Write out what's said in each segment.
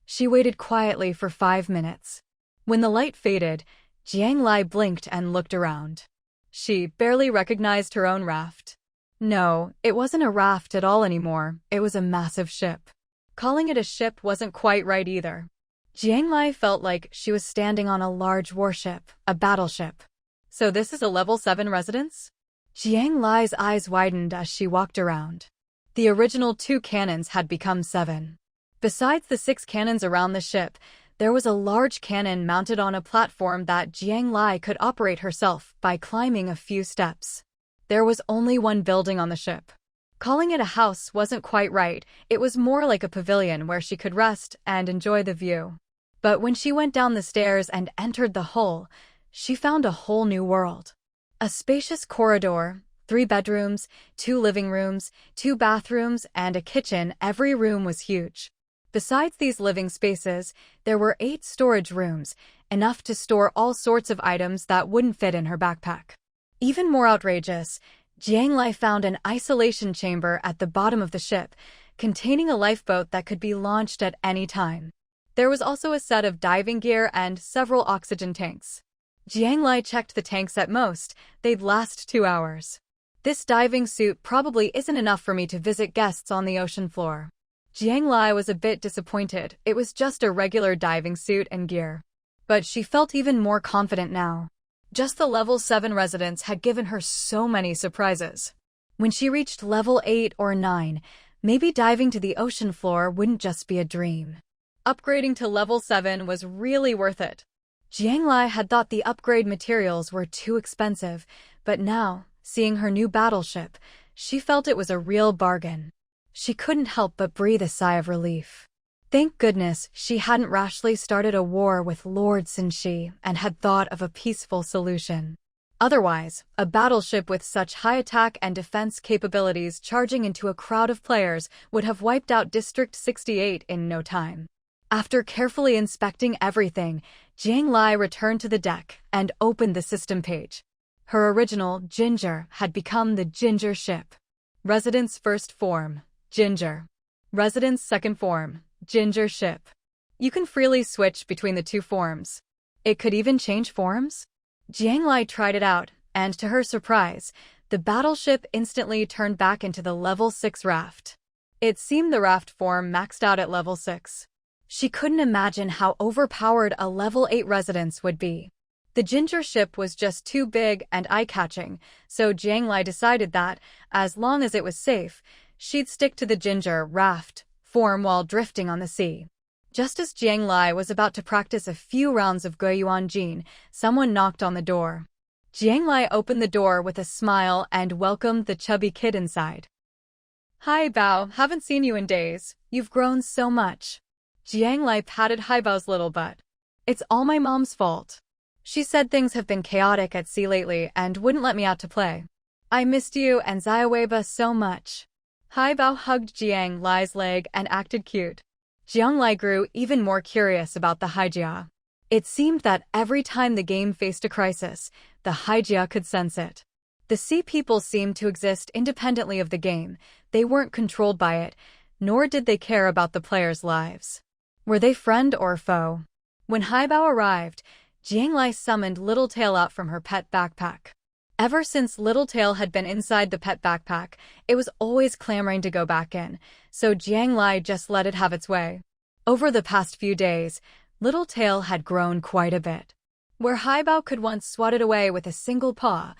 She waited quietly for 5 minutes. When the light faded, Jiang Lai blinked and looked around. She barely recognized her own raft. No, it wasn't a raft at all anymore, it was a massive ship. Calling it a ship wasn't quite right either. Jiang Lai felt like she was standing on a large warship, a battleship. So this is a level 7 residence? Jiang Lai's eyes widened as she walked around. The original 2 cannons had become 7. Besides the 6 cannons around the ship, there was a large cannon mounted on a platform that Jiang Lai could operate herself by climbing a few steps. There was only one building on the ship. Calling it a house wasn't quite right, it was more like a pavilion where she could rest and enjoy the view. But when she went down the stairs and entered the hull, she found a whole new world. A spacious corridor, 3 bedrooms, 2 living rooms, 2 bathrooms, and a kitchen. Every room was huge. Besides these living spaces, there were 8 storage rooms, enough to store all sorts of items that wouldn't fit in her backpack. Even more outrageous, Jiang Lai found an isolation chamber at the bottom of the ship, containing a lifeboat that could be launched at any time. There was also a set of diving gear and several oxygen tanks. Jiang Lai checked the tanks at most, they'd last 2 hours. This diving suit probably isn't enough for me to visit guests on the ocean floor. Jiang Lai was a bit disappointed, it was just a regular diving suit and gear. But she felt even more confident now. Just the level 7 residence had given her so many surprises. When she reached level 8 or 9, maybe diving to the ocean floor wouldn't just be a dream. Upgrading to level 7 was really worth it. Jiang Lai had thought the upgrade materials were too expensive, but now, seeing her new battleship, she felt it was a real bargain. She couldn't help but breathe a sigh of relief. Thank goodness she hadn't rashly started a war with Lord Censhi and had thought of a peaceful solution. Otherwise, a battleship with such high attack and defense capabilities charging into a crowd of players would have wiped out District 68 in no time. After carefully inspecting everything, Jiang Lai returned to the deck and opened the system page. Her original, Ginger, had become the Ginger ship. Residence first form, Ginger. Residence second form, Ginger ship. You can freely switch between the 2 forms. It could even change forms? Jiang Lai tried it out, and to her surprise, the battleship instantly turned back into the level 6 raft. It seemed the raft form maxed out at level 6. She couldn't imagine how overpowered a level 8 residence would be. The Ginger ship was just too big and eye-catching, so Jiang Lai decided that, as long as it was safe, she'd stick to the Ginger raft form while drifting on the sea. Just as Jiang Lai was about to practice a few rounds of Guiyuan Jin, someone knocked on the door. Jiang Lai opened the door with a smile and welcomed the chubby kid inside. "Haibao, haven't seen you in days. You've grown so much." Jiang Lai patted Haibao's little butt. "It's all my mom's fault. She said things have been chaotic at sea lately and wouldn't let me out to play. I missed you and Xiaoweiba so much." Haibao hugged Jiang Lai's leg and acted cute. Jiang Lai grew even more curious about the Haijia. It seemed that every time the game faced a crisis, the Haijia could sense it. The sea people seemed to exist independently of the game, they weren't controlled by it, nor did they care about the players' lives. Were they friend or foe? When Haibao arrived, Jiang Lai summoned Littletail out from her pet backpack. Ever since Littletail had been inside the pet backpack, it was always clamoring to go back in, so Jiang Lai just let it have its way. Over the past few days, Littletail had grown quite a bit. Where Haibao could once swat it away with a single paw,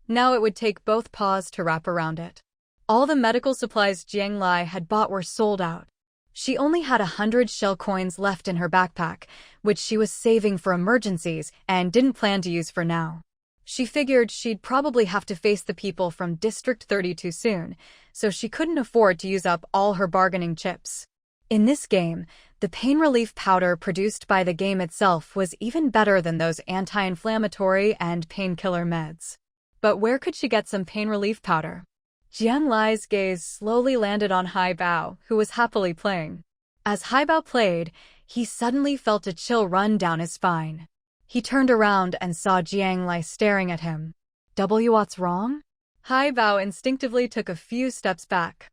now it would take both paws to wrap around it. All the medical supplies Jiang Lai had bought were sold out. She only had 100 shell coins left in her backpack, which she was saving for emergencies and didn't plan to use for now. She figured she'd probably have to face the people from District 32 soon, so she couldn't afford to use up all her bargaining chips. In this game, the pain relief powder produced by the game itself was even better than those anti-inflammatory and painkiller meds. But where could she get some pain relief powder? Jiang Lai's gaze slowly landed on Haibao, who was happily playing. As Haibao played, he suddenly felt a chill run down his spine. He turned around and saw Jiang Lai staring at him. What's wrong? Haibao instinctively took a few steps back.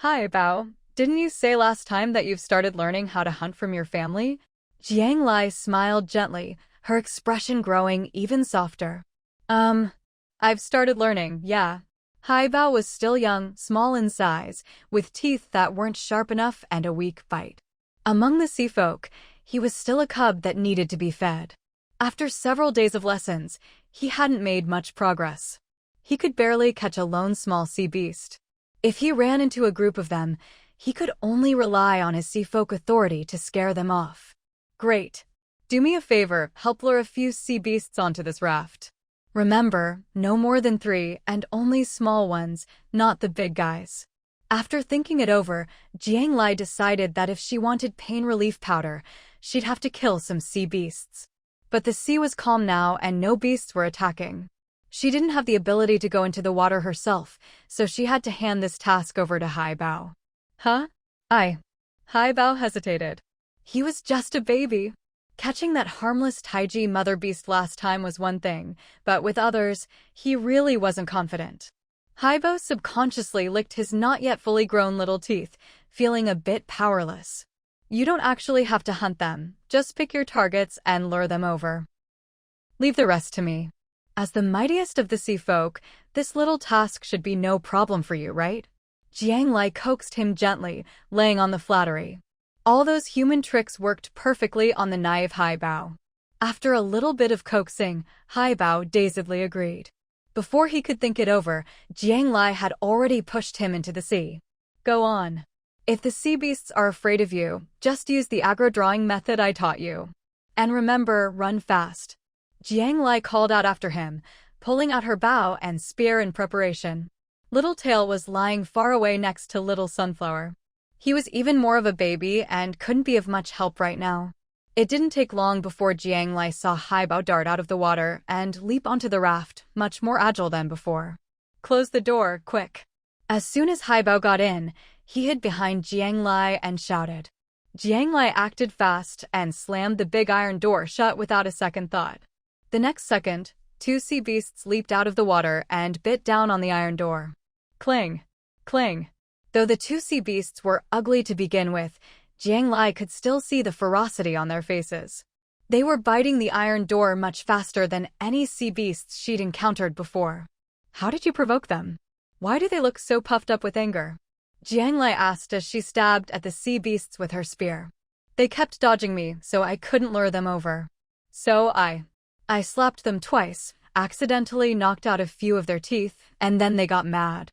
Haibao, Didn't you say last time that you've started learning how to hunt from your family? Jiang Lai smiled gently, her expression growing even softer. I've started learning, yeah. Haibao was still young, small in size, with teeth that weren't sharp enough and a weak bite. Among the sea folk, he was still a cub that needed to be fed. After several days of lessons, he hadn't made much progress. He could barely catch a lone small sea beast. If he ran into a group of them, he could only rely on his sea folk authority to scare them off. Great. Do me a favor, help lure a few sea beasts onto this raft. Remember, no more than 3 and only small ones, not the big guys. After thinking it over, Jiang Lai decided that if she wanted pain relief powder, she'd have to kill some sea beasts. But the sea was calm now and no beasts were attacking. She didn't have the ability to go into the water herself, so she had to hand this task over to Haibao. Huh? Haibao hesitated. He was just a baby. Catching that harmless Taiji mother beast last time was one thing, but with others, he really wasn't confident. Haibao subconsciously licked his not yet fully grown little teeth, feeling a bit powerless. You don't actually have to hunt them, just pick your targets and lure them over. Leave the rest to me. As the mightiest of the sea folk, this little task should be no problem for you, right? Jiang Lai coaxed him gently, laying on the flattery. All those human tricks worked perfectly on the naive Haibao. After a little bit of coaxing, Haibao dazedly agreed. Before he could think it over, Jiang Lai had already pushed him into the sea. Go on. If the sea beasts are afraid of you, just use the aggro drawing method I taught you. And remember, run fast. Jiang Lai called out after him, pulling out her bow and spear in preparation. Little Tail was lying far away next to Little Sunflower. He was even more of a baby and couldn't be of much help right now. It didn't take long before Jiang Lai saw Haibao dart out of the water and leap onto the raft, much more agile than before. Close the door, quick. As soon as Haibao got in, he hid behind Jiang Lai and shouted. Jiang Lai acted fast and slammed the big iron door shut without a second thought. The next second, 2 sea beasts leaped out of the water and bit down on the iron door. Cling! Cling! Though the 2 sea beasts were ugly to begin with, Jiang Lai could still see the ferocity on their faces. They were biting the iron door much faster than any sea beasts she'd encountered before. How did you provoke them? Why do they look so puffed up with anger? Jiang Lai asked as she stabbed at the sea beasts with her spear. They kept dodging me, so I couldn't lure them over. So I slapped them twice, accidentally knocked out a few of their teeth, and then they got mad.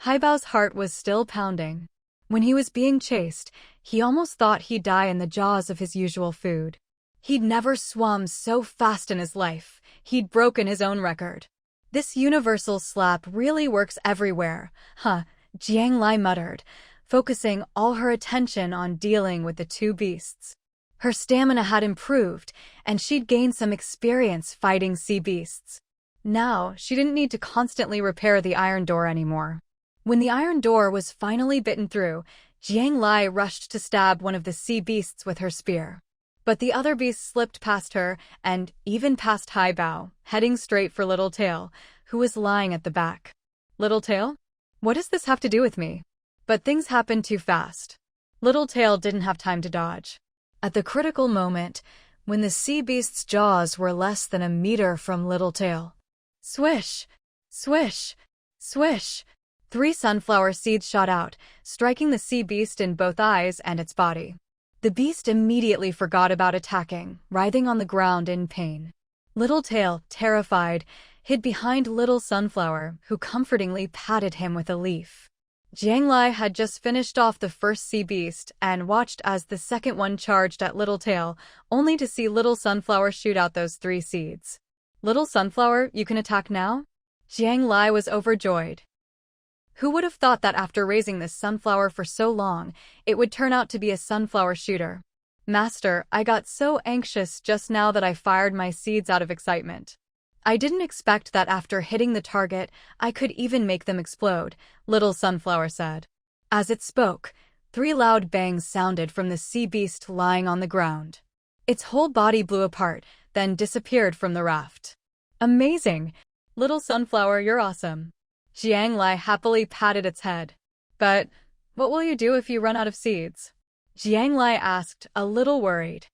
Haibao's heart was still pounding. When he was being chased, he almost thought he'd die in the jaws of his usual food. He'd never swum so fast in his life. He'd broken his own record. This universal slap really works everywhere, huh? Jiang Lai muttered, focusing all her attention on dealing with the 2 beasts. Her stamina had improved, and she'd gained some experience fighting sea beasts. Now, she didn't need to constantly repair the iron door anymore. When the iron door was finally bitten through, Jiang Lai rushed to stab one of the sea beasts with her spear. But the other beast slipped past her, and even past Haibao, heading straight for Little Tail, who was lying at the back. Little Tail? What does this have to do with me? But things happened too fast. Little Tail didn't have time to dodge. At the critical moment, when the sea beast's jaws were less than a meter from Little Tail. Swish! Swish! Swish! 3 sunflower seeds shot out, striking the sea beast in both eyes and its body. The beast immediately forgot about attacking, writhing on the ground in pain. Little Tail, terrified, hid behind Little Sunflower, who comfortingly patted him with a leaf. Jiang Lai had just finished off the first sea beast and watched as the second one charged at Little Tail, only to see Little Sunflower shoot out those 3 seeds. Little Sunflower, you can attack now? Jiang Lai was overjoyed. Who would have thought that after raising this sunflower for so long, it would turn out to be a sunflower shooter? Master, I got so anxious just now that I fired my seeds out of excitement. I didn't expect that after hitting the target, I could even make them explode, Little Sunflower said. As it spoke, 3 loud bangs sounded from the sea beast lying on the ground. Its whole body blew apart, then disappeared from the raft. Amazing! Little Sunflower, you're awesome. Jiang Lai happily patted its head. But What will you do if you run out of seeds? Jiang Lai asked, a little worried.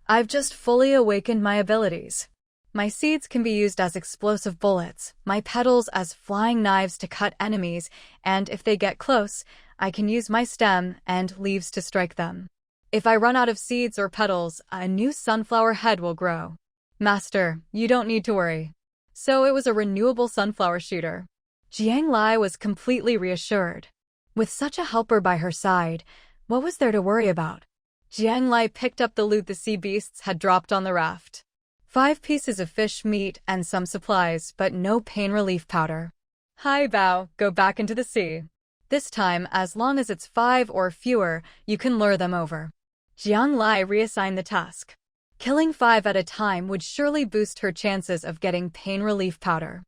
I've just fully awakened my abilities. My seeds can be used as explosive bullets, my petals as flying knives to cut enemies, and if they get close, I can use my stem and leaves to strike them. If I run out of seeds or petals, a new sunflower head will grow. Master, you don't need to worry. So it was a renewable sunflower shooter. Jiang Lai was completely reassured. With such a helper by her side, what was there to worry about? Jiang Lai picked up the loot the sea beasts had dropped on the raft. 5 pieces of fish meat and some supplies, but no pain relief powder. Haibao, go back into the sea. This time, as long as it's 5 or fewer, you can lure them over. Jiang Lai reassigned the task. Killing 5 at a time would surely boost her chances of getting pain relief powder.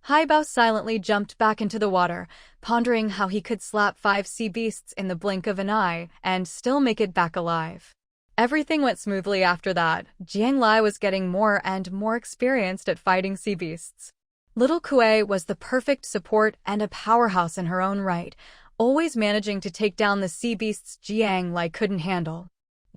Haibao silently jumped back into the water, pondering how he could slap 5 sea beasts in the blink of an eye and still make it back alive. Everything went smoothly after that. Jiang Lai was getting more and more experienced at fighting sea beasts. Little Kuei was the perfect support and a powerhouse in her own right, always managing to take down the sea beasts Jiang Lai couldn't handle.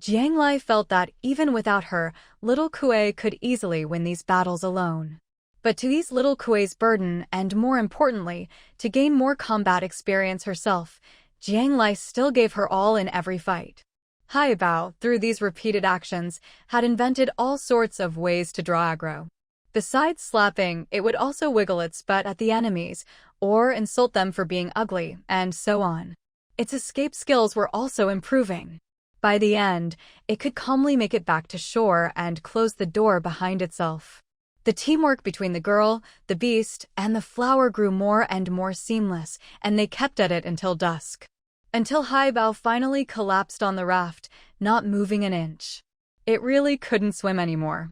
Jiang Lai felt that even without her, Little Kuei could easily win these battles alone. But to ease Little Kuei's burden and, more importantly, to gain more combat experience herself, Jiang Lai still gave her all in every fight. Haibao, through these repeated actions, had invented all sorts of ways to draw aggro. Besides slapping, it would also wiggle its butt at the enemies, or insult them for being ugly, and so on. Its escape skills were also improving. By the end, it could calmly make it back to shore and close the door behind itself. The teamwork between the girl, the beast, and the flower grew more and more seamless, and they kept at it until dusk. Until Haibao finally collapsed on the raft, not moving an inch. It really couldn't swim anymore.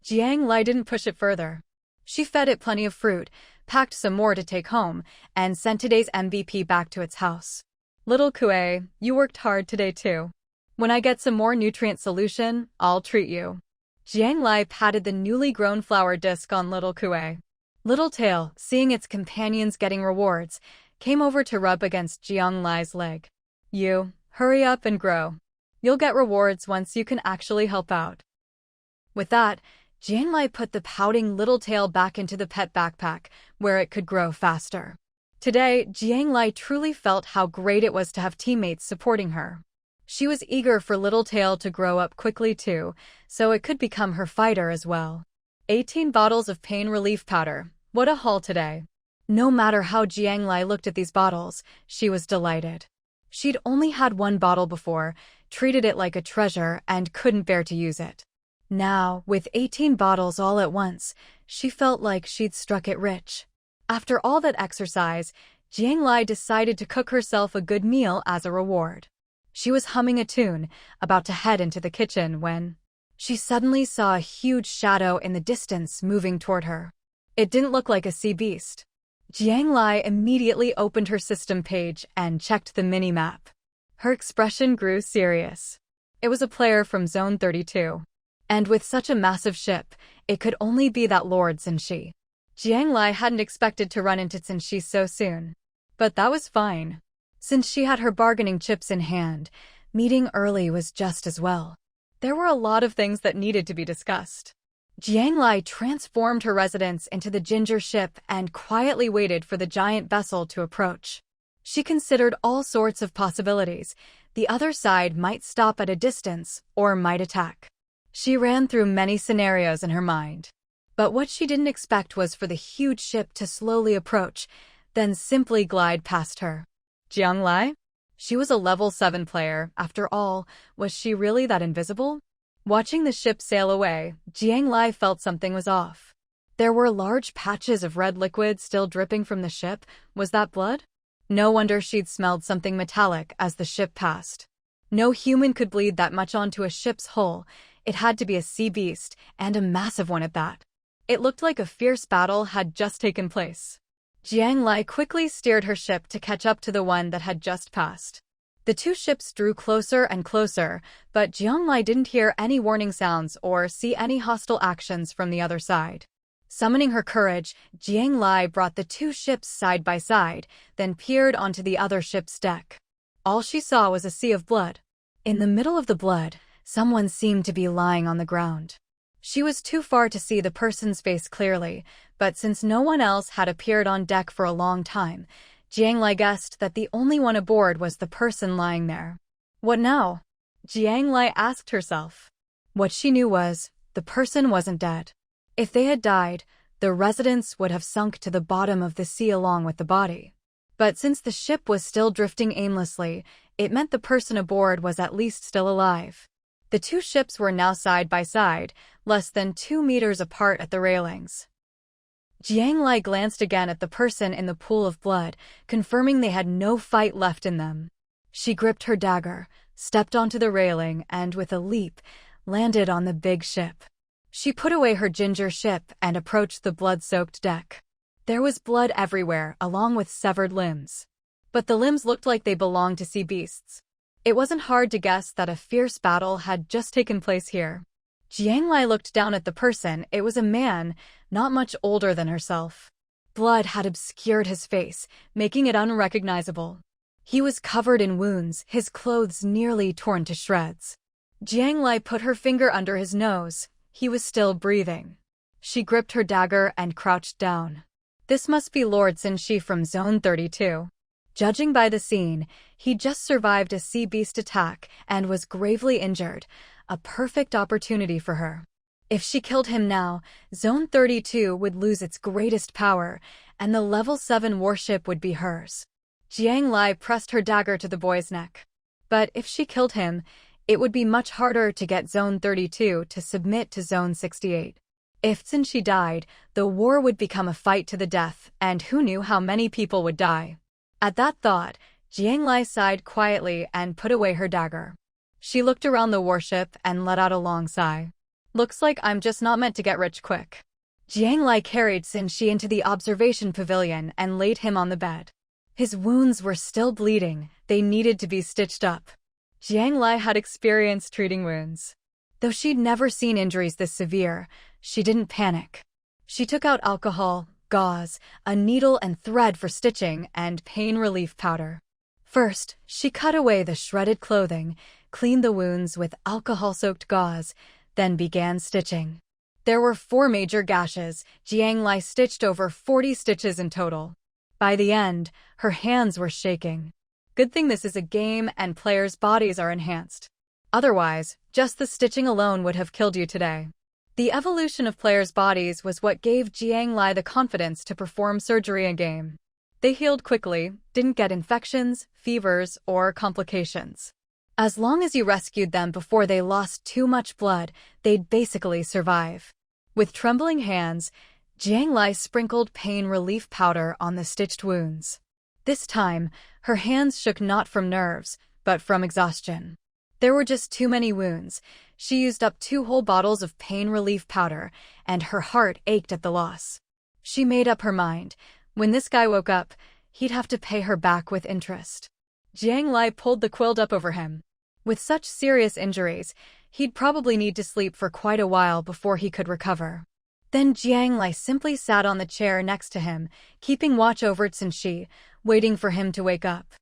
Jiang Lai didn't push it further. She fed it plenty of fruit, packed some more to take home, and sent today's MVP back to its house. Little Kuei, you worked hard today too. When I get some more nutrient solution, I'll treat you. Jiang Lai patted the newly grown flower disc on Little Kuei. Little Tail, seeing its companions getting rewards, came over to rub against Jiang Lai's leg. You, hurry up and grow. You'll get rewards once you can actually help out. With that, Jiang Lai put the pouting Little Tail back into the pet backpack, where it could grow faster. Today, Jiang Lai truly felt how great it was to have teammates supporting her. She was eager for Little Tail to grow up quickly too, so it could become her fighter as well. 18 bottles of pain relief powder. What a haul today. No matter how Jiang Lai looked at these bottles, she was delighted. She'd only had 1 bottle before, treated it like a treasure, and couldn't bear to use it. Now, with 18 bottles all at once, she felt like she'd struck it rich. After all that exercise, Jiang Lai decided to cook herself a good meal as a reward. She was humming a tune, about to head into the kitchen when she suddenly saw a huge shadow in the distance moving toward her. It didn't look like a sea beast. Jiang Lai immediately opened her system page and checked the mini-map. Her expression grew serious. It was a player from Zone 32. And with such a massive ship, it could only be that Lord Censhi. Jiang Lai hadn't expected to run into Censhi so soon. But that was fine. Since she had her bargaining chips in hand, meeting early was just as well. There were a lot of things that needed to be discussed. Jiang Lai transformed her residence into the ginger ship and quietly waited for the giant vessel to approach. She considered all sorts of possibilities. The other side might stop at a distance or might attack. She ran through many scenarios in her mind. But what she didn't expect was for the huge ship to slowly approach, then simply glide past her. Jiang Lai? She was a level 7 player, after all. Was she really that invisible? Watching the ship sail away, Jiang Lai felt something was off. There were large patches of red liquid still dripping from the ship. Was that blood? No wonder she'd smelled something metallic as the ship passed. No human could bleed that much onto a ship's hull. It had to be a sea beast, and a massive one at that. It looked like a fierce battle had just taken place. Jiang Lai quickly steered her ship to catch up to the one that had just passed. The 2 ships drew closer and closer, but Jiang Lai didn't hear any warning sounds or see any hostile actions from the other side. Summoning her courage, Jiang Lai brought the 2 ships side by side, then peered onto the other ship's deck. All she saw was a sea of blood. In the middle of the blood, someone seemed to be lying on the ground. She was too far to see the person's face clearly, but since no one else had appeared on deck for a long time, Jiang Lai guessed that the only one aboard was the person lying there. What now? Jiang Lai asked herself. What she knew was, the person wasn't dead. If they had died, the residents would have sunk to the bottom of the sea along with the body. But since the ship was still drifting aimlessly, it meant the person aboard was at least still alive. The two ships were now side by side, less than 2 meters apart at the railings. Jiang Lai glanced again at the person in the pool of blood, confirming they had no fight left in them. She gripped her dagger, stepped onto the railing, and with a leap, landed on the big ship. She put away her ginger ship and approached the blood-soaked deck. There was blood everywhere, along with severed limbs. But the limbs looked like they belonged to sea beasts. It wasn't hard to guess that a fierce battle had just taken place here. Jiang Lai looked down at the person. It was a man, not much older than herself. Blood had obscured his face, making it unrecognizable. He was covered in wounds, his clothes nearly torn to shreds. Jiang Lai put her finger under his nose. He was still breathing. She gripped her dagger and crouched down. This must be Lord Censhi from Zone 32. Judging by the scene, he just survived a sea beast attack and was gravely injured, a perfect opportunity for her. If she killed him now, Zone 32 would lose its greatest power, and the Level 7 warship would be hers. Jiang Lai pressed her dagger to the boy's neck. But if she killed him, it would be much harder to get Zone 32 to submit to Zone 68. If Censhi died, the war would become a fight to the death, and who knew how many people would die. At that thought, Jiang Lai sighed quietly and put away her dagger. She looked around the warship and let out a long sigh. Looks like I'm just not meant to get rich quick. Jiang Lai carried Censhi into the observation pavilion and laid him on the bed. His wounds were still bleeding, they needed to be stitched up. Jiang Lai had experience treating wounds. Though she'd never seen injuries this severe, she didn't panic. She took out alcohol, gauze, a needle and thread for stitching, and pain relief powder. First, she cut away the shredded clothing, cleaned the wounds with alcohol-soaked gauze, then began stitching. There were 4 major gashes. Jiang Lai stitched over 40 stitches in total. By the end, her hands were shaking. Good thing this is a game and players' bodies are enhanced. Otherwise, just the stitching alone would have killed you today. The evolution of players' bodies was what gave Jiang Lai the confidence to perform surgery in-game. They healed quickly, didn't get infections, fevers, or complications. As long as you rescued them before they lost too much blood, they'd basically survive. With trembling hands, Jiang Lai sprinkled pain relief powder on the stitched wounds. This time, her hands shook not from nerves, but from exhaustion. There were just too many wounds. She used up 2 whole bottles of pain relief powder, and her heart ached at the loss. She made up her mind. When this guy woke up, he'd have to pay her back with interest. Jiang Lai pulled the quilt up over him. With such serious injuries, he'd probably need to sleep for quite a while before he could recover. Then Jiang Lai simply sat on the chair next to him, keeping watch over Censhi, waiting for him to wake up.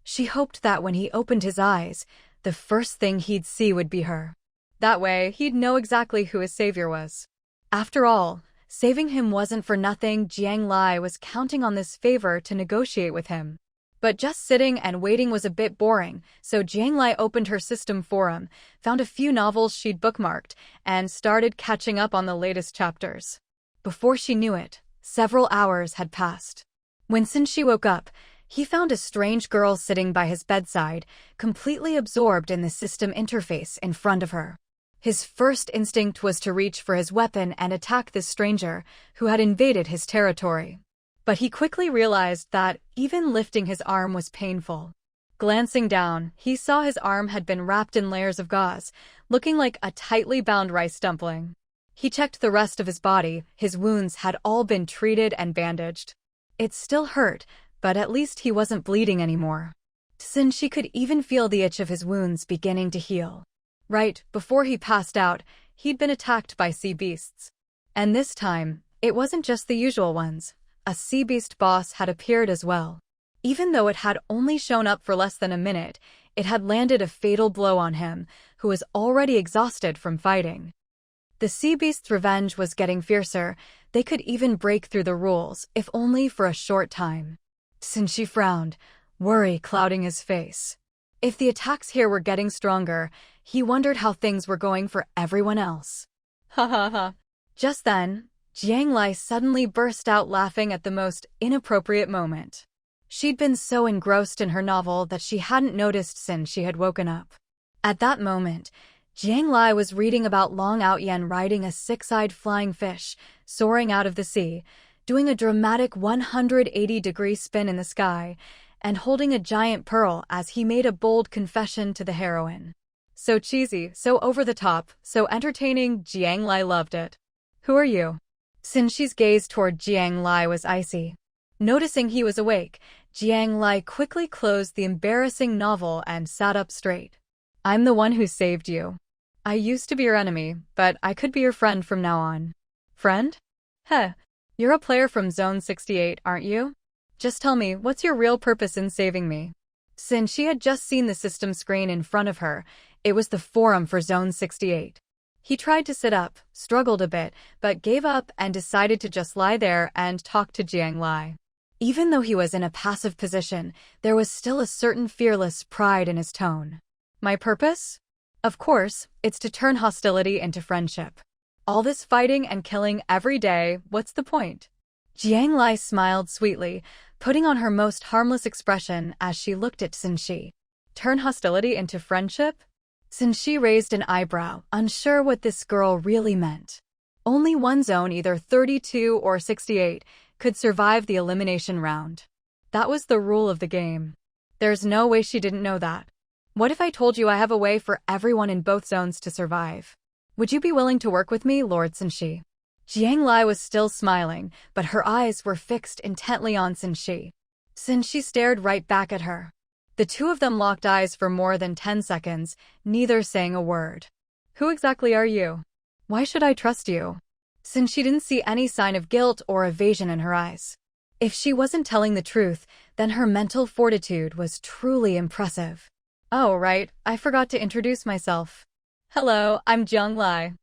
She hoped that when he opened his eyes, the first thing he'd see would be her. That way, he'd know exactly who his savior was. After all, saving him wasn't for nothing. Jiang Lai was counting on this favor to negotiate with him. But just sitting and waiting was a bit boring, so Jiang Lai opened her system forum, found a few novels she'd bookmarked, and started catching up on the latest chapters. Before she knew it, several hours had passed. When Censhi woke up, he found a strange girl sitting by his bedside, completely absorbed in the system interface in front of her. His first instinct was to reach for his weapon and attack this stranger, who had invaded his territory. But he quickly realized that even lifting his arm was painful. Glancing down, he saw his arm had been wrapped in layers of gauze, looking like a tightly bound rice dumpling. He checked the rest of his body. His wounds had all been treated and bandaged. It still hurt, but at least he wasn't bleeding anymore. Censhi could even feel the itch of his wounds beginning to heal. Right before he passed out, he'd been attacked by sea beasts. And this time, it wasn't just the usual ones. A sea beast boss had appeared as well. Even though it had only shown up for less than a minute, it had landed a fatal blow on him, who was already exhausted from fighting. The sea beast's revenge was getting fiercer. They could even break through the rules, if only for a short time. Censhi frowned, worry clouding his face. If the attacks here were getting stronger, he wondered how things were going for everyone else. Ha ha ha. Just then, Jiang Lai suddenly burst out laughing at the most inappropriate moment. She'd been so engrossed in her novel that she hadn't noticed since she had woken up. At that moment, Jiang Lai was reading about Long Outyen riding a six-eyed flying fish, soaring out of the sea, doing a dramatic 180-degree spin in the sky, and holding a giant pearl as he made a bold confession to the heroine. So cheesy, so over the top, so entertaining, Jiang Lai loved it. Who are you? Censhi's gaze toward Jiang Lai was icy. Noticing he was awake, Jiang Lai quickly closed the embarrassing novel and sat up straight. I'm the one who saved you. I used to be your enemy, but I could be your friend from now on. Friend? Heh, you're a player from Zone 68, aren't you? Just tell me, what's your real purpose in saving me? Since she had just seen the system screen in front of her, it was the forum for Zone 68. He tried to sit up, struggled a bit, but gave up and decided to just lie there and talk to Jiang Lai. Even though he was in a passive position, there was still a certain fearless pride in his tone. My purpose? Of course, it's to turn hostility into friendship. All this fighting and killing every day, what's the point? Jiang Lai smiled sweetly, putting on her most harmless expression as she looked at Censhi. Turn hostility into friendship? Censhi raised an eyebrow, unsure what this girl really meant. Only one zone, either 32 or 68, could survive the elimination round. That was the rule of the game. There's no way she didn't know that. What if I told you I have a way for everyone in both zones to survive? Would you be willing to work with me, Lord Censhi? Jiang Lai was still smiling, but her eyes were fixed intently on Censhi. Censhi stared right back at her. The two of them locked eyes for more than 10 seconds, neither saying a word. Who exactly are you? Why should I trust you? Censhi didn't see any sign of guilt or evasion in her eyes. If she wasn't telling the truth, then her mental fortitude was truly impressive. Oh, right, I forgot to introduce myself. Hello, I'm Jiang Lai.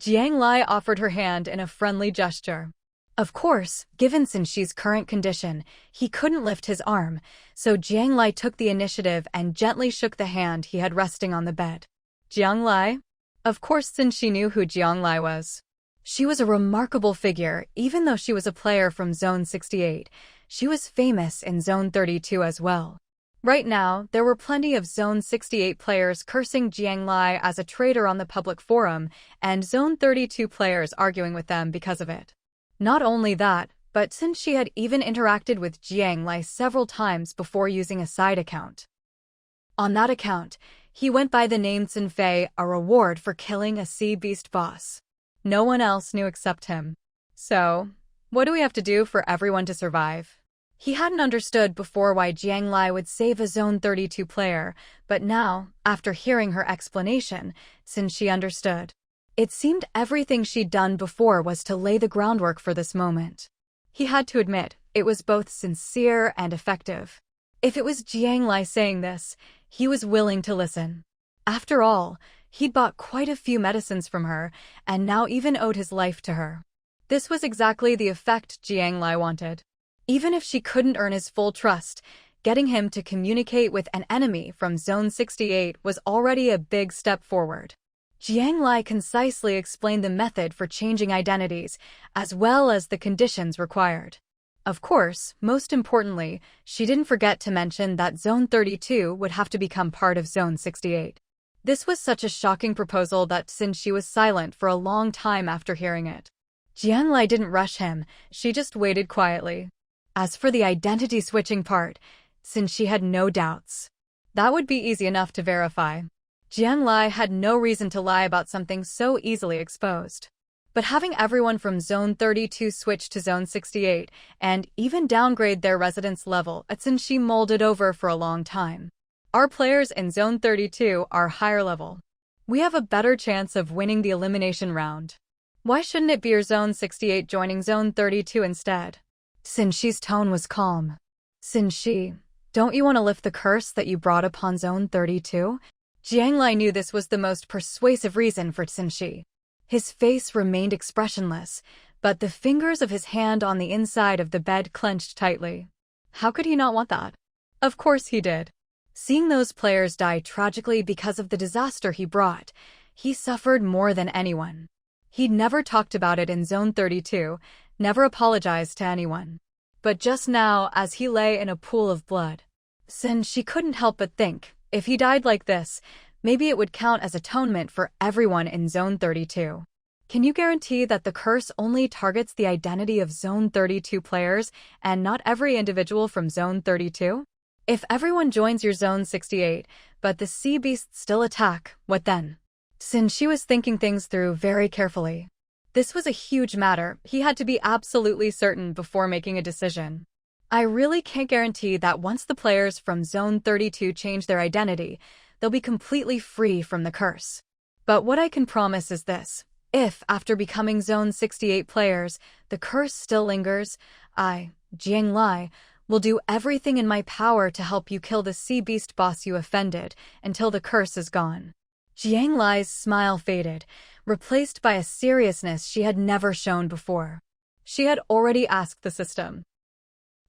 Jiang Lai offered her hand in a friendly gesture. Of course, given Censhi's current condition, he couldn't lift his arm, so Jiang Lai took the initiative and gently shook the hand he had resting on the bed. Jiang Lai? Of course Censhi knew who Jiang Lai was. She was a remarkable figure, even though she was a player from Zone 68. She was famous in Zone 32 as well. Right now, there were plenty of Zone 68 players cursing Jiang Lai as a traitor on the public forum, and Zone 32 players arguing with them because of it. Not only that, but since she had even interacted with Jiang Lai several times before using a side account. On that account, he went by the name Fei, a reward for killing a sea beast boss. No one else knew except him. So, what do we have to do for everyone to survive? He hadn't understood before why Jiang Lai would save a Zone 32 player, but now, after hearing her explanation, since she understood. It seemed everything she'd done before was to lay the groundwork for this moment. He had to admit, it was both sincere and effective. If it was Jiang Lai saying this, he was willing to listen. After all, he'd bought quite a few medicines from her, and now even owed his life to her. This was exactly the effect Jiang Lai wanted. Even if she couldn't earn his full trust, getting him to communicate with an enemy from Zone 68 was already a big step forward. Jiang Lai concisely explained the method for changing identities, as well as the conditions required. Of course, most importantly, she didn't forget to mention that Zone 32 would have to become part of Zone 68. This was such a shocking proposal that Censhi was silent for a long time after hearing it. Jiang Lai didn't rush him, she just waited quietly. As for the identity-switching part, Censhi had no doubts. That would be easy enough to verify. Jiang Lai had no reason to lie about something so easily exposed. But having everyone from Zone 32 switch to Zone 68, and even downgrade their residence level, Censhi molded over for a long time. Our players in Zone 32 are higher level. We have a better chance of winning the elimination round. Why shouldn't it be your Zone 68 joining Zone 32 instead? Censhi's tone was calm. Censhi, Don't you want to lift the curse that you brought upon Zone 32? Jiang Lai knew this was the most persuasive reason for Censhi. His face remained expressionless, but the fingers of his hand on the inside of the bed clenched tightly. How could he not want that? Of course he did. Seeing those players die tragically because of the disaster he brought, he suffered more than anyone. He'd never talked about it in Zone 32, never apologized to anyone. But just now, as he lay in a pool of blood, she couldn't help but think, if he died like this, maybe it would count as atonement for everyone in Zone 32. Can you guarantee that the curse only targets the identity of Zone 32 players and not every individual from Zone 32? If everyone joins your Zone 68, but the sea beasts still attack, what then? Censhi was thinking things through very carefully. This was a huge matter. He had to be absolutely certain before making a decision. I really can't guarantee that once the players from Zone 32 change their identity, they'll be completely free from the curse. But what I can promise is this. If, after becoming Zone 68 players, the curse still lingers, I, Jiang Lai, will do everything in my power to help you kill the sea beast boss you offended until the curse is gone. Jiang Lai's smile faded, replaced by a seriousness she had never shown before. She had already asked the system.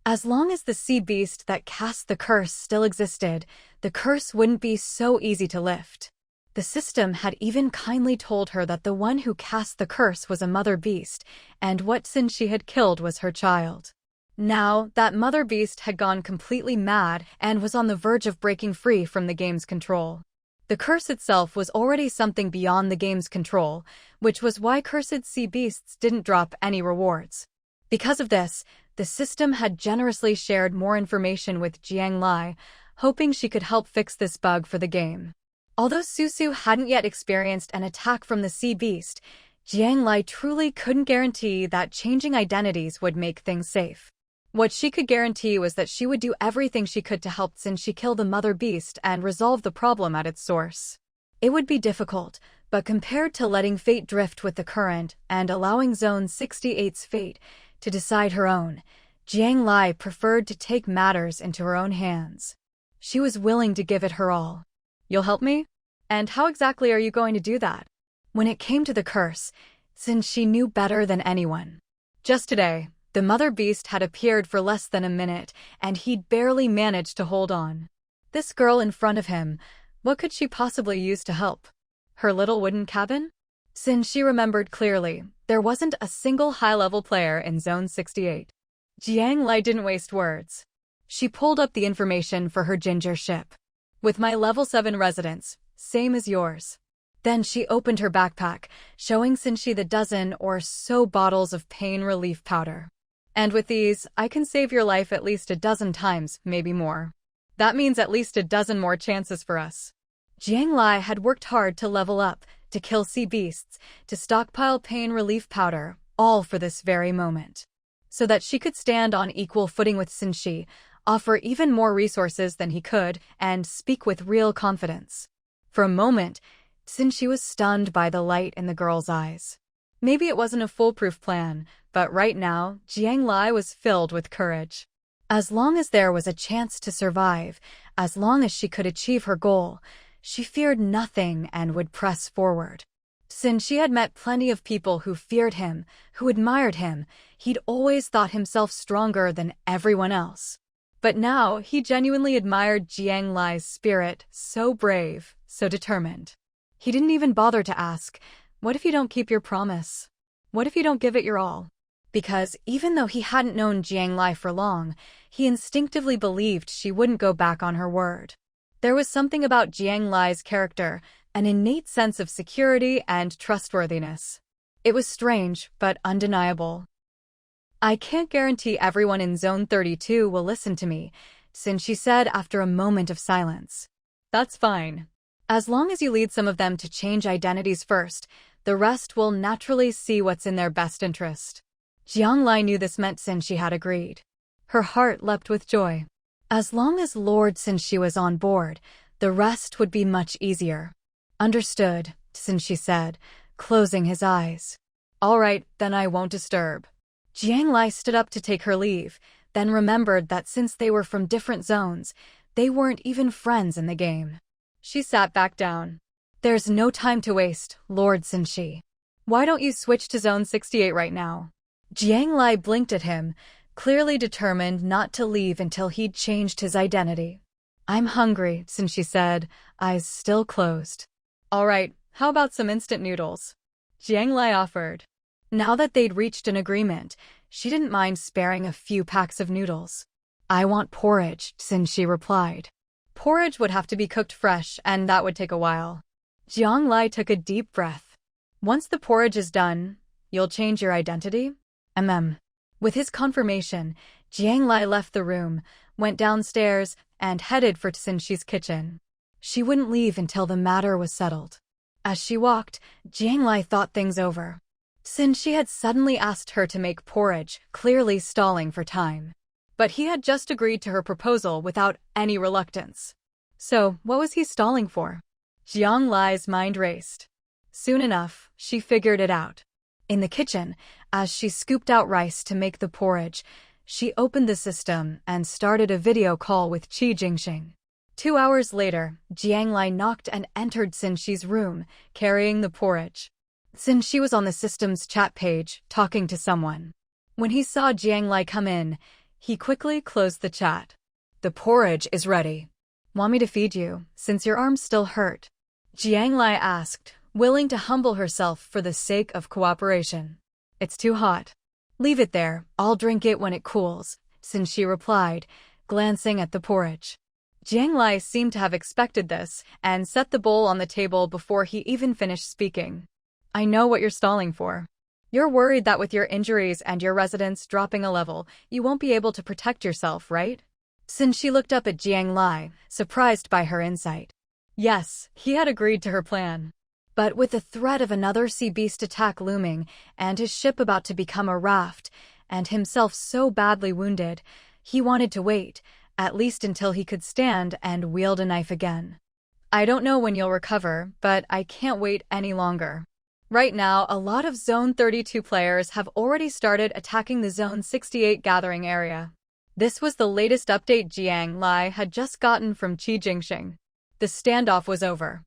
As long as the sea beast that cast the curse still existed, the curse wouldn't be so easy to lift. The system had even kindly told her that the one who cast the curse was a mother beast, and what Censhi had killed was her child. Now, that mother beast had gone completely mad and was on the verge of breaking free from the game's control. The curse itself was already something beyond the game's control, which was why cursed sea beasts didn't drop any rewards. Because of this, the system had generously shared more information with Jiang Lai, hoping she could help fix this bug for the game. Although Susu hadn't yet experienced an attack from the sea beast, Jiang Lai truly couldn't guarantee that changing identities would make things safe. What she could guarantee was that she would do everything she could to help Censhi kill the mother beast and resolve the problem at its source. It would be difficult, but compared to letting fate drift with the current and allowing Zone 68's fate to decide her own, Jiang Lai preferred to take matters into her own hands. She was willing to give it her all. You'll help me? And how exactly are you going to do that? When it came to the curse, Censhi knew better than anyone. Just today, the mother beast had appeared for less than a minute, and he'd barely managed to hold on. This girl in front of him, what could she possibly use to help? Her little wooden cabin? Censhi remembered clearly, there wasn't a single high-level player in Zone 68. Jiang Lai didn't waste words. She pulled up the information for her ginger ship. With my level 7 residence, same as yours. Then she opened her backpack, showing Censhi the dozen or so bottles of pain relief powder. And with these, I can save your life at least a dozen times, maybe more. That means at least a dozen more chances for us. Jiang Lai had worked hard to level up, to kill sea beasts, to stockpile pain relief powder, all for this very moment. So that she could stand on equal footing with Censhi, offer even more resources than he could, and speak with real confidence. For a moment, Censhi was stunned by the light in the girl's eyes. Maybe it wasn't a foolproof plan, but right now, Jiang Lai was filled with courage. As long as there was a chance to survive, as long as she could achieve her goal, she feared nothing and would press forward. Since she had met plenty of people who feared him, who admired him, he'd always thought himself stronger than everyone else. But now, he genuinely admired Jiang Lai's spirit, so brave, so determined. He didn't even bother to ask, what if you don't keep your promise? What if you don't give it your all? Because even though he hadn't known Jiang Lai for long, he instinctively believed she wouldn't go back on her word. There was something about Jiang Lai's character, an innate sense of security and trustworthiness. It was strange, but undeniable. I can't guarantee everyone in Zone 32 will listen to me, Censhi said after a moment of silence. That's fine. As long as you lead some of them to change identities first, the rest will naturally see what's in their best interest. Jiang Lai knew this meant Censhi had agreed. Her heart leapt with joy. As long as Lord Censhi was on board, the rest would be much easier. Understood, Censhi said, closing his eyes. All right, then I won't disturb. Jiang Lai stood up to take her leave, then remembered that since they were from different zones, they weren't even friends in the game. She sat back down. There's no time to waste, Lord Censhi. Why don't you switch to Zone 68 right now? Jiang Lai blinked at him, clearly determined not to leave until he'd changed his identity. I'm hungry, Censhi said, eyes still closed. All right, how about some instant noodles? Jiang Lai offered. Now that they'd reached an agreement, she didn't mind sparing a few packs of noodles. I want porridge, Censhi replied. Porridge would have to be cooked fresh, and that would take a while. Jiang Lai took a deep breath. Once the porridge is done, you'll change your identity? With his confirmation, Jiang Lai left the room, went downstairs, and headed for Censhi's kitchen. She wouldn't leave until the matter was settled. As she walked, Jiang Lai thought things over. Censhi had suddenly asked her to make porridge, clearly stalling for time. But he had just agreed to her proposal without any reluctance. So, what was he stalling for? Jiang Lai's mind raced. Soon enough, she figured it out. In the kitchen, as she scooped out rice to make the porridge, she opened the system and started a video call with Qi Jingxing. 2 hours later, Jiang Lai knocked and entered Censhi's room, carrying the porridge. Censhi was on the system's chat page, talking to someone. When he saw Jiang Lai come in, he quickly closed the chat. The porridge is ready. Want me to feed you, since your arm's still hurt? Jiang Lai asked, willing to humble herself for the sake of cooperation. It's too hot. Leave it there, I'll drink it when it cools, Censhi replied, glancing at the porridge. Jiang Lai seemed to have expected this, and set the bowl on the table before he even finished speaking. I know what you're stalling for. You're worried that with your injuries and your residence dropping a level, you won't be able to protect yourself, right? Censhi looked up at Jiang Lai, surprised by her insight. Yes, he had agreed to her plan. But with the threat of another sea beast attack looming, and his ship about to become a raft, and himself so badly wounded, he wanted to wait, at least until he could stand and wield a knife again. I don't know when you'll recover, but I can't wait any longer. Right now, a lot of Zone 32 players have already started attacking the Zone 68 gathering area. This was the latest update Jiang Lai had just gotten from Qi Jingxing. The standoff was over.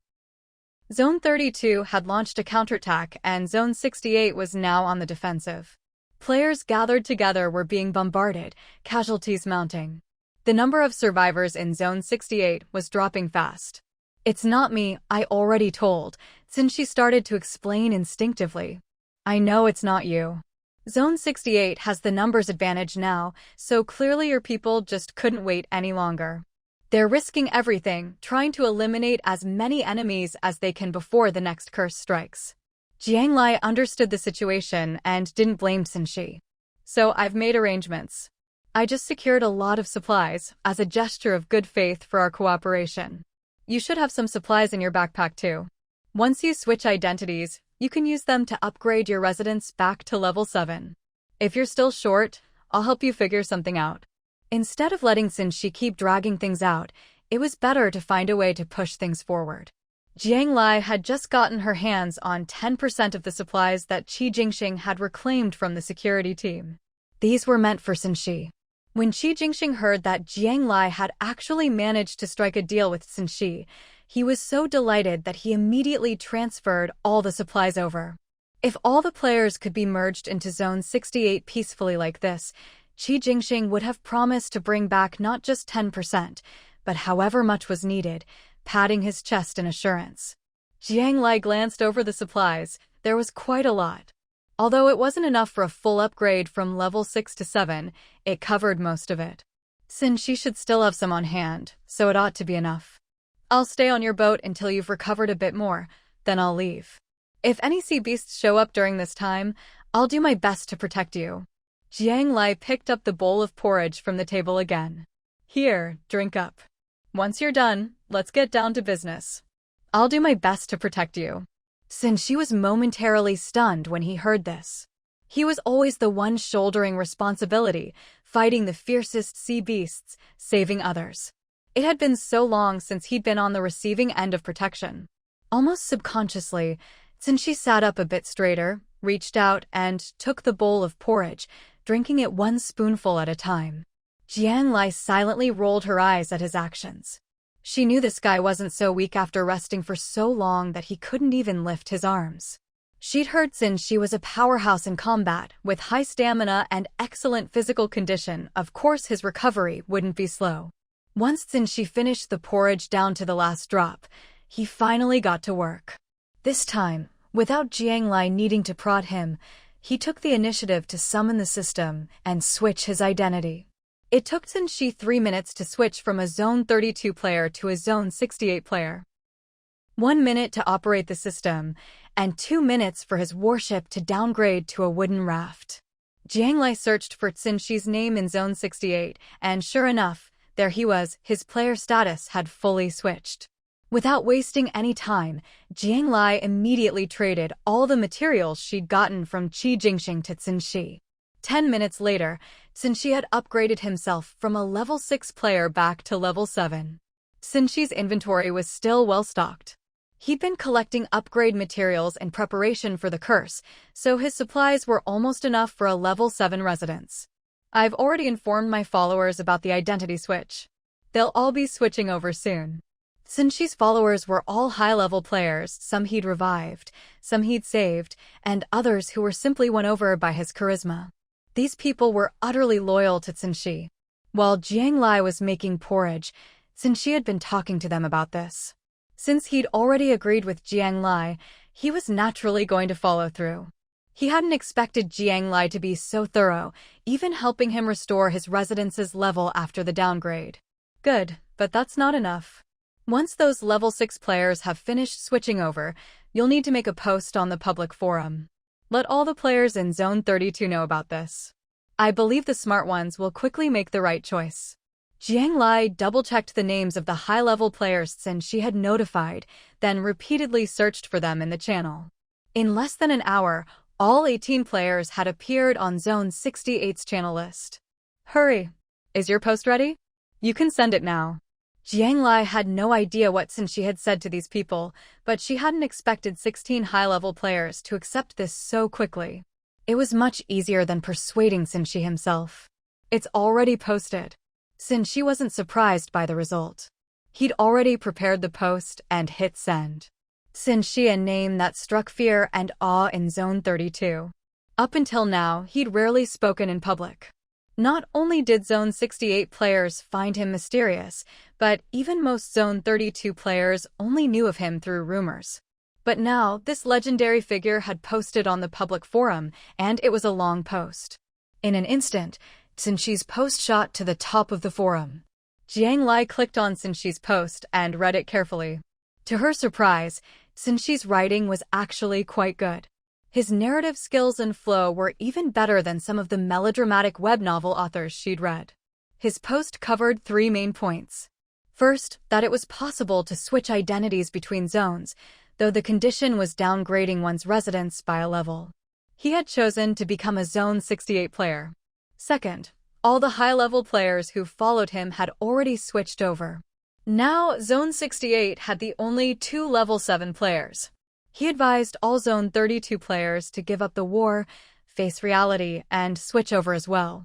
Zone 32 had launched a counterattack, and Zone 68 was now on the defensive. Players gathered together were being bombarded, casualties mounting. The number of survivors in Zone 68 was dropping fast. It's not me, I already told, since she started to explain instinctively. I know it's not you. Zone 68 has the numbers advantage now, so clearly your people just couldn't wait any longer. They're risking everything, trying to eliminate as many enemies as they can before the next curse strikes. Jiang Lai understood the situation and didn't blame Censhi. So I've made arrangements. I just secured a lot of supplies, as a gesture of good faith for our cooperation. You should have some supplies in your backpack too. Once you switch identities, you can use them to upgrade your residence back to level 7. If you're still short, I'll help you figure something out. Instead of letting Censhi keep dragging things out, it was better to find a way to push things forward. Jiang Lai had just gotten her hands on 10% of the supplies that Qi Jingxing had reclaimed from the security team. These were meant for Censhi. When Qi Jingxing heard that Jiang Lai had actually managed to strike a deal with Censhi, he was so delighted that he immediately transferred all the supplies over. If all the players could be merged into Zone 68 peacefully like this, Qi Jingxing would have promised to bring back not just 10%, but however much was needed, patting his chest in assurance. Jiang Lai glanced over the supplies. There was quite a lot. Although it wasn't enough for a full upgrade from level 6 to 7, it covered most of it. Censhi should still have some on hand, so it ought to be enough. I'll stay on your boat until you've recovered a bit more, then I'll leave. If any sea beasts show up during this time, I'll do my best to protect you. Jiang Lai picked up the bowl of porridge from the table again. Here, drink up. Once you're done, let's get down to business. I'll do my best to protect you. Censhi was momentarily stunned when he heard this. He was always the one shouldering responsibility, fighting the fiercest sea beasts, saving others. It had been so long since he'd been on the receiving end of protection. Almost subconsciously, Censhi sat up a bit straighter, reached out and took the bowl of porridge, drinking it one spoonful at a time. Jiang Lai silently rolled her eyes at his actions. She knew this guy wasn't so weak after resting for so long that he couldn't even lift his arms. She'd heard Censhi was a powerhouse in combat, with high stamina and excellent physical condition. Of course his recovery wouldn't be slow. Once Censhi finished the porridge down to the last drop, he finally got to work. This time, without Jiang Lai needing to prod him, he took the initiative to summon the system and switch his identity. It took Censhi 3 minutes to switch from a Zone 32 player to a Zone 68 player. 1 minute to operate the system, and 2 minutes for his warship to downgrade to a wooden raft. Jiang Lai searched for Censhi's name in Zone 68, and sure enough, there he was. His player status had fully switched. Without wasting any time, Jiang Lai immediately traded all the materials she'd gotten from Qi Jingxing to Censhi. 10 minutes later, Censhi had upgraded himself from a level 6 player back to level 7. Censhi's inventory was still well stocked. He'd been collecting upgrade materials in preparation for the curse, so his supplies were almost enough for a level 7 residence. I've already informed my followers about the identity switch. They'll all be switching over soon. Censhi's followers were all high-level players, some he'd revived, some he'd saved, and others who were simply won over by his charisma. These people were utterly loyal to Censhi. While Jiang Lai was making porridge, Censhi had been talking to them about this. Since he'd already agreed with Jiang Lai, he was naturally going to follow through. He hadn't expected Jiang Lai to be so thorough, even helping him restore his residence's level after the downgrade. Good, but that's not enough. Once those level 6 players have finished switching over, you'll need to make a post on the public forum. Let all the players in Zone 32 know about this. I believe the smart ones will quickly make the right choice. Jiang Lai double-checked the names of the high-level players Censhi had notified, then repeatedly searched for them in the channel. In less than an hour, all 18 players had appeared on Zone 68's channel list. Hurry! Is your post ready? You can send it now. Jiang Lai had no idea what Censhi had said to these people, but she hadn't expected 16 high-level players to accept this so quickly. It was much easier than persuading Censhi himself. It's already posted. Censhi wasn't surprised by the result. He'd already prepared the post and hit send. Censhi, a name that struck fear and awe in Zone 32. Up until now, he'd rarely spoken in public. Not only did Zone 68 players find him mysterious, but even most Zone 32 players only knew of him through rumors. But now, this legendary figure had posted on the public forum, and it was a long post. In an instant, Censhi's post shot to the top of the forum. Jiang Lai clicked on Censhi's post and read it carefully. To her surprise, Censhi's writing was actually quite good. His narrative skills and flow were even better than some of the melodramatic Webnovel authors she'd read. His post covered 3 main points. First, that it was possible to switch identities between zones, though the condition was downgrading one's residence by a level. He had chosen to become a Zone 68 player. Second, all the high-level players who followed him had already switched over. Now, Zone 68 had the only 2 level 7 players. He advised all Zone 32 players to give up the war, face reality, and switch over as well.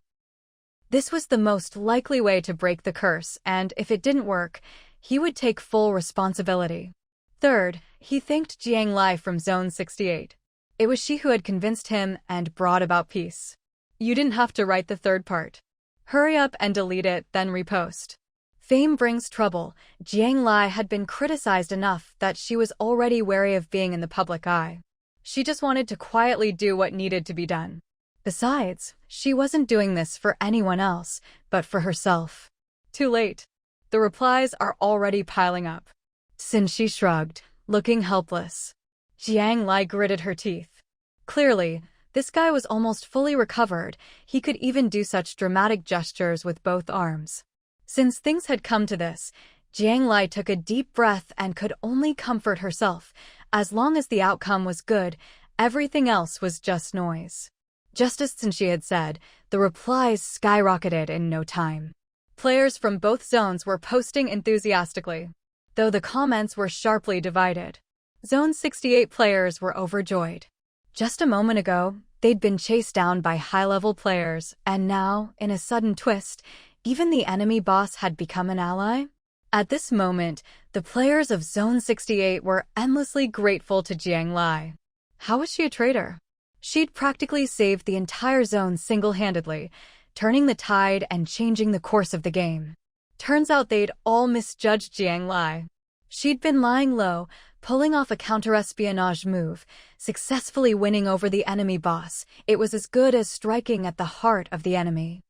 This was the most likely way to break the curse, and if it didn't work, he would take full responsibility. Third, he thanked Jiang Lai from Zone 68. It was she who had convinced him and brought about peace. You didn't have to write the third part. Hurry up and delete it, then repost. Fame brings trouble. Jiang Lai had been criticized enough that she was already wary of being in the public eye. She just wanted to quietly do what needed to be done. Besides, she wasn't doing this for anyone else, but for herself. Too late. The replies are already piling up. Censhi shrugged, looking helpless. Jiang Lai gritted her teeth. Clearly, this guy was almost fully recovered. He could even do such dramatic gestures with both arms. Since things had come to this, Jiang Lai took a deep breath and could only comfort herself. As long as the outcome was good, everything else was just noise. Just as Censhi had said, the replies skyrocketed in no time. Players from both zones were posting enthusiastically, though the comments were sharply divided. Zone 68 players were overjoyed. Just a moment ago, they'd been chased down by high-level players, and now, in a sudden twist, Even the enemy boss had become an ally? At this moment, the players of Zone 68 were endlessly grateful to Jiang Lai. How was she a traitor? She'd practically saved the entire zone single-handedly, turning the tide and changing the course of the game. Turns out they'd all misjudged Jiang Lai. She'd been lying low, pulling off a counter-espionage move, successfully winning over the enemy boss. It was as good as striking at the heart of the enemy.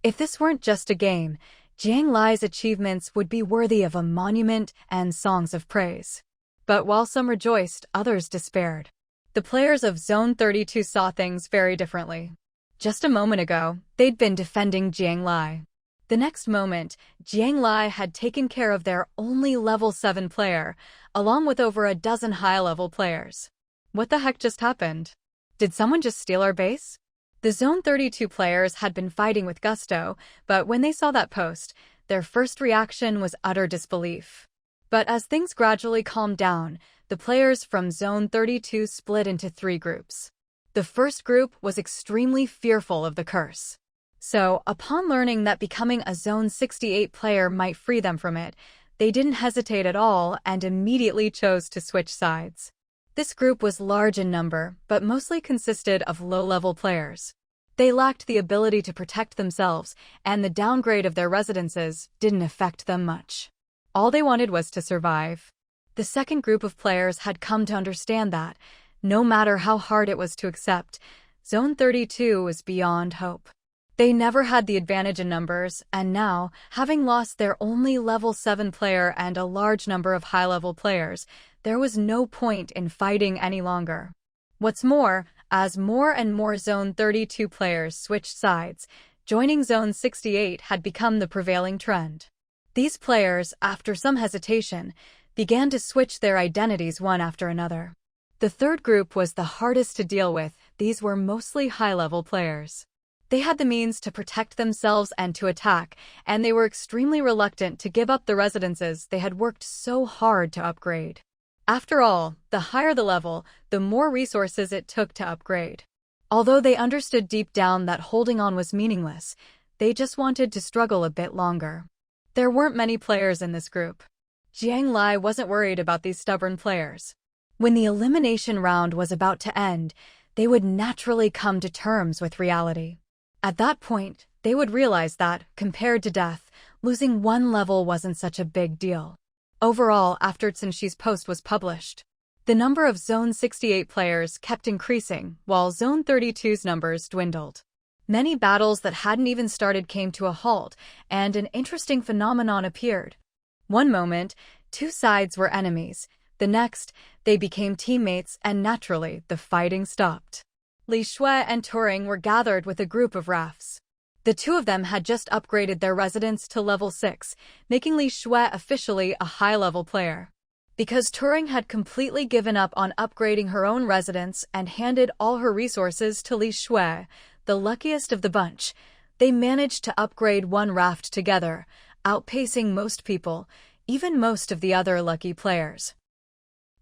If this weren't just a game, Jiang Lai's achievements would be worthy of a monument and songs of praise. But while some rejoiced, others despaired. The players of Zone 32 saw things very differently. Just a moment ago, they'd been defending Jiang Lai. The next moment, Jiang Lai had taken care of their only level 7 player, along with over a dozen high-level players. What the heck just happened? Did someone just steal our base? The Zone 32 players had been fighting with gusto, but when they saw that post, their first reaction was utter disbelief. But as things gradually calmed down, the players from Zone 32 split into 3 groups. The first group was extremely fearful of the curse. So, upon learning that becoming a Zone 68 player might free them from it, they didn't hesitate at all and immediately chose to switch sides. This group was large in number, but mostly consisted of low-level players. They lacked the ability to protect themselves, and the downgrade of their residences didn't affect them much. All they wanted was to survive. The second group of players had come to understand that, no matter how hard it was to accept, Zone 32 was beyond hope. They never had the advantage in numbers, and now, having lost their only level 7 player and a large number of high-level players, there was no point in fighting any longer. What's more, as more and more Zone 32 players switched sides, joining Zone 68 had become the prevailing trend. These players, after some hesitation, began to switch their identities one after another. The third group was the hardest to deal with. These were mostly high-level players. They had the means to protect themselves and to attack, and they were extremely reluctant to give up the residences they had worked so hard to upgrade. After all, the higher the level, the more resources it took to upgrade. Although they understood deep down that holding on was meaningless, they just wanted to struggle a bit longer. There weren't many players in this group. Jiang Lai wasn't worried about these stubborn players. When the elimination round was about to end, they would naturally come to terms with reality. At that point, they would realize that, compared to death, losing one level wasn't such a big deal. Overall, after Censhi's post was published, the number of Zone 68 players kept increasing, while Zone 32's numbers dwindled. Many battles that hadn't even started came to a halt, and an interesting phenomenon appeared. One moment, 2 sides were enemies. The next, they became teammates, and naturally, the fighting stopped. Li Shui and Turing were gathered with a group of rafts. The 2 of them had just upgraded their residence to level 6, making Li Shui officially a high-level player. Because Turing had completely given up on upgrading her own residence and handed all her resources to Li Shui, the luckiest of the bunch, they managed to upgrade one raft together, outpacing most people, even most of the other lucky players.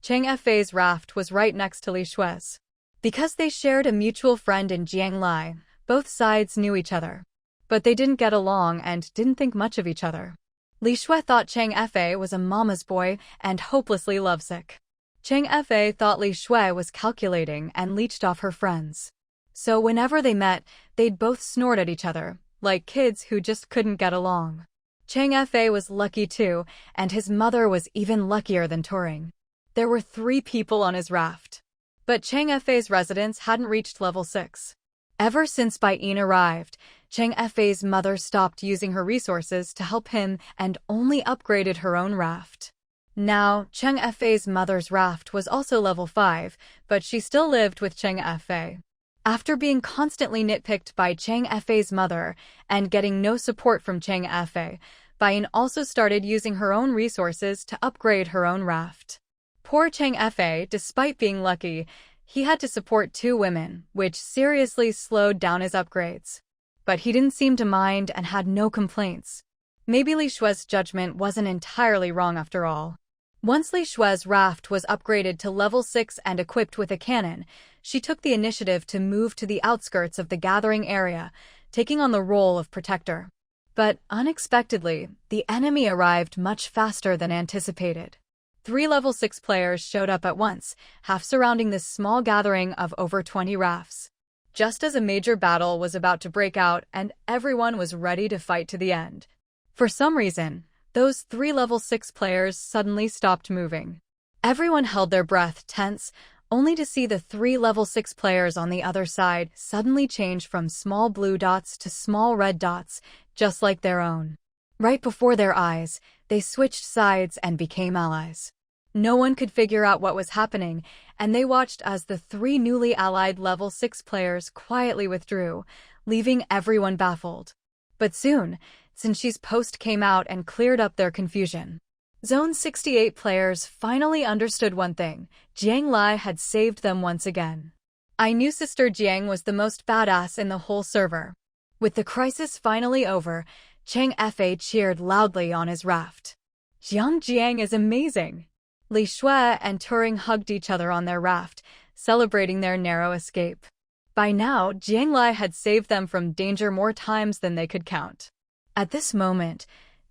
Chang Fei's raft was right next to Li Shui's. Because they shared a mutual friend in Jiang Lai, both sides knew each other. But they didn't get along and didn't think much of each other. Li Shui thought Chang Fei was a mama's boy and hopelessly lovesick. Chang Fei thought Li Shui was calculating and leeched off her friends. So whenever they met, they'd both snort at each other, like kids who just couldn't get along. Chang Fei was lucky too, and his mother was even luckier than Turing. There were 3 people on his raft. But Chang Fei's residence hadn't reached level 6. Ever since Bai Yin arrived, Chang Fei's mother stopped using her resources to help him and only upgraded her own raft. Now, Chang Fei's mother's raft was also level 5, but she still lived with Chang Fei. After being constantly nitpicked by Chang Fei's mother and getting no support from Chang Fei, Bai Yin also started using her own resources to upgrade her own raft. Poor Chang Fei, despite being lucky, he had to support 2 women, which seriously slowed down his upgrades. But he didn't seem to mind and had no complaints. Maybe Li Shui's judgment wasn't entirely wrong after all. Once Li Shui's raft was upgraded to level 6 and equipped with a cannon, she took the initiative to move to the outskirts of the gathering area, taking on the role of protector. But unexpectedly, the enemy arrived much faster than anticipated. 3 level 6 players showed up at once, half surrounding this small gathering of over 20 rafts. Just as a major battle was about to break out and everyone was ready to fight to the end. For some reason, those 3 level 6 players suddenly stopped moving. Everyone held their breath, tense, only to see the 3 level 6 players on the other side suddenly change from small blue dots to small red dots, just like their own. Right before their eyes, they switched sides and became allies. No one could figure out what was happening, and they watched as the 3 newly allied level 6 players quietly withdrew, leaving everyone baffled. But soon, Censhi's post came out and cleared up their confusion. Zone 68 players finally understood one thing: Jiang Lai had saved them once again. I knew Sister Jiang was the most badass in the whole server. With the crisis finally over, Chang Fa cheered loudly on his raft. Jiang is amazing! Li Shui and Turing hugged each other on their raft, celebrating their narrow escape. By now, Jiang Lai had saved them from danger more times than they could count. At this moment,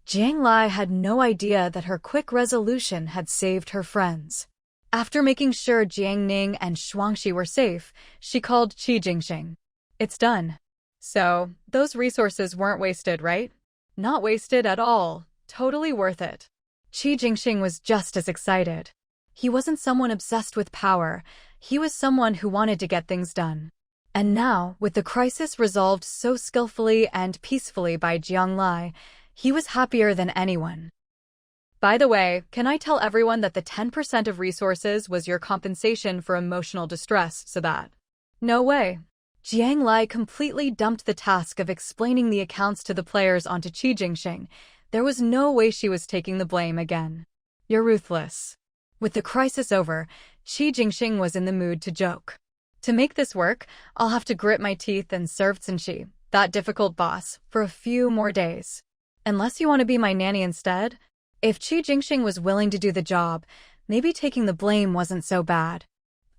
Jiang Lai had no idea that her quick resolution had saved her friends. After making sure Jiang Ning and Shuangxi were safe, she called Qi Jingxing. It's done. So, those resources weren't wasted, right? Not wasted at all. Totally worth it. Qi Jingxing was just as excited. He wasn't someone obsessed with power. He was someone who wanted to get things done. And now, with the crisis resolved so skillfully and peacefully by Jiang Lai, he was happier than anyone. By the way, can I tell everyone that the 10% of resources was your compensation for emotional distress, so that... No way. Jiang Lai completely dumped the task of explaining the accounts to the players onto Qi Jingxing. There was no way she was taking the blame again. You're ruthless. With the crisis over, Qi Jingxing was in the mood to joke. To make this work, I'll have to grit my teeth and serve Censhi, that difficult boss, for a few more days. Unless you want to be my nanny instead? If Qi Jingxing was willing to do the job, maybe taking the blame wasn't so bad.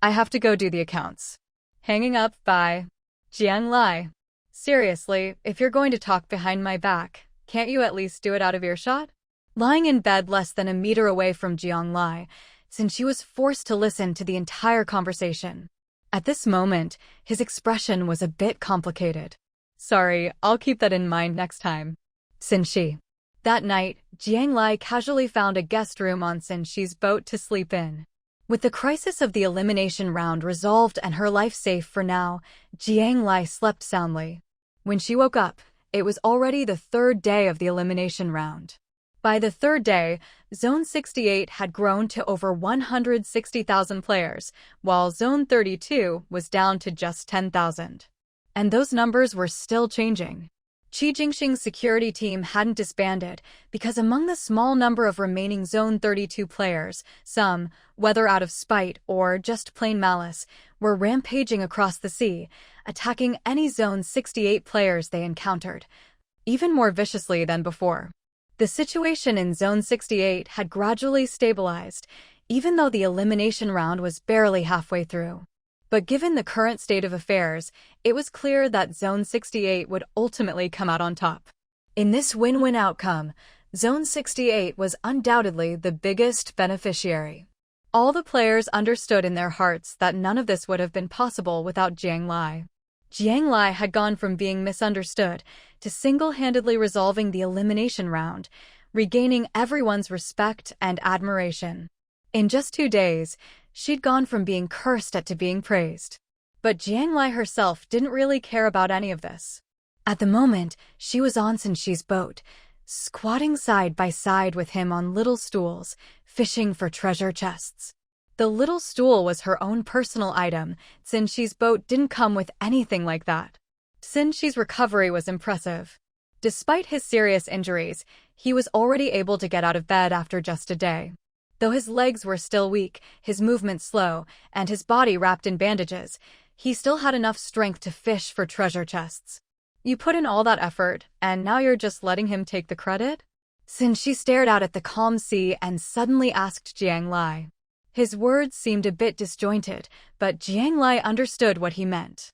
I have to go do the accounts. Hanging up, bye. Jiang Lai. Seriously, if you're going to talk behind my back, can't you at least do it out of earshot? Lying in bed less than a meter away from Jiang Lai, Censhi was forced to listen to the entire conversation. At this moment, his expression was a bit complicated. Sorry, I'll keep that in mind next time. Censhi. That night, Jiang Lai casually found a guest room on Censhi's boat to sleep in. With the crisis of the elimination round resolved and her life safe for now, Jiang Lai slept soundly. When she woke up, it was already the 3rd day of the elimination round. By the 3rd day, Zone 68 had grown to over 160,000 players, while Zone 32 was down to just 10,000. And those numbers were still changing. Qi Jingxing's security team hadn't disbanded because among the small number of remaining Zone 32 players, some, whether out of spite or just plain malice, were rampaging across the sea, attacking any Zone 68 players they encountered, even more viciously than before. The situation in Zone 68 had gradually stabilized, even though the elimination round was barely halfway through. But given the current state of affairs, it was clear that Zone 68 would ultimately come out on top. In this win-win outcome, Zone 68 was undoubtedly the biggest beneficiary. All the players understood in their hearts that none of this would have been possible without Jiang Lai. Jiang Lai had gone from being misunderstood to single-handedly resolving the elimination round, regaining everyone's respect and admiration. In just 2 days, she'd gone from being cursed at to being praised. But Jiang Lai herself didn't really care about any of this. At the moment, she was on Censhi's boat, squatting side by side with him on little stools, fishing for treasure chests. The little stool was her own personal item. Censhi's boat didn't come with anything like that. Censhi's recovery was impressive. Despite his serious injuries, he was already able to get out of bed after just a day. Though his legs were still weak, his movement slow, and his body wrapped in bandages, he still had enough strength to fish for treasure chests. You put in all that effort, and now you're just letting him take the credit? Censhi stared out at the calm sea and suddenly asked Jiang Lai. His words seemed a bit disjointed, but Jiang Lai understood what he meant.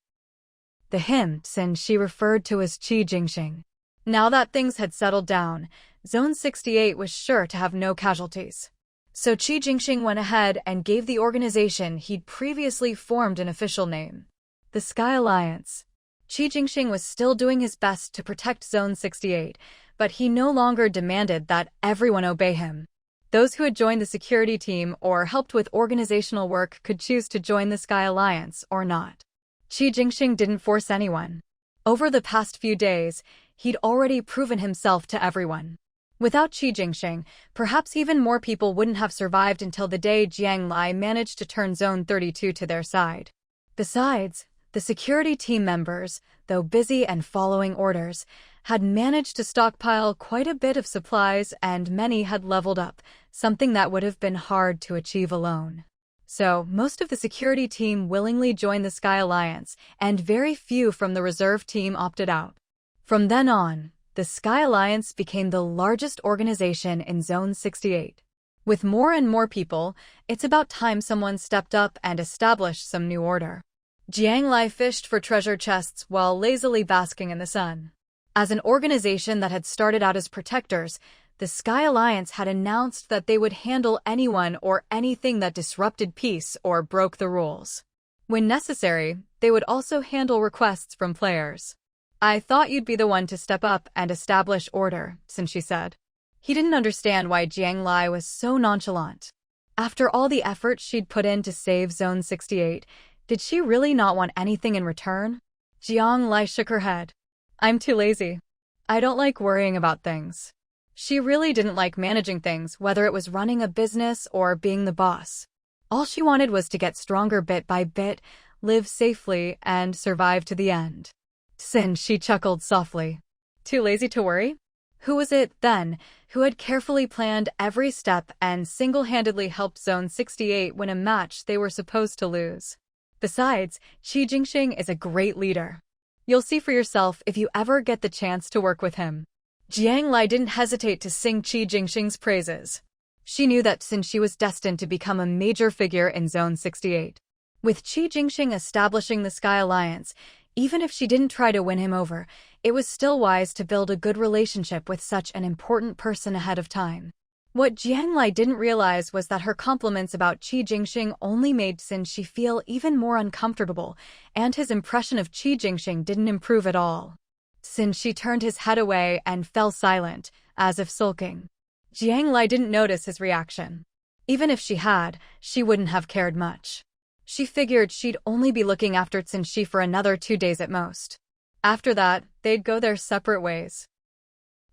The him Censhi referred to as Qi Jingxing. Now that things had settled down, Zone 68 was sure to have no casualties. So Qi Jingxing went ahead and gave the organization he'd previously formed an official name: the Sky Alliance. Qi Jingxing was still doing his best to protect Zone 68, but he no longer demanded that everyone obey him. Those who had joined the security team or helped with organizational work could choose to join the Sky Alliance or not. Qi Jingxing didn't force anyone. Over the past few days, he'd already proven himself to everyone. Without Qi Jingxing, perhaps even more people wouldn't have survived until the day Jiang Lai managed to turn Zone 32 to their side. Besides, the security team members, though busy and following orders, had managed to stockpile quite a bit of supplies, and many had leveled up, something that would have been hard to achieve alone. So, most of the security team willingly joined the Sky Alliance, and very few from the reserve team opted out. From then on, the Sky Alliance became the largest organization in Zone 68. With more and more people, it's about time someone stepped up and established some new order. Jiang Lai fished for treasure chests while lazily basking in the sun. As an organization that had started out as protectors, the Sky Alliance had announced that they would handle anyone or anything that disrupted peace or broke the rules. When necessary, they would also handle requests from players. "I thought you'd be the one to step up and establish order," Censhi said. He didn't understand why Jiang Lai was so nonchalant. After all the effort she'd put in to save Zone 68, did she really not want anything in return? Jiang Lai shook her head. "I'm too lazy. I don't like worrying about things." She really didn't like managing things, whether it was running a business or being the boss. All she wanted was to get stronger bit by bit, live safely, and survive to the end. Censhi chuckled softly. Too lazy to worry? Who was it, then, who had carefully planned every step and single-handedly helped Zone 68 win a match they were supposed to lose? Besides, Qi Jingxing is a great leader. You'll see for yourself if you ever get the chance to work with him. Jiang Lai didn't hesitate to sing Qi Jingxing's praises. She knew that Censhi was destined to become a major figure in Zone 68. With Qi Jingxing establishing the Sky Alliance, even if she didn't try to win him over, it was still wise to build a good relationship with such an important person ahead of time. What Jiang Lai didn't realize was that her compliments about Qi Jingxing only made Censhi feel even more uncomfortable, and his impression of Qi Jingxing didn't improve at all. Censhi turned his head away and fell silent, as if sulking. Jiang Lai didn't notice his reaction. Even if she had, she wouldn't have cared much. She figured she'd only be looking after Censhi for another 2 days at most. After that, they'd go their separate ways.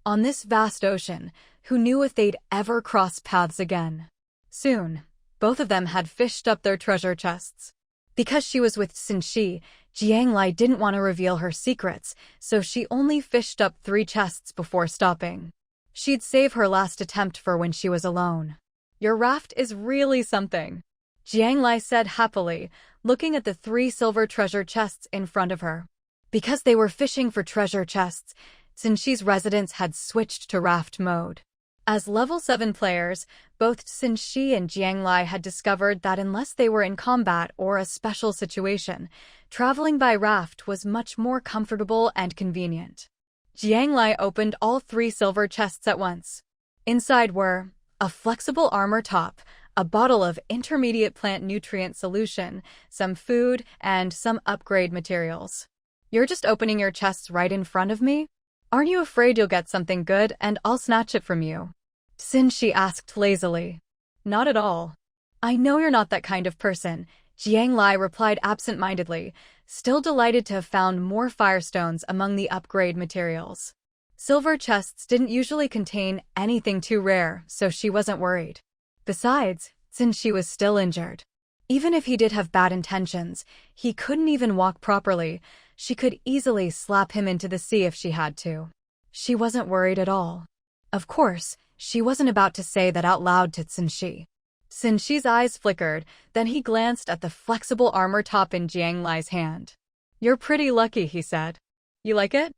On this vast ocean, who knew if they'd ever cross paths again? Soon, both of them had fished up their treasure chests. Because she was with Censhi, Jiang Lai didn't want to reveal her secrets, so she only fished up 3 chests before stopping. She'd save her last attempt for when she was alone. "Your raft is really something," Jiang Lai said happily, looking at the 3 silver treasure chests in front of her. Because they were fishing for treasure chests, Censhi's residents had switched to raft mode. As level 7 players, both Censhi and Jiang Lai had discovered that unless they were in combat or a special situation, traveling by raft was much more comfortable and convenient. Jiang Lai opened all 3 silver chests at once. Inside were a flexible armor top, a bottle of intermediate plant nutrient solution, some food, and some upgrade materials. "You're just opening your chests right in front of me? Aren't you afraid you'll get something good and I'll snatch it from you?" Censhi asked lazily. "Not at all. I know you're not that kind of person," Jiang Lai replied absent-mindedly, still delighted to have found more firestones among the upgrade materials. Silver chests didn't usually contain anything too rare, so she wasn't worried. Besides, Censhi was still injured. Even if he did have bad intentions, he couldn't even walk properly. She could easily slap him into the sea if she had to. She wasn't worried at all. Of course, she wasn't about to say that out loud to Censhi. Censhi's eyes flickered, then he glanced at the flexible armor top in Jiang Lai's hand. "You're pretty lucky," he said. "You like it?"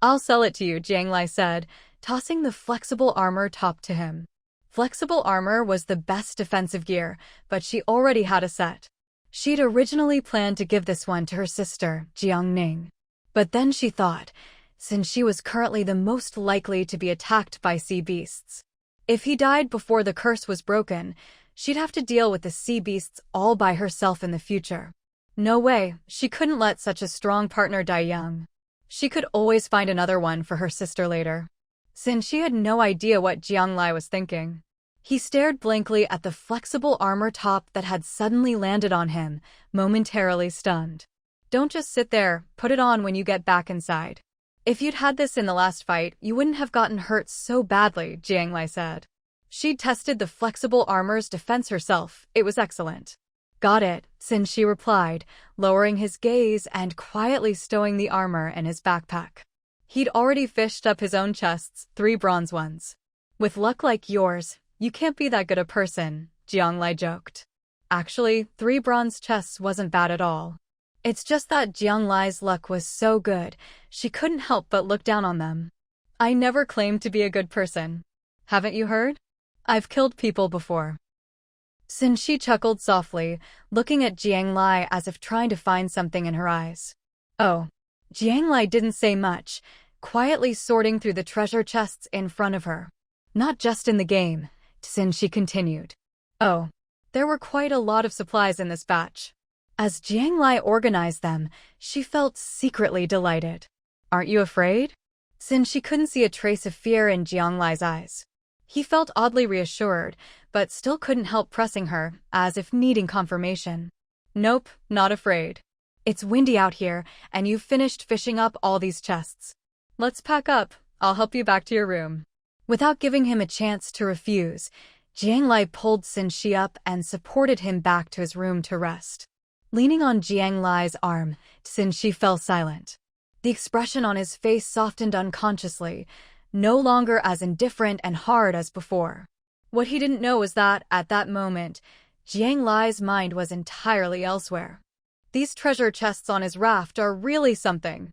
"I'll sell it to you," Jiang Lai said, tossing the flexible armor top to him. Flexible armor was the best defensive gear, but she already had a set. She'd originally planned to give this one to her sister, Jiang Ning. But then she thought, Censhi was currently the most likely to be attacked by sea beasts. If he died before the curse was broken, she'd have to deal with the sea beasts all by herself in the future. No way, she couldn't let such a strong partner die young. She could always find another one for her sister later. Censhi had no idea what Jiang Lai was thinking. He stared blankly at the flexible armor top that had suddenly landed on him, momentarily stunned. Don't just sit there, put it on when you get back inside. If you'd had this in the last fight, you wouldn't have gotten hurt so badly, Jiang Lai said. She'd tested the flexible armor's defense herself, it was excellent. Got it, Censhi replied, lowering his gaze and quietly stowing the armor in his backpack. He'd already fished up his own chests, 3 bronze ones. With luck like yours, you can't be that good a person, Jiang Lai joked. Actually, 3 bronze chests wasn't bad at all. It's just that Jiang Lai's luck was so good, she couldn't help but look down on them. I never claimed to be a good person. Haven't you heard? I've killed people before. Censhi chuckled softly, looking at Jiang Lai as if trying to find something in her eyes. Oh. Jiang Lai didn't say much, quietly sorting through the treasure chests in front of her. Not just in the game, Censhi continued. Oh. There were quite a lot of supplies in this batch. As Jiang Lai organized them, she felt secretly delighted. Aren't you afraid? Censhi couldn't see a trace of fear in Jiang Lai's eyes. He felt oddly reassured, but still couldn't help pressing her, as if needing confirmation. Nope, not afraid. It's windy out here, and you've finished fishing up all these chests. Let's pack up, I'll help you back to your room. Without giving him a chance to refuse, Jiang Lai pulled Censhi up and supported him back to his room to rest. Leaning on Jiang Lai's arm, Censhi fell silent. The expression on his face softened unconsciously, no longer as indifferent and hard as before. What he didn't know was that, at that moment, Jiang Lai's mind was entirely elsewhere. These treasure chests on his raft are really something.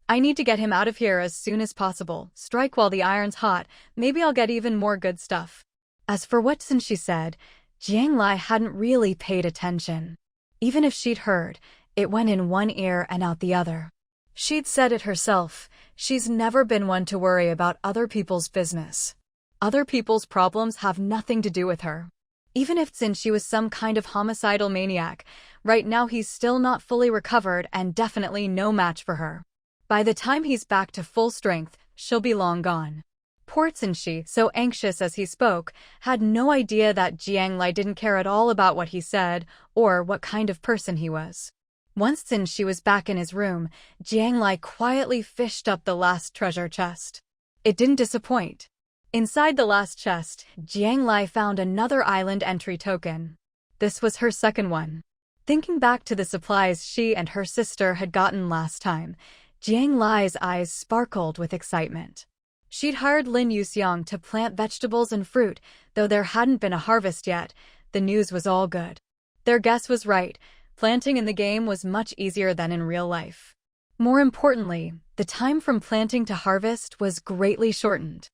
I need to get him out of here as soon as possible. Strike while the iron's hot, maybe I'll get even more good stuff. As for what Censhi said, Jiang Lai hadn't really paid attention. Even if she'd heard, it went in one ear and out the other. She'd said it herself, she's never been one to worry about other people's business. Other people's problems have nothing to do with her. Even if Censhi was some kind of homicidal maniac, right now he's still not fully recovered and definitely no match for her. By the time he's back to full strength, she'll be long gone. Poor Censhi, so anxious as he spoke, had no idea that Jiang Lai didn't care at all about what he said or what kind of person he was. Once Censhi was back in his room, Jiang Lai quietly fished up the last treasure chest. It didn't disappoint. Inside the last chest, Jiang Lai found another island entry token. This was her second one. Thinking back to the supplies she and her sister had gotten last time, Jiang Lai's eyes sparkled with excitement. She'd hired Lin Yuxiang to plant vegetables and fruit, though there hadn't been a harvest yet. The news was all good. Their guess was right. Planting in the game was much easier than in real life. More importantly, the time from planting to harvest was greatly shortened.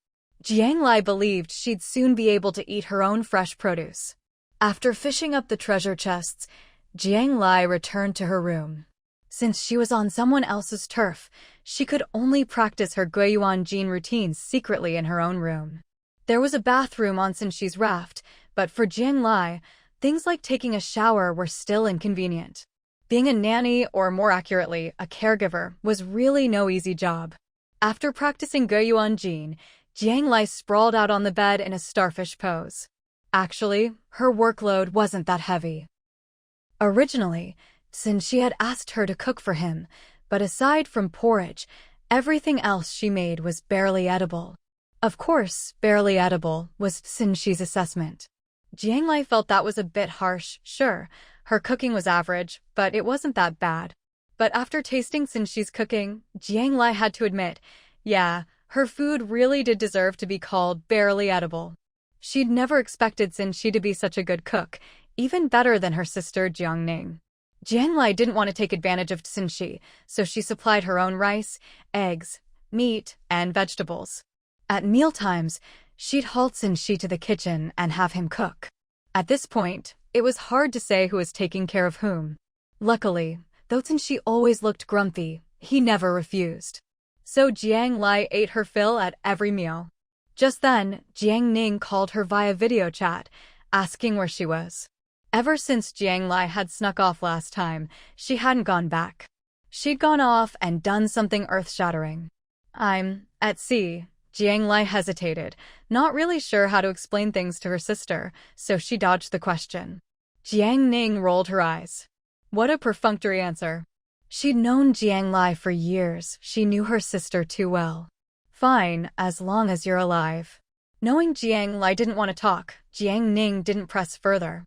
Jiang Lai believed she'd soon be able to eat her own fresh produce. After fishing up the treasure chests, Jiang Lai returned to her room. Since she was on someone else's turf, she could only practice her Guiyuan Jin routines secretly in her own room. There was a bathroom on Censhi's raft, but for Jiang Lai, things like taking a shower were still inconvenient. Being a nanny, or more accurately, a caregiver, was really no easy job. After practicing Guiyuan Jin, Jiang Lai sprawled out on the bed in a starfish pose. Actually, her workload wasn't that heavy. Originally, Censhi had asked her to cook for him, but aside from porridge, everything else she made was barely edible. Of course, barely edible was Censhi's assessment. Jiang Lai felt that was a bit harsh. Sure, her cooking was average, but it wasn't that bad. But after tasting Censhi's cooking, Jiang Lai had to admit, yeah, her food really did deserve to be called barely edible. She'd never expected Censhi to be such a good cook, even better than her sister Jiang Ning. Jiang Lai didn't want to take advantage of Censhi, so she supplied her own rice, eggs, meat, and vegetables. At mealtimes, she'd haul Censhi to the kitchen and have him cook. At this point, it was hard to say who was taking care of whom. Luckily, though Censhi always looked grumpy, he never refused. so Jiang Lai ate her fill at every meal. Just then, Jiang Ning called her via video chat, asking where she was. Ever since Jiang Lai had snuck off last time, she hadn't gone back. She'd gone off and done something earth-shattering. "I'm at sea." Jiang Lai hesitated, not really sure how to explain things to her sister, so she dodged the question. Jiang Ning rolled her eyes. What a perfunctory answer. She'd known Jiang Lai for years. She knew her sister too well. "Fine, as long as you're alive." Knowing Jiang Lai didn't want to talk, Jiang Ning didn't press further.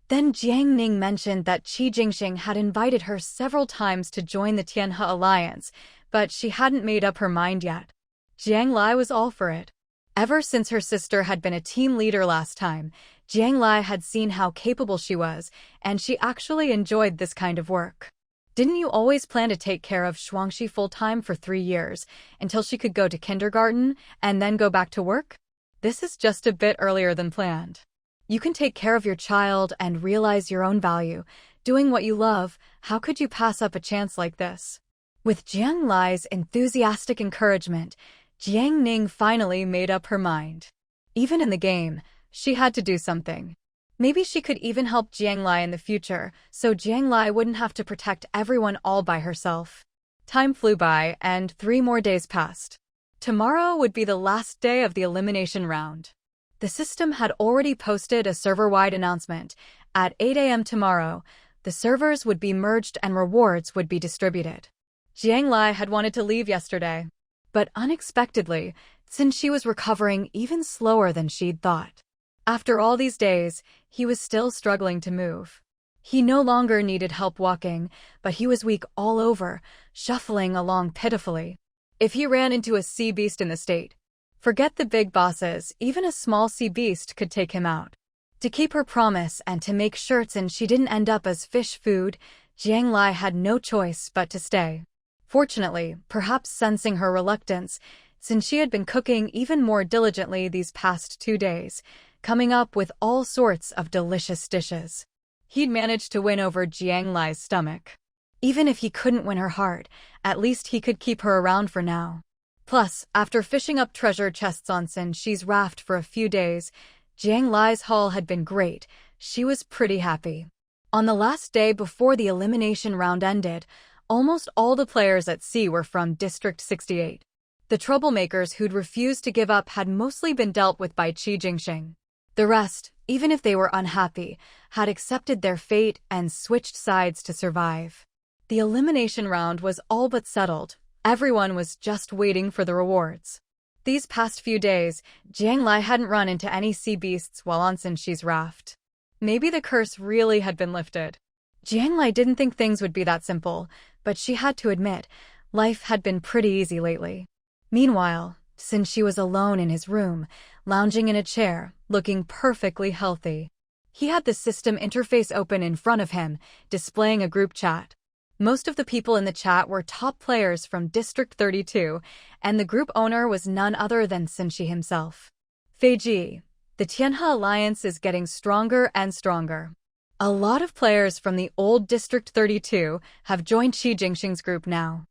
Then Jiang Ning mentioned that Qi Jingxing had invited her several times to join the Tianhe Alliance, but she hadn't made up her mind yet. Jiang Lai was all for it. Ever since her sister had been a team leader last time, Jiang Lai had seen how capable she was, and she actually enjoyed this kind of work. Didn't you always plan to take care of Shuangxi full-time for 3 years, until she could go to kindergarten, and then go back to work? This is just a bit earlier than planned. You can take care of your child and realize your own value. Doing what you love, how could you pass up a chance like this? With Jiang Lai's enthusiastic encouragement, Jiang Ning finally made up her mind. Even in the game, she had to do something. Maybe she could even help Jiang Lai in the future, so Jiang Lai wouldn't have to protect everyone all by herself. Time flew by, and 3 more days passed. Tomorrow would be the last day of the elimination round. The system had already posted a server-wide announcement. At 8 a.m. tomorrow, the servers would be merged and rewards would be distributed. Jiang Lai had wanted to leave yesterday, but unexpectedly, Censhi was recovering even slower than she'd thought. After all these days, he was still struggling to move. He no longer needed help walking, but he was weak all over, shuffling along pitifully. If he ran into a sea beast in the state, forget the big bosses, even a small sea beast could take him out. To keep her promise and to make sure Censhi didn't end up as fish food, Jiang Lai had no choice but to stay. Fortunately, perhaps sensing her reluctance, Censhi had been cooking even more diligently these past 2 days, coming up with all sorts of delicious dishes. He'd managed to win over Jiang Lai's stomach. Even if he couldn't win her heart, at least he could keep her around for now. Plus, after fishing up treasure chests on Censhi's raft for a few days, Jiang Lai's haul had been great. She was pretty happy. On the last day before the elimination round ended, almost all the players at sea were from District 68. The troublemakers who'd refused to give up had mostly been dealt with by Qi Jingxing. The rest, even if they were unhappy, had accepted their fate and switched sides to survive. The elimination round was all but settled. Everyone was just waiting for the rewards. These past few days, Jiang Lai hadn't run into any sea beasts while on Censhi's raft. Maybe the curse really had been lifted. Jiang Lai didn't think things would be that simple, but she had to admit, life had been pretty easy lately. Meanwhile, Censhi was alone in his room, lounging in a chair, looking perfectly healthy. He had the system interface open in front of him, displaying a group chat. Most of the people in the chat were top players from District 32, and the group owner was none other than Censhi himself. Feiji, the Tianhe Alliance is getting stronger and stronger. A lot of players from the old District 32 have joined Qi Jingxing's group now.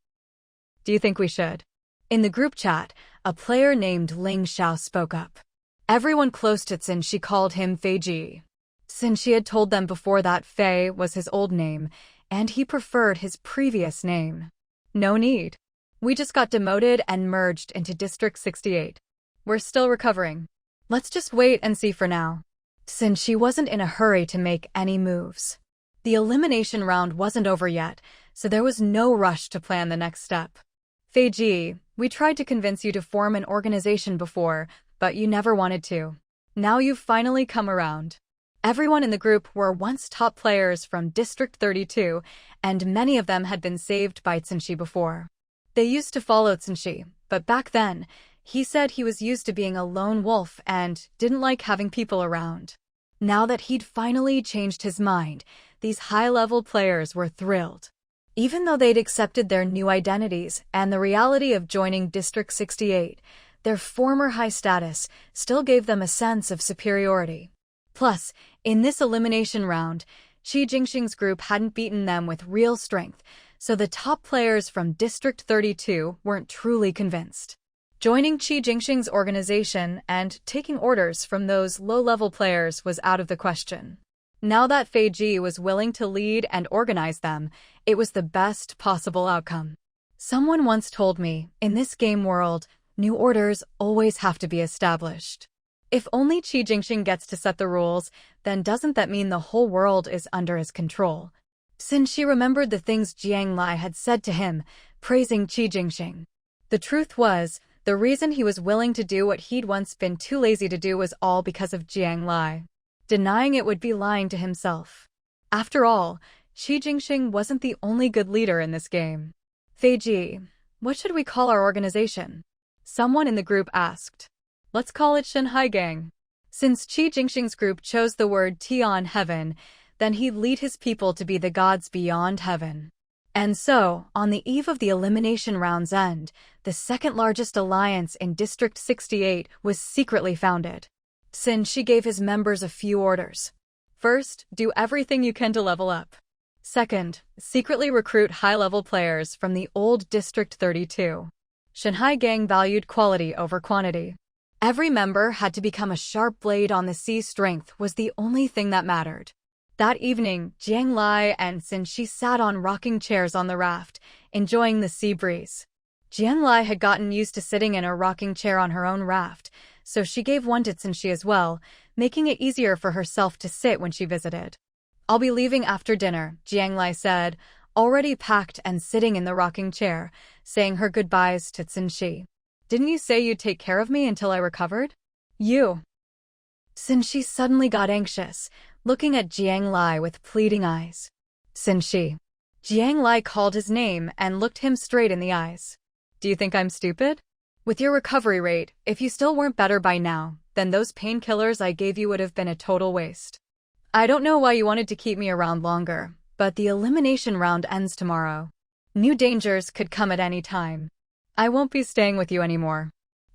Do you think we should? In the group chat, a player named Ling Xiao spoke up. Everyone close to Censhi called him Feiji. Censhi had told them before that Fei was his old name, and he preferred his previous name. No need. We just got demoted and merged into District 68. We're still recovering. Let's just wait and see for now. Censhi wasn't in a hurry to make any moves. The elimination round wasn't over yet, so there was no rush to plan the next step. Feiji, we tried to convince you to form an organization before, but you never wanted to. Now you've finally come around. Everyone in the group were once top players from District 32, and many of them had been saved by Censhi before. They used to follow Censhi, but back then, he said he was used to being a lone wolf and didn't like having people around. Now that he'd finally changed his mind, these high-level players were thrilled. Even though they'd accepted their new identities and the reality of joining District 68, their former high status still gave them a sense of superiority. Plus, in this elimination round, Qi Jingxing's group hadn't beaten them with real strength, So the top players from District 32 weren't truly convinced. Joining Qi Jingxing's organization and taking orders from those low-level players was out of the question. Now that Fei Ji was willing to lead and organize them, it was the best possible outcome. Someone once told me, in this game world, new orders always have to be established. If only Qi Jingxing gets to set the rules, then doesn't that mean the whole world is under his control? Censhi remembered the things Jiang Lai had said to him, praising Qi Jingxing. The truth was, the reason he was willing to do what he'd once been too lazy to do was all because of Jiang Lai. Denying it would be lying to himself. After all, Qi Jingxing wasn't the only good leader in this game. Fei Ji, what should we call our organization? Someone in the group asked. Let's call it Shanghai Gang. Since Qi Jingxing's group chose the word Tian Heaven, then he'd lead his people to be the gods beyond heaven. And so, on the eve of the elimination round's end, the second largest alliance in District 68 was secretly founded. Censhi gave his members a few orders. First, do everything you can to level up. Second, secretly recruit high-level players from the old District 32. Shanghai Gang valued quality over quantity. Every member had to become a sharp blade on the sea. Strength was the only thing that mattered. That evening, Jiang Lai and Censhi sat on rocking chairs on the raft, enjoying the sea breeze. Jiang Lai had gotten used to sitting in a rocking chair on her own raft, so she gave one to Censhi as well, making it easier for herself to sit when she visited. I'll be leaving after dinner, Jiang Lai said, already packed and sitting in the rocking chair, saying her goodbyes to Censhi. Didn't you say you'd take care of me until I recovered? You. Censhi suddenly got anxious, looking at Jiang Lai with pleading eyes. Censhi. Jiang Lai called his name and looked him straight in the eyes. Do you think I'm stupid? With your recovery rate, if you still weren't better by now, then those painkillers I gave you would have been a total waste. I don't know why you wanted to keep me around longer, but the elimination round ends tomorrow. New dangers could come at any time. I won't be staying with you anymore.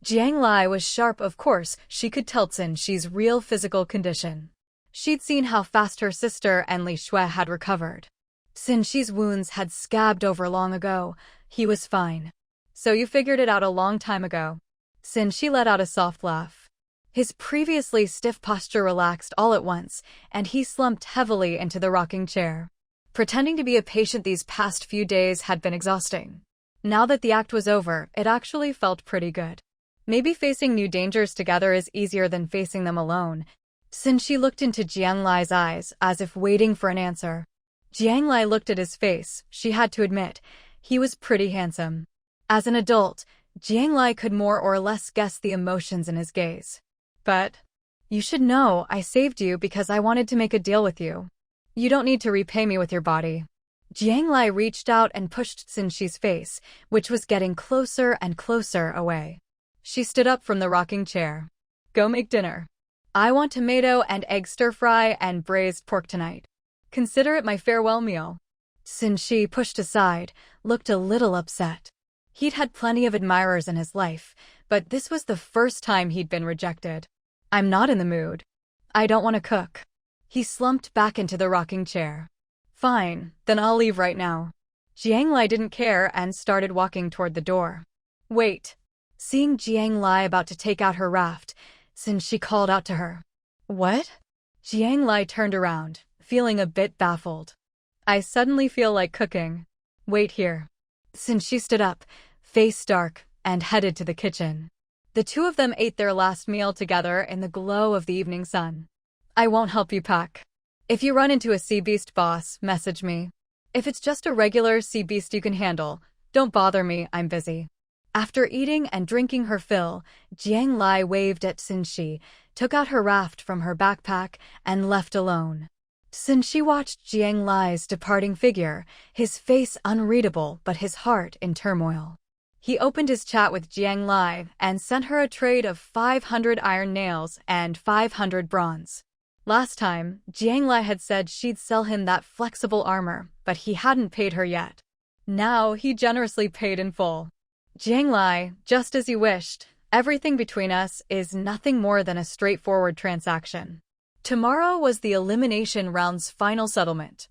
Jiang Lai was sharp, of course. She could tell Censhi's real physical condition. She'd seen how fast her sister and Li Shui had recovered. Censhi's wounds had scabbed over long ago. He was fine. So you figured it out a long time ago. Censhi let out a soft laugh. His previously stiff posture relaxed all at once, and he slumped heavily into the rocking chair. Pretending to be a patient these past few days had been exhausting. Now that the act was over, it actually felt pretty good. Maybe facing new dangers together is easier than facing them alone. Censhi looked into Jiang Lai's eyes, as if waiting for an answer. Jiang Lai looked at his face. She had to admit, he was pretty handsome. As an adult, Jiang Lai could more or less guess the emotions in his gaze. But, you should know, I saved you because I wanted to make a deal with you. You don't need to repay me with your body. Jiang Lai reached out and pushed Censhi's face, which was getting closer and closer away. She stood up from the rocking chair. Go make dinner. I want tomato and egg stir-fry and braised pork tonight. Consider it my farewell meal. Censhi, pushed aside, looked a little upset. He'd had plenty of admirers in his life, but this was the first time he'd been rejected. I'm not in the mood. I don't want to cook. He slumped back into the rocking chair. Fine, then I'll leave right now. Jiang Lai didn't care and started walking toward the door. Wait. Seeing Jiang Lai about to take out her raft, Censhi called out to her. What? Jiang Lai turned around, feeling a bit baffled. I suddenly feel like cooking. Wait here. Censhi stood up, face dark, and headed to the kitchen. The two of them ate their last meal together in the glow of the evening sun. I won't help you pack. If you run into a sea beast boss, message me. If it's just a regular sea beast you can handle, don't bother me, I'm busy. After eating and drinking her fill, Jiang Lai waved at Censhi, took out her raft from her backpack, and left alone. Censhi watched Jiang Lai's departing figure, his face unreadable but his heart in turmoil. He opened his chat with Jiang Lai and sent her a trade of 500 iron nails and 500 bronze. Last time, Jiang Lai had said she'd sell him that flexible armor, but he hadn't paid her yet. Now he generously paid in full. Jiang Lai, just as you wished, everything between us is nothing more than a straightforward transaction. Tomorrow was the elimination round's final settlement.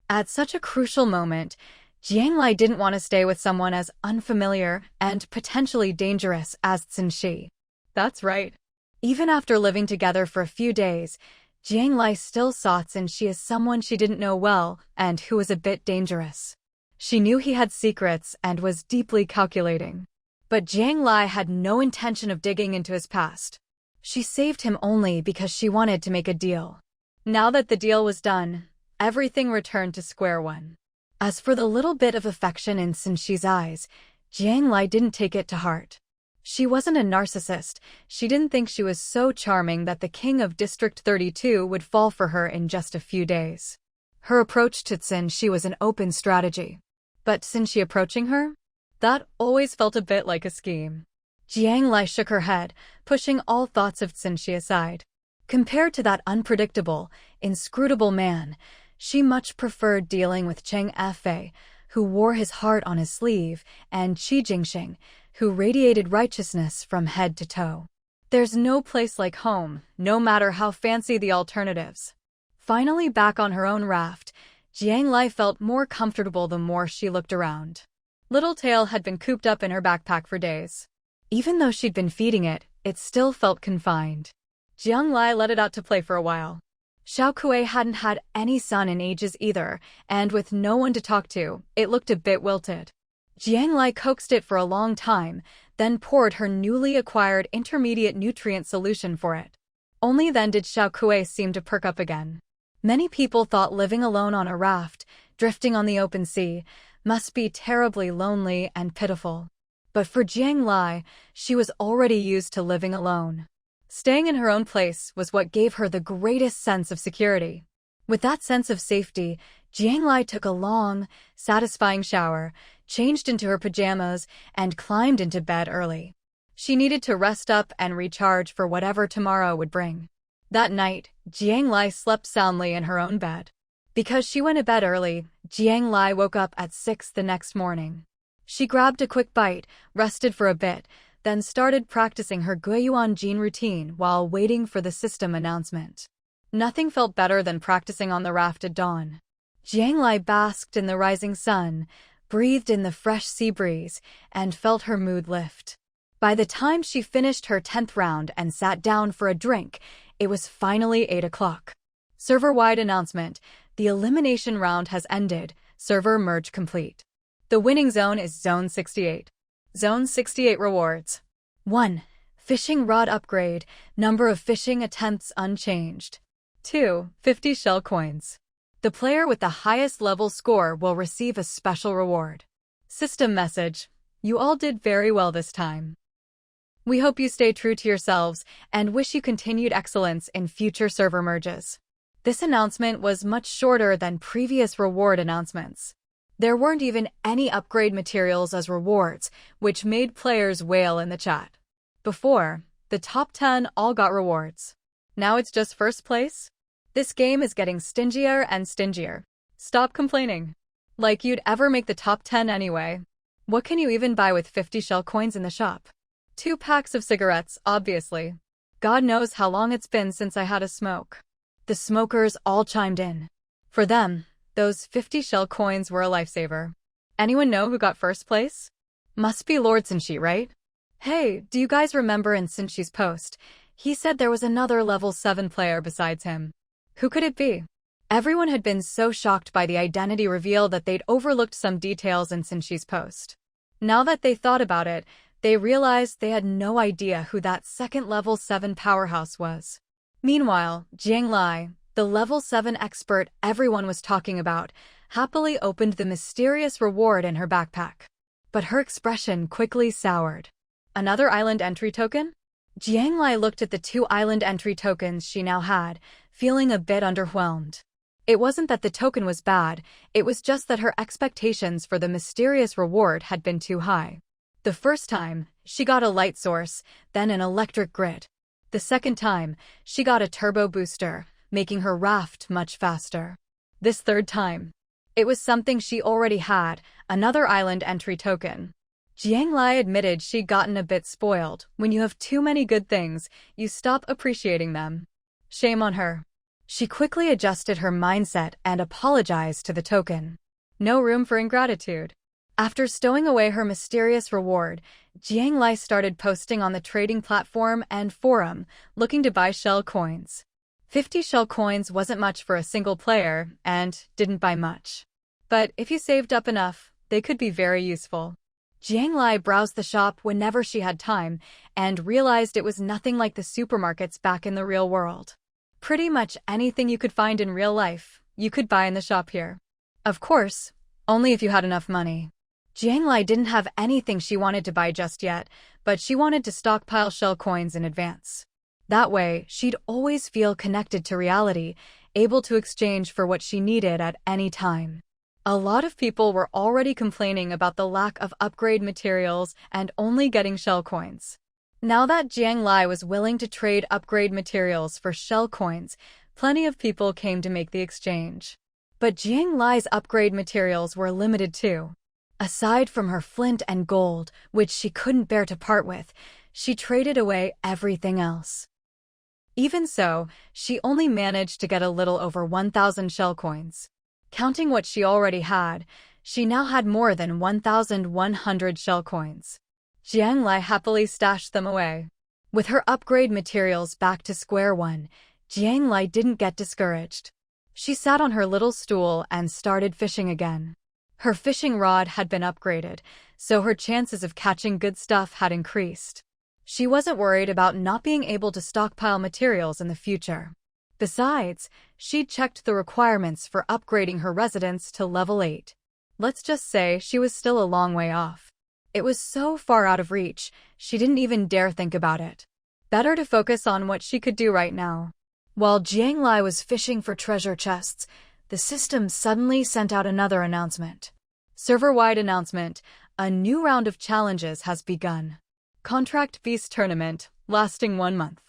At such a crucial moment, Jiang Lai didn't want to stay with someone as unfamiliar and potentially dangerous as Censhi. That's right. Even after living together for a few days, Jiang Lai still saw Censhi as someone she didn't know well and who was a bit dangerous. She knew he had secrets and was deeply calculating. But Jiang Lai had no intention of digging into his past. She saved him only because she wanted to make a deal. Now that the deal was done, everything returned to square one. As for the little bit of affection in Censhi's eyes, Jiang Lai didn't take it to heart. She wasn't a narcissist. She didn't think she was so charming that the king of District 32 would fall for her in just a few days. Her approach to Censhi was an open strategy. But Censhi approaching her? That always felt a bit like a scheme. Jiang Lai shook her head, pushing all thoughts of Censhi aside. Compared to that unpredictable, inscrutable man, she much preferred dealing with Cheng Fei, who wore his heart on his sleeve, and Qi Jingxing, who radiated righteousness from head to toe. There's no place like home, no matter how fancy the alternatives. Finally back on her own raft, Jiang Lai felt more comfortable the more she looked around. Little Tail had been cooped up in her backpack for days. Even though she'd been feeding it, it still felt confined. Jiang Lai let it out to play for a while. Xiao Kuei hadn't had any sun in ages either, and with no one to talk to, it looked a bit wilted. Jiang Lai coaxed it for a long time, then poured her newly acquired intermediate nutrient solution for it. Only then did Xiao Kuei seem to perk up again. Many people thought living alone on a raft, drifting on the open sea, must be terribly lonely and pitiful. But for Jiang Lai, she was already used to living alone. Staying in her own place was what gave her the greatest sense of security. With that sense of safety, Jiang Lai took a long, satisfying shower, changed into her pajamas, and climbed into bed early. She needed to rest up and recharge for whatever tomorrow would bring. That night, Jiang Lai slept soundly in her own bed. Because she went to bed early, Jiang Lai woke up at 6 the next morning. She grabbed a quick bite, rested for a bit, then started practicing her Guiyuan Jin routine while waiting for the system announcement. Nothing felt better than practicing on the raft at dawn. Jiang Lai basked in the rising sun, breathed in the fresh sea breeze, and felt her mood lift. By the time she finished her 10th round and sat down for a drink, it was finally 8 o'clock. Server-wide announcement: the elimination round has ended, server merge complete. The winning zone is Zone 68. Zone 68 rewards. 1. Fishing rod upgrade, number of fishing attempts unchanged. 2. 50 shell coins. The player with the highest level score will receive a special reward. System message: you all did very well this time. We hope you stay true to yourselves and wish you continued excellence in future server merges. This announcement was much shorter than previous reward announcements. There weren't even any upgrade materials as rewards, which made players wail in the chat. Before, the top 10 all got rewards. Now it's just first place? This game is getting stingier and stingier. Stop complaining. Like you'd ever make the top 10 anyway. What can you even buy with 50 shell coins in the shop? 2 packs of cigarettes, obviously. God knows how long it's been since I had a smoke. The smokers all chimed in. For them, those 50 shell coins were a lifesaver. Anyone know who got first place? Must be Lord Censhi, right? Hey, do you guys remember in Censhi's post, he said there was another level 7 player besides him. Who could it be? Everyone had been so shocked by the identity reveal that they'd overlooked some details in Censhi's post. Now that they thought about it, they realized they had no idea who that second level 7 powerhouse was. Meanwhile, Jiang Lai, the level 7 expert everyone was talking about, happily opened the mysterious reward in her backpack. But her expression quickly soured. Another island entry token? Jiang Lai looked at the 2 island entry tokens she now had, feeling a bit underwhelmed. It wasn't that the token was bad, it was just that her expectations for the mysterious reward had been too high. The first time, she got a light source, then an electric grid. The second time, she got a turbo booster, making her raft much faster. This third time, it was something she already had, another island entry token. Jiang Lai admitted she'd gotten a bit spoiled. When you have too many good things, you stop appreciating them. Shame on her. She quickly adjusted her mindset and apologized to the token. No room for ingratitude. After stowing away her mysterious reward, Jiang Lai started posting on the trading platform and forum, looking to buy shell coins. 50 shell coins wasn't much for a single player, and didn't buy much. But if you saved up enough, they could be very useful. Jiang Lai browsed the shop whenever she had time, and realized it was nothing like the supermarkets back in the real world. Pretty much anything you could find in real life, you could buy in the shop here. Of course, only if you had enough money. Jiang Lai didn't have anything she wanted to buy just yet, but she wanted to stockpile shell coins in advance. That way, she'd always feel connected to reality, able to exchange for what she needed at any time. A lot of people were already complaining about the lack of upgrade materials and only getting shell coins. Now that Jiang Lai was willing to trade upgrade materials for shell coins, plenty of people came to make the exchange. But Jiang Lai's upgrade materials were limited too. Aside from her flint and gold, which she couldn't bear to part with, she traded away everything else. Even so, she only managed to get a little over 1,000 shell coins. Counting what she already had, she now had more than 1,100 shell coins. Jiang Lai happily stashed them away. With her upgrade materials back to square one, Jiang Lai didn't get discouraged. She sat on her little stool and started fishing again. Her fishing rod had been upgraded, so her chances of catching good stuff had increased. She wasn't worried about not being able to stockpile materials in the future. Besides, she'd checked the requirements for upgrading her residence to level 8. Let's just say she was still a long way off. It was so far out of reach, she didn't even dare think about it. Better to focus on what she could do right now. While Jiang Lai was fishing for treasure chests, the system suddenly sent out another announcement. Server-wide announcement, a new round of challenges has begun. Contract Beast Tournament, lasting 1 month.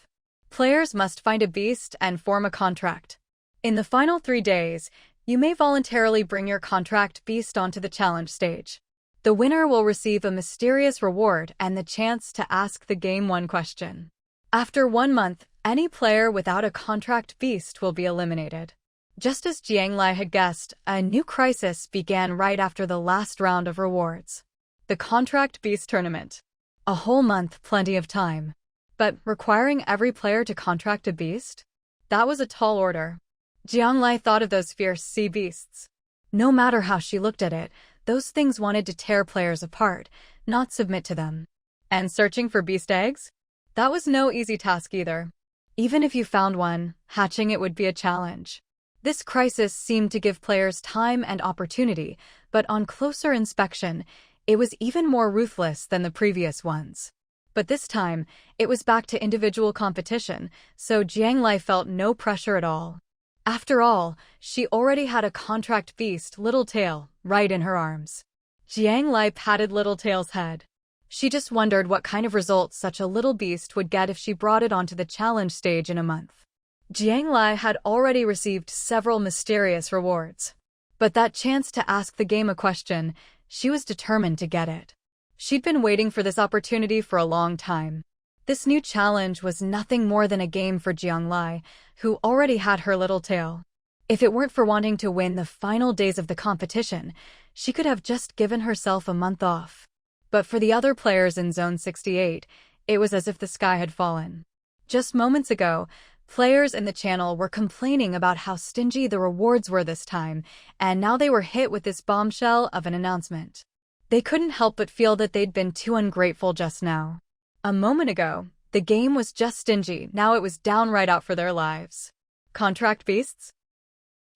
Players must find a beast and form a contract. In the final 3 days, you may voluntarily bring your contract beast onto the challenge stage. The winner will receive a mysterious reward and the chance to ask the game one question. After 1 month, any player without a contract beast will be eliminated. Just as Jiang Lai had guessed, a new crisis began right after the last round of rewards. The Contract Beast Tournament. A whole month, plenty of time. But requiring every player to contract a beast? That was a tall order. Jiang Lai thought of those fierce sea beasts. No matter how she looked at it, those things wanted to tear players apart, not submit to them. And searching for beast eggs? That was no easy task either. Even if you found one, hatching it would be a challenge. This crisis seemed to give players time and opportunity, but on closer inspection, it was even more ruthless than the previous ones. But this time, it was back to individual competition, so Jiang Lai felt no pressure at all. After all, she already had a contract beast, Littletail, right in her arms. Jiang Lai patted Littletail's head. She just wondered what kind of results such a little beast would get if she brought it onto the challenge stage in a month. Jiang Lai had already received several mysterious rewards. But that chance to ask the game a question, she was determined to get it. She'd been waiting for this opportunity for a long time. This new challenge was nothing more than a game for Jiang Lai, who already had her little tail. If it weren't for wanting to win the final days of the competition, she could have just given herself a month off. But for the other players in Zone 68, it was as if the sky had fallen. Just moments ago, players in the channel were complaining about how stingy the rewards were this time, and now they were hit with this bombshell of an announcement. They couldn't help but feel that they'd been too ungrateful just now. A moment ago, the game was just stingy, now it was downright out for their lives. Contract beasts?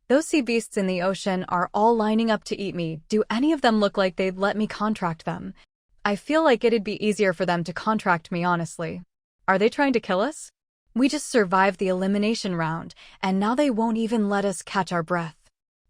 Those sea beasts in the ocean are all lining up to eat me. Do any of them look like they'd let me contract them? I feel like it'd be easier for them to contract me, honestly. Are they trying to kill us? We just survived the elimination round, and now they won't even let us catch our breath.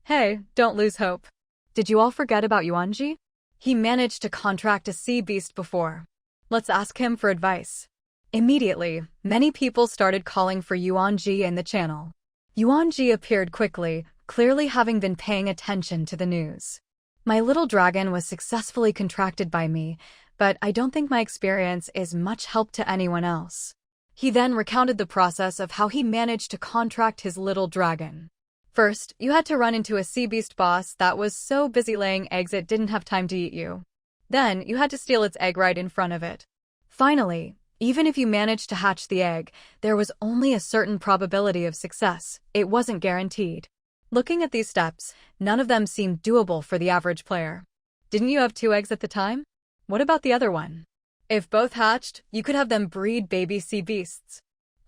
Hey, don't lose hope. Did you all forget about Yuanji? He managed to contract a sea beast before. Let's ask him for advice. Immediately, many people started calling for Yuanji in the channel. Yuanji appeared quickly, clearly having been paying attention to the news. My little dragon was successfully contracted by me, but I don't think my experience is much help to anyone else. He then recounted the process of how he managed to contract his little dragon. First, you had to run into a sea beast boss that was so busy laying eggs it didn't have time to eat you. Then, you had to steal its egg right in front of it. Finally, even if you managed to hatch the egg, there was only a certain probability of success. It wasn't guaranteed. Looking at these steps, none of them seemed doable for the average player. Didn't you have 2 eggs at the time? What about the other one? If both hatched, you could have them breed baby sea beasts.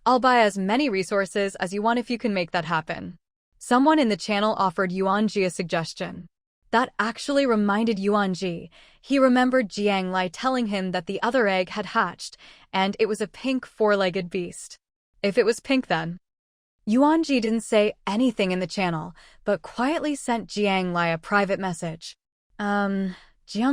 I'll buy as many resources as you want if you can make that happen. Someone in the channel offered Yuanji a suggestion. That actually reminded Yuanji. He remembered Jiang Lai telling him that the other egg had hatched, and it was a pink 4-legged beast. If it was pink then. Yuanji didn't say anything in the channel, but quietly sent Jiang Lai a private message. Jiang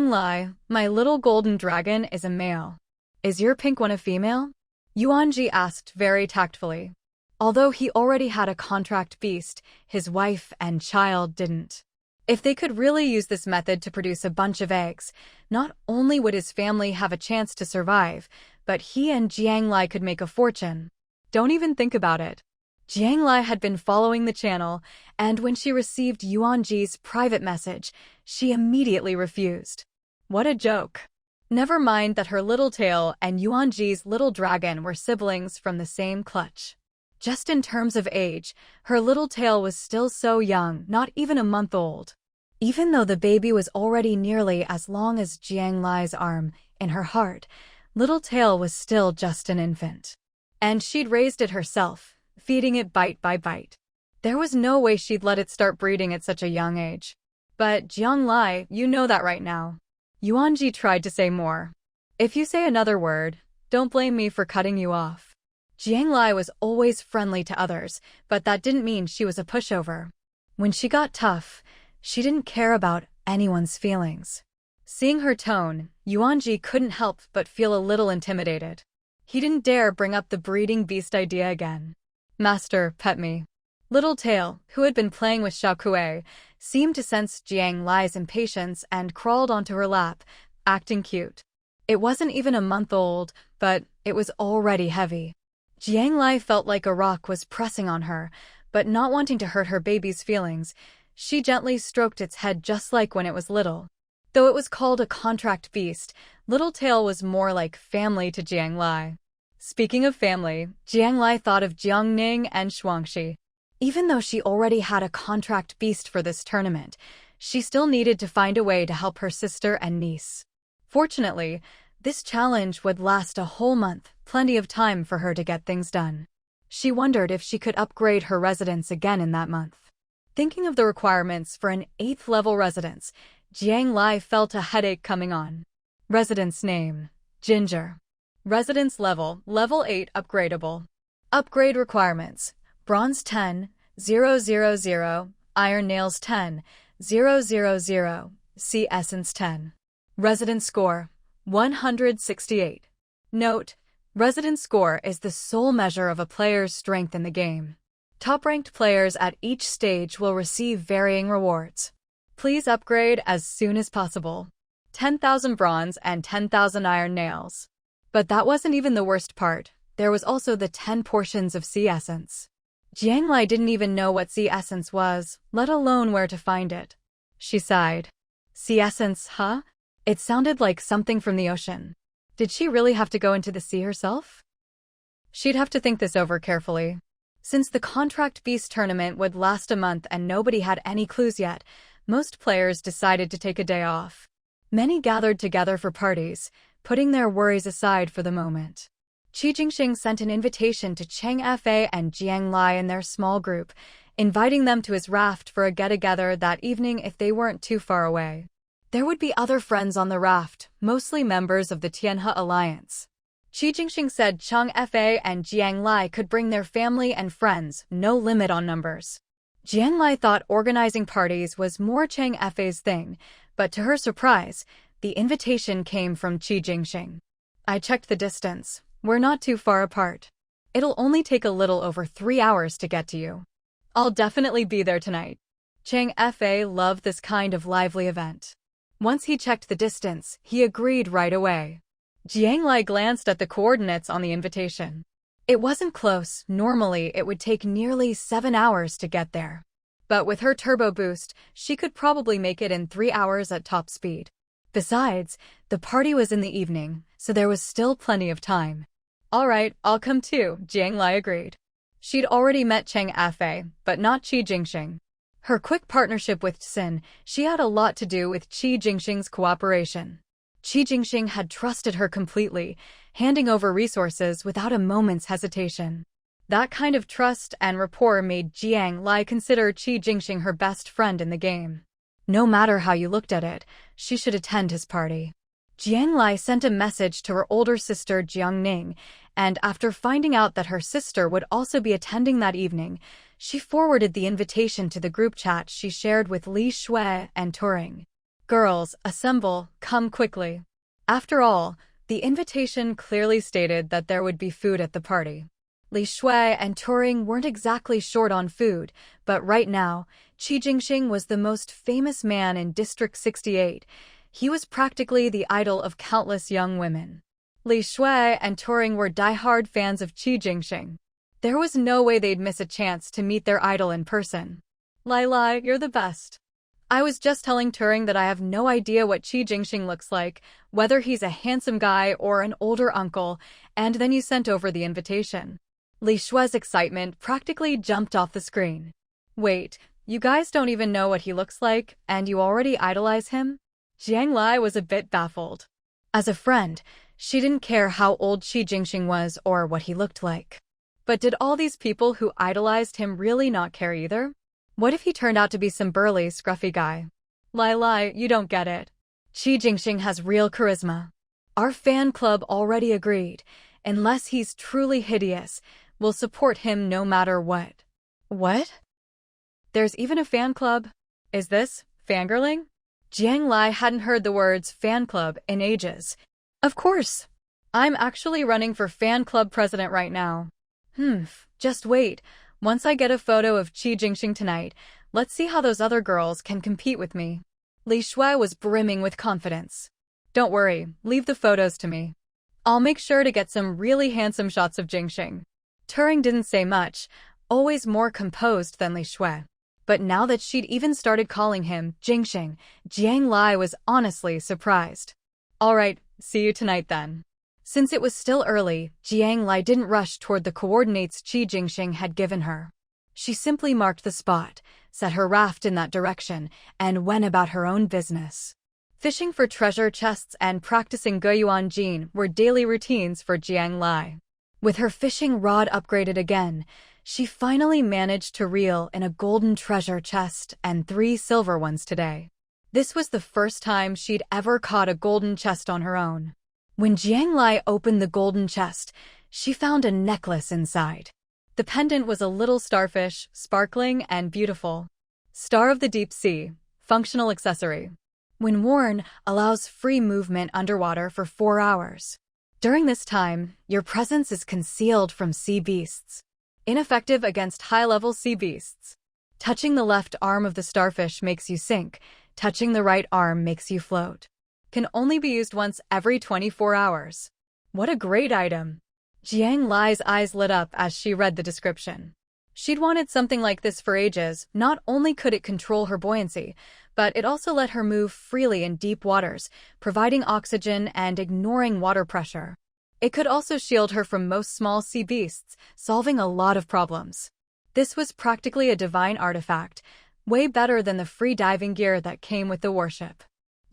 Lai, my little golden dragon is a male. Is your pink one a female? Yuanji asked very tactfully. Although he already had a contract beast, his wife and child didn't. If they could really use this method to produce a bunch of eggs, not only would his family have a chance to survive, but he and Jiang Lai could make a fortune. Don't even think about it. Jiang Lai had been following the channel, and when she received Yuanji's private message, she immediately refused. What a joke. Never mind that her little tail and Yuanji's little dragon were siblings from the same clutch. Just in terms of age, her little tail was still so young, not even a month old. Even though the baby was already nearly as long as Jiang Lai's arm, in her heart, little tail was still just an infant. And she'd raised it herself, feeding it bite by bite. There was no way she'd let it start breeding at such a young age. But Jiang Lai, you know that right now. Yuanji tried to say more. If you say another word, don't blame me for cutting you off. Jiang Lai was always friendly to others, but that didn't mean she was a pushover. When she got tough, she didn't care about anyone's feelings. Seeing her tone, Yuanji couldn't help but feel a little intimidated. He didn't dare bring up the breeding beast idea again. Master, pet me. Little Tail, who had been playing with Xiaokui, seemed to sense Jiang Lai's impatience and crawled onto her lap, acting cute. It wasn't even a month old, but it was already heavy. Jiang Lai felt like a rock was pressing on her, but not wanting to hurt her baby's feelings, she gently stroked its head just like when it was little. Though it was called a contract beast, Little Tail was more like family to Jiang Lai. Speaking of family, Jiang Lai thought of Jiangning and Shuangxi. Even though she already had a contract beast for this tournament, she still needed to find a way to help her sister and niece. Fortunately, this challenge would last a whole month, plenty of time for her to get things done. She wondered if she could upgrade her residence again in that month. Thinking of the requirements for an 8th-level residence, Jiang Lai felt a headache coming on. Residence name: Ginger. Residence level: Level 8 upgradable. Upgrade requirements: Bronze 10, 000, Iron Nails 10, 000, Sea Essence 10. Residence score: 168. Note: residence score is the sole measure of a player's strength in the game. Top-ranked players at each stage will receive varying rewards. Please upgrade as soon as possible. 10,000 bronze and 10,000 iron nails. But that wasn't even the worst part. There was also the 10 portions of sea essence. Jiang Lai didn't even know what sea essence was, let alone where to find it. She sighed. Sea essence, huh? It sounded like something from the ocean. Did she really have to go into the sea herself? She'd have to think this over carefully. Since the Contract Beast tournament would last a month and nobody had any clues yet, most players decided to take a day off. Many gathered together for parties, putting their worries aside for the moment. Qi Jingxing sent an invitation to Cheng Fei and Jiang Lai in their small group, inviting them to his raft for a get-together that evening if they weren't too far away. There would be other friends on the raft, mostly members of the Tianhe Alliance. Qi Jingxing said Cheng Fei and Jiang Lai could bring their family and friends, no limit on numbers. Jiang Lai thought organizing parties was more Cheng Fei's thing, but to her surprise, the invitation came from Qi Jingxing. I checked the distance. We're not too far apart. It'll only take a little over 3 hours to get to you. I'll definitely be there tonight. Cheng Fei loved this kind of lively event. Once he checked the distance, he agreed right away. Jiang Lai glanced at the coordinates on the invitation. It wasn't close. Normally, it would take nearly 7 hours to get there. But with her turbo boost, she could probably make it in 3 hours at top speed. Besides, the party was in the evening, so there was still plenty of time. All right, I'll come too, Jiang Lai agreed. She'd already met Cheng Afei, but not Qi Jingxing. Her quick partnership with Xin, she had a lot to do with Qi Jingxing's cooperation. Qi Jingxing had trusted her completely, handing over resources without a moment's hesitation. That kind of trust and rapport made Jiang Lai consider Qi Jingxing her best friend in the game. No matter how you looked at it, she should attend his party. Jiang Lai sent a message to her older sister Jiang Ning, and after finding out that her sister would also be attending that evening, she forwarded the invitation to the group chat she shared with Li Shui and Turing. Girls, assemble, come quickly. After all, the invitation clearly stated that there would be food at the party. Li Shui and Turing weren't exactly short on food, but right now, Qi Jingxing was the most famous man in District 68. He was practically the idol of countless young women. Li Shui and Turing were diehard fans of Qi Jingxing. There was no way they'd miss a chance to meet their idol in person. Lai, you're the best. I was just telling Turing that I have no idea what Qi Jingxing looks like, whether he's a handsome guy or an older uncle, and then you sent over the invitation. Li Shui's excitement practically jumped off the screen. Wait, you guys don't even know what he looks like, and you already idolize him? Jiang Lai was a bit baffled. As a friend, she didn't care how old Qi Jingxing was or what he looked like. But did all these people who idolized him really not care either? What if he turned out to be some burly, scruffy guy? Lai, you don't get it. Qi Jingxing has real charisma. Our fan club already agreed. Unless he's truly hideous, we'll support him no matter what. What? There's even a fan club? Is this fangirling? Jiang Lai hadn't heard the words fan club in ages. Of course. I'm actually running for fan club president right now. Just wait. Once I get a photo of Qi Jingxing tonight, let's see how those other girls can compete with me. Li Shui was brimming with confidence. Don't worry, leave the photos to me. I'll make sure to get some really handsome shots of Jingxing. Turing didn't say much, always more composed than Li Shui. But now that she'd even started calling him Jingxing, Jiang Lai was honestly surprised. All right, see you tonight then. Since it was still early, Jiang Lai didn't rush toward the coordinates Qi Jingxing had given her. She simply marked the spot, set her raft in that direction, and went about her own business. Fishing for treasure chests and practicing Guiyuan Jin were daily routines for Jiang Lai. With her fishing rod upgraded again, she finally managed to reel in a golden treasure chest and 3 silver ones today. This was the first time she'd ever caught a golden chest on her own. When Jiang Lai opened the golden chest, she found a necklace inside. The pendant was a little starfish, sparkling and beautiful. Star of the Deep Sea, functional accessory. When worn, allows free movement underwater for 4 hours. During this time, your presence is concealed from sea beasts. Ineffective against high-level sea beasts. Touching the left arm of the starfish makes you sink. Touching the right arm makes you float. Can only be used once every 24 hours. What a great item! Jiang Lai's eyes lit up as she read the description. She'd wanted something like this for ages. Not only could it control her buoyancy, but it also let her move freely in deep waters, providing oxygen and ignoring water pressure. It could also shield her from most small sea beasts, solving a lot of problems. This was practically a divine artifact, way better than the free diving gear that came with the warship.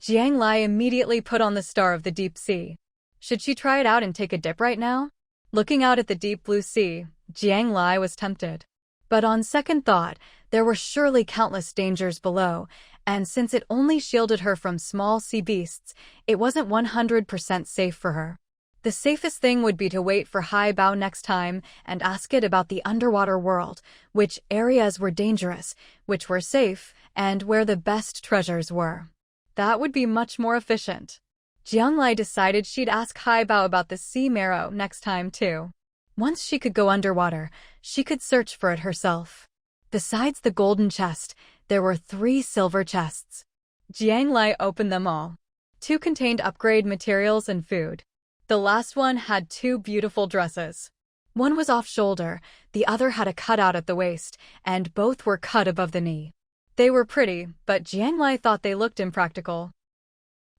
Jiang Lai immediately put on the Star of the Deep Sea. Should she try it out and take a dip right now? Looking out at the deep blue sea, Jiang Lai was tempted. But on second thought, there were surely countless dangers below, and since it only shielded her from small sea beasts, it wasn't 100% safe for her. The safest thing would be to wait for Haibao next time and ask it about the underwater world, which areas were dangerous, which were safe, and where the best treasures were. That would be much more efficient. Jiang Lai decided she'd ask Haibao about the sea marrow next time too. Once she could go underwater, she could search for it herself. Besides the golden chest, there were 3 silver chests. Jiang Lai opened them all. 2 contained upgrade materials and food. The last one had 2 beautiful dresses. One was off-shoulder, the other had a cutout at the waist, and both were cut above the knee. They were pretty, but Jiang Lai thought they looked impractical.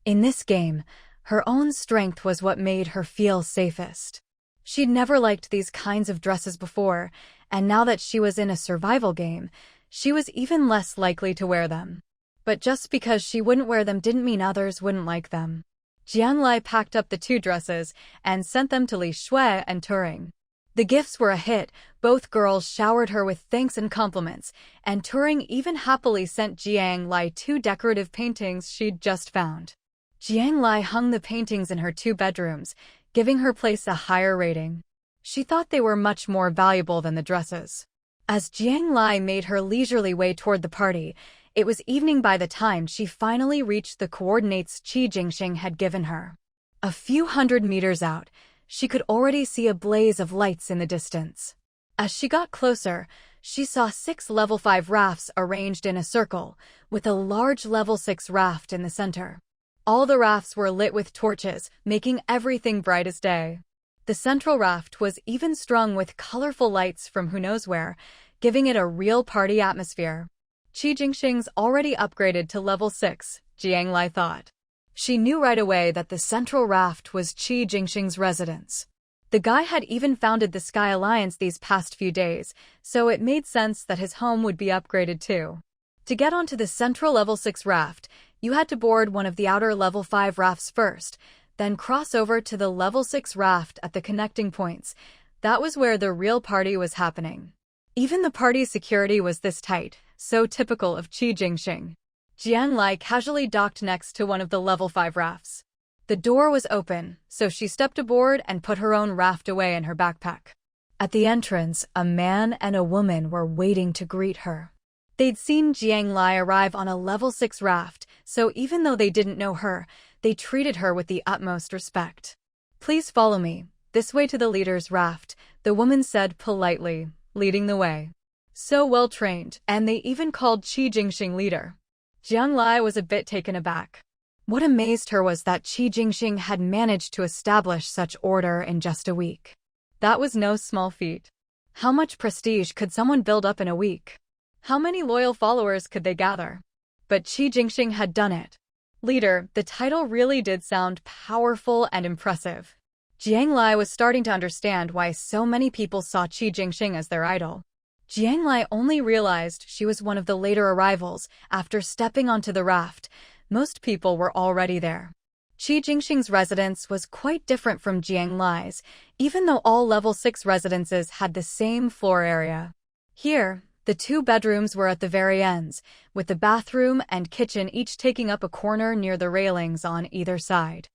In this game, her own strength was what made her feel safest. She'd never liked these kinds of dresses before, and now that she was in a survival game, she was even less likely to wear them. But just because she wouldn't wear them didn't mean others wouldn't like them. Jiang Lai packed up the two dresses and sent them to Li Shui and Turing. The gifts were a hit, both girls showered her with thanks and compliments, and Turing even happily sent Jiang Lai 2 decorative paintings she'd just found. Jiang Lai hung the paintings in her 2 bedrooms, giving her place a higher rating. She thought they were much more valuable than the dresses. As Jiang Lai made her leisurely way toward the party, it was evening by the time she finally reached the coordinates Qi Jingxing had given her. A few hundred meters out, she could already see a blaze of lights in the distance. As she got closer, she saw 6 level 5 rafts arranged in a circle, with a large level 6 raft in the center. All the rafts were lit with torches, making everything bright as day. The central raft was even strung with colorful lights from who knows where, giving it a real party atmosphere. Qi Jingxing's already upgraded to level 6, Jiang Lai thought. She knew right away that the central raft was Qi Jingxing's residence. The guy had even founded the Sky Alliance these past few days, so it made sense that his home would be upgraded too. To get onto the central level 6 raft, you had to board one of the outer level 5 rafts first, then cross over to the level 6 raft at the connecting points. That was where the real party was happening. Even the party's security was this tight, so typical of Qi Jingxing. Jiang Lai casually docked next to one of the level 5 rafts. The door was open, so she stepped aboard and put her own raft away in her backpack. At the entrance, a man and a woman were waiting to greet her. They'd seen Jiang Lai arrive on a level 6 raft, so even though they didn't know her, they treated her with the utmost respect. "Please follow me, this way to the leader's raft," the woman said politely, leading the way. So well trained, and they even called Qi Jingxing leader. Jiang Lai was a bit taken aback. What amazed her was that Qi Jingxing had managed to establish such order in just a week. That was no small feat. How much prestige could someone build up in a week? How many loyal followers could they gather? But Qi Jingxing had done it. Leader, the title really did sound powerful and impressive. Jiang Lai was starting to understand why so many people saw Qi Jingxing as their idol. Jiang Lai only realized she was one of the later arrivals after stepping onto the raft. Most people were already there. Qi Jingxing's residence was quite different from Jiang Lai's, even though all level 6 residences had the same floor area. Here, the 2 bedrooms were at the very ends, with the bathroom and kitchen each taking up a corner near the railings on either side.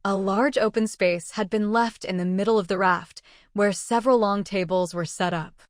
A large open space had been left in the middle of the raft, where several long tables were set up.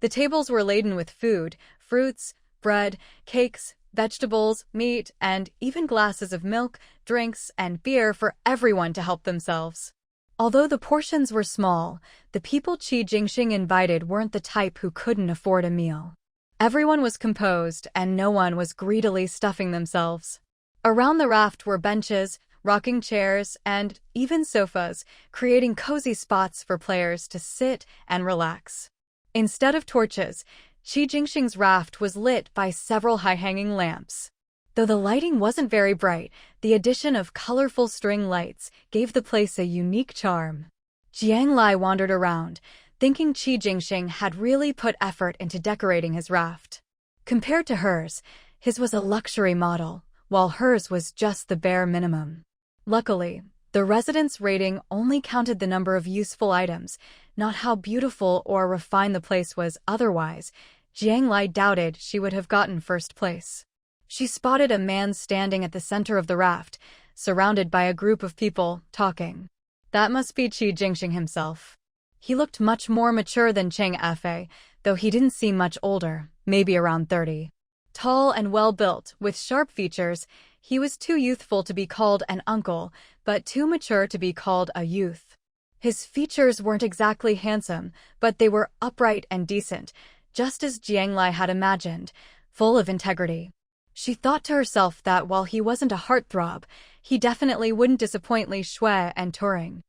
The tables were laden with food, fruits, bread, cakes, vegetables, meat, and even glasses of milk, drinks, and beer for everyone to help themselves. Although the portions were small, the people Qi Jingxing invited weren't the type who couldn't afford a meal. Everyone was composed, and no one was greedily stuffing themselves. Around the raft were benches, rocking chairs, and even sofas, creating cozy spots for players to sit and relax. Instead of torches, Qi Jingxing's raft was lit by several high-hanging lamps. Though the lighting wasn't very bright, the addition of colorful string lights gave the place a unique charm. Jiang Lai wandered around, thinking Qi Jingxing had really put effort into decorating his raft. Compared to hers, his was a luxury model, while hers was just the bare minimum. Luckily, the residence rating only counted the number of useful items, not how beautiful or refined the place was otherwise. Jiang Lai doubted she would have gotten first place. She spotted a man standing at the center of the raft, surrounded by a group of people, talking. That must be Qi Jingxing himself. He looked much more mature than Cheng Fei, though he didn't seem much older, maybe around 30. Tall and well-built, with sharp features, he was too youthful to be called an uncle, but too mature to be called a youth. His features weren't exactly handsome, but they were upright and decent, just as Jiang Lai had imagined, full of integrity. She thought to herself that while he wasn't a heartthrob, he definitely wouldn't disappoint Li Shui and Turing.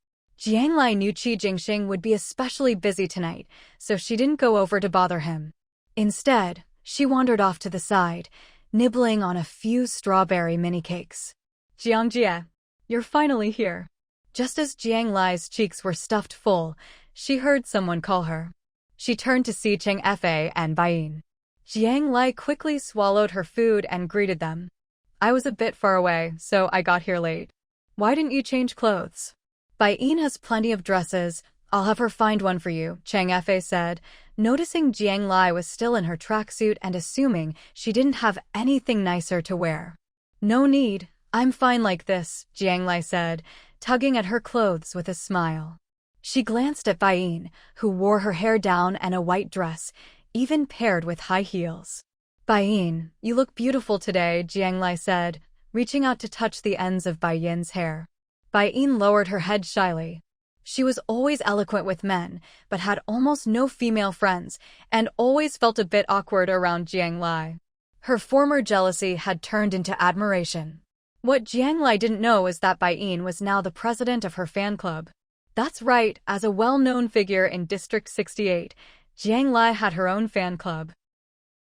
Jiang Lai knew Qi Jingxing would be especially busy tonight, so she didn't go over to bother him. Instead, she wandered off to the side, nibbling on a few strawberry mini-cakes. Jiang Jie, you're finally here. Just as Jiang Lai's cheeks were stuffed full, she heard someone call her. She turned to see Cheng Fei and Baiyin. Jiang Lai quickly swallowed her food and greeted them. I was a bit far away, so I got here late. Why didn't you change clothes? Baiyin has plenty of dresses. I'll have her find one for you, Cheng Fei said, noticing Jiang Lai was still in her tracksuit and assuming she didn't have anything nicer to wear. No need, I'm fine like this, Jiang Lai said, tugging at her clothes with a smile. She glanced at Baiyin, who wore her hair down and a white dress, even paired with high heels. Baiyin, you look beautiful today, Jiang Lai said, reaching out to touch the ends of Baiyin's hair. Baiyin lowered her head shyly. She was always eloquent with men, but had almost no female friends, and always felt a bit awkward around Jiang Lai. Her former jealousy had turned into admiration. What Jiang Lai didn't know is that Baiyin was now the president of her fan club. That's right, as a well-known figure in District 68, Jiang Lai had her own fan club.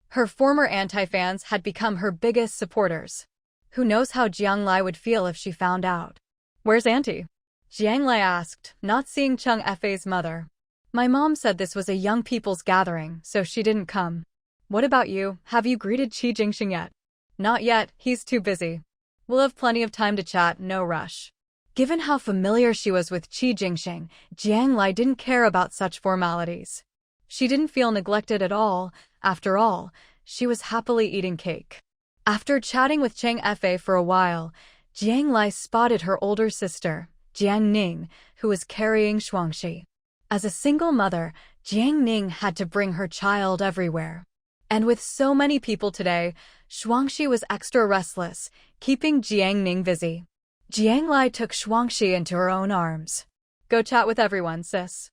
Her former anti-fans had become her biggest supporters. Who knows how Jiang Lai would feel if she found out? Where's Auntie? Jiang Lai asked, not seeing Cheng Fei's mother. My mom said this was a young people's gathering, so she didn't come. What about you? Have you greeted Qi Jingxing yet? Not yet, he's too busy. We'll have plenty of time to chat, no rush. Given how familiar she was with Qi Jingxing, Jiang Lai didn't care about such formalities. She didn't feel neglected at all. After all, she was happily eating cake. After chatting with Cheng Fei for a while, Jiang Lai spotted her older sister, Jiang Ning, who was carrying Shuangxi. As a single mother, Jiang Ning had to bring her child everywhere. And with so many people today, Shuangxi was extra restless, keeping Jiang Ning busy. Jiang Lai took Shuangxi into her own arms. Go chat with everyone, sis.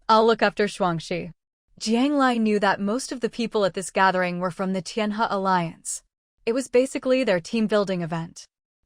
I'll look after Shuangxi. Jiang Lai knew that most of the people at this gathering were from the Tianhe Alliance. It was basically their team-building event.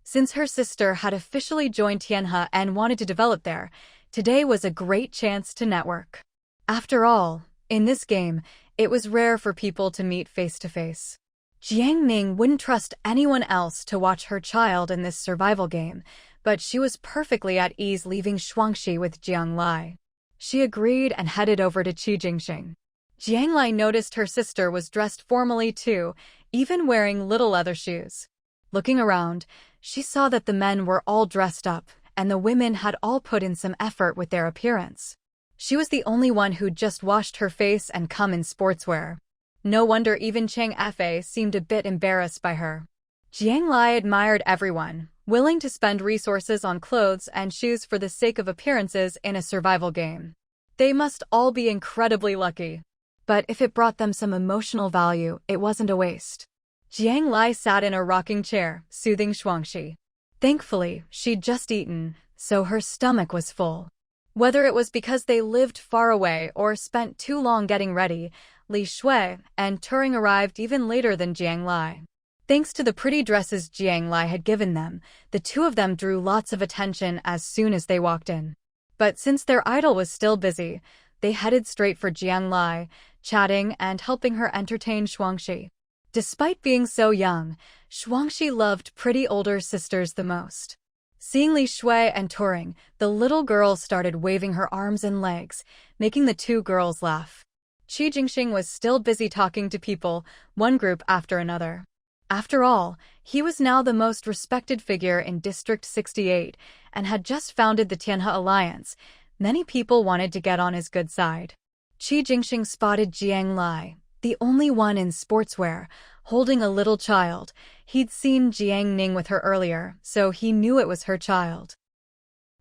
Since her sister had officially joined Tianhe and wanted to develop there, today was a great chance to network. After all, in this game, it was rare for people to meet face-to-face. Jiang Ning wouldn't trust anyone else to watch her child in this survival game, but she was perfectly at ease leaving Shuangxi with Jiang Lai. She agreed and headed over to Qi Jingxing. Jiang Lai noticed her sister was dressed formally too, even wearing little leather shoes. Looking around, she saw that the men were all dressed up, and the women had all put in some effort with their appearance. She was the only one who'd just washed her face and come in sportswear. No wonder even Cheng Fei seemed a bit embarrassed by her. Jiang Lai admired everyone, willing to spend resources on clothes and shoes for the sake of appearances in a survival game. They must all be incredibly lucky. But if it brought them some emotional value, it wasn't a waste. Jiang Lai sat in a rocking chair, soothing Shuangxi. Thankfully, she'd just eaten, so her stomach was full. Whether it was because they lived far away or spent too long getting ready, Li Shui and Turing arrived even later than Jiang Lai. Thanks to the pretty dresses Jiang Lai had given them, the two of them drew lots of attention as soon as they walked in. But since their idol was still busy, they headed straight for Jiang Lai, chatting and helping her entertain Shuangxi. Despite being so young, Shuangxi loved pretty older sisters the most. Seeing Li Shui and Turing, the little girl started waving her arms and legs, making the two girls laugh. Qi Jingxing was still busy talking to people, one group after another. After all, he was now the most respected figure in District 68 and had just founded the Tianhe Alliance. Many people wanted to get on his good side. Qi Jingxing spotted Jiang Lai, the only one in sportswear, holding a little child. He'd seen Jiang Ning with her earlier, so he knew it was her child.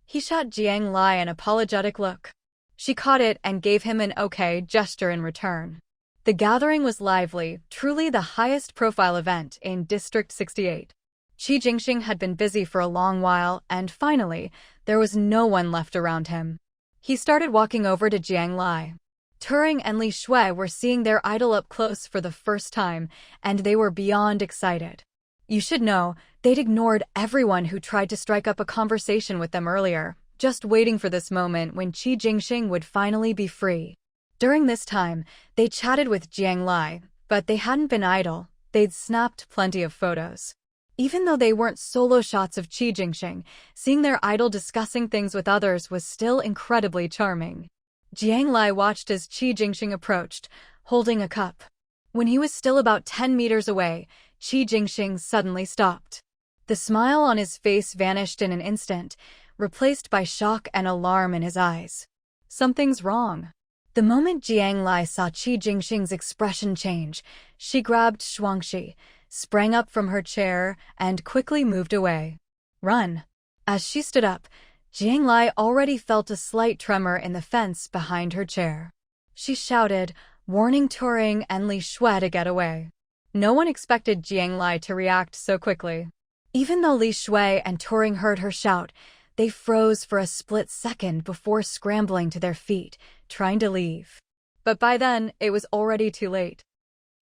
He shot Jiang Lai an apologetic look. She caught it and gave him an okay gesture in return. The gathering was lively, truly the highest profile event in District 68. Qi Jingxing had been busy for a long while, and finally, there was no one left around him. He started walking over to Jiang Lai. Turing and Li Shui were seeing their idol up close for the first time, and they were beyond excited. You should know, they'd ignored everyone who tried to strike up a conversation with them earlier, just waiting for this moment when Qi Jingxing would finally be free. During this time, they chatted with Jiang Lai, but they hadn't been idle. They'd snapped plenty of photos. Even though they weren't solo shots of Qi Jingxing, seeing their idol discussing things with others was still incredibly charming. Jiang Lai watched as Qi Jingxing approached, holding a cup. When he was still about 10 meters away, Qi Jingxing suddenly stopped. The smile on his face vanished in an instant, replaced by shock and alarm in his eyes. Something's wrong. The moment Jiang Lai saw Qi Jingxing's expression change, she grabbed Shuangxi, sprang up from her chair, and quickly moved away. Run! As she stood up, Jiang Lai already felt a slight tremor in the fence behind her chair. She shouted, warning Turing and Li Shui to get away. No one expected Jiang Lai to react so quickly. Even though Li Shui and Turing heard her shout, they froze for a split second before scrambling to their feet, trying to leave. But by then, it was already too late.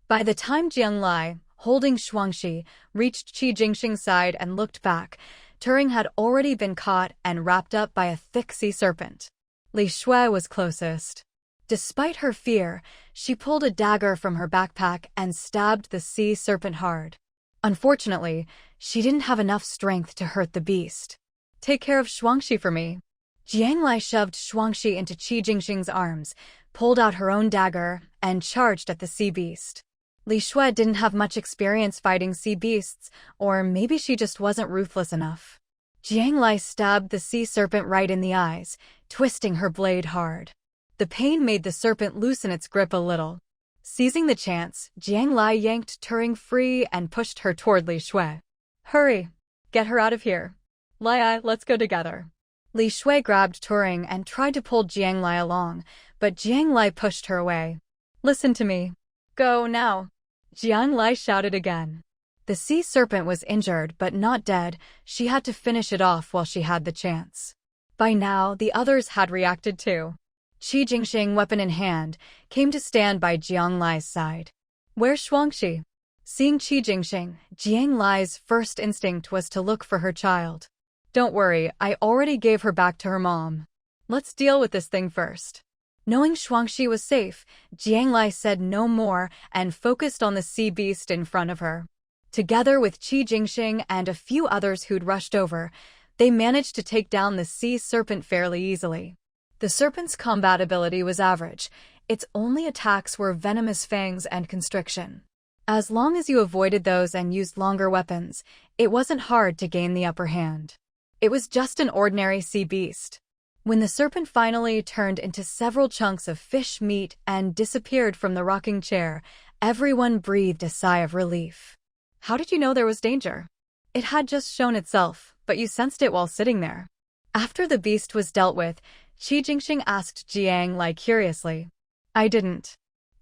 By the time Jiang Lai, holding Shuangxi, reached Qi Jingxing's side and looked back, Turing had already been caught and wrapped up by a thick sea serpent. Li Shui was closest. Despite her fear, she pulled a dagger from her backpack and stabbed the sea serpent hard. Unfortunately, she didn't have enough strength to hurt the beast. Take care of Shuangxi for me. Jiang Lai shoved Shuangxi into Qi Jingxing's arms, pulled out her own dagger, and charged at the sea beast. Li Shui didn't have much experience fighting sea beasts, or maybe she just wasn't ruthless enough. Jiang Lai stabbed the sea serpent right in the eyes, twisting her blade hard. The pain made the serpent loosen its grip a little. Seizing the chance, Jiang Lai yanked Turing free and pushed her toward Li Shui. Hurry! Get her out of here. Lai, let's go together. Li Shui grabbed Turing and tried to pull Jiang Lai along, but Jiang Lai pushed her away. Listen to me. Go now. Jiang Lai shouted again. The sea serpent was injured but not dead. She had to finish it off while she had the chance. By now, the others had reacted too. Qi Jingxing, weapon in hand, came to stand by Jiang Lai's side. Where's Shuangxi? Seeing Qi Jingxing, Jiang Lai's first instinct was to look for her child. Don't worry, I already gave her back to her mom. Let's deal with this thing first. Knowing Shuangxi was safe, Jiang Lai said no more and focused on the sea beast in front of her. Together with Qi Jingxing and a few others who'd rushed over, they managed to take down the sea serpent fairly easily. The serpent's combat ability was average. Its only attacks were venomous fangs and constriction. As long as you avoided those and used longer weapons, it wasn't hard to gain the upper hand. It was just an ordinary sea beast. When the serpent finally turned into several chunks of fish meat and disappeared from the rocking chair, everyone breathed a sigh of relief. How did you know there was danger? It had just shown itself, but you sensed it while sitting there. After the beast was dealt with, Qi Jingxing asked Jiang Lai curiously. I didn't.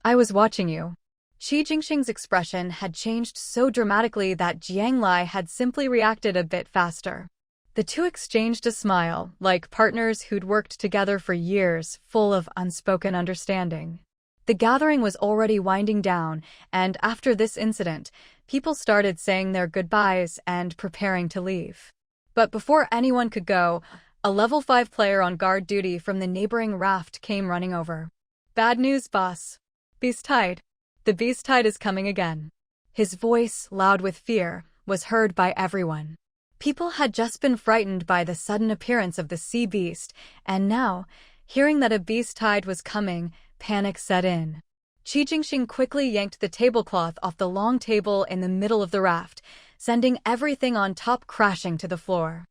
I was watching you. Qi Jingxing's expression had changed so dramatically that Jiang Lai had simply reacted a bit faster. The two exchanged a smile, like partners who'd worked together for years, full of unspoken understanding. The gathering was already winding down, and after this incident, people started saying their goodbyes and preparing to leave. But before anyone could go, a level 5 player on guard duty from the neighboring raft came running over. Bad news, boss. Beast Tide. The Beast Tide is coming again. His voice, loud with fear, was heard by everyone. People had just been frightened by the sudden appearance of the sea beast, and now, hearing that a beast tide was coming, panic set in. Qi Jingxing quickly yanked the tablecloth off the long table in the middle of the raft, sending everything on top crashing to the floor.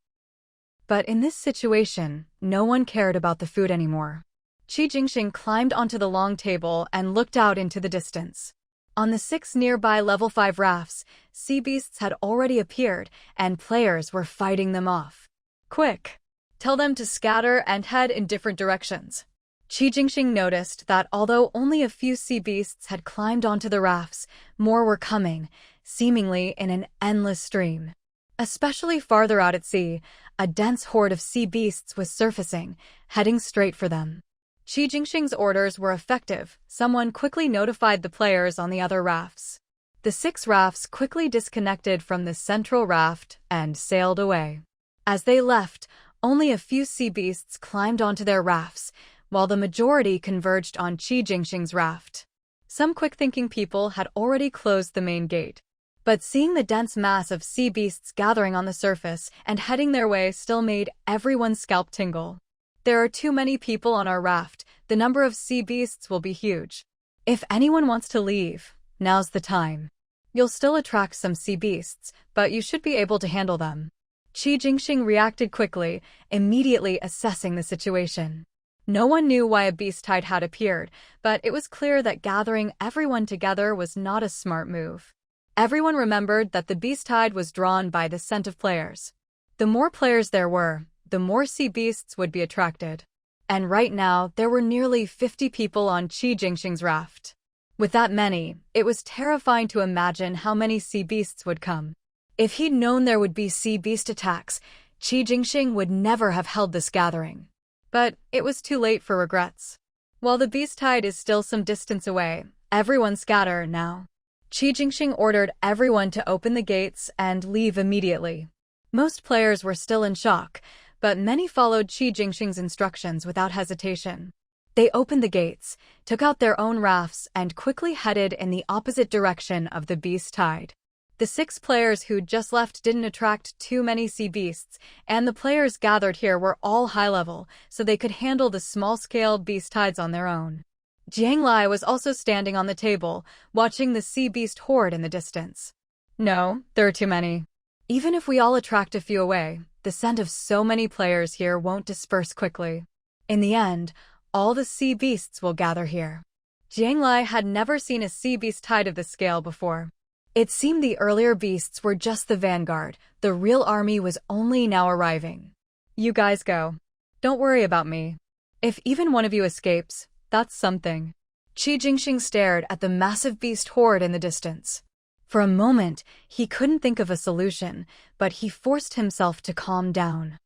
But in this situation, no one cared about the food anymore. Qi Jingxing climbed onto the long table and looked out into the distance. On the 6 nearby level 5 rafts, sea beasts had already appeared, and players were fighting them off. Quick! Tell them to scatter and head in different directions. Qi Jingxing noticed that although only a few sea beasts had climbed onto the rafts, more were coming, seemingly in an endless stream. Especially farther out at sea, a dense horde of sea beasts was surfacing, heading straight for them. Qi Jingxing's orders were effective. Someone quickly notified the players on the other rafts. The 6 rafts quickly disconnected from the central raft and sailed away. As they left, Only a few sea beasts climbed onto their rafts, while the majority converged on Qi Jingxing's raft. Some quick-thinking people had already closed the main gate. But seeing the dense mass of sea beasts gathering on the surface and heading their way still made everyone's scalp tingle. There are too many people on our raft. The number of sea beasts will be huge. If anyone wants to leave, now's the time. You'll still attract some sea beasts, but you should be able to handle them. Qi Jingxing reacted quickly, immediately assessing the situation. No one knew why a beast tide had appeared, but it was clear that gathering everyone together was not a smart move. Everyone remembered that the beast tide was drawn by the scent of players. The more players there were, the more sea beasts would be attracted. And right now, there were nearly 50 people on Qi Jingxing's raft. With that many, it was terrifying to imagine how many sea beasts would come. If he'd known there would be sea beast attacks, Qi Jingxing would never have held this gathering. But it was too late for regrets. While the beast tide is still some distance away, everyone scatter now. Qi Jingxing ordered everyone to open the gates and leave immediately. Most players were still in shock, but many followed Qi Jingxing's instructions without hesitation. They opened the gates, took out their own rafts, and quickly headed in the opposite direction of the beast tide. The 6 players who'd just left didn't attract too many sea beasts, and the players gathered here were all high-level, so they could handle the small-scale beast tides on their own. Jiang Lai was also standing on the table, watching the sea beast horde in the distance. No, there are too many. Even if we all attract a few away, the scent of so many players here won't disperse quickly. In the end, all the sea beasts will gather here. Jiang Lai had never seen a sea beast tide of this scale before. It seemed the earlier beasts were just the vanguard. The real army was only now arriving. You guys go. Don't worry about me. If even one of you escapes, that's something. Qi Jingxing stared at the massive beast horde in the distance. For a moment, he couldn't think of a solution, but he forced himself to calm down.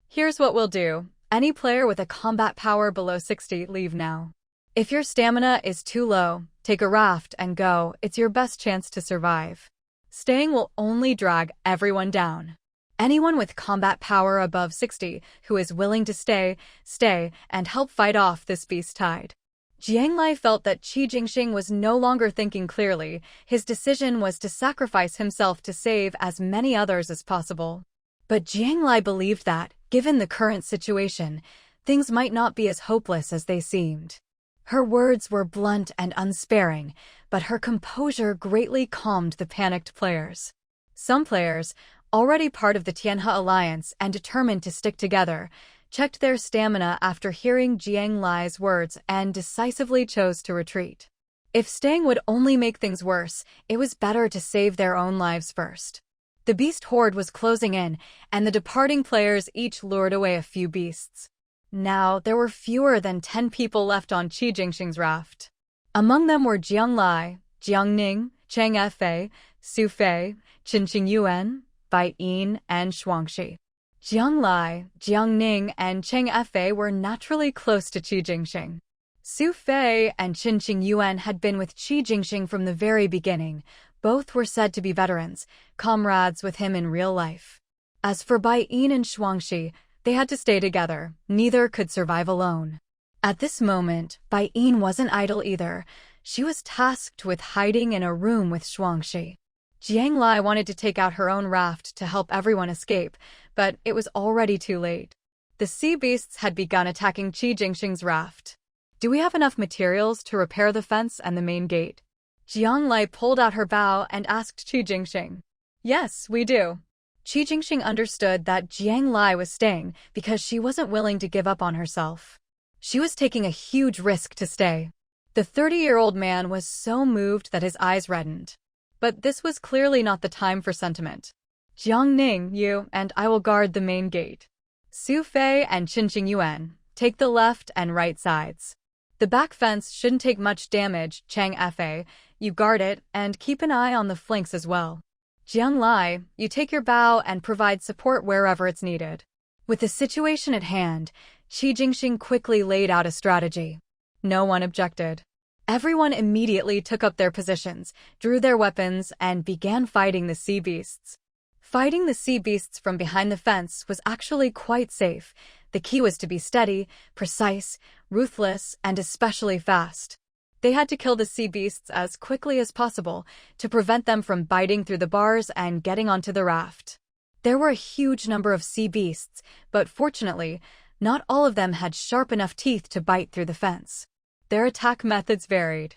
Here's what we'll do. Any player with a combat power below 60, leave now. If your stamina is too low, take a raft and go. It's your best chance to survive. Staying will only drag everyone down. Anyone with combat power above 60 who is willing to stay and help fight off this beast tide. Jiang Lai felt that Qi Jingxing was no longer thinking clearly. His decision was to sacrifice himself to save as many others as possible. But Jiang Lai believed that, given the current situation, things might not be as hopeless as they seemed. Her words were blunt and unsparing, but her composure greatly calmed the panicked players. Some players, already part of the Tianhe alliance and determined to stick together, checked their stamina after hearing Jiang Lai's words and decisively chose to retreat. If staying would only make things worse, it was better to save their own lives first. The beast horde was closing in, and the departing players each lured away a few beasts. Now, there were fewer than 10 people left on Qi Jingxing's raft. Among them were Jiang Lai, Jiang Ning, Cheng Fei, Su Fei, Qinqing Yuan, Bai Yin, and Shuangxi. Jiang Lai, Jiang Ning, and Cheng Fei were naturally close to Qi Jingxing. Su Fei and Qinqing Yuan had been with Qi Jingxing from the very beginning. Both were said to be veterans, comrades with him in real life. As for Bai Yin and Shuangxi, they had to stay together. Neither could survive alone. At this moment, Bai Yin wasn't idle either. She was tasked with hiding in a room with Shuangxi. Jiang Lai wanted to take out her own raft to help everyone escape, but it was already too late. The sea beasts had begun attacking Qi Jingxing's raft. Do we have enough materials to repair the fence and the main gate? Jiang Lai pulled out her bow and asked Qi Jingxing. Yes, we do. Qi Jingxing understood that Jiang Lai was staying because she wasn't willing to give up on herself. She was taking a huge risk to stay. The 30-year-old man was so moved that his eyes reddened. But this was clearly not the time for sentiment. Jiang Ning, you and I will guard the main gate. Su Fei and Qinqing Yuan, take the left and right sides. The back fence shouldn't take much damage. Cheng Fei, you guard it and keep an eye on the flanks as well. Jiang Lai, you take your bow and provide support wherever it's needed. With the situation at hand, Qi Jingxing quickly laid out a strategy. No one objected. Everyone immediately took up their positions, drew their weapons, and began fighting the sea beasts. Fighting the sea beasts from behind the fence was actually quite safe. The key was to be steady, precise, ruthless, and especially fast. They had to kill the sea beasts as quickly as possible to prevent them from biting through the bars and getting onto the raft. There were a huge number of sea beasts, but fortunately, not all of them had sharp enough teeth to bite through the fence. Their attack methods varied.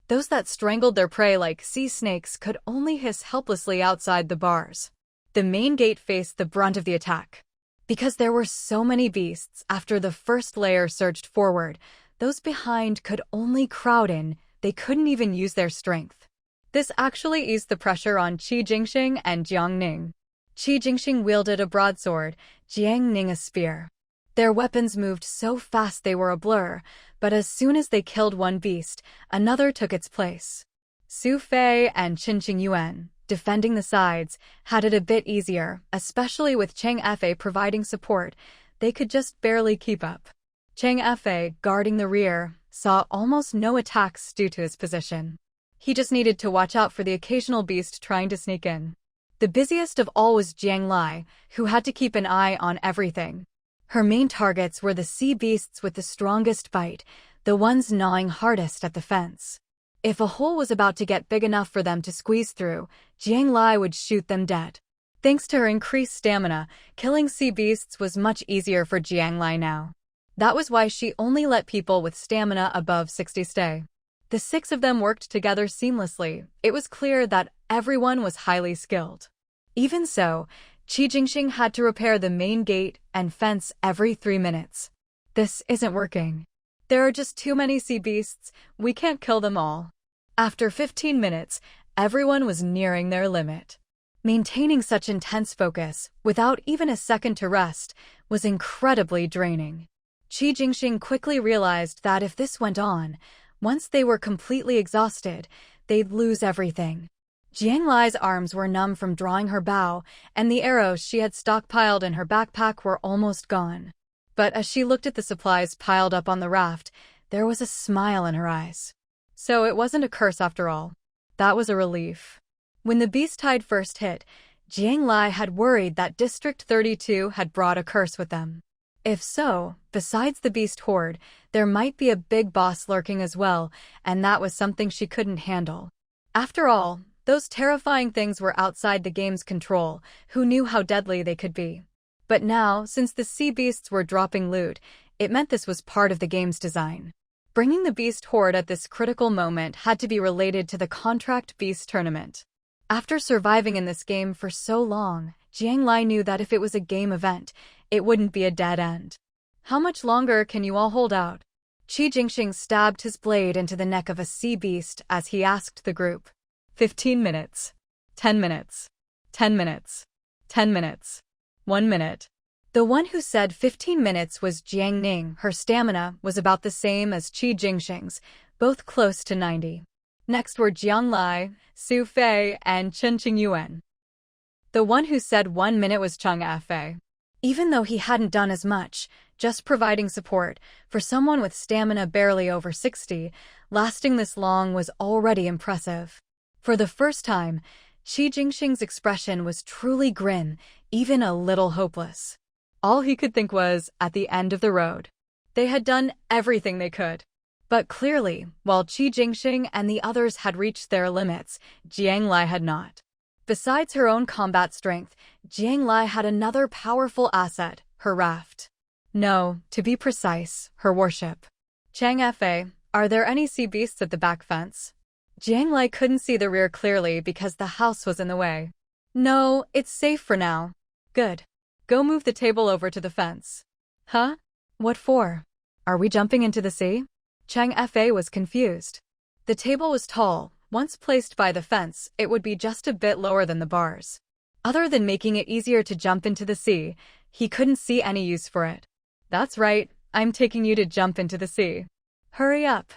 Those that strangled their prey like sea snakes could only hiss helplessly outside the bars. The main gate faced the brunt of the attack. Because there were so many beasts, after the first layer surged forward, those behind could only crowd in. They couldn't even use their strength. This actually eased the pressure on Qi Jingxing and Jiang Ning. Qi Jingxing wielded a broadsword, Jiang Ning a spear. Their weapons moved so fast they were a blur, but as soon as they killed one beast, another took its place. Su Fei and Qinqing Yuan, defending the sides, had it a bit easier, especially with Cheng Fei providing support. They could just barely keep up. Cheng Fei, guarding the rear, saw almost no attacks due to his position. He just needed to watch out for the occasional beast trying to sneak in. The busiest of all was Jiang Lai, who had to keep an eye on everything. Her main targets were the sea beasts with the strongest bite, the ones gnawing hardest at the fence. If a hole was about to get big enough for them to squeeze through, Jiang Lai would shoot them dead. Thanks to her increased stamina, killing sea beasts was much easier for Jiang Lai now. That was why she only let people with stamina above 60 stay. The 6 of them worked together seamlessly. It was clear that everyone was highly skilled. Even so, Qi Jingxing had to repair the main gate and fence every 3 minutes. This isn't working. There are just too many sea beasts. We can't kill them all. After 15 minutes, everyone was nearing their limit. Maintaining such intense focus, without even a second to rest, was incredibly draining. Qi Jingxing quickly realized that if this went on, once they were completely exhausted, they'd lose everything. Jiang Lai's arms were numb from drawing her bow, and the arrows she had stockpiled in her backpack were almost gone. But as she looked at the supplies piled up on the raft, there was a smile in her eyes. So it wasn't a curse after all. That was a relief. When the beast tide first hit, Jiang Lai had worried that District 32 had brought a curse with them. If so, besides the beast horde, there might be a big boss lurking as well, and that was something she couldn't handle. After all, those terrifying things were outside the game's control. Who knew how deadly they could be? But now, since the sea beasts were dropping loot, it meant this was part of the game's design. Bringing the beast horde at this critical moment had to be related to the Contract Beast tournament. After surviving in this game for so long, Jiang Lai knew that if it was a game event, it wouldn't be a dead end. How much longer can you all hold out? Qi Jingxing stabbed his blade into the neck of a sea beast as he asked the group. 15 minutes. 10 minutes. 10 minutes. 10 minutes. 1 minute. The one who said 15 minutes was Jiang Ning. Her stamina was about the same as Qi Jingxing's, both close to 90. Next were Jiang Lai, Su Fei, and Qinqing Yuan. The one who said 1 minute was Cheng Fei. Even though he hadn't done as much, just providing support, for someone with stamina barely over 60, lasting this long was already impressive. For the first time, Qi Jingxing's expression was truly grim, even a little hopeless. All he could think was, at the end of the road. They had done everything they could. But clearly, while Qi Jingxing and the others had reached their limits, Jiang Lai had not. Besides her own combat strength, Jiang Lai had another powerful asset, her raft. No, to be precise, her warship. Cheng Fei, are there any sea beasts at the back fence? Jiang Lai couldn't see the rear clearly because the house was in the way. No, it's safe for now. Good. Go move the table over to the fence. Huh? What for? Are we jumping into the sea? Cheng Fei was confused. The table was tall. Once placed by the fence, it would be just a bit lower than the bars. Other than making it easier to jump into the sea, he couldn't see any use for it. That's right, I'm taking you to jump into the sea. Hurry up.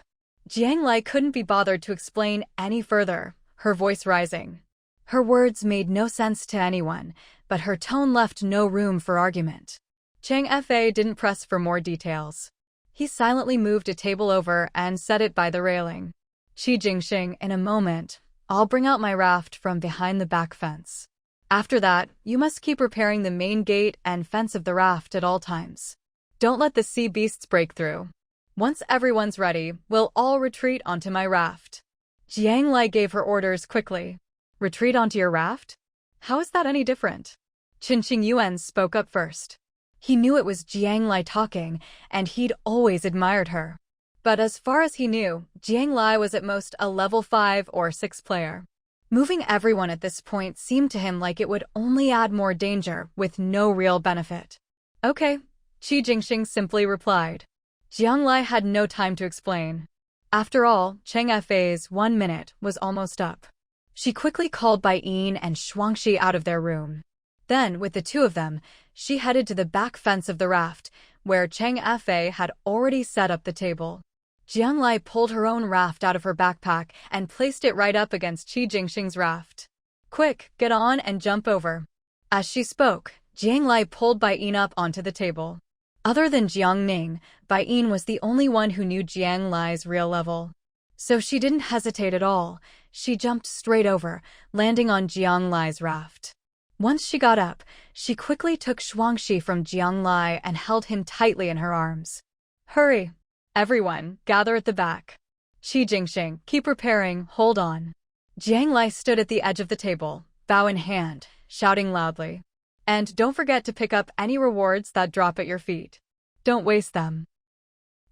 Jiang Lai couldn't be bothered to explain any further, her voice rising. Her words made no sense to anyone, but her tone left no room for argument. Cheng Fei didn't press for more details. He silently moved a table over and set it by the railing. Qi Jingxing, in a moment, I'll bring out my raft from behind the back fence. After that, you must keep repairing the main gate and fence of the raft at all times. Don't let the sea beasts break through. Once everyone's ready, we'll all retreat onto my raft. Jiang Lai gave her orders quickly. Retreat onto your raft? How is that any different? Censhi Yuan spoke up first. He knew it was Jiang Lai talking, and he'd always admired her. But as far as he knew, Jiang Lai was at most a level 5 or 6 player. Moving everyone at this point seemed to him like it would only add more danger, with no real benefit. Okay, Qi Jingxing simply replied. Jiang Lai had no time to explain. After all, Cheng Fei's 1 minute was almost up. She quickly called Bai Yin and Shuangxi out of their room. Then, with the two of them, she headed to the back fence of the raft, where Cheng Fei had already set up the table. Jiang Lai pulled her own raft out of her backpack and placed it right up against Qi Jingxing's raft. Quick, get on and jump over. As she spoke, Jiang Lai pulled Bai Yin up onto the table. Other than Jiang Ning, Bai Yin was the only one who knew Jiang Lai's real level. So she didn't hesitate at all. She jumped straight over, landing on Jiang Lai's raft. Once she got up, she quickly took Shuangxi from Jiang Lai and held him tightly in her arms. Hurry! Everyone, gather at the back. Qi Jingxing, keep preparing, hold on. Jiang Lai stood at the edge of the table, bow in hand, shouting loudly. And don't forget to pick up any rewards that drop at your feet. Don't waste them.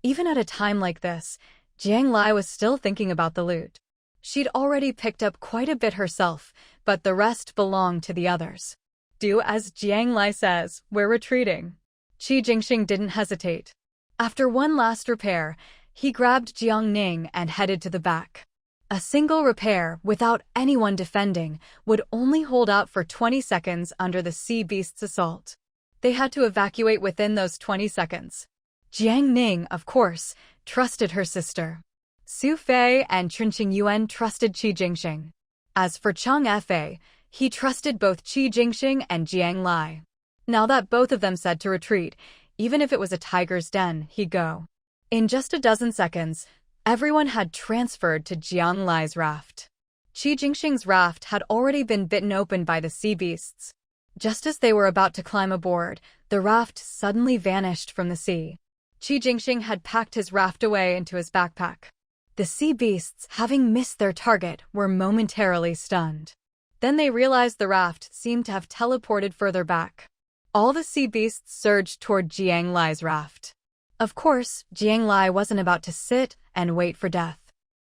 Even at a time like this, Jiang Lai was still thinking about the loot. She'd already picked up quite a bit herself, but the rest belonged to the others. Do as Jiang Lai says, we're retreating. Qi Jingxing didn't hesitate. After one last repair, he grabbed Jiang Ning and headed to the back. A single repair, without anyone defending, would only hold out for 20 seconds under the sea beast's assault. They had to evacuate within those 20 seconds. Jiang Ning, of course, trusted her sister. Su Fei and Censhi Yuan trusted Qi Jingxing. As for Cheng Fei, he trusted both Qi Jingxing and Jiang Lai. Now that both of them said to retreat, even if it was a tiger's den, he'd go. In just a dozen seconds, everyone had transferred to Jiang Lai's raft. Qi Jingxing's raft had already been bitten open by the sea beasts. Just as they were about to climb aboard, the raft suddenly vanished from the sea. Qi Jingxing had packed his raft away into his backpack. The sea beasts, having missed their target, were momentarily stunned. Then they realized the raft seemed to have teleported further back. All the sea beasts surged toward Jiang Lai's raft. Of course, Jiang Lai wasn't about to sit and wait for death.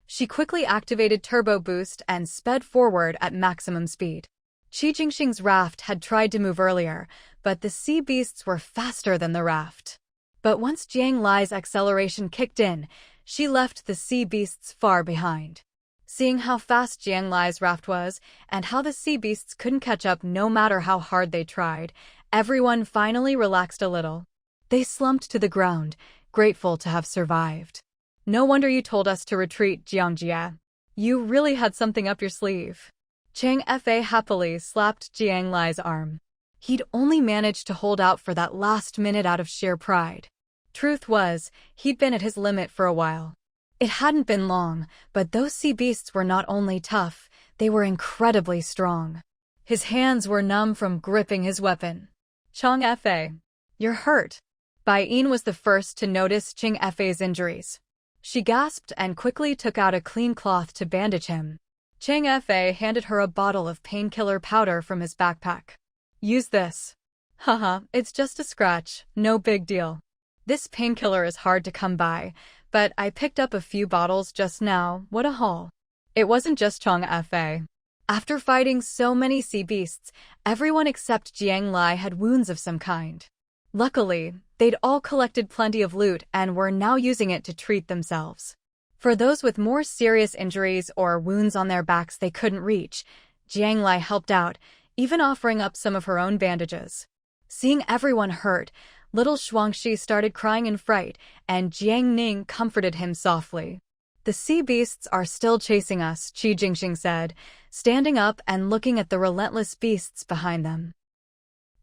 She quickly activated Turbo Boost and sped forward at maximum speed. Qi Jingxing's raft had tried to move earlier, but the sea beasts were faster than the raft. But once Jiang Lai's acceleration kicked in, she left the sea beasts far behind. Seeing how fast Jiang Lai's raft was, and how the sea beasts couldn't catch up no matter how hard they tried, everyone finally relaxed a little. They slumped to the ground, grateful to have survived. No wonder you told us to retreat, Jiangjia. You really had something up your sleeve. Cheng Fei happily slapped Jiang Lai's arm. He'd only managed to hold out for that last minute out of sheer pride. Truth was, he'd been at his limit for a while. It hadn't been long, but those sea beasts were not only tough, they were incredibly strong. His hands were numb from gripping his weapon. Cheng Fei, you're hurt. Bai Yin was the first to notice Cheng Fei's injuries. She gasped and quickly took out a clean cloth to bandage him. Cheng Fei handed her a bottle of painkiller powder from his backpack. Use this. Haha, it's just a scratch, no big deal. This painkiller is hard to come by, but I picked up a few bottles just now, what a haul. It wasn't just Cheng Fei. After fighting so many sea beasts, everyone except Jiang Lai had wounds of some kind. Luckily, they'd all collected plenty of loot and were now using it to treat themselves. For those with more serious injuries or wounds on their backs they couldn't reach, Jiang Lai helped out, even offering up some of her own bandages. Seeing everyone hurt, little Shuangxi started crying in fright, and Jiang Ning comforted him softly. The sea beasts are still chasing us, Qi Jingxing said, standing up and looking at the relentless beasts behind them.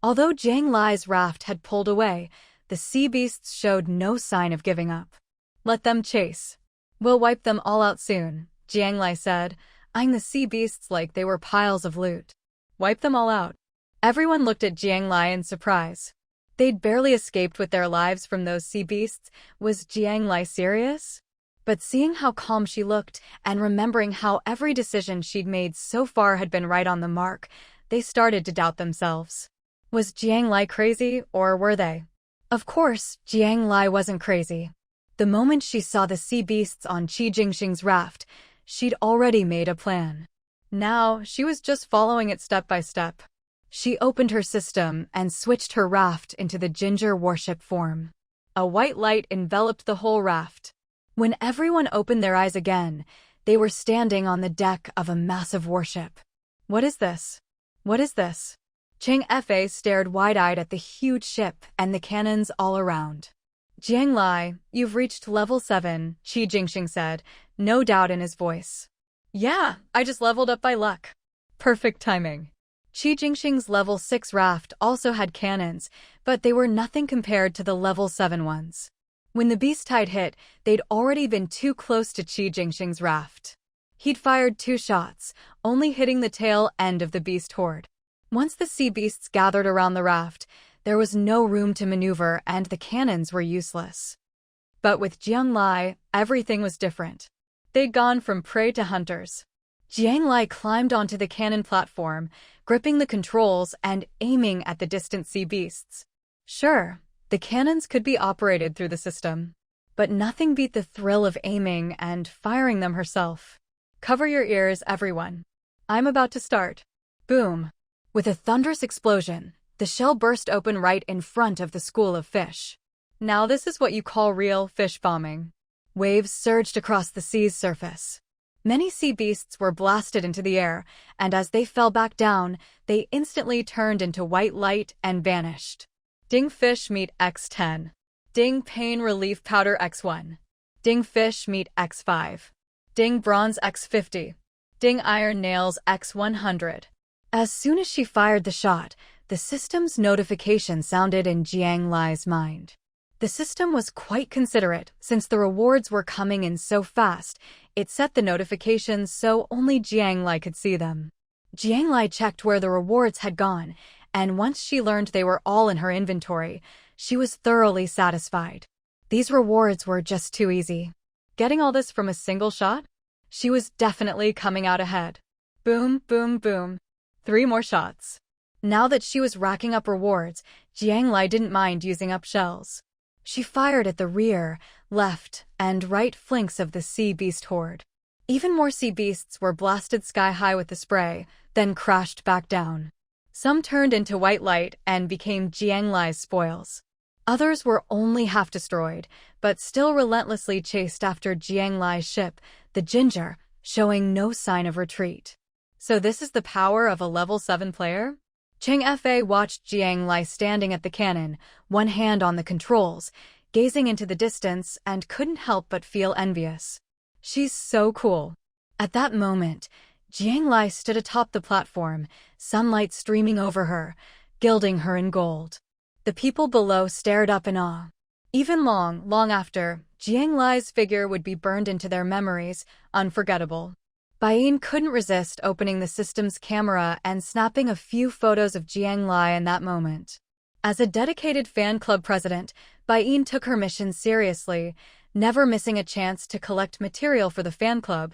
Although Jiang Lai's raft had pulled away, the sea beasts showed no sign of giving up. Let them chase. We'll wipe them all out soon, Jiang Lai said, eyeing the sea beasts like they were piles of loot. Wipe them all out. Everyone looked at Jiang Lai in surprise. They'd barely escaped with their lives from those sea beasts. Was Jiang Lai serious? But seeing how calm she looked, and remembering how every decision she'd made so far had been right on the mark, they started to doubt themselves. Was Jiang Lai crazy, or were they? Of course, Jiang Lai wasn't crazy. The moment she saw the sea beasts on Qi Jingxing's raft, she'd already made a plan. Now, she was just following it step by step. She opened her system and switched her raft into the Ginger warship form. A white light enveloped the whole raft. When everyone opened their eyes again, they were standing on the deck of a massive warship. What is this? What is this? Cheng Fa stared wide-eyed at the huge ship and the cannons all around. Jiang Lai, you've reached level 7, Qi Jingxing said, no doubt in his voice. Yeah, I just leveled up by luck. Perfect timing. Qi Jingxing's level 6 raft also had cannons, but they were nothing compared to the level 7 ones. When the beast tide hit, they'd already been too close to Qi Jingxing's raft. He'd fired 2 shots, only hitting the tail end of the beast horde. Once the sea beasts gathered around the raft, there was no room to maneuver and the cannons were useless. But with Jiang Lai, everything was different. They'd gone from prey to hunters. Jiang Lai climbed onto the cannon platform, gripping the controls and aiming at the distant sea beasts. Sure, the cannons could be operated through the system, but nothing beat the thrill of aiming and firing them herself. Cover your ears, everyone. I'm about to start. Boom. With a thunderous explosion, the shell burst open right in front of the school of fish. Now this is what you call real fish bombing. Waves surged across the sea's surface. Many sea beasts were blasted into the air, and as they fell back down, they instantly turned into white light and vanished. Ding fish meat X10. Ding pain relief powder X1. Ding fish meat X5. Ding bronze X50. Ding iron nails X100. As soon as she fired the shot, the system's notification sounded in Jiang Lai's mind. The system was quite considerate. Since the rewards were coming in so fast, it set the notifications so only Jiang Lai could see them. Jiang Lai checked where the rewards had gone, and once she learned they were all in her inventory, she was thoroughly satisfied. These rewards were just too easy. Getting all this from a single shot? She was definitely coming out ahead. Boom, boom, boom. 3 more shots. Now that she was racking up rewards, Jiang Lai didn't mind using up shells. She fired at the rear, left, and right flanks of the sea beast horde. Even more sea beasts were blasted sky-high with the spray, then crashed back down. Some turned into white light and became Jiang Lai's spoils. Others were only half destroyed, but still relentlessly chased after Jiang Lai's ship, the Ginger, showing no sign of retreat. So this is the power of a level 7 player? Cheng Fa watched Jiang Lai standing at the cannon, one hand on the controls, gazing into the distance, and couldn't help but feel envious. She's so cool. At that moment, Jiang Lai stood atop the platform, sunlight streaming over her, gilding her in gold. The people below stared up in awe. Even long after, Jiang Lai's figure would be burned into their memories, unforgettable. Baiyin couldn't resist opening the system's camera and snapping a few photos of Jiang Lai in that moment. As a dedicated fan club president, Baiyin took her mission seriously, never missing a chance to collect material for the fan club,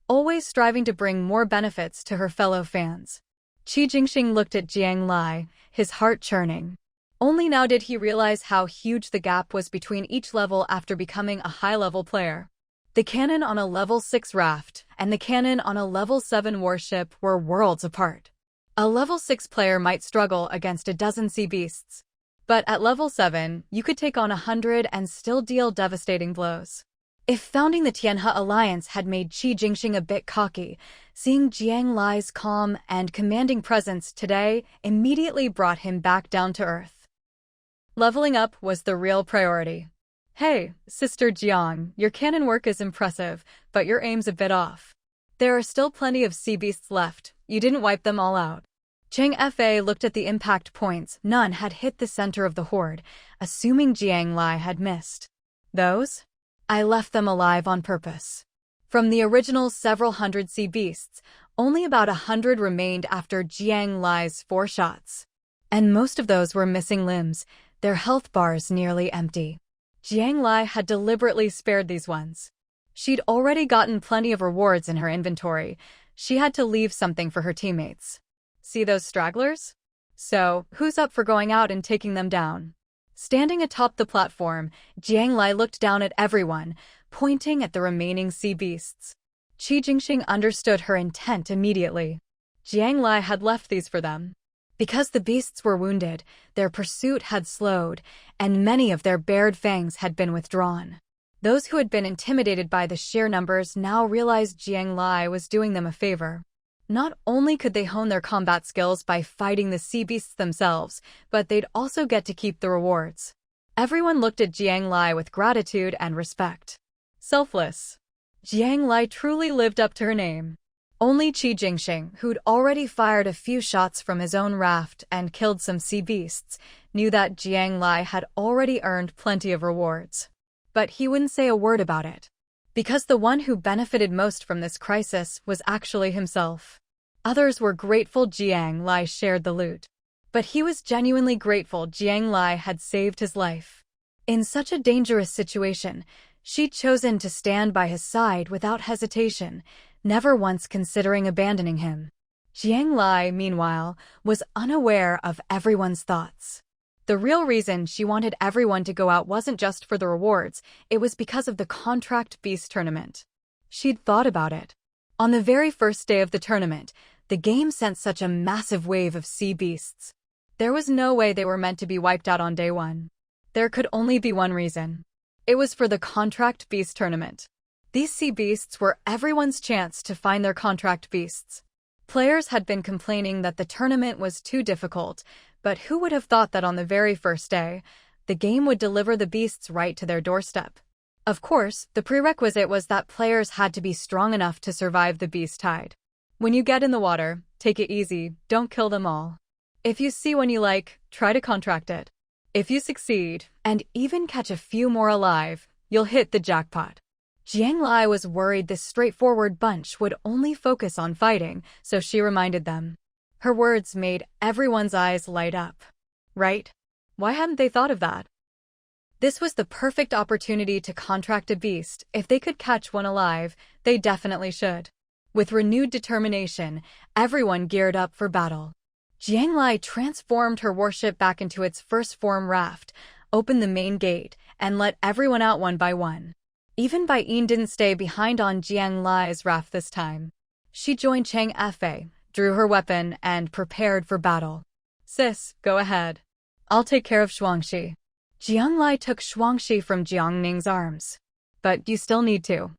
always striving to bring more benefits to her fellow fans. Qi Jingxing looked at Jiang Lai, his heart churning. Only now did he realize how huge the gap was between each level after becoming a high-level player. The cannon on a level 6 raft and the cannon on a level 7 warship were worlds apart. A level 6 player might struggle against a dozen sea beasts, but at level 7, you could take on 100 and still deal devastating blows. If founding the Tianhe Alliance had made Qi Jingxing a bit cocky, seeing Jiang Lai's calm and commanding presence today immediately brought him back down to earth. Leveling up was the real priority. Hey, Sister Jiang, your cannon work is impressive, but your aim's a bit off. There are still plenty of sea beasts left. You didn't wipe them all out. Cheng Fa looked at the impact points. None had hit the center of the horde, assuming Jiang Lai had missed. Those? I left them alive on purpose. From the original several hundred sea beasts, Only about 100 remained after Jiang Lai's 4 shots. And most of those were missing limbs, their health bars nearly empty. Jiang Lai had deliberately spared these ones. She'd already gotten plenty of rewards in her inventory. She had to leave something for her teammates. See those stragglers? So, who's up for going out and taking them down? Standing atop the platform, Jiang Lai looked down at everyone, pointing at the remaining sea beasts. Qi Jingxing understood her intent immediately. Jiang Lai had left these for them. Because the beasts were wounded, their pursuit had slowed, and many of their bared fangs had been withdrawn. Those who had been intimidated by the sheer numbers now realized Jiang Lai was doing them a favor. Not only could they hone their combat skills by fighting the sea beasts themselves, but they'd also get to keep the rewards. Everyone looked at Jiang Lai with gratitude and respect. Selfless. Jiang Lai truly lived up to her name. Only Qi Jingxing, who'd already fired a few shots from his own raft and killed some sea beasts, knew that Jiang Lai had already earned plenty of rewards. But he wouldn't say a word about it. Because the one who benefited most from this crisis was actually himself. Others were grateful Jiang Lai shared the loot. But he was genuinely grateful Jiang Lai had saved his life. In such a dangerous situation, she'd chosen to stand by his side without hesitation, never once considering abandoning him. Jiang Lai, meanwhile, was unaware of everyone's thoughts. The real reason she wanted everyone to go out wasn't just for the rewards, it was because of the Contract Beast tournament. She'd thought about it. On the very first day of the tournament, the game sent such a massive wave of sea beasts. There was no way they were meant to be wiped out on day 1. There could only be one reason. It was for the Contract Beast tournament. These sea beasts were everyone's chance to find their contract beasts. Players had been complaining that the tournament was too difficult, but who would have thought that on the very first day, the game would deliver the beasts right to their doorstep? Of course, the prerequisite was that players had to be strong enough to survive the beast tide. When you get in the water, take it easy, don't kill them all. If you see one you like, try to contract it. If you succeed, and even catch a few more alive, you'll hit the jackpot. Jiang Lai was worried this straightforward bunch would only focus on fighting, so she reminded them. Her words made everyone's eyes light up. Right? Why hadn't they thought of that? This was the perfect opportunity to contract a beast. If they could catch one alive, they definitely should. With renewed determination, everyone geared up for battle. Jiang Lai transformed her warship back into its first form raft, opened the main gate, and let everyone out one by one. Even Bai Yin didn't stay behind on Jiang Lai's raft this time. She joined Chang Fei, drew her weapon, and prepared for battle. Sis, go ahead. I'll take care of Shuangxi. Jiang Lai took Shuangxi from Jiang Ning's arms. But you still need to.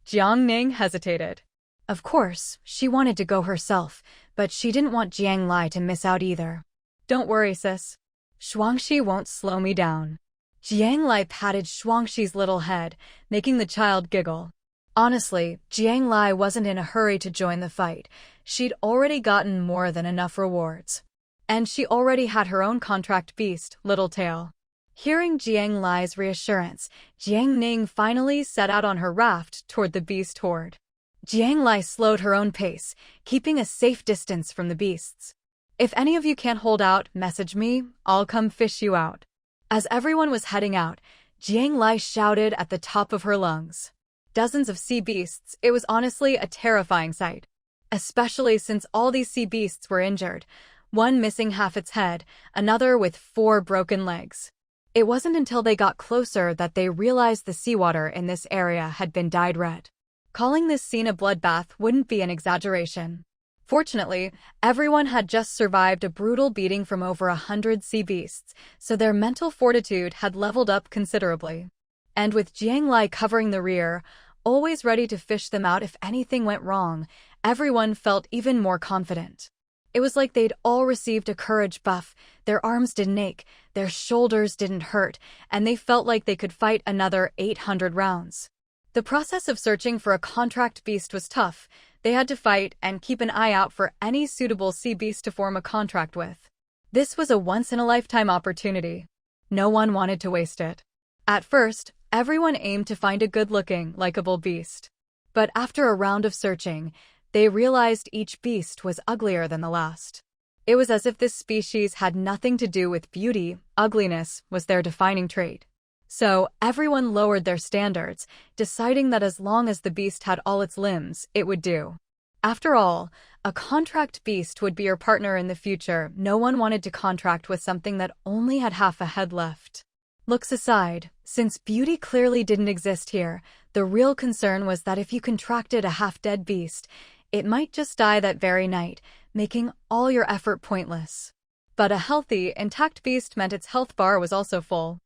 Jiang Ning hesitated. Of course, she wanted to go herself, but she didn't want Jiang Lai to miss out either. Don't worry, sis. Shuangxi won't slow me down. Jiang Lai patted Shuangxi's little head, making the child giggle. Honestly, Jiang Lai wasn't in a hurry to join the fight. She'd already gotten more than enough rewards. And she already had her own contract beast, Littletail. Hearing Jiang Lai's reassurance, Jiang Ning finally set out on her raft toward the beast horde. Jiang Lai slowed her own pace, keeping a safe distance from the beasts. If any of you can't hold out, message me, I'll come fish you out. As everyone was heading out, Jiang Lai shouted at the top of her lungs. Dozens of sea beasts, it was honestly a terrifying sight. Especially since all these sea beasts were injured, one missing half its head, another with 4 broken legs. It wasn't until they got closer that they realized the seawater in this area had been dyed red. Calling this scene a bloodbath wouldn't be an exaggeration. Fortunately, everyone had just survived a brutal beating from over 100 sea beasts, so their mental fortitude had leveled up considerably. And with Jiang Lai covering the rear, always ready to fish them out if anything went wrong, everyone felt even more confident. It was like they'd all received a courage buff, their arms didn't ache, their shoulders didn't hurt, and they felt like they could fight another 800 rounds. The process of searching for a contract beast was tough. They had to fight and keep an eye out for any suitable sea beast to form a contract with. This was a once-in-a-lifetime opportunity. No one wanted to waste it. At first, everyone aimed to find a good-looking, likable beast. But after a round of searching, They realized each beast was uglier than the last. It was as if this species had nothing to do with beauty, ugliness was their defining trait. So, everyone lowered their standards, deciding that as long as the beast had all its limbs, it would do. After all, a contract beast would be your partner in the future. No one wanted to contract with something that only had half a head left. Looks aside, since beauty clearly didn't exist here, the real concern was that if you contracted a half-dead beast, it might just die that very night, making all your effort pointless. But a healthy, intact beast meant its health bar was also full.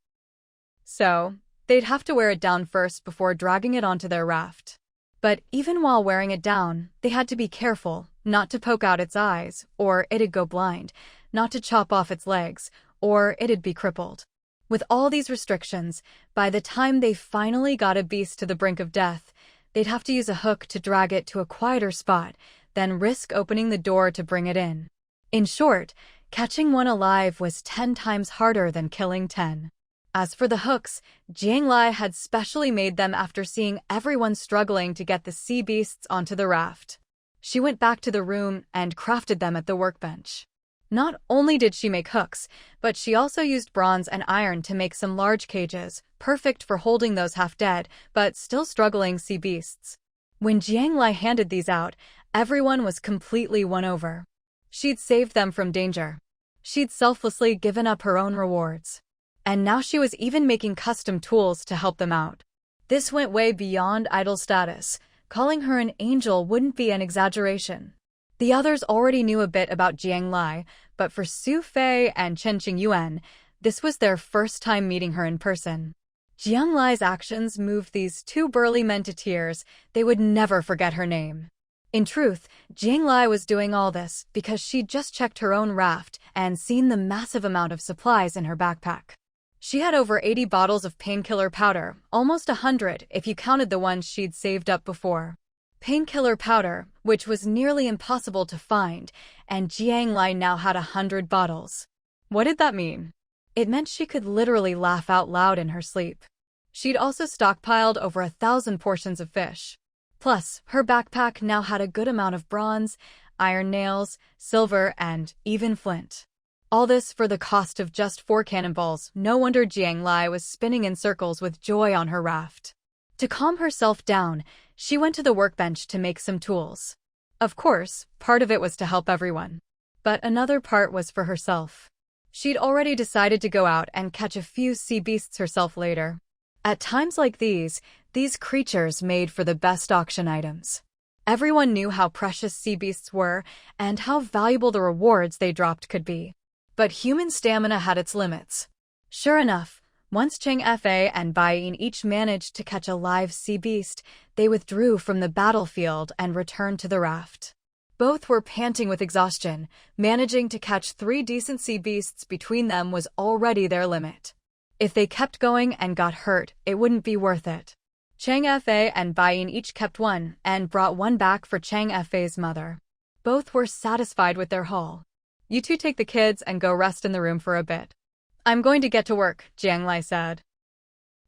So, they'd have to wear it down first before dragging it onto their raft. But even while wearing it down, they had to be careful, not to poke out its eyes, or it'd go blind, not to chop off its legs, or it'd be crippled. With all these restrictions, by the time they finally got a beast to the brink of death, they'd have to use a hook to drag it to a quieter spot, then risk opening the door to bring it in. In short, catching one alive was 10 times harder than killing 10. As for the hooks, Jiang Lai had specially made them after seeing everyone struggling to get the sea beasts onto the raft. She went back to the room and crafted them at the workbench. Not only did she make hooks, but she also used bronze and iron to make some large cages, perfect for holding those half-dead, but still struggling sea beasts. When Jiang Lai handed these out, everyone was completely won over. She'd saved them from danger. She'd selflessly given up her own rewards. And now she was even making custom tools to help them out. This went way beyond idol status. Calling her an angel wouldn't be an exaggeration. The others already knew a bit about Jiang Lai, but for Su Fei and Chen Yuan, this was their first time meeting her in person. Jiang Lai's actions moved these two burly men to tears. They would never forget her name. In truth, Jiang Lai was doing all this because she'd just checked her own raft and seen the massive amount of supplies in her backpack. She had over 80 bottles of painkiller powder, almost 100 if you counted the ones she'd saved up before. Painkiller powder, which was nearly impossible to find, and Jiang Lai now had 100 bottles. What did that mean? It meant she could literally laugh out loud in her sleep. She'd also stockpiled over 1,000 portions of fish. Plus, her backpack now had a good amount of bronze, iron nails, silver, and even flint. All this for the cost of just 4 cannonballs. No wonder Jiang Lai was spinning in circles with joy on her raft. To calm herself down, she went to the workbench to make some tools. Of course, part of it was to help everyone. But another part was for herself. She'd already decided to go out and catch a few sea beasts herself later. At times like these creatures made for the best auction items. Everyone knew how precious sea beasts were and how valuable the rewards they dropped could be. But human stamina had its limits. Sure enough, once Cheng Fa and Bai Yin each managed to catch a live sea beast, they withdrew from the battlefield and returned to the raft. Both were panting with exhaustion. Managing to catch 3 decent sea beasts between them was already their limit. If they kept going and got hurt, it wouldn't be worth it. Cheng Fa and Bai Yin each kept one and brought one back for Cheng Fa's mother. Both were satisfied with their haul. You two take the kids and go rest in the room for a bit. I'm going to get to work, Jiang Lai said.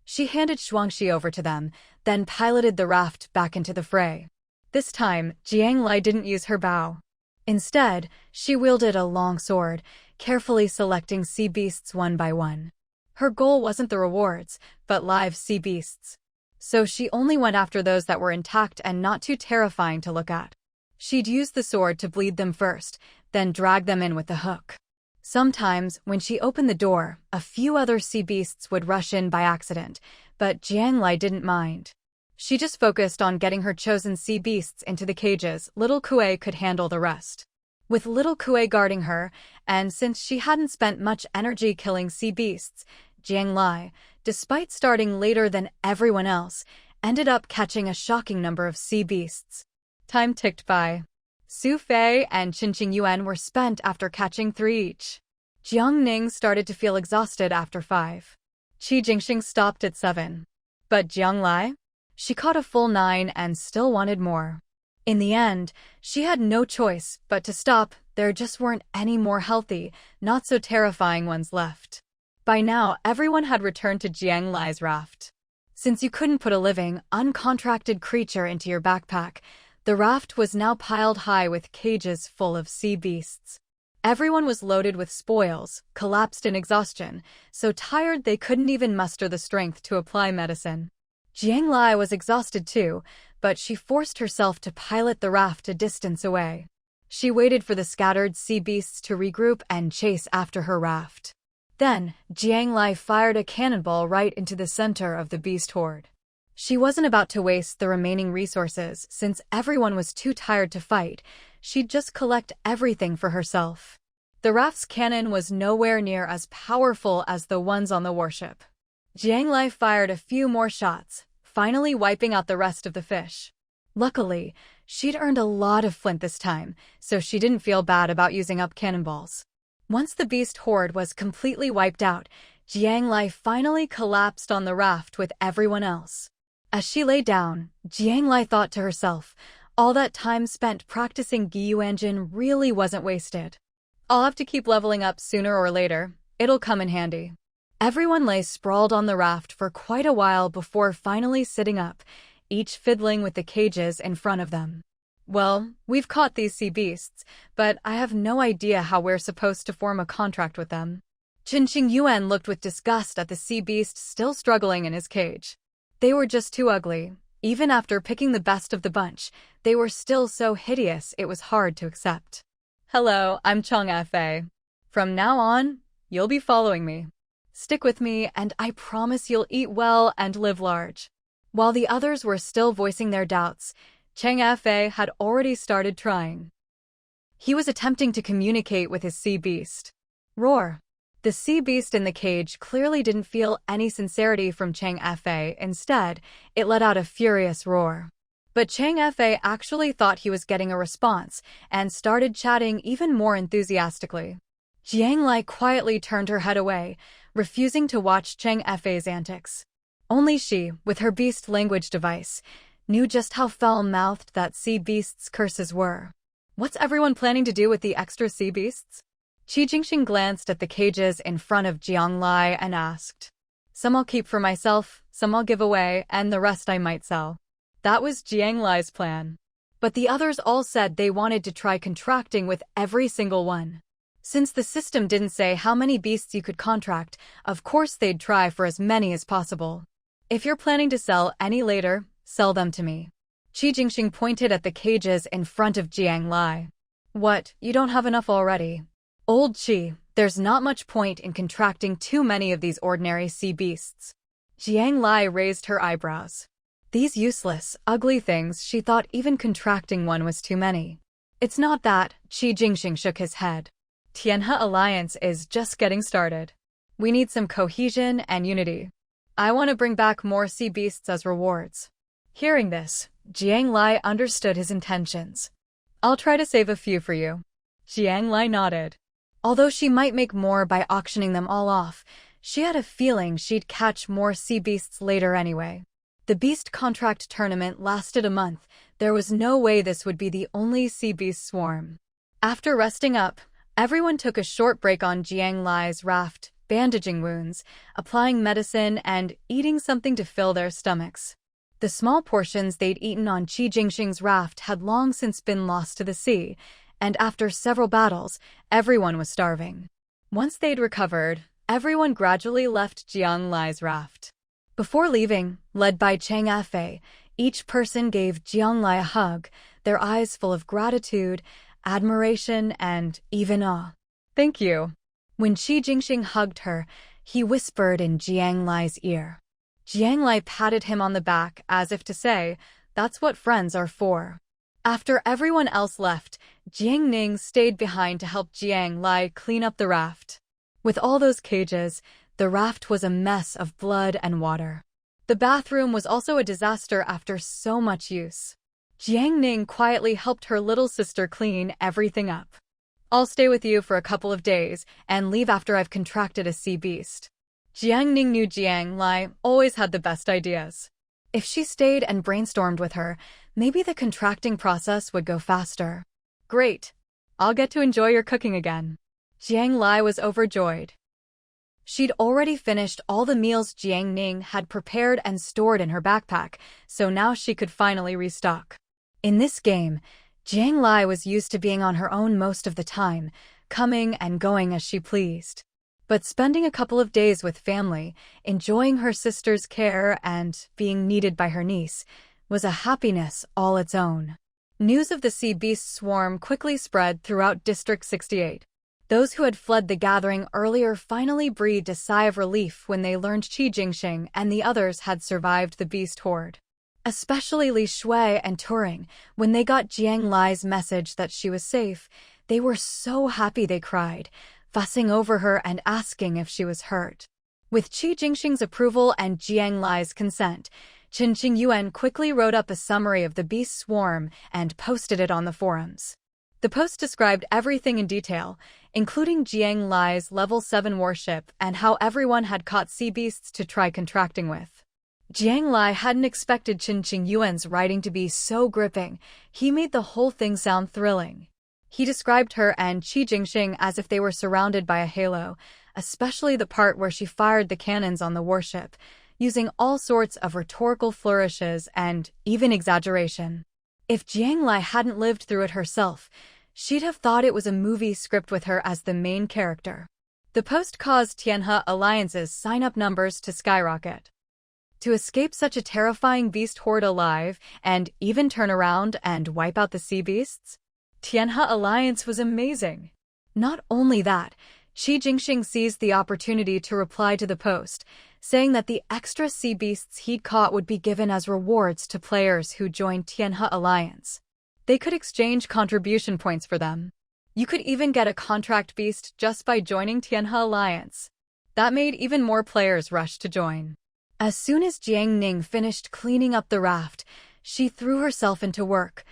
She handed Shuangxi over to them, then piloted the raft back into the fray. This time, Jiang Lai didn't use her bow. Instead, she wielded a long sword, carefully selecting sea beasts one by one. Her goal wasn't the rewards, but live sea beasts. So she only went after those that were intact and not too terrifying to look at. She'd use the sword to bleed them first, then drag them in with the hook. Sometimes, when she opened the door, a few other sea beasts would rush in by accident, but Jiang Lai didn't mind. She just focused on getting her chosen sea beasts into the cages. Little Kuei could handle the rest. With little Kuei guarding her, and since she hadn't spent much energy killing sea beasts, Jiang Lai, despite starting later than everyone else, ended up catching a shocking number of sea beasts. Time ticked by. Su Fei and Chen Yuan were spent after catching 3 each. Jiang Ning started to feel exhausted after 5. Qi Jingxing stopped at 7. But Jiang Lai? She caught a full 9 and still wanted more. In the end, she had no choice but to stop. There just weren't any more healthy, not so terrifying ones left. By now, everyone had returned to Jiang Lai's raft. Since you couldn't put a living, uncontracted creature into your backpack, The raft was now piled high with cages full of sea beasts. Everyone was loaded with spoils, collapsed in exhaustion, so tired they couldn't even muster the strength to apply medicine. Jiang Lai was exhausted too, but she forced herself to pilot the raft a distance away. She waited for the scattered sea beasts to regroup and chase after her raft. Then, Jiang Lai fired a cannonball right into the center of the beast horde. She wasn't about to waste the remaining resources, since everyone was too tired to fight. She'd just collect everything for herself. The raft's cannon was nowhere near as powerful as the ones on the warship. Jiang Lai fired a few more shots, finally wiping out the rest of the fish. Luckily, she'd earned a lot of flint this time, so she didn't feel bad about using up cannonballs. Once the beast horde was completely wiped out, Jiang Lai finally collapsed on the raft with everyone else. As she lay down, Jiang Lai thought to herself, all that time spent practicing Gyuanjin really wasn't wasted. I'll have to keep leveling up sooner or later. It'll come in handy. Everyone lay sprawled on the raft for quite a while before finally sitting up, each fiddling with the cages in front of them. Well, we've caught these sea beasts, but I have no idea how we're supposed to form a contract with them. Qinxing Yuan looked with disgust at the sea beast still struggling in his cage. They were just too ugly. Even after picking the best of the bunch, they were still so hideous it was hard to accept. Hello, I'm Chong Fa. From now on, you'll be following me. Stick with me, and I promise you'll eat well and live large. While the others were still voicing their doubts, Cheng Fa had already started trying. He was attempting to communicate with his sea beast. Roar! The sea beast in the cage clearly didn't feel any sincerity from Cheng Fa. Instead, it let out a furious roar. But Cheng Fa actually thought he was getting a response and started chatting even more enthusiastically. Jiang Lai quietly turned her head away, refusing to watch Cheng Fa's antics. Only she, with her beast language device, knew just how foul-mouthed that sea beast's curses were. What's everyone planning to do with the extra sea beasts? Qi Jingxing glanced at the cages in front of Jiang Lai and asked. Some I'll keep for myself, some I'll give away, and the rest I might sell. That was Jiang Lai's plan. But the others all said they wanted to try contracting with every single one. Since the system didn't say how many beasts you could contract, of course they'd try for as many as possible. If you're planning to sell any later, sell them to me. Qi Jingxing pointed at the cages in front of Jiang Lai. What, you don't have enough already? Old Qi, there's not much point in contracting too many of these ordinary sea beasts. Jiang Lai raised her eyebrows. These useless, ugly things, she thought even contracting one was too many. It's not that, Qi Jingxing shook his head. Tianhe Alliance is just getting started. We need some cohesion and unity. I want to bring back more sea beasts as rewards. Hearing this, Jiang Lai understood his intentions. I'll try to save a few for you. Jiang Lai nodded. Although she might make more by auctioning them all off, she had a feeling she'd catch more sea beasts later anyway. The beast contract tournament lasted a month. There was no way this would be the only sea beast swarm. After resting up, everyone took a short break on Jiang Lai's raft, bandaging wounds, applying medicine, and eating something to fill their stomachs. The small portions they'd eaten on Qi Jingxing's raft had long since been lost to the sea, and after several battles, everyone was starving. Once they'd recovered, everyone gradually left Jiang Lai's raft. Before leaving, led by Cheng Fa, each person gave Jiang Lai a hug, their eyes full of gratitude, admiration, and even awe. Thank you. When Qi Jingxing hugged her, he whispered in Jiang Lai's ear. Jiang Lai patted him on the back as if to say, that's what friends are for. After everyone else left, Jiang Ning stayed behind to help Jiang Lai clean up the raft. With all those cages, the raft was a mess of blood and water. The bathroom was also a disaster after so much use. Jiang Ning quietly helped her little sister clean everything up. I'll stay with you for a couple of days and leave after I've contracted a sea beast. Jiang Ning knew Jiang Lai always had the best ideas. If she stayed and brainstormed with her, maybe the contracting process would go faster. Great. I'll get to enjoy your cooking again. Jiang Lai was overjoyed. She'd already finished all the meals Jiang Ning had prepared and stored in her backpack, so now she could finally restock. In this game, Jiang Lai was used to being on her own most of the time, coming and going as she pleased. But spending a couple of days with family, enjoying her sister's care and being needed by her niece, was a happiness all its own. News of the sea beast swarm quickly spread throughout District 68. Those who had fled the gathering earlier finally breathed a sigh of relief when they learned Qi Jingxing and the others had survived the beast horde. Especially Li Shui and Turing, when they got Jiang Lai's message that she was safe, they were so happy they cried, fussing over her and asking if she was hurt. With Qi Jingxing's approval and Jiang Lai's consent, Chen Qingyuan quickly wrote up a summary of the beast swarm and posted it on the forums. The post described everything in detail, including Jiang Lai's level 7 warship and how everyone had caught sea beasts to try contracting with. Jiang Lai hadn't expected Chen Qingyuan's writing to be so gripping. He made the whole thing sound thrilling. He described her and Qi Jingxing as if they were surrounded by a halo, especially the part where she fired the cannons on the warship, using all sorts of rhetorical flourishes and even exaggeration. If Jiang Lai hadn't lived through it herself, she'd have thought it was a movie script with her as the main character. The post caused Tianhe Alliance's sign-up numbers to skyrocket. To escape such a terrifying beast horde alive and even turn around and wipe out the sea beasts? Tianhe Alliance was amazing. Not only that, Qi Jingxing seized the opportunity to reply to the post, saying that the extra sea beasts he'd caught would be given as rewards to players who joined Tianhe Alliance. They could exchange contribution points for them. You could even get a contract beast just by joining Tianhe Alliance. That made even more players rush to join. As soon as Jiang Ning finished cleaning up the raft, she threw herself into work,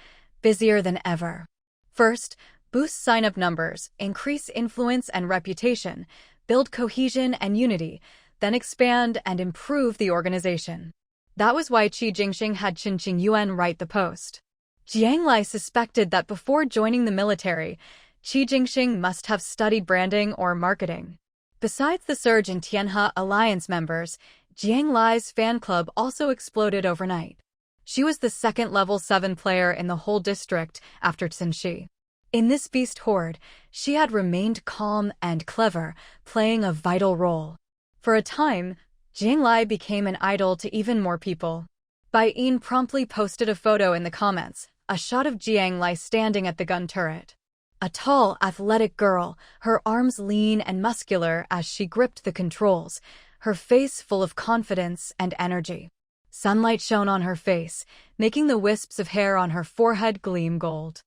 busier than ever. First, boost sign-up numbers, increase influence and reputation, build cohesion and unity, then expand and improve the organization. That was why Qi Jingxing had Chen Qingyuan write the post. Jiang Lai suspected that before joining the military, Qi Jingxing must have studied branding or marketing. Besides the surge in Tianhe Alliance members, Jiang Lai's fan club also exploded overnight. She was the second level 7 player in the whole district after Censhi. In this beast horde, she had remained calm and clever, playing a vital role. For a time, Jiang Lai became an idol to even more people. Bai Yin promptly posted a photo in the comments, a shot of Jiang Lai standing at the gun turret. A tall, athletic girl, her arms lean and muscular as she gripped the controls, her face full of confidence and energy. Sunlight shone on her face, making the wisps of hair on her forehead gleam gold.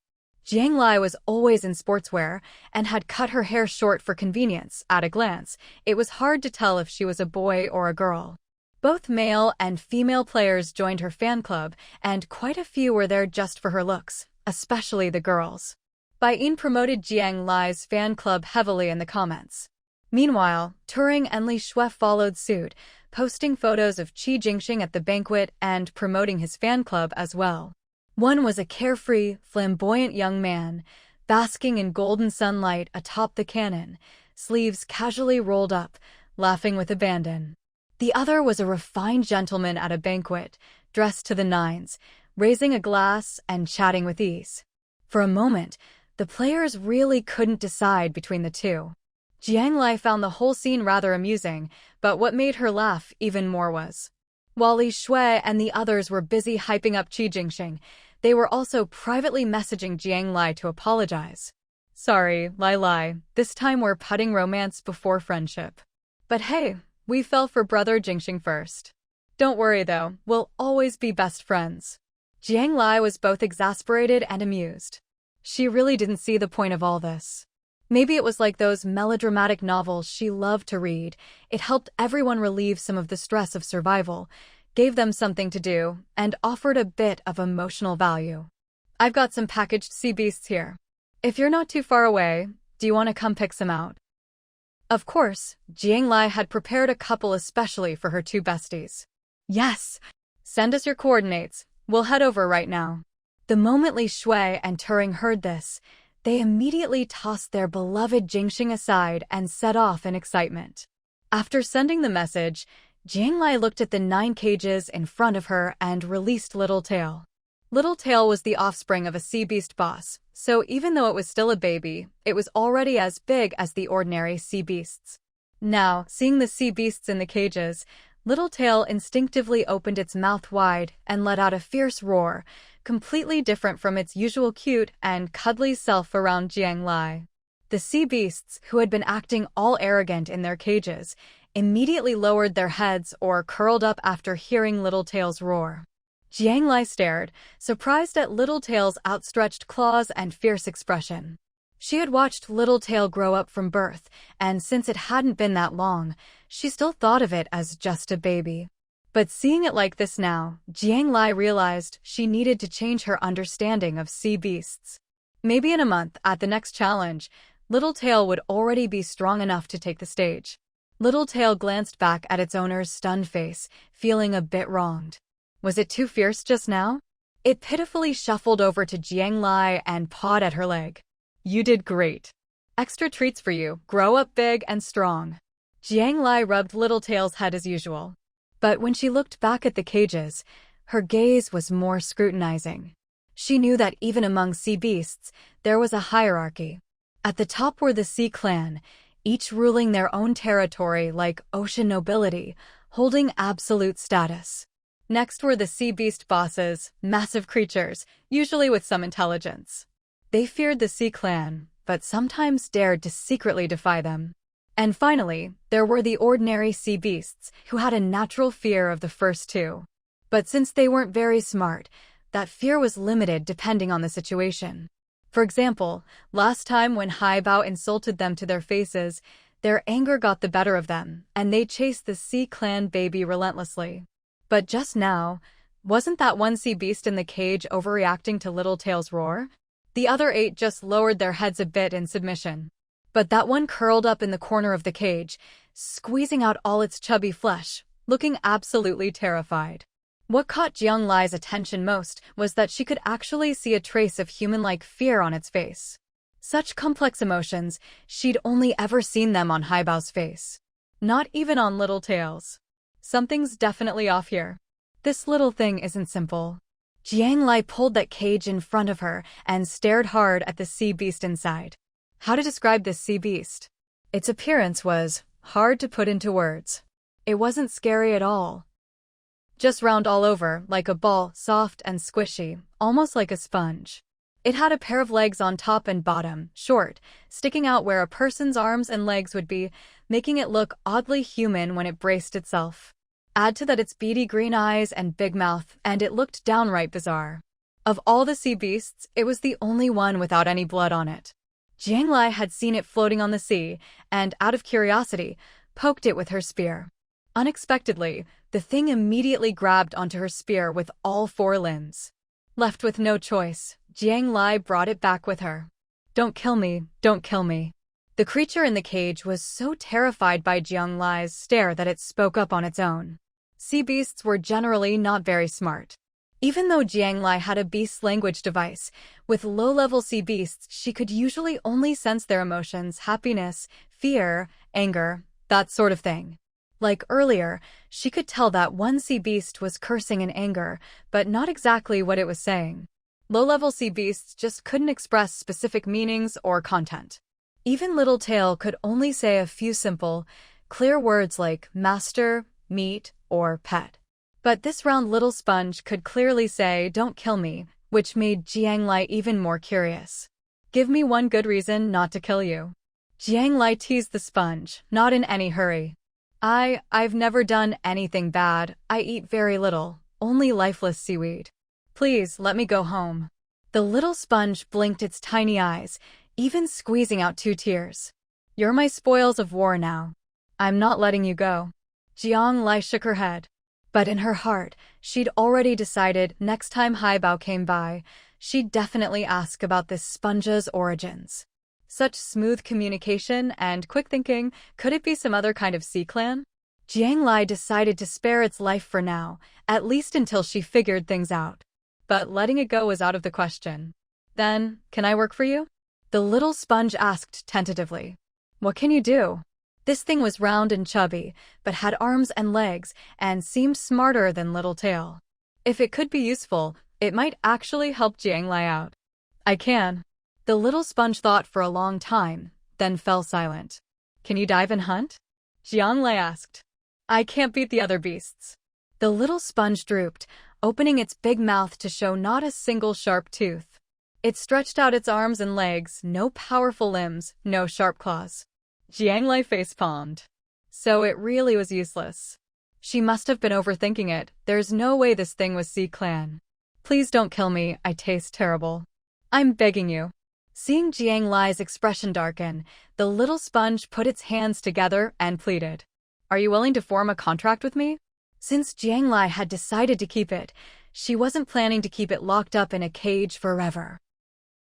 Jiang Lai was always in sportswear and had cut her hair short for convenience. At a glance, it was hard to tell if she was a boy or a girl. Both male and female players joined her fan club, and quite a few were there just for her looks, especially the girls. Bai Yin promoted Jiang Lai's fan club heavily in the comments. Meanwhile, Turing and Li Shui followed suit, posting photos of Qi Jingxing at the banquet and promoting his fan club as well. One was a carefree, flamboyant young man, basking in golden sunlight atop the cannon, sleeves casually rolled up, laughing with abandon. The other was a refined gentleman at a banquet, dressed to the nines, raising a glass and chatting with ease. For a moment, the players really couldn't decide between the two. Jiang Lai found the whole scene rather amusing, but what made her laugh even more was, while Li Shui and the others were busy hyping up Qi Jingxing, they were also privately messaging Jiang Lai to apologize. Sorry, Lai, this time we're putting romance before friendship. But hey, we fell for brother Jingxing first. Don't worry though, we'll always be best friends. Jiang Lai was both exasperated and amused. She really didn't see the point of all this. Maybe it was like those melodramatic novels she loved to read. It helped everyone relieve some of the stress of survival, gave them something to do, and offered a bit of emotional value. I've got some packaged sea beasts here. If you're not too far away, do you want to come pick some out? Of course, Jiang Lai had prepared a couple especially for her two besties. Yes! Send us your coordinates. We'll head over right now. The moment Li Shui and Turing heard this, they immediately tossed their beloved Jingxing aside and set off in excitement. After sending the message, Jiang Lai looked at the 9 cages in front of her and released Little Tail. Littletail was the offspring of a sea beast boss, so even though it was still a baby, it was already as big as the ordinary sea beasts. Now, seeing the sea beasts in the cages, Littletail instinctively opened its mouth wide and let out a fierce roar, completely different from its usual cute and cuddly self around Jiang Lai. The sea beasts, who had been acting all arrogant in their cages, immediately lowered their heads or curled up after hearing Littletail's roar. Jiang Lai stared, surprised at Littletail's outstretched claws and fierce expression. She had watched Littletail grow up from birth, and since it hadn't been that long, she still thought of it as just a baby. But seeing it like this now, Jiang Lai realized she needed to change her understanding of sea beasts. Maybe in a month, at the next challenge, Littletail would already be strong enough to take the stage. Littletail glanced back at its owner's stunned face, feeling a bit wronged. Was it too fierce just now? It pitifully shuffled over to Jiang Lai and pawed at her leg. You did great. Extra treats for you, grow up big and strong. Jiang Lai rubbed Littletail's head as usual. But when she looked back at the cages, her gaze was more scrutinizing. She knew that even among sea beasts, there was a hierarchy. At the top were the Sea Clan, each ruling their own territory like ocean nobility, holding absolute status. Next were the sea beast bosses, massive creatures, usually with some intelligence. They feared the Sea Clan, but sometimes dared to secretly defy them. And finally, there were the ordinary sea beasts, who had a natural fear of the first two. But since they weren't very smart, that fear was limited depending on the situation. For example, last time when Haibao insulted them to their faces, their anger got the better of them, and they chased the Sea Clan baby relentlessly. But just now, wasn't that one sea beast in the cage overreacting to Littletail's roar? The other 8 just lowered their heads a bit in submission. But that one curled up in the corner of the cage, squeezing out all its chubby flesh, looking absolutely terrified. What caught Jiang Lai's attention most was that she could actually see a trace of human-like fear on its face. Such complex emotions, she'd only ever seen them on Haibao's face. Not even on Littletail's. Something's definitely off here. This little thing isn't simple. Jiang Lai pulled that cage in front of her and stared hard at the sea beast inside. How to describe this sea beast? Its appearance was hard to put into words. It wasn't scary at all. Just round all over, like a ball, soft and squishy, almost like a sponge. It had a pair of legs on top and bottom, short, sticking out where a person's arms and legs would be, making it look oddly human when it braced itself. Add to that its beady green eyes and big mouth, and it looked downright bizarre. Of all the sea beasts, it was the only one without any blood on it. Jiang Lai had seen it floating on the sea, and, out of curiosity, poked it with her spear. Unexpectedly, the thing immediately grabbed onto her spear with all 4 limbs. Left with no choice, Jiang Lai brought it back with her. Don't kill me, don't kill me. The creature in the cage was so terrified by Jiang Lai's stare that it spoke up on its own. Sea beasts were generally not very smart. Even though Jiang Lai had a beast language device, with low-level sea beasts she could usually only sense their emotions, happiness, fear, anger, that sort of thing. Like earlier, she could tell that one sea beast was cursing in anger, but not exactly what it was saying. Low-level sea beasts just couldn't express specific meanings or content. Even Littletail could only say a few simple, clear words like master, meat, or pet. But this round little sponge could clearly say, don't kill me, which made Jiang Lai even more curious. Give me one good reason not to kill you. Jiang Lai teased the sponge, not in any hurry. I've never done anything bad. I eat very little, only lifeless seaweed. Please, let me go home. The little sponge blinked its tiny eyes, even squeezing out 2 tears. You're my spoils of war now. I'm not letting you go. Jiang Lai shook her head. But in her heart, she'd already decided next time Haibao came by, she'd definitely ask about this sponge's origins. Such smooth communication and quick thinking, could it be some other kind of sea clan? Jiang Lai decided to spare its life for now, at least until she figured things out. But letting it go was out of the question. Then, can I work for you? The little sponge asked tentatively. What can you do? This thing was round and chubby, but had arms and legs, and seemed smarter than Littletail. If it could be useful, It might actually help Jiang Lai out. I can. The little sponge thought for a long time, then fell silent. Can you dive and hunt? Jiang Lai asked. I can't beat the other beasts. The little sponge drooped, opening its big mouth to show not a single sharp tooth. It stretched out its arms and legs, no powerful limbs, no sharp claws. Jiang Lai face-palmed. So it really was useless. She must have been overthinking it. There's no way this thing was C-Clan. Please don't kill me, I taste terrible. I'm begging you. Seeing Jiang Lai's expression darken, the little sponge put its hands together and pleaded. Are you willing to form a contract with me? Since Jiang Lai had decided to keep it, she wasn't planning to keep it locked up in a cage forever.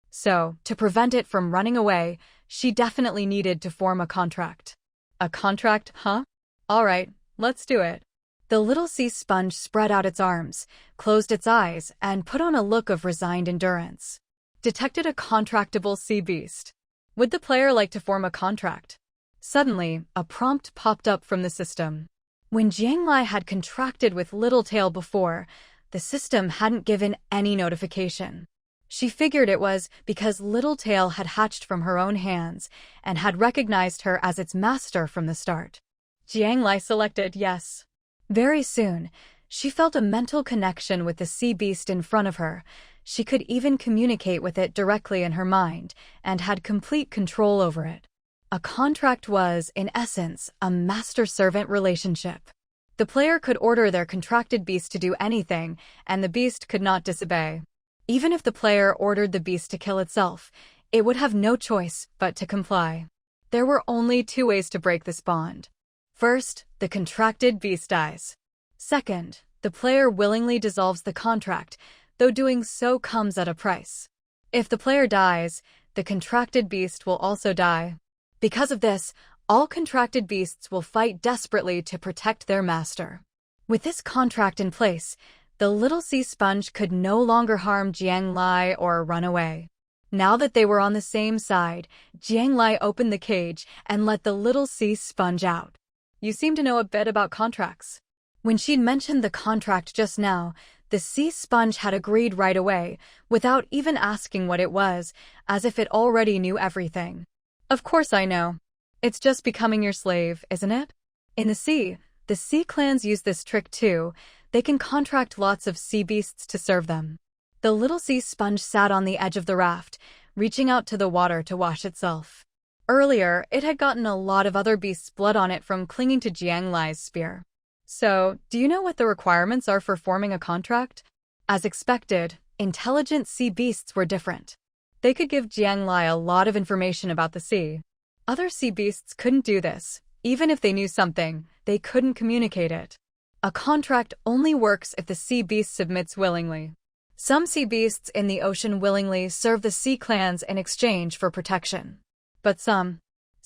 So, to prevent it from running away, she definitely needed to form a contract. A contract, huh? All right, let's do it. The little sea sponge spread out its arms, closed its eyes, and put on a look of resigned endurance. Detected a contractable sea beast. Would the player like to form a contract? Suddenly, a prompt popped up from the system. When Jiang Lai had contracted with Littletail before, the system hadn't given any notification. She figured it was because Littletail had hatched from her own hands and had recognized her as its master from the start. Jiang Lai selected yes. Very soon, she felt a mental connection with the sea beast in front of her. She could even communicate with it directly in her mind and had complete control over it. A contract was, in essence, a master-servant relationship. The player could order their contracted beast to do anything, and the beast could not disobey. Even if the player ordered the beast to kill itself, it would have no choice but to comply. There were only two ways to break this bond. First, the contracted beast dies. Second, the player willingly dissolves the contract, though doing so comes at a price. If the player dies, the contracted beast will also die. Because of this, all contracted beasts will fight desperately to protect their master. With this contract in place, the little sea sponge could no longer harm Jiang Lai or run away. Now that they were on the same side, Jiang Lai opened the cage and let the little sea sponge out. You seem to know a bit about contracts. When she'd mentioned the contract just now, the sea sponge had agreed right away, without even asking what it was, as if it already knew everything. Of course I know. It's just becoming your slave, isn't it? In the sea clans use this trick too. They can contract lots of sea beasts to serve them. The little sea sponge sat on the edge of the raft, reaching out to the water to wash itself. Earlier, it had gotten a lot of other beasts' blood on it from clinging to Jiang Lai's spear. So, do you know what the requirements are for forming a contract? As expected, intelligent sea beasts were different. They could give Jiang Lai a lot of information about the sea. Other sea beasts couldn't do this. Even if they knew something, they couldn't communicate it. A contract only works if the sea beast submits willingly. Some sea beasts in the ocean willingly serve the sea clans in exchange for protection. But some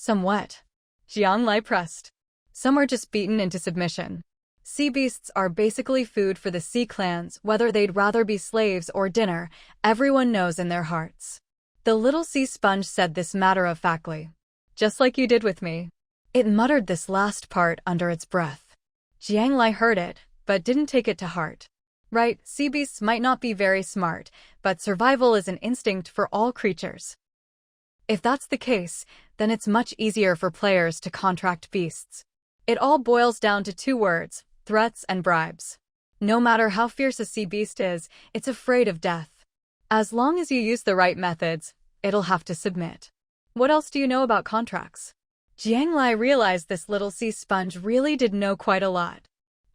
what? Jiang Lai pressed. Some are just beaten into submission. Sea beasts are basically food for the sea clans, whether they'd rather be slaves or dinner, everyone knows in their hearts. The little sea sponge said this matter-of-factly. Just like you did with me. It muttered this last part under its breath. Jiang Lai heard it, but didn't take it to heart. Right, sea beasts might not be very smart, but survival is an instinct for all creatures. If that's the case, then it's much easier for players to contract beasts. It all boils down to two words, threats and bribes. No matter how fierce a sea beast is, it's afraid of death. As long as you use the right methods, it'll have to submit. What else do you know about contracts? Jiang Lai realized this little sea sponge really did know quite a lot.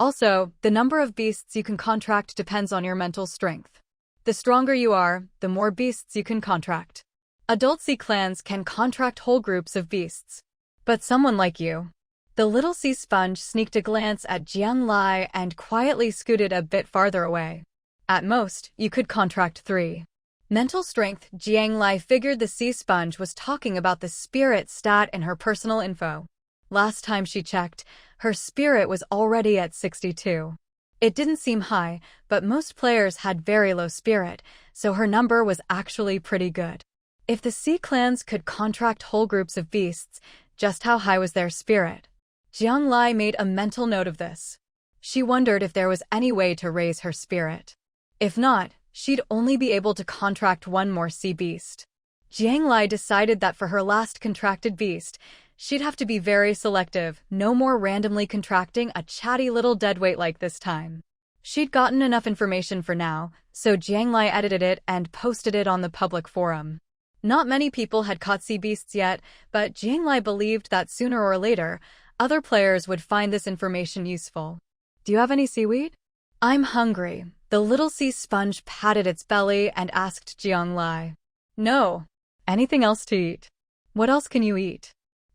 Also, the number of beasts you can contract depends on your mental strength. The stronger you are, the more beasts you can contract. Adult sea clans can contract whole groups of beasts. But someone like you. The little sea sponge sneaked a glance at Jiang Lai and quietly scooted a bit farther away. At most, you could contract 3. Mental strength. Jiang Lai figured the sea sponge was talking about the spirit stat in her personal info. Last time she checked, her spirit was already at 62. It didn't seem high, but most players had very low spirit, so her number was actually pretty good. If the sea clans could contract whole groups of beasts, just how high was their spirit? Jiang Lai made a mental note of this. She wondered if there was any way to raise her spirit. If not, she'd only be able to contract one more sea beast. Jiang Lai decided that for her last contracted beast, she'd have to be very selective, no more randomly contracting a chatty little deadweight like this time. She'd gotten enough information for now, so Jiang Lai edited it and posted it on the public forum. Not many people had caught sea beasts yet, but Jiang Lai believed that sooner or later, other players would find this information useful. Do you have any seaweed? I'm hungry. The little sea sponge patted its belly and asked Jiang Lai. No. Anything else to eat? What else can you eat?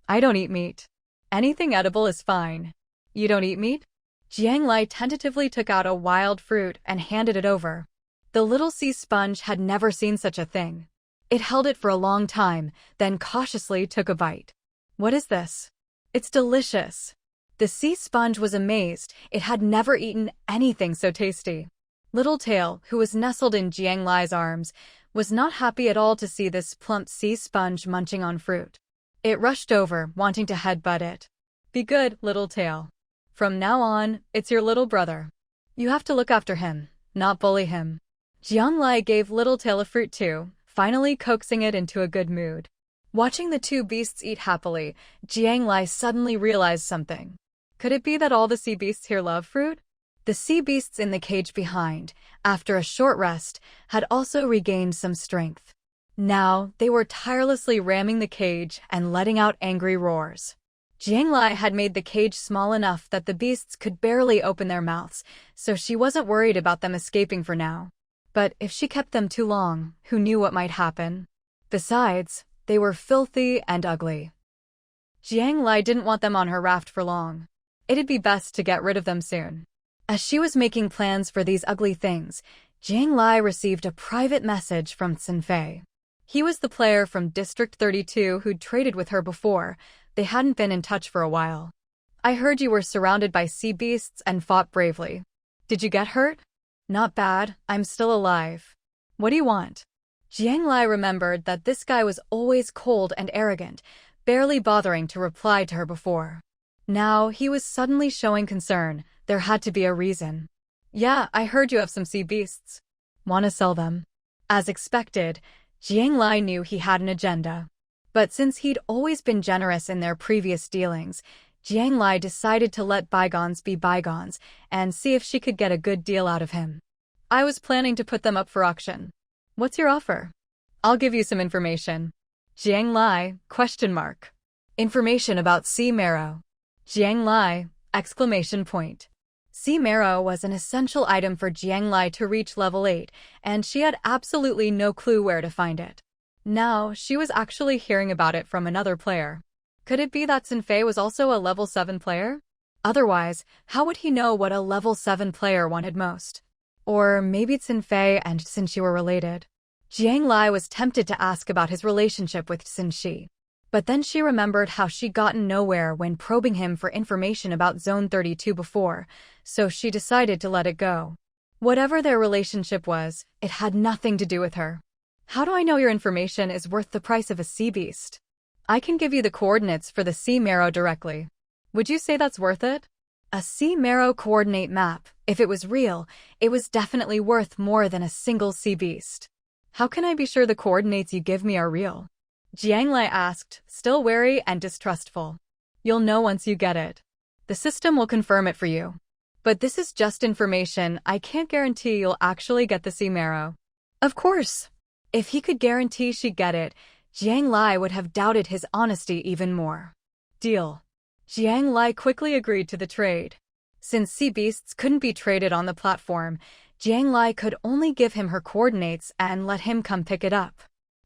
I don't eat meat. Anything edible is fine. You don't eat meat? Jiang Lai tentatively took out a wild fruit and handed it over. The little sea sponge had never seen such a thing. It held it for a long time, then cautiously took a bite. What is this? It's delicious. The sea sponge was amazed. It had never eaten anything so tasty. Littletail, who was nestled in Jiang Lai's arms, was not happy at all to see this plump sea sponge munching on fruit. It rushed over, wanting to headbutt it. Be good, Littletail. From now on, it's your little brother. You have to look after him, not bully him. Jiang Lai gave Littletail a fruit too, finally coaxing it into a good mood. Watching the two beasts eat happily, Jiang Lai suddenly realized something. Could it be that all the sea beasts here love fruit? The sea beasts in the cage behind, after a short rest, had also regained some strength. Now, they were tirelessly ramming the cage and letting out angry roars. Jiang Lai had made the cage small enough that the beasts could barely open their mouths, so she wasn't worried about them escaping for now. But if she kept them too long, who knew what might happen? Besides, they were filthy and ugly. Jiang Lai didn't want them on her raft for long. It'd be best to get rid of them soon. As she was making plans for these ugly things, Jiang Lai received a private message from Censhi. He was the player from District 32 who'd traded with her before. They hadn't been in touch for a while. I heard you were surrounded by sea beasts and fought bravely. Did you get hurt? Not bad, I'm still alive. What do you want? Jiang Lai remembered that this guy was always cold and arrogant, barely bothering to reply to her before. Now, he was suddenly showing concern. There had to be a reason. Yeah, I heard you have some sea beasts. Want to sell them? As expected, Jiang Lai knew he had an agenda. But since he'd always been generous in their previous dealings, Jiang Lai decided to let bygones be bygones and see if she could get a good deal out of him. I was planning to put them up for auction. What's your offer? I'll give you some information. Jiang Lai, ? Information about sea marrow. Jiang Lai, ! Sea marrow was an essential item for Jiang Lai to reach level 8, and she had absolutely no clue where to find it. Now, she was actually hearing about it from another player. Could it be that Censhi was also a level 7 player? Otherwise, how would he know what a level 7 player wanted most? Or maybe Censhi and Censhi were related. Jiang Lai was tempted to ask about his relationship with Censhi. But then she remembered how she'd gotten nowhere when probing him for information about Zone 32 before, so she decided to let it go. Whatever their relationship was, it had nothing to do with her. How do I know your information is worth the price of a sea beast? I can give you the coordinates for the sea marrow directly. Would you say that's worth it? A sea marrow coordinate map, if it was real, it was definitely worth more than a single sea beast. How can I be sure the coordinates you give me are real? Jiang Lai asked, still wary and distrustful. You'll know once you get it. The system will confirm it for you. But this is just information. I can't guarantee you'll actually get the sea marrow. Of course. If he could guarantee she'd get it, Jiang Lai would have doubted his honesty even more. Deal. Jiang Lai quickly agreed to the trade. Since sea beasts couldn't be traded on the platform, Jiang Lai could only give him her coordinates and let him come pick it up.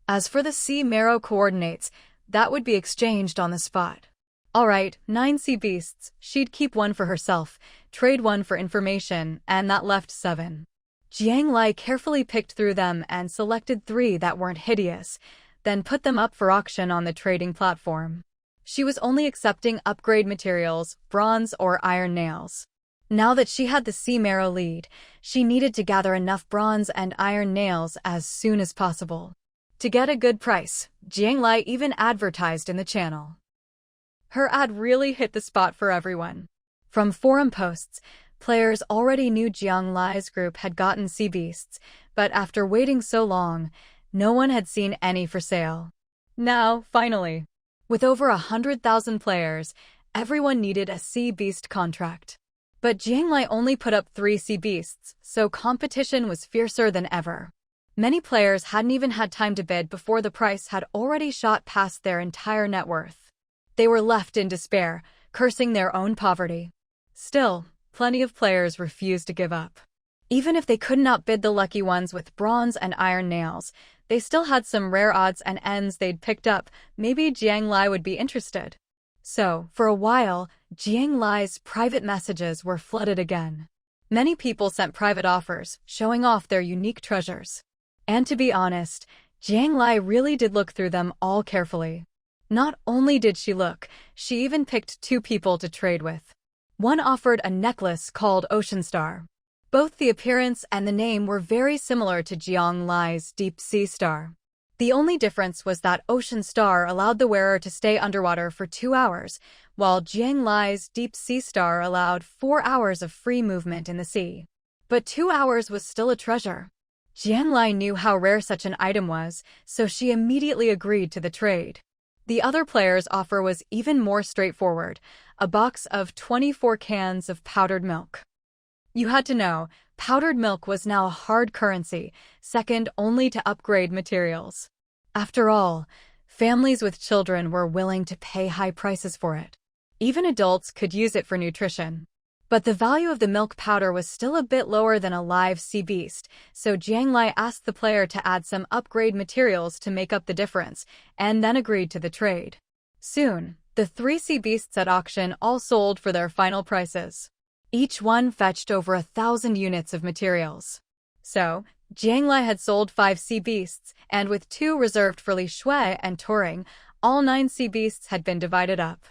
As for the sea marrow coordinates, that would be exchanged on the spot. Alright, 9 sea beasts, she'd keep one for herself, trade one for information, and that left 7. Jiang Lai carefully picked through them and selected 3 that weren't hideous, then put them up for auction on the trading platform. She was only accepting upgrade materials, bronze or iron nails. Now that she had the sea marrow lead, she needed to gather enough bronze and iron nails as soon as possible. To get a good price, Jiang Lai even advertised in the channel. Her ad really hit the spot for everyone. From forum posts, Players already knew Jiang Lai's group had gotten sea beasts, but after waiting so long, no one had seen any for sale. Now, finally, with over 100,000 players, everyone needed a sea beast contract. But Jiang Lai only put up 3 sea beasts, so competition was fiercer than ever. Many players hadn't even had time to bid before the price had already shot past their entire net worth. They were left in despair, cursing their own poverty. Still, plenty of players refused to give up. Even if they couldn't outbid the lucky ones with bronze and iron nails, they still had some rare odds and ends they'd picked up. Maybe Jiang Lai would be interested. So, for a while, Jiang Lai's private messages were flooded again. Many people sent private offers, showing off their unique treasures. And to be honest, Jiang Lai really did look through them all carefully. Not only did she look, she even picked 2 people to trade with. One offered a necklace called Ocean Star. Both the appearance and the name were very similar to Jiang Lai's Deep Sea Star. The only difference was that Ocean Star allowed the wearer to stay underwater for 2 hours, while Jiang Lai's Deep Sea Star allowed 4 hours of free movement in the sea. But 2 hours was still a treasure. Jiang Lai knew how rare such an item was, so she immediately agreed to the trade. The other player's offer was even more straightforward, a box of 24 cans of powdered milk. You had to know, powdered milk was now a hard currency, second only to upgrade materials. After all, families with children were willing to pay high prices for it. Even adults could use it for nutrition. But the value of the milk powder was still a bit lower than a live sea beast, so Jiang Lai asked the player to add some upgrade materials to make up the difference, and then agreed to the trade. Soon, the 3 sea beasts at auction all sold for their final prices. Each one fetched over 1,000 units of materials. So, Jiang Lai had sold 5 sea beasts, and with 2 reserved for Li Shui and Turing, all 9 sea beasts had been divided up.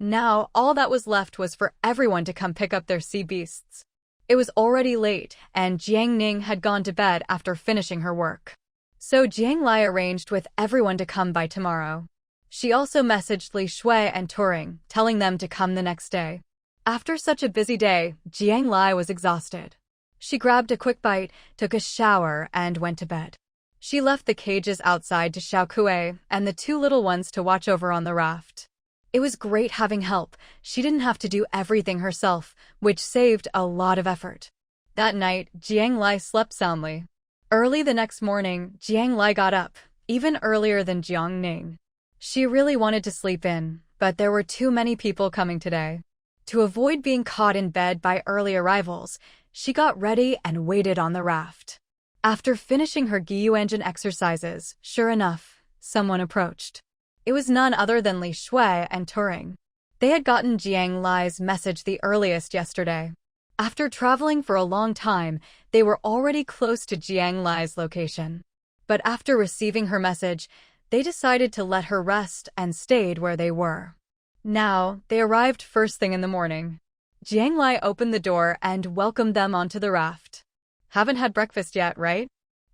Now, all that was left was for everyone to come pick up their sea beasts. It was already late, and Jiang Ning had gone to bed after finishing her work. So Jiang Lai arranged with everyone to come by tomorrow. She also messaged Li Shui and Turing, telling them to come the next day. After such a busy day, Jiang Lai was exhausted. She grabbed a quick bite, took a shower, and went to bed. She left the cages outside to Xiao Kuei and the 2 little ones to watch over on the raft. It was great having help. She didn't have to do everything herself, which saved a lot of effort. That night, Jiang Lai slept soundly. Early the next morning, Jiang Lai got up, even earlier than Jiang Ning. She really wanted to sleep in, but there were too many people coming today. To avoid being caught in bed by early arrivals, she got ready and waited on the raft. After finishing her Gyu engine exercises, sure enough, someone approached. It was none other than Li Shui and Turing. They had gotten Jiang Lai's message the earliest yesterday. After traveling for a long time, they were already close to Jiang Lai's location. But after receiving her message, they decided to let her rest and stayed where they were. Now, they arrived first thing in the morning. Jiang Lai opened the door and welcomed them onto the raft. Haven't had breakfast yet, right?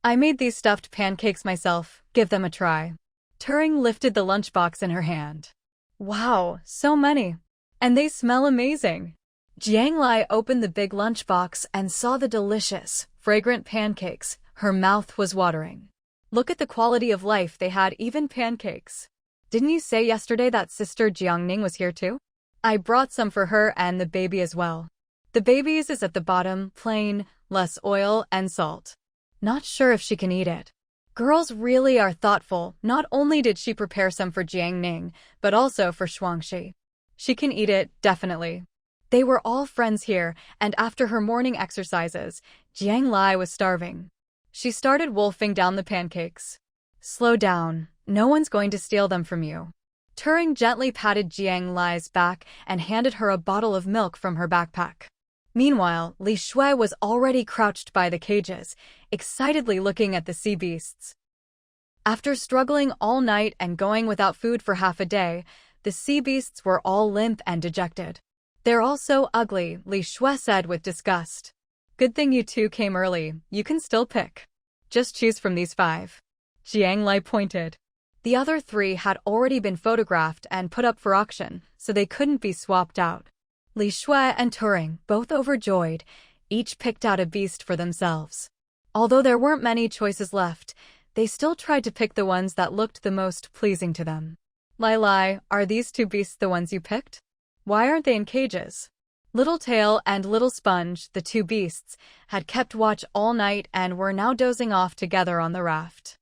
I made these stuffed pancakes myself. Give them a try. Turing lifted the lunchbox in her hand. Wow, so many. And they smell amazing. Jiang Lai opened the big lunchbox and saw the delicious, fragrant pancakes. Her mouth was watering. Look at the quality of life they had, even pancakes. Didn't you say yesterday that Sister Jiang Ning was here too? I brought some for her and the baby as well. The baby's is at the bottom, plain, less oil and salt. Not sure if she can eat it. Girls really are thoughtful. Not only did she prepare some for Jiang Ning, but also for Shuangxi. She can eat it, definitely. They were all friends here, and after her morning exercises, Jiang Lai was starving. She started wolfing down the pancakes. Slow down. No one's going to steal them from you. Turing gently patted Jiang Lai's back and handed her a bottle of milk from her backpack. Meanwhile, Li Shui was already crouched by the cages, excitedly looking at the sea beasts. After struggling all night and going without food for half a day, the sea beasts were all limp and dejected. They're all so ugly, Li Shui said with disgust. Good thing you 2 came early. You can still pick. Just choose from these 5. Jiang Lai pointed. The other 3 had already been photographed and put up for auction, so they couldn't be swapped out. Li Shui and Turing, both overjoyed, each picked out a beast for themselves. Although there weren't many choices left, they still tried to pick the ones that looked the most pleasing to them. Lai, are these two beasts the ones you picked? Why aren't they in cages? Little Tail and Little Sponge, the two beasts, had kept watch all night and were now dozing off together on the raft.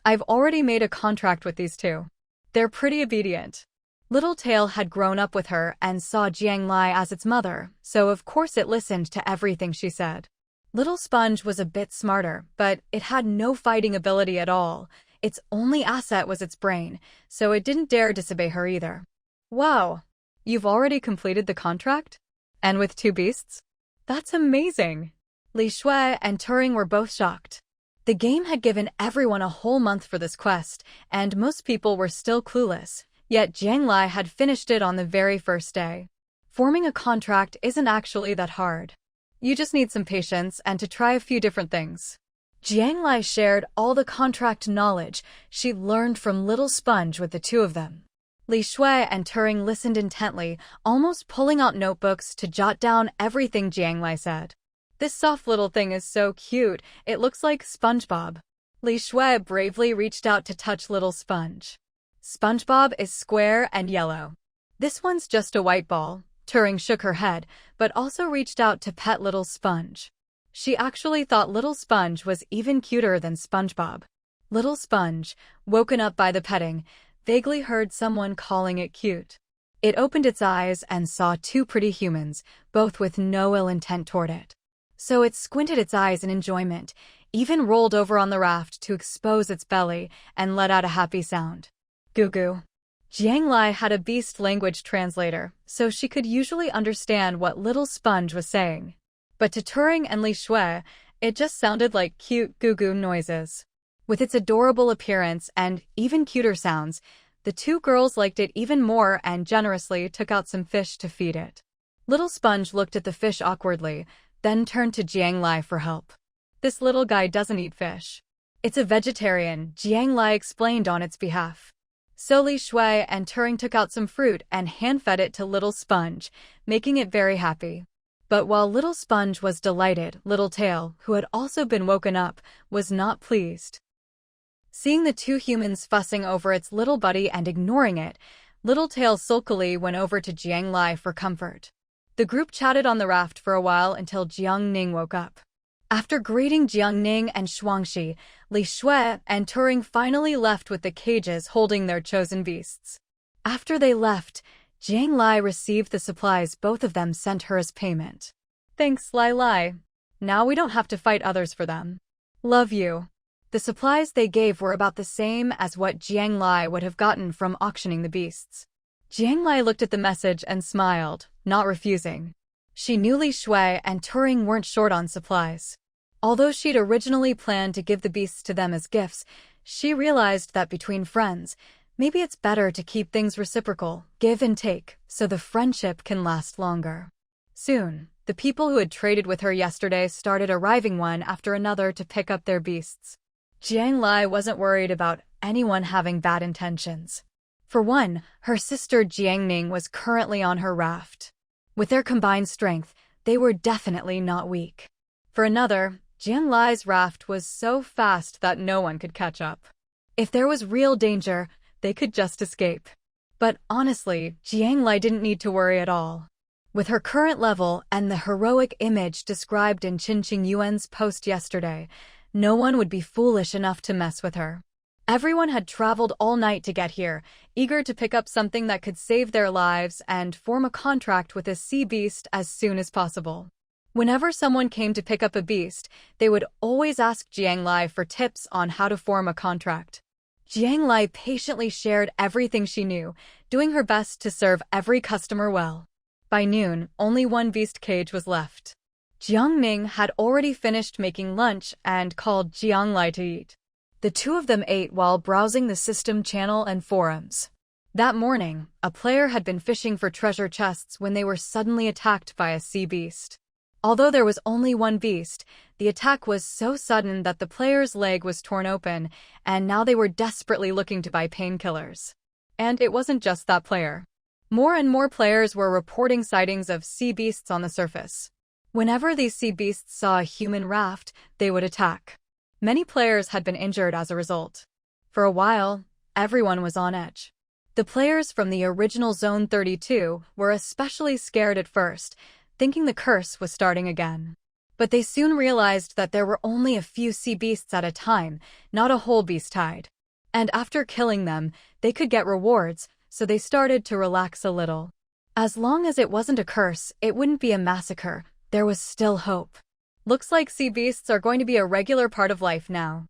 I've already made a contract with these two. They're pretty obedient. Little Tail had grown up with her and saw Jiang Lai as its mother, so of course it listened to everything she said. Little Sponge was a bit smarter, but it had no fighting ability at all. Its only asset was its brain, so it didn't dare disobey her either. Wow! You've already completed the contract? And with two beasts? That's amazing! Li Shui and Turing were both shocked. The game had given everyone a whole month for this quest, and most people were still clueless, yet Jiang Lai had finished it on the very first day. Forming a contract isn't actually that hard. You just need some patience and to try a few different things. Jiang Lai shared all the contract knowledge she learned from Little Sponge with the two of them. Li Shui and Turing listened intently, almost pulling out notebooks to jot down everything Jiang Lai said. This soft little thing is so cute, it looks like SpongeBob. Li Shui bravely reached out to touch Little Sponge. SpongeBob is square and yellow. This one's just a white ball. Turing shook her head, but also reached out to pet Little Sponge. She actually thought Little Sponge was even cuter than SpongeBob. Little Sponge, woken up by the petting, vaguely heard someone calling it cute. It opened its eyes and saw two pretty humans, both with no ill intent toward it. So it squinted its eyes in enjoyment, even rolled over on the raft to expose its belly and let out a happy sound. Goo goo. Jiang Lai had a beast language translator, so she could usually understand what Little Sponge was saying. But to Turing and Li Shui, it just sounded like cute goo-goo noises. With its adorable appearance and even cuter sounds, the two girls liked it even more and generously took out some fish to feed it. Little Sponge looked at the fish awkwardly, then turned to Jiang Lai for help. This little guy doesn't eat fish. It's a vegetarian, Jiang Lai explained on its behalf. So Li Shui and Turing took out some fruit and hand-fed it to Little Sponge, making it very happy. But while Little Sponge was delighted, Little Tail, who had also been woken up, was not pleased. Seeing the two humans fussing over its little buddy and ignoring it, Little Tail sulkily went over to Jiang Lai for comfort. The group chatted on the raft for a while until Jiang Ning woke up. After greeting Jiang Ning and Shuangxi, Li Shui and Turing finally left with the cages holding their chosen beasts. After they left, Jiang Lai received the supplies both of them sent her as payment. Thanks, Lai. Now we don't have to fight others for them. Love you. The supplies they gave were about the same as what Jiang Lai would have gotten from auctioning the beasts. Jiang Lai looked at the message and smiled, not refusing. She knew Li Shui and Turing weren't short on supplies. Although she'd originally planned to give the beasts to them as gifts, she realized that between friends, maybe it's better to keep things reciprocal, give and take, so the friendship can last longer. Soon, the people who had traded with her yesterday started arriving one after another to pick up their beasts. Jiang Lai wasn't worried about anyone having bad intentions. For one, her sister Jiang Ning was currently on her raft. With their combined strength, they were definitely not weak. For another, Jiang Lai's raft was so fast that no one could catch up. If there was real danger, they could just escape. But honestly, Jiang Lai didn't need to worry at all. With her current level and the heroic image described in Qinqing Yuan's post yesterday, no one would be foolish enough to mess with her. Everyone had traveled all night to get here, eager to pick up something that could save their lives and form a contract with a sea beast as soon as possible. Whenever someone came to pick up a beast, they would always ask Jiang Lai for tips on how to form a contract. Jiang Lai patiently shared everything she knew, doing her best to serve every customer well. By noon, only one beast cage was left. Jiang Ning had already finished making lunch and called Jiang Lai to eat. The two of them ate while browsing the system channel and forums. That morning, a player had been fishing for treasure chests when they were suddenly attacked by a sea beast. Although there was only one beast, the attack was so sudden that the player's leg was torn open, and now they were desperately looking to buy painkillers. And it wasn't just that player. More and more players were reporting sightings of sea beasts on the surface. Whenever these sea beasts saw a human raft, they would attack. Many players had been injured as a result. For a while, everyone was on edge. The players from the original Zone 32 were especially scared at first, thinking the curse was starting again. But they soon realized that there were only a few sea beasts at a time, not a whole beast tide. And after killing them, they could get rewards, so they started to relax a little. As long as it wasn't a curse, it wouldn't be a massacre. There was still hope. Looks like sea beasts are going to be a regular part of life now.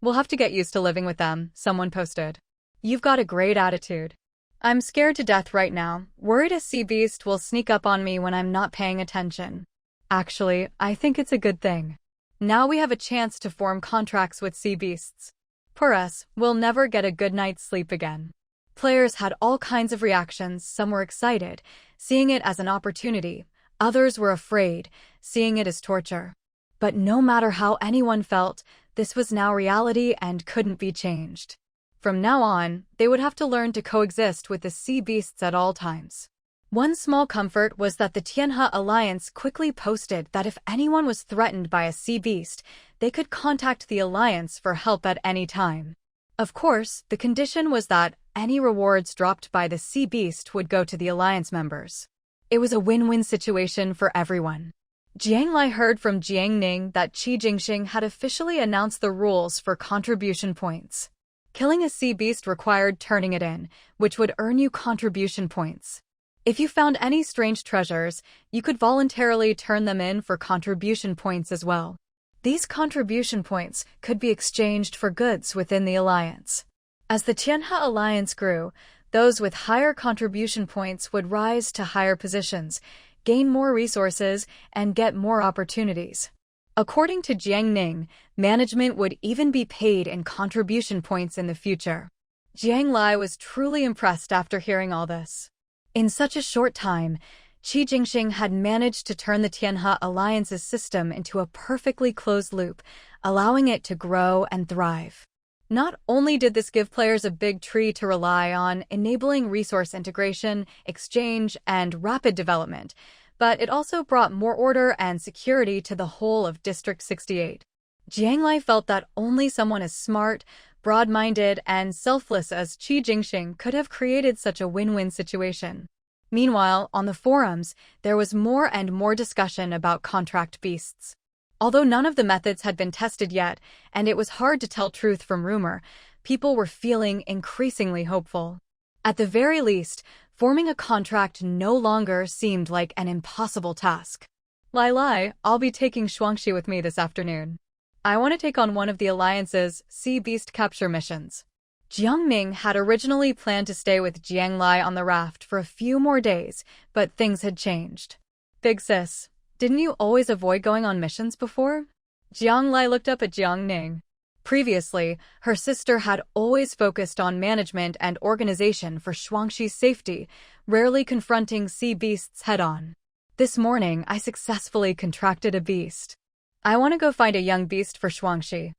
We'll have to get used to living with them, someone posted. You've got a great attitude. I'm scared to death right now, worried a sea beast will sneak up on me when I'm not paying attention. Actually, I think it's a good thing. Now we have a chance to form contracts with sea beasts. For us, we'll never get a good night's sleep again. Players had all kinds of reactions. Some were excited, seeing it as an opportunity. Others were afraid, seeing it as torture. But no matter how anyone felt, this was now reality and couldn't be changed. From now on, they would have to learn to coexist with the sea beasts at all times. One small comfort was that the Tianhe Alliance quickly posted that if anyone was threatened by a sea beast, they could contact the Alliance for help at any time. Of course, the condition was that any rewards dropped by the sea beast would go to the Alliance members. It was a win-win situation for everyone. Jiang Lai heard from Jiang Ning that Qi Jingxing had officially announced the rules for contribution points. Killing a sea beast required turning it in, which would earn you contribution points. If you found any strange treasures, you could voluntarily turn them in for contribution points as well. These contribution points could be exchanged for goods within the Alliance. As the Tianhe Alliance grew, those with higher contribution points would rise to higher positions, gain more resources, and get more opportunities. According to Jiang Ning, management would even be paid in contribution points in the future. Jiang Lai was truly impressed after hearing all this. In such a short time, Qi Jingxing had managed to turn the Tianhe Alliance's system into a perfectly closed loop, allowing it to grow and thrive. Not only did this give players a big tree to rely on, enabling resource integration, exchange, and rapid development, but it also brought more order and security to the whole of District 68. Jiang Lai felt that only someone as smart, broad-minded, and selfless as Qi Jingxing could have created such a win-win situation. Meanwhile, on the forums, there was more and more discussion about contract beasts. Although none of the methods had been tested yet, and it was hard to tell truth from rumor, people were feeling increasingly hopeful. At the very least, forming a contract no longer seemed like an impossible task. Lai, I'll be taking Shuangxi with me this afternoon. I want to take on one of the Alliance's sea beast capture missions. Jiang Ning had originally planned to stay with Jiang Lai on the raft for a few more days, but things had changed. Big sis, didn't you always avoid going on missions before? Jiang Lai looked up at Jiang Ning. Previously, her sister had always focused on management and organization for Shuangxi's safety, rarely confronting sea beasts head-on. This morning, I successfully contracted a beast. I want to go find a young beast for Shuangxi.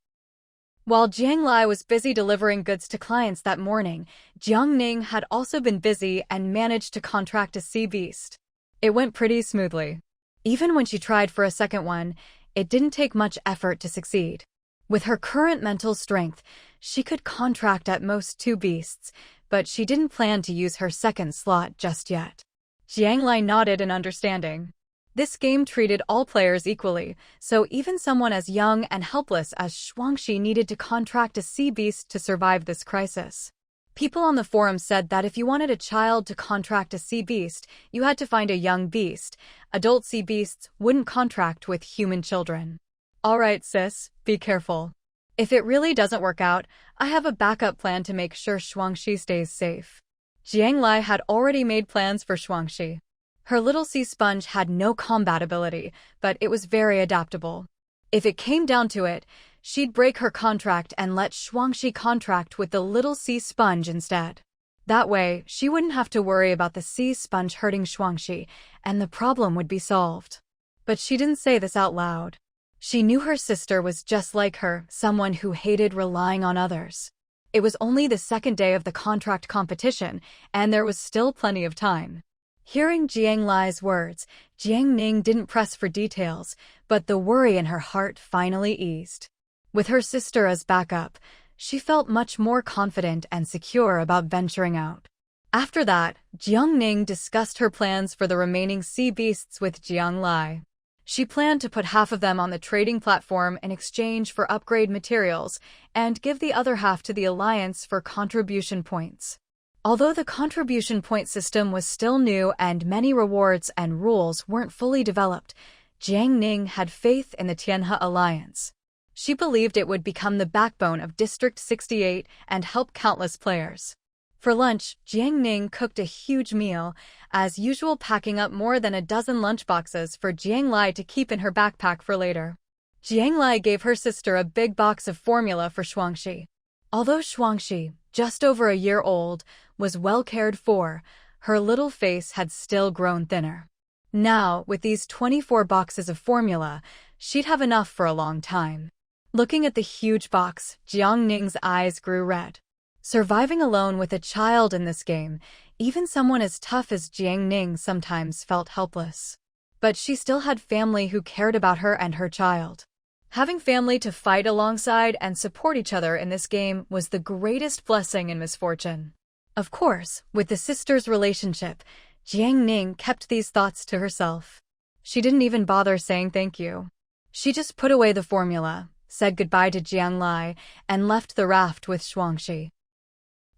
While Jiang Lai was busy delivering goods to clients that morning, Jiang Ning had also been busy and managed to contract a sea beast. It went pretty smoothly. Even when she tried for a second one, it didn't take much effort to succeed. With her current mental strength, she could contract at most 2 beasts, but she didn't plan to use her second slot just yet. Jiang Lai nodded in understanding. This game treated all players equally, so even someone as young and helpless as Shuangxi needed to contract a sea beast to survive this crisis. People on the forum said that if you wanted a child to contract a sea beast, you had to find a young beast. Adult sea beasts wouldn't contract with human children. All right, sis, be careful. If it really doesn't work out, I have a backup plan to make sure Shuangxi stays safe. Jiang Lai had already made plans for Shuangxi. Her little sea sponge had no combat ability, but it was very adaptable. If it came down to it, she'd break her contract and let Shuangxi contract with the little sea sponge instead. That way, she wouldn't have to worry about the sea sponge hurting Shuangxi, and the problem would be solved. But she didn't say this out loud. She knew her sister was just like her, someone who hated relying on others. It was only the second day of the contract competition, and there was still plenty of time. Hearing Jiang Lai's words, Jiang Ning didn't press for details, but the worry in her heart finally eased. With her sister as backup, she felt much more confident and secure about venturing out. After that, Jiang Ning discussed her plans for the remaining sea beasts with Jiang Lai. She planned to put half of them on the trading platform in exchange for upgrade materials and give the other half to the Alliance for contribution points. Although the contribution point system was still new and many rewards and rules weren't fully developed, Jiang Ning had faith in the Tianhe Alliance. She believed it would become the backbone of District 68 and help countless players. For lunch, Jiang Ning cooked a huge meal, as usual packing up more than a dozen lunchboxes for Jiang Lai to keep in her backpack for later. Jiang Lai gave her sister a big box of formula for Shuangxi. Although Shuangxi, just over a year old, was well cared for, her little face had still grown thinner. Now, with these 24 boxes of formula, she'd have enough for a long time. Looking at the huge box, Jiang Ning's eyes grew red. Surviving alone with a child in this game, even someone as tough as Jiang Ning sometimes felt helpless. But she still had family who cared about her and her child. Having family to fight alongside and support each other in this game was the greatest blessing in misfortune. Of course, with the sisters' relationship, Jiang Ning kept these thoughts to herself. She didn't even bother saying thank you. She just put away the formula, said goodbye to Jiang Lai, and left the raft with Shuangxi.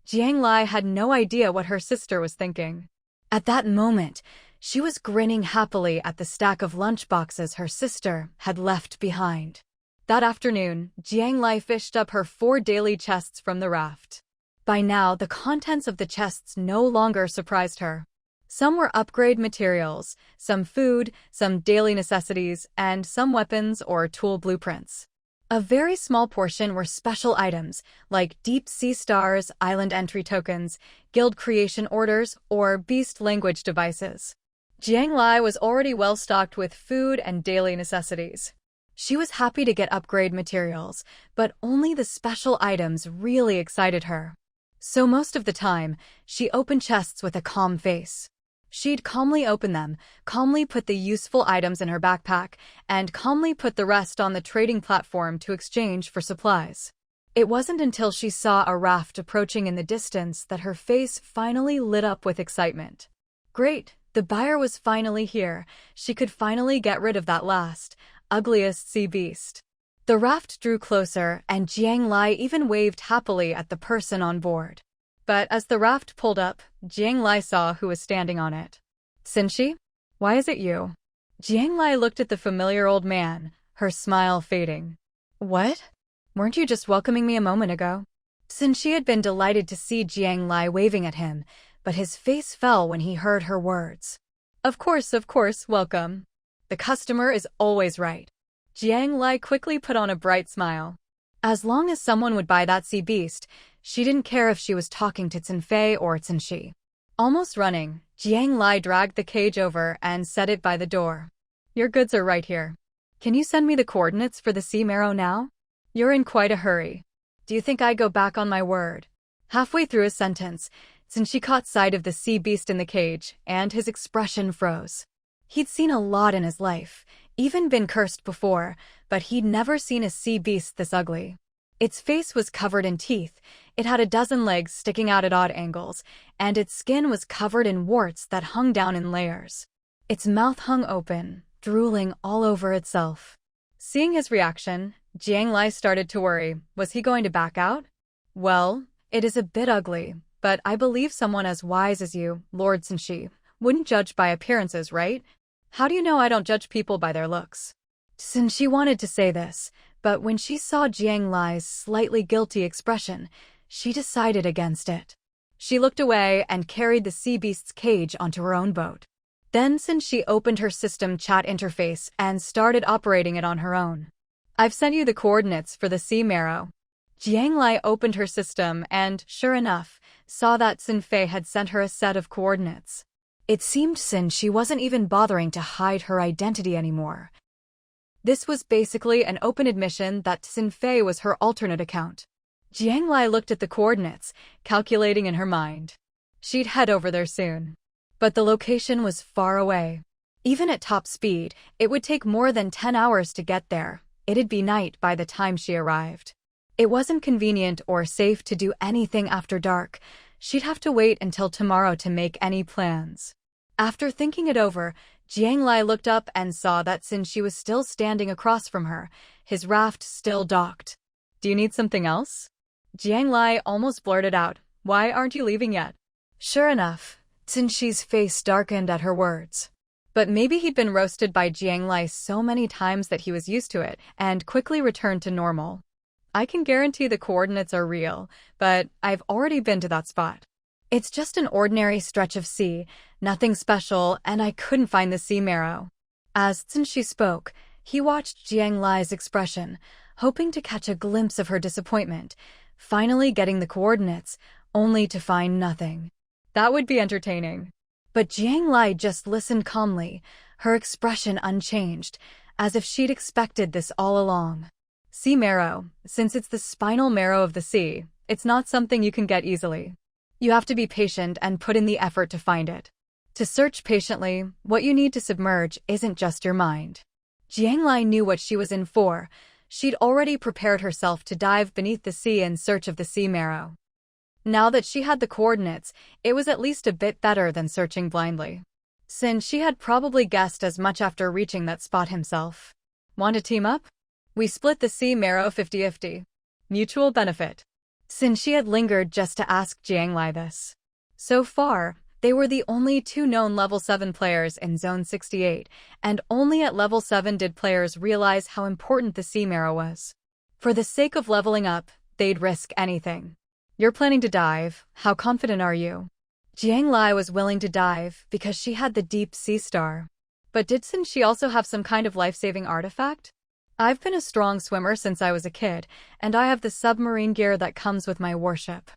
Jiang Lai had no idea what her sister was thinking. At that moment, she was grinning happily at the stack of lunchboxes her sister had left behind. That afternoon, Jiang Lai fished up her 4 daily chests from the raft. By now, the contents of the chests no longer surprised her. Some were upgrade materials, some food, some daily necessities, and some weapons or tool blueprints. A very small portion were special items, like deep sea stars, island entry tokens, guild creation orders, or beast language devices. Jiang Lai was already well stocked with food and daily necessities. She was happy to get upgrade materials, but only the special items really excited her. So most of the time, she opened chests with a calm face. She'd calmly open them, calmly put the useful items in her backpack, and calmly put the rest on the trading platform to exchange for supplies. It wasn't until she saw a raft approaching in the distance that her face finally lit up with excitement. Great, the buyer was finally here. She could finally get rid of that last, ugliest sea beast. The raft drew closer, and Jiang Lai even waved happily at the person on board. But as the raft pulled up, Jiang Lai saw who was standing on it. Censhi? Why is it you? Jiang Lai looked at the familiar old man, her smile fading. What? Weren't you just welcoming me a moment ago? Censhi had been delighted to see Jiang Lai waving at him, but his face fell when he heard her words. Of course, welcome. The customer is always right. Jiang Lai quickly put on a bright smile. As long as someone would buy that sea beast, she didn't care if she was talking to Cenfei or Censhi. Almost running, Jiang Lai dragged the cage over and set it by the door. Your goods are right here. Can you send me the coordinates for the sea marrow now? You're in quite a hurry. Do you think I'd go back on my word? Halfway through a sentence, Censhi caught sight of the sea beast in the cage, and his expression froze. He'd seen a lot in his life, even been cursed before, but he'd never seen a sea beast this ugly. Its face was covered in teeth, it had a dozen legs sticking out at odd angles, and its skin was covered in warts that hung down in layers. Its mouth hung open, drooling all over itself. Seeing his reaction, Jiang Lai started to worry. Was he going to back out? Well, it is a bit ugly, but I believe someone as wise as you, Lord Censhi, wouldn't judge by appearances, right? How do you know I don't judge people by their looks? Censhi wanted to say this, but when she saw Jiang Lai's slightly guilty expression, she decided against it. She looked away and carried the sea beast's cage onto her own boat. Then Censhi opened her system chat interface and started operating it on her own. I've sent you the coordinates for the sea marrow. Jiang Lai opened her system and, sure enough, saw that Cenfei had sent her a set of coordinates. It seemed Censhi wasn't even bothering to hide her identity anymore. This was basically an open admission that Cenfei was her alternate account. Jiang Lai looked at the coordinates, calculating in her mind. She'd head over there soon. But the location was far away. Even at top speed, it would take more than 10 hours to get there. It'd be night by the time she arrived. It wasn't convenient or safe to do anything after dark. She'd have to wait until tomorrow to make any plans. After thinking it over, Jiang Lai looked up and saw that Censhi was still standing across from her, his raft still docked. "Do you need something else?" Jiang Lai almost blurted out, "Why aren't you leaving yet?" Sure enough, Censhi's face darkened at her words. But maybe he'd been roasted by Jiang Lai so many times that he was used to it and quickly returned to normal. "I can guarantee the coordinates are real, but I've already been to that spot. It's just an ordinary stretch of sea, nothing special, and I couldn't find the sea marrow." As Censhi spoke, he watched Jiang Lai's expression, hoping to catch a glimpse of her disappointment, finally getting the coordinates, only to find nothing. That would be entertaining. But Jiang Lai just listened calmly, her expression unchanged, as if she'd expected this all along. Sea marrow, since it's the spinal marrow of the sea, it's not something you can get easily. You have to be patient and put in the effort to find it. To search patiently, what you need to submerge isn't just your mind. Jiang Lai knew what she was in for. She'd already prepared herself to dive beneath the sea in search of the sea marrow. Now that she had the coordinates, it was at least a bit better than searching blindly. Since she had probably guessed as much after reaching that spot himself. "Want to team up? We split the sea marrow 50-50. Mutual benefit." Since she had lingered just to ask Jiang Lai this. So far, they were the only two known level 7 players in Zone 68, and only at level 7 did players realize how important the sea marrow was. For the sake of leveling up, they'd risk anything. "You're planning to dive. How confident are you?" Jiang Lai was willing to dive because she had the deep sea star. But didn't she also have some kind of life-saving artifact? "I've been a strong swimmer since I was a kid, and I have the submarine gear that comes with my warship.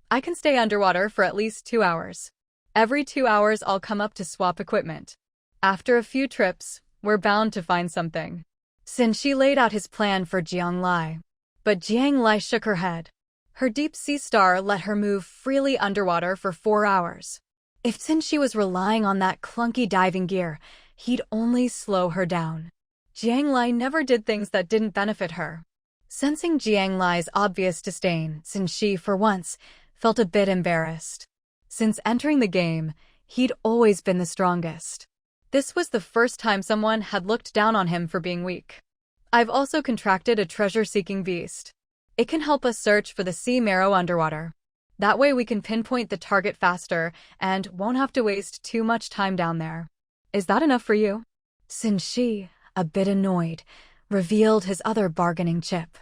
I can stay underwater for at least 2 hours. Every 2 hours I'll come up to swap equipment. After a few trips, we're bound to find something." Censhi laid out his plan for Jiang Lai. But Jiang Lai shook her head. Her deep sea star let her move freely underwater for 4 hours. If Censhi was relying on that clunky diving gear, he'd only slow her down. Jiang Lai never did things that didn't benefit her. Sensing Jiang Lai's obvious disdain, Censhi, for once, felt a bit embarrassed. Since entering the game, he'd always been the strongest. This was the first time someone had looked down on him for being weak. "I've also contracted a treasure-seeking beast. It can help us search for the sea marrow underwater. That way we can pinpoint the target faster and won't have to waste too much time down there. Is that enough for you?" Censhi, a bit annoyed, revealed his other bargaining chip.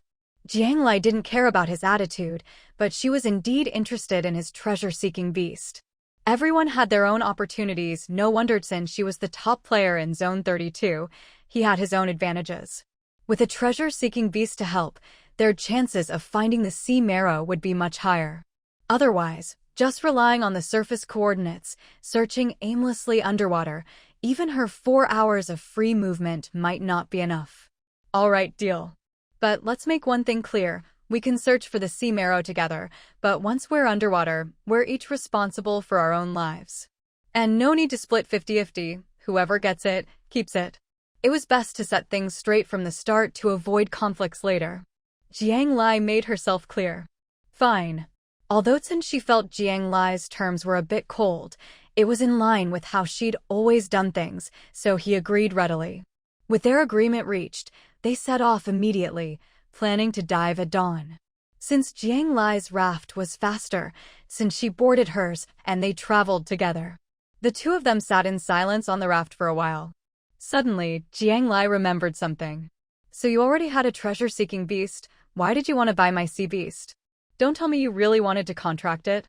Jiang Lai didn't care about his attitude, but she was indeed interested in his treasure-seeking beast. Everyone had their own opportunities. No wonder Censhi was the top player in Zone 32. He had his own advantages. With a treasure-seeking beast to help, their chances of finding the sea marrow would be much higher. Otherwise, just relying on the surface coordinates, searching aimlessly underwater, even her 4 hours of free movement might not be enough. "All right, deal. But let's make one thing clear. We can search for the sea marrow together, but once we're underwater, we're each responsible for our own lives. And no need to split 50-50. Whoever gets it, keeps it." It was best to set things straight from the start to avoid conflicts later. Jiang Lai made herself clear. Fine. Although Censhi felt Jiang Lai's terms were a bit cold, it was in line with how she'd always done things, so he agreed readily. With their agreement reached, they set off immediately, planning to dive at dawn. Since Jiang Lai's raft was faster, Censhi boarded hers, and they traveled together. The two of them sat in silence on the raft for a while. Suddenly, Jiang Lai remembered something. "So you already had a treasure-seeking beast. Why did you want to buy my sea beast? Don't tell me you really wanted to contract it?"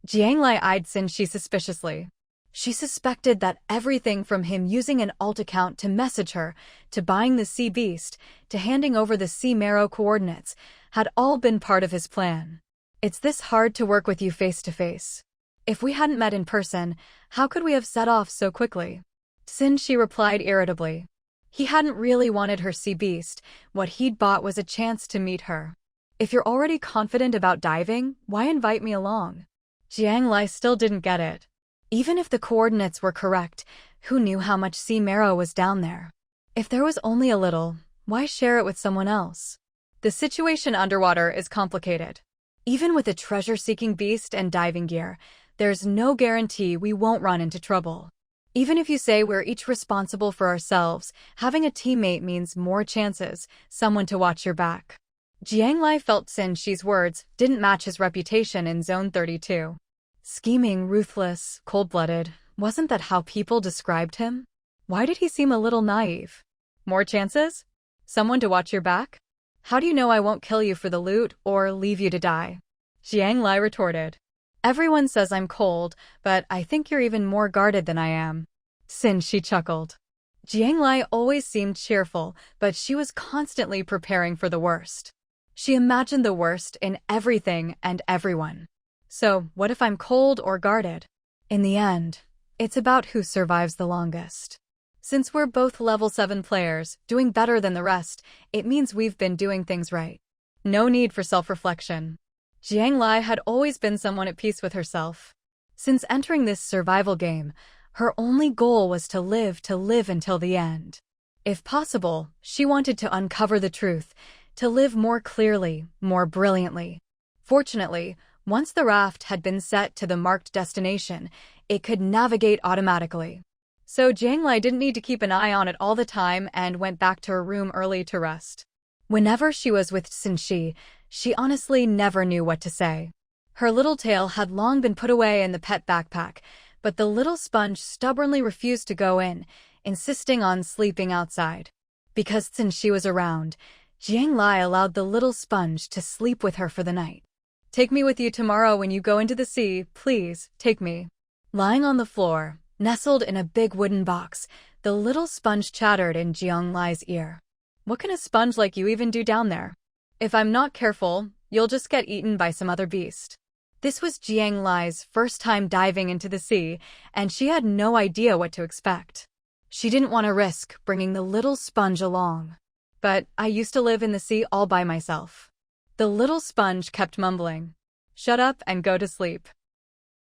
Jiang Lai eyed Censhi suspiciously. She suspected that everything from him using an alt account to message her, to buying the sea beast, to handing over the sea marrow coordinates, had all been part of his plan. "It's this hard to work with you face to face. If we hadn't met in person, how could we have set off so quickly?" Censhi replied irritably. He hadn't really wanted her sea beast. What he'd bought was a chance to meet her. If you're already confident about diving, why invite me along? Jiang Lai still didn't get it. Even if the coordinates were correct, who knew how much sea marrow was down there? If there was only a little, why share it with someone else? The situation underwater is complicated. Even with a treasure-seeking beast and diving gear, there's no guarantee we won't run into trouble. Even if you say we're each responsible for ourselves, having a teammate means more chances, someone to watch your back. Jiang Lai felt Censhi's words didn't match his reputation in Zone 32. Scheming, ruthless, cold-blooded, wasn't that how people described him? Why did he seem a little naive? More chances? Someone to watch your back? How do you know I won't kill you for the loot or leave you to die? Jiang Lai retorted. Everyone says I'm cold, but I think you're even more guarded than I am. Censhi chuckled. Jiang Lai always seemed cheerful, but she was constantly preparing for the worst. She imagined the worst in everything and everyone. So, what if I'm cold or guarded? In the end, it's about who survives the longest. Since we're both level 7 players, doing better than the rest, it means we've been doing things right. No need for self-reflection. Jiang Lai had always been someone at peace with herself. Since entering this survival game, her only goal was to live until the end. If possible, she wanted to uncover the truth, to live more clearly, more brilliantly. Fortunately, once the raft had been set to the marked destination, it could navigate automatically. So Jiang Lai didn't need to keep an eye on it all the time and went back to her room early to rest. Whenever she was with Censhi, she honestly never knew what to say. Her little tail had long been put away in the pet backpack, but the little sponge stubbornly refused to go in, insisting on sleeping outside. Because Censhi was around, Jiang Lai allowed the little sponge to sleep with her for the night. Take me with you tomorrow when you go into the sea, please, take me. Lying on the floor, nestled in a big wooden box, the little sponge chattered in Jiang Lai's ear. What can a sponge like you even do down there? If I'm not careful, you'll just get eaten by some other beast. This was Jiang Lai's first time diving into the sea, and she had no idea what to expect. She didn't want to risk bringing the little sponge along. But I used to live in the sea all by myself. The little sponge kept mumbling. Shut up and go to sleep.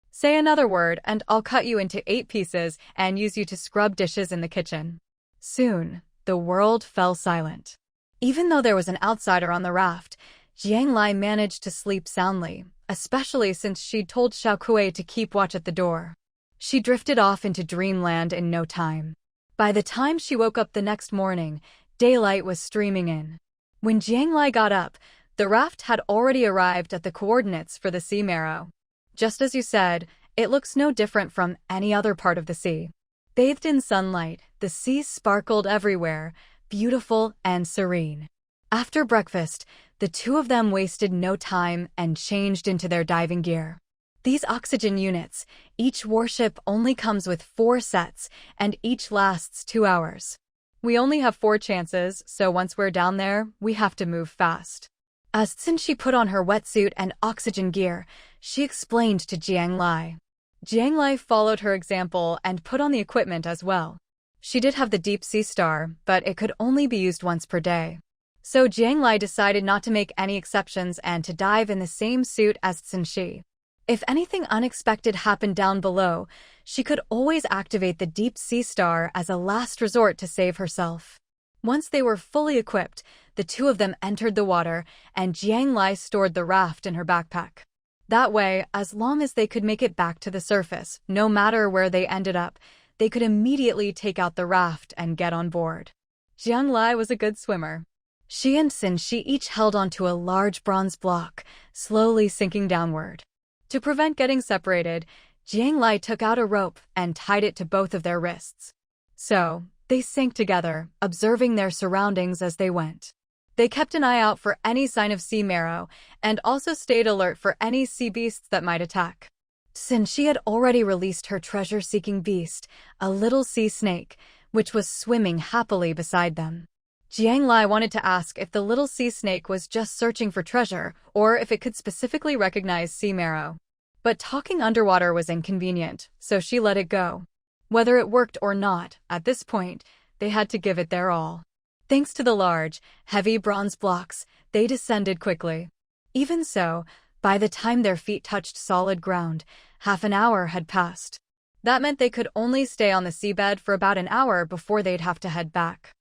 Say another word and I'll cut you into 8 pieces and use you to scrub dishes in the kitchen. Soon, the world fell silent. Even though there was an outsider on the raft, Jiang Lai managed to sleep soundly, especially since she'd told Xiaokui to keep watch at the door. She drifted off into dreamland in no time. By the time she woke up the next morning, daylight was streaming in. When Jiang Lai got up, the raft had already arrived at the coordinates for the sea marrow. Just as you said, it looks no different from any other part of the sea. Bathed in sunlight, the sea sparkled everywhere, beautiful and serene. After breakfast, the two of them wasted no time and changed into their diving gear. These oxygen units, each warship only comes with 4 sets, and each lasts 2 hours. We only have 4 chances, so once we're down there, we have to move fast. As Censhi put on her wetsuit and oxygen gear, she explained to Jiang Lai. Jiang Lai followed her example and put on the equipment as well. She did have the deep sea star, but it could only be used once per day. So Jiang Lai decided not to make any exceptions and to dive in the same suit as Censhi. If anything unexpected happened down below, she could always activate the deep sea star as a last resort to save herself. Once they were fully equipped, the two of them entered the water, and Jiang Lai stored the raft in her backpack. That way, as long as they could make it back to the surface, no matter where they ended up, they could immediately take out the raft and get on board. Jiang Lai was a good swimmer. She and Censhi each held onto a large bronze block, slowly sinking downward. To prevent getting separated, Jiang Lai took out a rope and tied it to both of their wrists. So, they sank together, observing their surroundings as they went. They kept an eye out for any sign of sea marrow, and also stayed alert for any sea beasts that might attack. Censhi had already released her treasure-seeking beast, a little sea snake, which was swimming happily beside them. Jiang Lai wanted to ask if the little sea snake was just searching for treasure, or if it could specifically recognize sea marrow. But talking underwater was inconvenient, so she let it go. Whether it worked or not, at this point, they had to give it their all. Thanks to the large, heavy bronze blocks, they descended quickly. Even so, by the time their feet touched solid ground, half an hour had passed. That meant they could only stay on the seabed for about an hour before they'd have to head back.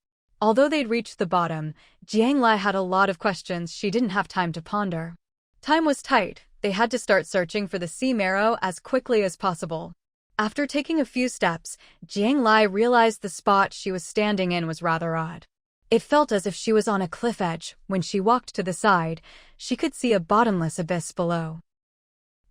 Although they'd reached the bottom, Jiang Lai had a lot of questions she didn't have time to ponder. Time was tight. They had to start searching for the sea marrow as quickly as possible. After taking a few steps, Jiang Lai realized the spot she was standing in was rather odd. It felt as if she was on a cliff edge. When she walked to the side, she could see a bottomless abyss below.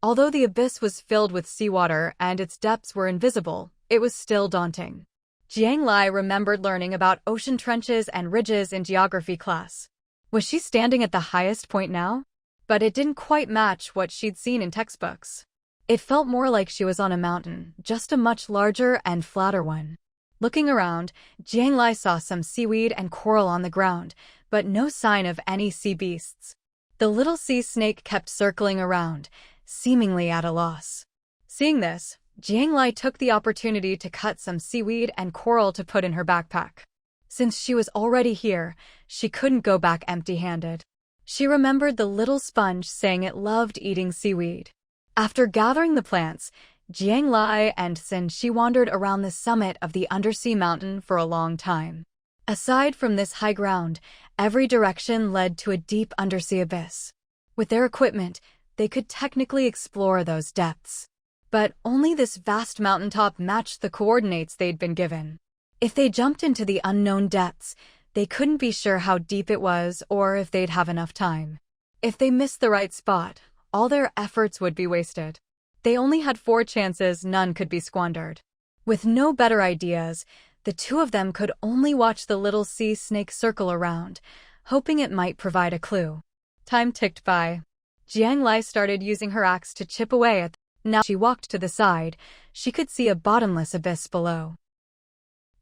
Although the abyss was filled with seawater and its depths were invisible, it was still daunting. Jiang Lai remembered learning about ocean trenches and ridges in geography class. Was she standing at the highest point now? But it didn't quite match what she'd seen in textbooks. It felt more like she was on a mountain, just a much larger and flatter one. Looking around, Jiang Lai saw some seaweed and coral on the ground, but no sign of any sea beasts. The little sea snake kept circling around, seemingly at a loss. Seeing this, Jiang Lai took the opportunity to cut some seaweed and coral to put in her backpack. Since she was already here, she couldn't go back empty-handed. She remembered the little sponge saying it loved eating seaweed. After gathering the plants, Jiang Lai and Censhi wandered around the summit of the undersea mountain for a long time. Aside from this high ground, every direction led to a deep undersea abyss. With their equipment, they could technically explore those depths. But only this vast mountaintop matched the coordinates they'd been given. If they jumped into the unknown depths, they couldn't be sure how deep it was or if they'd have enough time. If they missed the right spot, all their efforts would be wasted. They only had 4 chances, none could be squandered. With no better ideas, the two of them could only watch the little sea snake circle around, hoping it might provide a clue. Time ticked by. Jiang Lai started using her axe to chip away at them. Now she walked to the side, she could see a bottomless abyss below.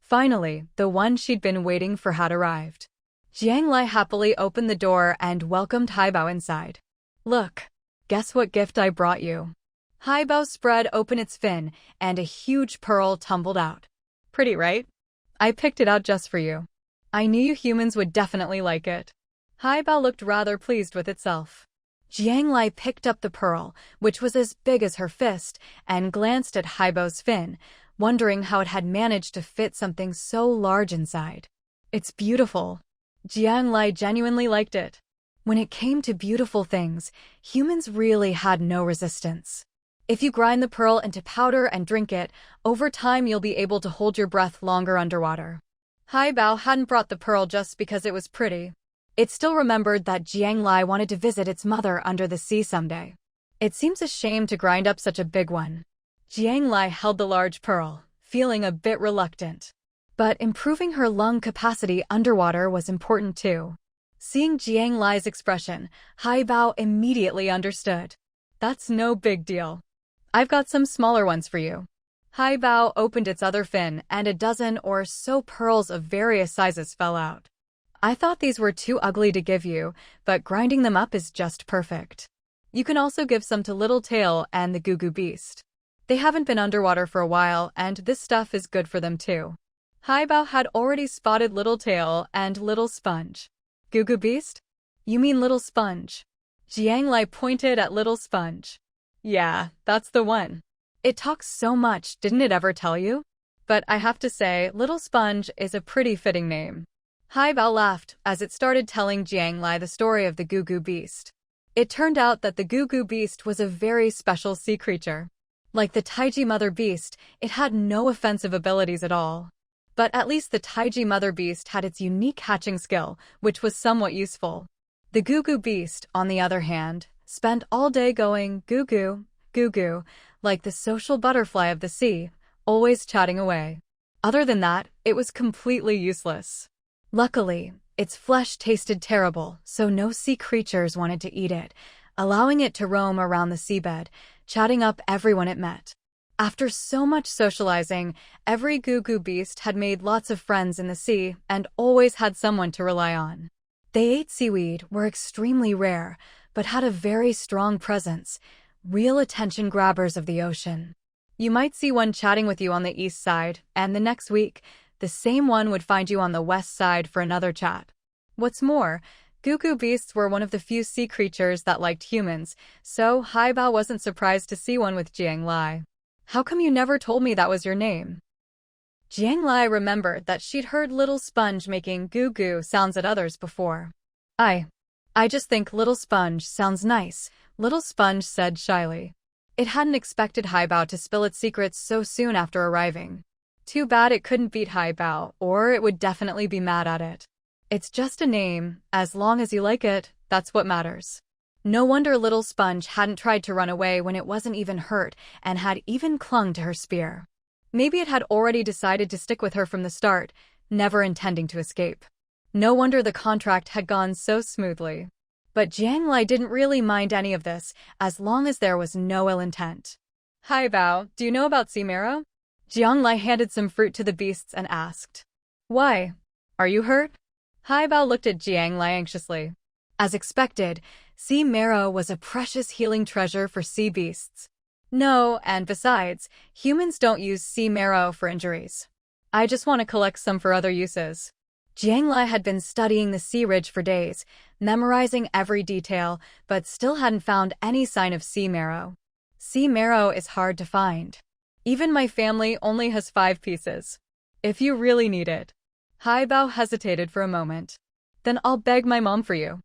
Finally, the one she'd been waiting for had arrived. Jiang Lai happily opened the door and welcomed Haibao inside. Look, guess what gift I brought you? Haibao spread open its fin, and a huge pearl tumbled out. Pretty, right? I picked it out just for you. I knew you humans would definitely like it. Haibao looked rather pleased with itself. Jiang Lai picked up the pearl, which was as big as her fist, and glanced at Haibao's fin, wondering how it had managed to fit something so large inside. It's beautiful. Jiang Lai genuinely liked it. When it came to beautiful things, humans really had no resistance. If you grind the pearl into powder and drink it, over time you'll be able to hold your breath longer underwater. Haibao hadn't brought the pearl just because it was pretty. It still remembered that Jiang Lai wanted to visit its mother under the sea someday. It seems a shame to grind up such a big one. Jiang Lai held the large pearl, feeling a bit reluctant. But improving her lung capacity underwater was important too. Seeing Jiang Lai's expression, Haibao immediately understood. That's no big deal. I've got some smaller ones for you. Haibao opened its other fin, and a dozen or so pearls of various sizes fell out. I thought these were too ugly to give you, but grinding them up is just perfect. You can also give some to Little Tail and the Goo Goo Beast. They haven't been underwater for a while, and this stuff is good for them too. Haibao had already spotted Little Tail and Little Sponge. Goo Goo Beast? You mean Little Sponge? Jiang Lai pointed at Little Sponge. Yeah, that's the one. It talks so much, didn't it ever tell you? But I have to say, Little Sponge is a pretty fitting name. Haibao laughed as it started telling Jiang Lai the story of the Goo Goo Beast. It turned out that the Goo Goo Beast was a very special sea creature. Like the Taiji Mother Beast, it had no offensive abilities at all. But at least the Taiji Mother Beast had its unique hatching skill, which was somewhat useful. The Goo Goo Beast, on the other hand, spent all day going goo goo, goo goo, like the social butterfly of the sea, always chatting away. Other than that, it was completely useless. Luckily, its flesh tasted terrible, so no sea creatures wanted to eat it, allowing it to roam around the seabed, chatting up everyone it met. After so much socializing, every Goo Goo Beast had made lots of friends in the sea and always had someone to rely on. They ate seaweed, were extremely rare, but had a very strong presence, real attention grabbers of the ocean. You might see one chatting with you on the east side, and the next week, the same one would find you on the west side for another chat. What's more, Goo beasts were one of the few sea creatures that liked humans, so Haibao wasn't surprised to see one with Jiang Lai. How come you never told me that was your name? Jiang Lai remembered that she'd heard Little Sponge making goo sounds at others before. I just think Little Sponge sounds nice, Little Sponge said shyly. It hadn't expected Haibao to spill its secrets so soon after arriving. Too bad it couldn't beat Haibao, or it would definitely be mad at it. It's just a name, as long as you like it, that's what matters. No wonder Little Sponge hadn't tried to run away when it wasn't even hurt and had even clung to her spear. Maybe it had already decided to stick with her from the start, never intending to escape. No wonder the contract had gone so smoothly. But Jiang Lai didn't really mind any of this, as long as there was no ill intent. Haibao, do you know about sea marrow? Jiang Lai handed some fruit to the beasts and asked. Why? Are you hurt? Haibao looked at Jiang Lai anxiously. As expected, sea marrow was a precious healing treasure for sea beasts. No, and besides, humans don't use sea marrow for injuries. I just want to collect some for other uses. Jiang Lai had been studying the sea ridge for days, memorizing every detail, but still hadn't found any sign of sea marrow. Sea marrow is hard to find. Even my family only has 5 pieces. If you really need it. Haibao hesitated for a moment. Then I'll beg my mom for you.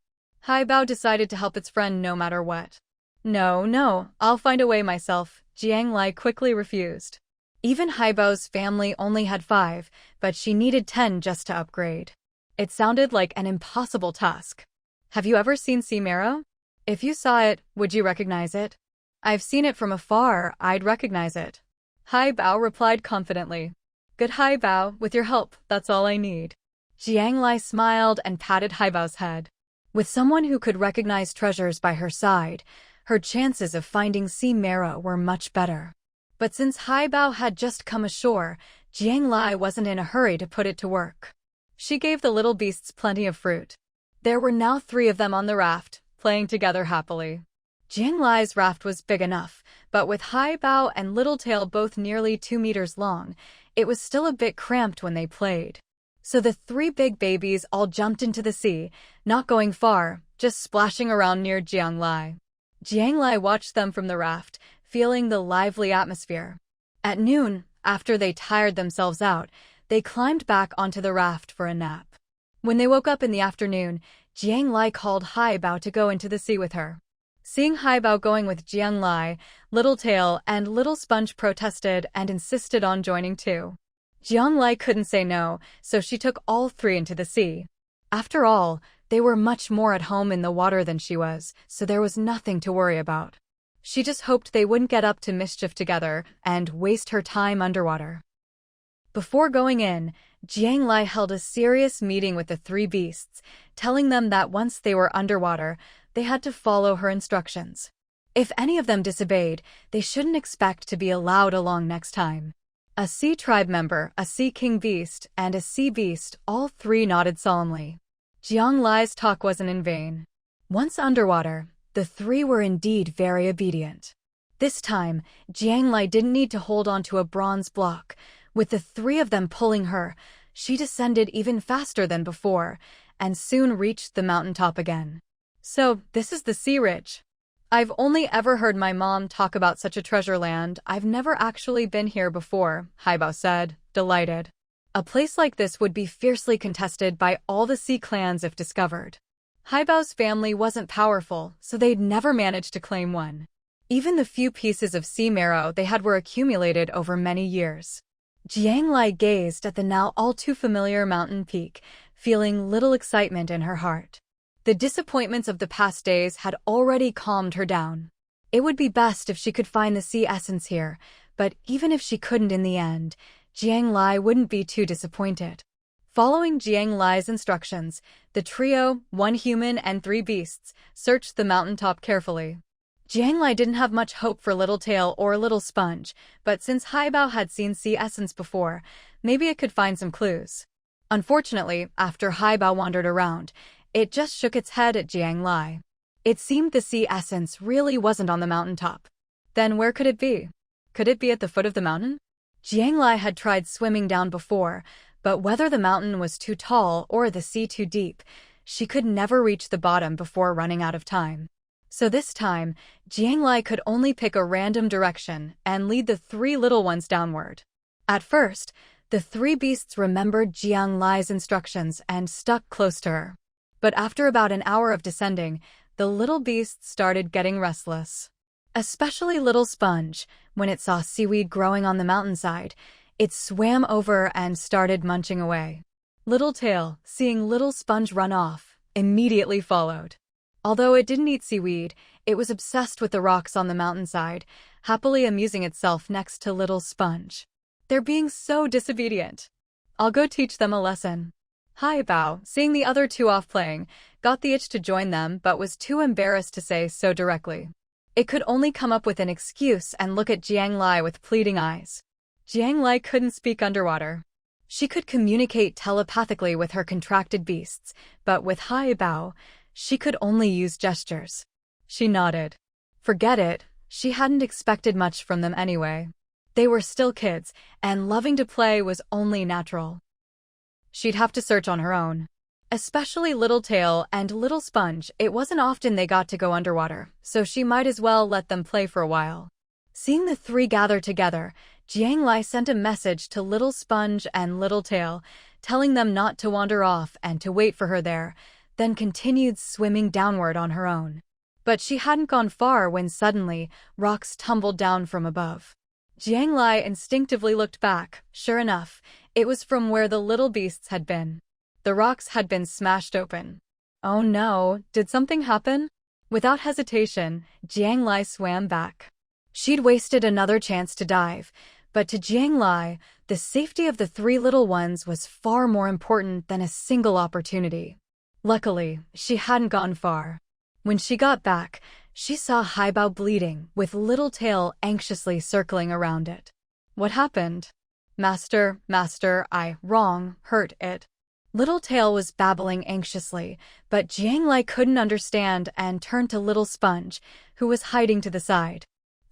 Haibao decided to help its friend no matter what. No, I'll find a way myself, Jiang Lai quickly refused. Even Haibao's family only had 5, but she needed 10 just to upgrade. It sounded like an impossible task. Have you ever seen sea marrow? If you saw it, would you recognize it? I've seen it from afar, I'd recognize it. Haibao replied confidently. Good Haibao, with your help, that's all I need. Jiang Lai smiled and patted Haibao's head. With someone who could recognize treasures by her side, her chances of finding sea marrow were much better. But since Haibao had just come ashore, Jiang Lai wasn't in a hurry to put it to work. She gave the little beasts plenty of fruit. There were now 3 of them on the raft, playing together happily. Jiang Lai's raft was big enough, but with Haibao and Littletail both nearly 2 meters long, it was still a bit cramped when they played. So the 3 big babies all jumped into the sea, not going far, just splashing around near Jiang Lai. Jiang Lai watched them from the raft, feeling the lively atmosphere. At noon, after they tired themselves out, they climbed back onto the raft for a nap. When they woke up in the afternoon, Jiang Lai called Haibao to go into the sea with her. Seeing Haibao going with Jiang Lai, Littletail and Little Sponge protested and insisted on joining too. Jiang Lai couldn't say no, so she took all 3 into the sea. After all, they were much more at home in the water than she was, so there was nothing to worry about. She just hoped they wouldn't get up to mischief together and waste her time underwater. Before going in, Jiang Lai held a serious meeting with the 3 beasts, telling them that once they were underwater, they had to follow her instructions. If any of them disobeyed, they shouldn't expect to be allowed along next time. A sea tribe member, a sea king beast, and a sea beast, all 3 nodded solemnly. Jiang Lai's talk wasn't in vain. Once underwater, the 3 were indeed very obedient. This time, Jiang Lai didn't need to hold onto a bronze block. With the 3 of them pulling her, she descended even faster than before, and soon reached the mountaintop again. So, this is the Sea Ridge. I've only ever heard my mom talk about such a treasure land. I've never actually been here before, Haibao said, delighted. A place like this would be fiercely contested by all the sea clans if discovered. Haibao's family wasn't powerful, so they'd never managed to claim one. Even the few pieces of sea marrow they had were accumulated over many years. Jiang Lai gazed at the now all too familiar mountain peak, feeling little excitement in her heart. The disappointments of the past days had already calmed her down. It would be best if she could find the sea essence here, but even if she couldn't in the end, Jiang Lai wouldn't be too disappointed. Following Jiang Lai's instructions, the trio, 1 human and 3 beasts, searched the mountaintop carefully. Jiang Lai didn't have much hope for Littletail or Little Sponge, but since Haibao had seen sea essence before, maybe it could find some clues. Unfortunately, after Haibao wandered around, it just shook its head at Jiang Lai. It seemed the sea essence really wasn't on the mountaintop. Then where could it be? Could it be at the foot of the mountain? Jiang Lai had tried swimming down before, But whether the mountain was too tall or the sea too deep, she could never reach the bottom before running out of time. So this time, Jiang Lai could only pick a random direction and lead the three little ones downward. At first, the three beasts remembered Jiang Lai's instructions and stuck close to her. But after about an hour of descending, the little beasts started getting restless. Especially little Sponge, when it saw seaweed growing on the mountainside, it swam over and started munching away. Little Tail, seeing little Sponge run off, immediately followed. Although it didn't eat seaweed, it was obsessed with the rocks on the mountainside, happily amusing itself next to little Sponge. They're being so disobedient. I'll go teach them a lesson. Haibao, seeing the other two off playing, got the itch to join them but was too embarrassed to say so directly. It could only come up with an excuse and look at Jiang Lai with pleading eyes. Jiang Lai couldn't speak underwater. She could communicate telepathically with her contracted beasts, but with Haibao, she could only use gestures. She nodded. Forget it, she hadn't expected much from them anyway. They were still kids, and loving to play was only natural. She'd have to search on her own. Especially Little Tail and Little Sponge, it wasn't often they got to go underwater, so she might as well let them play for a while. Seeing the three gather together, Jiang Lai sent a message to Little Sponge and Little Tail, telling them not to wander off and to wait for her there, then continued swimming downward on her own. But she hadn't gone far when suddenly, rocks tumbled down from above. Jiang Lai instinctively looked back. Sure enough, it was from where the little beasts had been. The rocks had been smashed open. Oh no, did something happen? Without hesitation, Jiang Lai swam back. She'd wasted another chance to dive, but to Jiang Lai, the safety of the three little ones was far more important than a single opportunity. Luckily, she hadn't gone far. When she got back, she saw Haibao bleeding, with Little Tail anxiously circling around it. What happened? Master, hurt it. Little Tail was babbling anxiously, but Jiang Lai couldn't understand and turned to Little Sponge, who was hiding to the side.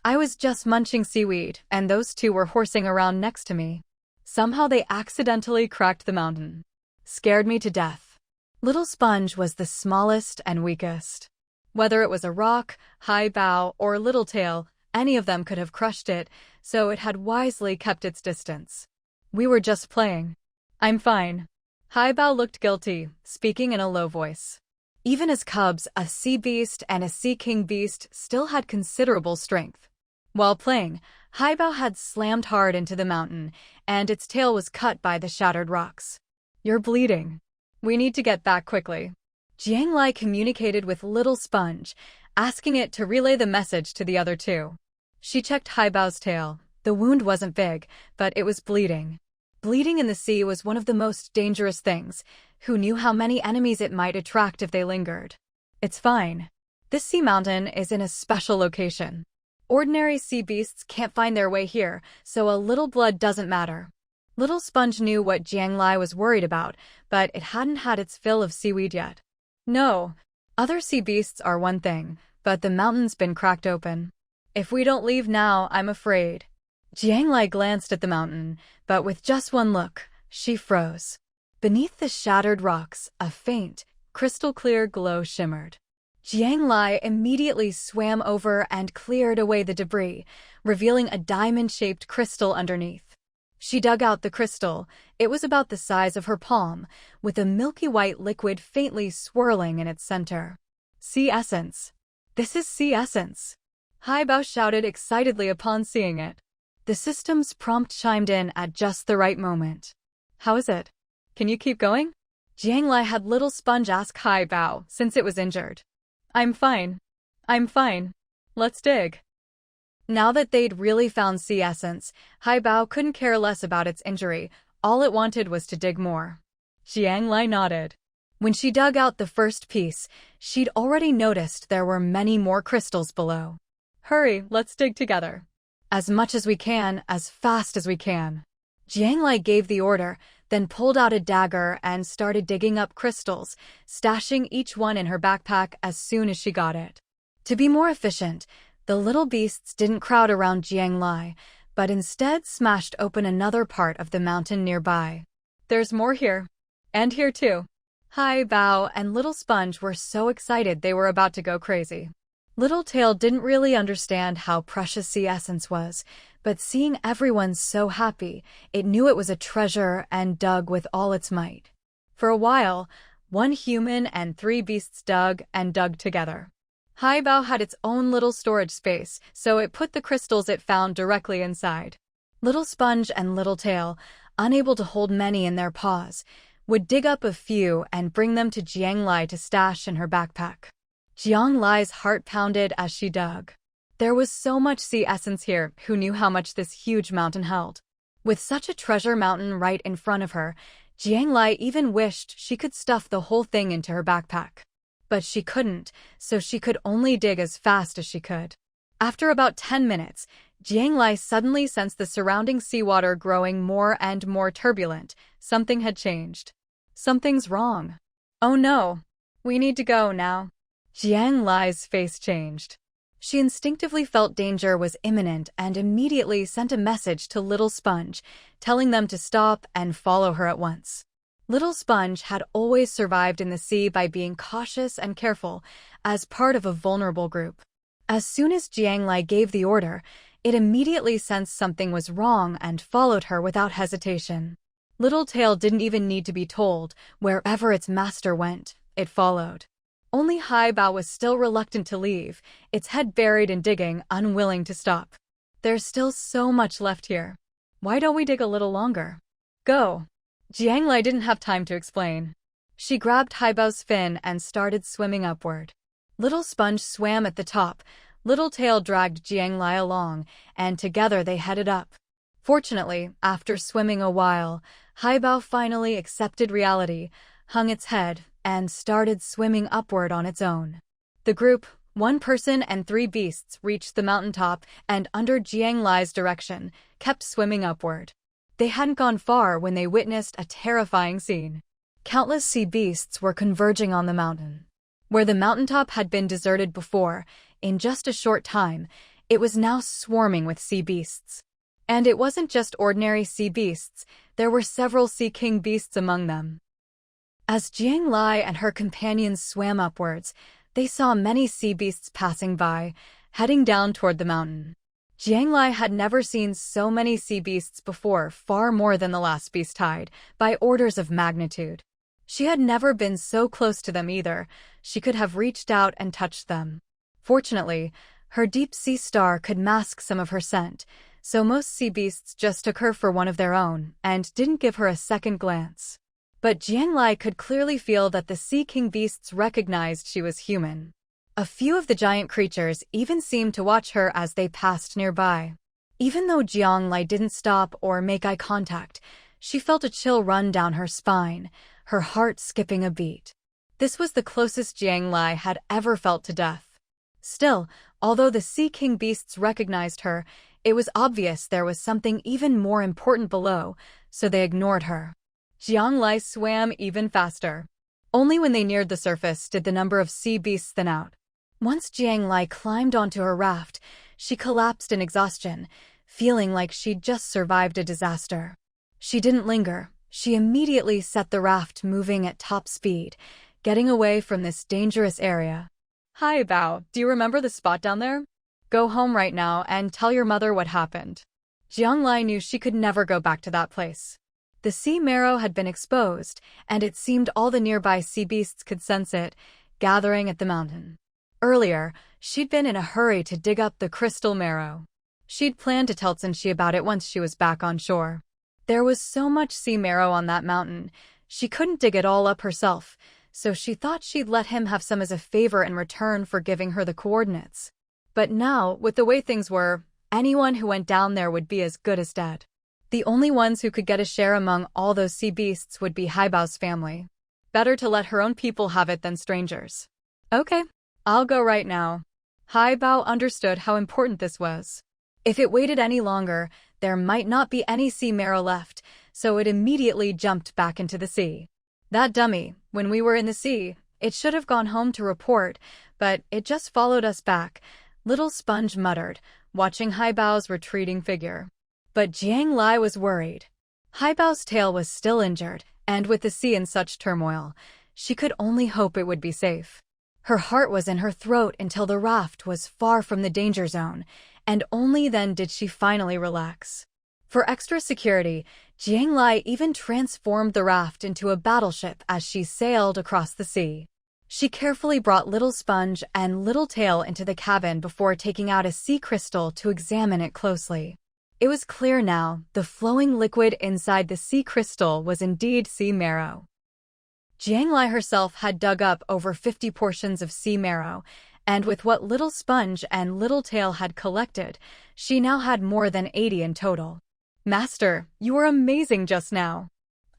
I was just munching seaweed, and those two were horsing around next to me. Somehow they accidentally cracked the mountain. Scared me to death. Little Sponge was the smallest and weakest. Whether it was a rock, Haibao, or Little Tail, any of them could have crushed it, so it had wisely kept its distance. We were just playing. I'm fine. Haibao looked guilty, speaking in a low voice. Even as cubs, a sea beast and a sea king beast still had considerable strength. While playing, Haibao had slammed hard into the mountain, and its tail was cut by the shattered rocks. You're bleeding. We need to get back quickly. Jiang Lai communicated with Little Sponge, asking it to relay the message to the other two. She checked Haibao's tail. The wound wasn't big, but it was bleeding. Bleeding in the sea was one of the most dangerous things. Who knew how many enemies it might attract if they lingered? It's fine. This sea mountain is in a special location. Ordinary sea beasts can't find their way here, so a little blood doesn't matter. Little Sponge knew what Jiang Lai was worried about, but it hadn't had its fill of seaweed yet. No, other sea beasts are one thing, but the mountain's been cracked open. If we don't leave now, I'm afraid. Jiang Lai glanced at the mountain, but with just one look, she froze. Beneath the shattered rocks, a faint, crystal-clear glow shimmered. Jiang Lai immediately swam over and cleared away the debris, revealing a diamond-shaped crystal underneath. She dug out the crystal. It was about the size of her palm, with a milky white liquid faintly swirling in its center. Sea essence. This is sea essence. Haibao shouted excitedly upon seeing it. The system's prompt chimed in at just the right moment. How is it? Can you keep going? Jiang Lai had Little Sponge ask Haibao, since it was injured. I'm fine. Let's dig. Now that they'd really found sea essence, Haibao couldn't care less about its injury. All it wanted was to dig more. Jiang Lai nodded. When she dug out the first piece, she'd already noticed there were many more crystals below. Hurry, let's dig together. As much as we can, as fast as we can. Jiang Lai gave the order, then pulled out a dagger and started digging up crystals, stashing each one in her backpack as soon as she got it. To be more efficient, the little beasts didn't crowd around Jiang Lai, but instead smashed open another part of the mountain nearby. There's more here. And here too. Haibao and Little Sponge were so excited they were about to go crazy. Little Tail didn't really understand how precious sea essence was, but seeing everyone so happy, it knew it was a treasure and dug with all its might. For a while, one human and 3 beasts dug and dug together. Haibao had its own little storage space, so it put the crystals it found directly inside. Little Sponge and Little Tail, unable to hold many in their paws, would dig up a few and bring them to Jiang Lai to stash in her backpack. Jiang Lai's heart pounded as she dug. There was so much sea essence here, who knew how much this huge mountain held. With such a treasure mountain right in front of her, Jiang Lai even wished she could stuff the whole thing into her backpack. But she couldn't, so she could only dig as fast as she could. After about 10 minutes, Jiang Lai suddenly sensed the surrounding seawater growing more and more turbulent. Something had changed. Something's wrong. Oh no. We need to go now. Jiang Lai's face changed. She instinctively felt danger was imminent and immediately sent a message to Little Sponge, telling them to stop and follow her at once. Little Sponge had always survived in the sea by being cautious and careful, as part of a vulnerable group. As soon as Jiang Lai gave the order, it immediately sensed something was wrong and followed her without hesitation. Little Tail didn't even need to be told. Wherever its master went, it followed. Only Haibao was still reluctant to leave, its head buried in digging, unwilling to stop. There's still so much left here. Why don't we dig a little longer? Go. Jiang Lai didn't have time to explain. She grabbed Haibao's fin and started swimming upward. Little Sponge swam at the top, Little Tail dragged Jiang Lai along, and together they headed up. Fortunately, after swimming a while, Haibao finally accepted reality, hung its head, and started swimming upward on its own. The group, 1 person and 3 beasts, reached the mountaintop and, under Jiang Lai's direction, kept swimming upward. They hadn't gone far when they witnessed a terrifying scene. Countless sea beasts were converging on the mountain. Where the mountaintop had been deserted before, in just a short time, it was now swarming with sea beasts. And it wasn't just ordinary sea beasts, there were several sea king beasts among them. As Jiang Lai and her companions swam upwards, they saw many sea beasts passing by, heading down toward the mountain. Jiang Lai had never seen so many sea beasts before, far more than the last beast tide, by orders of magnitude. She had never been so close to them either. She could have reached out and touched them. Fortunately, her deep sea star could mask some of her scent, so most sea beasts just took her for one of their own and didn't give her a second glance. But Jiang Lai could clearly feel that the sea king beasts recognized she was human. A few of the giant creatures even seemed to watch her as they passed nearby. Even though Jiang Lai didn't stop or make eye contact, she felt a chill run down her spine, her heart skipping a beat. This was the closest Jiang Lai had ever felt to death. Still, although the sea king beasts recognized her, it was obvious there was something even more important below, so they ignored her. Jiang Lai swam even faster. Only when they neared the surface did the number of sea beasts thin out. Once Jiang Lai climbed onto her raft, she collapsed in exhaustion, feeling like she'd just survived a disaster. She didn't linger. She immediately set the raft moving at top speed, getting away from this dangerous area. Haibao, do you remember the spot down there? Go home right now and tell your mother what happened. Jiang Lai knew she could never go back to that place. The sea marrow had been exposed, and it seemed all the nearby sea beasts could sense it, gathering at the mountain. Earlier, she'd been in a hurry to dig up the crystal marrow. She'd planned to tell Censhi about it once she was back on shore. There was so much sea marrow on that mountain, she couldn't dig it all up herself, so she thought she'd let him have some as a favor in return for giving her the coordinates. But now, with the way things were, anyone who went down there would be as good as dead. The only ones who could get a share among all those sea beasts would be Haibao's family. Better to let her own people have it than strangers. Okay, I'll go right now. Haibao understood how important this was. If it waited any longer, there might not be any sea marrow left, so it immediately jumped back into the sea. That dummy, when we were in the sea, it should have gone home to report, but it just followed us back, Little Sponge muttered, watching Haibao's retreating figure. But Jiang Lai was worried. Haibao's tail was still injured, and with the sea in such turmoil, she could only hope it would be safe. Her heart was in her throat until the raft was far from the danger zone, and only then did she finally relax. For extra security, Jiang Lai even transformed the raft into a battleship as she sailed across the sea. She carefully brought Little Sponge and Little Tail into the cabin before taking out a sea crystal to examine it closely. It was clear now, the flowing liquid inside the sea crystal was indeed sea marrow. Jiang Lai herself had dug up over 50 portions of sea marrow, and with what Little Sponge and Little Tail had collected, she now had more than 80 in total. "Master, you were amazing just now.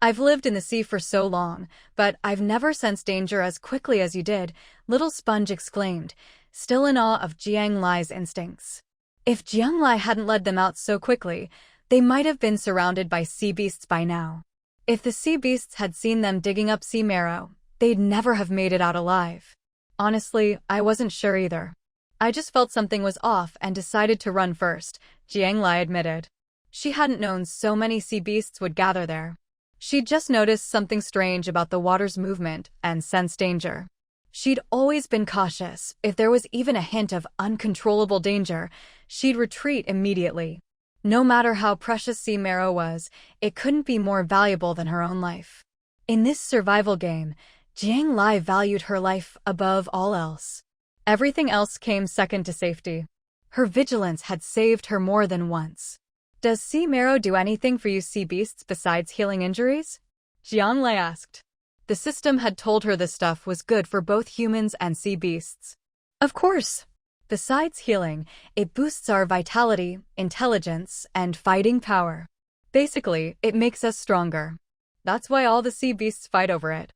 I've lived in the sea for so long, but I've never sensed danger as quickly as you did," Little Sponge exclaimed, still in awe of Jiang Lai's instincts. If Jiang Lai hadn't led them out so quickly, they might have been surrounded by sea beasts by now. If the sea beasts had seen them digging up sea marrow, they'd never have made it out alive. "Honestly, I wasn't sure either. I just felt something was off and decided to run first," Jiang Lai admitted. She hadn't known so many sea beasts would gather there. She'd just noticed something strange about the water's movement and sensed danger. She'd always been cautious. If there was even a hint of uncontrollable danger, she'd retreat immediately. No matter how precious sea marrow was, it couldn't be more valuable than her own life. In this survival game, Jiang Lai valued her life above all else. Everything else came second to safety. Her vigilance had saved her more than once. "Does sea marrow do anything for you sea beasts besides healing injuries?" Jiang Lai asked. The system had told her the stuff was good for both humans and sea beasts. "Of course. Besides healing, it boosts our vitality, intelligence, and fighting power. Basically, it makes us stronger. That's why all the sea beasts fight over it.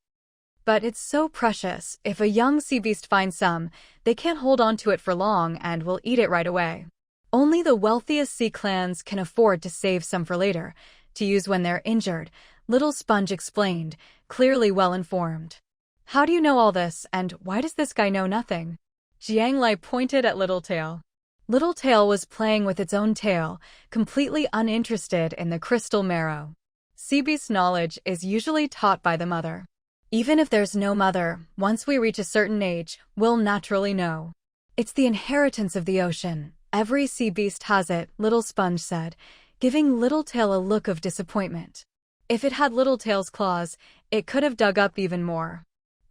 But it's so precious. If a young sea beast finds some, they can't hold on to it for long and will eat it right away. Only the wealthiest sea clans can afford to save some for later, to use when they're injured," Little Sponge explained, clearly well-informed. "How do you know all this, and why does this guy know nothing?" Jiang Lai pointed at Little Tail. Little Tail was playing with its own tail, completely uninterested in the crystal marrow. Sea beast knowledge is usually taught by the mother. Even if there's no mother, once we reach a certain age, we'll naturally know. It's the inheritance of the ocean. Every sea beast has it, Little Sponge said, giving Little Tail a look of disappointment. If it had Little Tail's claws, it could have dug up even more.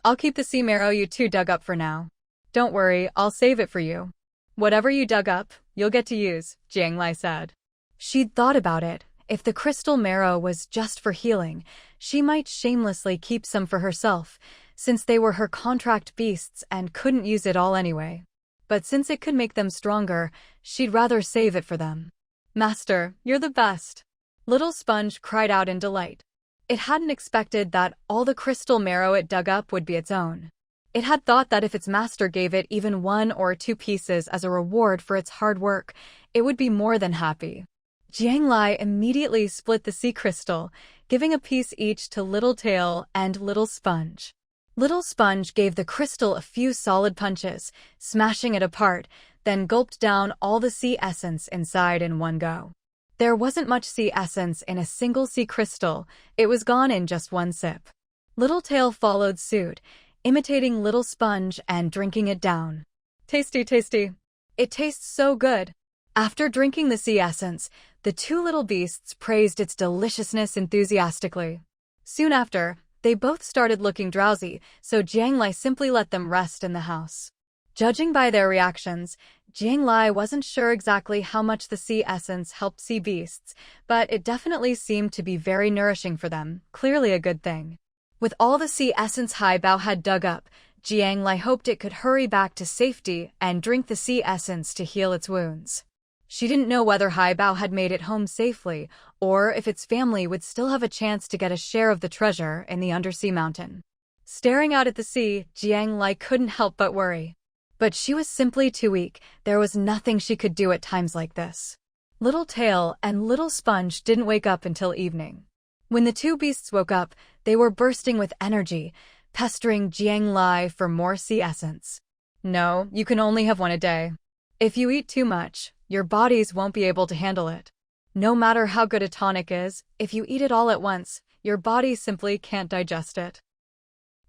"I'll keep the sea marrow you two dug up for now. Don't worry, I'll save it for you. Whatever you dug up, you'll get to use," Jiang Lai said. She'd thought about it. If the crystal marrow was just for healing, she might shamelessly keep some for herself, since they were her contract beasts and couldn't use it all anyway. But since it could make them stronger, she'd rather save it for them. "Master, you're the best!" Little Sponge cried out in delight. It hadn't expected that all the crystal marrow it dug up would be its own. It had thought that if its master gave it even 1 or 2 pieces as a reward for its hard work, it would be more than happy. Jiang Lai immediately split the sea crystal, giving a piece each to Little Tail and Little Sponge. Little Sponge gave the crystal a few solid punches, smashing it apart, then gulped down all the sea essence inside in one go. There wasn't much sea essence in a single sea crystal. It was gone in just one sip. Little Tail followed suit, imitating Little Sponge and drinking it down. "Tasty, tasty. It tastes so good." After drinking the sea essence, the two little beasts praised its deliciousness enthusiastically. Soon after, they both started looking drowsy, so Jiang Lai simply let them rest in the house. Judging by their reactions, Jiang Lai wasn't sure exactly how much the sea essence helped sea beasts, but it definitely seemed to be very nourishing for them, clearly a good thing. With all the sea essence Haibao had dug up, Jiang Lai hoped it could hurry back to safety and drink the sea essence to heal its wounds. She didn't know whether Haibao had made it home safely, or if its family would still have a chance to get a share of the treasure in the undersea mountain. Staring out at the sea, Jiang Lai couldn't help but worry. But she was simply too weak. There was nothing she could do at times like this. Little Tail and Little Sponge didn't wake up until evening. When the two beasts woke up, they were bursting with energy, pestering Jiang Lai for more sea essence. "No, you can only have one a day. If you eat too much, your bodies won't be able to handle it. No matter how good a tonic is, if you eat it all at once, your body simply can't digest it.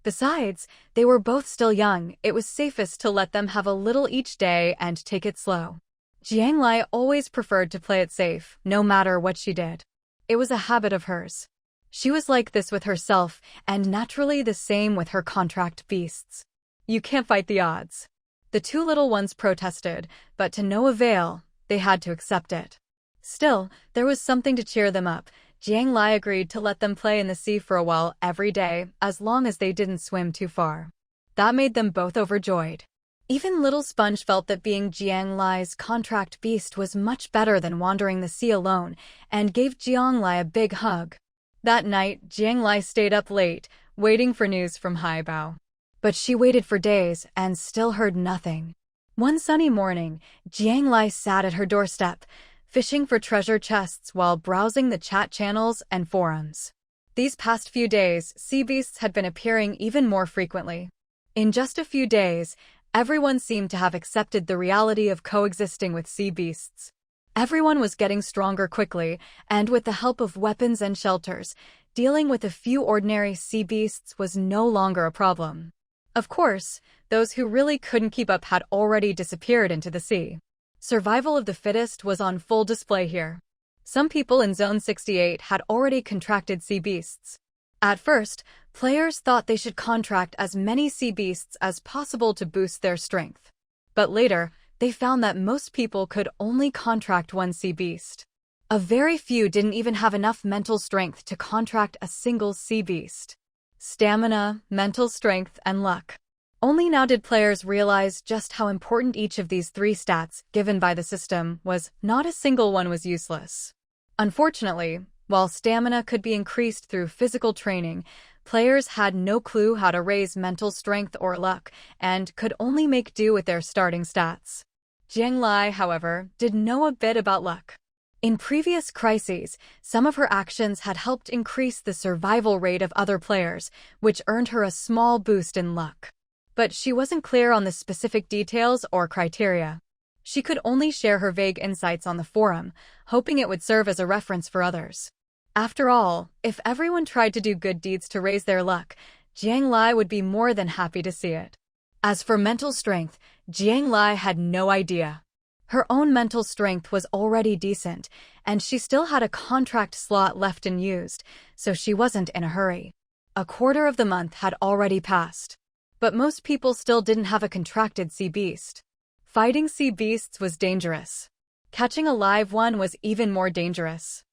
Besides, they were both still young. It was safest to let them have a little each day and take it slow. Jiang Lai always preferred to play it safe, no matter what she did. It was a habit of hers. She was like this with herself, and naturally the same with her contract beasts. You can't fight the odds. The two little ones protested, but to no avail, they had to accept it. Still, there was something to cheer them up. Jiang Lai agreed to let them play in the sea for a while every day, as long as they didn't swim too far. That made them both overjoyed. Even little Sponge felt that being Jiang Lai's contract beast was much better than wandering the sea alone, and gave Jiang Lai a big hug. That night, Jiang Lai stayed up late, waiting for news from Haibao. But she waited for days and still heard nothing. One sunny morning, Jiang Lai sat at her doorstep, fishing for treasure chests while browsing the chat channels and forums. These past few days, sea beasts had been appearing even more frequently. In just a few days, everyone seemed to have accepted the reality of coexisting with sea beasts. Everyone was getting stronger quickly, and with the help of weapons and shelters, dealing with a few ordinary sea beasts was no longer a problem. Of course, those who really couldn't keep up had already disappeared into the sea. Survival of the fittest was on full display here. Some people in Zone 68 had already contracted sea beasts. At first, players thought they should contract as many sea beasts as possible to boost their strength. But later, they found that most people could only contract one sea beast. A very few didn't even have enough mental strength to contract a single sea beast. Stamina, mental strength, and luck. Only now did players realize just how important each of these three stats, given by the system, was. Not a single one was useless. Unfortunately, while stamina could be increased through physical training, players had no clue how to raise mental strength or luck, and could only make do with their starting stats. Jiang Lai, however, did know a bit about luck. In previous crises, some of her actions had helped increase the survival rate of other players, which earned her a small boost in luck. But she wasn't clear on the specific details or criteria. She could only share her vague insights on the forum, hoping it would serve as a reference for others. After all, if everyone tried to do good deeds to raise their luck, Jiang Lai would be more than happy to see it. As for mental strength, Jiang Lai had no idea. Her own mental strength was already decent, and she still had a contract slot left unused, so she wasn't in a hurry. A quarter of the month had already passed. But most people still didn't have a contracted sea beast. Fighting sea beasts was dangerous. Catching a live one was even more dangerous.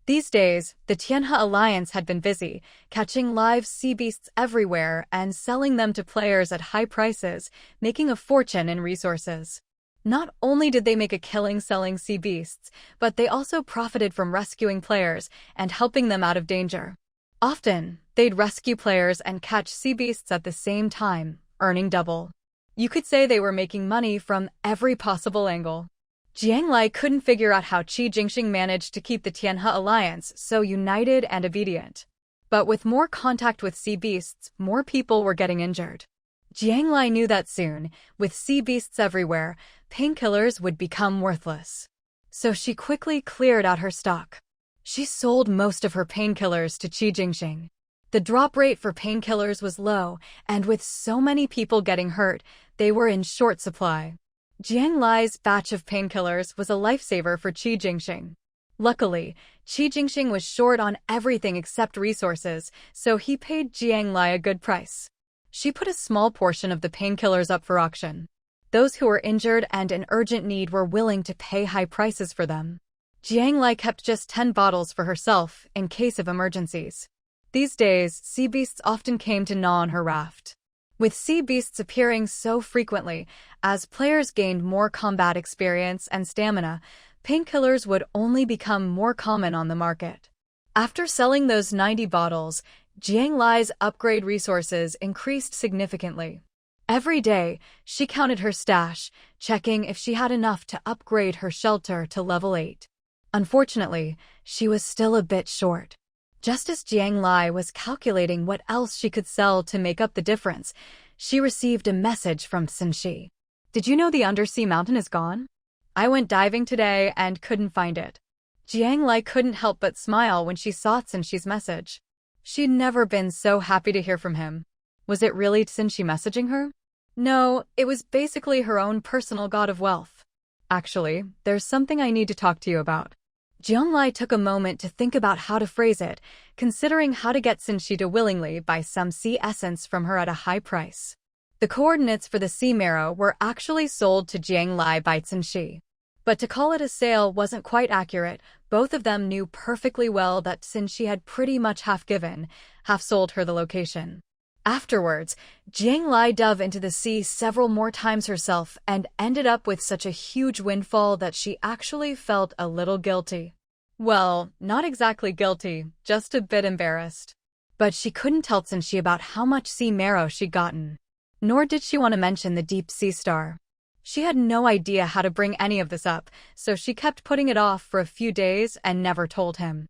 These days, the Tianhe Alliance had been busy, catching live sea beasts everywhere and selling them to players at high prices, making a fortune in resources. Not only did they make a killing selling sea beasts, but they also profited from rescuing players and helping them out of danger. Often, they'd rescue players and catch sea beasts at the same time, earning double. You could say they were making money from every possible angle. Jiang Lai couldn't figure out how Qi Jingxing managed to keep the Tianhe Alliance so united and obedient. But with more contact with sea beasts, more people were getting injured. Jiang Lai knew that soon, with sea beasts everywhere, painkillers would become worthless. So she quickly cleared out her stock. She sold most of her painkillers to Qi Jingxing. The drop rate for painkillers was low, and with so many people getting hurt, they were in short supply. Jiang Lai's batch of painkillers was a lifesaver for Qi Jingxing. Luckily, Qi Jingxing was short on everything except resources, so he paid Jiang Lai a good price. She put a small portion of the painkillers up for auction. Those who were injured and in urgent need were willing to pay high prices for them. Jiang Lai kept just 10 bottles for herself in case of emergencies. These days, sea beasts often came to gnaw on her raft. With sea beasts appearing so frequently, as players gained more combat experience and stamina, painkillers would only become more common on the market. After selling those 90 bottles, Jiang Lai's upgrade resources increased significantly. Every day, she counted her stash, checking if she had enough to upgrade her shelter to level 8. Unfortunately, she was still a bit short. Just as Jiang Lai was calculating what else she could sell to make up the difference, she received a message from Censhi. "Did you know the undersea mountain is gone? I went diving today and couldn't find it." Jiang Lai couldn't help but smile when she saw Censhi's message. She'd never been so happy to hear from him. Was it really Censhi messaging her? No, it was basically her own personal god of wealth. Actually, there's something I need to talk to you about. Jiang Lai took a moment to think about how to phrase it, considering how to get Censhi to willingly buy some sea essence from her at a high price. The coordinates for the sea marrow were actually sold to Jiang Lai by Censhi. But to call it a sale wasn't quite accurate. Both of them knew perfectly well that Censhi had pretty much half given, half sold her the location. Afterwards, Jiang Lai dove into the sea several more times herself and ended up with such a huge windfall that she actually felt a little guilty. Well, not exactly guilty, just a bit embarrassed. But she couldn't tell Censhi about how much sea marrow she'd gotten. Nor did she want to mention the deep sea star. She had no idea how to bring any of this up, so she kept putting it off for a few days and never told him.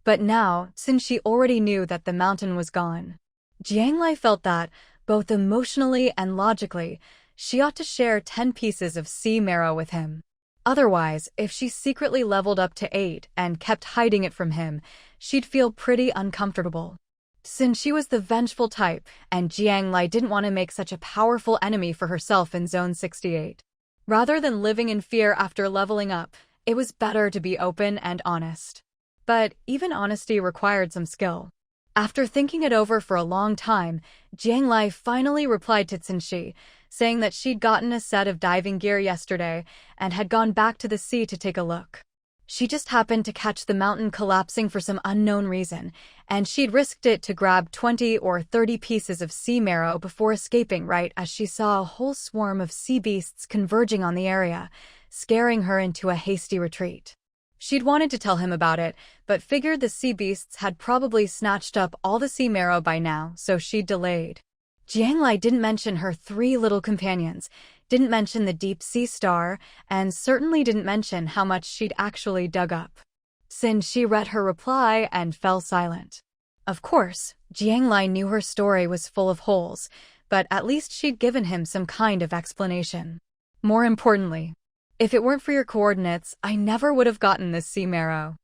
But now, since she already knew that the mountain was gone, Jiang Lai felt that, both emotionally and logically, she ought to share 10 pieces of sea marrow with him. Otherwise, if she secretly leveled up to 8 and kept hiding it from him, she'd feel pretty uncomfortable. Since she was the vengeful type, and Jiang Lai didn't want to make such a powerful enemy for herself in Zone 68. Rather than living in fear after leveling up, it was better to be open and honest. But even honesty required some skill. After thinking it over for a long time, Jiang Lai finally replied to Censhi, saying that she'd gotten a set of diving gear yesterday and had gone back to the sea to take a look. She just happened to catch the mountain collapsing for some unknown reason, and she'd risked it to grab 20 or 30 pieces of sea marrow before escaping right as she saw a whole swarm of sea beasts converging on the area, scaring her into a hasty retreat. She'd wanted to tell him about it, but figured the sea beasts had probably snatched up all the sea marrow by now, so she delayed. Jiang Lai didn't mention her 3 little companions, didn't mention the deep sea star, and certainly didn't mention how much she'd actually dug up. Censhi read her reply and fell silent. Of course, Jiang Lai knew her story was full of holes, but at least she'd given him some kind of explanation. More importantly, if it weren't for your coordinates, I never would have gotten this sea marrow.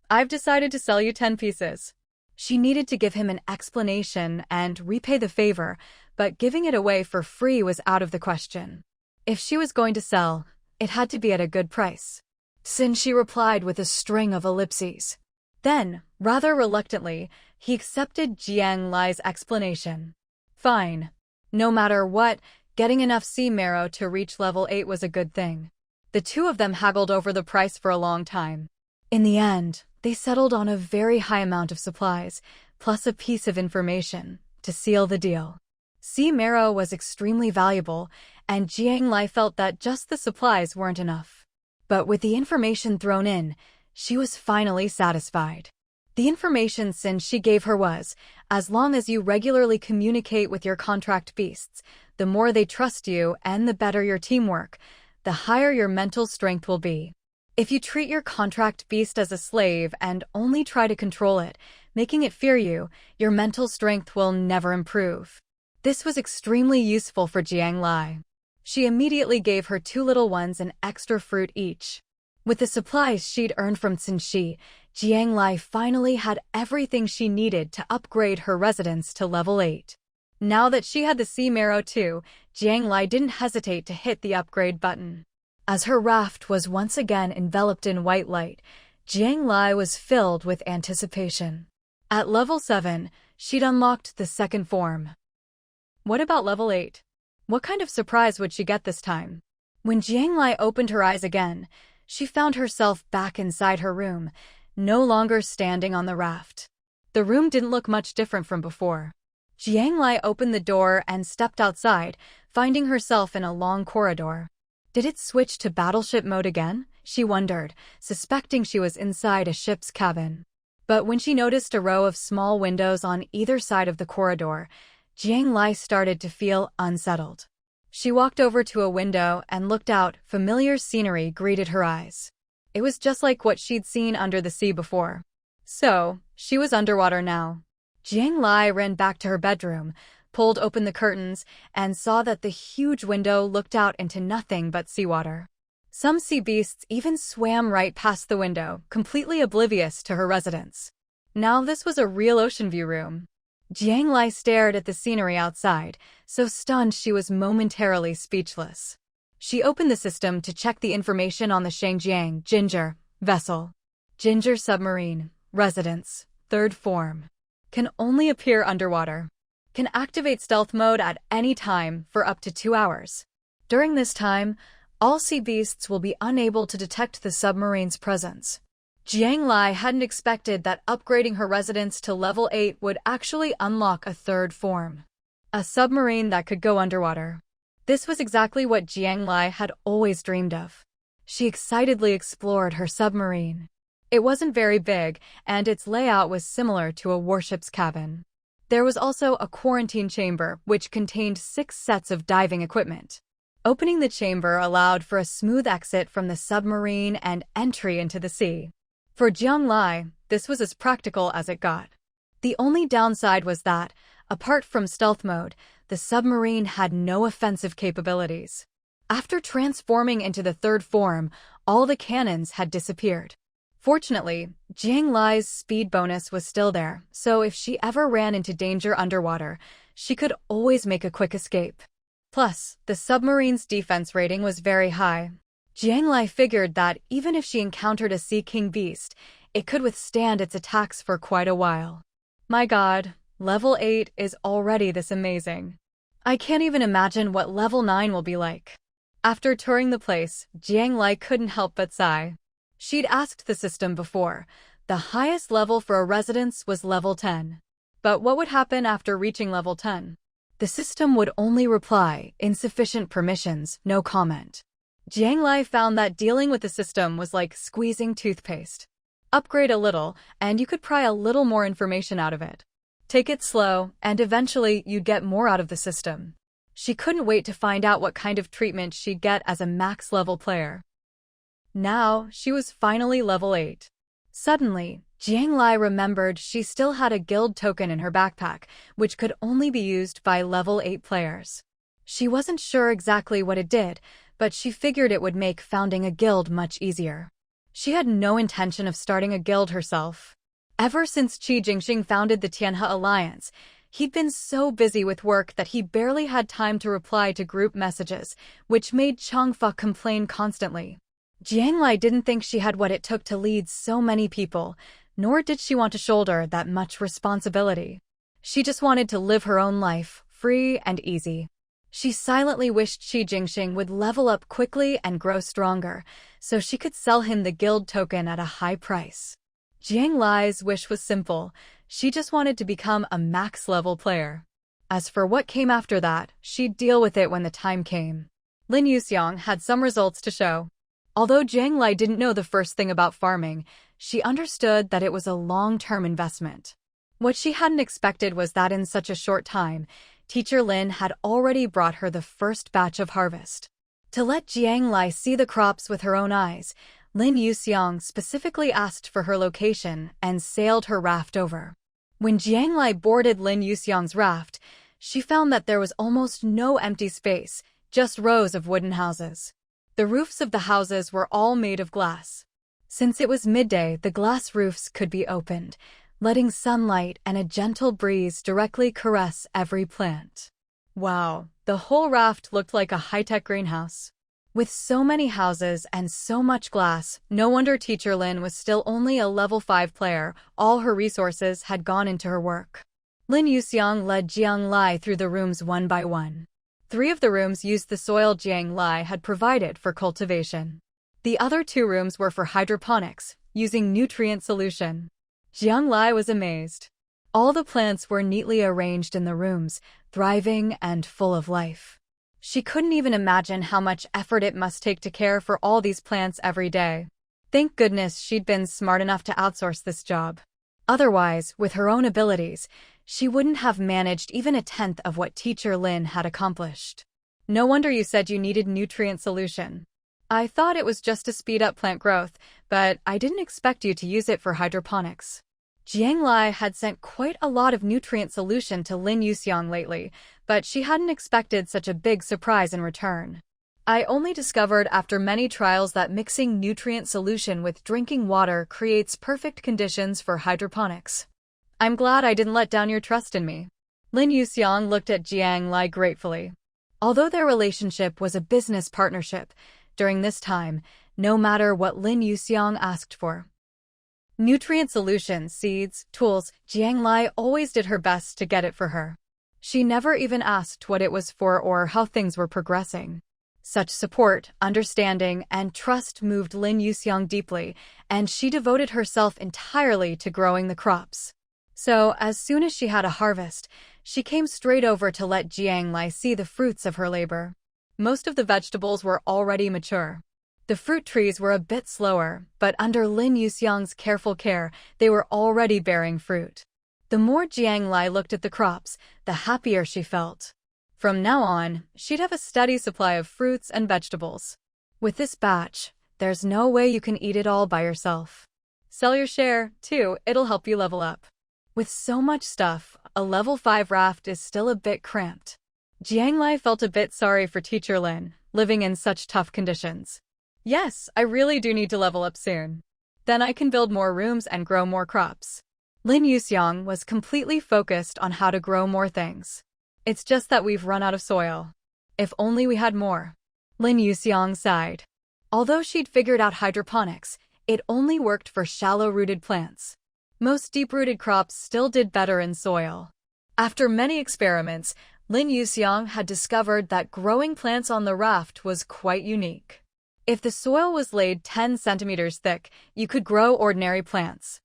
I've decided to sell you 10 pieces. She needed to give him an explanation and repay the favor, but giving it away for free was out of the question. If she was going to sell, it had to be at a good price. Censhi replied with a string of ellipses. Then, rather reluctantly, he accepted Jiang Lai's explanation. Fine. No matter what, getting enough sea marrow to reach level 8 was a good thing. The two of them haggled over the price for a long time. In the end, they settled on a very high amount of supplies, plus a piece of information, to seal the deal. Sea marrow was extremely valuable, and Jiang Lai felt that just the supplies weren't enough. But with the information thrown in, she was finally satisfied. The information Censhi gave her was, as long as you regularly communicate with your contract beasts, the more they trust you and the better your teamwork, the higher your mental strength will be. If you treat your contract beast as a slave and only try to control it, making it fear you, your mental strength will never improve. This was extremely useful for Jiang Lai. She immediately gave her 2 little ones an extra fruit each. With the supplies she'd earned from Censhi, Jiang Lai finally had everything she needed to upgrade her residence to level 8. Now that she had the sea marrow too, Jiang Lai didn't hesitate to hit the upgrade button. As her raft was once again enveloped in white light, Jiang Lai was filled with anticipation. At level 7, she'd unlocked the second form. What about level 8? What kind of surprise would she get this time? When Jiang Lai opened her eyes again, she found herself back inside her room, no longer standing on the raft. The room didn't look much different from before. Jiang Lai opened the door and stepped outside, finding herself in a long corridor. Did it switch to battleship mode again? She wondered, suspecting she was inside a ship's cabin. But when she noticed a row of small windows on either side of the corridor, Jiang Lai started to feel unsettled. She walked over to a window and looked out. Familiar scenery greeted her eyes. It was just like what she'd seen under the sea before. So, she was underwater now. Jiang Lai ran back to her bedroom, pulled open the curtains, and saw that the huge window looked out into nothing but seawater. Some sea beasts even swam right past the window, completely oblivious to her residence. Now this was a real ocean view room. Jiang Lai stared at the scenery outside, so stunned she was momentarily speechless. She opened the system to check the information on the Shangjiang Ginger vessel. Ginger submarine, residence, third form. Can only appear underwater. Can activate stealth mode at any time for up to 2 hours. During this time, all sea beasts will be unable to detect the submarine's presence. Jiang Lai hadn't expected that upgrading her residence to level 8 would actually unlock a third form. A submarine that could go underwater. This was exactly what Jiang Lai had always dreamed of. She excitedly explored her submarine. It wasn't very big, and its layout was similar to a warship's cabin. There was also a quarantine chamber, which contained 6 sets of diving equipment. Opening the chamber allowed for a smooth exit from the submarine and entry into the sea. For Jiang Lai, this was as practical as it got. The only downside was that, apart from stealth mode, the submarine had no offensive capabilities. After transforming into the third form, all the cannons had disappeared. Fortunately, Jiang Lai's speed bonus was still there, so if she ever ran into danger underwater, she could always make a quick escape. Plus, the submarine's defense rating was very high. Jiang Lai figured that even if she encountered a Sea King beast, it could withstand its attacks for quite a while. My god, level 8 is already this amazing. I can't even imagine what level 9 will be like. After touring the place, Jiang Lai couldn't help but sigh. She'd asked the system before. The highest level for a residence was level 10. But what would happen after reaching level 10? The system would only reply, insufficient permissions, no comment. Jiang Lai found that dealing with the system was like squeezing toothpaste. Upgrade a little, and you could pry a little more information out of it. Take it slow, and eventually you'd get more out of the system. She couldn't wait to find out what kind of treatment she'd get as a max-level player. Now, she was finally level 8. Suddenly, Jiang Lai remembered she still had a guild token in her backpack, which could only be used by level 8 players. She wasn't sure exactly what it did, but she figured it would make founding a guild much easier. She had no intention of starting a guild herself. Ever since Qi Jingxing founded the Tianhe Alliance, he'd been so busy with work that he barely had time to reply to group messages, which made Changfa complain constantly. Jiang Lai didn't think she had what it took to lead so many people, nor did she want to shoulder that much responsibility. She just wanted to live her own life, free and easy. She silently wished Qi Jingxing would level up quickly and grow stronger, so she could sell him the guild token at a high price. Jiang Lai's wish was simple. She just wanted to become a max-level player. As for what came after that, she'd deal with it when the time came. Lin Yuxiang had some results to show. Although Jiang Lai didn't know the first thing about farming, she understood that it was a long-term investment. What she hadn't expected was that in such a short time, Teacher Lin had already brought her the first batch of harvest. To let Jiang Lai see the crops with her own eyes, Lin Yuxiang specifically asked for her location and sailed her raft over. When Jiang Lai boarded Lin Yuxiang's raft, she found that there was almost no empty space, just rows of wooden houses. The roofs of the houses were all made of glass. Since it was midday, the glass roofs could be opened, letting sunlight and a gentle breeze directly caress every plant. Wow, the whole raft looked like a high-tech greenhouse. With so many houses and so much glass, no wonder Teacher Lin was still only a level 5 player. All her resources had gone into her work. Lin Yuxiang led Jiang Lai through the rooms one by one. 3 of the rooms used the soil Jiang Lai had provided for cultivation. The other 2 rooms were for hydroponics, using nutrient solution. Jiang Lai was amazed. All the plants were neatly arranged in the rooms, thriving and full of life. She couldn't even imagine how much effort it must take to care for all these plants every day. Thank goodness she'd been smart enough to outsource this job. Otherwise, with her own abilities, she wouldn't have managed even a tenth of what Teacher Lin had accomplished. No wonder you said you needed nutrient solution. I thought it was just to speed up plant growth, but I didn't expect you to use it for hydroponics. Jiang Lai had sent quite a lot of nutrient solution to Lin Yuxiang lately, but she hadn't expected such a big surprise in return. I only discovered after many trials that mixing nutrient solution with drinking water creates perfect conditions for hydroponics. I'm glad I didn't let down your trust in me. Lin Yuxiang looked at Jiang Lai gratefully. Although their relationship was a business partnership, during this time, no matter what Lin Yuxiang asked for, nutrient solutions, seeds, tools, Jiang Lai always did her best to get it for her. She never even asked what it was for or how things were progressing. Such support, understanding, and trust moved Lin Yuxiang deeply, and she devoted herself entirely to growing the crops. So, as soon as she had a harvest, she came straight over to let Jiang Lai see the fruits of her labor. Most of the vegetables were already mature. The fruit trees were a bit slower, but under Lin Yuxiang's careful care, they were already bearing fruit. The more Jiang Lai looked at the crops, the happier she felt. From now on, she'd have a steady supply of fruits and vegetables. With this batch, there's no way you can eat it all by yourself. Sell your share, too, it'll help you level up. With so much stuff, a level 5 raft is still a bit cramped. Jiang Lai felt a bit sorry for teacher Lin, living in such tough conditions. Yes, I really do need to level up soon. Then I can build more rooms and grow more crops. Lin Yuxiang was completely focused on how to grow more things. It's just that we've run out of soil. If only we had more. Lin Yuxiang sighed. Although she'd figured out hydroponics, it only worked for shallow-rooted plants. Most deep-rooted crops still did better in soil. After many experiments, Lin Yuxiang had discovered that growing plants on the raft was quite unique. If the soil was laid 10 centimeters thick, you could grow ordinary plants.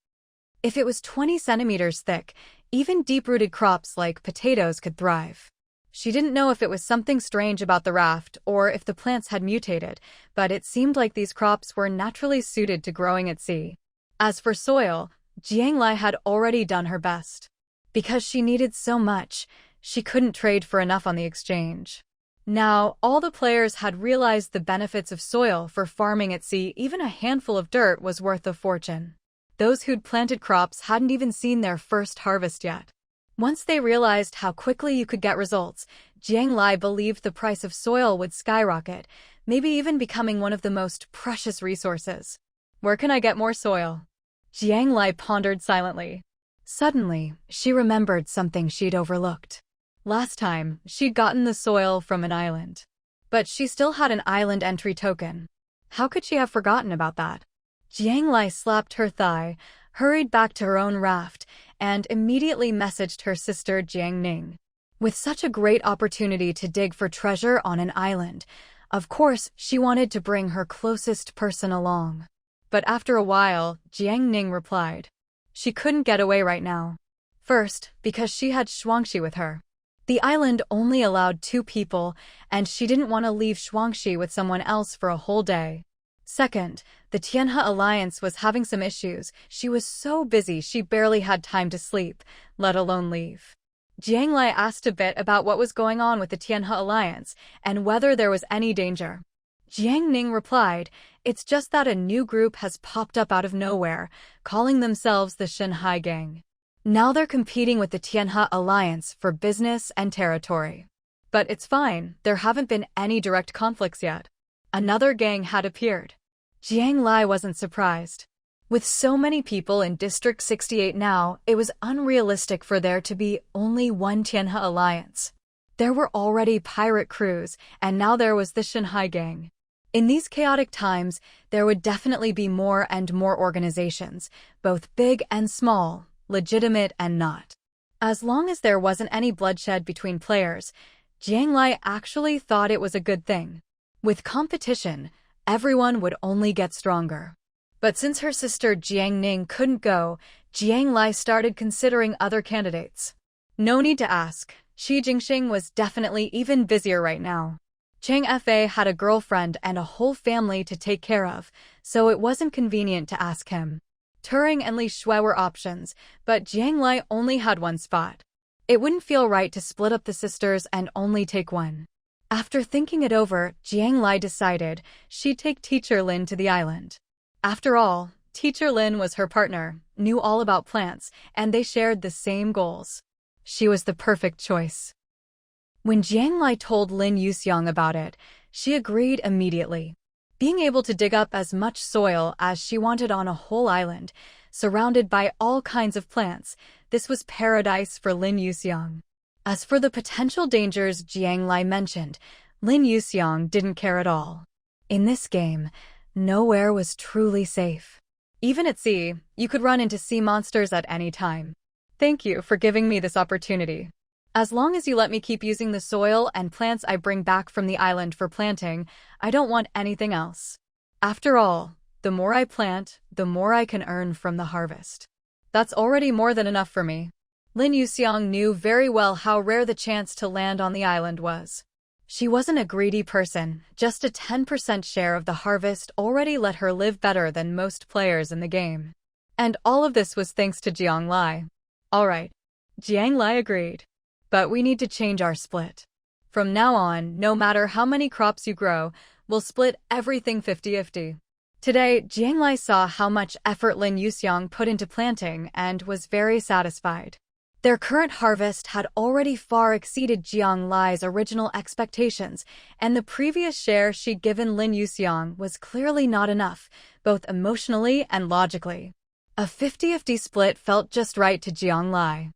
If it was 20 centimeters thick, even deep-rooted crops like potatoes could thrive. She didn't know if it was something strange about the raft or if the plants had mutated, but it seemed like these crops were naturally suited to growing at sea. As for soil, Jiang Lai had already done her best. Because she needed so much, she couldn't trade for enough on the exchange. Now, all the players had realized the benefits of soil for farming at sea. Even a handful of dirt was worth a fortune. Those who'd planted crops hadn't even seen their first harvest yet. Once they realized how quickly you could get results, Jiang Lai believed the price of soil would skyrocket, maybe even becoming one of the most precious resources. Where can I get more soil? Jiang Lai pondered silently. Suddenly, she remembered something she'd overlooked. Last time, she'd gotten the soil from an island. But she still had an island entry token. How could she have forgotten about that? Jiang Lai slapped her thigh, hurried back to her own raft, and immediately messaged her sister Jiang Ning. With such a great opportunity to dig for treasure on an island, of course she wanted to bring her closest person along. But after a while, Jiang Ning replied. She couldn't get away right now. First, because she had Shuangxi with her. The island only allowed 2 people, and she didn't want to leave Shuangxi with someone else for a whole day. Second, the Tianhe alliance was having some issues. She was so busy she barely had time to sleep, let alone leave. Jiang Lai asked a bit about what was going on with the Tianhe alliance and whether there was any danger. Jiang Ning replied, "It's just that a new group has popped up out of nowhere, calling themselves the Shanghai Gang. Now they're competing with the Tianhe alliance for business and territory. But it's fine, there haven't been any direct conflicts yet." Another gang had appeared. Jiang Lai wasn't surprised. With so many people in District 68 now, it was unrealistic for there to be only one Tianhe alliance. There were already pirate crews, and now there was the Shanghai Gang. In these chaotic times, there would definitely be more and more organizations, both big and small, legitimate and not. As long as there wasn't any bloodshed between players, Jiang Lai actually thought it was a good thing. With competition, everyone would only get stronger. But since her sister Jiang Ning couldn't go, Jiang Lai started considering other candidates. No need to ask, Shi Jingxing was definitely even busier right now. Chang Fa had a girlfriend and a whole family to take care of, so it wasn't convenient to ask him. Turing and Li Shui were options, but Jiang Lai only had one spot. It wouldn't feel right to split up the sisters and only take one. After thinking it over, Jiang Lai decided she'd take Teacher Lin to the island. After all, Teacher Lin was her partner, knew all about plants, and they shared the same goals. She was the perfect choice. When Jiang Lai told Lin Yuxiang about it, She agreed immediately. Being able to dig up as much soil as she wanted on a whole island, surrounded by all kinds of plants, this was paradise for Lin Yuxiang. As for the potential dangers Jiang Lai mentioned, Lin Yuxiang didn't care at all. In this game, nowhere was truly safe. Even at sea, you could run into sea monsters at any time. Thank you for giving me this opportunity. As long as you let me keep using the soil and plants I bring back from the island for planting, I don't want anything else. After all, the more I plant, the more I can earn from the harvest. That's already more than enough for me. Lin Yuxiang knew very well how rare the chance to land on the island was. She wasn't a greedy person, just a 10% share of the harvest already let her live better than most players in the game. And all of this was thanks to Jiang Lai. Alright, Jiang Lai agreed. But we need to change our split. From now on, no matter how many crops you grow, we'll split everything 50-50. Today, Jiang Lai saw how much effort Lin Yuxiang put into planting and was very satisfied. Their current harvest had already far exceeded Jiang Lai's original expectations, and the previous share she'd given Lin Yuxiang was clearly not enough, both emotionally and logically. A 50-50 split felt just right to Jiang Lai.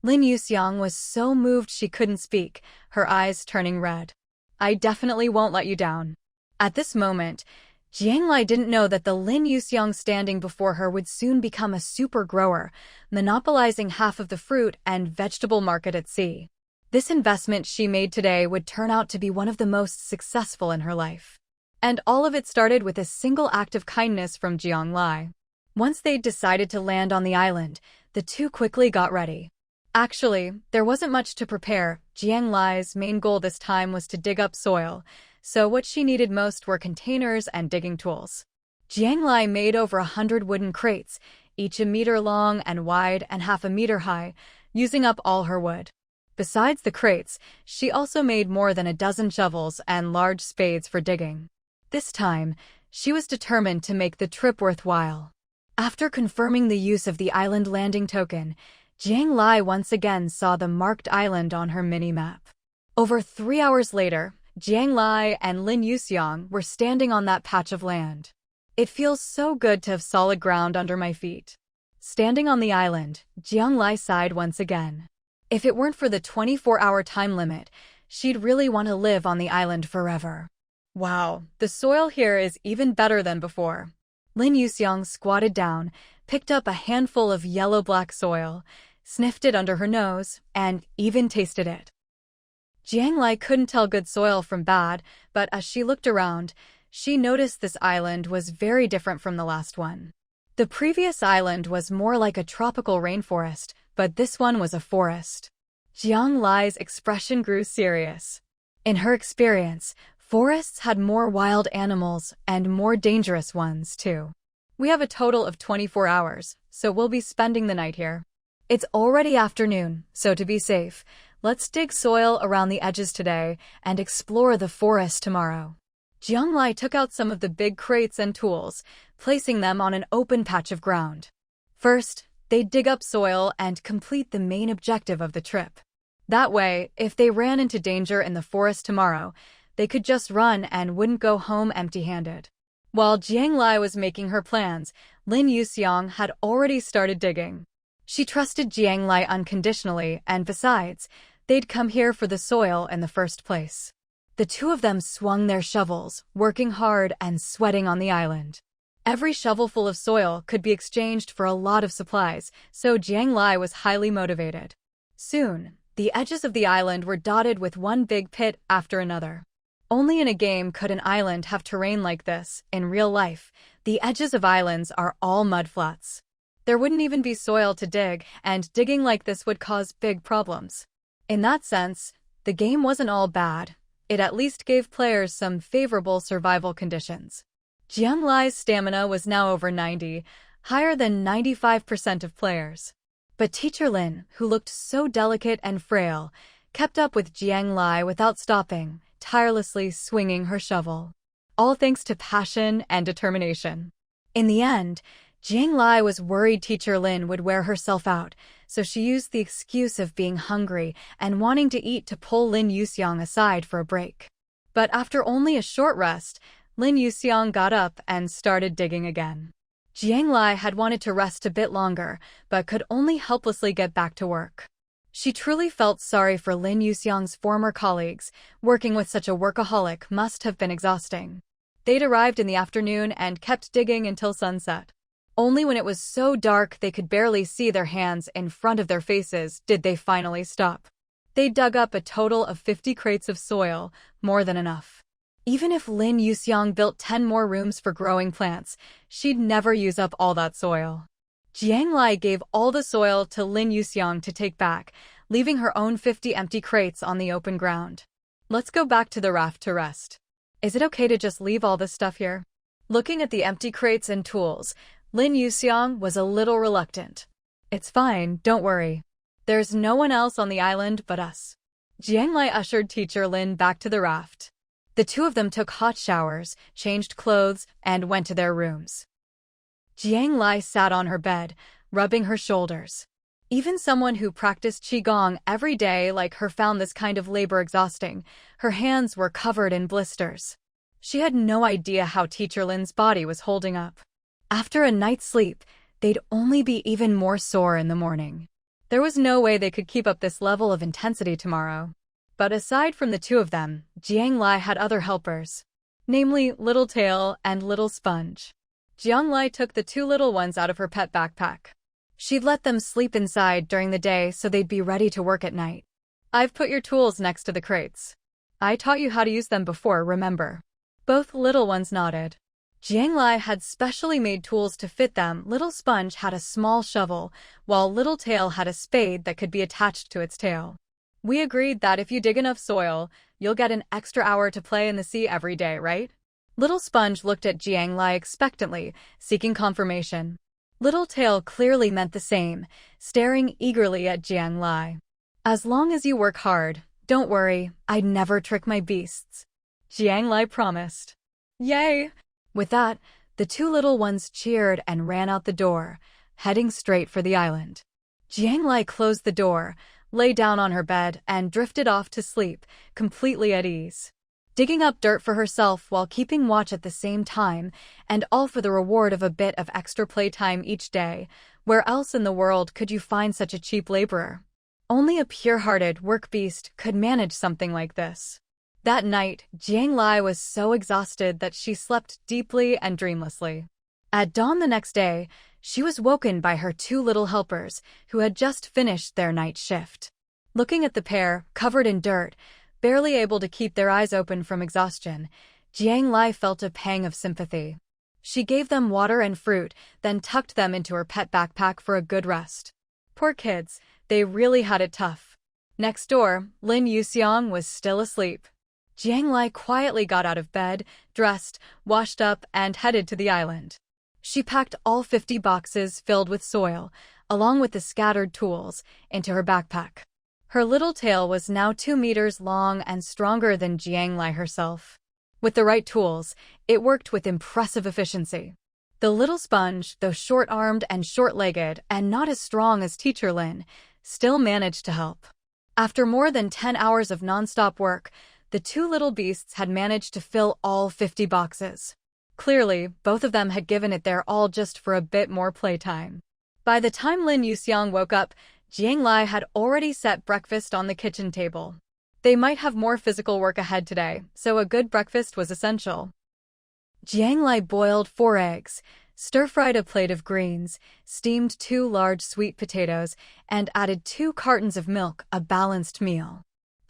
Lin Yuxiang was so moved she couldn't speak, her eyes turning red. I definitely won't let you down. At this moment, Jiang Lai didn't know that the Lin Yuxiang standing before her would soon become a super grower, monopolizing half of the fruit and vegetable market at sea. This investment she made today would turn out to be one of the most successful in her life. And all of it started with a single act of kindness from Jiang Lai. Once they'd decided to land on the island, the two quickly got ready. Actually, there wasn't much to prepare. Jiang Lai's main goal this time was to dig up soil, so what she needed most were containers and digging tools. Jiang Lai made over 100 wooden crates, each a meter long and wide and half a meter high, using up all her wood. Besides the crates, she also made more than a dozen shovels and large spades for digging. This time, she was determined to make the trip worthwhile. After confirming the use of the island landing token, Jiang Lai once again saw the marked island on her mini-map. Over 3 hours later, Jiang Lai and Lin Yuxiang were standing on that patch of land. It feels so good to have solid ground under my feet. Standing on the island, Jiang Lai sighed once again. If it weren't for the 24-hour time limit, she'd really want to live on the island forever. Wow, the soil here is even better than before. Lin Yuxiang squatted down, picked up a handful of yellow-black soil, sniffed it under her nose, and even tasted it. Jiang Lai couldn't tell good soil from bad, but as she looked around, she noticed this island was very different from the last one. The previous island was more like a tropical rainforest, but this one was a forest. Jiang Lai's expression grew serious. In her experience, forests had more wild animals and more dangerous ones, too. We have a total of 24 hours, so we'll be spending the night here. It's already afternoon, so to be safe, let's dig soil around the edges today and explore the forest tomorrow. Jiang Lai took out some of the big crates and tools, placing them on an open patch of ground. First, they'd dig up soil and complete the main objective of the trip. That way, if they ran into danger in the forest tomorrow, they could just run and wouldn't go home empty-handed. While Jiang Lai was making her plans, Lin Yuxiang had already started digging. She trusted Jiang Lai unconditionally, and besides, they'd come here for the soil in the first place. The two of them swung their shovels, working hard and sweating on the island. Every shovelful of soil could be exchanged for a lot of supplies, so Jiang Lai was highly motivated. Soon, the edges of the island were dotted with one big pit after another. Only in a game could an island have terrain like this. In real life, the edges of islands are all mudflats. There wouldn't even be soil to dig, and digging like this would cause big problems. In that sense, the game wasn't all bad. It at least gave players some favorable survival conditions. Jiang Lai's stamina was now over 90, higher than 95% of players. But Teacher Lin, who looked so delicate and frail, kept up with Jiang Lai without stopping, tirelessly swinging her shovel. All thanks to passion and determination. In the end, Jiang Lai was worried Teacher Lin would wear herself out, so she used the excuse of being hungry and wanting to eat to pull Lin Yuxiang aside for a break. But after only a short rest, Lin Yuxiang got up and started digging again. Jiang Lai had wanted to rest a bit longer, but could only helplessly get back to work. She truly felt sorry for Lin Yuxiang's former colleagues. Working with such a workaholic must have been exhausting. They'd arrived in the afternoon and kept digging until sunset. Only when it was so dark they could barely see their hands in front of their faces did they finally stop. They dug up a total of 50 crates of soil, more than enough. Even if Lin Yuxiang built 10 more rooms for growing plants, she'd never use up all that soil. Jiang Lai gave all the soil to Lin Yuxiang to take back, leaving her own 50 empty crates on the open ground. Let's go back to the raft to rest. Is it okay to just leave all this stuff here? Looking at the empty crates and tools, Lin Yuxiang was a little reluctant. It's fine, don't worry. There's no one else on the island but us. Jiang Lai ushered teacher Lin back to the raft. The two of them took hot showers, changed clothes, and went to their rooms. Jiang Lai sat on her bed, rubbing her shoulders. Even someone who practiced qigong every day like her found this kind of labor exhausting. Her hands were covered in blisters. She had no idea how teacher Lin's body was holding up. After a night's sleep, they'd only be even more sore in the morning. There was no way they could keep up this level of intensity tomorrow. But aside from the two of them, Jiang Lai had other helpers, namely Little Tail and Little Sponge. Jiang Lai took the two little ones out of her pet backpack. She'd let them sleep inside during the day so they'd be ready to work at night. I've put your tools next to the crates. I taught you how to use them before, remember? Both little ones nodded. Jiang Lai had specially made tools to fit them. Little Sponge had a small shovel, while Little Tail had a spade that could be attached to its tail. We agreed that if you dig enough soil, you'll get an extra hour to play in the sea every day, right? Little Sponge looked at Jiang Lai expectantly, seeking confirmation. Little Tail clearly meant the same, staring eagerly at Jiang Lai. As long as you work hard, don't worry, I'd never trick my beasts. Jiang Lai promised. Yay! With that, the two little ones cheered and ran out the door, heading straight for the island. Jiang Lai closed the door, lay down on her bed, and drifted off to sleep, completely at ease. Digging up dirt for herself while keeping watch at the same time, and all for the reward of a bit of extra playtime each day. Where else in the world could you find such a cheap laborer? Only a pure-hearted work beast could manage something like this. That night, Jiang Lai was so exhausted that she slept deeply and dreamlessly. At dawn the next day, she was woken by her two little helpers, who had just finished their night shift. Looking at the pair, covered in dirt, barely able to keep their eyes open from exhaustion, Jiang Lai felt a pang of sympathy. She gave them water and fruit, then tucked them into her pet backpack for a good rest. Poor kids, they really had it tough. Next door, Lin Yuxiang was still asleep. Jiang Lai quietly got out of bed, dressed, washed up, and headed to the island. She packed all 50 boxes filled with soil, along with the scattered tools, into her backpack. Her little tail was now 2 meters long and stronger than Jiang Lai herself. With the right tools, it worked with impressive efficiency. The little sponge, though short-armed and short-legged and not as strong as teacher Lin, still managed to help. After more than 10 hours of non-stop work, the two little beasts had managed to fill all 50 boxes. Clearly, both of them had given it their all just for a bit more playtime. By the time Lin Yuxiang woke up, Jiang Lai had already set breakfast on the kitchen table. They might have more physical work ahead today, so a good breakfast was essential. Jiang Lai boiled 4 eggs, stir-fried a plate of greens, steamed 2 large sweet potatoes, and added 2 cartons of milk, a balanced meal.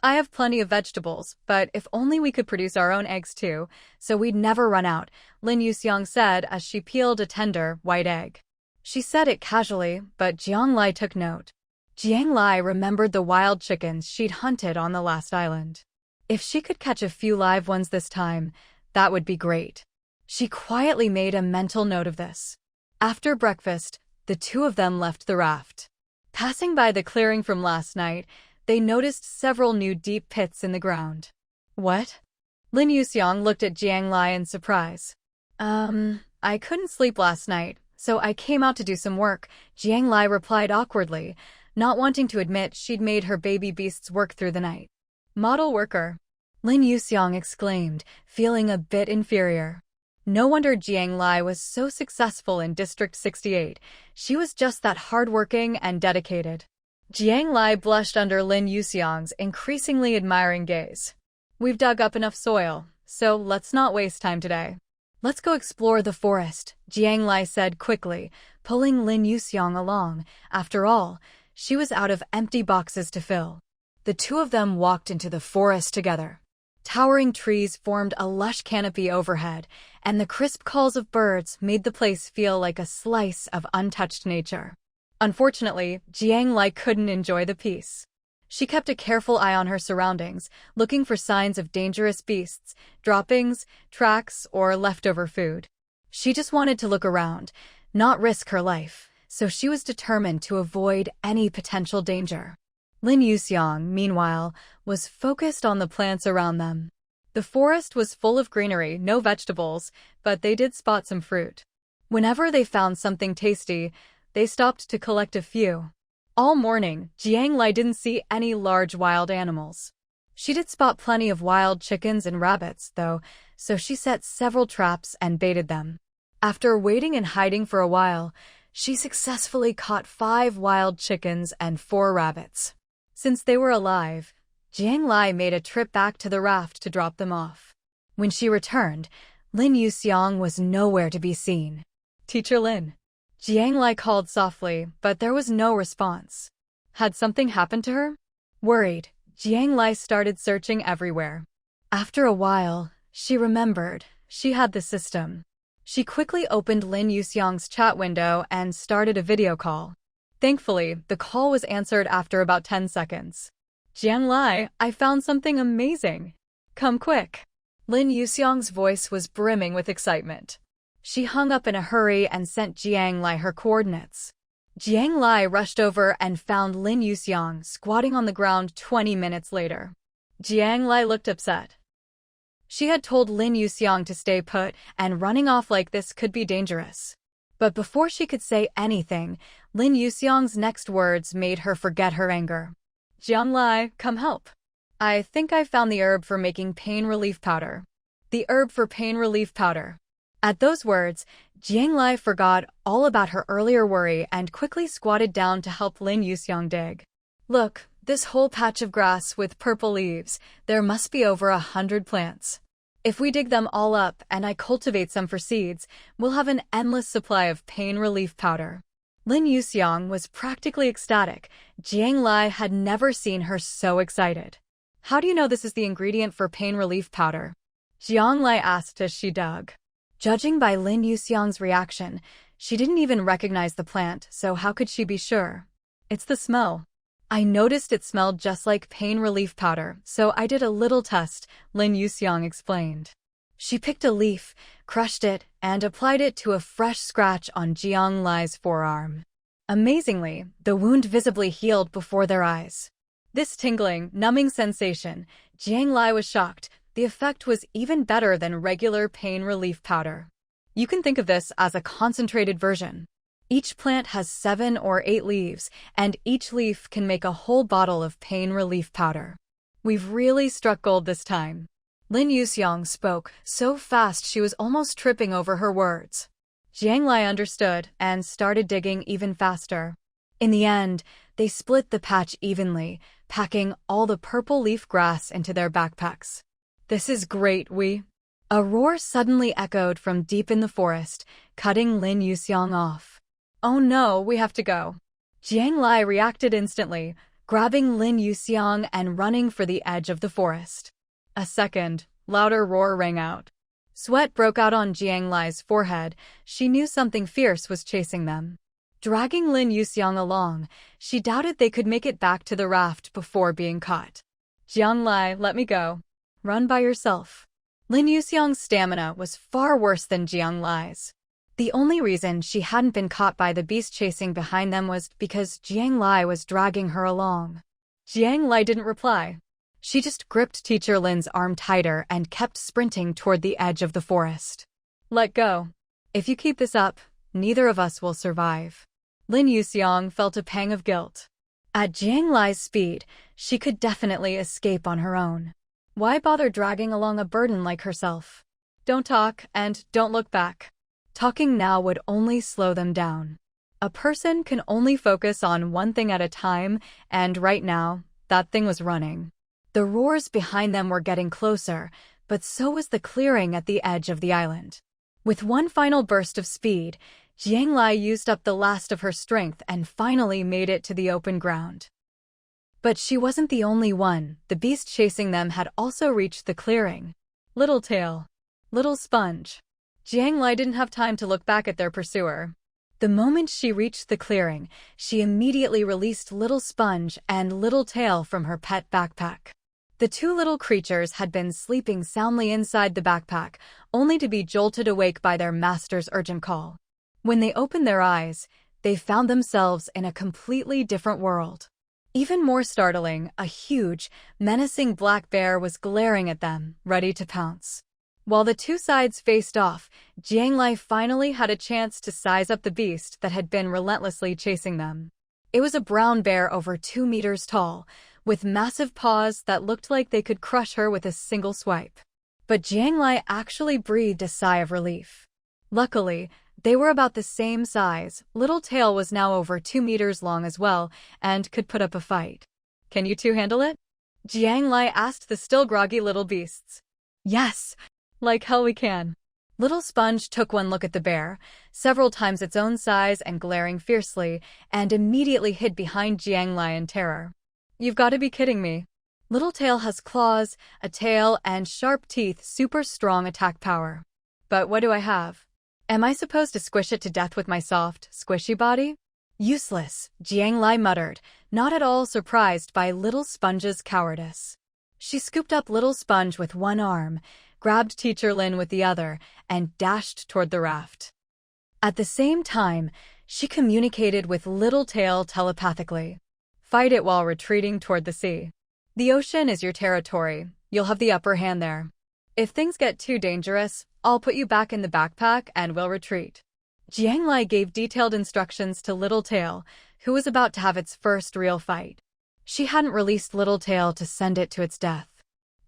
I have plenty of vegetables, but if only we could produce our own eggs too, so we'd never run out, Lin Yuxiang said as she peeled a tender, white egg. She said it casually, but Jiang Lai took note. Jiang Lai remembered the wild chickens she'd hunted on the last island. If she could catch a few live ones this time, that would be great. She quietly made a mental note of this. After breakfast, the two of them left the raft. Passing by the clearing from last night, they noticed several new deep pits in the ground. What? Lin Yuxiang looked at Jiang Lai in surprise. I couldn't sleep last night, so I came out to do some work, Jiang Lai replied awkwardly, not wanting to admit she'd made her baby beasts work through the night. Model worker. Lin Yuxiang exclaimed, feeling a bit inferior. No wonder Jiang Lai was so successful in District 68. She was just that hardworking and dedicated. Jiang Lai blushed under Lin Yuxiang's increasingly admiring gaze. We've dug up enough soil, so let's not waste time today. Let's go explore the forest, Jiang Lai said quickly, pulling Lin Yuxiang along. After all, she was out of empty boxes to fill. The two of them walked into the forest together. Towering trees formed a lush canopy overhead, and the crisp calls of birds made the place feel like a slice of untouched nature. Unfortunately, Jiang Lai couldn't enjoy the peace. She kept a careful eye on her surroundings, looking for signs of dangerous beasts, droppings, tracks, or leftover food. She just wanted to look around, not risk her life, so she was determined to avoid any potential danger. Lin Yuxiang, meanwhile, was focused on the plants around them. The forest was full of greenery, no vegetables, but they did spot some fruit. Whenever they found something tasty, they stopped to collect a few. All morning, Jiang Lai didn't see any large wild animals. She did spot plenty of wild chickens and rabbits, though, so she set several traps and baited them. After waiting and hiding for a while, she successfully caught 5 wild chickens and 4 rabbits. Since they were alive, Jiang Lai made a trip back to the raft to drop them off. When she returned, Lin Yuxiang was nowhere to be seen. "Teacher Lin," Jiang Lai called softly, but there was no response. Had something happened to her? Worried, Jiang Lai started searching everywhere. After a while, she remembered she had the system. She quickly opened Lin Yuxiang's chat window and started a video call. Thankfully, the call was answered after about 10 seconds. "Jiang Lai, I found something amazing. Come quick." Lin Yuxiang's voice was brimming with excitement. She hung up in a hurry and sent Jiang Lai her coordinates. Jiang Lai rushed over and found Lin Yuxiang squatting on the ground 20 minutes later. Jiang Lai looked upset. She had told Lin Yuxiang to stay put, and running off like this could be dangerous. But before she could say anything, Lin Yuxiang's next words made her forget her anger. "Jiang Lai, come help. I think I found the herb for making pain relief powder." The herb for pain relief powder. At those words, Jiang Lai forgot all about her earlier worry and quickly squatted down to help Lin Yuxiang dig. "Look, this whole patch of grass with purple leaves, there must be over 100 plants. If we dig them all up and I cultivate some for seeds, we'll have an endless supply of pain relief powder." Lin Yuxiang was practically ecstatic. Jiang Lai had never seen her so excited. "How do you know this is the ingredient for pain relief powder?" Jiang Lai asked as she dug. Judging by Lin Yuxiang's reaction, she didn't even recognize the plant, so how could she be sure? "It's the smell. I noticed it smelled just like pain relief powder, so I did a little test," Lin Yuxiang explained. She picked a leaf, crushed it, and applied it to a fresh scratch on Jiang Lai's forearm. Amazingly, the wound visibly healed before their eyes. This tingling, numbing sensation, Jiang Lai was shocked. The effect was even better than regular pain relief powder. You can think of this as a concentrated version. Each plant has 7 or 8 leaves, and each leaf can make a whole bottle of pain relief powder. "We've really struck gold this time." Lin Yuxiang spoke so fast she was almost tripping over her words. Jiang Lai understood and started digging even faster. In the end, they split the patch evenly, packing all the purple leaf grass into their backpacks. "This is great, A roar suddenly echoed from deep in the forest, cutting Lin Yuxiang off. "Oh no, we have to go." Jiang Lai reacted instantly, grabbing Lin Yuxiang and running for the edge of the forest. A second, louder roar rang out. Sweat broke out on Jiang Lai's forehead. She knew something fierce was chasing them. Dragging Lin Yuxiang along, she doubted they could make it back to the raft before being caught. "Jiang Lai, let me go. Run by yourself." Lin Yuxiang's stamina was far worse than Jiang Lai's. The only reason she hadn't been caught by the beast chasing behind them was because Jiang Lai was dragging her along. Jiang Lai didn't reply. She just gripped Teacher Lin's arm tighter and kept sprinting toward the edge of the forest. "Let go. If you keep this up, neither of us will survive." Lin Yuxiang felt a pang of guilt. At Jiang Lai's speed, she could definitely escape on her own. Why bother dragging along a burden like herself? Don't talk and don't look back. Talking now would only slow them down. A person can only focus on one thing at a time, and right now, that thing was running. The roars behind them were getting closer, but so was the clearing at the edge of the island. With one final burst of speed, Jiang Lai used up the last of her strength and finally made it to the open ground. But she wasn't the only one. The beast chasing them had also reached the clearing. Little tail. Little sponge. Jiang Lai didn't have time to look back at their pursuer. The moment she reached the clearing, she immediately released Little Sponge and Little Tail from her pet backpack. The two little creatures had been sleeping soundly inside the backpack, only to be jolted awake by their master's urgent call. When they opened their eyes, they found themselves in a completely different world. Even more startling, a huge, menacing black bear was glaring at them, ready to pounce. While the two sides faced off, Jiang Lai finally had a chance to size up the beast that had been relentlessly chasing them. It was a brown bear over 2 meters tall, with massive paws that looked like they could crush her with a single swipe. But Jiang Lai actually breathed a sigh of relief. Luckily, they were about the same size. Little Tail was now over 2 meters long as well, and could put up a fight. "Can you two handle it?" Jiang Lai asked the still groggy little beasts. "Yes, like hell we can." Little Sponge took one look at the bear, several times its own size and glaring fiercely, and immediately hid behind Jiang Lai in terror. "You've got to be kidding me. Little Tail has claws, a tail, and sharp teeth, super strong attack power. But what do I have? Am I supposed to squish it to death with my soft, squishy body?" "Useless," Jiang Lai muttered, not at all surprised by Little Sponge's cowardice. She scooped up Little Sponge with one arm, grabbed Teacher Lin with the other, and dashed toward the raft. At the same time, she communicated with Little Tail telepathically. "Fight it while retreating toward the sea. The ocean is your territory. You'll have the upper hand there. If things get too dangerous, I'll put you back in the backpack and we'll retreat." Jiang Lai gave detailed instructions to Little Tail, who was about to have its first real fight. She hadn't released Little Tail to send it to its death.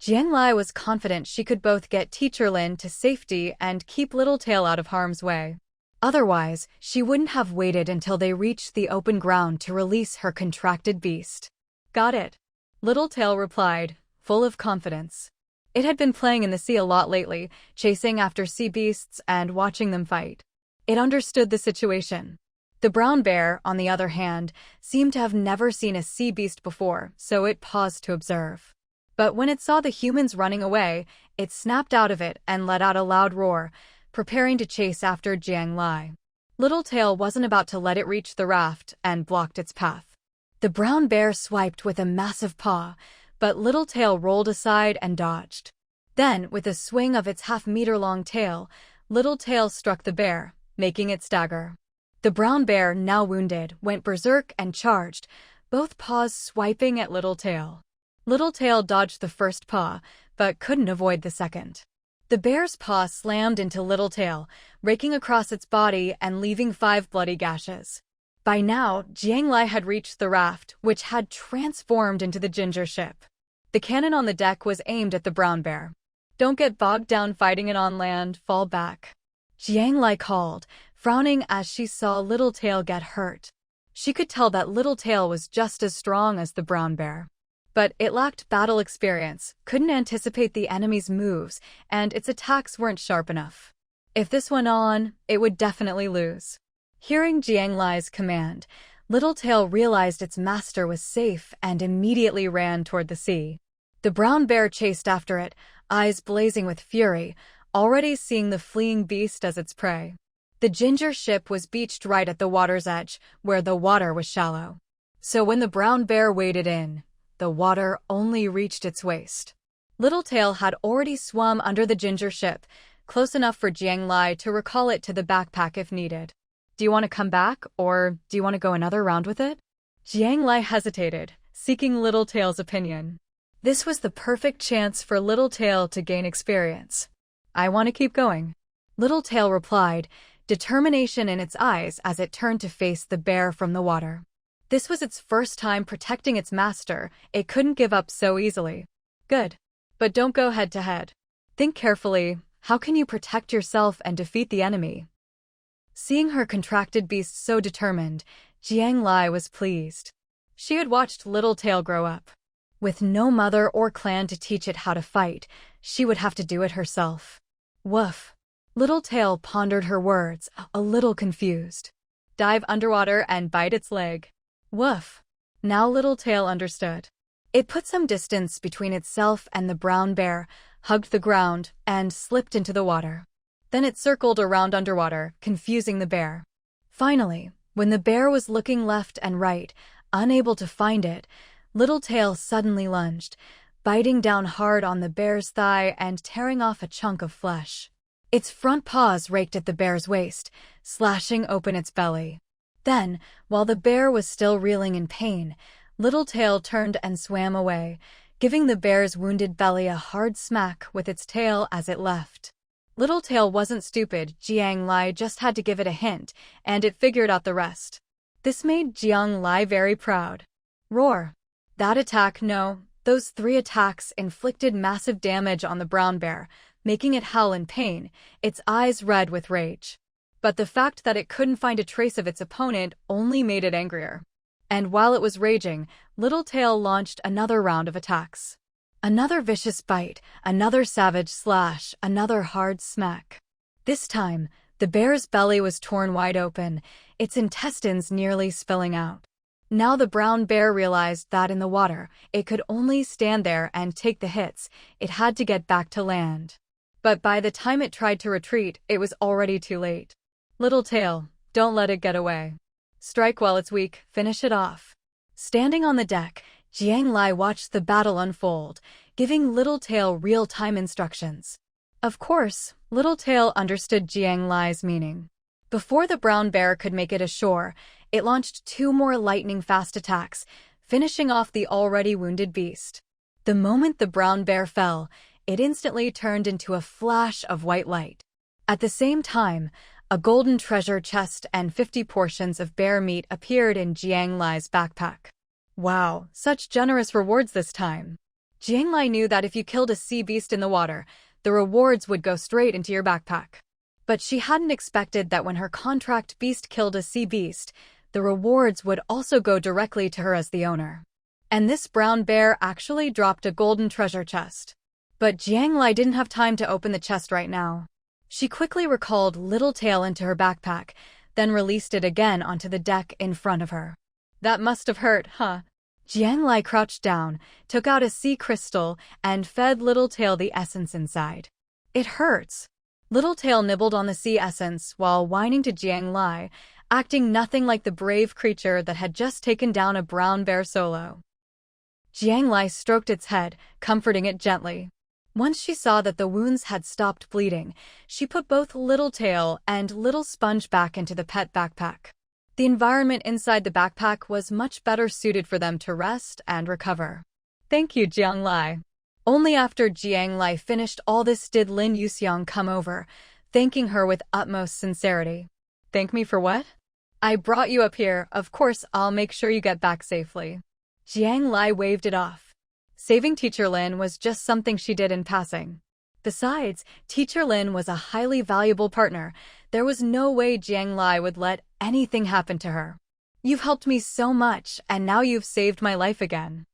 Jiang Lai was confident she could both get Teacher Lin to safety and keep Little Tail out of harm's way. Otherwise, she wouldn't have waited until they reached the open ground to release her contracted beast. "Got it," Little Tail replied, full of confidence. It had been playing in the sea a lot lately, chasing after sea beasts and watching them fight. It understood the situation. The brown bear, on the other hand, seemed to have never seen a sea beast before, so it paused to observe. But when it saw the humans running away, it snapped out of it and let out a loud roar, preparing to chase after Jiang Lai. Little Tail wasn't about to let it reach the raft and blocked its path. The brown bear swiped with a massive paw, but Little Tail rolled aside and dodged. Then, with a swing of its half-meter-long tail, Little Tail struck the bear, making it stagger. The brown bear, now wounded, went berserk and charged, both paws swiping at Little Tail. Little Tail dodged the first paw, but couldn't avoid the second. The bear's paw slammed into Little Tail, raking across its body and leaving 5 bloody gashes. By now, Jiang Lai had reached the raft, which had transformed into the ginger ship. The cannon on the deck was aimed at the brown bear. "Don't get bogged down fighting it on land, fall back," Jiang Lai called, frowning as she saw Little Tail get hurt. She could tell that Little Tail was just as strong as the brown bear. But it lacked battle experience, couldn't anticipate the enemy's moves, and its attacks weren't sharp enough. If this went on, it would definitely lose. Hearing Jiang Lai's command, Little Tail realized its master was safe and immediately ran toward the sea. The brown bear chased after it, eyes blazing with fury, already seeing the fleeing beast as its prey. The ginger ship was beached right at the water's edge, where the water was shallow. So when the brown bear waded in, the water only reached its waist. Little Tail had already swum under the ginger ship, close enough for Jiang Lai to recall it to the backpack if needed. "Do you want to come back, or do you want to go another round with it?" Jiang Lai hesitated, seeking Little Tail's opinion. This was the perfect chance for Little Tail to gain experience. "I want to keep going," Little Tail replied, determination in its eyes as it turned to face the bear from the water. This was its first time protecting its master. It couldn't give up so easily. "Good." But don't go head to head. Think carefully, how can you protect yourself and defeat the enemy? Seeing her contracted beast so determined, Jiang Lai was pleased. She had watched Littletail grow up. With no mother or clan to teach it how to fight, she would have to do it herself. Woof. Littletail pondered her words, a little confused. Dive underwater and bite its leg. Woof. Now Littletail understood. It put some distance between itself and the brown bear, hugged the ground, and slipped into the water. Then it circled around underwater, confusing the bear. Finally, when the bear was looking left and right, unable to find it, Littletail suddenly lunged, biting down hard on the bear's thigh and tearing off a chunk of flesh. Its front paws raked at the bear's waist, slashing open its belly. Then, while the bear was still reeling in pain, Littletail turned and swam away, giving the bear's wounded belly a hard smack with its tail as it left. Littletail wasn't stupid, Jiang Lai just had to give it a hint, and it figured out the rest. This made Jiang Lai very proud. Roar. That attack, no, those 3 attacks inflicted massive damage on the brown bear, making it howl in pain, its eyes red with rage. But the fact that it couldn't find a trace of its opponent only made it angrier. And while it was raging, Littletail launched another round of attacks. Another vicious bite, another savage slash, another hard smack. This time, the bear's belly was torn wide open, its intestines nearly spilling out. Now the brown bear realized that in the water, it could only stand there and take the hits, it had to get back to land. But by the time it tried to retreat, it was already too late. Littletail, don't let it get away. Strike while it's weak, finish it off. Standing on the deck, Jiang Lai watched the battle unfold, giving Littletail real-time instructions. Of course, Littletail understood Jiang Lai's meaning. Before the brown bear could make it ashore, it launched 2 more lightning-fast attacks, finishing off the already wounded beast. The moment the brown bear fell, it instantly turned into a flash of white light. At the same time, a golden treasure chest and 50 portions of bear meat appeared in Jiang Lai's backpack. Wow, such generous rewards this time. Jiang Lai knew that if you killed a sea beast in the water, the rewards would go straight into your backpack. But she hadn't expected that when her contract beast killed a sea beast, the rewards would also go directly to her as the owner. And this brown bear actually dropped a golden treasure chest. But Jiang Lai didn't have time to open the chest right now. She quickly recalled Littletail into her backpack, then released it again onto the deck in front of her. That must have hurt, huh? Jiang Lai crouched down, took out a sea crystal, and fed Littletail the essence inside. It hurts. Littletail nibbled on the sea essence while whining to Jiang Lai, acting nothing like the brave creature that had just taken down a brown bear solo. Jiang Lai stroked its head, comforting it gently. Once she saw that the wounds had stopped bleeding, she put both Littletail and Little Sponge back into the pet backpack. The environment inside the backpack was much better suited for them to rest and recover. Thank you, Jiang Lai. Only after Jiang Lai finished all this did Lin Yuxiang come over, thanking her with utmost sincerity. Thank me for what? I brought you up here, of course I'll make sure you get back safely. Jiang Lai waved it off. Saving Teacher Lin was just something she did in passing. Besides, Teacher Lin was a highly valuable partner. There was no way Jiang Lai would let anything happen to her. You've helped me so much, and now you've saved my life again.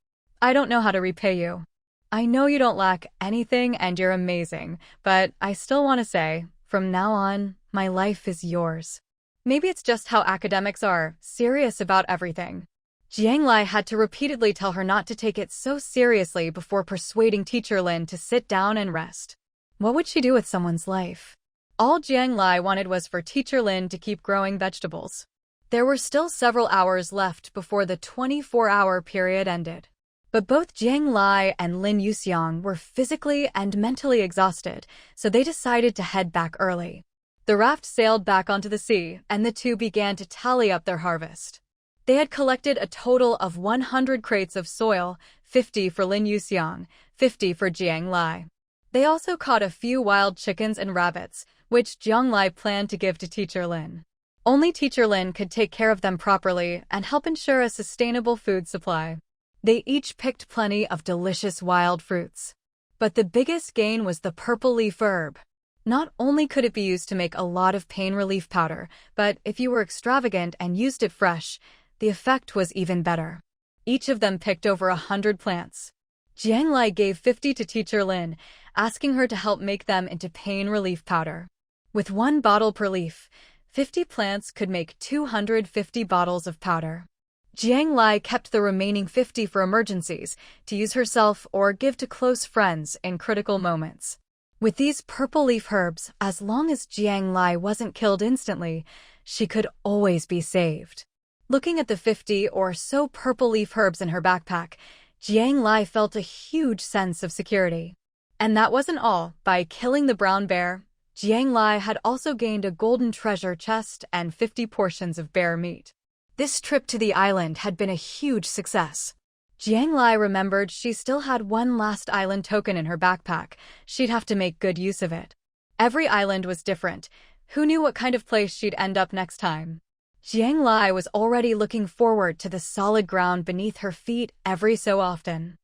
I don't know how to repay you. I know you don't lack anything and you're amazing, but I still want to say, from now on, my life is yours. Maybe it's just how academics are, serious about everything. Jiang Lai had to repeatedly tell her not to take it so seriously before persuading Teacher Lin to sit down and rest. What would she do with someone's life? All Jiang Lai wanted was for Teacher Lin to keep growing vegetables. There were still several hours left before the 24-hour period ended. But both Jiang Lai and Lin Yuxiang were physically and mentally exhausted, so they decided to head back early. The raft sailed back onto the sea, and the two began to tally up their harvest. They had collected a total of 100 crates of soil, 50 for Lin Yuxiang, 50 for Jiang Lai. They also caught a few wild chickens and rabbits, which Jiang Lai planned to give to Teacher Lin. Only Teacher Lin could take care of them properly and help ensure a sustainable food supply. They each picked plenty of delicious wild fruits. But the biggest gain was the purple leaf herb. Not only could it be used to make a lot of pain relief powder, but if you were extravagant and used it fresh, the effect was even better. Each of them picked over 100 plants. Jiang Lai gave 50 to teacher Lin, asking her to help make them into pain relief powder. With 1 bottle per leaf, 50 plants could make 250 bottles of powder. Jiang Lai kept the remaining 50 for emergencies, to use herself or give to close friends in critical moments. With these purple leaf herbs, as long as Jiang Lai wasn't killed instantly, she could always be saved. Looking at the 50 or so purple leaf herbs in her backpack, Jiang Lai felt a huge sense of security. And that wasn't all. By killing the brown bear, Jiang Lai had also gained a golden treasure chest and 50 portions of bear meat. This trip to the island had been a huge success. Jiang Lai remembered she still had 1 last island token in her backpack. She'd have to make good use of it. Every island was different. Who knew what kind of place she'd end up next time? Jiang Lai was already looking forward to the solid ground beneath her feet every so often.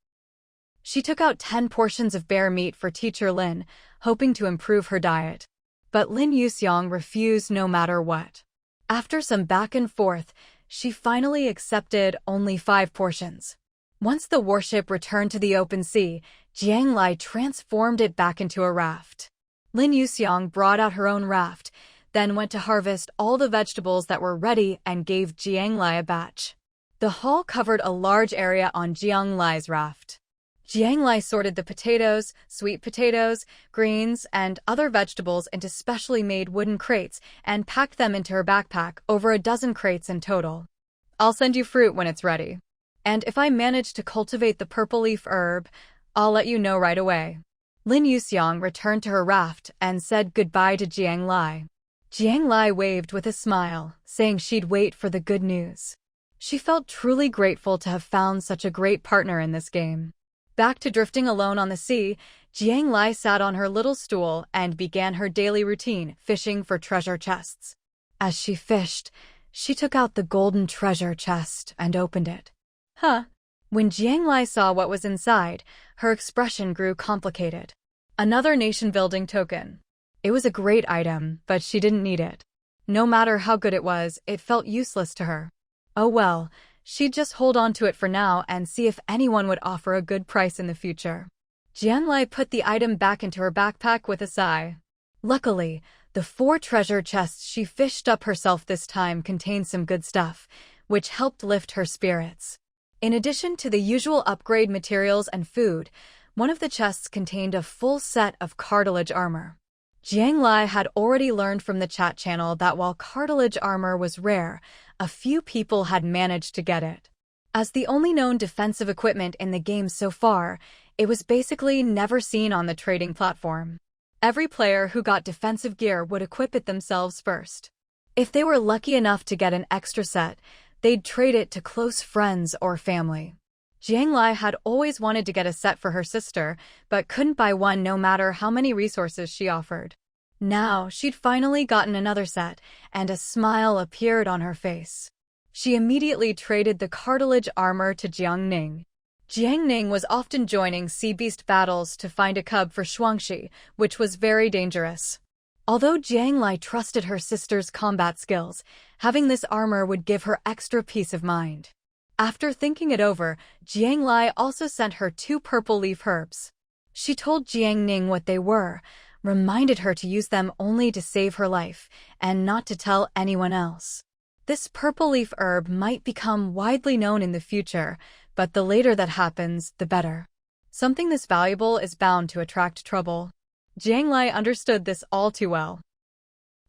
She took out 10 portions of bear meat for teacher Lin, hoping to improve her diet. But Lin Yuxiang refused no matter what. After some back and forth, she finally accepted only 5 portions. Once the warship returned to the open sea, Jiang Lai transformed it back into a raft. Lin Yuxiang brought out her own raft, then went to harvest all the vegetables that were ready and gave Jiang Lai a batch. The haul covered a large area on Jiang Lai's raft. Jiang Lai sorted the potatoes, sweet potatoes, greens, and other vegetables into specially made wooden crates and packed them into her backpack, over a dozen crates in total. "I'll send you fruit when it's ready. And if I manage to cultivate the purple leaf herb, I'll let you know right away." Lin Yuxiang returned to her raft and said goodbye to Jiang Lai. Jiang Lai waved with a smile, saying she'd wait for the good news. She felt truly grateful to have found such a great partner in this game. Back to drifting alone on the sea, Jiang Lai sat on her little stool and began her daily routine, fishing for treasure chests. As she fished, she took out the golden treasure chest and opened it. When Jiang Lai saw what was inside, her expression grew complicated. Another nation-building token. It was a great item, but she didn't need it. No matter how good it was, it felt useless to her. Oh well, she'd just hold on to it for now and see if anyone would offer a good price in the future. Jiang Lai put the item back into her backpack with a sigh. Luckily, the 4 treasure chests she fished up herself this time contained some good stuff, which helped lift her spirits. In addition to the usual upgrade materials and food, one of the chests contained a full set of cartilage armor. Jiang Lai had already learned from the chat channel that while cartilage armor was rare, a few people had managed to get it. As the only known defensive equipment in the game so far, it was basically never seen on the trading platform. Every player who got defensive gear would equip it themselves first. If they were lucky enough to get an extra set, they'd trade it to close friends or family. Jiang Lai had always wanted to get a set for her sister, but couldn't buy one no matter how many resources she offered. Now, she'd finally gotten another set, and a smile appeared on her face. She immediately traded the cartilage armor to Jiang Ning. Jiang Ning was often joining sea beast battles to find a cub for Shuangxi, which was very dangerous. Although Jiang Lai trusted her sister's combat skills, having this armor would give her extra peace of mind. After thinking it over, Jiang Lai also sent her 2 purple leaf herbs. She told Jiang Ning what they were, reminded her to use them only to save her life, and not to tell anyone else. This purple leaf herb might become widely known in the future, but the later that happens, the better. Something this valuable is bound to attract trouble. Jiang Lai understood this all too well.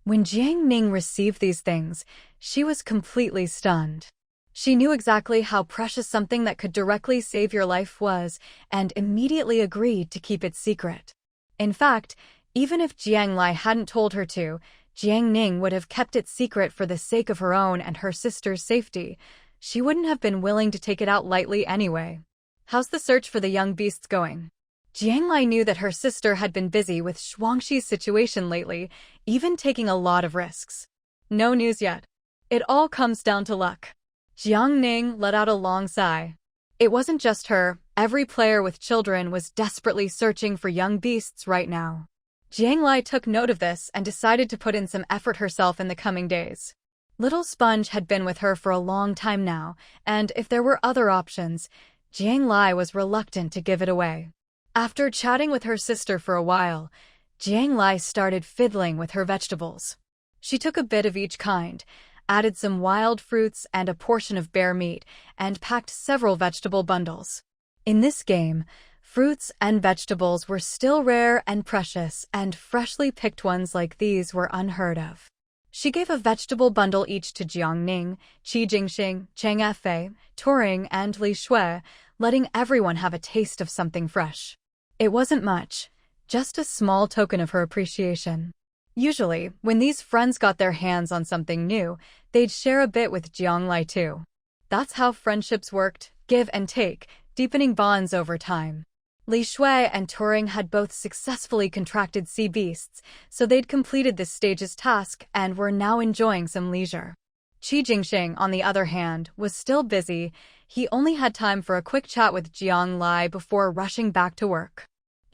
When Jiang Ning received these things, she was completely stunned. She knew exactly how precious something that could directly save your life was, and immediately agreed to keep it secret. In fact, even if Jiang Lai hadn't told her to, Jiang Ning would have kept it secret for the sake of her own and her sister's safety. She wouldn't have been willing to take it out lightly anyway. How's the search for the young beasts going? Jiang Lai knew that her sister had been busy with Shuangxi's situation lately, even taking a lot of risks. No news yet. It all comes down to luck. Jiang Ning let out a long sigh. It wasn't just her, every player with children was desperately searching for young beasts right now. Jiang Lai took note of this and decided to put in some effort herself in the coming days. Little Sponge had been with her for a long time now, and if there were other options, Jiang Lai was reluctant to give it away. After chatting with her sister for a while, Jiang Lai started fiddling with her vegetables. She took a bit of each kind, added some wild fruits and a portion of bear meat, and packed several vegetable bundles. In this game, fruits and vegetables were still rare and precious, and freshly picked ones like these were unheard of. She gave a vegetable bundle each to Jiang Ning, Qi Jingxing, Cheng Fei, Turing, and Li Shui, letting everyone have a taste of something fresh. It wasn't much, just a small token of her appreciation. Usually, when these friends got their hands on something new, they'd share a bit with Jiang Lai too. That's how friendships worked, give and take, deepening bonds over time. Li Shui and Turing had both successfully contracted sea beasts, so they'd completed this stage's task and were now enjoying some leisure. Qi Jingxing, on the other hand, was still busy. He only had time for a quick chat with Jiang Lai before rushing back to work.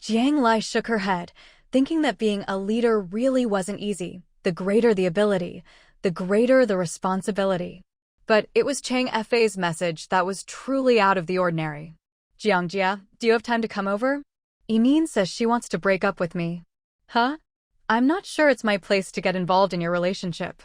Jiang Lai shook her head, thinking that being a leader really wasn't easy. The greater the ability, the greater the responsibility. But it was Cheng Fei's message that was truly out of the ordinary. Jiangjia, do you have time to come over? Emin says she wants to break up with me. Huh? I'm not sure it's my place to get involved in your relationship.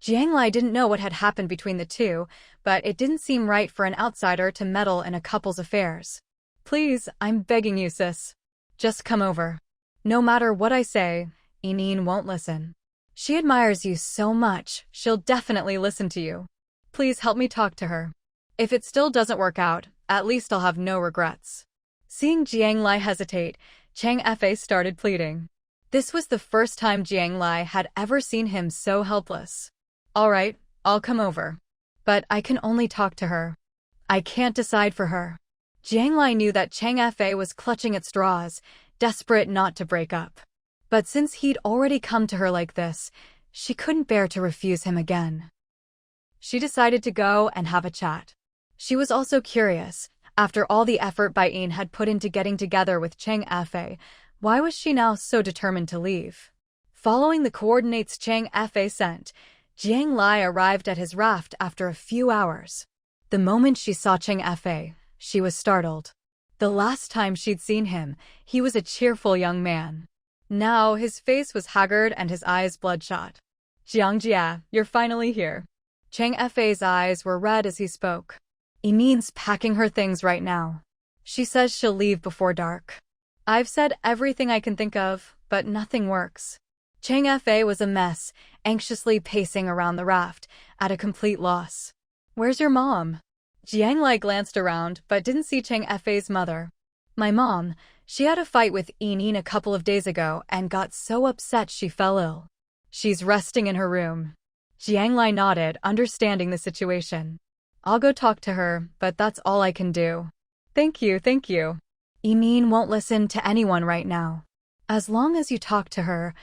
Jiang Lai didn't know what had happened between the two, but it didn't seem right for an outsider to meddle in a couple's affairs. Please, I'm begging you, sis. Just come over. No matter what I say, Emin won't listen. She admires you so much, she'll definitely listen to you. Please help me talk to her. If it still doesn't work out, at least I'll have no regrets. Seeing Jiang Lai hesitate, Cheng Fei started pleading. This was the first time Jiang Lai had ever seen him so helpless. All right, I'll come over. But I can only talk to her. I can't decide for her. Jiang Lai knew that Cheng Fei was clutching at straws, desperate not to break up. But since he'd already come to her like this, she couldn't bear to refuse him again. She decided to go and have a chat. She was also curious. After all the effort Baiyin had put into getting together with Cheng Fei, why was she now so determined to leave? Following the coordinates Cheng Fei sent, Jiang Lai arrived at his raft after a few hours. The moment she saw Cheng Fei, she was startled. The last time she'd seen him, he was a cheerful young man. Now his face was haggard and his eyes bloodshot. Jiangjia, you're finally here. Cheng Fei's eyes were red as he spoke. Emin's packing her things right now. She says she'll leave before dark. I've said everything I can think of, but nothing works. Cheng Fei was a mess, anxiously pacing around the raft, at a complete loss. Where's your mom? Jiang Lai glanced around, but didn't see Cheng Fei's mother. My mom, she had a fight with Enin a couple of days ago and got so upset she fell ill. She's resting in her room. Jiang Lai nodded, understanding the situation. I'll go talk to her, but that's all I can do. Thank you, thank you. Emin won't listen to anyone right now. As long as you talk to her,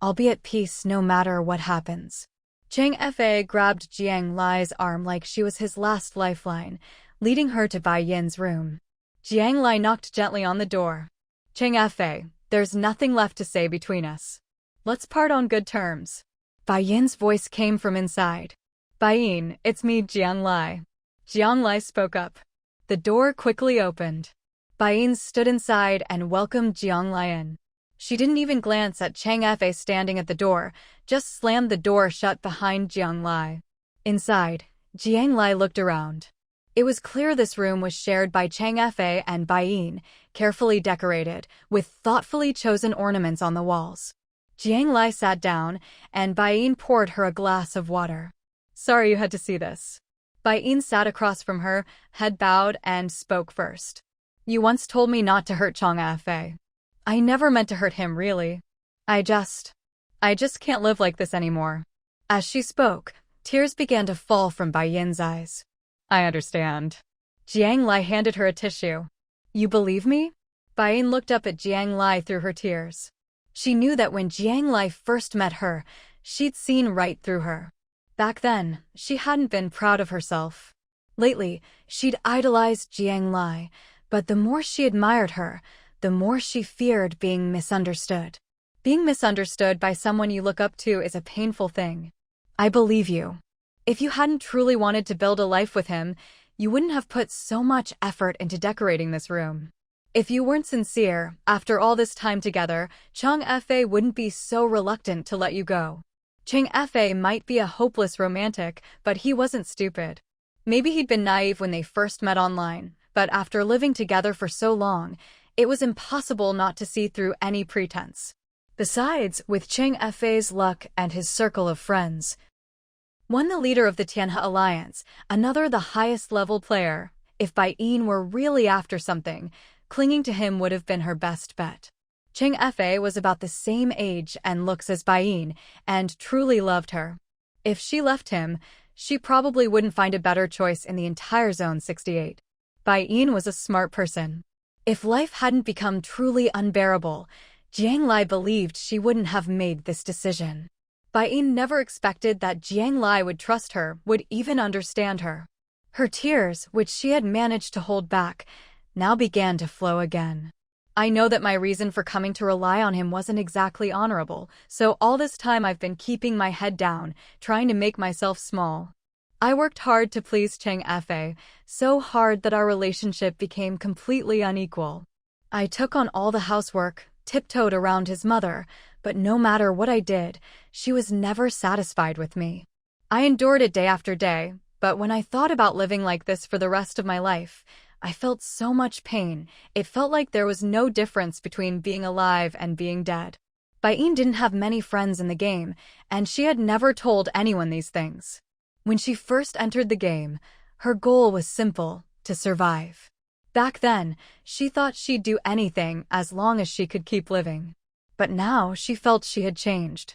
I'll be at peace no matter what happens. Cheng Fei grabbed Jiang Lai's arm like she was his last lifeline, leading her to Bai Yin's room. Jiang Lai knocked gently on the door. Cheng Fei, there's nothing left to say between us. Let's part on good terms. Bai Yin's voice came from inside. Bai Yin, it's me, Jiang Lai. Jiang Lai spoke up. The door quickly opened. Bai Yin stood inside and welcomed Jiang Lai in. She didn't even glance at Cheng Fei standing at the door, just slammed the door shut behind Jiang Lai. Inside, Jiang Lai looked around. It was clear this room was shared by Cheng Fei and Bai Yin, carefully decorated, with thoughtfully chosen ornaments on the walls. Jiang Lai sat down, and Bai Yin poured her a glass of water. Sorry you had to see this. Bai Yin sat across from her, head bowed, and spoke first. You once told me not to hurt Cheng Fei. I never meant to hurt him, really. I just can't live like this anymore. As she spoke, tears began to fall from Bai Yin's eyes. I understand. Jiang Lai handed her a tissue. You believe me? Bai Yin looked up at Jiang Lai through her tears. She knew that when Jiang Lai first met her, she'd seen right through her. Back then, she hadn't been proud of herself. Lately, she'd idolized Jiang Lai, but the more she admired her, the more she feared being misunderstood. Being misunderstood by someone you look up to is a painful thing. I believe you. If you hadn't truly wanted to build a life with him, you wouldn't have put so much effort into decorating this room. If you weren't sincere, after all this time together, Chang Fei wouldn't be so reluctant to let you go. Chang Fei might be a hopeless romantic, but he wasn't stupid. Maybe he'd been naive when they first met online, but after living together for so long, it was impossible not to see through any pretense. Besides, with Chang Fei's luck and his circle of friends, one the leader of the Tianhe Alliance, another the highest-level player, if Bai Yin were really after something, clinging to him would have been her best bet. Chang Fei was about the same age and looks as Bai Yin, and truly loved her. If she left him, she probably wouldn't find a better choice in the entire Zone 68. Bai Yin was a smart person. If life hadn't become truly unbearable, Jiang Lai believed she wouldn't have made this decision. Bai Yin never expected that Jiang Lai would trust her, would even understand her. Her tears, which she had managed to hold back, now began to flow again. I know that my reason for coming to rely on him wasn't exactly honorable, so all this time I've been keeping my head down, trying to make myself small. I worked hard to please Chang Fei, so hard that our relationship became completely unequal. I took on all the housework, tiptoed around his mother, but no matter what I did, she was never satisfied with me. I endured it day after day, but when I thought about living like this for the rest of my life, I felt so much pain. It felt like there was no difference between being alive and being dead. Bai Yin didn't have many friends in the game, and she had never told anyone these things. When she first entered the game, her goal was simple: to survive. Back then, she thought she'd do anything as long as she could keep living. But now she felt she had changed.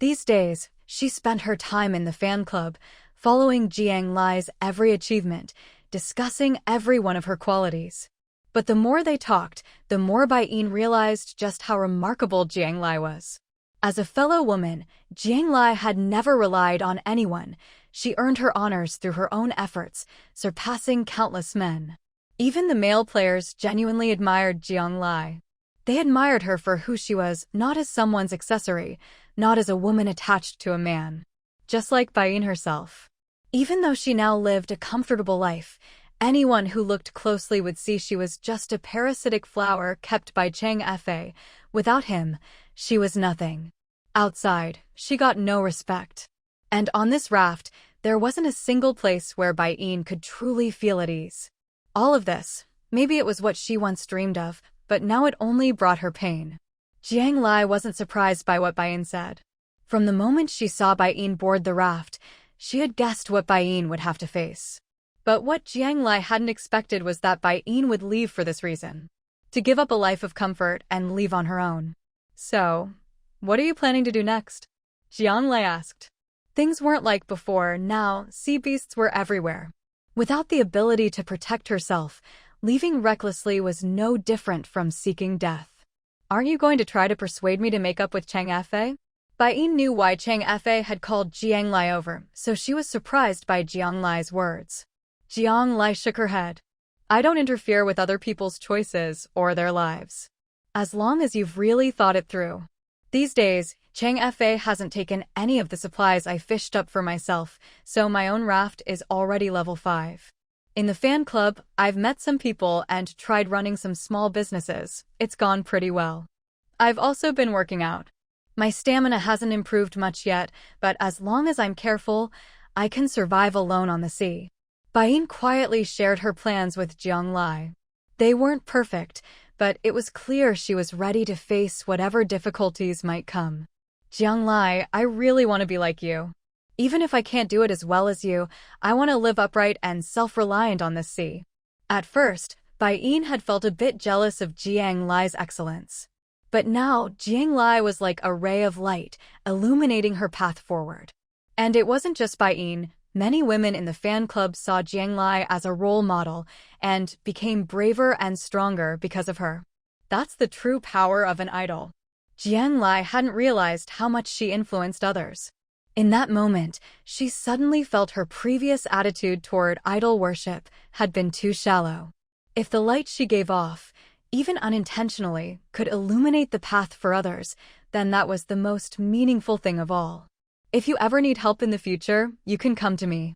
These days, she spent her time in the fan club, following Jiang Lai's every achievement, discussing every one of her qualities. But the more they talked, the more Bai Yin realized just how remarkable Jiang Lai was. As a fellow woman, Jiang Lai had never relied on anyone. She earned her honors through her own efforts, surpassing countless men. Even the male players genuinely admired Jiang Lai. They admired her for who she was, not as someone's accessory, not as a woman attached to a man. Just like Bai Yin herself. Even though she now lived a comfortable life, anyone who looked closely would see she was just a parasitic flower kept by Chang Fei. Without him, she was nothing. Outside, she got no respect. And on this raft, there wasn't a single place where Bai Yin could truly feel at ease. All of this, maybe it was what she once dreamed of, but now it only brought her pain. Jiang Lai wasn't surprised by what Bai Yin said. From the moment she saw Bai Yin board the raft, she had guessed what Bai Yin would have to face. But what Jiang Lai hadn't expected was that Bai Yin would leave for this reason. To give up a life of comfort and leave on her own. So, what are you planning to do next? Jiang Lai asked. Things weren't like before. Now, sea beasts were everywhere. Without the ability to protect herself, leaving recklessly was no different from seeking death. Aren't you going to try to persuade me to make up with Chang Fei? Bai Yin knew why Chang Fei had called Jiang Lai over, so she was surprised by Jiang Lai's words. Jiang Lai shook her head. I don't interfere with other people's choices or their lives. As long as you've really thought it through. These days, Chang Fei hasn't taken any of the supplies I fished up for myself, so my own raft is already level 5. In the fan club, I've met some people and tried running some small businesses. It's gone pretty well. I've also been working out. My stamina hasn't improved much yet, but as long as I'm careful, I can survive alone on the sea. Bai Yin quietly shared her plans with Jiang Lai. They weren't perfect, but it was clear she was ready to face whatever difficulties might come. Jiang Lai, I really want to be like you. Even if I can't do it as well as you, I want to live upright and self-reliant on this sea. At first, Bai Yin had felt a bit jealous of Jiang Lai's excellence. But now, Jiang Lai was like a ray of light, illuminating her path forward. And it wasn't just Bai Yin. Many women in the fan club saw Jiang Lai as a role model and became braver and stronger because of her. That's the true power of an idol. Jiang Lai hadn't realized how much she influenced others. In that moment, she suddenly felt her previous attitude toward idol worship had been too shallow. If the light she gave off, even unintentionally, could illuminate the path for others, then that was the most meaningful thing of all. If you ever need help in the future, you can come to me.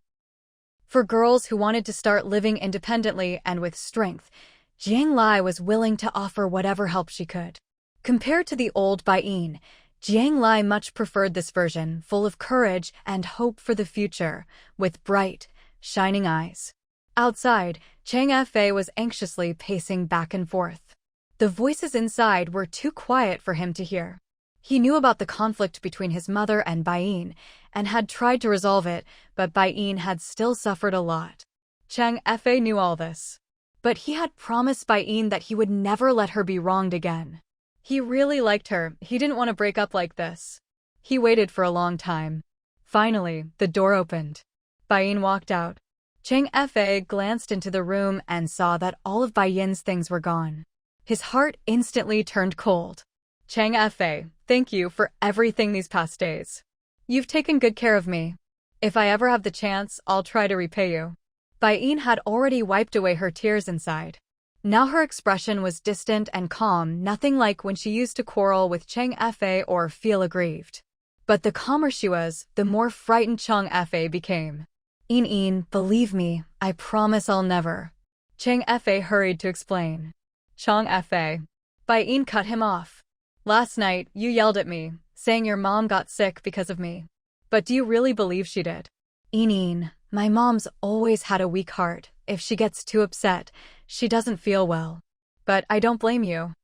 For girls who wanted to start living independently and with strength, Jiang Lai was willing to offer whatever help she could. Compared to the old Baiyin, Jiang Lai much preferred this version, full of courage and hope for the future, with bright, shining eyes. Outside, Chang Fei was anxiously pacing back and forth. The voices inside were too quiet for him to hear. He knew about the conflict between his mother and Baiyin, and had tried to resolve it, but Baiyin had still suffered a lot. Chang Fei knew all this. But he had promised Baiyin that he would never let her be wronged again. He really liked her, he didn't want to break up like this. He waited for a long time. Finally, the door opened. Baiyin walked out. Chang Fei glanced into the room and saw that all of Baiyin's things were gone. His heart instantly turned cold. Chang Fei, thank you for everything these past days. You've taken good care of me. If I ever have the chance, I'll try to repay you. Baiyin had already wiped away her tears inside. Now her expression was distant and calm, nothing like when she used to quarrel with Chang Fei or feel aggrieved. But the calmer she was, the more frightened Chang Fei became. In, believe me, I promise I'll never. Chang Fei hurried to explain. Chang Fei. Baiyin cut him off. Last night, you yelled at me, saying your mom got sick because of me. But do you really believe she did? In, my mom's always had a weak heart. If she gets too upset, she doesn't feel well. But I don't blame you.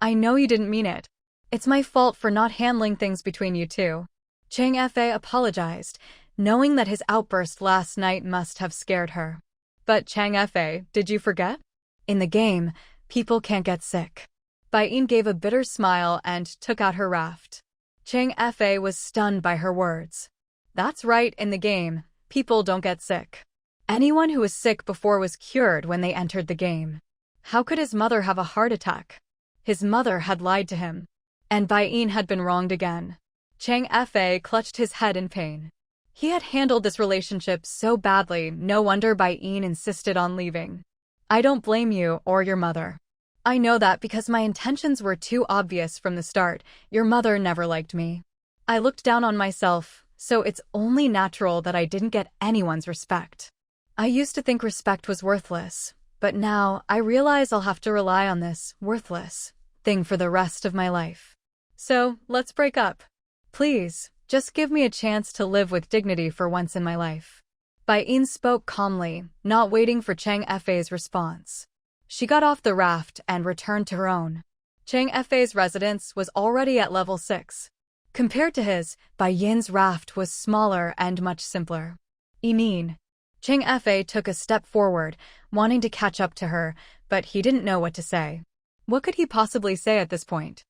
I know you didn't mean it. It's my fault for not handling things between you two. Chang Fei apologized, knowing that his outburst last night must have scared her. But Chang Fei, did you forget? In the game, people can't get sick. Baiyin gave a bitter smile and took out her raft. Chang Fei was stunned by her words. That's right, in the game, people don't get sick. Anyone who was sick before was cured when they entered the game. How could his mother have a heart attack? His mother had lied to him. And Baiyin had been wronged again. Chang Fei clutched his head in pain. He had handled this relationship so badly, no wonder Baiyin insisted on leaving. I don't blame you or your mother. I know that because my intentions were too obvious from the start. Your mother never liked me. I looked down on myself, so it's only natural that I didn't get anyone's respect. I used to think respect was worthless, but now I realize I'll have to rely on this worthless thing for the rest of my life. So, let's break up. Please, just give me a chance to live with dignity for once in my life. Baiyin spoke calmly, not waiting for Chang Fei's response. She got off the raft and returned to her own. Chang Fei's residence was already at level 6. Compared to his, Baiyin's raft was smaller and much simpler. Inin. Chang Fei took a step forward, wanting to catch up to her, but he didn't know what to say. What could he possibly say at this point?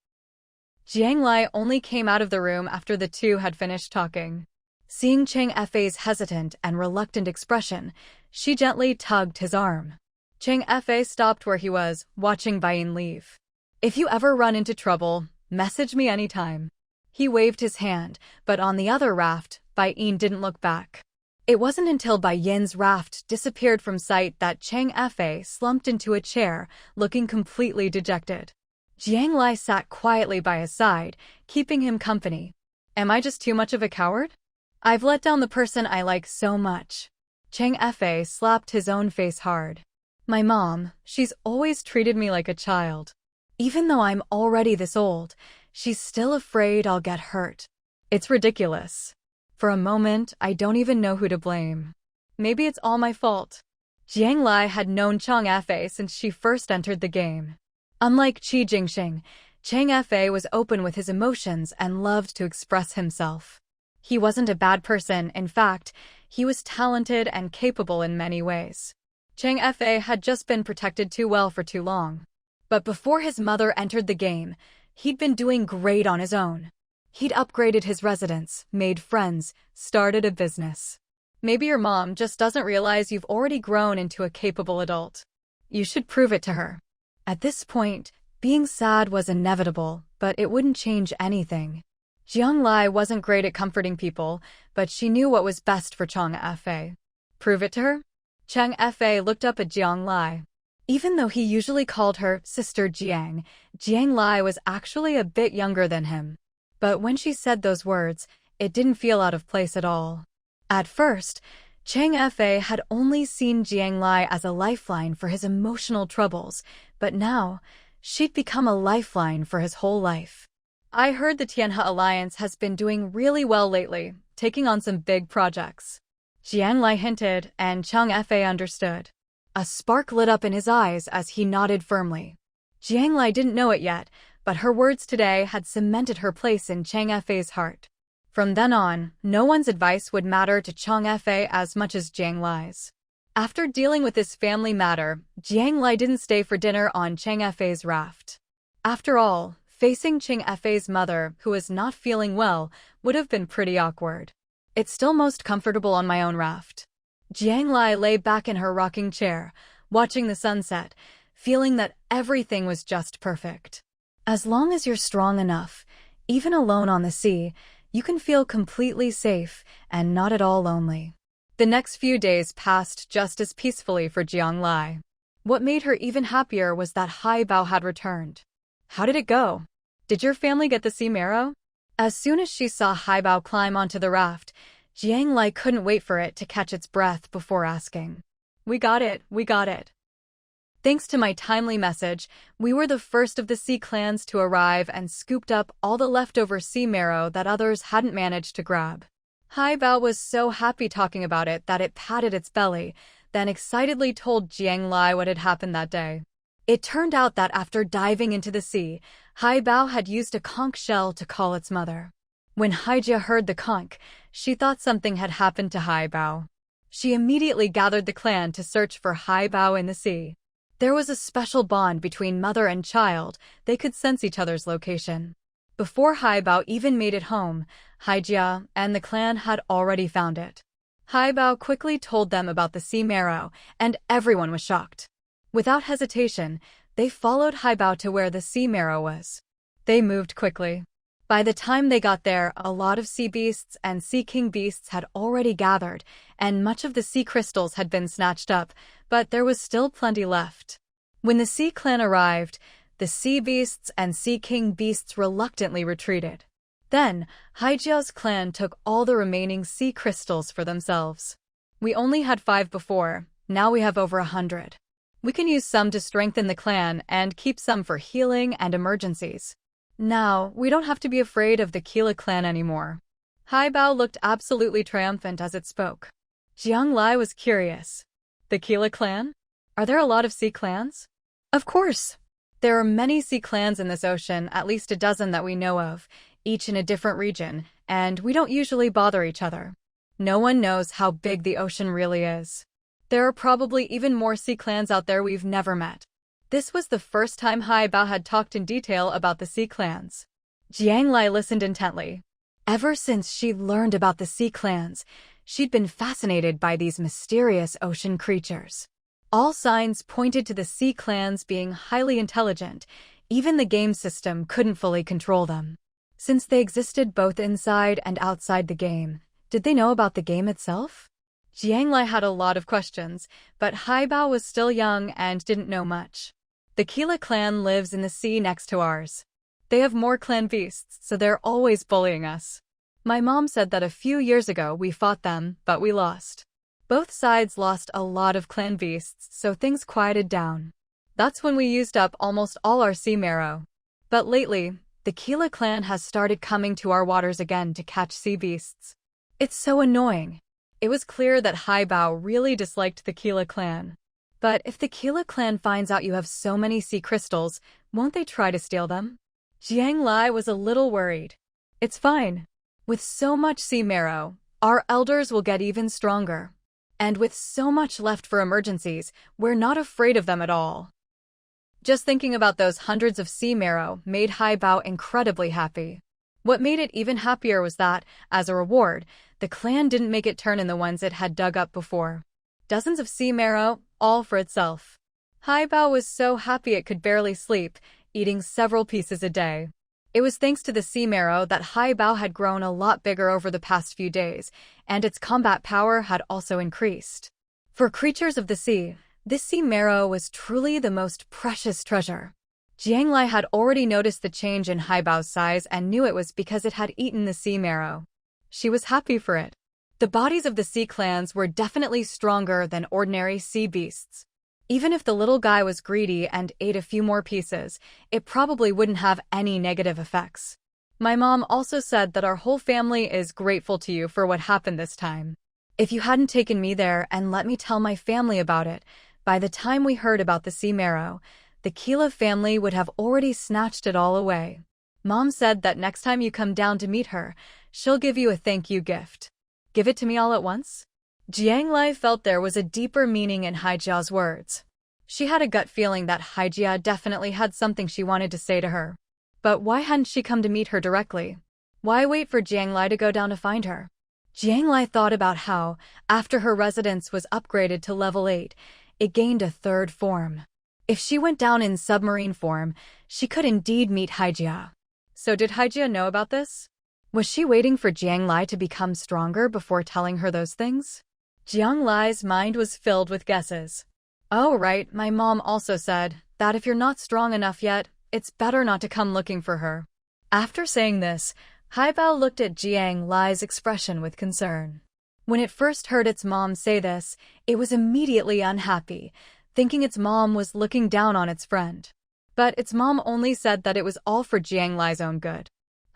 Jiang Lai only came out of the room after the two had finished talking. Seeing Chang Fei's hesitant and reluctant expression, she gently tugged his arm. Chang Fei stopped where he was, watching Baiyin leave. If you ever run into trouble, message me anytime. He waved his hand, but on the other raft, Baiyin didn't look back. It wasn't until Baiyin's raft disappeared from sight that Chang Fei slumped into a chair, looking completely dejected. Jiang Lai sat quietly by his side, keeping him company. Am I just too much of a coward? I've let down the person I like so much. Chang Fei slapped his own face hard. My mom, she's always treated me like a child. Even though I'm already this old, she's still afraid I'll get hurt. It's ridiculous. For a moment, I don't even know who to blame. Maybe it's all my fault. Jiang Lai had known Chang Fei since she first entered the game. Unlike Qi Jingxing, Chang Fei was open with his emotions and loved to express himself. He wasn't a bad person, in fact, he was talented and capable in many ways. Chang Fei had just been protected too well for too long. But before his mother entered the game, he'd been doing great on his own. He'd upgraded his residence, made friends, started a business. Maybe your mom just doesn't realize you've already grown into a capable adult. You should prove it to her. At this point, being sad was inevitable, but it wouldn't change anything. Jiang Lai wasn't great at comforting people, but she knew what was best for Chang Fa. Prove it to her? Chang Fa looked up at Jiang Lai. Even though he usually called her Sister Jiang, Jiang Lai was actually a bit younger than him. But when she said those words, it didn't feel out of place at all. At first, Chang Fa had only seen Jiang Lai as a lifeline for his emotional troubles, but now, she'd become a lifeline for his whole life. I heard the Tianhe Alliance has been doing really well lately, taking on some big projects. Jiang Lai hinted, and Chang Fa understood. A spark lit up in his eyes as he nodded firmly. Jiang Lai didn't know it yet, but her words today had cemented her place in Chang Fa's heart. From then on, no one's advice would matter to Chang Fa as much as Jiang Lai's. After dealing with this family matter, Jiang Lai didn't stay for dinner on Chang Fa's raft. After all, facing Chang Fa's mother, who was not feeling well, would have been pretty awkward. It's still most comfortable on my own raft. Jiang Lai lay back in her rocking chair, watching the sunset, feeling that everything was just perfect. As long as you're strong enough, even alone on the sea, you can feel completely safe and not at all lonely. The next few days passed just as peacefully for Jiang Lai. What made her even happier was that Haibao had returned. How did it go? Did your family get the sea marrow? As soon as she saw Haibao climb onto the raft, Jiang Lai couldn't wait for it to catch its breath before asking. We got it. Thanks to my timely message, we were the first of the sea clans to arrive and scooped up all the leftover sea marrow that others hadn't managed to grab. Haibao was so happy talking about it that it patted its belly, then excitedly told Jiang Lai what had happened that day. It turned out that after diving into the sea, Haibao had used a conch shell to call its mother. When Haijia heard the conch, she thought something had happened to Haibao. She immediately gathered the clan to search for Haibao in the sea. There was a special bond between mother and child, they could sense each other's location. Before Haibao even made it home, Haijia and the clan had already found it. Haibao quickly told them about the sea marrow, and everyone was shocked. Without hesitation, they followed Haibao to where the sea marrow was. They moved quickly. By the time they got there, a lot of sea beasts and sea king beasts had already gathered, and much of the sea crystals had been snatched up, but there was still plenty left. When the sea clan arrived, the sea beasts and sea king beasts reluctantly retreated. Then, Haijia's clan took all the remaining sea crystals for themselves. We only had 5 before, now we have over 100. We can use some to strengthen the clan and keep some for healing and emergencies. Now, we don't have to be afraid of the Keela clan anymore. Haibao looked absolutely triumphant as it spoke. Jiang Lai was curious. The Keela clan? Are there a lot of sea clans? Of course. There are many sea clans in this ocean, at least a dozen that we know of, each in a different region, and we don't usually bother each other. No one knows how big the ocean really is. There are probably even more sea clans out there we've never met. This was the first time Haibao had talked in detail about the sea clans. Jiang Lai listened intently. Ever since she'd learned about the sea clans, she'd been fascinated by these mysterious ocean creatures. All signs pointed to the sea clans being highly intelligent. Even the game system couldn't fully control them. Since they existed both inside and outside the game, did they know about the game itself? Jiang Lai had a lot of questions, but Haibao was still young and didn't know much. The Keela clan lives in the sea next to ours. They have more clan beasts, so they're always bullying us. My mom said that a few years ago we fought them, but we lost. Both sides lost a lot of clan beasts, so things quieted down. That's when we used up almost all our sea marrow. But lately, the Keela clan has started coming to our waters again to catch sea beasts. It's so annoying. It was clear that Haibao really disliked the Keela clan. But if the Keela clan finds out you have so many sea crystals, won't they try to steal them? Jiang Lai was a little worried. It's fine. With so much sea marrow, our elders will get even stronger. And with so much left for emergencies, we're not afraid of them at all. Just thinking about those hundreds of sea marrow made Haibao incredibly happy. What made it even happier was that, as a reward, the clan didn't make it turn in the ones it had dug up before. Dozens of sea marrow, all for itself. Haibao was so happy it could barely sleep, eating several pieces a day. It was thanks to the sea marrow that Haibao had grown a lot bigger over the past few days, and its combat power had also increased. For creatures of the sea, this sea marrow was truly the most precious treasure. Jiang Lai had already noticed the change in Haibao's size and knew it was because it had eaten the sea marrow. She was happy for it. The bodies of the sea clans were definitely stronger than ordinary sea beasts. Even if the little guy was greedy and ate a few more pieces, it probably wouldn't have any negative effects. My mom also said that our whole family is grateful to you for what happened this time. If you hadn't taken me there and let me tell my family about it, by the time we heard about the sea marrow, the Keela family would have already snatched it all away. Mom said that next time you come down to meet her, she'll give you a thank you gift. Give it to me all at once? Jiang Lai felt there was a deeper meaning in Haijia's words. She had a gut feeling that Haijia definitely had something she wanted to say to her. But why hadn't she come to meet her directly? Why wait for Jiang Lai to go down to find her? Jiang Lai thought about how, after her residence was upgraded to level 8, it gained a third form. If she went down in submarine form, she could indeed meet Haijia. So did Haijia know about this? Was she waiting for Jiang Lai to become stronger before telling her those things? Jiang Lai's mind was filled with guesses. Oh right, my mom also said that if you're not strong enough yet, it's better not to come looking for her. After saying this, Haibao looked at Jiang Lai's expression with concern. When it first heard its mom say this, it was immediately unhappy, thinking its mom was looking down on its friend. But its mom only said that it was all for Jiang Lai's own good.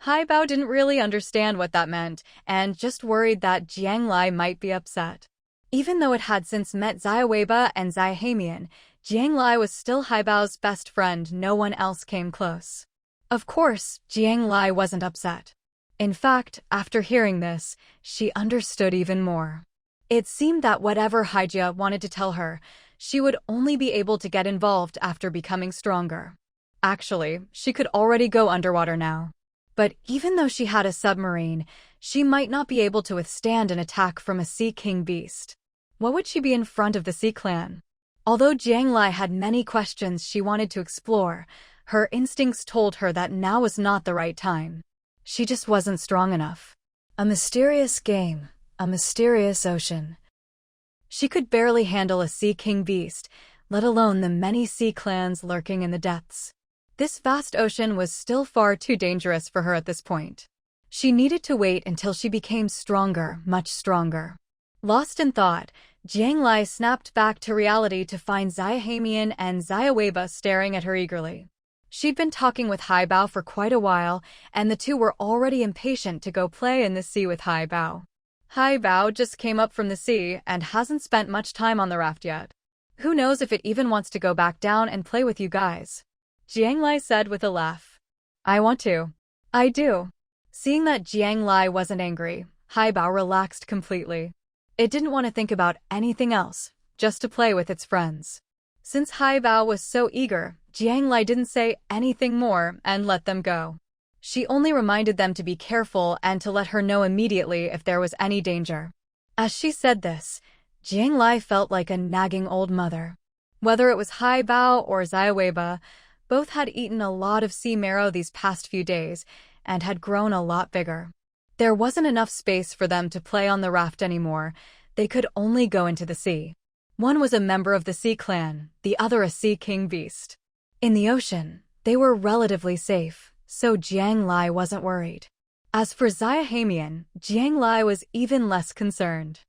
Haibao didn't really understand what that meant, and just worried that Jiang Lai might be upset. Even though it had since met Xiaoweiba and Xiahamian, Jiang Lai was still Haibao's best friend. No one else came close. Of course, Jiang Lai wasn't upset. In fact, after hearing this, she understood even more. It seemed that whatever Haijia wanted to tell her, she would only be able to get involved after becoming stronger. Actually, she could already go underwater now. But even though she had a submarine, she might not be able to withstand an attack from a Sea King beast. What would she be in front of the Sea Clan? Although Jiang Lai had many questions she wanted to explore, her instincts told her that now was not the right time. She just wasn't strong enough. A mysterious game, a mysterious ocean. She could barely handle a Sea King beast, let alone the many sea clans lurking in the depths. This vast ocean was still far too dangerous for her at this point. She needed to wait until she became stronger, much stronger. Lost in thought, Jiang Lai snapped back to reality to find Xiahamian and Xiahweiba staring at her eagerly. She'd been talking with Haibao for quite a while, and the two were already impatient to go play in the sea with Haibao. Haibao just came up from the sea and hasn't spent much time on the raft yet. Who knows if it even wants to go back down and play with you guys? Jiang Lai said with a laugh. I want to. I do. Seeing that Jiang Lai wasn't angry, Haibao relaxed completely. It didn't want to think about anything else, just to play with its friends. Since Haibao was so eager, Jiang Lai didn't say anything more and let them go. She only reminded them to be careful and to let her know immediately if there was any danger. As she said this, Jiang Lai felt like a nagging old mother. Whether it was Haibao or Xiahweiba, both had eaten a lot of sea marrow these past few days and had grown a lot bigger. There wasn't enough space for them to play on the raft anymore. They could only go into the sea. One was a member of the Sea Clan, the other a Sea King beast. In the ocean, they were relatively safe, so Jiang Lai wasn't worried. As for Xiahamian, Jiang Lai was even less concerned.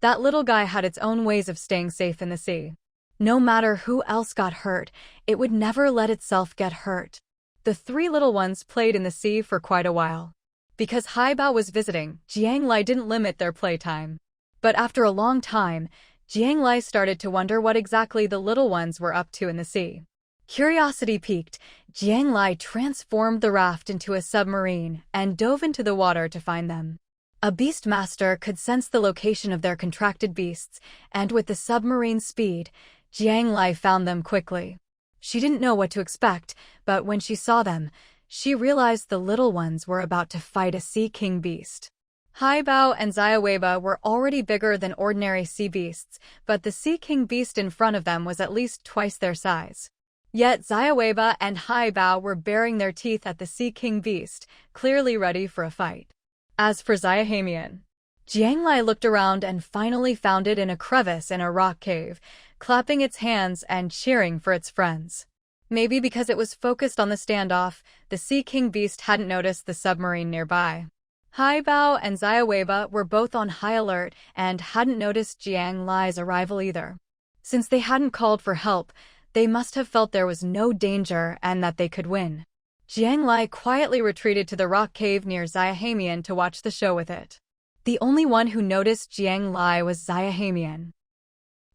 That little guy had its own ways of staying safe in the sea. No matter who else got hurt, it would never let itself get hurt. The three little ones played in the sea for quite a while. Because Haibao was visiting, Jiang Lai didn't limit their playtime. But after a long time, Jiang Lai started to wonder what exactly the little ones were up to in the sea. Curiosity piqued, Jiang Lai transformed the raft into a submarine and dove into the water to find them. A beast master could sense the location of their contracted beasts, and with the submarine's speed, Jiang Lai found them quickly. She didn't know what to expect, but when she saw them, she realized the little ones were about to fight a Sea King beast. Haibao and Xiahweiba were already bigger than ordinary sea beasts, but the Sea King beast in front of them was at least twice their size. Yet Xiaoweiba and Haibao were baring their teeth at the Sea King beast, clearly ready for a fight. As for Xiaohamian, Jiang Lai looked around and finally found it in a crevice in a rock cave, clapping its hands and cheering for its friends. Maybe because it was focused on the standoff, the Sea King beast hadn't noticed the submarine nearby. Haibao and Xiaoweiba were both on high alert and hadn't noticed Jiang Lai's arrival either. Since they hadn't called for help, they must have felt there was no danger and that they could win. Jiang Lai quietly retreated to the rock cave near Xiaohamian to watch the show with it. The only one who noticed Jiang Lai was Xiaohamian.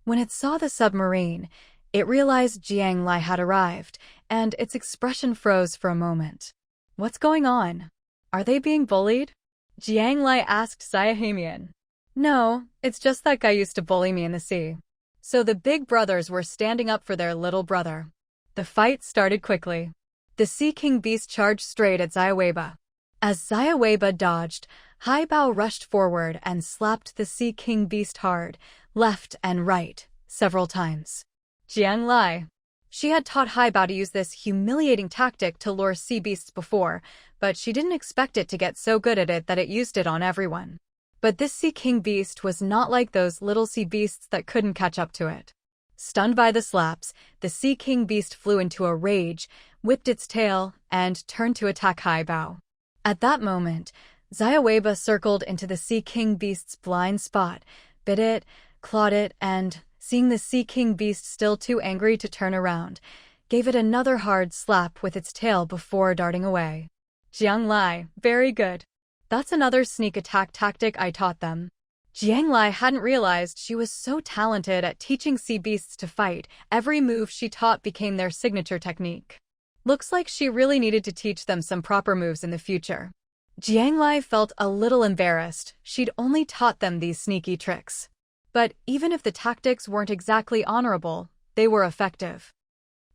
When it saw the submarine, it realized Jiang Lai had arrived, and its expression froze for a moment. What's going on? Are they being bullied? Jiang Lai asked Xiaohamian. No, it's just that guy used to bully me in the sea. So the big brothers were standing up for their little brother. The fight started quickly. The Sea King beast charged straight at Xiaoweiba. As Xiaoweiba dodged, Haibao rushed forward and slapped the Sea King beast hard, left and right, several times. Jiang Lai. She had taught Haibao to use this humiliating tactic to lure sea beasts before, but she didn't expect it to get so good at it that it used it on everyone. But this Sea King beast was not like those little sea beasts that couldn't catch up to it. Stunned by the slaps, the Sea King beast flew into a rage, whipped its tail, and turned to attack Haibao. At that moment, Xiaoweiba circled into the Sea King beast's blind spot, bit it, clawed it, and, seeing the Sea King beast still too angry to turn around, gave it another hard slap with its tail before darting away. Jiang Lai, very good. That's another sneak attack tactic I taught them. Jiang Lai hadn't realized she was so talented at teaching sea beasts to fight, every move she taught became their signature technique. Looks like she really needed to teach them some proper moves in the future. Jiang Lai felt a little embarrassed. She'd only taught them these sneaky tricks. But even if the tactics weren't exactly honorable, they were effective.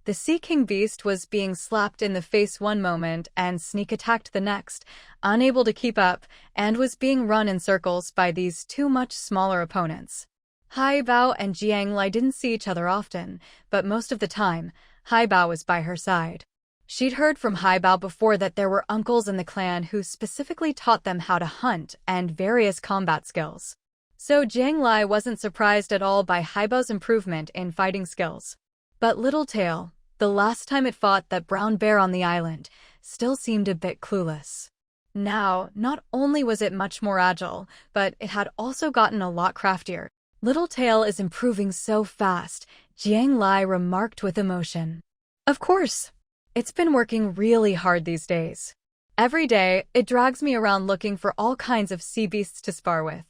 The Sea King beast was being slapped in the face one moment and sneak-attacked the next, unable to keep up, and was being run in circles by these two much smaller opponents. Haibao and Jiang Lai didn't see each other often, but most of the time, Haibao was by her side. She'd heard from Haibao before that there were uncles in the clan who specifically taught them how to hunt and various combat skills. So Jiang Lai wasn't surprised at all by Haibao's improvement in fighting skills. But Littletail, the last time it fought that brown bear on the island, still seemed a bit clueless. Now, not only was it much more agile, but it had also gotten a lot craftier. Littletail is improving so fast, Jiang Lai remarked with emotion. Of course. It's been working really hard these days. Every day, it drags me around looking for all kinds of sea beasts to spar with.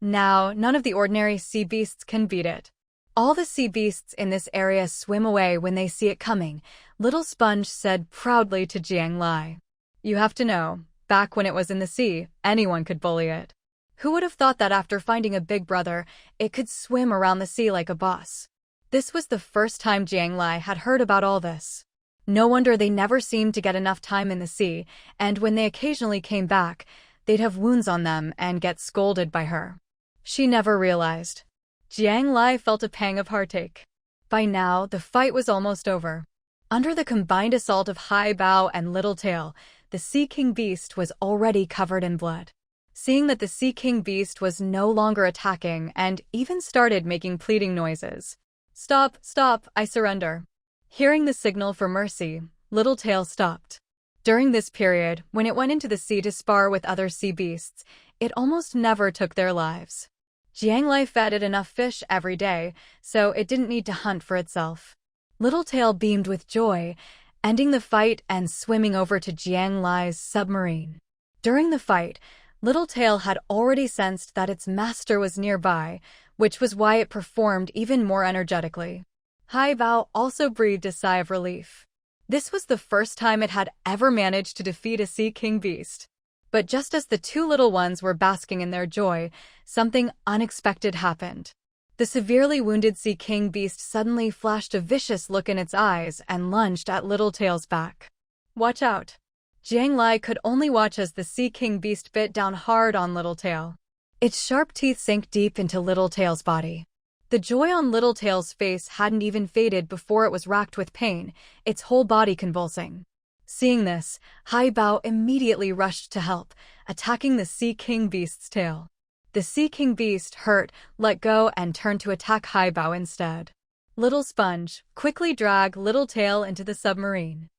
Now, none of the ordinary sea beasts can beat it. All the sea beasts in this area swim away when they see it coming, Little Sponge said proudly to Jiang Lai. You have to know, back when it was in the sea, anyone could bully it. Who would have thought that after finding a big brother, it could swim around the sea like a boss? This was the first time Jiang Lai had heard about all this. No wonder they never seemed to get enough time in the sea, and when they occasionally came back, they'd have wounds on them and get scolded by her. She never realized. Jiang Lai felt a pang of heartache. By now, the fight was almost over. Under the combined assault of Haibao and Littletail, the Sea King beast was already covered in blood. Seeing that the Sea King beast was no longer attacking and even started making pleading noises. Stop, stop, I surrender. Hearing the signal for mercy, Littletail stopped. During this period, when it went into the sea to spar with other sea beasts, it almost never took their lives. Jiang Lai fed it enough fish every day, so it didn't need to hunt for itself. Littletail beamed with joy, ending the fight and swimming over to Jiang Lai's submarine. During the fight, Littletail had already sensed that its master was nearby, which was why it performed even more energetically. Haibao also breathed a sigh of relief. This was the first time it had ever managed to defeat a Sea King beast. But just as the two little ones were basking in their joy, something unexpected happened. The severely wounded Sea King beast suddenly flashed a vicious look in its eyes and lunged at Littletail's back. Watch out! Jiang Lai could only watch as the Sea King beast bit down hard on Littletail. Its sharp teeth sank deep into Littletail's body. The joy on Littletail's face hadn't even faded before it was racked with pain, its whole body convulsing. Seeing this, Haibao immediately rushed to help, attacking the Sea King Beast's tail. The Sea King Beast, hurt, let go and turned to attack Haibao instead. Little Sponge, quickly drag Littletail into the submarine.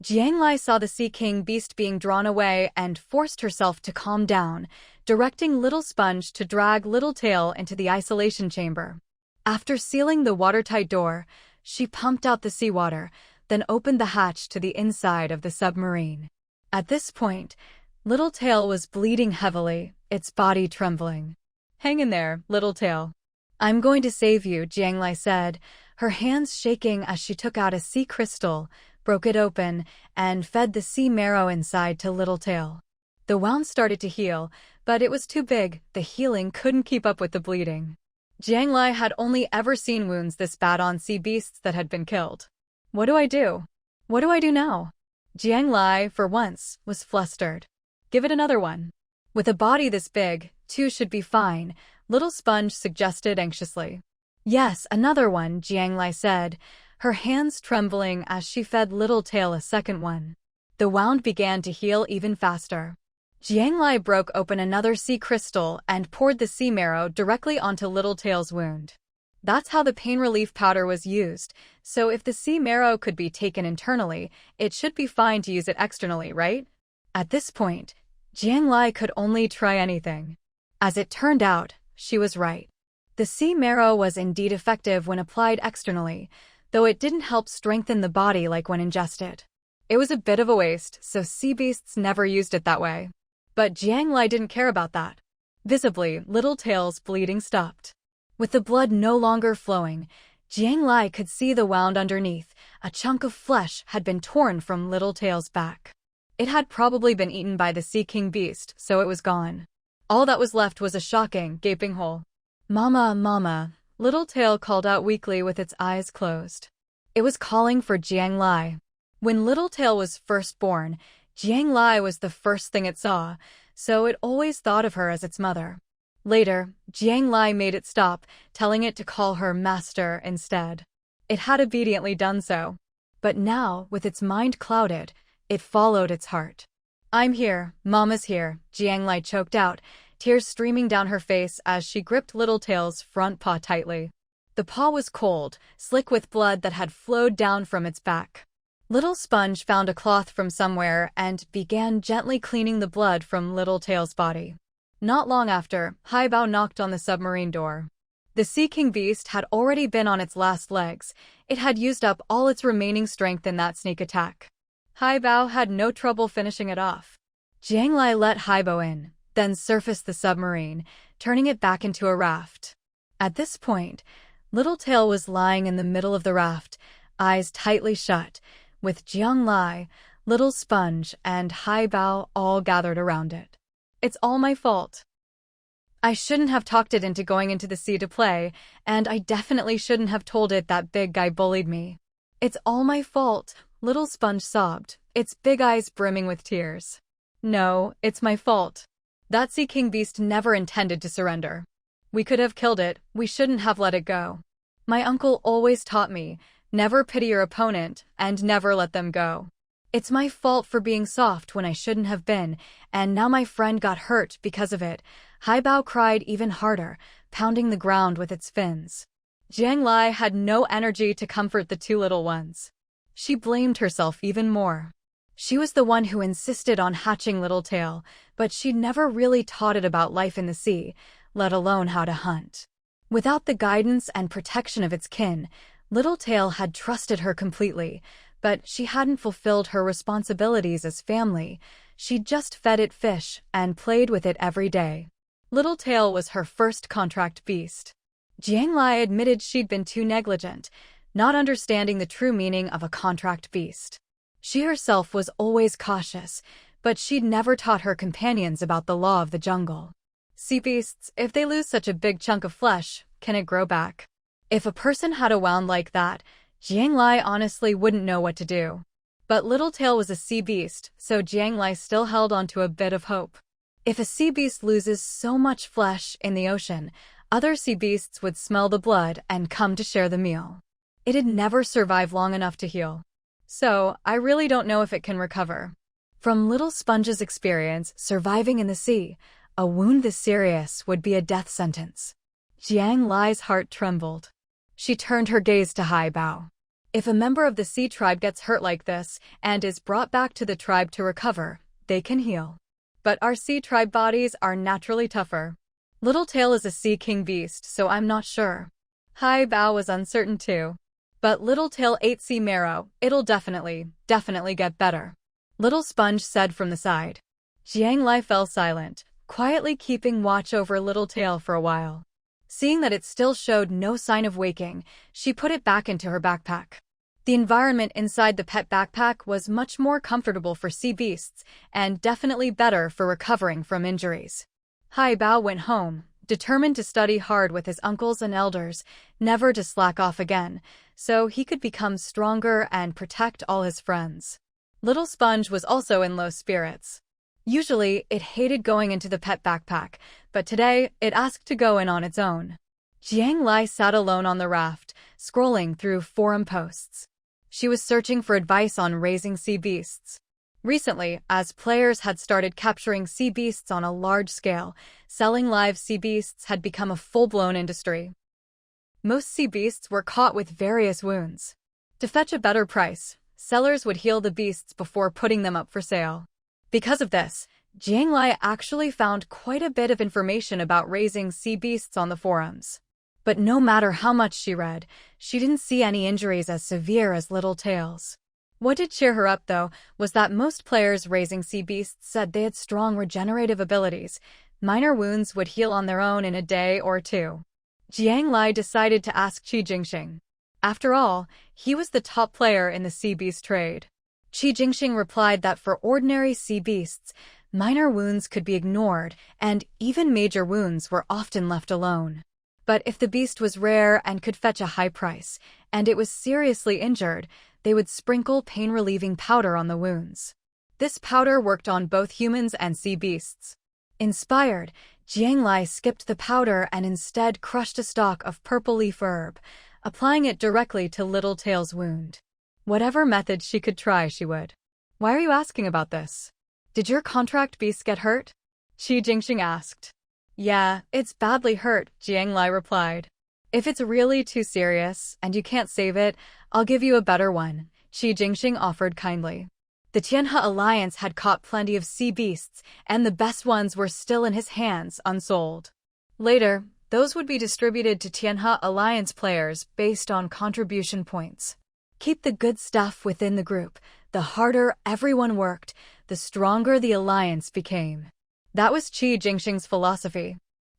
Jiang Lai saw the Sea King Beast being drawn away and forced herself to calm down, directing Little Sponge to drag Littletail into the isolation chamber. After sealing the watertight door, she pumped out the seawater, then opened the hatch to the inside of the submarine. At this point, Littletail was bleeding heavily, its body trembling. "Hang in there, Littletail. I'm going to save you," Jiang Lai said, her hands shaking as she took out a sea crystal, broke it open, and fed the sea marrow inside to Littletail. The wound started to heal, but it was too big, the healing couldn't keep up with the bleeding. Jiang Lai had only ever seen wounds this bad on sea beasts that had been killed. What do I do? What do I do now? Jiang Lai, for once, was flustered. Give it another one. With a body this big, 2 should be fine, Little Sponge suggested anxiously. Yes, another one, Jiang Lai said, her hands trembling as she fed Littletail a second one. The wound began to heal even faster. Jiang Lai broke open another sea crystal and poured the sea marrow directly onto Littletail's wound. That's how the pain relief powder was used, so if the sea marrow could be taken internally, it should be fine to use it externally, right? At this point, Jiang Lai could only try anything. As it turned out, she was right. The sea marrow was indeed effective when applied externally, though it didn't help strengthen the body like when ingested. It was a bit of a waste, so sea beasts never used it that way. But Jiang Lai didn't care about that. Visibly, Littletail's bleeding stopped. With the blood no longer flowing, Jiang Lai could see the wound underneath. A chunk of flesh had been torn from Littletail's back. It had probably been eaten by the Sea King Beast, so it was gone. All that was left was a shocking, gaping hole. "Mama, Mama," Littletail called out weakly with its eyes closed. It was calling for Jiang Lai. When Littletail was first born, Jiang Lai was the first thing it saw, so it always thought of her as its mother. Later, Jiang Lai made it stop, telling it to call her master instead. It had obediently done so. But now, with its mind clouded, it followed its heart. "I'm here, Mama's here," Jiang Lai choked out, tears streaming down her face as she gripped Littletail's front paw tightly. The paw was cold, slick with blood that had flowed down from its back. Little Sponge found a cloth from somewhere and began gently cleaning the blood from Littletail's body. Not long after, Haibao knocked on the submarine door. The Sea King Beast had already been on its last legs. It had used up all its remaining strength in that sneak attack. Haibao had no trouble finishing it off. Jiang Lai let Haibao in, then surfaced the submarine, turning it back into a raft. At this point, Littletail was lying in the middle of the raft, eyes tightly shut, with Jiang Lai, Little Sponge, and Haibao all gathered around it. "It's all my fault. I shouldn't have talked it into going into the sea to play, and I definitely shouldn't have told it that big guy bullied me. It's all my fault," Little Sponge sobbed, its big eyes brimming with tears. "No, it's my fault. That Sea King Beast never intended to surrender. We could have killed it, we shouldn't have let it go. My uncle always taught me, never pity your opponent, and never let them go. It's my fault for being soft when I shouldn't have been, and now my friend got hurt because of it." Haibao cried even harder, pounding the ground with its fins. Jiang Lai had no energy to comfort the two little ones. She blamed herself even more. She was the one who insisted on hatching Littletail, but she'd never really taught it about life in the sea, let alone how to hunt. Without the guidance and protection of its kin, Littletail had trusted her completely, but she hadn't fulfilled her responsibilities as family. She'd just fed it fish and played with it every day. Littletail was her first contract beast. Jiang Lai admitted she'd been too negligent, not understanding the true meaning of a contract beast. She herself was always cautious, but she'd never taught her companions about the law of the jungle. Sea beasts, if they lose such a big chunk of flesh, can it grow back? If a person had a wound like that, Jiang Lai honestly wouldn't know what to do. But Littletail was a sea beast, so Jiang Lai still held on to a bit of hope. If a sea beast loses so much flesh in the ocean, Other sea beasts would smell the blood and come to share the meal. It'd never survive long enough to heal. So, I really don't know if it can recover. From Little Sponge's experience surviving in the sea, a wound this serious would be a death sentence. Jiang Lai's heart trembled. She turned her gaze to Haibao. If a member of the sea tribe gets hurt like this and is brought back to the tribe to recover, they can heal. But our sea tribe bodies are naturally tougher. Littletail is a sea king beast, so I'm not sure. Haibao was uncertain too. But Littletail ate sea marrow, it'll definitely get better. Little Sponge said from the side. Jiang Lai fell silent, quietly keeping watch over Littletail for a while. Seeing that it still showed no sign of waking, she put it back into her backpack. The environment inside the pet backpack was much more comfortable for sea beasts, and definitely better for recovering from injuries. Haibao went home, determined to study hard with his uncles and elders, never to slack off again, so he could become stronger and protect all his friends. Little Sponge was also in low spirits. Usually, it hated going into the pet backpack, but today, it asked to go in on its own. Jiang Lai sat alone on the raft, scrolling through forum posts. She was searching for advice on raising sea beasts. Recently, as players had started capturing sea beasts on a large scale, selling live sea beasts had become a full-blown industry. Most sea beasts were caught with various wounds. To fetch a better price, sellers would heal the beasts before putting them up for sale. Because of this, Jiang Lai actually found quite a bit of information about raising sea beasts on the forums. But no matter how much she read, she didn't see any injuries as severe as Littletail's. What did cheer her up, though, was that most players raising sea beasts said they had strong regenerative abilities. Minor wounds would heal on their own in a day or two. Jiang Lai decided to ask Qi Jingxing. After all, he was the top player in the sea beast trade. Qi Jingxing replied that for ordinary sea beasts, minor wounds could be ignored, and even major wounds were often left alone. But if the beast was rare and could fetch a high price, and it was seriously injured, they would sprinkle pain-relieving powder on the wounds. This powder worked on both humans and sea beasts. Inspired, Jiang Lai skipped the powder and instead crushed a stalk of purple leaf herb, applying it directly to Littletail's wound. Whatever method she could try, she would. Why are you asking about this? Did your contract beast get hurt? Qi Jingxing asked. Yeah, it's badly hurt, Jiang Lai replied. If it's really too serious and you can't save it, I'll give you a better one, Qi Jingxing offered kindly. The Tianhe Alliance had caught plenty of sea beasts, and the best ones were still in his hands, unsold. Later, those would be distributed to Tianhe Alliance players based on contribution points. Keep the good stuff within the group. The harder everyone worked, the stronger the alliance became. That was Qi Jingxing's philosophy.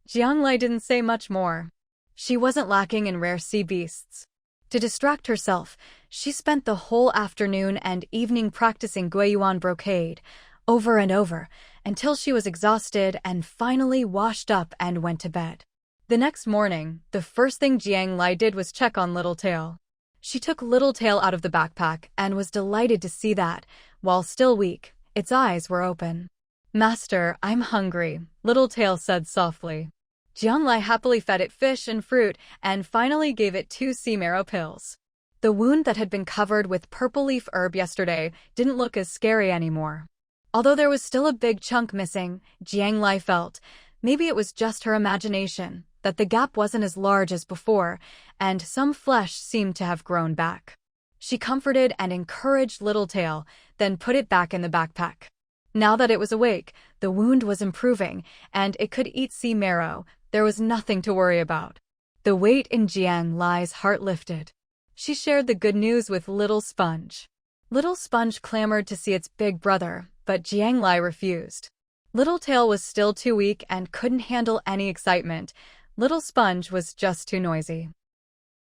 Jiang Lai didn't say much more. She wasn't lacking in rare sea beasts. To distract herself, she spent the whole afternoon and evening practicing Guiyuan brocade, over and over, until she was exhausted and finally washed up and went to bed. The next morning, the first thing Jiang Lai did was check on Littletail. She took Littletail out of the backpack and was delighted to see that, while still weak, its eyes were open. Master, I'm hungry, Littletail said softly. Jiang Lai happily fed it fish and fruit and finally gave it 2 sea marrow pills. The wound that had been covered with purple leaf herb yesterday didn't look as scary anymore. Although there was still a big chunk missing, Jiang Lai felt, maybe it was just her imagination, that the gap wasn't as large as before, and some flesh seemed to have grown back. She comforted and encouraged Littletail, then put it back in the backpack. Now that it was awake, the wound was improving, and it could eat sea marrow. There was nothing to worry about. The weight in Jiang Lai's heart lifted. She shared the good news with Little Sponge. Little Sponge clamored to see its big brother, but Jiang Lai refused. Littletail was still too weak and couldn't handle any excitement. Little Sponge was just too noisy.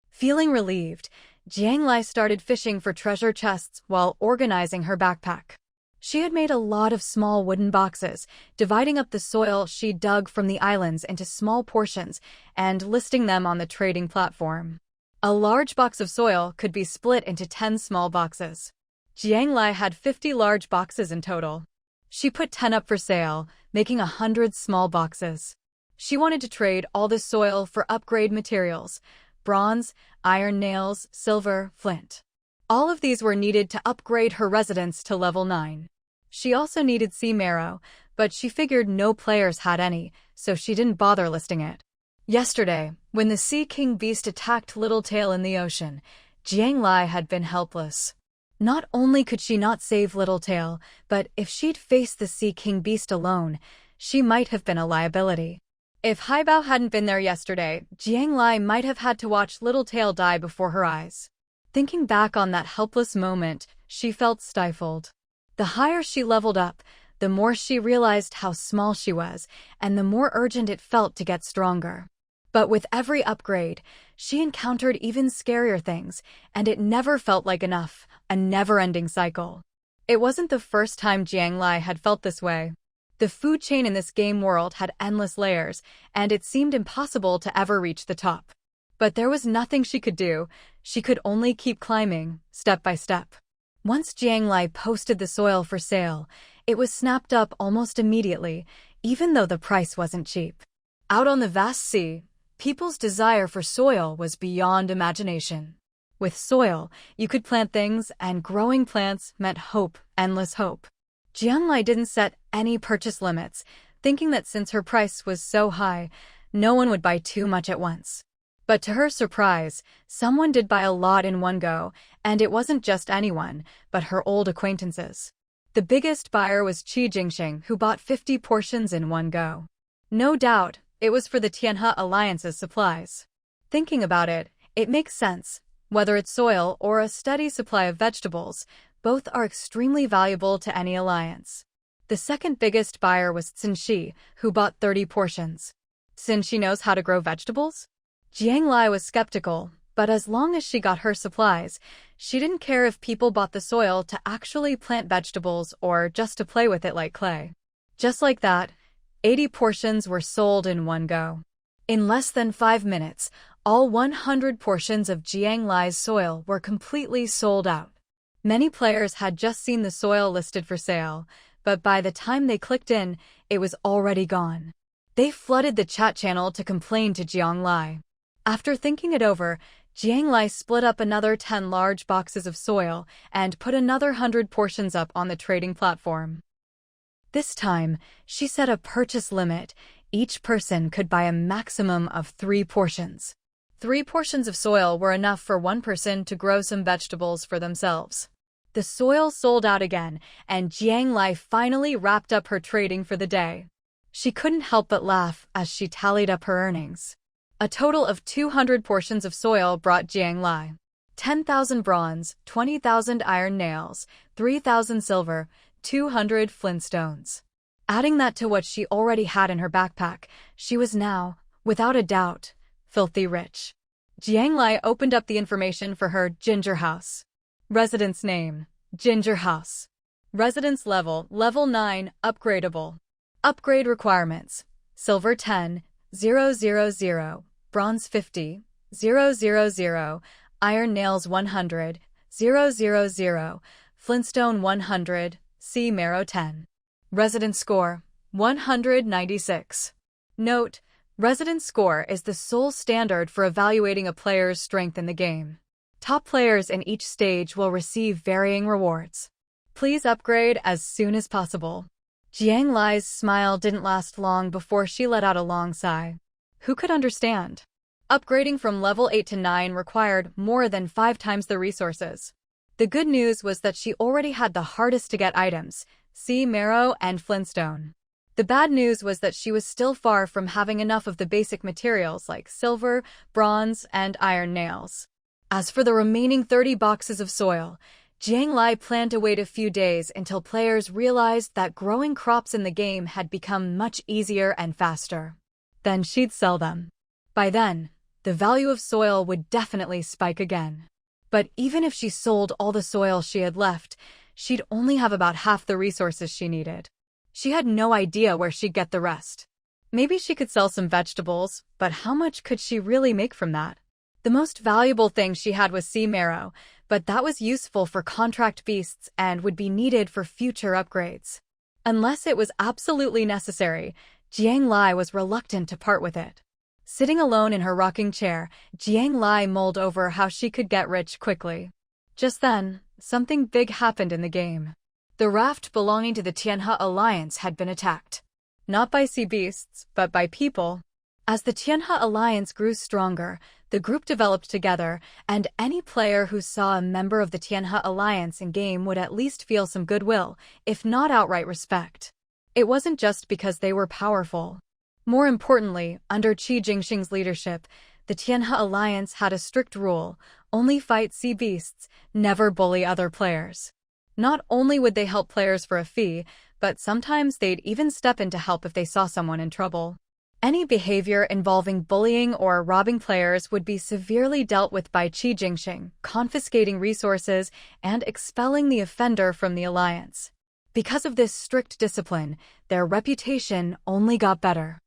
Feeling relieved, Jiang Lai started fishing for treasure chests while organizing her backpack. She had made a lot of small wooden boxes, dividing up the soil she dug from the islands into small portions and listing them on the trading platform. A large box of soil could be split into 10 small boxes. Jiang Lai had 50 large boxes in total. She put 10 up for sale, making 100 small boxes. She wanted to trade all the soil for upgrade materials: bronze, iron nails, silver, flint. All of these were needed to upgrade her residence to level 9. She also needed sea marrow, but she figured no players had any, so she didn't bother listing it. Yesterday, when the Sea King Beast attacked Littletail in the ocean, Jiang Lai had been helpless. Not only could she not save Littletail, but if she'd faced the Sea King Beast alone, she might have been a liability. If Haibao hadn't been there yesterday, Jiang Lai might have had to watch Littletail die before her eyes. Thinking back on that helpless moment, she felt stifled. The higher she leveled up, the more she realized how small she was, and the more urgent it felt to get stronger. But with every upgrade, she encountered even scarier things, and it never felt like enough, a never-ending cycle. It wasn't the first time Jiang Lai had felt this way. The food chain in this game world had endless layers, and it seemed impossible to ever reach the top. But there was nothing she could do. She could only keep climbing, step by step. Once Jiang Lai posted the soil for sale, it was snapped up almost immediately, even though the price wasn't cheap. Out on the vast sea, people's desire for soil was beyond imagination. With soil, you could plant things, and growing plants meant hope, endless hope. Jiang Lai didn't set any purchase limits, thinking that since her price was so high, no one would buy too much at once. But to her surprise, someone did buy a lot in one go, and it wasn't just anyone, but her old acquaintances. The biggest buyer was Qi Jingxing, who bought 50 portions in one go. No doubt, it was for the Tianhe Alliance's supplies. Thinking about it, it makes sense. Whether it's soil or a steady supply of vegetables, both are extremely valuable to any alliance. The second biggest buyer was Censhi, who bought 30 portions. Censhi knows how to grow vegetables? Jiang Lai was skeptical, but as long as she got her supplies, she didn't care if people bought the soil to actually plant vegetables or just to play with it like clay. Just like that, 80 portions were sold in one go. In less than 5 minutes, all 100 portions of Jiang Lai's soil were completely sold out. Many players had just seen the soil listed for sale, but by the time they clicked in, it was already gone. They flooded the chat channel to complain to Jiang Lai. After thinking it over, Jiang Lai split up another 10 large boxes of soil and put another 100 portions up on the trading platform. This time, she set a purchase limit. Each person could buy a maximum of 3 portions. 3 portions of soil were enough for one person to grow some vegetables for themselves. The soil sold out again, and Jiang Lai finally wrapped up her trading for the day. She couldn't help but laugh as she tallied up her earnings. A total of 200 portions of soil brought Jiang Lai 10,000 bronze, 20,000 iron nails, 3,000 silver, 200 flint stones. Adding that to what she already had in her backpack, she was now, without a doubt, filthy rich. Jiang Lai opened up the information for her Ginger House. Residence name: Ginger House. Residence level: level 9, upgradable. Upgrade requirements: silver 10, 000, bronze 50, 000, iron nails 100, 000, flintstone 100, sea marrow 10. Residence score: 196. Note: residence score is the sole standard for evaluating a player's strength in the game. Top players in each stage will receive varying rewards. Please upgrade as soon as possible. Jiang Lai's smile didn't last long before she let out a long sigh. Who could understand? Upgrading from level 8 to 9 required more than 5 times the resources. The good news was that she already had the hardest to get items: sea marrow and flintstone. The bad news was that she was still far from having enough of the basic materials like silver, bronze, and iron nails. As for the remaining 30 boxes of soil, Jiang Lai planned to wait a few days until players realized that growing crops in the game had become much easier and faster. Then she'd sell them. By then, the value of soil would definitely spike again. But even if she sold all the soil she had left, she'd only have about half the resources she needed. She had no idea where she'd get the rest. Maybe she could sell some vegetables, but how much could she really make from that? The most valuable thing she had was sea marrow, but that was useful for contract beasts and would be needed for future upgrades. Unless it was absolutely necessary, Jiang Lai was reluctant to part with it. Sitting alone in her rocking chair, Jiang Lai mulled over how she could get rich quickly. Just then, something big happened in the game. The raft belonging to the Tianhe Alliance had been attacked. Not by sea beasts, but by people. As the Tianhe Alliance grew stronger, the group developed together, and any player who saw a member of the Tianhe Alliance in-game would at least feel some goodwill, if not outright respect. It wasn't just because they were powerful. More importantly, under Qi Jingxing's leadership, the Tianhe Alliance had a strict rule: only fight sea beasts, never bully other players. Not only would they help players for a fee, but sometimes they'd even step in to help if they saw someone in trouble. Any behavior involving bullying or robbing players would be severely dealt with by Qi Jingxing, confiscating resources and expelling the offender from the alliance. Because of this strict discipline, their reputation only got better.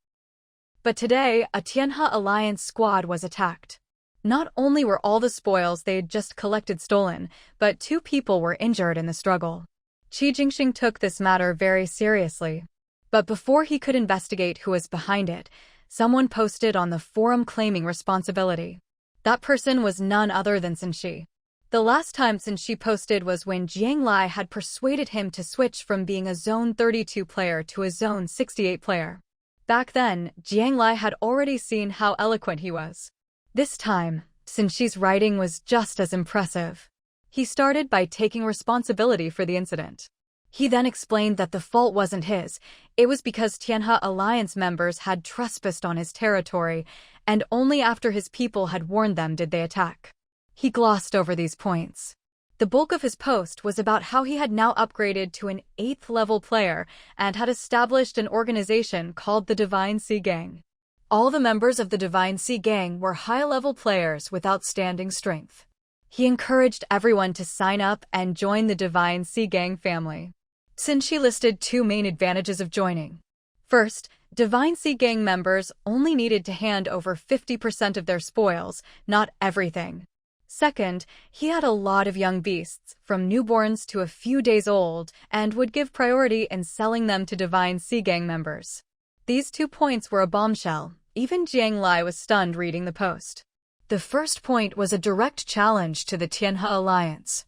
But today, a Tianhe Alliance squad was attacked. Not only were all the spoils they'd just collected stolen, but 2 people were injured in the struggle. Qi Jingxing took this matter very seriously. But before he could investigate who was behind it, someone posted on the forum claiming responsibility. That person was none other than Censhi. The last time Censhi posted was when Jiang Lai had persuaded him to switch from being a Zone 32 player to a Zone 68 player. Back then, Jiang Lai had already seen how eloquent he was. This time, Censhi's writing was just as impressive. He started by taking responsibility for the incident. He then explained that the fault wasn't his, it was because Tianhe Alliance members had trespassed on his territory, and only after his people had warned them did they attack. He glossed over these points. The bulk of his post was about how he had now upgraded to an 8th-level player and had established an organization called the Divine Sea Gang. All the members of the Divine Sea Gang were high-level players with outstanding strength. He encouraged everyone to sign up and join the Divine Sea Gang family. Censhi listed 2 main advantages of joining. First, Divine Sea Gang members only needed to hand over 50% of their spoils, not everything. Second, he had a lot of young beasts, from newborns to a few days old, and would give priority in selling them to Divine Sea Gang members. These 2 points were a bombshell. Even Jiang Lai was stunned reading the post. The first point was a direct challenge to the Tianhe Alliance.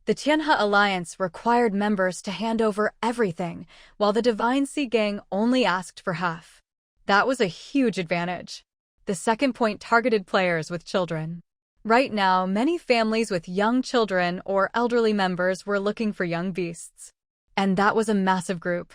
The Tianhe Alliance required members to hand over everything, while the Divine Sea Gang only asked for half. That was a huge advantage. The second point targeted players with children. Right now, many families with young children or elderly members were looking for young beasts. And that was a massive group.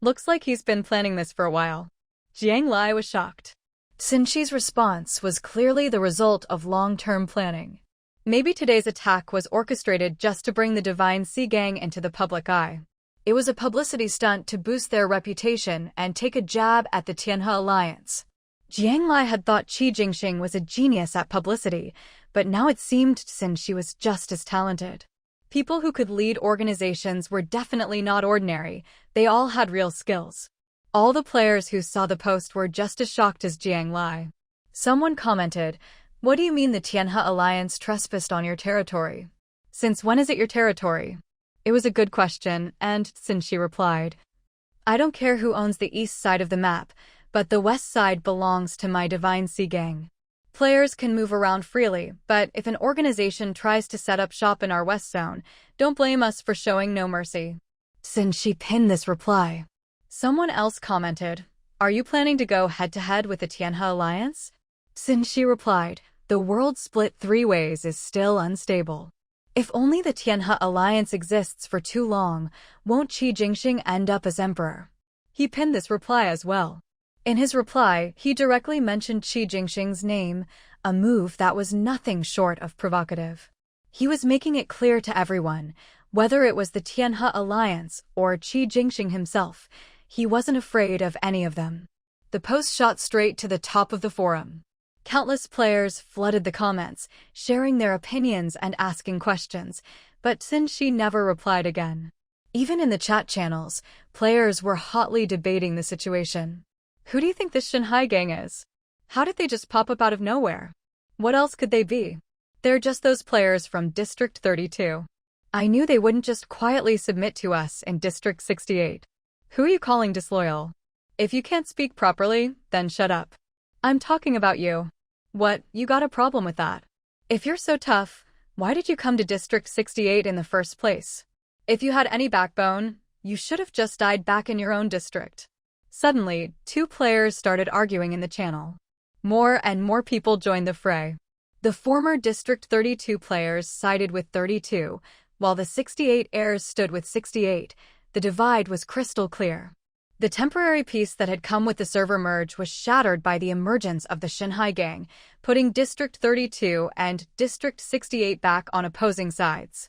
Looks like he's been planning this for a while. Jiang Lai was shocked. Censhi's response was clearly the result of long-term planning. Maybe today's attack was orchestrated just to bring the Divine Sea Gang into the public eye. It was a publicity stunt to boost their reputation and take a jab at the Tianhe Alliance. Jiang Lai had thought Qi Jingxing was a genius at publicity, but now it seemed Censhi was just as talented. People who could lead organizations were definitely not ordinary, they all had real skills. All the players who saw the post were just as shocked as Jiang Lai. Someone commented, "What do you mean the Tianhe Alliance trespassed on your territory? Since when is it your territory?" It was a good question, and Censhi replied, "I don't care who owns the east side of the map, but the west side belongs to my Divine Sea Gang. Players can move around freely, but if an organization tries to set up shop in our west zone, don't blame us for showing no mercy." Censhi pinned this reply. Someone else commented, "Are you planning to go head-to-head with the Tianhe Alliance?" Censhi replied, "The world split 3 ways is still unstable. If only the Tianhe Alliance exists for too long, won't Qi Jingxing end up as emperor?" He pinned this reply as well. In his reply, he directly mentioned Qi Jingxing's name, a move that was nothing short of provocative. He was making it clear to everyone, whether it was the Tianhe Alliance or Qi Jingxing himself, he wasn't afraid of any of them. The post shot straight to the top of the forum. Countless players flooded the comments, sharing their opinions and asking questions, but Censhi never replied again. Even in the chat channels, players were hotly debating the situation. Who do you think this Shanghai gang is? How did they just pop up out of nowhere? What else could they be? They're just those players from District 32. I knew they wouldn't just quietly submit to us in District 68. Who are you calling disloyal? If you can't speak properly, then shut up. I'm talking about you. What, you got a problem with that? If you're so tough, why did you come to District 68 in the first place? If you had any backbone, you should have just died back in your own district. Suddenly, two players started arguing in the channel. More and more people joined the fray. The former District 32 players sided with 32, while the 68 heirs stood with 68. The divide was crystal clear. The temporary peace that had come with the server merge was shattered by the emergence of the Shanghai gang, putting District 32 and District 68 back on opposing sides.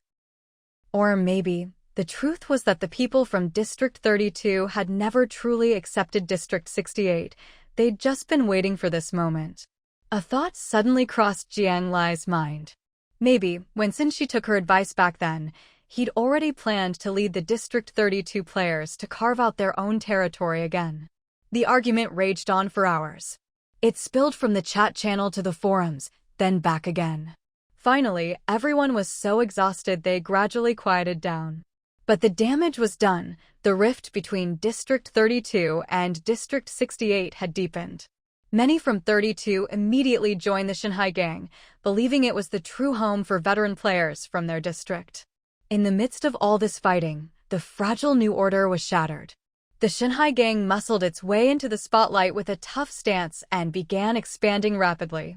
Or maybe the truth was that the people from District 32 had never truly accepted District 68. They'd just been waiting for this moment. A thought suddenly crossed Jiang Lai's mind. Maybe, when Censhi took her advice back then, he'd already planned to lead the District 32 players to carve out their own territory again. The argument raged on for hours. It spilled from the chat channel to the forums, then back again. Finally, everyone was so exhausted they gradually quieted down. But the damage was done. The rift between District 32 and District 68 had deepened. Many from 32 immediately joined the Shanghai gang, believing it was the true home for veteran players from their district. In the midst of all this fighting, the fragile new order was shattered. The Shanghai gang muscled its way into the spotlight with a tough stance and began expanding rapidly.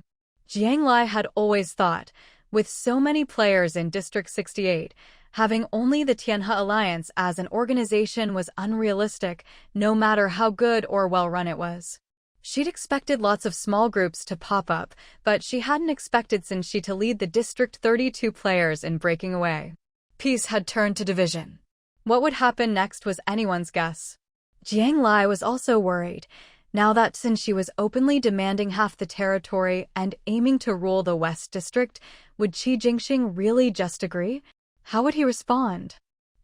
Jiang Lai had always thought, with so many players in District 68, having only the Tianhe Alliance as an organization was unrealistic, no matter how good or well-run it was. She'd expected lots of small groups to pop up, but she hadn't expected Censhi to lead the District 32 players in breaking away. Peace had turned to division. What would happen next was anyone's guess. Jiang Lai was also worried. Now that Censhi was openly demanding half the territory and aiming to rule the West District, would Qi Jingxing really just agree? How would he respond?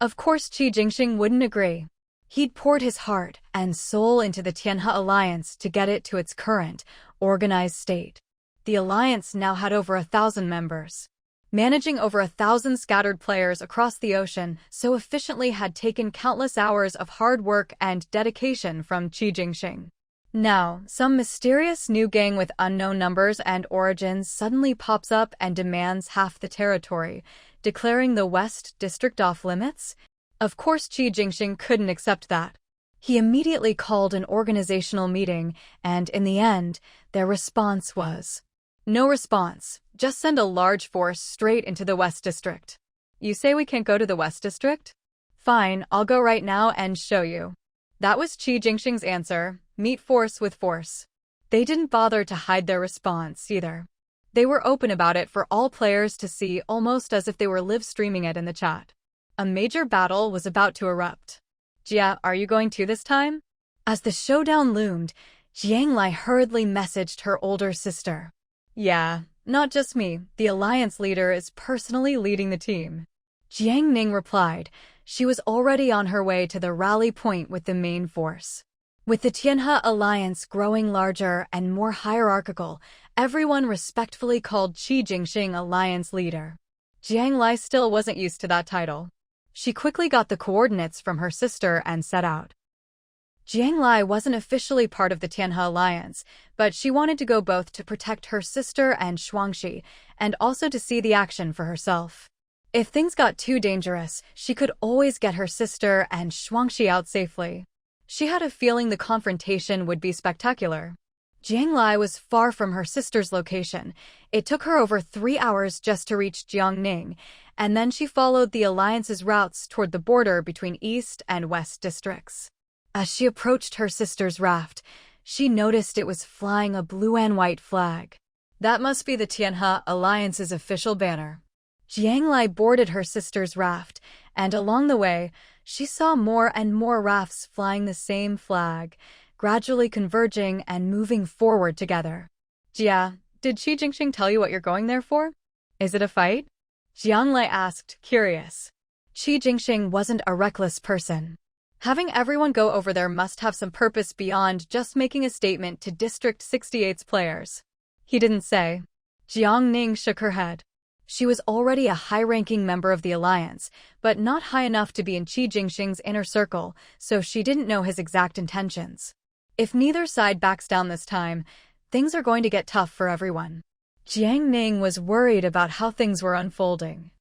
Of course Qi Jingxing wouldn't agree. He'd poured his heart and soul into the Tianhe Alliance to get it to its current, organized state. The alliance now had over 1,000 members. Managing over 1,000 scattered players across the ocean so efficiently had taken countless hours of hard work and dedication from Qi Jingxing. Now, some mysterious new gang with unknown numbers and origins suddenly pops up and demands half the territory, declaring the West District off limits? Of course Qi Jingxing couldn't accept that. He immediately called an organizational meeting, and in the end, their response was, "No response, just send a large force straight into the West District." You say we can't go to the West District? Fine, I'll go right now and show you. That was Qi Jingxing's answer, meet force with force. They didn't bother to hide their response, either. They were open about it for all players to see, almost as if they were live streaming it in the chat. A major battle was about to erupt. Jia, are you going to this time? As the showdown loomed, Jiang Lai hurriedly messaged her older sister. Yeah, not just me, the alliance leader is personally leading the team. Jiang Ning replied. She was already on her way to the rally point with the main force. With the Tianhe alliance growing larger and more hierarchical, everyone respectfully called Qi Jingxing alliance leader. Jiang Lai still wasn't used to that title. She quickly got the coordinates from her sister and set out. Jiang Lai wasn't officially part of the Tianhe alliance, but she wanted to go both to protect her sister and Shuangxi, and also to see the action for herself. If things got too dangerous, she could always get her sister and Shuangxi out safely. She had a feeling the confrontation would be spectacular. Jiang Lai was far from her sister's location. It took her over 3 hours just to reach Jiangning, and then she followed the alliance's routes toward the border between East and West districts. As she approached her sister's raft, she noticed it was flying a blue and white flag. That must be the Tianhe alliance's official banner. Jiang Lai boarded her sister's raft, and along the way, she saw more and more rafts flying the same flag, gradually converging and moving forward together. Jia, did Qi Jingxing tell you what you're going there for? Is it a fight? Jiang Lai asked, curious. Qi Jingxing wasn't a reckless person. Having everyone go over there must have some purpose beyond just making a statement to District 68's players. He didn't say. Jiangning shook her head. She was already a high-ranking member of the alliance, but not high enough to be in Qi Jingxing's inner circle, so she didn't know his exact intentions. If neither side backs down this time, things are going to get tough for everyone. Jiang Ning was worried about how things were unfolding.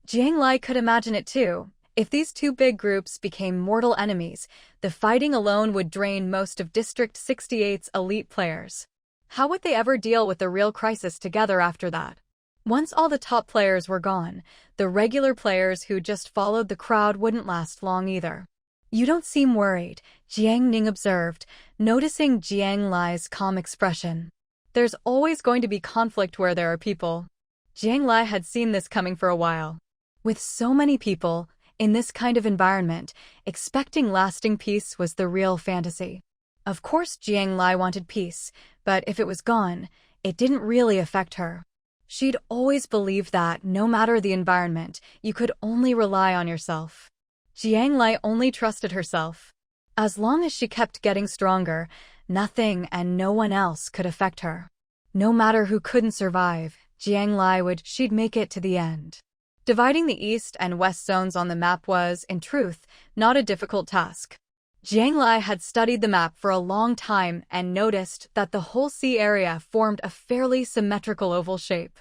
Jiang Lai could imagine it too. If these two big groups became mortal enemies, the fighting alone would drain most of District 68's elite players. How would they ever deal with the real crisis together after that? Once all the top players were gone, the regular players who just followed the crowd wouldn't last long either. "You don't seem worried," Jiang Ning observed, noticing Jiang Lai's calm expression. "There's always going to be conflict where there are people." Jiang Lai had seen this coming for a while. With so many people, in this kind of environment, expecting lasting peace was the real fantasy. Of course Jiang Lai wanted peace, but if it was gone, it didn't really affect her. She'd always believed that, no matter the environment, you could only rely on yourself. Jiang Lai only trusted herself. As long as she kept getting stronger, nothing and no one else could affect her. No matter who couldn't survive, Jiang Lai she'd make it to the end. Dividing the east and west zones on the map was, in truth, not a difficult task. Jiang Lai had studied the map for a long time and noticed that the whole sea area formed a fairly symmetrical oval shape.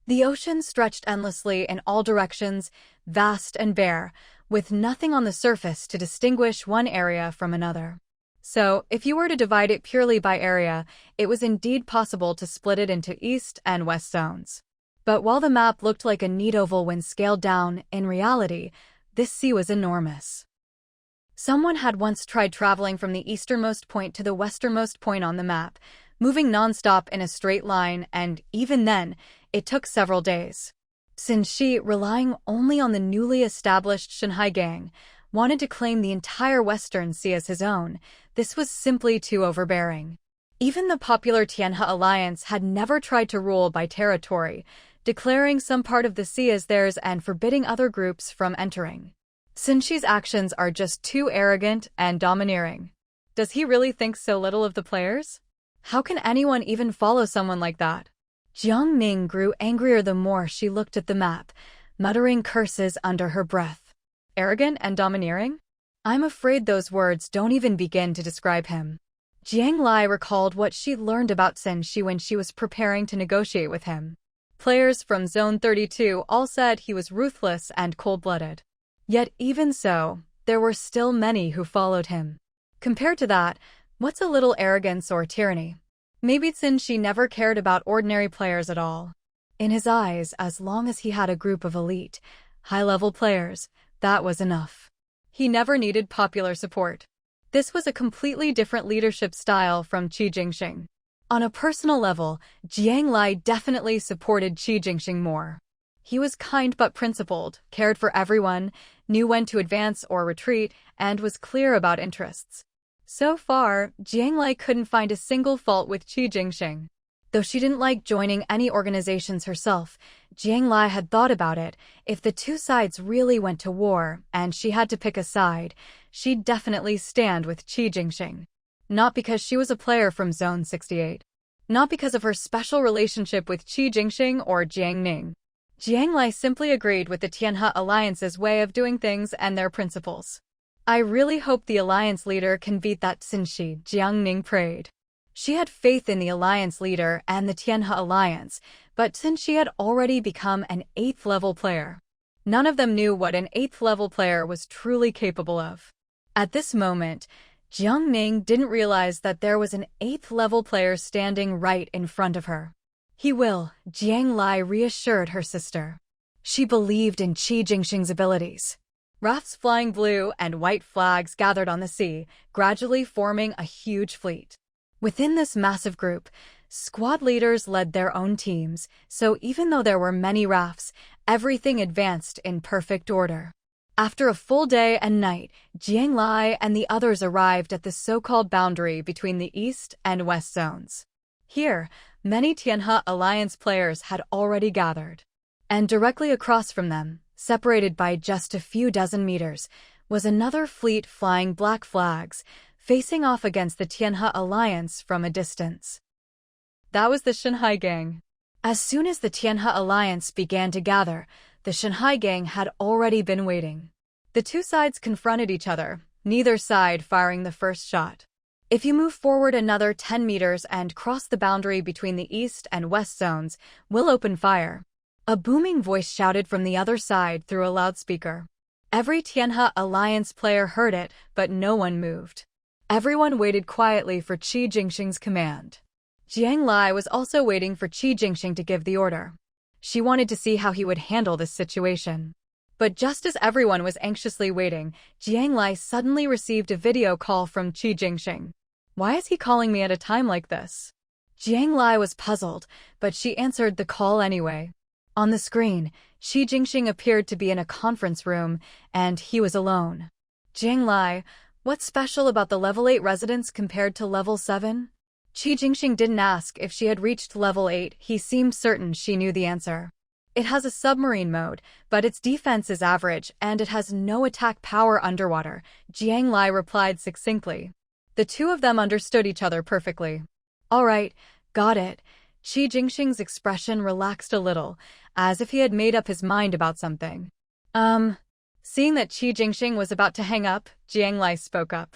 The ocean stretched endlessly in all directions, vast and bare, with nothing on the surface to distinguish one area from another. So, if you were to divide it purely by area, it was indeed possible to split it into east and west zones. But while the map looked like a neat oval when scaled down, in reality, this sea was enormous. Someone had once tried traveling from the easternmost point to the westernmost point on the map, moving non-stop in a straight line, and even then, it took several days. Censhi, relying only on the newly established Shanghai Gang, wanted to claim the entire Western Sea as his own. This was simply too overbearing. Even the popular Tianhe alliance had never tried to rule by territory, declaring some part of the sea as theirs and forbidding other groups from entering. Censhi's actions are just too arrogant and domineering. Does he really think so little of the players? How can anyone even follow someone like that? Jiang Ning grew angrier the more she looked at the map, muttering curses under her breath. Arrogant and domineering? I'm afraid those words don't even begin to describe him. Jiang Lai recalled what she'd learned about Censhi when she was preparing to negotiate with him. Players from Zone 32 all said he was ruthless and cold-blooded. Yet even so, there were still many who followed him. Compared to that, what's a little arrogance or tyranny? Maybe Censhi never cared about ordinary players at all. In his eyes, as long as he had a group of elite, high-level players, that was enough. He never needed popular support. This was a completely different leadership style from Qi Jingxing. On a personal level, Jiang Lai definitely supported Qi Jingxing more. He was kind but principled, cared for everyone, knew when to advance or retreat, and was clear about interests. So far, Jiang Lai couldn't find a single fault with Qi Jingxing. Though she didn't like joining any organizations herself, Jiang Lai had thought about it. If the two sides really went to war, and she had to pick a side, she'd definitely stand with Qi Jingxing. Not because she was a player from Zone 68. Not because of her special relationship with Qi Jingxing or Jiang Ning. Jiang Lai simply agreed with the Tianhe Alliance's way of doing things and their principles. I really hope the Alliance leader can beat that Censhi, Jiang Ning prayed. She had faith in the Alliance leader and the Tianhe Alliance, but Censhi had already become an 8th-level player. None of them knew what an 8th-level player was truly capable of. At this moment, Jiang Ning didn't realize that there was an 8th-level player standing right in front of her. He will, Jiang Lai reassured her sister. She believed in Qi Jingxing's abilities. Rafts flying blue and white flags gathered on the sea, gradually forming a huge fleet. Within this massive group, squad leaders led their own teams, so even though there were many rafts, everything advanced in perfect order. After a full day and night, Jiang Lai and the others arrived at the so-called boundary between the east and west zones. Here, many Tianhe Alliance players had already gathered. And directly across from them, separated by just a few dozen meters, was another fleet flying black flags, facing off against the Tianhe Alliance from a distance. That was the Shanghai Gang. As soon as the Tianhe Alliance began to gather, the Shanghai Gang had already been waiting. The two sides confronted each other, neither side firing the first shot. If you move forward another 10 meters and cross the boundary between the east and west zones, we'll open fire." A booming voice shouted from the other side through a loudspeaker. Every Tianhe Alliance player heard it, but no one moved. Everyone waited quietly for Qi Jingxing's command. Jiang Lai was also waiting for Qi Jingxing to give the order. She wanted to see how he would handle this situation. But just as everyone was anxiously waiting, Jiang Lai suddenly received a video call from Qi Jingxing. "Why is he calling me at a time like this?" Jiang Lai was puzzled, but she answered the call anyway. On the screen, Qi Jingxing appeared to be in a conference room, and he was alone. "Jiang Lai, what's special about the level 8 residence compared to level 7? Qi Jingxing didn't ask if she had reached level 8, he seemed certain she knew the answer. "It has a submarine mode, but its defense is average and it has no attack power underwater," Jiang Lai replied succinctly. The two of them understood each other perfectly. "All right, got it." Qi Jingxing's expression relaxed a little, as if he had made up his mind about something. Seeing that Qi Jingxing was about to hang up, Jiang Lai spoke up.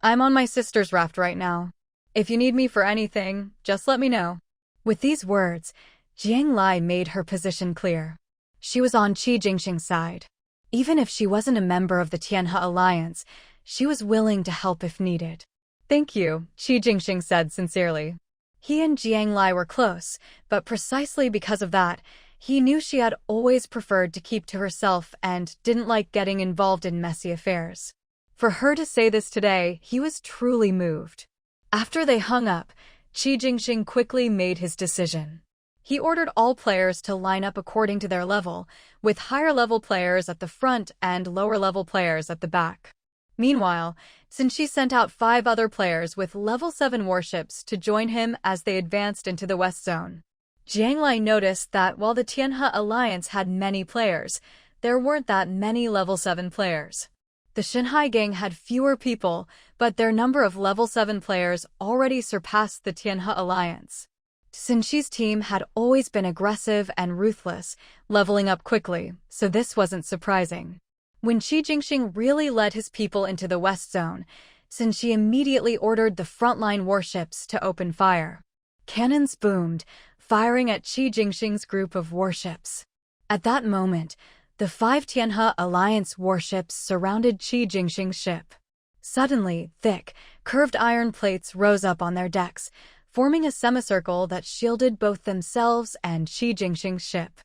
"I'm on my sister's raft right now. If you need me for anything, just let me know." With these words, Jiang Lai made her position clear. She was on Qi Jingxing's side. Even if she wasn't a member of the Tianhe Alliance, she was willing to help if needed. "Thank you," Qi Jingxing said sincerely. He and Jiang Lai were close, but precisely because of that, he knew she had always preferred to keep to herself and didn't like getting involved in messy affairs. For her to say this today, he was truly moved. After they hung up, Qi Jingxing quickly made his decision. He ordered all players to line up according to their level, with higher-level players at the front and lower-level players at the back. Meanwhile, Censhi sent out 5 other players with level 7 warships to join him as they advanced into the west zone. Jiang Lai noticed that while the Tianhe Alliance had many players, there weren't that many level 7 players. The Shanghai gang had fewer people, but their number of level 7 players already surpassed the Tianhe Alliance. Censhi's team had always been aggressive and ruthless, leveling up quickly, so this wasn't surprising. When Qi Jingxing really led his people into the west zone, Censhi immediately ordered the frontline warships to open fire. Cannons boomed, firing at Qi Jingxing's group of warships. At that moment, the 5 Tianhe Alliance warships surrounded Qi Jingxing's ship. Suddenly, thick, curved iron plates rose up on their decks, forming a semicircle that shielded both themselves and Qi Jingxing's ship.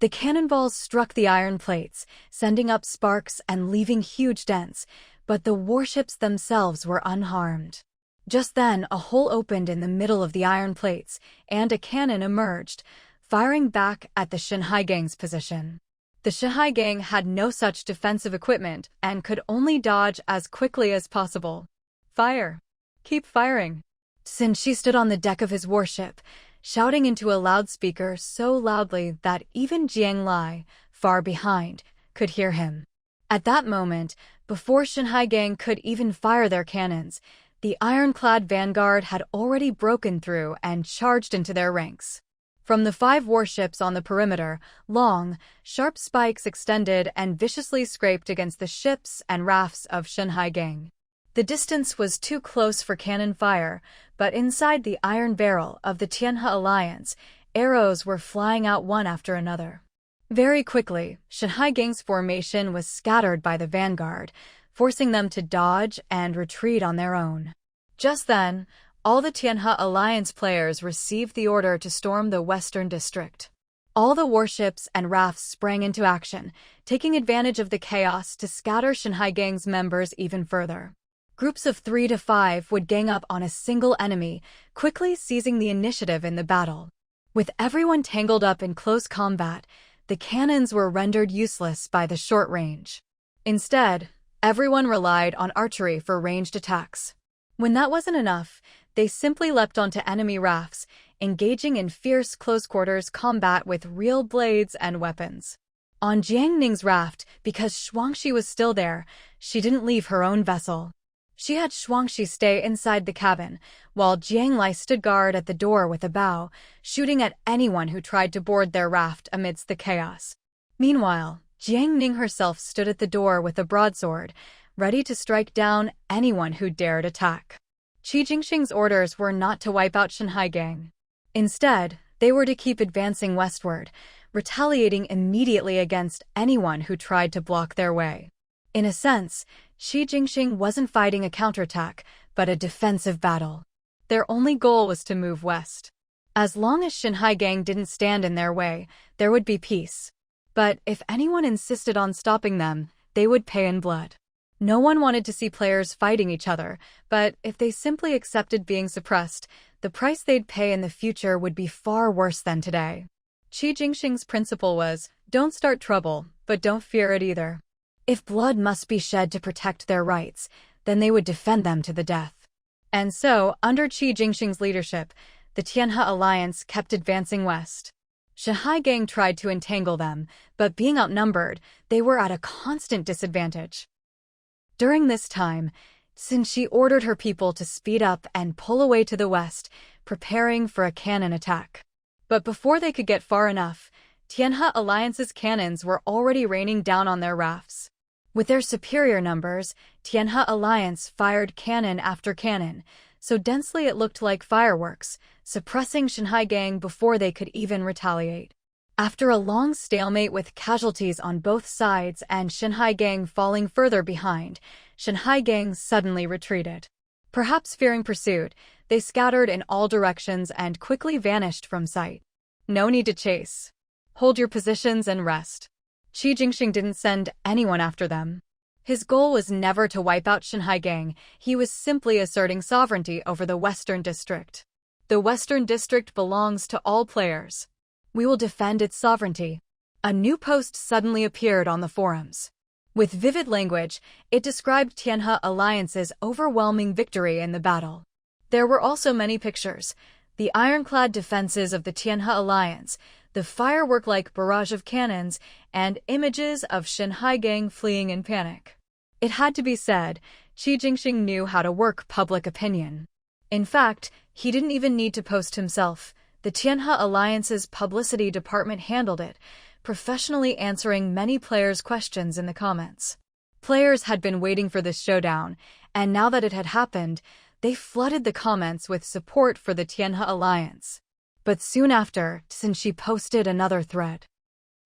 The cannonballs struck the iron plates, sending up sparks and leaving huge dents, but the warships themselves were unharmed. Just then, a hole opened in the middle of the iron plates, and a cannon emerged, firing back at the Shanghai gang's position. The Shanghai gang had no such defensive equipment and could only dodge as quickly as possible. "Fire! Keep firing!" Censhi stood on the deck of his warship, shouting into a loudspeaker so loudly that even Jiang Lai, far behind, could hear him. At that moment, before Shanghai gang could even fire their cannons, the ironclad vanguard had already broken through and charged into their ranks. From the 5 warships on the perimeter, long, sharp spikes extended and viciously scraped against the ships and rafts of Shanghai gang. The distance was too close for cannon fire, but inside the iron barrel of the Tianhe Alliance, arrows were flying out one after another. Very quickly, Shanghai gang's formation was scattered by the vanguard, forcing them to dodge and retreat on their own. Just then, all the Tianhe Alliance players received the order to storm the western district. All the warships and rafts sprang into action, taking advantage of the chaos to scatter Shanghai gang's members even further. Groups of 3 to 5 would gang up on a single enemy, quickly seizing the initiative in the battle. With everyone tangled up in close combat, the cannons were rendered useless by the short range. Instead, everyone relied on archery for ranged attacks. When that wasn't enough, they simply leapt onto enemy rafts, engaging in fierce close-quarters combat with real blades and weapons. On Jiang Ning's raft, because Shuangxi was still there, she didn't leave her own vessel. She had Shuangxi stay inside the cabin, while Jiang Lai stood guard at the door with a bow, shooting at anyone who tried to board their raft amidst the chaos. Meanwhile, Jiang Ning herself stood at the door with a broadsword, ready to strike down anyone who dared attack. Qi Jingxing's orders were not to wipe out Shanhai Gang. Instead, they were to keep advancing westward, retaliating immediately against anyone who tried to block their way. In a sense, Qi Jingxing wasn't fighting a counterattack, but a defensive battle. Their only goal was to move west. As long as Shanhai Gang didn't stand in their way, there would be peace. But if anyone insisted on stopping them, they would pay in blood. No one wanted to see players fighting each other, but if they simply accepted being suppressed, the price they'd pay in the future would be far worse than today. Qi Jingxing's principle was, don't start trouble, but don't fear it either. If blood must be shed to protect their rights, then they would defend them to the death. And so, under Qi Jingxing's leadership, the Tianhe alliance kept advancing west. Shanhai Gang tried to entangle them, but being outnumbered, they were at a constant disadvantage. During this time, Censhi ordered her people to speed up and pull away to the west, preparing for a cannon attack. But before they could get far enough, Tianhe Alliance's cannons were already raining down on their rafts. With their superior numbers, Tianhe Alliance fired cannon after cannon, so densely it looked like fireworks, suppressing Shanhai Gang before they could even retaliate. After a long stalemate with casualties on both sides and Shanhai Gang falling further behind, Shanhai Gang suddenly retreated. Perhaps fearing pursuit, they scattered in all directions and quickly vanished from sight. No need to chase. Hold your positions and rest. Qi Jingxing didn't send anyone after them. His goal was never to wipe out Shanhai Gang, he was simply asserting sovereignty over the Western District. The Western District belongs to all players. We will defend its sovereignty. A new post suddenly appeared on the forums. With vivid language, it described Tianhe Alliance's overwhelming victory in the battle. There were also many pictures: the ironclad defenses of the Tianhe Alliance, the firework-like barrage of cannons, and images of Shanhai Gang fleeing in panic. It had to be said, Qi Jingxing knew how to work public opinion. In fact, he didn't even need to post himself. The Tianhe Alliance's publicity department handled it, professionally answering many players' questions in the comments. Players had been waiting for this showdown, and now that it had happened, they flooded the comments with support for the Tianhe Alliance. But soon after, Censhi posted another thread.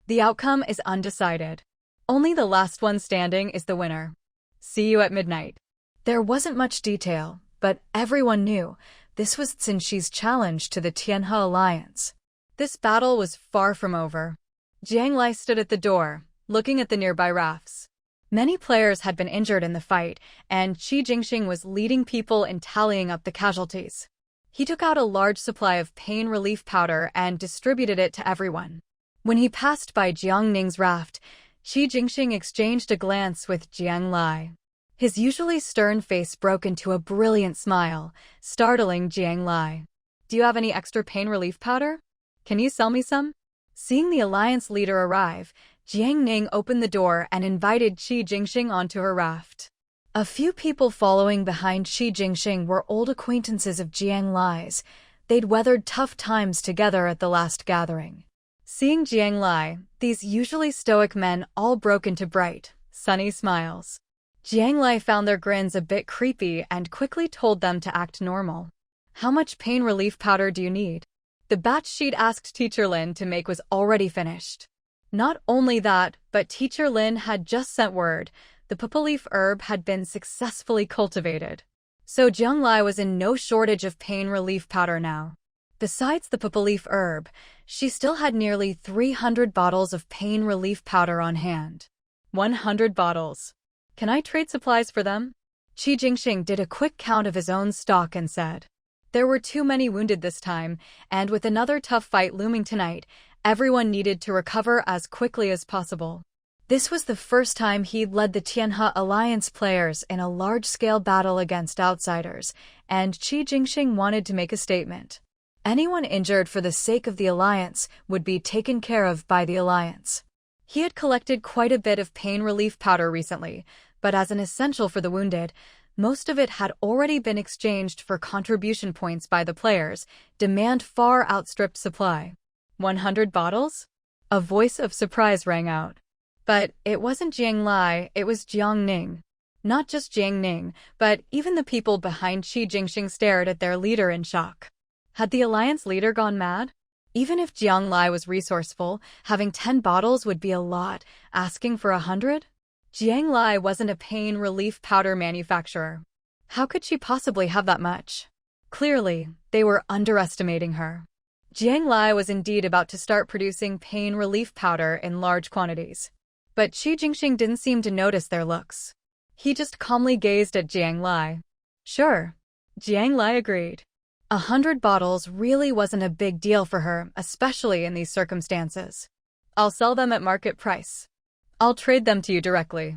The outcome is undecided. Only the last one standing is the winner. See you at midnight. There wasn't much detail, but everyone knew this was Censhi's challenge to the Tianhe Alliance. This battle was far from over. Jiang Lai stood at the door, looking at the nearby rafts. Many players had been injured in the fight, and Qi Jingxing was leading people in tallying up the casualties. He took out a large supply of pain relief powder and distributed it to everyone. When he passed by Jiang Ning's raft, Qi Jingxing exchanged a glance with Jiang Lai. His usually stern face broke into a brilliant smile, startling Jiang Lai. Do you have any extra pain relief powder? Can you sell me some? Seeing the alliance leader arrive, Jiang Ning opened the door and invited Qi Jingxing onto her raft. A few people following behind Qi Jingxing were old acquaintances of Jiang Lai's. They'd weathered tough times together at the last gathering. Seeing Jiang Lai, these usually stoic men all broke into bright, sunny smiles. Jiang Lai found their grins a bit creepy and quickly told them to act normal. How much pain relief powder do you need? The batch she'd asked Teacher Lin to make was already finished. Not only that, but Teacher Lin had just sent word the papa leaf herb had been successfully cultivated. So Jiang Lai was in no shortage of pain relief powder now. Besides the papa leaf herb, she still had nearly 300 bottles of pain relief powder on hand. 100 bottles. Can I trade supplies for them? Qi Jingxing did a quick count of his own stock and said. There were too many wounded this time, and with another tough fight looming tonight, everyone needed to recover as quickly as possible. This was the first time he'd led the Tianhe Alliance players in a large-scale battle against outsiders, and Qi Jingxing wanted to make a statement. Anyone injured for the sake of the Alliance would be taken care of by the Alliance. He had collected quite a bit of pain relief powder recently, but as an essential for the wounded, most of it had already been exchanged for contribution points by the players. Demand far outstripped supply. 100 bottles? A voice of surprise rang out. But it wasn't Jiang Lai, it was Jiang Ning. Not just Jiang Ning, but even the people behind Qi Jingxing stared at their leader in shock. Had the alliance leader gone mad? Even if Jiang Lai was resourceful, having 10 bottles would be a lot, asking for 100? Jiang Lai wasn't a pain relief powder manufacturer. How could she possibly have that much? Clearly, they were underestimating her. Jiang Lai was indeed about to start producing pain relief powder in large quantities. But Qi Jingxing didn't seem to notice their looks. He just calmly gazed at Jiang Lai. Sure. Jiang Lai agreed. 100 bottles really wasn't a big deal for her, especially in these circumstances. I'll sell them at market price. I'll trade them to you directly.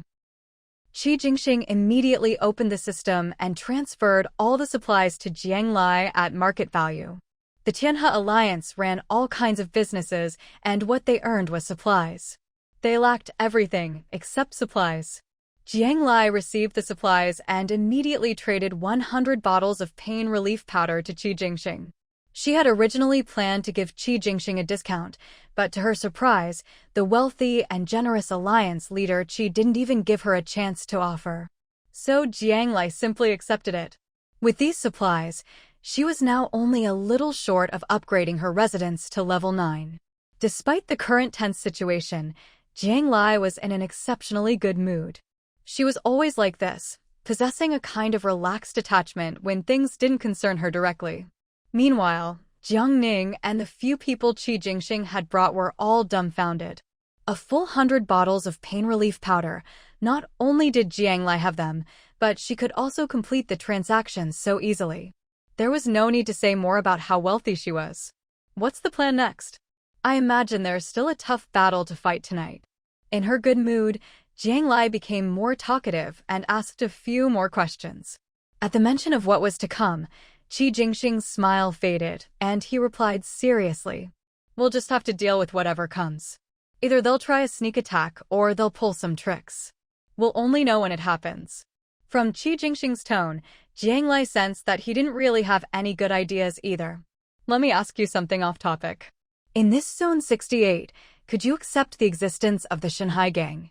Qi Jingxing immediately opened the system and transferred all the supplies to Jiang Lai at market value. The Tianhe Alliance ran all kinds of businesses, and what they earned was supplies. They lacked everything except supplies. Jiang Lai received the supplies and immediately traded 100 bottles of pain relief powder to Qi Jingxing. She had originally planned to give Qi Jingxing a discount, but to her surprise, the wealthy and generous alliance leader Qi didn't even give her a chance to offer. So Jiang Lai simply accepted it. With these supplies, she was now only a little short of upgrading her residence to level 9. Despite the current tense situation, Jiang Lai was in an exceptionally good mood. She was always like this, possessing a kind of relaxed detachment when things didn't concern her directly. Meanwhile, Jiang Ning and the few people Qi Jingxing had brought were all dumbfounded. A full 100 bottles of pain relief powder. Not only did Jiang Lai have them, but she could also complete the transactions so easily. There was no need to say more about how wealthy she was. What's the plan next? I imagine there's still a tough battle to fight tonight. In her good mood, Jiang Lai became more talkative and asked a few more questions. At the mention of what was to come, Qi Jingxing's smile faded, and he replied seriously, "We'll just have to deal with whatever comes. Either they'll try a sneak attack or they'll pull some tricks. We'll only know when it happens." From Qi Jingxing's tone, Jiang Lai sensed that he didn't really have any good ideas either. "Let me ask you something off topic. In this Zone 68, could you accept the existence of the Shanghai Gang?"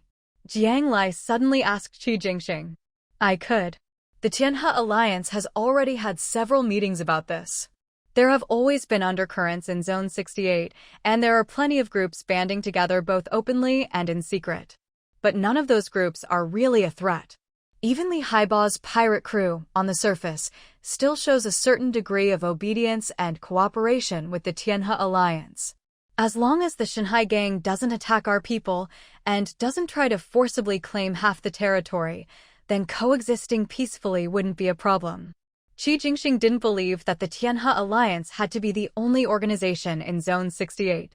Jiang Lai suddenly asked Qi Jingxing. "I could. The Tianhe Alliance has already had several meetings about this. There have always been undercurrents in Zone 68, and there are plenty of groups banding together both openly and in secret. But none of those groups are really a threat. Even the Haibao's pirate crew, on the surface, still shows a certain degree of obedience and cooperation with the Tianhe Alliance. As long as the Shanghai Gang doesn't attack our people and doesn't try to forcibly claim half the territory, then coexisting peacefully wouldn't be a problem." Qi Jingxing didn't believe that the Tianhe Alliance had to be the only organization in Zone 68.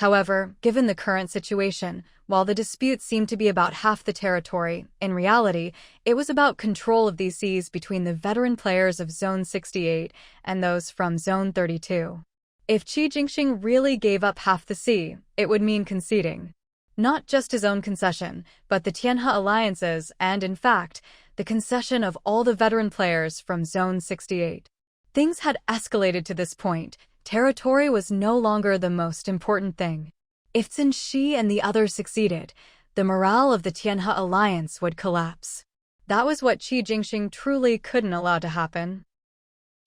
However, given the current situation, while the dispute seemed to be about half the territory, in reality, it was about control of these seas between the veteran players of Zone 68 and those from Zone 32. If Qi Jingxing really gave up half the sea, it would mean conceding. Not just his own concession, but the Tianhe Alliance's and, in fact, the concession of all the veteran players from Zone 68. Things had escalated to this point. Territory was no longer the most important thing. If Censhi and the others succeeded, the morale of the Tianhe Alliance would collapse. That was what Qi Jingxing truly couldn't allow to happen.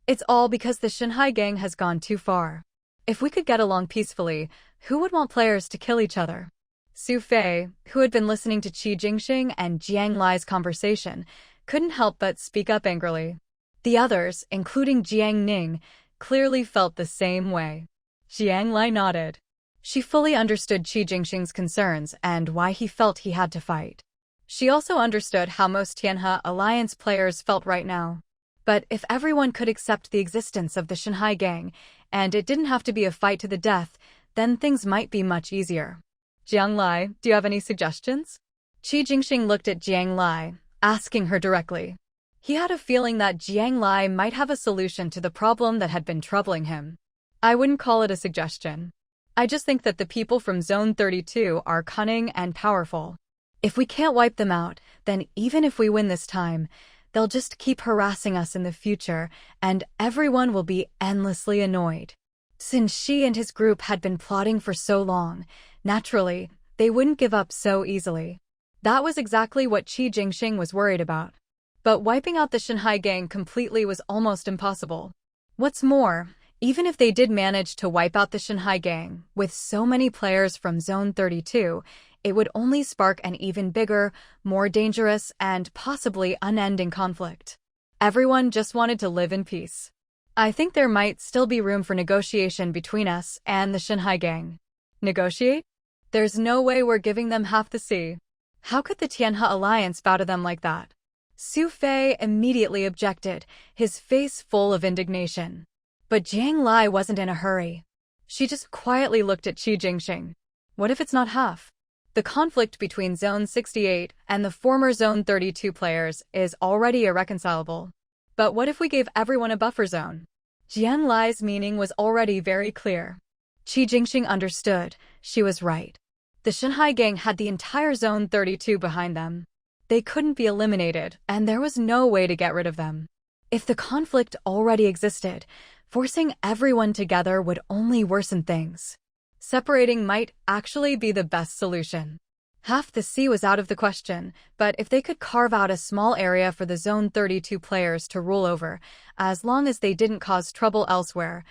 It's all because the Shanghai Gang has gone too far. If we could get along peacefully, who would want players to kill each other? Su Fei, who had been listening to Qi Jingxing and Jiang Lai's conversation, couldn't help but speak up angrily. The others, including Jiang Ning, clearly felt the same way. Jiang Lai nodded. She fully understood Qi Jingxing's concerns and why he felt he had to fight. She also understood how most Tianhe Alliance players felt right now. But if everyone could accept the existence of the Shanghai Gang, and it didn't have to be a fight to the death, then things might be much easier. "Jiang Lai, do you have any suggestions?" Qi Jingxing looked at Jiang Lai, asking her directly. He had a feeling that Jiang Lai might have a solution to the problem that had been troubling him. "I wouldn't call it a suggestion. I just think that the people from Zone 32 are cunning and powerful. If we can't wipe them out, then even if we win this time, they'll just keep harassing us in the future, and everyone will be endlessly annoyed. Since Shi and his group had been plotting for so long, naturally, they wouldn't give up so easily." That was exactly what Qi Jingxing was worried about. But wiping out the Shanghai gang completely was almost impossible. What's more, even if they did manage to wipe out the Shanghai gang, with so many players from Zone 32, it would only spark an even bigger, more dangerous, and possibly unending conflict. Everyone just wanted to live in peace. I think there might still be room for negotiation between us and the Shanghai gang. Negotiate? There's no way we're giving them half the sea. How could the Tianhe alliance bow to them like that? Su Fei immediately objected, his face full of indignation. But Jiang Lai wasn't in a hurry. She just quietly looked at Qi Jingxing. What if it's not half? The conflict between Zone 68 and the former Zone 32 players is already irreconcilable. But what if we gave everyone a buffer zone? Jiang Lai's meaning was already very clear. Qi Jingxing understood. She was right. The Shanghai gang had the entire Zone 32 behind them. They couldn't be eliminated, and there was no way to get rid of them. If the conflict already existed, forcing everyone together would only worsen things. Separating might actually be the best solution. Half the sea was out of the question, but if they could carve out a small area for the Zone 32 players to rule over, as long as they didn't cause trouble elsewhere,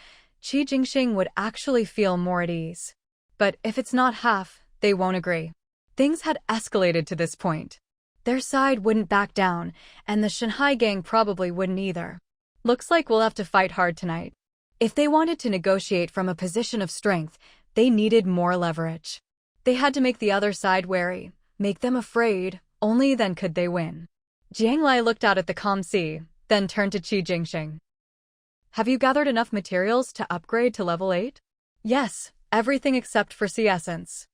Qi Jingxing would actually feel more at ease. But if it's not half, they won't agree. Things had escalated to this point. Their side wouldn't back down, and the Shanghai gang probably wouldn't either. Looks like we'll have to fight hard tonight. If they wanted to negotiate from a position of strength, they needed more leverage. They had to make the other side wary, make them afraid, only then could they win. Jiang Lai looked out at the calm sea, then turned to Qi Jingxing. Have you gathered enough materials to upgrade to level 8? Yes, everything except for sea essence.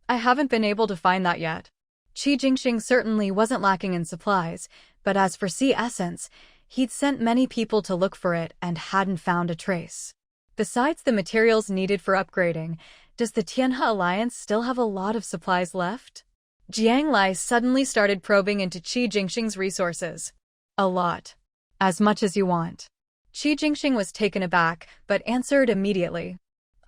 I haven't been able to find that yet. Qi Jingxing certainly wasn't lacking in supplies, but as for sea essence, he'd sent many people to look for it and hadn't found a trace. Besides the materials needed for upgrading, does the Tianhe alliance still have a lot of supplies left? Jiang Lai suddenly started probing into Qi Jingxing's resources. A lot. As much as you want. Qi Jingxing was taken aback, but answered immediately.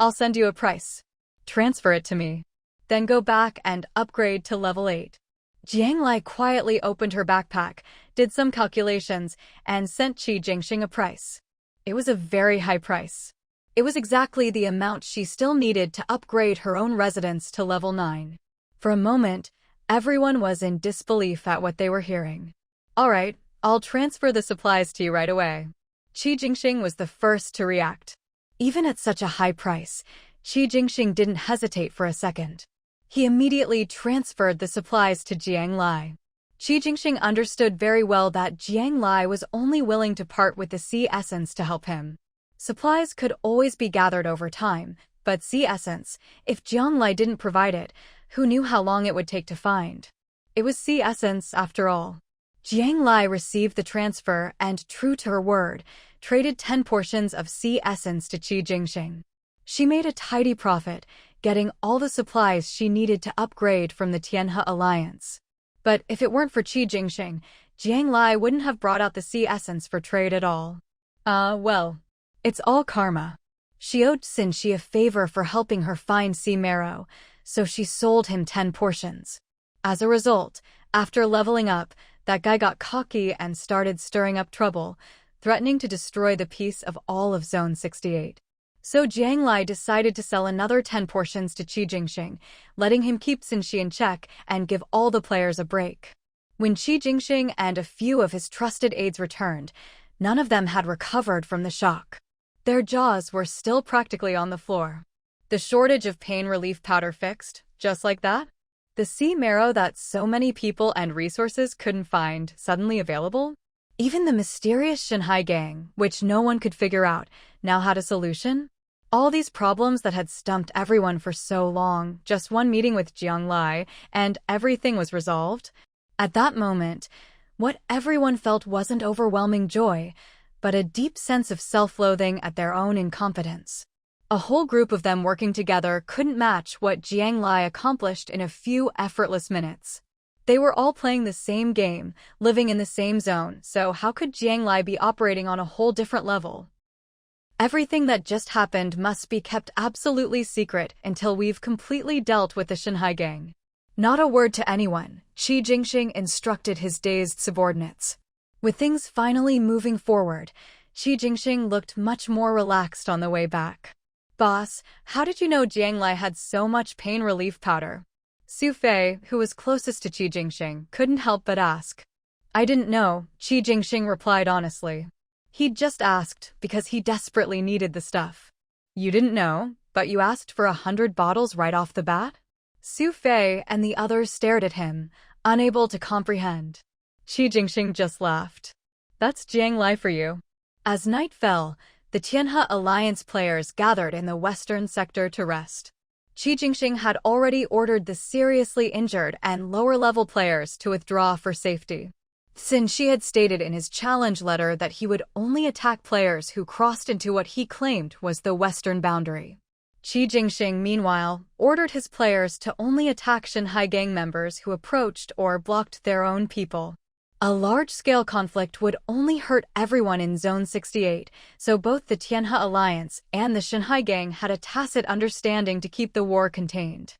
I'll send you a price. Transfer it to me. Then go back and upgrade to level 8. Jiang Lai quietly opened her backpack, did some calculations, and sent Qi Jingxing a price. It was a very high price. It was exactly the amount she still needed to upgrade her own residence to level 9. For a moment, everyone was in disbelief at what they were hearing. All right, I'll transfer the supplies to you right away. Qi Jingxing was the first to react. Even at such a high price, Qi Jingxing didn't hesitate for a second. He immediately transferred the supplies to Jiang Lai. Qi Jingxing understood very well that Jiang Lai was only willing to part with the sea essence to help him. Supplies could always be gathered over time, but sea essence, if Jiang Lai didn't provide it, who knew how long it would take to find? It was sea essence, after all. Jiang Lai received the transfer and, true to her word, traded 10 portions of sea essence to Qi Jingxing. She made a tidy profit, getting all the supplies she needed to upgrade from the Tianhe alliance. But if it weren't for Qi Jingxing, Jiang Lai wouldn't have brought out the sea essence for trade at all. Well, it's all karma. She owed Censhi a favor for helping her find sea marrow, so she sold him 10 portions. As a result, after leveling up, that guy got cocky and started stirring up trouble, threatening to destroy the peace of all of Zone 68. So Jiang Lai decided to sell another 10 portions to Qi Jingxing, letting him keep Censhi in check and give all the players a break. When Qi Jingxing and a few of his trusted aides returned, none of them had recovered from the shock. Their jaws were still practically on the floor. The shortage of pain relief powder fixed, just like that? The sea marrow that so many people and resources couldn't find, suddenly available? Even the mysterious Shanghai gang, which no one could figure out, now had a solution? All these problems that had stumped everyone for so long, just one meeting with Jiang Lai, and everything was resolved? At that moment, what everyone felt wasn't overwhelming joy, but a deep sense of self-loathing at their own incompetence. A whole group of them working together couldn't match what Jiang Lai accomplished in a few effortless minutes. They were all playing the same game, living in the same zone, so how could Jiang Lai be operating on a whole different level? Everything that just happened must be kept absolutely secret until we've completely dealt with the Shanghai gang. Not a word to anyone, Qi Jingxing instructed his dazed subordinates. With things finally moving forward, Qi Jingxing looked much more relaxed on the way back. "Boss, how did you know Jiang Lai had so much pain relief powder?" Su Fei, who was closest to Qi Jingxing, couldn't help but ask. "I didn't know," Qi Jingxing replied honestly. He'd just asked because he desperately needed the stuff. "You didn't know, but you asked for 100 bottles right off the bat?" Su Fei and the others stared at him, unable to comprehend. Qi Jingxing just laughed. "That's Jiang Lai for you." As night fell, the Tianhe Alliance players gathered in the western sector to rest. Qi Jingxing had already ordered the seriously injured and lower-level players to withdraw for safety. Censhi had stated in his challenge letter that he would only attack players who crossed into what he claimed was the western boundary. Qi Jingxing, meanwhile, ordered his players to only attack Shanhai gang members who approached or blocked their own people. A large-scale conflict would only hurt everyone in Zone 68, so both the Tianhe Alliance and the Shanhai gang had a tacit understanding to keep the war contained.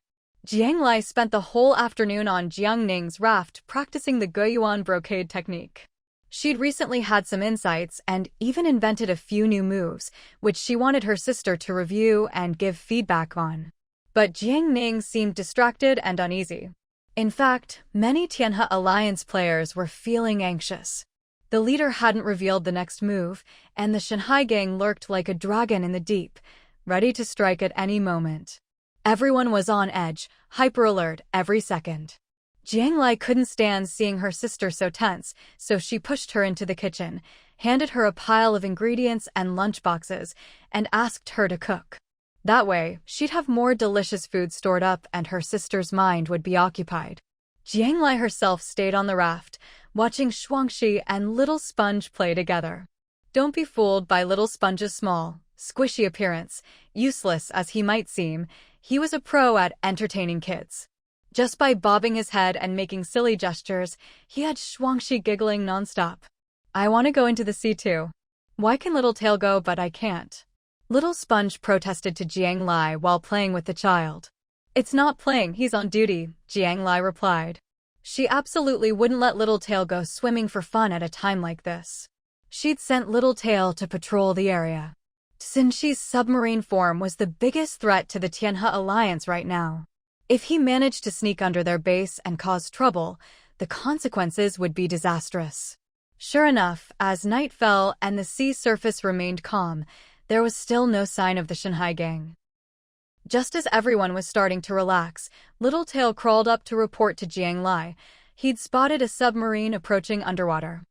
Jiang Lai spent the whole afternoon on Jiang Ning's raft practicing the Guiyuan brocade technique. She'd recently had some insights and even invented a few new moves, which she wanted her sister to review and give feedback on. But Jiang Ning seemed distracted and uneasy. In fact, many Tianhe Alliance players were feeling anxious. The leader hadn't revealed the next move, and the Shanhai gang lurked like a dragon in the deep, ready to strike at any moment. Everyone was on edge, hyper-alert every second. Jiang Lai couldn't stand seeing her sister so tense, so she pushed her into the kitchen, handed her a pile of ingredients and lunchboxes, and asked her to cook. That way, she'd have more delicious food stored up and her sister's mind would be occupied. Jiang Lai herself stayed on the raft, watching Shuangxi and Little Sponge play together. Don't be fooled by Little Sponge's small, squishy appearance. Useless as he might seem, he was a pro at entertaining kids. Just by bobbing his head and making silly gestures, he had Shuangxi giggling nonstop. "I want to go into the sea too. Why can Little Tail go but I can't?" Little Sponge protested to Jiang Lai while playing with the child. "It's not playing, he's on duty," Jiang Lai replied. She absolutely wouldn't let Little Tail go swimming for fun at a time like this. She'd sent Little Tail to patrol the area. Censhi's submarine form was the biggest threat to the Tianhe Alliance right now. If he managed to sneak under their base and cause trouble, the consequences would be disastrous. Sure enough, as night fell and the sea surface remained calm, there was still no sign of the Shanhai gang. Just as everyone was starting to relax, Little Tail crawled up to report to Jiang Lai. He'd spotted a submarine approaching underwater.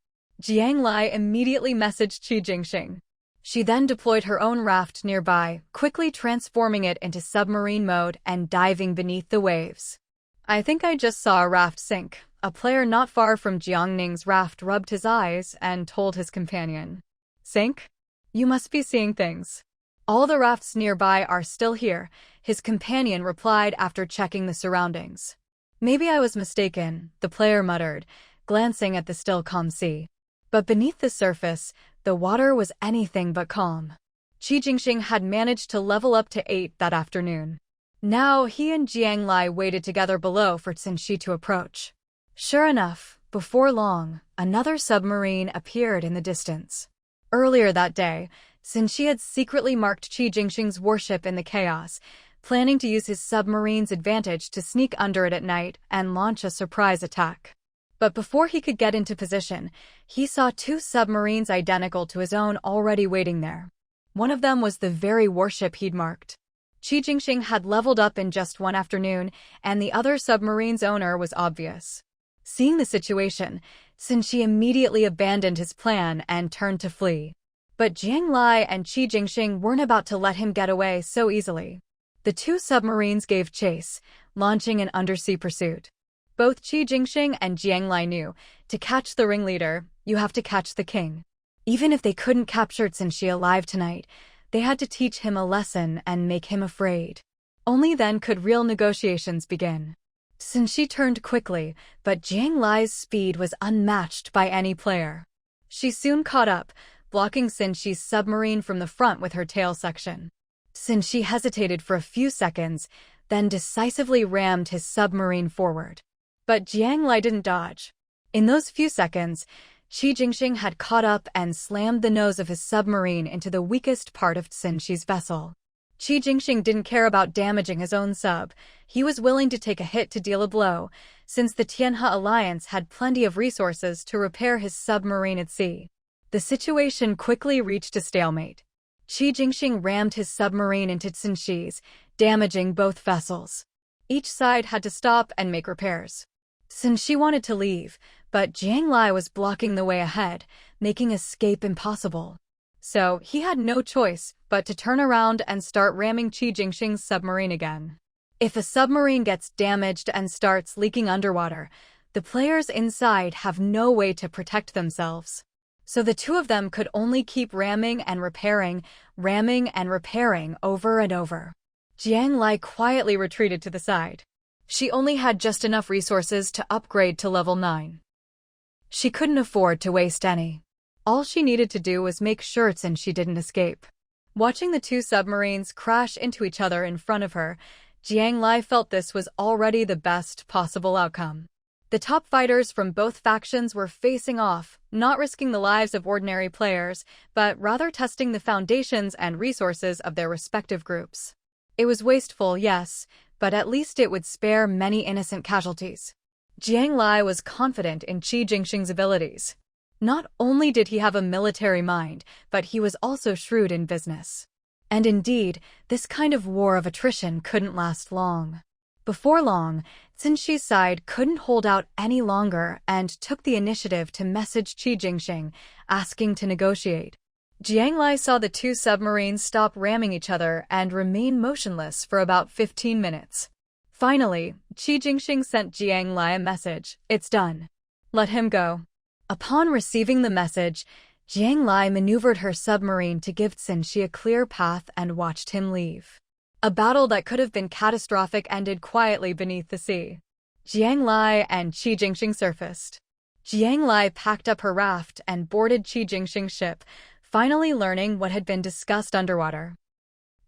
Jiang Lai immediately messaged Qi Jingxing. She then deployed her own raft nearby, quickly transforming it into submarine mode and diving beneath the waves. "I think I just saw a raft sink." A player not far from Jiang Ning's raft rubbed his eyes and told his companion. "Sink? You must be seeing things." "All the rafts nearby are still here," his companion replied after checking the surroundings. "Maybe I was mistaken," the player muttered, glancing at the still calm sea. But beneath the surface, the water was anything but calm. Qi Jingxing had managed to level up to 8 that afternoon. Now he and Jiang Lai waited together below for Censhi to approach. Sure enough, before long, another submarine appeared in the distance. Earlier that day, Censhi had secretly marked Qi Jingxing's warship in the chaos, planning to use his submarine's advantage to sneak under it at night and launch a surprise attack. But before he could get into position, he saw 2 submarines identical to his own already waiting there. One of them was the very warship he'd marked. Qi Jingxing had leveled up in just one afternoon, and the other submarine's owner was obvious. Seeing the situation, Censhi immediately abandoned his plan and turned to flee. But Jiang Lai and Qi Jingxing weren't about to let him get away so easily. The 2 submarines gave chase, launching an undersea pursuit. Both Qi Jingxing and Jiang Lai knew, to catch the ringleader, you have to catch the king. Even if they couldn't capture Censhi alive tonight, they had to teach him a lesson and make him afraid. Only then could real negotiations begin. Censhi turned quickly, but Jiang Lai's speed was unmatched by any player. She soon caught up, blocking Censhi's submarine from the front with her tail section. Censhi hesitated for a few seconds, then decisively rammed his submarine forward. But Jiang Lai didn't dodge. In those few seconds, Qi Jingxing had caught up and slammed the nose of his submarine into the weakest part of Censhi's vessel. Qi Jingxing didn't care about damaging his own sub. He was willing to take a hit to deal a blow, since the Tianhe alliance had plenty of resources to repair his submarine at sea. The situation quickly reached a stalemate. Qi Jingxing rammed his submarine into Censhi's, damaging both vessels. Each side had to stop and make repairs. Censhi wanted to leave, but Jiang Lai was blocking the way ahead, making escape impossible. So he had no choice but to turn around and start ramming Qi Jingxing's submarine again. If a submarine gets damaged and starts leaking underwater, the players inside have no way to protect themselves. So the two of them could only keep ramming and repairing over and over. Jiang Lai quietly retreated to the side. She only had just enough resources to upgrade to level 9. She couldn't afford to waste any. All she needed to do was make sure Censhi didn't escape. Watching the two submarines crash into each other in front of her, Jiang Lai felt this was already the best possible outcome. The top fighters from both factions were facing off, not risking the lives of ordinary players, but rather testing the foundations and resources of their respective groups. It was wasteful, yes, but at least it would spare many innocent casualties. Jiang Lai was confident in Qi Jingxing's abilities. Not only did he have a military mind, but he was also shrewd in business. And indeed, this kind of war of attrition couldn't last long. Before long, Censhi's side couldn't hold out any longer and took the initiative to message Qi Jingxing, asking to negotiate. Jiang Lai saw the two submarines stop ramming each other and remain motionless for about 15 minutes. Finally, Qi Jingxing sent Jiang Lai a message. "It's done. Let him go." Upon receiving the message, Jiang Lai maneuvered her submarine to give Censhi a clear path and watched him leave. A battle that could have been catastrophic ended quietly beneath the sea. Jiang Lai and Qi Jingxing surfaced. Jiang Lai packed up her raft and boarded Qi Jingxing's ship, finally learning what had been discussed underwater.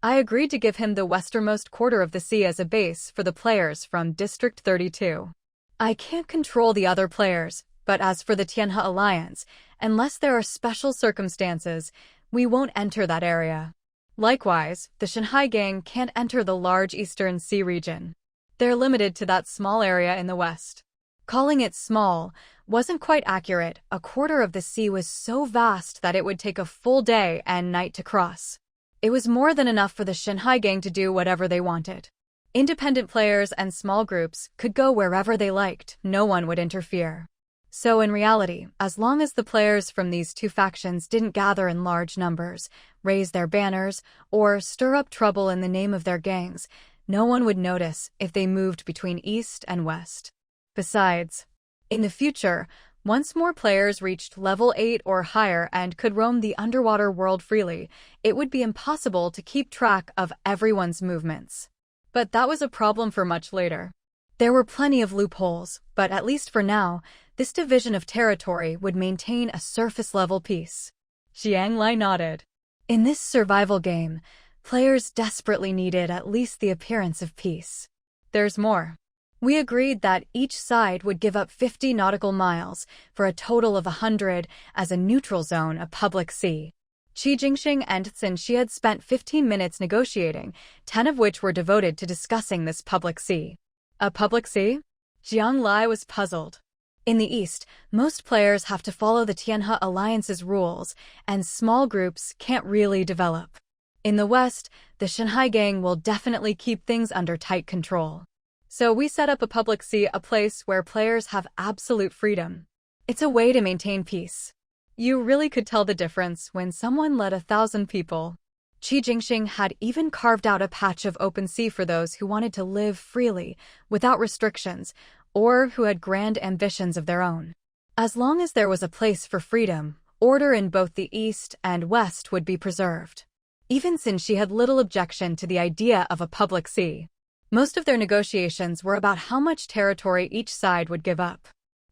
I agreed to give him the westernmost quarter of the sea as a base for the players from District 32. I can't control the other players, but as for the Tianhe alliance, unless there are special circumstances, we won't enter that area. Likewise, the Shanghai gang can't enter the large Eastern Sea region. They're limited to that small area in the west. Calling it small wasn't quite accurate. A quarter of the sea was so vast that it would take a full day and night to cross. It was more than enough for the Shanghai gang to do whatever they wanted. Independent players and small groups could go wherever they liked. No one would interfere. So in reality, as long as the players from these two factions didn't gather in large numbers, raise their banners, or stir up trouble in the name of their gangs, no one would notice if they moved between east and west. Besides, in the future, once more players reached level 8 or higher and could roam the underwater world freely, it would be impossible to keep track of everyone's movements. But that was a problem for much later. There were plenty of loopholes, but at least for now, this division of territory would maintain a surface-level peace. Jiang Lai nodded. In this survival game, players desperately needed at least the appearance of peace. There's more. We agreed that each side would give up 50 nautical miles, for a total of 100, as a neutral zone, a public sea. Qi Jingxing and Censhi had spent 15 minutes negotiating, 10 of which were devoted to discussing this public sea. A public sea? Jiang Lai was puzzled. In the East, most players have to follow the Tianhe Alliance's rules, and small groups can't really develop. In the West, the Shanghai gang will definitely keep things under tight control. So we set up a public sea, a place where players have absolute freedom. It's a way to maintain peace. You really could tell the difference when someone led 1,000 people. Qi Jingxing had even carved out a patch of open sea for those who wanted to live freely, without restrictions, or who had grand ambitions of their own. As long as there was a place for freedom, order in both the East and West would be preserved. Even Censhi had little objection to the idea of a public sea. Most of their negotiations were about how much territory each side would give up.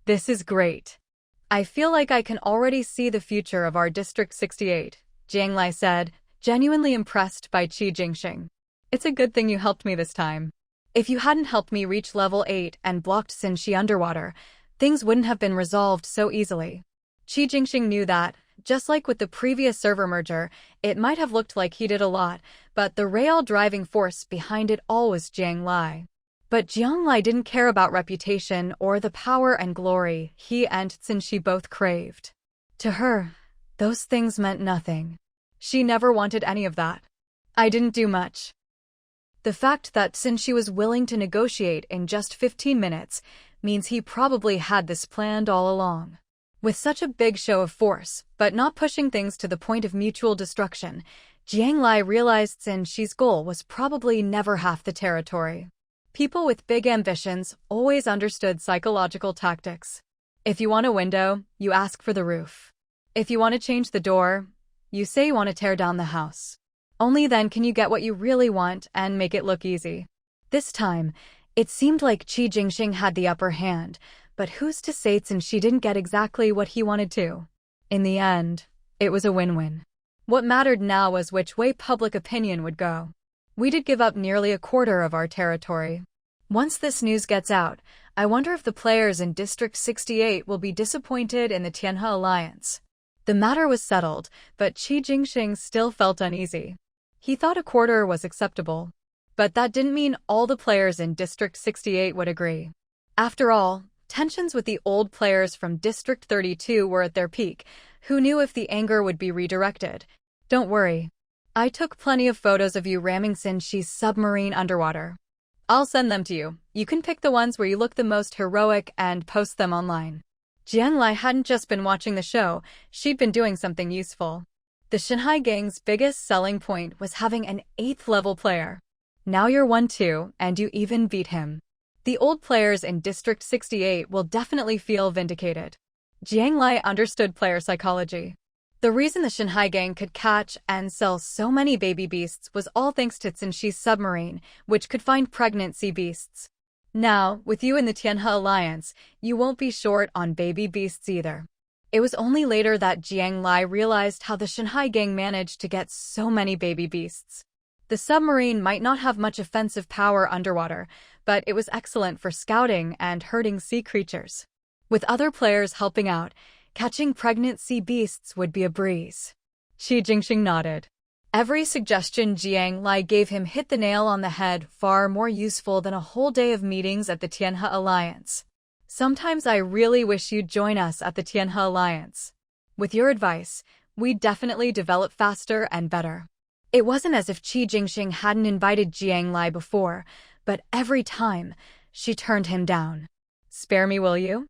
This is great. I feel like I can already see the future of our District 68, Jiang Lai said, genuinely impressed by Qi Jingxing. It's a good thing you helped me this time. If you hadn't helped me reach level 8 and blocked Censhi underwater, things wouldn't have been resolved so easily. Qi Jingxing knew that, just like with the previous server merger, it might have looked like he did a lot, but the real driving force behind it all was Jiang Lai. But Jiang Lai didn't care about reputation or the power and glory he and Censhi both craved. To her, those things meant nothing. She never wanted any of that. I didn't do much. The fact that Censhi was willing to negotiate in just 15 minutes means he probably had this planned all along. With such a big show of force, but not pushing things to the point of mutual destruction, Jiang Lai realized Censhi's goal was probably never half the territory. People with big ambitions always understood psychological tactics. If you want a window, you ask for the roof. If you want to change the door, you say you want to tear down the house. Only then can you get what you really want and make it look easy. This time, it seemed like Qi Jingxing had the upper hand, but who's to say Censhi didn't get exactly what he wanted to? In the end, it was a win-win. What mattered now was which way public opinion would go. We did give up nearly a quarter of our territory. Once this news gets out, I wonder if the players in District 68 will be disappointed in the Tianhe Alliance. The matter was settled, but Qi Jingxing still felt uneasy. He thought a quarter was acceptable. But that didn't mean all the players in District 68 would agree. After all, tensions with the old players from District 32 were at their peak. Who knew if the anger would be redirected? Don't worry. I took plenty of photos of you ramming Censhi's submarine underwater. I'll send them to you. You can pick the ones where you look the most heroic and post them online. Jiang Lai hadn't just been watching the show, she'd been doing something useful. The Shanghai gang's biggest selling point was having an 8th level player. Now you're 1-2, and you even beat him. The old players in District 68 will definitely feel vindicated. Jiang Lai understood player psychology. The reason the Shanghai gang could catch and sell so many baby beasts was all thanks to Censhi's submarine, which could find pregnant sea beasts. Now, with you in the Tianhe Alliance, you won't be short on baby beasts either. It was only later that Jiang Lai realized how the Shanghai gang managed to get so many baby beasts. The submarine might not have much offensive power underwater, but it was excellent for scouting and herding sea creatures. With other players helping out, catching pregnant sea beasts would be a breeze. Qi Jingxing nodded. Every suggestion Jiang Lai gave him hit the nail on the head, far more useful than a whole day of meetings at the Tianhe Alliance. Sometimes I really wish you'd join us at the Tianhe Alliance. With your advice, we'd definitely develop faster and better. It wasn't as if Qi Jingxing hadn't invited Jiang Lai before, but every time, she turned him down. Spare me, will you?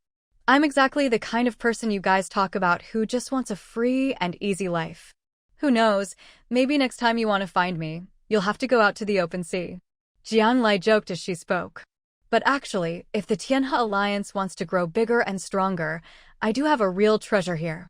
I'm exactly the kind of person you guys talk about who just wants a free and easy life. Who knows, maybe next time you want to find me, you'll have to go out to the open sea. Jiang Lai joked as she spoke. But actually, if the Tianhe Alliance wants to grow bigger and stronger, I do have a real treasure here.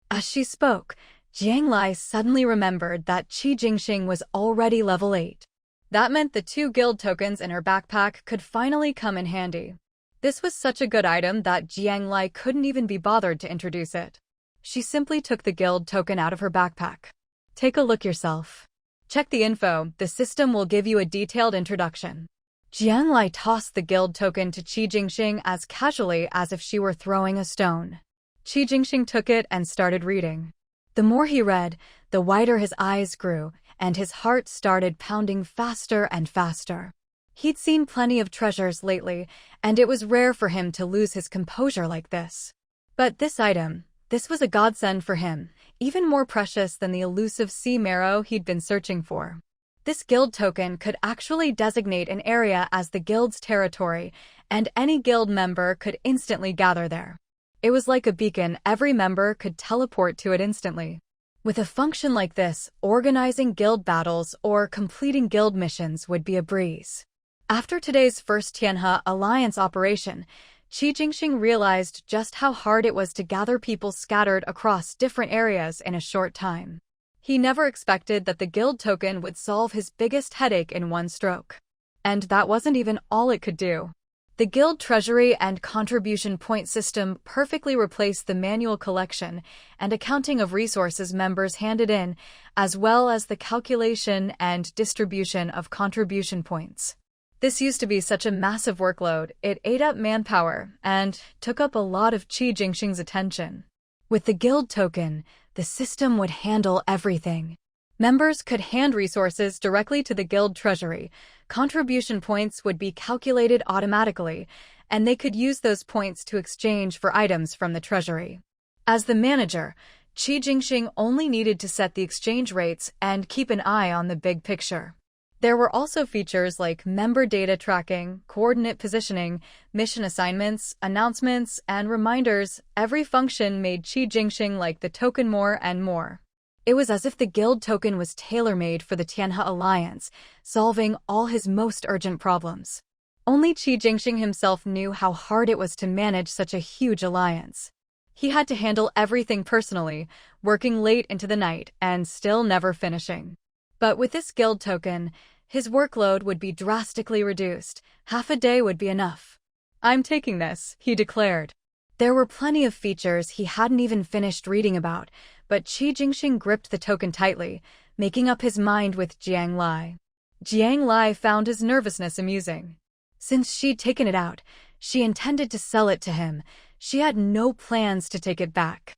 As she spoke, Jiang Lai suddenly remembered that Qi Jingxing was already level 8. That meant the 2 guild tokens in her backpack could finally come in handy. This was such a good item that Jiang Lai couldn't even be bothered to introduce it. She simply took the guild token out of her backpack. Take a look yourself. Check the info, the system will give you a detailed introduction. Jiang Lai tossed the guild token to Qi Jingxing as casually as if she were throwing a stone. Qi Jingxing took it and started reading. The more he read, the wider his eyes grew, and his heart started pounding faster and faster. He'd seen plenty of treasures lately, and it was rare for him to lose his composure like this. But this item, this was a godsend for him, even more precious than the elusive sea marrow he'd been searching for. This guild token could actually designate an area as the guild's territory, and any guild member could instantly gather there. It was like a beacon, every member could teleport to it instantly. With a function like this, organizing guild battles or completing guild missions would be a breeze. After today's first Tianhe Alliance operation, Qi Jingxing realized just how hard it was to gather people scattered across different areas in a short time. He never expected that the guild token would solve his biggest headache in one stroke. And that wasn't even all it could do. The guild treasury and contribution point system perfectly replaced the manual collection and accounting of resources members handed in, as well as the calculation and distribution of contribution points. This used to be such a massive workload, it ate up manpower and took up a lot of Qi Jingxing's attention. With the guild token, the system would handle everything. Members could hand resources directly to the guild treasury, contribution points would be calculated automatically, and they could use those points to exchange for items from the treasury. As the manager, Qi Jingxing only needed to set the exchange rates and keep an eye on the big picture. There were also features like member data tracking, coordinate positioning, mission assignments, announcements, and reminders. Every function made Qi Jingxing like the token more and more. It was as if the guild token was tailor-made for the Tianhe Alliance, solving all his most urgent problems. Only Qi Jingxing himself knew how hard it was to manage such a huge alliance. He had to handle everything personally, working late into the night and still never finishing. But with this guild token, his workload would be drastically reduced. Half a day would be enough. "I'm taking this," he declared. There were plenty of features he hadn't even finished reading about, but Qi Jingxing gripped the token tightly, making up his mind with Jiang Lai. Jiang Lai found his nervousness amusing. Since she'd taken it out, she intended to sell it to him. She had no plans to take it back.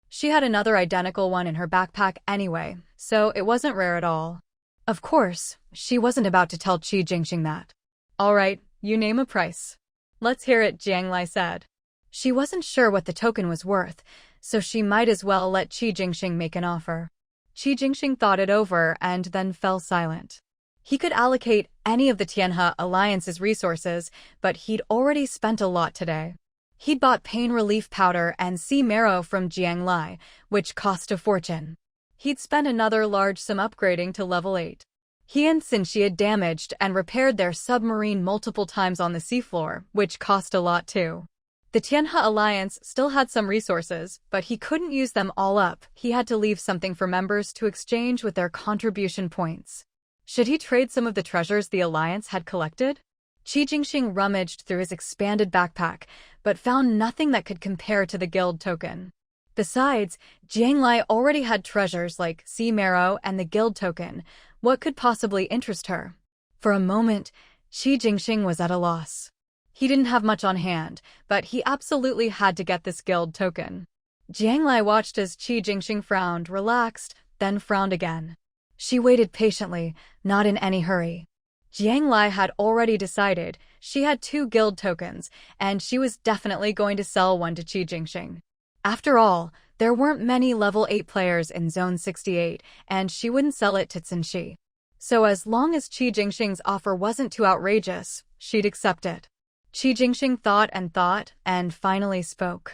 She had another identical one in her backpack anyway, so it wasn't rare at all. Of course, she wasn't about to tell Qi Jingxing that. "All right, you name a price." "Let's hear it," Jiang Lai said. She wasn't sure what the token was worth, so she might as well let Qi Jingxing make an offer. Qi Jingxing thought it over and then fell silent. He could allocate any of the Tianhe Alliance's resources, but he'd already spent a lot today. He'd bought pain relief powder and sea marrow from Jiang Lai, which cost a fortune. He'd spent another large sum upgrading to level 8. He and Censhi had damaged and repaired their submarine multiple times on the seafloor, which cost a lot too. The Tianhe Alliance still had some resources, but he couldn't use them all up. He had to leave something for members to exchange with their contribution points. Should he trade some of the treasures the Alliance had collected? Qi Jingxing rummaged through his expanded backpack, but found nothing that could compare to the guild token. Besides, Jiang Lai already had treasures like sea marrow and the guild token. What could possibly interest her? For a moment, Qi Jingxing was at a loss. He didn't have much on hand, but he absolutely had to get this guild token. Jiang Lai watched as Qi Jingxing frowned, relaxed, then frowned again. She waited patiently, not in any hurry. Jiang Lai had already decided she had 2 guild tokens, and she was definitely going to sell one to Qi Jingxing. After all, there weren't many level 8 players in Zone 68, and she wouldn't sell it to Censhi. So as long as Qi Jingxing's offer wasn't too outrageous, she'd accept it. Qi Jingxing thought, and finally spoke.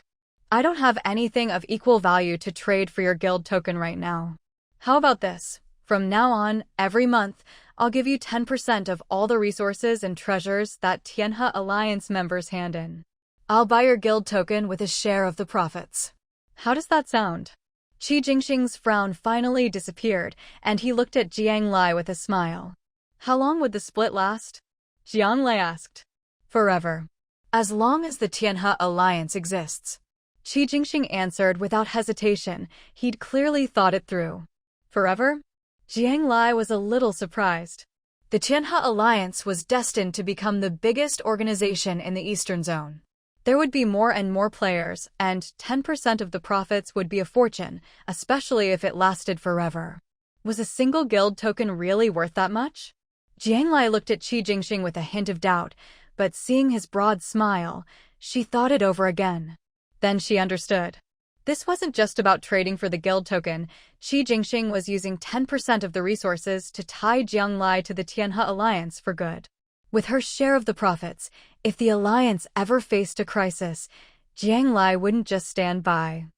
"I don't have anything of equal value to trade for your guild token right now. How about this? From now on, every month, I'll give you 10% of all the resources and treasures that Tianhe Alliance members hand in. I'll buy your guild token with a share of the profits." How does that sound? Qi Jingxing's frown finally disappeared, and he looked at Jiang Lai with a smile. "How long would the split last?" Jiang Lai asked. "Forever. As long as the Tianhe Alliance exists." Qi Jingxing answered without hesitation. He'd clearly thought it through. "Forever?" Jiang Lai was a little surprised. The Tianhe Alliance was destined to become the biggest organization in the Eastern Zone. There would be more and more players, and 10% of the profits would be a fortune, especially if it lasted forever. Was a single guild token really worth that much? Jiang Lai looked at Qi Jingxing with a hint of doubt, but seeing his broad smile, she thought it over again. Then she understood. This wasn't just about trading for the guild token. Qi Jingxing was using 10% of the resources to tie Jiang Lai to the Tianhe Alliance for good. With her share of the profits, if the Alliance ever faced a crisis, Jiang Lai wouldn't just stand by.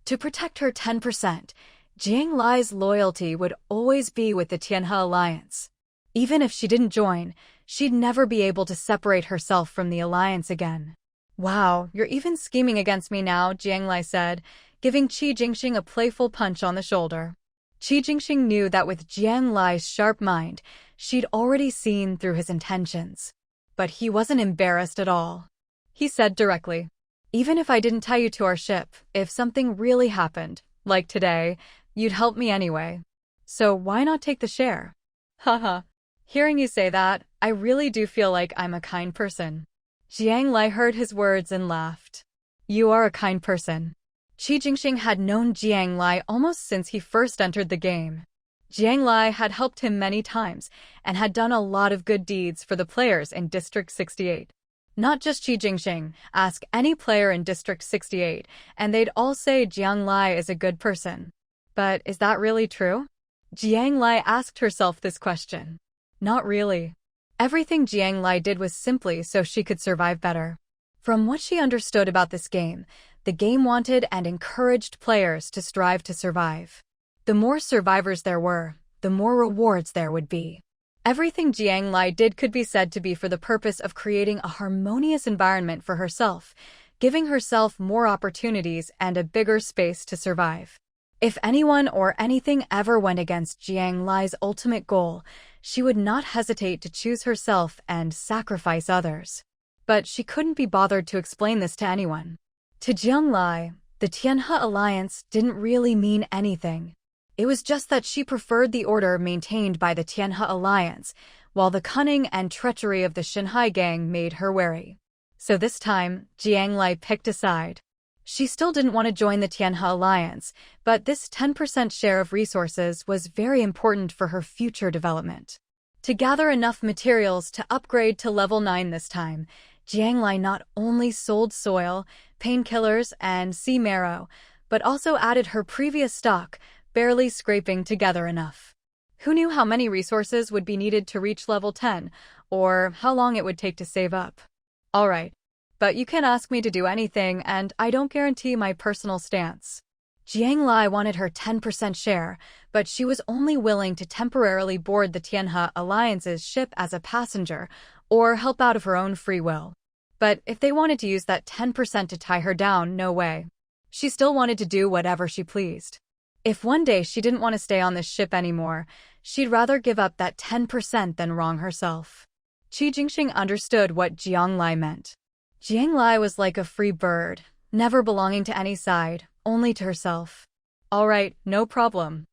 To protect her 10%, Jiang Lai's loyalty would always be with the Tianhe Alliance. Even if she didn't join, she'd never be able to separate herself from the Alliance again. "Wow, you're even scheming against me now," Jiang Lai said, giving Qi Jingxing a playful punch on the shoulder. Qi Jingxing knew that with Jiang Lai's sharp mind, she'd already seen through his intentions. But he wasn't embarrassed at all. He said directly, "Even if I didn't tie you to our ship, if something really happened, like today, you'd help me anyway. So why not take the share?" "Haha. Hearing you say that, I really do feel like I'm a kind person." Jiang Lai heard his words and laughed. "You are a kind person." Qi Jingxing had known Jiang Lai almost since he first entered the game. Jiang Lai had helped him many times and had done a lot of good deeds for the players in District 68. Not just Qi Jingxing, ask any player in District 68, and they'd all say Jiang Lai is a good person. But is that really true? Jiang Lai asked herself this question. Not really. Everything Jiang Lai did was simply so she could survive better. From what she understood about this game, the game wanted and encouraged players to strive to survive. The more survivors there were, the more rewards there would be. Everything Jiang Lai did could be said to be for the purpose of creating a harmonious environment for herself, giving herself more opportunities and a bigger space to survive. If anyone or anything ever went against Jiang Lai's ultimate goal, she would not hesitate to choose herself and sacrifice others. But she couldn't be bothered to explain this to anyone. To Jiang Lai, the Tianhe alliance didn't really mean anything. It was just that she preferred the order maintained by the Tianhe alliance, while the cunning and treachery of the Shanhai gang made her wary. So this time, Jiang Lai picked a side. She still didn't want to join the Tianhe alliance, but this 10% share of resources was very important for her future development. To gather enough materials to upgrade to level 9 this time, Jiang Lai not only sold soil, painkillers, and sea marrow, but also added her previous stock, barely scraping together enough. Who knew how many resources would be needed to reach level 10, or how long it would take to save up? Alright, but you can ask me to do anything and I don't guarantee my personal stance. Jiang Lai wanted her 10% share, but she was only willing to temporarily board the Tianhe Alliance's ship as a passenger or help out of her own free will. But if they wanted to use that 10% to tie her down, no way. She still wanted to do whatever she pleased. If one day she didn't want to stay on this ship anymore, she'd rather give up that 10% than wrong herself. Qi Jingxing understood what Jiang Lai meant. Jiang Lai was like a free bird, never belonging to any side, only to herself. Alright, no problem.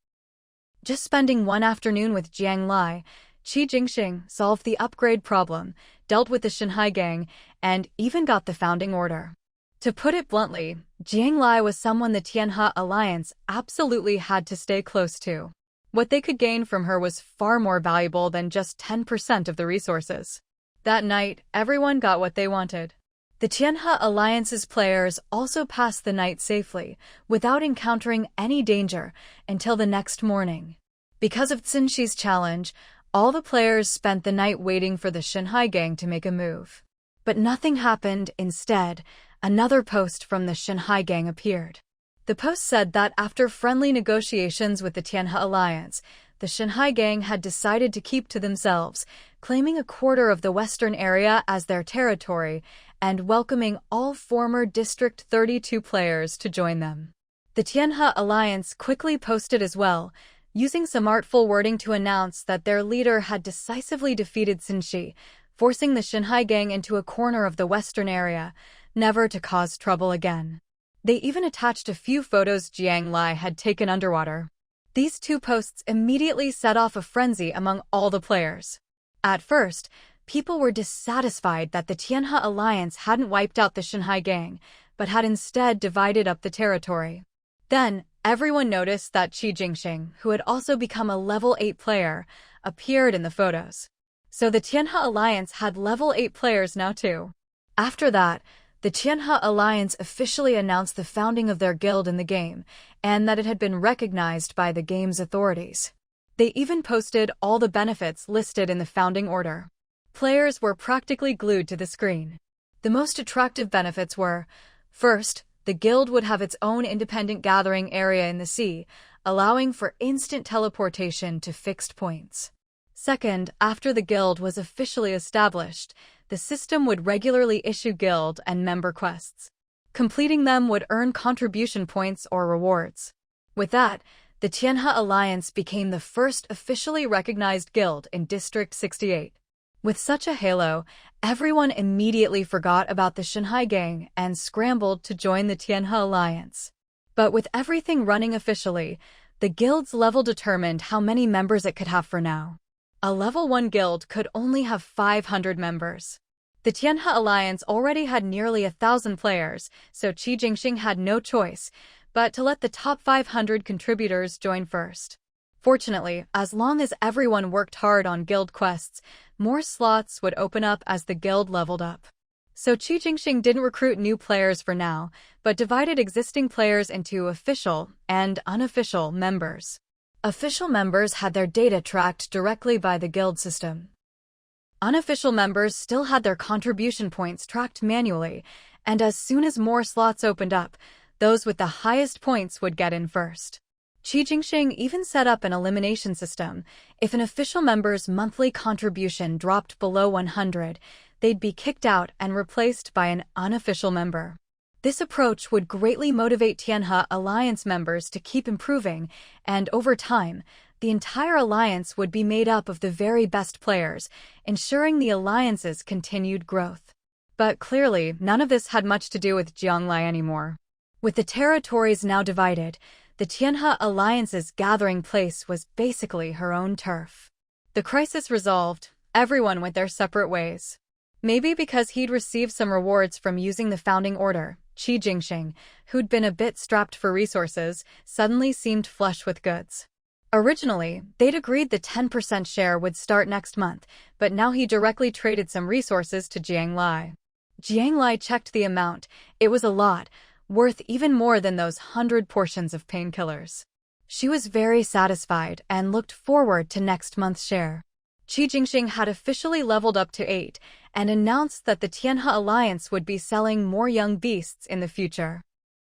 Just spending one afternoon with Jiang Lai, Qi Jingxing solved the upgrade problem, dealt with the Shanhai gang, and even got the founding order. To put it bluntly, Jiang Lai was someone the Tianhe alliance absolutely had to stay close to. What they could gain from her was far more valuable than just 10% of the resources. That night, everyone got what they wanted. The Tianhe alliance's players also passed the night safely, without encountering any danger, until the next morning. Because of Censhi's challenge, all the players spent the night waiting for the Shanhai gang to make a move. But nothing happened. Instead, another post from the Shanhai gang appeared. The post said that after friendly negotiations with the Tianhe alliance, the Shanhai gang had decided to keep to themselves, claiming a quarter of the western area as their territory and welcoming all former District 32 players to join them. The Tianhe alliance quickly posted as well, using some artful wording to announce that their leader had decisively defeated Censhi, forcing the Shanhai gang into a corner of the western area, never to cause trouble again. They even attached a few photos Jiang Lai had taken underwater. These two posts immediately set off a frenzy among all the players. At first, people were dissatisfied that the Tianhe alliance hadn't wiped out the Shanhai gang, but had instead divided up the territory. Then, everyone noticed that Qi Jingxing, who had also become a level 8 player, appeared in the photos. So the Tianhe alliance had level 8 players now too. After that, the Tianhe alliance officially announced the founding of their guild in the game, and that it had been recognized by the game's authorities. They even posted all the benefits listed in the founding order. Players were practically glued to the screen. The most attractive benefits were, first, the guild would have its own independent gathering area in the sea, allowing for instant teleportation to fixed points. Second, after the guild was officially established, the system would regularly issue guild and member quests. Completing them would earn contribution points or rewards. With that, the Tianhe alliance became the first officially recognized guild in District 68. With such a halo, everyone immediately forgot about the Shanhai gang and scrambled to join the Tianhe alliance. But with everything running officially, the guild's level determined how many members it could have for now. A level 1 guild could only have 500 members. The Tianhe alliance already had nearly 1,000 players, so Qi Jingxing had no choice but to let the top 500 contributors join first. Fortunately, as long as everyone worked hard on guild quests, more slots would open up as the guild leveled up. So Qi Jingxing didn't recruit new players for now, but divided existing players into official and unofficial members. Official members had their data tracked directly by the guild system. Unofficial members still had their contribution points tracked manually, and as soon as more slots opened up, those with the highest points would get in first. Qi Jingxing even set up an elimination system. If an official member's monthly contribution dropped below 100, they'd be kicked out and replaced by an unofficial member. This approach would greatly motivate Tianhe Alliance members to keep improving, and over time, the entire alliance would be made up of the very best players, ensuring the alliance's continued growth. But clearly, none of this had much to do with Jiang Lai anymore. With the territories now divided, the Tianhe Alliance's gathering place was basically her own turf. The crisis resolved, everyone went their separate ways. Maybe because he'd received some rewards from using the founding order, Qi Jingxing, who'd been a bit strapped for resources, suddenly seemed flush with goods. Originally, they'd agreed the 10% share would start next month, but now he directly traded some resources to Jiang Lai. Jiang Lai checked the amount. It was a lot, worth even more than those 100 portions of painkillers. She was very satisfied and looked forward to next month's share. Qi Jingxing had officially leveled up to 8 and announced that the Tianhe Alliance would be selling more young beasts in the future.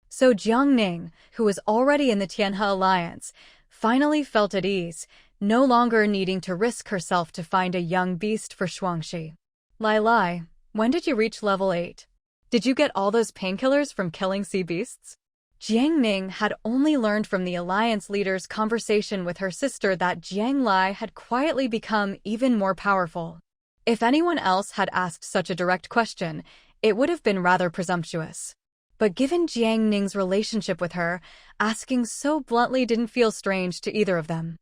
So Jiang Ning, who was already in the Tianhe Alliance, finally felt at ease, no longer needing to risk herself to find a young beast for Shuangxi. Lai, when did you reach level 8? Did you get all those painkillers from killing sea beasts? Jiang Ning had only learned from the alliance leader's conversation with her sister that Jiang Lai had quietly become even more powerful. If anyone else had asked such a direct question, it would have been rather presumptuous. But given Jiang Ning's relationship with her, asking so bluntly didn't feel strange to either of them.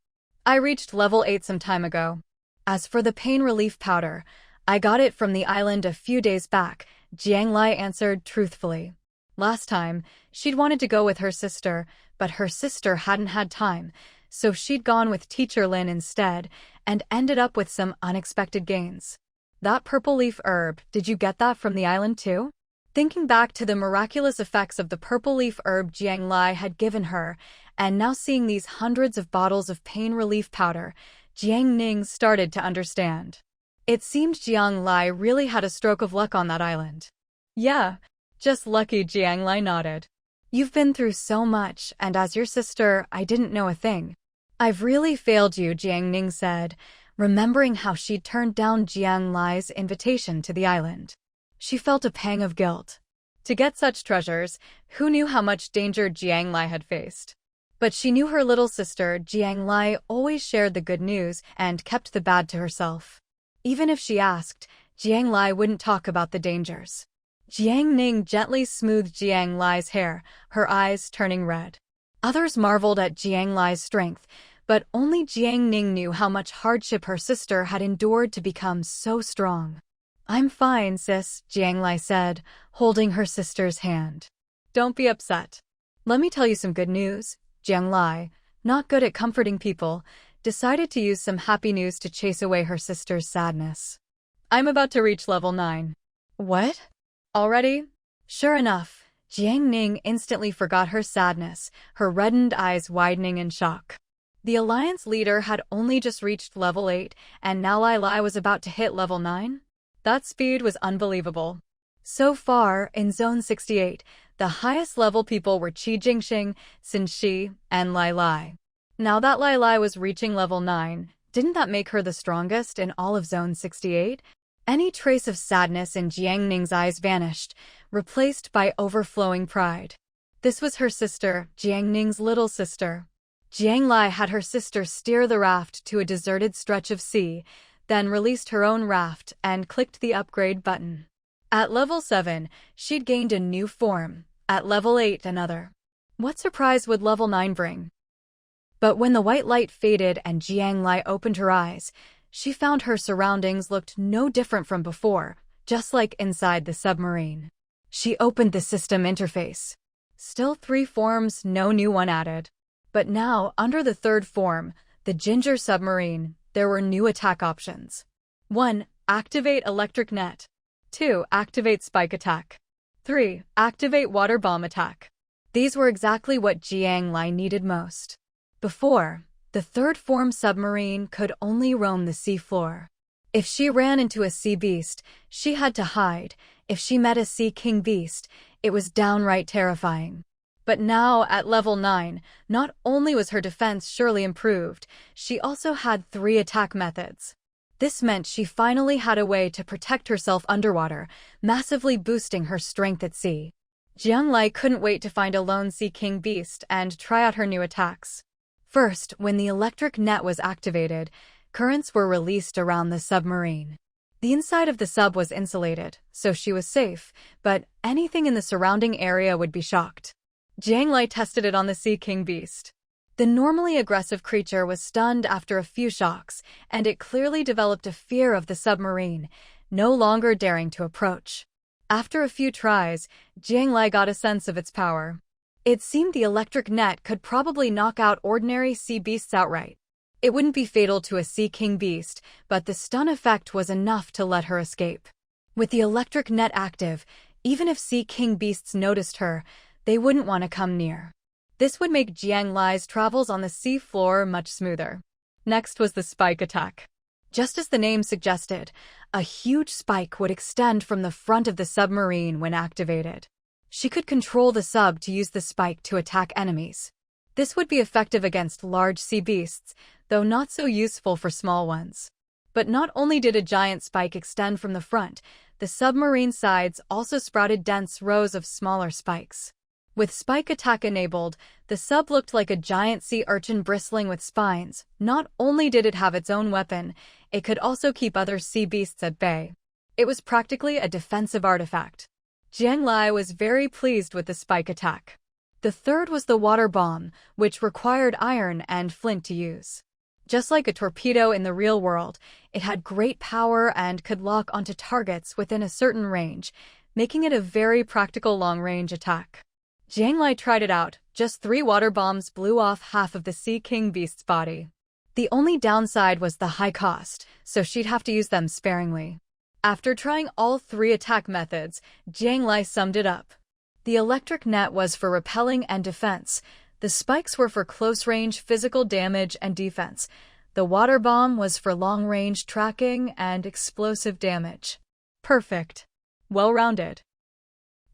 I reached level 8 some time ago. As for the pain relief powder, I got it from the island a few days back, Jiang Lai answered truthfully. Last time, she'd wanted to go with her sister, but her sister hadn't had time, so she'd gone with Teacher Lin instead, and ended up with some unexpected gains. That purple leaf herb, did you get that from the island too? Thinking back to the miraculous effects of the purple leaf herb Jiang Lai had given her, and now seeing these hundreds of bottles of pain relief powder, Jiang Ning started to understand. It seemed Jiang Lai really had a stroke of luck on that island. Yeah, just lucky, Jiang Lai nodded. You've been through so much, and as your sister, I didn't know a thing. I've really failed you, Jiang Ning said, remembering how she'd turned down Jiang Lai's invitation to the island. She felt a pang of guilt. To get such treasures, who knew how much danger Jiang Lai had faced? But she knew her little sister, Jiang Lai, always shared the good news and kept the bad to herself. Even if she asked, Jiang Lai wouldn't talk about the dangers. Jiang Ning gently smoothed Jiang Lai's hair, her eyes turning red. Others marveled at Jiang Lai's strength, but only Jiang Ning knew how much hardship her sister had endured to become so strong. I'm fine, sis, Jiang Lai said, holding her sister's hand. Don't be upset. Let me tell you some good news. Jiang Lai, not good at comforting people, decided to use some happy news to chase away her sister's sadness. I'm about to reach level 9. What? Already? Sure enough, Jiang Ning instantly forgot her sadness, her reddened eyes widening in shock. The alliance leader had only just reached level 8, and now Lai was about to hit level 9? That speed was unbelievable. So far, in Zone 68, the highest level people were Qi Jingxing, Censhi, and Lai. Now that Lai was reaching level 9, didn't that make her the strongest in all of Zone 68? Any trace of sadness in Jiang Ning's eyes vanished, replaced by overflowing pride. This was her sister, Jiang Ning's little sister. Jiang Lai had her sister steer the raft to a deserted stretch of sea, then released her own raft and clicked the upgrade button. At level 7, she'd gained a new form. At level 8, another. What surprise would level 9 bring? But when the white light faded and Jiang Lai opened her eyes, she found her surroundings looked no different from before, just like inside the submarine. She opened the system interface. Still 3 forms, no new one added. But now, under the 3rd form, the Ginger Submarine, there were new attack options. 1. Activate Electric Net. 2. Activate Spike Attack. 3. Activate Water Bomb Attack. These were exactly what Jiang Lai needed most. Before, the 3rd form submarine could only roam the sea floor. If she ran into a sea beast, she had to hide. If she met a sea king beast, it was downright terrifying. But now, at level 9, not only was her defense surely improved, she also had 3 attack methods. This meant she finally had a way to protect herself underwater, massively boosting her strength at sea. Jiang Lai couldn't wait to find a lone sea king beast and try out her new attacks. First, when the electric net was activated, currents were released around the submarine. The inside of the sub was insulated, so she was safe, but anything in the surrounding area would be shocked. Jiang Lai tested it on the sea king beast. The normally aggressive creature was stunned after a few shocks, and it clearly developed a fear of the submarine, no longer daring to approach. After a few tries, Jiang Lai got a sense of its power. It seemed the electric net could probably knock out ordinary sea beasts outright. It wouldn't be fatal to a sea king beast, but the stun effect was enough to let her escape. With the electric net active, even if sea king beasts noticed her, they wouldn't want to come near. This would make Jiang Lai's travels on the sea floor much smoother. Next was the spike attack. Just as the name suggested, a huge spike would extend from the front of the submarine when activated. She could control the sub to use the spike to attack enemies. This would be effective against large sea beasts, though not so useful for small ones. But not only did a giant spike extend from the front, the submarine sides also sprouted dense rows of smaller spikes. With spike attack enabled, the sub looked like a giant sea urchin bristling with spines. Not only did it have its own weapon, it could also keep other sea beasts at bay. It was practically a defensive artifact. Jiang Lai was very pleased with the spike attack. The 3rd was the water bomb, which required iron and flint to use. Just like a torpedo in the real world, it had great power and could lock onto targets within a certain range, making it a very practical long-range attack. Jiang Lai tried it out. Just 3 water bombs blew off half of the sea king beast's body. The only downside was the high cost, so she'd have to use them sparingly. After trying all 3 attack methods, Jiang Lai summed it up. The electric net was for repelling and defense. The spikes were for close-range physical damage and defense. The water bomb was for long-range tracking and explosive damage. Perfect. Well-rounded.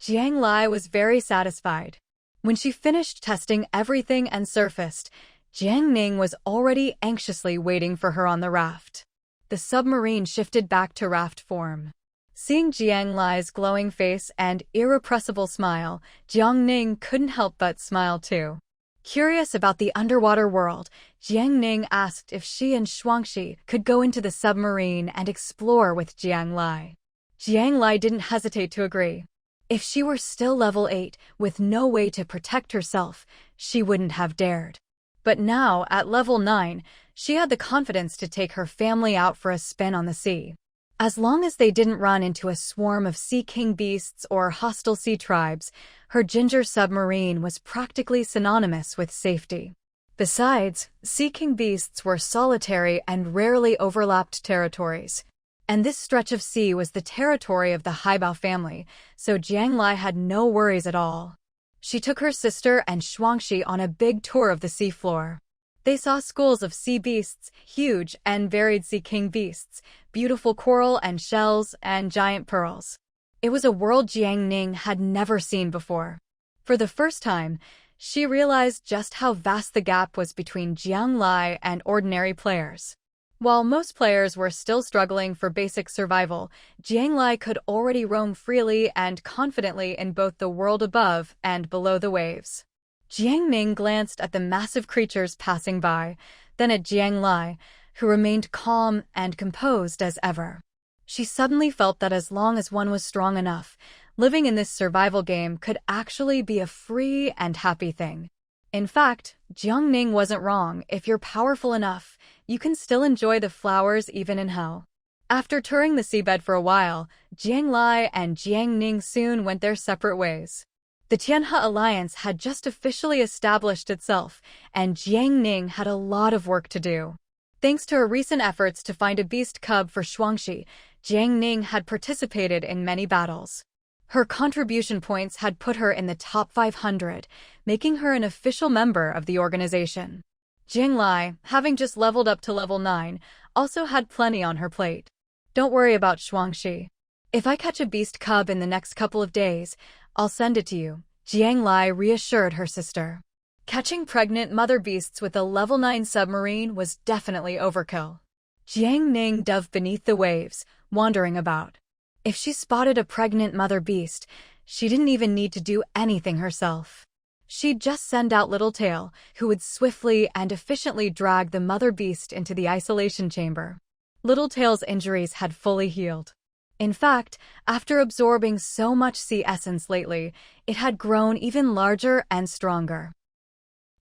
Jiang Lai was very satisfied. When she finished testing everything and surfaced, Jiang Ning was already anxiously waiting for her on the raft. The submarine shifted back to raft form. Seeing Jiang Lai's glowing face and irrepressible smile, Jiang Ning couldn't help but smile too. Curious about the underwater world, Jiang Ning asked if she and Shuangxi could go into the submarine and explore with Jiang Lai. Jiang Lai didn't hesitate to agree. If she were still level 8, with no way to protect herself, she wouldn't have dared. But now, at level 9, she had the confidence to take her family out for a spin on the sea. As long as they didn't run into a swarm of sea king beasts or hostile sea tribes, her ginger submarine was practically synonymous with safety. Besides, sea king beasts were solitary and rarely overlapped territories. And this stretch of sea was the territory of the Haibao family, so Jiang Lai had no worries at all. She took her sister and Shuangxi on a big tour of the seafloor. They saw schools of sea beasts, huge and varied sea king beasts, beautiful coral and shells, and giant pearls. It was a world Jiang Ning had never seen before. For the first time, she realized just how vast the gap was between Jiang Lai and ordinary players. While most players were still struggling for basic survival, Jiang Lai could already roam freely and confidently in both the world above and below the waves. Jiang Ning glanced at the massive creatures passing by, then at Jiang Lai, who remained calm and composed as ever. She suddenly felt that as long as one was strong enough, living in this survival game could actually be a free and happy thing. In fact, Jiang Ning wasn't wrong. If you're powerful enough, you can still enjoy the flowers even in hell. After touring the seabed for a while, Jiang Lai and Jiang Ning soon went their separate ways. The Tianhe alliance had just officially established itself, and Jiang Ning had a lot of work to do. Thanks to her recent efforts to find a beast cub for Shuangxi, Jiang Ning had participated in many battles. Her contribution points had put her in the top 500, making her an official member of the organization. Jiang Lai, having just leveled up to level 9, also had plenty on her plate. Don't worry about Shuangxi. If I catch a beast cub in the next couple of days, I'll send it to you, Jiang Lai reassured her sister. Catching pregnant mother beasts with a level 9 submarine was definitely overkill. Jiang Ning dove beneath the waves, wandering about. If she spotted a pregnant mother beast, she didn't even need to do anything herself. She'd just send out Littletail, who would swiftly and efficiently drag the mother beast into the isolation chamber. Littletail's injuries had fully healed. In fact, after absorbing so much sea essence lately, it had grown even larger and stronger.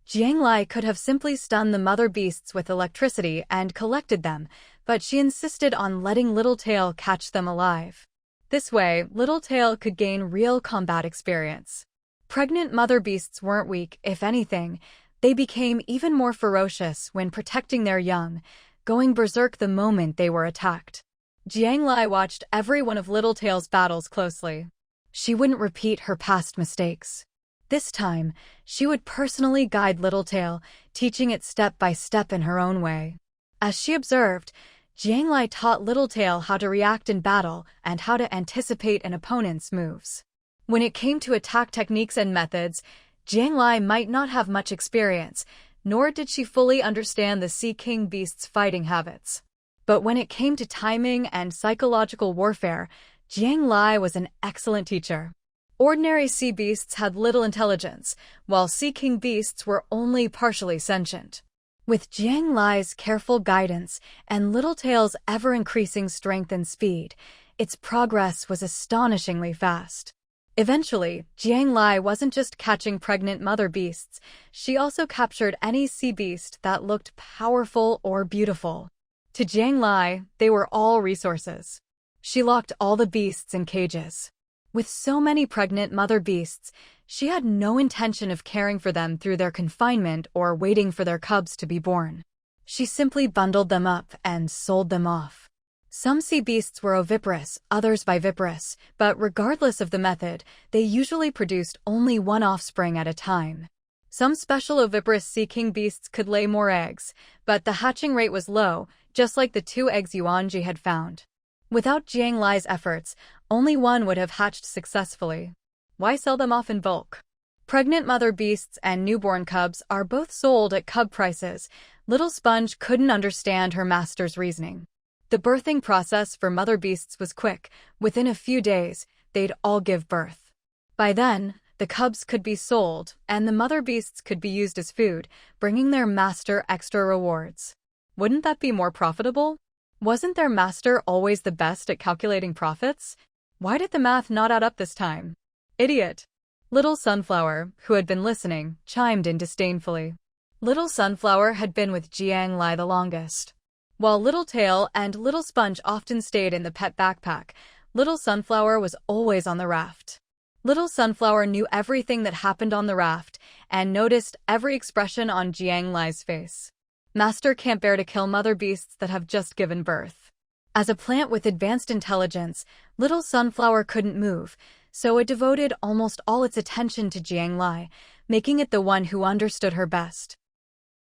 Jiang Lai could have simply stunned the mother beasts with electricity and collected them, but she insisted on letting Littletail catch them alive. This way, Littletail could gain real combat experience. Pregnant mother beasts weren't weak, if anything. They became even more ferocious when protecting their young, going berserk the moment they were attacked. Jiang Lai watched every one of Littletail's battles closely. She wouldn't repeat her past mistakes. This time, she would personally guide Littletail, teaching it step by step in her own way. As she observed, Jiang Lai taught Littletail how to react in battle and how to anticipate an opponent's moves. When it came to attack techniques and methods, Jiang Lai might not have much experience, nor did she fully understand the Sea King beast's fighting habits. But when it came to timing and psychological warfare, Jiang Lai was an excellent teacher. Ordinary sea beasts had little intelligence, while Sea King beasts were only partially sentient. With Jiang Lai's careful guidance and Littletail's ever-increasing strength and speed, its progress was astonishingly fast. Eventually, Jiang Lai wasn't just catching pregnant mother beasts, she also captured any sea beast that looked powerful or beautiful. To Jiang Lai, they were all resources. She locked all the beasts in cages. With so many pregnant mother beasts, she had no intention of caring for them through their confinement or waiting for their cubs to be born. She simply bundled them up and sold them off. Some sea beasts were oviparous, others viviparous, but regardless of the method, they usually produced only one offspring at a time. Some special oviparous Sea King beasts could lay more eggs, but the hatching rate was low, just like the 2 eggs Yuanji had found. Without Jiang Lai's efforts, only one would have hatched successfully. Why sell them off in bulk? Pregnant mother beasts and newborn cubs are both sold at cub prices. Little Sponge couldn't understand her master's reasoning. The birthing process for mother beasts was quick. Within a few days, they'd all give birth. By then, the cubs could be sold, and the mother beasts could be used as food, bringing their master extra rewards. Wouldn't that be more profitable? Wasn't their master always the best at calculating profits? Why did the math not add up this time? Idiot! Little Sunflower, who had been listening, chimed in disdainfully. Little Sunflower had been with Jiang Lai the longest. While Littletail and Little Sponge often stayed in the pet backpack, Little Sunflower was always on the raft. Little Sunflower knew everything that happened on the raft and noticed every expression on Jiang Lai's face. Master can't bear to kill mother beasts that have just given birth. As a plant with advanced intelligence, Little Sunflower couldn't move, so it devoted almost all its attention to Jiang Lai, making it the one who understood her best.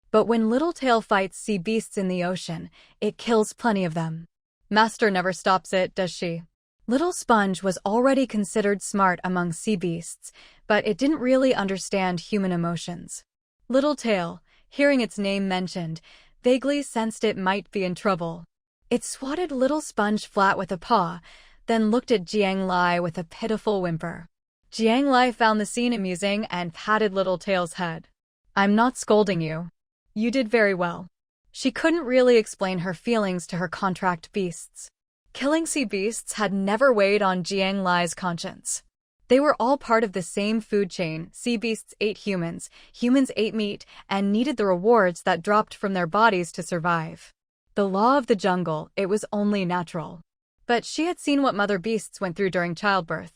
But when Littletail fights sea beasts in the ocean, it kills plenty of them. Master never stops it, does she? Little Sponge was already considered smart among sea beasts, but it didn't really understand human emotions. Littletail, hearing its name mentioned, vaguely sensed it might be in trouble. It swatted Little Sponge flat with a paw, then looked at Jiang Lai with a pitiful whimper. Jiang Lai found the scene amusing and patted Littletail's head. I'm not scolding you. You did very well. She couldn't really explain her feelings to her contract beasts. Killing sea beasts had never weighed on Jiang Lai's conscience. They were all part of the same food chain. Sea beasts ate humans, humans ate meat, and needed the rewards that dropped from their bodies to survive. The law of the jungle, it was only natural. But she had seen what mother beasts went through during childbirth.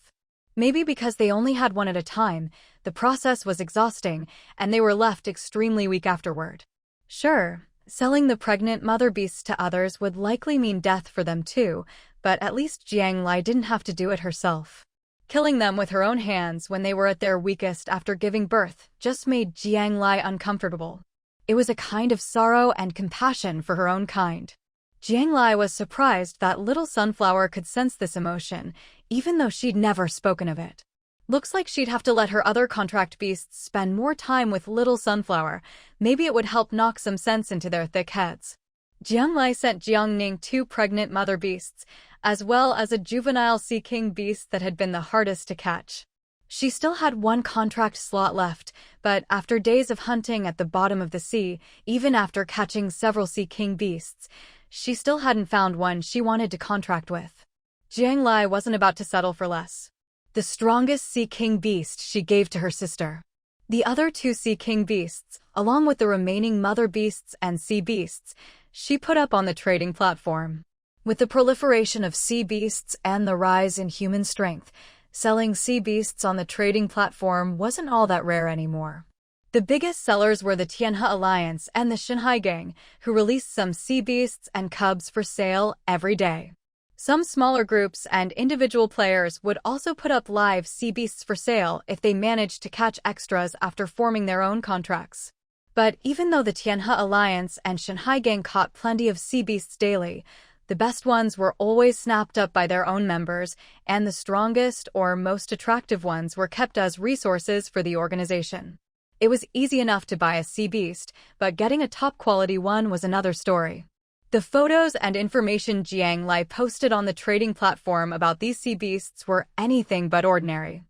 Maybe because they only had one at a time, the process was exhausting, and they were left extremely weak afterward. Sure, selling the pregnant mother beasts to others would likely mean death for them too, but at least Jiang Lai didn't have to do it herself. Killing them with her own hands when they were at their weakest after giving birth just made Jiang Lai uncomfortable. It was a kind of sorrow and compassion for her own kind. Jiang Lai was surprised that little Sunflower could sense this emotion, even though she'd never spoken of it. Looks like she'd have to let her other contract beasts spend more time with little Sunflower. Maybe it would help knock some sense into their thick heads. Jiang Lai sent Jiang Ning 2 pregnant mother beasts, as well as a juvenile Sea King beast that had been the hardest to catch. She still had 1 contract slot left, but after days of hunting at the bottom of the sea, even after catching several Sea King beasts, she still hadn't found one she wanted to contract with. Jiang Lai wasn't about to settle for less. The strongest Sea King beast she gave to her sister. The other 2 Sea King beasts, along with the remaining mother beasts and sea beasts, she put up on the trading platform. With the proliferation of sea beasts and the rise in human strength, selling sea beasts on the trading platform wasn't all that rare anymore. The biggest sellers were the Tianhe Alliance and the Shanghai Gang, who released some sea beasts and cubs for sale every day. Some smaller groups and individual players would also put up live sea beasts for sale if they managed to catch extras after forming their own contracts. But even though the Tianhe Alliance and Shanghai Gang caught plenty of sea beasts daily, the best ones were always snapped up by their own members, and the strongest or most attractive ones were kept as resources for the organization. It was easy enough to buy a sea beast, but getting a top-quality one was another story. The photos and information Jiang Lai posted on the trading platform about these sea beasts were anything but ordinary.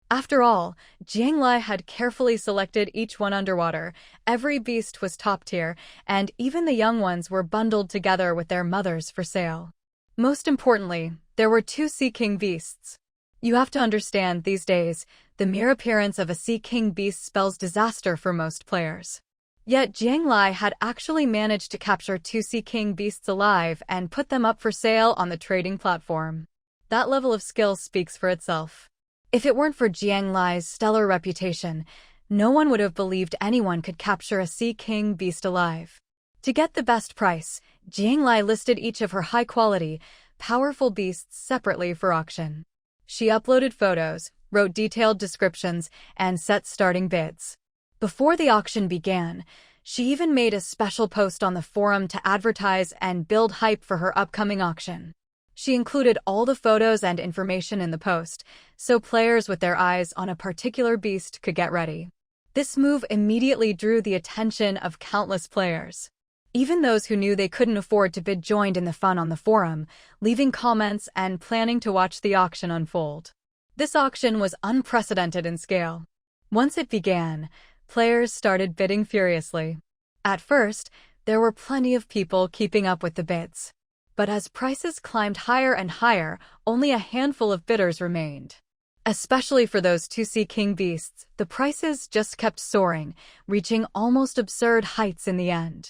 After all, Jiang Lai had carefully selected each one underwater, every beast was top tier, and even the young ones were bundled together with their mothers for sale. Most importantly, there were 2 Sea King beasts. You have to understand, these days, the mere appearance of a Sea King beast spells disaster for most players. Yet Jiang Lai had actually managed to capture 2 Sea King beasts alive and put them up for sale on the trading platform. That level of skill speaks for itself. If it weren't for Jiang Lai's stellar reputation, no one would have believed anyone could capture a Sea King beast alive. To get the best price, Jiang Lai listed each of her high-quality, powerful beasts separately for auction. She uploaded photos, wrote detailed descriptions, and set starting bids. Before the auction began, she even made a special post on the forum to advertise and build hype for her upcoming auction. She included all the photos and information in the post, so players with their eyes on a particular beast could get ready. This move immediately drew the attention of countless players. Even those who knew they couldn't afford to bid joined in the fun on the forum, leaving comments and planning to watch the auction unfold. This auction was unprecedented in scale. Once it began, players started bidding furiously. At first, there were plenty of people keeping up with the bids. But as prices climbed higher and higher, only a handful of bidders remained. Especially for those 2 Sea King beasts, the prices just kept soaring, reaching almost absurd heights in the end.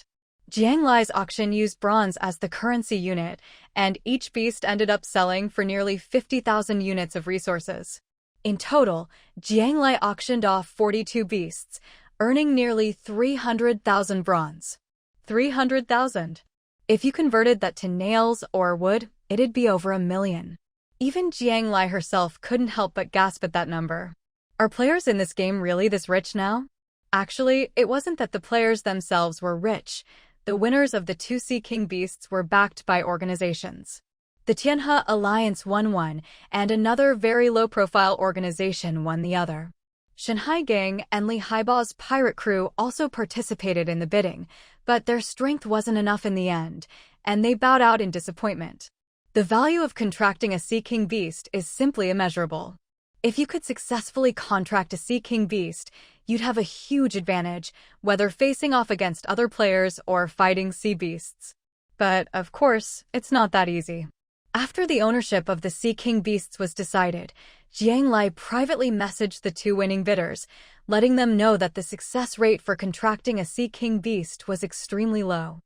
Jiang Lai's auction used bronze as the currency unit, and each beast ended up selling for nearly 50,000 units of resources. In total, Jiang Lai auctioned off 42 beasts, earning nearly 300,000 bronze. 300,000. If you converted that to nails or wood, it'd be over 1 million. Even Jiang Lai herself couldn't help but gasp at that number. Are players in this game really this rich now? Actually, it wasn't that the players themselves were rich. The winners of the 2 Sea King beasts were backed by organizations. The Tianhe Alliance won one, and another very low-profile organization won the other. Shanghai Gang and Haibao's pirate crew also participated in the bidding, but their strength wasn't enough in the end, and they bowed out in disappointment. The value of contracting a Sea King beast is simply immeasurable. If you could successfully contract a Sea King beast, you'd have a huge advantage, whether facing off against other players or fighting sea beasts. But, of course, it's not that easy. After the ownership of the Sea King beasts was decided, Jiang Lai privately messaged the 2 winning bidders, letting them know that the success rate for contracting a Sea King beast was extremely low.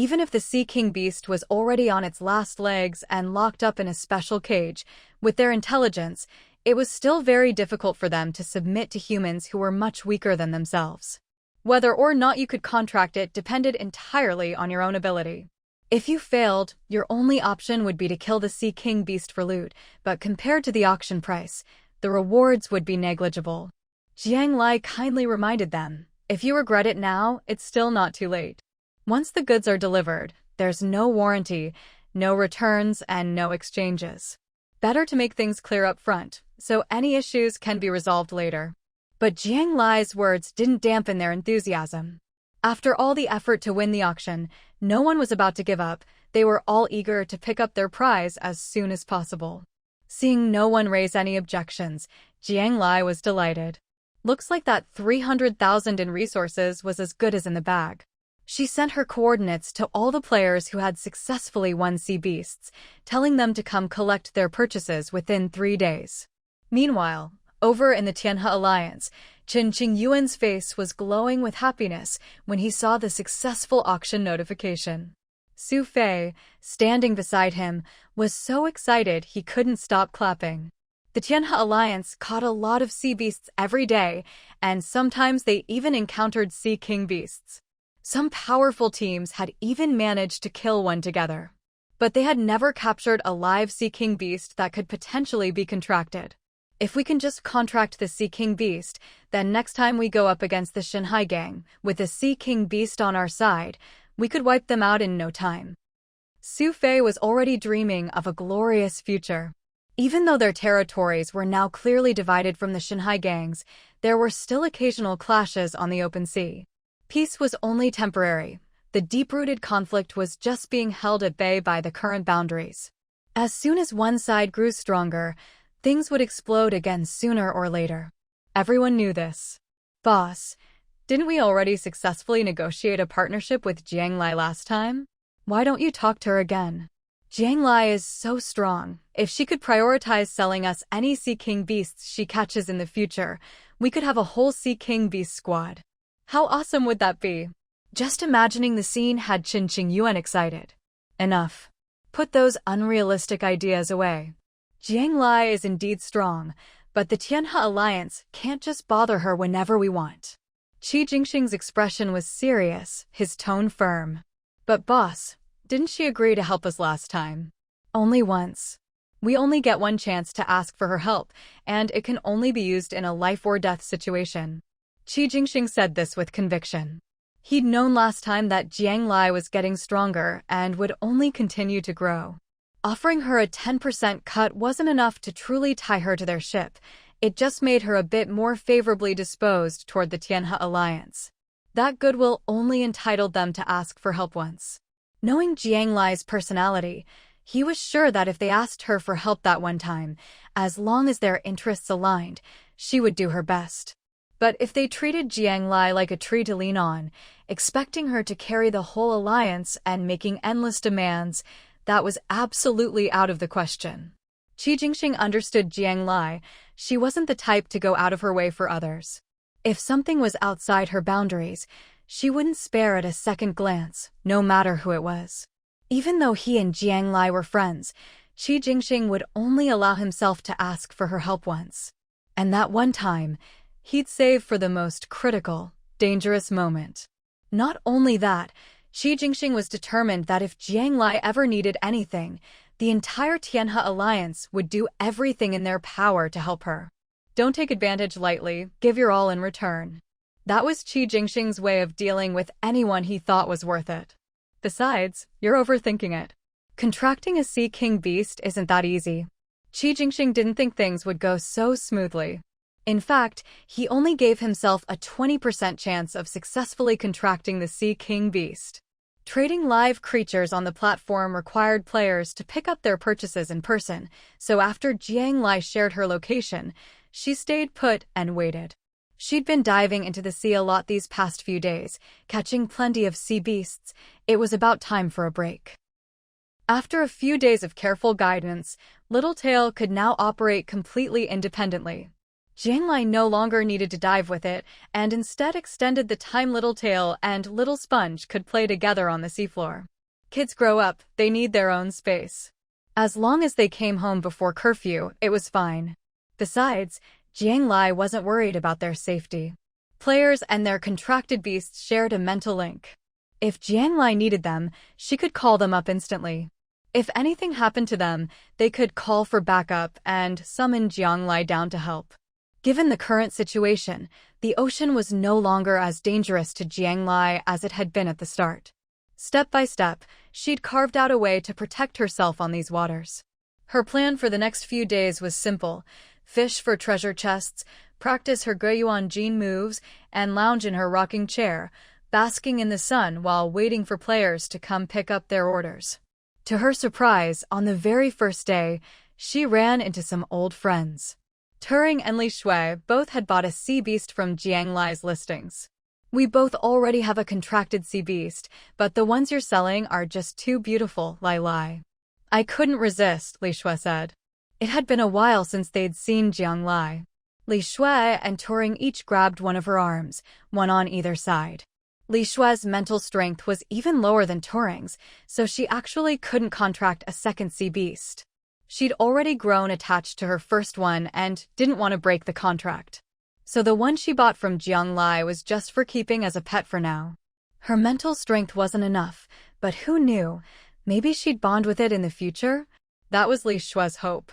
Even if the Sea King beast was already on its last legs and locked up in a special cage, with their intelligence, it was still very difficult for them to submit to humans who were much weaker than themselves. Whether or not you could contract it depended entirely on your own ability. If you failed, your only option would be to kill the Sea King beast for loot, but compared to the auction price, the rewards would be negligible. Jiang Lai kindly reminded them, if you regret it now, it's still not too late. Once the goods are delivered, there's no warranty, no returns, and no exchanges. Better to make things clear up front, so any issues can be resolved later. But Jiang Lai's words didn't dampen their enthusiasm. After all the effort to win the auction, no one was about to give up. They were all eager to pick up their prize as soon as possible. Seeing no one raise any objections, Jiang Lai was delighted. Looks like that 300,000 in resources was as good as in the bag. She sent her coordinates to all the players who had successfully won sea beasts, telling them to come collect their purchases within 3 days. Meanwhile, over in the Tianhe Alliance, Chen Qingyuan's face was glowing with happiness when he saw the successful auction notification. Su Fei, standing beside him, was so excited he couldn't stop clapping. The Tianhe Alliance caught a lot of sea beasts every day, and sometimes they even encountered Sea King beasts. Some powerful teams had even managed to kill one together. But they had never captured a live Sea King beast that could potentially be contracted. If we can just contract the Sea King beast, then next time we go up against the Shanghai gang, with the Sea King beast on our side, we could wipe them out in no time. Su Fei was already dreaming of a glorious future. Even though their territories were now clearly divided from the Shanghai gangs, there were still occasional clashes on the open sea. Peace was only temporary. The deep-rooted conflict was just being held at bay by the current boundaries. As soon as one side grew stronger, things would explode again sooner or later. Everyone knew this. Boss, didn't we already successfully negotiate a partnership with Jiang Lai last time? Why don't you talk to her again? Jiang Lai is so strong. If she could prioritize selling us any Sea King beasts she catches in the future, we could have a whole Sea King beast squad. How awesome would that be? Just imagining the scene had Chen Qingyuan excited. Enough. Put those unrealistic ideas away. Jiang Lai is indeed strong, but the Tianhe Alliance can't just bother her whenever we want. Qi Jingxing's expression was serious, his tone firm. But boss, didn't she agree to help us last time? Only once. We only get one chance to ask for her help, and it can only be used in a life-or-death situation. Qi Jingxing said this with conviction. He'd known last time that Jiang Lai was getting stronger and would only continue to grow. Offering her a 10% cut wasn't enough to truly tie her to their ship. It just made her a bit more favorably disposed toward the Tianhe Alliance. That goodwill only entitled them to ask for help once. Knowing Jiang Lai's personality, he was sure that if they asked her for help that one time, as long as their interests aligned, she would do her best. But if they treated Jiang Lai like a tree to lean on, expecting her to carry the whole alliance and making endless demands, that was absolutely out of the question. Qi Jingxing understood Jiang Lai. She wasn't the type to go out of her way for others. If something was outside her boundaries, she wouldn't spare at a second glance, no matter who it was. Even though he and Jiang Lai were friends, Qi Jingxing would only allow himself to ask for her help once. And that one time, he'd save for the most critical, dangerous moment. Not only that, Qi Jingxing was determined that if Jiang Lai ever needed anything, the entire Tianhe Alliance would do everything in their power to help her. Don't take advantage lightly, give your all in return. That was Qi Jingxing's way of dealing with anyone he thought was worth it. Besides, you're overthinking it. Contracting a Sea King beast isn't that easy. Qi Jingxing didn't think things would go so smoothly. In fact, he only gave himself a 20% chance of successfully contracting the Sea King beast. Trading live creatures on the platform required players to pick up their purchases in person, so after Jiang Lai shared her location, she stayed put and waited. She'd been diving into the sea a lot these past few days, catching plenty of sea beasts. It was about time for a break. After a few days of careful guidance, Littletail could now operate completely independently. Jiang Lai no longer needed to dive with it, and instead extended the time Little Tail and Little Sponge could play together on the seafloor. Kids grow up, they need their own space. As long as they came home before curfew, it was fine. Besides, Jiang Lai wasn't worried about their safety. Players and their contracted beasts shared a mental link. If Jiang Lai needed them, she could call them up instantly. If anything happened to them, they could call for backup and summon Jiang Lai down to help. Given the current situation, the ocean was no longer as dangerous to Jiang Lai as it had been at the start. Step by step, she'd carved out a way to protect herself on these waters. Her plan for the next few days was simple: fish for treasure chests, practice her Guiyuan Jin moves, and lounge in her rocking chair, basking in the sun while waiting for players to come pick up their orders. To her surprise, on the very first day, she ran into some old friends. Turing and Li Shui both had bought a sea beast from Jiang Lai's listings. "We both already have a contracted sea beast, but the ones you're selling are just too beautiful, Lai Lai." "I couldn't resist," Li Shui said. It had been a while since they'd seen Jiang Lai. Li Shui and Turing each grabbed one of her arms, one on either side. Li Shui's mental strength was even lower than Turing's, so she actually couldn't contract a second sea beast. She'd already grown attached to her first one and didn't want to break the contract. So the one she bought from Jiang Lai was just for keeping as a pet for now. Her mental strength wasn't enough, but who knew? Maybe she'd bond with it in the future? That was Li Shui's hope.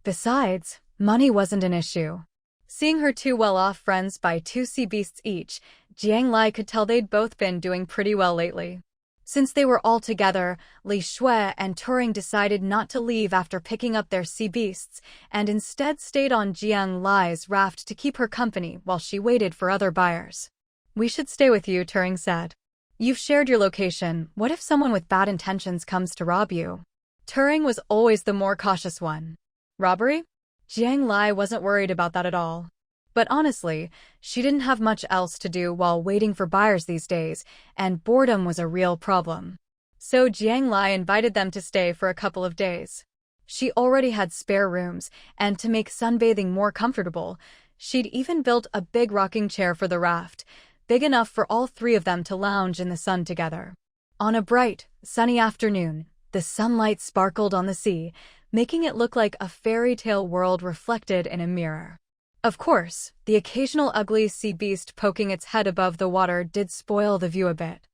Besides, money wasn't an issue. Seeing her two well-off friends buy 2 sea beasts each, Jiang Lai could tell they'd both been doing pretty well lately. Since they were all together, Li Shui and Turing decided not to leave after picking up their sea beasts, and instead stayed on Jiang Lai's raft to keep her company while she waited for other buyers. "We should stay with you," Turing said. "You've shared your location. What if someone with bad intentions comes to rob you?" Turing was always the more cautious one. Robbery? Jiang Lai wasn't worried about that at all. But honestly, she didn't have much else to do while waiting for buyers these days, and boredom was a real problem. So Jiang Lai invited them to stay for a couple of days. She already had spare rooms, and to make sunbathing more comfortable, she'd even built a big rocking chair for the raft, big enough for all 3 of them to lounge in the sun together. On a bright, sunny afternoon, the sunlight sparkled on the sea, making it look like a fairy tale world reflected in a mirror. Of course, the occasional ugly sea beast poking its head above the water did spoil the view a bit.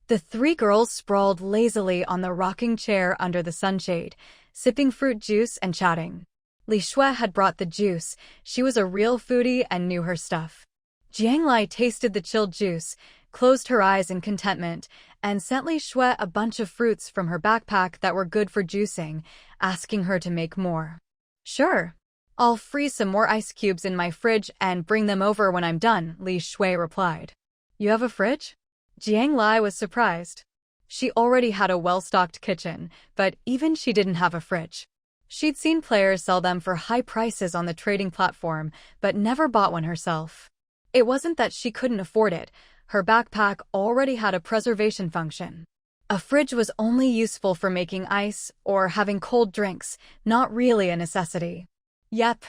The 3 girls sprawled lazily on the rocking chair under the sunshade, sipping fruit juice and chatting. Li Shui had brought the juice. She was a real foodie and knew her stuff. Jiang Lai tasted the chilled juice, closed her eyes in contentment, and sent Li Shui a bunch of fruits from her backpack that were good for juicing, asking her to make more. "Sure. I'll freeze some more ice cubes in my fridge and bring them over when I'm done," Li Shui replied. "You have a fridge?" Jiang Lai was surprised. She already had a well-stocked kitchen, but even she didn't have a fridge. She'd seen players sell them for high prices on the trading platform, but never bought one herself. It wasn't that she couldn't afford it. Her backpack already had a preservation function. A fridge was only useful for making ice or having cold drinks, not really a necessity. "Yep.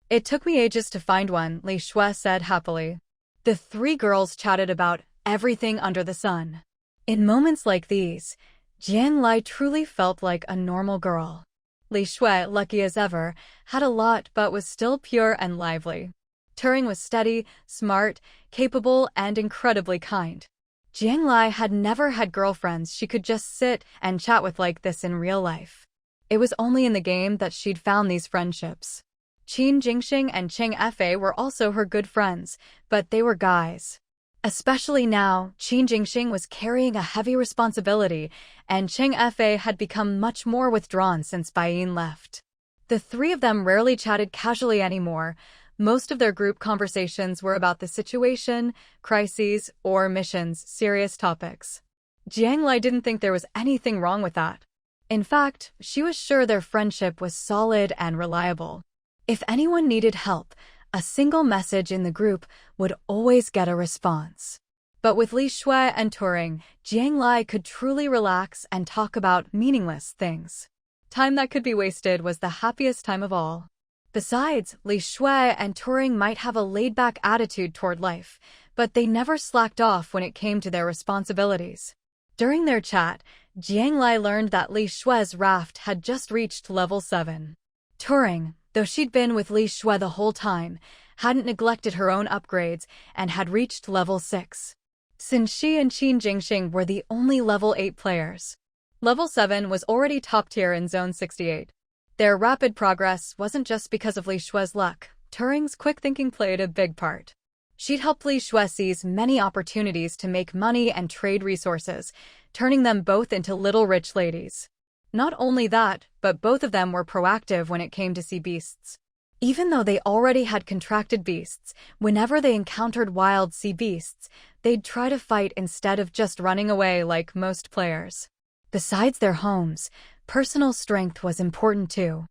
It took me ages to find one," Li Shui said happily. The 3 girls chatted about everything under the sun. In moments like these, Jiang Lai truly felt like a normal girl. Li Shui, lucky as ever, had a lot but was still pure and lively. Turing was steady, smart, capable, and incredibly kind. Jiang Lai had never had girlfriends she could just sit and chat with like this in real life. It was only in the game that she'd found these friendships. Qin Jingxing and Cheng Fa were also her good friends, but they were guys. Especially now, Qin Jingxing was carrying a heavy responsibility, and Cheng Fa had become much more withdrawn since Baiyin left. The 3 of them rarely chatted casually anymore. Most of their group conversations were about the situation, crises, or missions, serious topics. Jiang Lai didn't think there was anything wrong with that. In fact, she was sure their friendship was solid and reliable. If anyone needed help, a single message in the group would always get a response. But with Li Shui and Turing, Jiang Lai could truly relax and talk about meaningless things. Time that could be wasted was the happiest time of all. Besides, Li Shui and Turing might have a laid-back attitude toward life, but they never slacked off when it came to their responsibilities. During their chat, Jiang Lai learned that Li Shui's raft had just reached level 7. Turing, though she'd been with Li Shui the whole time, hadn't neglected her own upgrades and had reached level 6. Censhi and Qin Jingxing were the only level 8 players. Level 7 was already top tier in Zone 68. Their rapid progress wasn't just because of Li Shui's luck. Turing's quick thinking played a big part. She'd helped Li Shui seize many opportunities to make money and trade resources, turning them both into little rich ladies. Not only that, but both of them were proactive when it came to sea beasts. Even though they already had contracted beasts, whenever they encountered wild sea beasts, they'd try to fight instead of just running away like most players. Besides their homes, personal strength was important too.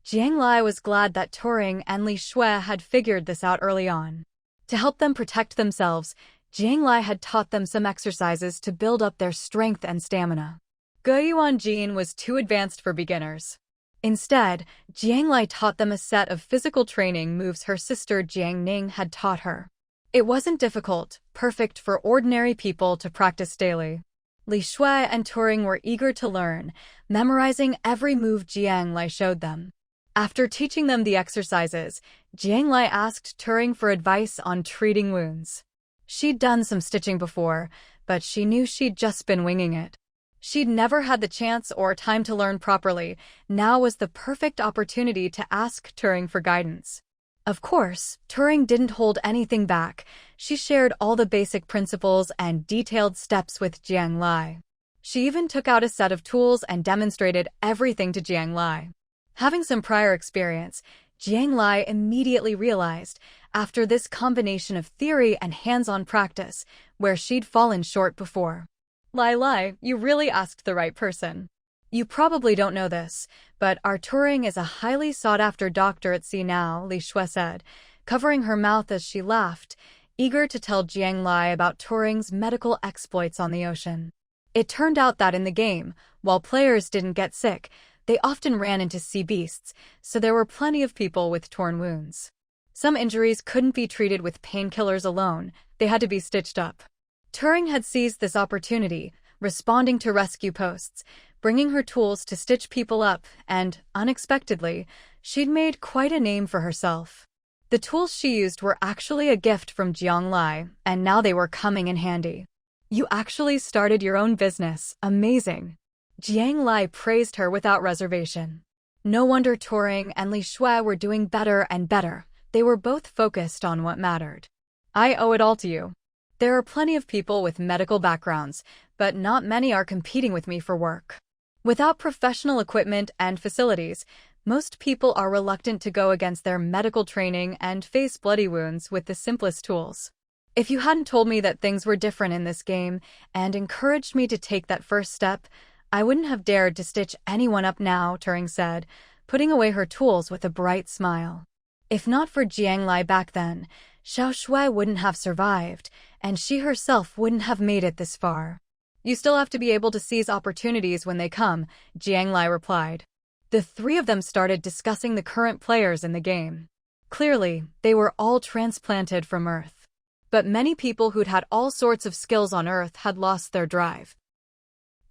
Jiang Lai was glad that Turing and Li Shui had figured this out early on. To help them protect themselves, Jiang Lai had taught them some exercises to build up their strength and stamina. Guiyuan Jin was too advanced for beginners. Instead, Jiang Lai taught them a set of physical training moves her sister Jiang Ning had taught her. It wasn't difficult, perfect for ordinary people to practice daily. Li Shui and Turing were eager to learn, memorizing every move Jiang Lai showed them. After teaching them the exercises, Jiang Lai asked Turing for advice on treating wounds. She'd done some stitching before, but she knew she'd just been winging it. She'd never had the chance or time to learn properly. Now was the perfect opportunity to ask Turing for guidance. Of course, Turing didn't hold anything back. She shared all the basic principles and detailed steps with Jiang Lai. She even took out a set of tools and demonstrated everything to Jiang Lai. Having some prior experience, Jiang Lai immediately realized, after this combination of theory and hands-on practice, where she'd fallen short before. Lai, you really asked the right person. You probably don't know this, but our Turing is a highly sought-after doctor at sea now, Li Shui said, covering her mouth as she laughed, eager to tell Jiang Lai about Turing's medical exploits on the ocean. It turned out that in the game, while players didn't get sick, they often ran into sea beasts, so there were plenty of people with torn wounds. Some injuries couldn't be treated with painkillers alone, they had to be stitched up. Turing had seized this opportunity, responding to rescue posts, bringing her tools to stitch people up, and, unexpectedly, she'd made quite a name for herself. The tools she used were actually a gift from Jiang Lai, and now they were coming in handy. You actually started your own business, amazing. Jiang Lai praised her without reservation. No wonder Turing and Li Shui were doing better and better. They were both focused on what mattered. I owe it all to you. There are plenty of people with medical backgrounds, but not many are competing with me for work. Without professional equipment and facilities, most people are reluctant to go against their medical training and face bloody wounds with the simplest tools. If you hadn't told me that things were different in this game and encouraged me to take that first step, I wouldn't have dared to stitch anyone up now, Turing said, putting away her tools with a bright smile. If not for Jiang Lai back then, Xiao Shui wouldn't have survived, and she herself wouldn't have made it this far. You still have to be able to seize opportunities when they come, Jiang Lai replied. The three of them started discussing the current players in the game. Clearly, they were all transplanted from Earth. But many people who'd had all sorts of skills on Earth had lost their drive.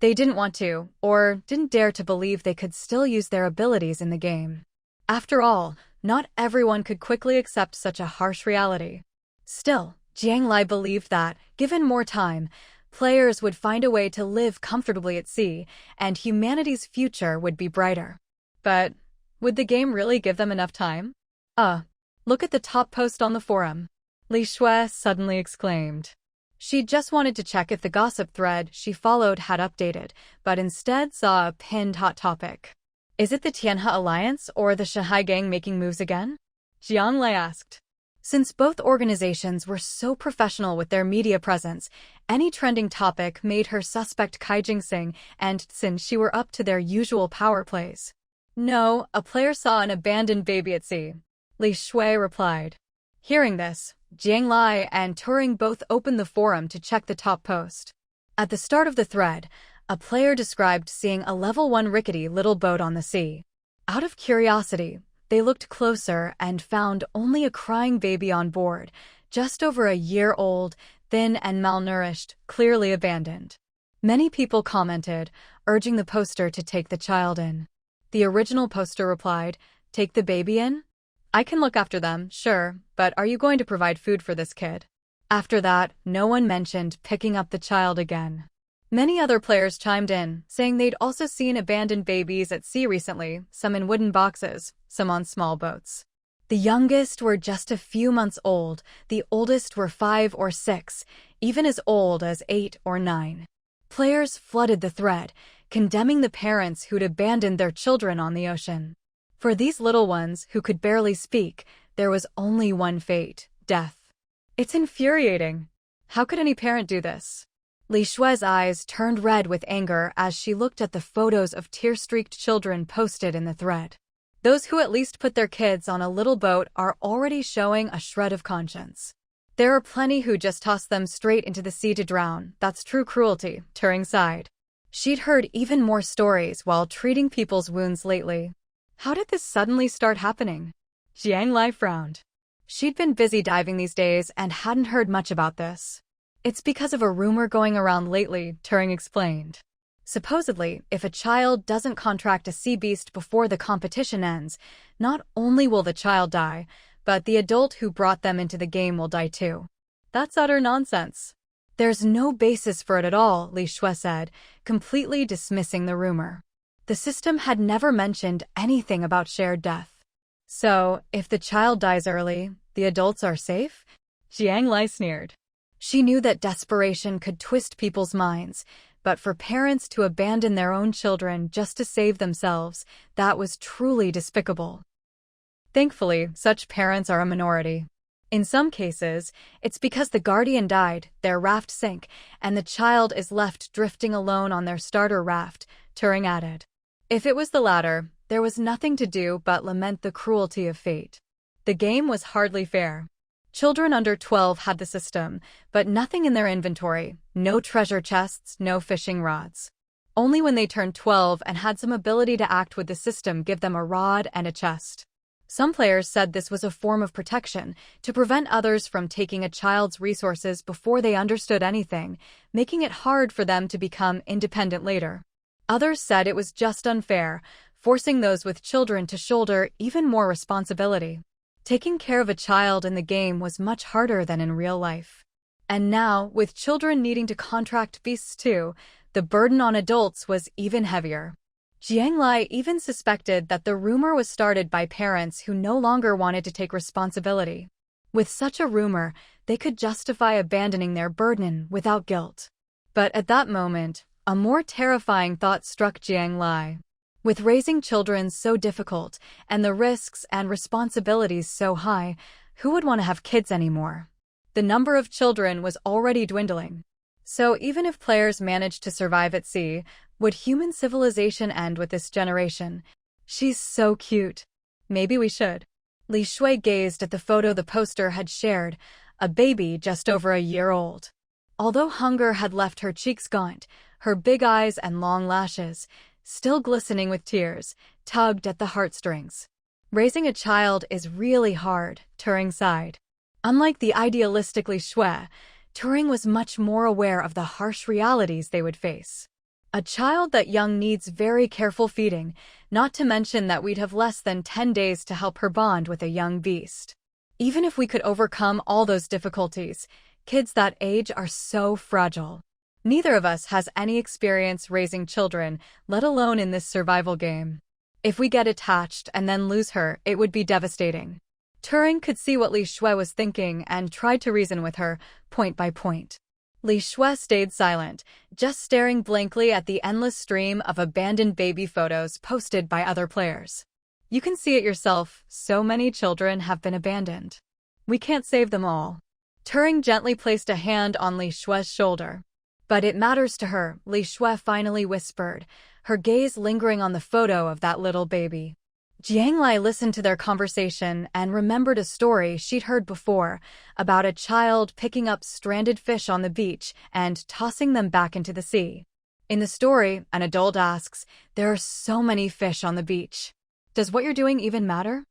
They didn't want to, or didn't dare to believe they could still use their abilities in the game. After all, not everyone could quickly accept such a harsh reality. Still, Jiang Lai believed that, given more time, players would find a way to live comfortably at sea, and humanity's future would be brighter. But would the game really give them enough time? Look at the top post on the forum, Li Shui suddenly exclaimed. She just wanted to check if the gossip thread she followed had updated, but instead saw a pinned hot topic. Is it the Tianhe Alliance or the Shanghai Gang making moves again? Jiang Lai asked. Since both organizations were so professional with their media presence, any trending topic made her suspect Kai Jingxing and Censhi were up to their usual power plays. No, a player saw an abandoned baby at sea, Li Shui replied. Hearing this, Jiang Lai and Turing both opened the forum to check the top post. At the start of the thread, a player described seeing a level 1 rickety little boat on the sea. Out of curiosity, They looked closer and found only a crying baby on board, just over a year old, thin and malnourished, clearly abandoned. Many people commented, urging the poster to take the child in. The original poster replied, "Take the baby in? I can look after them, sure, but are you going to provide food for this kid?" After that, no one mentioned picking up the child again. Many other players chimed in, saying they'd also seen abandoned babies at sea recently, some in wooden boxes, some on small boats. The youngest were just a few months old, the oldest were 5 or 6, even as old as 8 or 9. Players flooded the thread, condemning the parents who'd abandoned their children on the ocean. For these little ones who could barely speak, there was only one fate: death. It's infuriating. How could any parent do this? Li Shue's eyes turned red with anger as she looked at the photos of tear-streaked children posted in the thread. Those who at least put their kids on a little boat are already showing a shred of conscience. There are plenty who just toss them straight into the sea to drown. That's true cruelty, Turing sighed. She'd heard even more stories while treating people's wounds lately. How did this suddenly start happening? Jiang Lai frowned. She'd been busy diving these days and hadn't heard much about this. It's because of a rumor going around lately, Turing explained. Supposedly, if a child doesn't contract a sea beast before the competition ends, not only will the child die, but the adult who brought them into the game will die too. That's utter nonsense. There's no basis for it at all, Li Shue said, completely dismissing the rumor. The system had never mentioned anything about shared death. So, if the child dies early, the adults are safe? Jiang Lai sneered. She knew that desperation could twist people's minds, but for parents to abandon their own children just to save themselves, that was truly despicable. Thankfully, such parents are a minority. In some cases, it's because the guardian died, their raft sank, and the child is left drifting alone on their starter raft, Turing added. If it was the latter, there was nothing to do but lament the cruelty of fate. The game was hardly fair. Children under 12 had the system, but nothing in their inventory, no treasure chests, no fishing rods. Only when they turned 12 and had some ability to act would the system give them a rod and a chest. Some players said this was a form of protection, to prevent others from taking a child's resources before they understood anything, making it hard for them to become independent later. Others said it was just unfair, forcing those with children to shoulder even more responsibility. Taking care of a child in the game was much harder than in real life. And now, with children needing to contract beasts too, the burden on adults was even heavier. Jiang Lai even suspected that the rumor was started by parents who no longer wanted to take responsibility. With such a rumor, they could justify abandoning their burden without guilt. But at that moment, a more terrifying thought struck Jiang Lai. With raising children so difficult, and the risks and responsibilities so high, who would want to have kids anymore? The number of children was already dwindling. So even if players managed to survive at sea, would human civilization end with this generation? She's so cute. Maybe we should. Li Shui gazed at the photo the poster had shared, a baby just over a year old. Although hunger had left her cheeks gaunt, her big eyes and long lashes, still glistening with tears, tugged at the heartstrings. Raising a child is really hard, Turing sighed. Unlike the idealistic Li Shui, Turing was much more aware of the harsh realities they would face. A child that young needs very careful feeding, not to mention that we'd have less than 10 days to help her bond with a young beast. Even if we could overcome all those difficulties, kids that age are so fragile. Neither of us has any experience raising children, let alone in this survival game. If we get attached and then lose her, it would be devastating. Turing could see what Li Shui was thinking and tried to reason with her, point by point. Li Shui stayed silent, just staring blankly at the endless stream of abandoned baby photos posted by other players. You can see it yourself, so many children have been abandoned. We can't save them all. Turing gently placed a hand on Li Shui's shoulder. But it matters to her, Li Shui finally whispered, her gaze lingering on the photo of that little baby. Jiang Lai listened to their conversation and remembered a story she'd heard before about a child picking up stranded fish on the beach and tossing them back into the sea. In the story, an adult asks, "There are so many fish on the beach. Does what you're doing even matter?"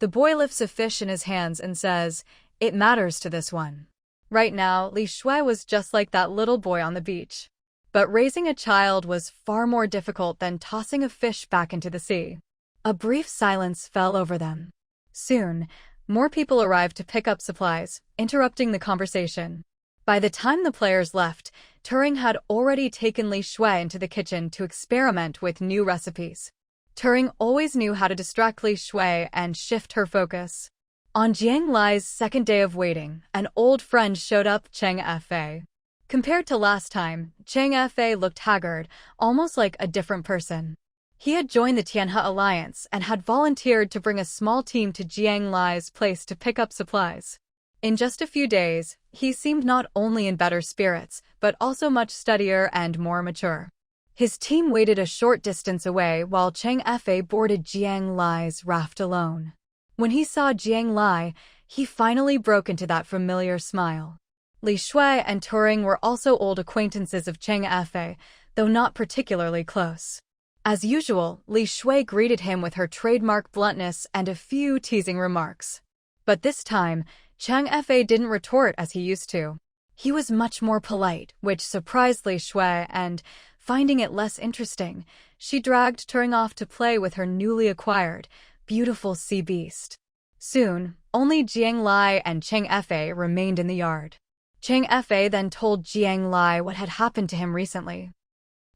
The boy lifts a fish in his hands and says, "It matters to this one." Right now, Li Shui was just like that little boy on the beach. But raising a child was far more difficult than tossing a fish back into the sea. A brief silence fell over them. Soon, more people arrived to pick up supplies, interrupting the conversation. By the time the players left, Turing had already taken Li Shui into the kitchen to experiment with new recipes. Turing always knew how to distract Li Shui and shift her focus. On Jiang Lai's second day of waiting, an old friend showed up, Cheng Fa. Compared to last time, Cheng Fa looked haggard, almost like a different person. He had joined the Tianhe Alliance and had volunteered to bring a small team to Jiang Lai's place to pick up supplies. In just a few days, he seemed not only in better spirits, but also much steadier and more mature. His team waited a short distance away while Cheng Fa boarded Jiang Lai's raft alone. When he saw Jiang Lai, he finally broke into that familiar smile. Li Shui and Turing were also old acquaintances of Cheng Fa, though not particularly close. As usual, Li Shui greeted him with her trademark bluntness and a few teasing remarks. But this time, Cheng Fa didn't retort as he used to. He was much more polite, which surprised Li Shui, and, finding it less interesting, she dragged Turing off to play with her newly acquired, beautiful sea beast. Soon, only Jiang Lai and Cheng Fa remained in the yard. Cheng Fa then told Jiang Lai what had happened to him recently.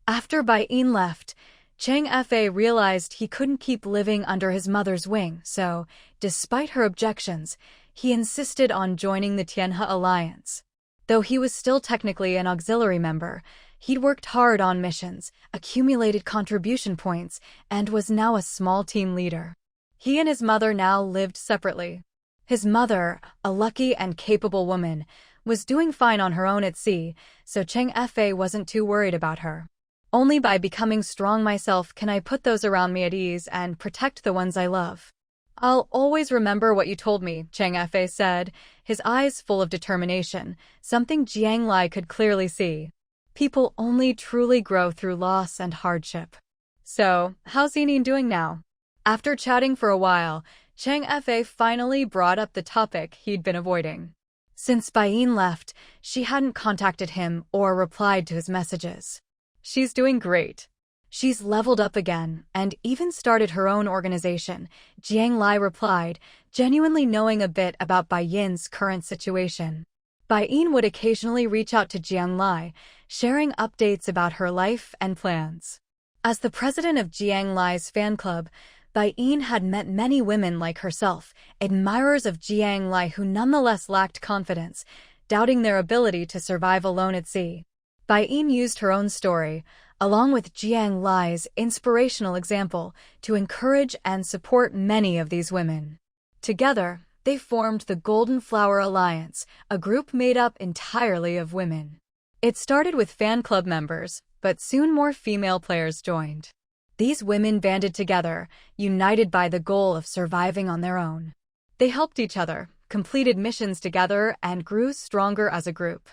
After Bai Yin left, Cheng Fa realized he couldn't keep living under his mother's wing, so, despite her objections, he insisted on joining the Tianhe Alliance. Though he was still technically an auxiliary member, he'd worked hard on missions, accumulated contribution points, and was now a small team leader. He and his mother now lived separately. His mother, a lucky and capable woman, was doing fine on her own at sea, so Cheng Fa wasn't too worried about her. Only by becoming strong myself can I put those around me at ease and protect the ones I love. I'll always remember what you told me, Cheng Fa said, his eyes full of determination, something Jiang Lai could clearly see. People only truly grow through loss and hardship. So, how's Yining doing now? After chatting for a while, Cheng Fa finally brought up the topic he'd been avoiding. Since Bai Yin left, she hadn't contacted him or replied to his messages. She's doing great. She's leveled up again and even started her own organization, Jiang Lai replied, genuinely knowing a bit about Bai Yin's current situation. Bai Yin would occasionally reach out to Jiang Lai, sharing updates about her life and plans. As the president of Jiang Lai's fan club, Bai Yin had met many women like herself, admirers of Jiang Lai who nonetheless lacked confidence, doubting their ability to survive alone at sea. Bai Yin used her own story, along with Jiang Lai's inspirational example, to encourage and support many of these women. Together, they formed the Golden Flower Alliance, a group made up entirely of women. It started with fan club members, but soon more female players joined. These women banded together, united by the goal of surviving on their own. They helped each other, completed missions together, and grew stronger as a group.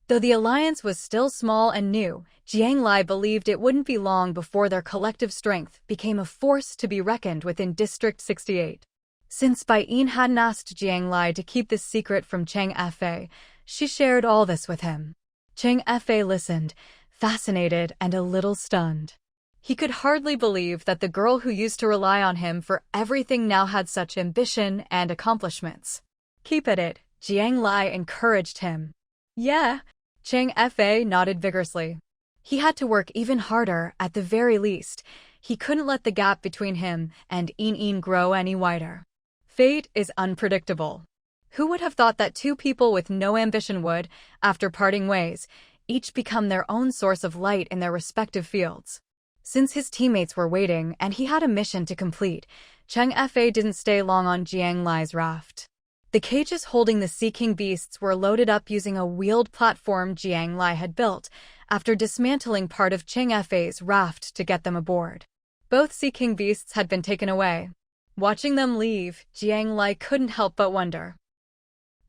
Though the alliance was still small and new, Jiang Lai believed it wouldn't be long before their collective strength became a force to be reckoned with in District 68. Since Bai Yin hadn't asked Jiang Lai to keep this secret from Cheng Fa, she shared all this with him. Cheng Fa listened, fascinated and a little stunned. He could hardly believe that the girl who used to rely on him for everything now had such ambition and accomplishments. Keep at it, Jiang Lai encouraged him. Yeah, Cheng Fa nodded vigorously. He had to work even harder, at the very least. He couldn't let the gap between him and Yin grow any wider. Fate is unpredictable. Who would have thought that two people with no ambition would, after parting ways, each become their own source of light in their respective fields? Since his teammates were waiting and he had a mission to complete, Cheng Fa didn't stay long on Jiang Lai's raft. The cages holding the Sea King beasts were loaded up using a wheeled platform Jiang Lai had built, after dismantling part of Cheng Fa's raft to get them aboard. Both Sea King beasts had been taken away. Watching them leave, Jiang Lai couldn't help but wonder.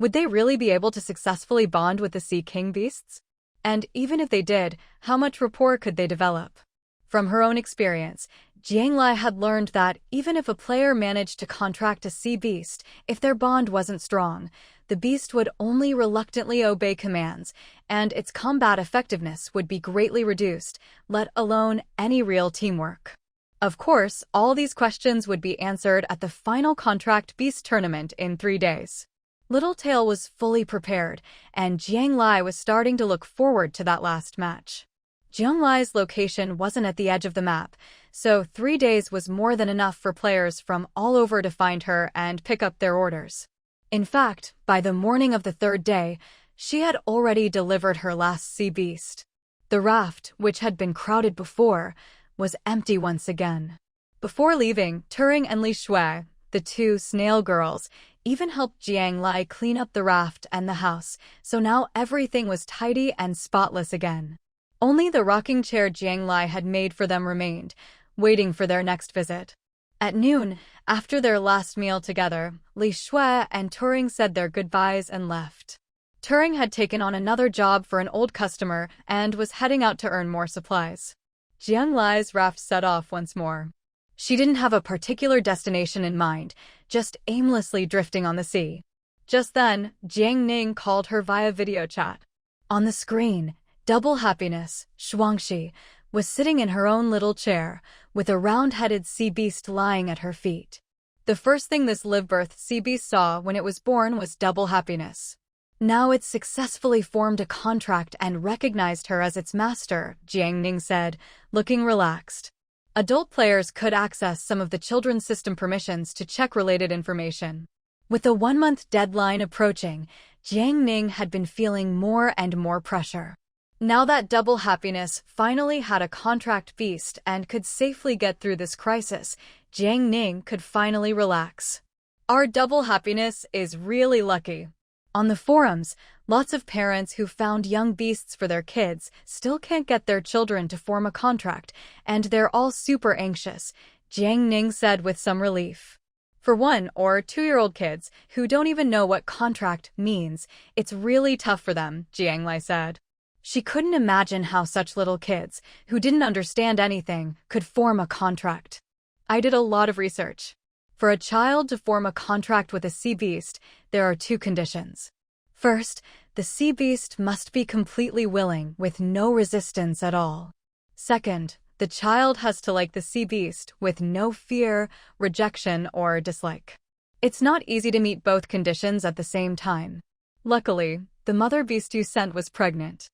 Would they really be able to successfully bond with the Sea King beasts? And even if they did, how much rapport could they develop? From her own experience, Jiang Lai had learned that even if a player managed to contract a sea beast, if their bond wasn't strong, the beast would only reluctantly obey commands, and its combat effectiveness would be greatly reduced, let alone any real teamwork. Of course, all these questions would be answered at the final Contract Beast tournament in 3 days. Littletail was fully prepared, and Jiang Lai was starting to look forward to that last match. Jiang Lai's location wasn't at the edge of the map, so 3 days was more than enough for players from all over to find her and pick up their orders. In fact, by the morning of the 3rd day, she had already delivered her last sea beast. The raft, which had been crowded before, was empty once again. Before leaving, Turing and Li Shui, the 2 snail girls, even helped Jiang Lai clean up the raft and the house, so now everything was tidy and spotless again. Only the rocking chair Jiang Lai had made for them remained, waiting for their next visit. At noon, after their last meal together, Li Shui and Turing said their goodbyes and left. Turing had taken on another job for an old customer and was heading out to earn more supplies. Jiang Lai's raft set off once more. She didn't have a particular destination in mind, just aimlessly drifting on the sea. Just then, Jiang Ning called her via video chat. On the screen, Double Happiness, Shuangxi, was sitting in her own little chair, with a round-headed sea beast lying at her feet. The first thing this live-birth sea beast saw when it was born was Double Happiness. Now it successfully formed a contract and recognized her as its master, Jiang Ning said, looking relaxed. Adult players could access some of the children's system permissions to check related information. With the 1-month deadline approaching, Jiang Ning had been feeling more and more pressure. Now that Double Happiness finally had a contract beast and could safely get through this crisis, Jiang Ning could finally relax. Our Double Happiness is really lucky. On the forums, lots of parents who found young beasts for their kids still can't get their children to form a contract, and they're all super anxious, Jiang Ning said with some relief. For 1- or 2-year-old kids who don't even know what contract means, it's really tough for them, Jiang Lai said. She couldn't imagine how such little kids, who didn't understand anything, could form a contract. I did a lot of research. For a child to form a contract with a sea beast, there are 2 conditions. First, the sea beast must be completely willing, with no resistance at all. Second, the child has to like the sea beast with no fear, rejection, or dislike. It's not easy to meet both conditions at the same time. Luckily, the mother beast you sent was pregnant.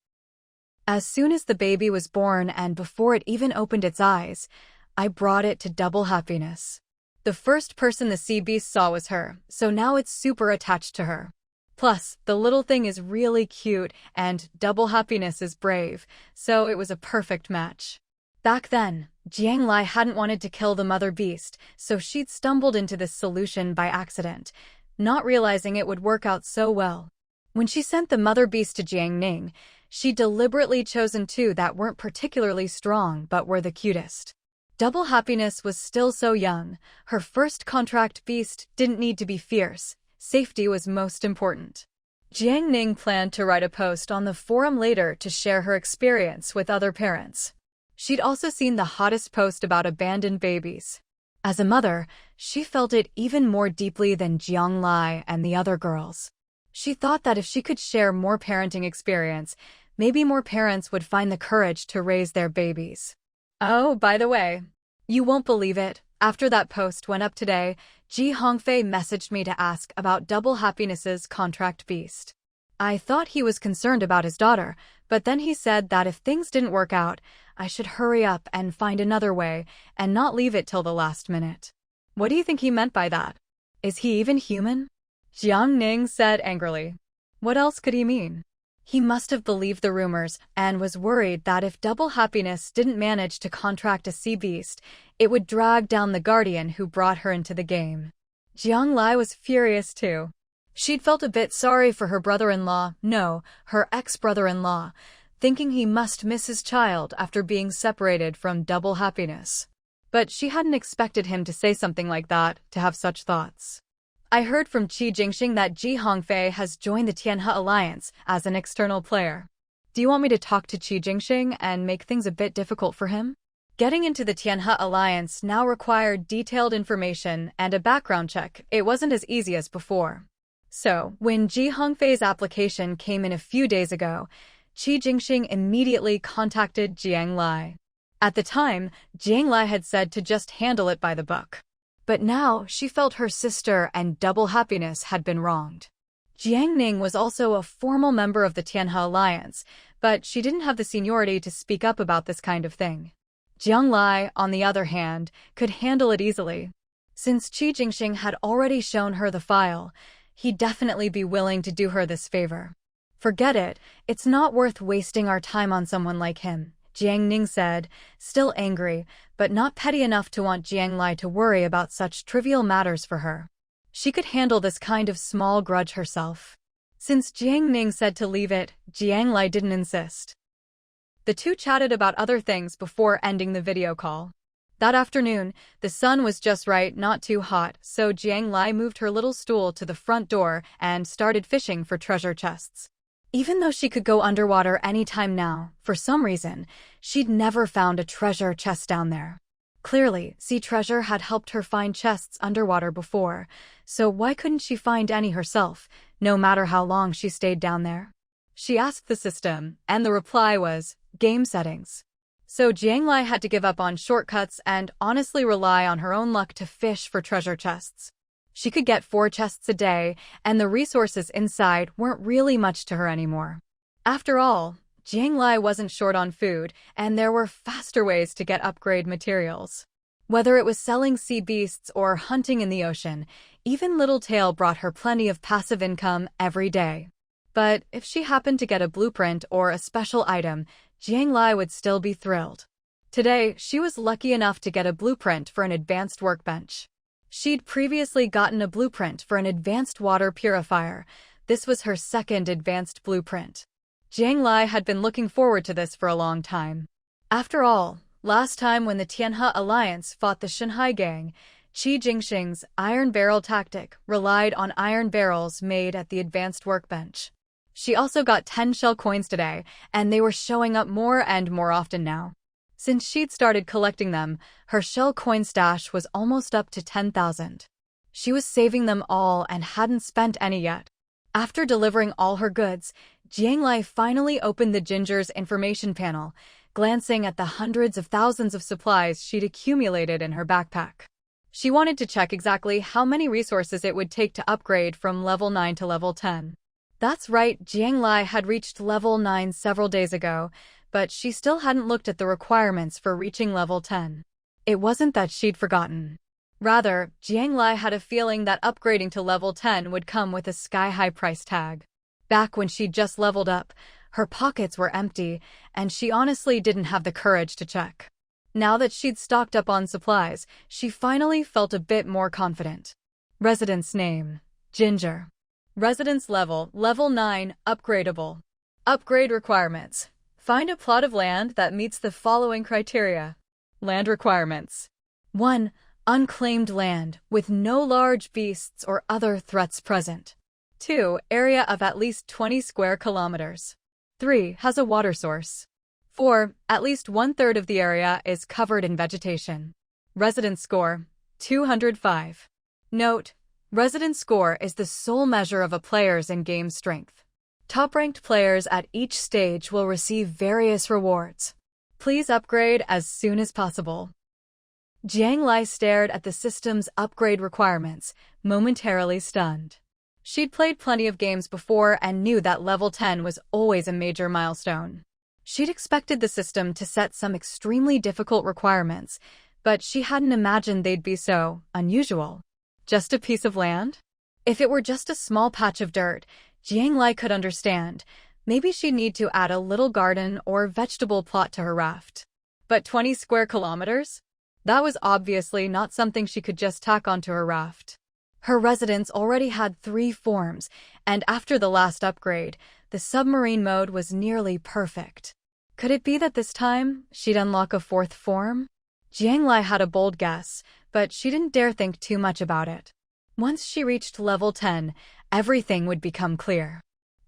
As soon as the baby was born and before it even opened its eyes, I brought it to Double Happiness. The first person the sea beast saw was her, so now it's super attached to her. Plus, the little thing is really cute and Double Happiness is brave, so it was a perfect match. Back then, Jiang Lai hadn't wanted to kill the mother beast, so she'd stumbled into this solution by accident, not realizing it would work out so well. When she sent the mother beast to Jiang Ning, she deliberately chosen 2 that weren't particularly strong but were the cutest. Double Happiness was still so young, her first contract beast didn't need to be fierce, safety was most important. Jiang Ning planned to write a post on the forum later to share her experience with other parents. She'd also seen the hottest post about abandoned babies. As a mother, she felt it even more deeply than Jiang Lai and the other girls. She thought that if she could share more parenting experience, maybe more parents would find the courage to raise their babies. Oh, by the way, you won't believe it. After that post went up today, Ji Hongfei messaged me to ask about Double Happiness's contract beast. I thought he was concerned about his daughter, but then he said that if things didn't work out, I should hurry up and find another way and not leave it till the last minute. What do you think he meant by that? Is he even human? Jiang Ning said angrily. What else could he mean? He must have believed the rumors and was worried that if Double Happiness didn't manage to contract a sea beast, it would drag down the guardian who brought her into the game. Jiang Lai was furious too. She'd felt a bit sorry for her brother-in-law, no, her ex-brother-in-law, thinking he must miss his child after being separated from Double Happiness. But she hadn't expected him to say something like that, to have such thoughts. I heard from Qi Jingxing that Ji Hongfei has joined the Tianhe Alliance as an external player. Do you want me to talk to Qi Jingxing and make things a bit difficult for him? Getting into the Tianhe Alliance now required detailed information and a background check. It wasn't as easy as before. So, when Ji Hongfei's application came in a few days ago, Qi Jingxing immediately contacted Jiang Lai. At the time, Jiang Lai had said to just handle it by the book. But now, she felt her sister and double happiness had been wronged. Jiang Ning was also a formal member of the Tianhe Alliance, but she didn't have the seniority to speak up about this kind of thing. Jiang Lai, on the other hand, could handle it easily. Since Qi Jingxing had already shown her the file, he'd definitely be willing to do her this favor. Forget it, it's not worth wasting our time on someone like him, Jiang Ning said, still angry, but not petty enough to want Jiang Lai to worry about such trivial matters for her. She could handle this kind of small grudge herself. Since Jiang Ning said to leave it, Jiang Lai didn't insist. The two chatted about other things before ending the video call. That afternoon, the sun was just right, not too hot, so Jiang Lai moved her little stool to the front door and started fishing for treasure chests. Even though she could go underwater anytime now, for some reason, she'd never found a treasure chest down there. Clearly, sea treasure had helped her find chests underwater before, so why couldn't she find any herself, no matter how long she stayed down there? She asked the system, and the reply was, game settings. So Jiang Lai had to give up on shortcuts and honestly rely on her own luck to fish for treasure chests. She could get 4 chests a day, and the resources inside weren't really much to her anymore. After all, Jiang Lai wasn't short on food, and there were faster ways to get upgrade materials. Whether it was selling sea beasts or hunting in the ocean, even Littletail brought her plenty of passive income every day. But if she happened to get a blueprint or a special item, Jiang Lai would still be thrilled. Today, she was lucky enough to get a blueprint for an advanced workbench. She'd previously gotten a blueprint for an advanced water purifier. This was her second advanced blueprint. Jiang Lai had been looking forward to this for a long time. After all, last time when the Tianhe Alliance fought the Shanghai Gang, Qi Jingxing's iron barrel tactic relied on iron barrels made at the advanced workbench. She also got 10 shell coins today, and they were showing up more and more often now. Since she'd started collecting them, her shell coin stash was almost up to 10,000. She was saving them all and hadn't spent any yet. After delivering all her goods, Jiang Lai finally opened the Ginger's information panel, glancing at the hundreds of thousands of supplies she'd accumulated in her backpack. She wanted to check exactly how many resources it would take to upgrade from level 9 to level 10. That's right, Jiang Lai had reached level 9 several days ago, but she still hadn't looked at the requirements for reaching level 10. It wasn't that she'd forgotten. Rather, Jiang Lai had a feeling that upgrading to level 10 would come with a sky-high price tag. Back when she'd just leveled up, her pockets were empty, and she honestly didn't have the courage to check. Now that she'd stocked up on supplies, she finally felt a bit more confident. Residence name: Ginger. Residence level: level 9, upgradable. Upgrade requirements: find a plot of land that meets the following criteria. Land requirements: 1. Unclaimed land, with no large beasts or other threats present. 2. Area of at least 20 square kilometers. 3. Has a water source. 4. At least 1/3 of the area is covered in vegetation. Residence score: 205. Note: residence score is the sole measure of a player's in-game strength. Top-ranked players at each stage will receive various rewards. Please upgrade as soon as possible. Jiang Lai stared at the system's upgrade requirements, momentarily stunned. She'd played plenty of games before and knew that level 10 was always a major milestone. She'd expected the system to set some extremely difficult requirements, but she hadn't imagined they'd be so unusual. Just a piece of land? If it were just a small patch of dirt, Jiang Lai could understand. Maybe she'd need to add a little garden or vegetable plot to her raft. But 20 square kilometers? That was obviously not something she could just tack onto her raft. Her residence already had 3 forms, and after the last upgrade, the submarine mode was nearly perfect. Could it be that this time, she'd unlock a 4th form? Jiang Lai had a bold guess, but she didn't dare think too much about it. Once she reached level 10, everything would become clear.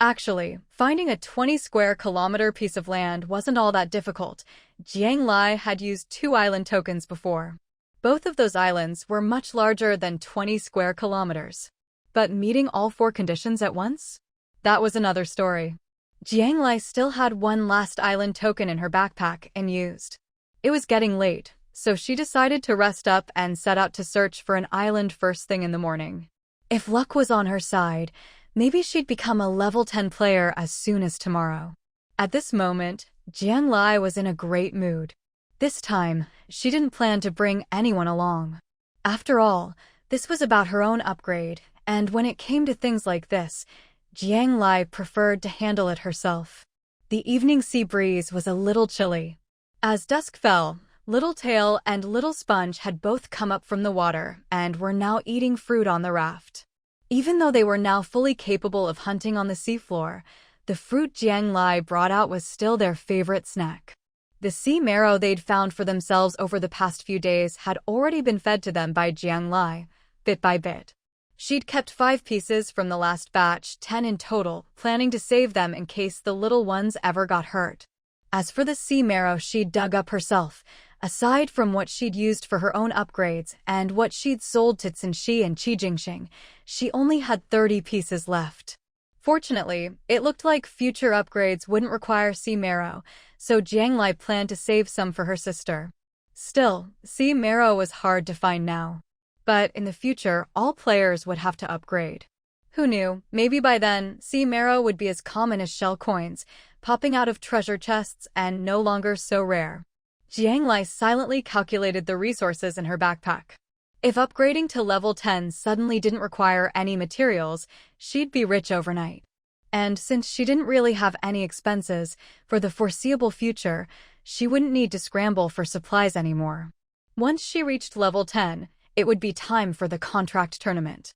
Actually, finding a 20-square-kilometer piece of land wasn't all that difficult. Jiang Lai had used 2 island tokens before. Both of those islands were much larger than 20 square kilometers. But meeting all 4 conditions at once? That was another story. Jiang Lai still had one last island token in her backpack unused. It was getting late, so she decided to rest up and set out to search for an island first thing in the morning. If luck was on her side, maybe she'd become a level 10 player as soon as tomorrow. At this moment, Jiang Lai was in a great mood. This time, she didn't plan to bring anyone along. After all, this was about her own upgrade, and when it came to things like this, Jiang Lai preferred to handle it herself. The evening sea breeze was a little chilly. As dusk fell, Little Tail and Little Sponge had both come up from the water and were now eating fruit on the raft. Even though they were now fully capable of hunting on the seafloor, the fruit Jiang Lai brought out was still their favorite snack. The sea marrow they'd found for themselves over the past few days had already been fed to them by Jiang Lai, bit by bit. She'd kept 5 pieces from the last batch, 10 in total, planning to save them in case the little ones ever got hurt. As for the sea marrow she'd dug up herself, aside from what she'd used for her own upgrades and what she'd sold to Censhi and Qijingxing, she only had 30 pieces left. Fortunately, it looked like future upgrades wouldn't require sea marrow, so Jiang Lai planned to save some for her sister. Still, sea marrow was hard to find now. But in the future, all players would have to upgrade. Who knew, maybe by then, sea marrow would be as common as shell coins, popping out of treasure chests and no longer so rare. Jiang Lai silently calculated the resources in her backpack. If upgrading to level 10 suddenly didn't require any materials, she'd be rich overnight. And since she didn't really have any expenses, for the foreseeable future, she wouldn't need to scramble for supplies anymore. Once she reached level 10, it would be time for the contract tournament.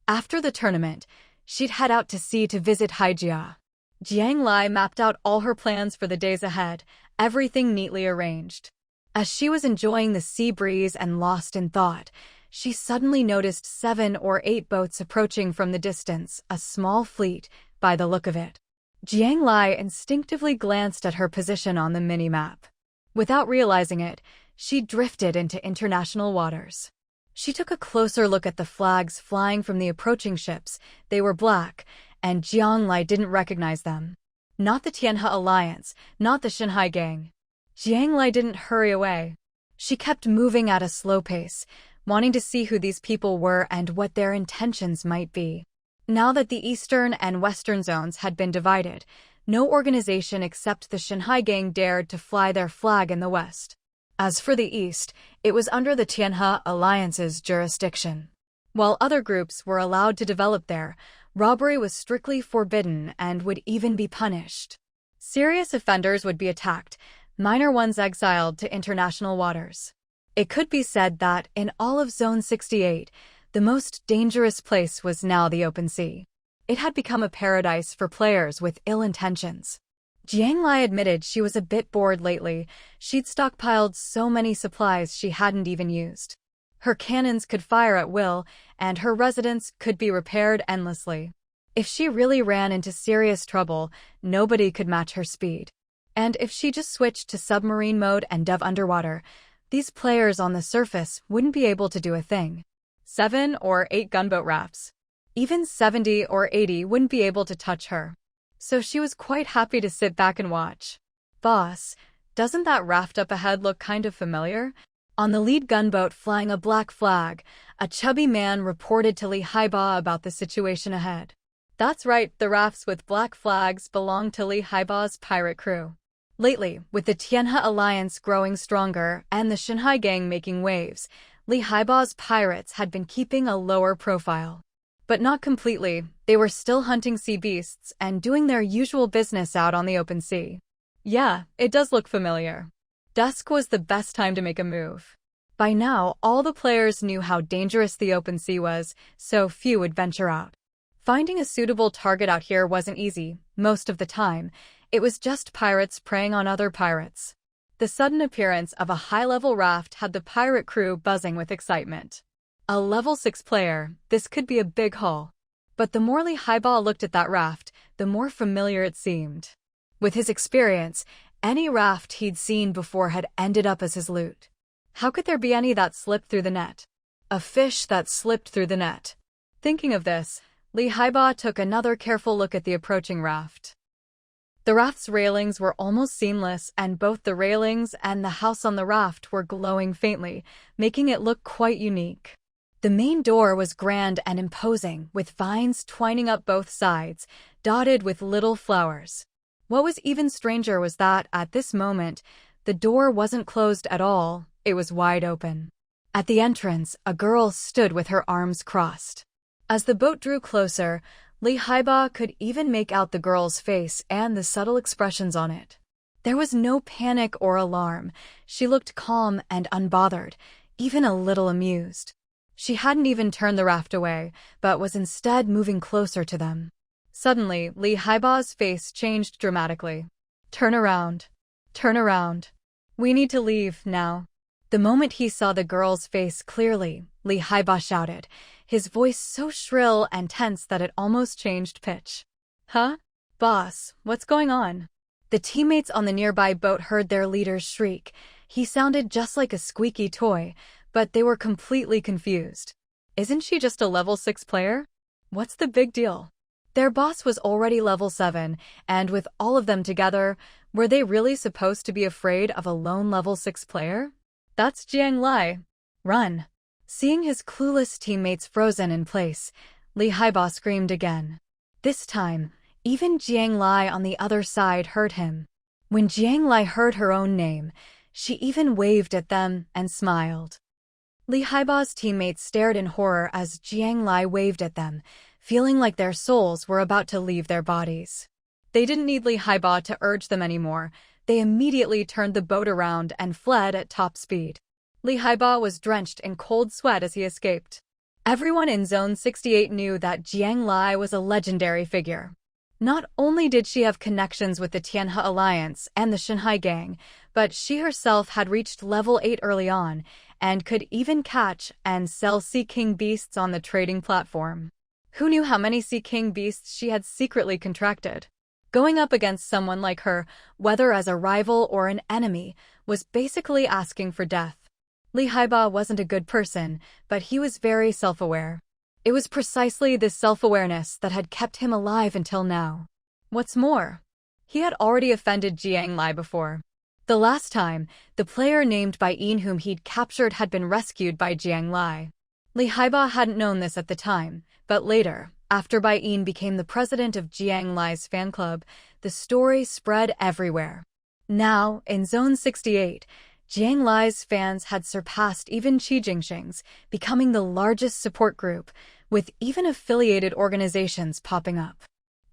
After the tournament, she'd head out to sea to visit Haijia. Jiang Lai mapped out all her plans for the days ahead, everything neatly arranged. As she was enjoying the sea breeze and lost in thought, she suddenly noticed 7 or 8 boats approaching from the distance, a small fleet, by the look of it. Jiang Lai instinctively glanced at her position on the mini-map. Without realizing it, she drifted into international waters. She took a closer look at the flags flying from the approaching ships. They were black, and Jiang Lai didn't recognize them. Not the Tianhe Alliance, not the Shanghai Gang. Jiang Lai didn't hurry away. She kept moving at a slow pace, wanting to see who these people were and what their intentions might be. Now that the eastern and western zones had been divided, no organization except the Shanghai Gang dared to fly their flag in the west. As for the east, it was under the Tianhe Alliance's jurisdiction. While other groups were allowed to develop there, robbery was strictly forbidden and would even be punished. Serious offenders would be attacked, minor ones exiled to international waters. It could be said that, in all of Zone 68, the most dangerous place was now the open sea. It had become a paradise for players with ill intentions. Jiang Lai admitted she was a bit bored lately. She'd stockpiled so many supplies she hadn't even used. Her cannons could fire at will, and her residence could be repaired endlessly. If she really ran into serious trouble, nobody could match her speed. And if she just switched to submarine mode and dove underwater, these players on the surface wouldn't be able to do a thing. 7 or 8 gunboat rafts. Even 70 or 80 wouldn't be able to touch her. So she was quite happy to sit back and watch. Boss, doesn't that raft up ahead look kind of familiar? On the lead gunboat flying a black flag, a chubby man reported to Li Hibba about the situation ahead. That's right, the rafts with black flags belong to Li Hibba's pirate crew. Lately, with the Tianhe Alliance growing stronger and the Shanghai Gang making waves, Li Hibba's pirates had been keeping a lower profile. But not completely. They were still hunting sea beasts and doing their usual business out on the open sea. Yeah, it does look familiar. Dusk was the best time to make a move. By now, all the players knew how dangerous the open sea was, so few would venture out. Finding a suitable target out here wasn't easy. Most of the time, it was just pirates preying on other pirates. The sudden appearance of a high-level raft had the pirate crew buzzing with excitement. A level 6 player, this could be a big haul. But the more Haibao looked at that raft, the more familiar it seemed. With his experience, any raft he'd seen before had ended up as his loot. How could there be any that slipped through the net? A fish that slipped through the net. Thinking of this, Hibba took another careful look at the approaching raft. The raft's railings were almost seamless, and both the railings and the house on the raft were glowing faintly, making it look quite unique. The main door was grand and imposing, with vines twining up both sides, dotted with little flowers. What was even stranger was that, at this moment, the door wasn't closed at all, it was wide open. At the entrance, a girl stood with her arms crossed. As the boat drew closer, Hibba could even make out the girl's face and the subtle expressions on it. There was no panic or alarm. She looked calm and unbothered, even a little amused. She hadn't even turned the raft away, but was instead moving closer to them. Suddenly, Hibba's face changed dramatically. "Turn around. Turn around. We need to leave, now." The moment he saw the girl's face clearly, Hibba shouted, his voice so shrill and tense that it almost changed pitch. "Huh? Boss, what's going on?" The teammates on the nearby boat heard their leader's shriek. He sounded just like a squeaky toy, but they were completely confused. Isn't she just a level 6 player? What's the big deal? Their boss was already level 7, and with all of them together, were they really supposed to be afraid of a lone level 6 player? "That's Jiang Lai. Run." Seeing his clueless teammates frozen in place, Hibba screamed again. This time, even Jiang Lai on the other side heard him. When Jiang Lai heard her own name, she even waved at them and smiled. Hibba's teammates stared in horror as Jiang Lai waved at them, feeling like their souls were about to leave their bodies. They didn't need Hibba to urge them anymore. They immediately turned the boat around and fled at top speed. Hibba was drenched in cold sweat as he escaped. Everyone in Zone 68 knew that Jiang Lai was a legendary figure. Not only did she have connections with the Tianhe Alliance and the Shanghai Gang, but she herself had reached level 8 early on, and could even catch and sell Sea King beasts on the trading platform. Who knew how many Sea King beasts she had secretly contracted? Going up against someone like her, whether as a rival or an enemy, was basically asking for death. Hibba wasn't a good person, but he was very self-aware. It was precisely this self-awareness that had kept him alive until now. What's more, he had already offended Jiang Lai before. The last time, the player named Bai Yin whom he'd captured had been rescued by Jiang Lai. Hibba hadn't known this at the time, but later, after Bai Yin became the president of Jiang Lai's fan club, the story spread everywhere. Now, in Zone 68, Jiang Lai's fans had surpassed even Qi Jingxing's, becoming the largest support group, with even affiliated organizations popping up.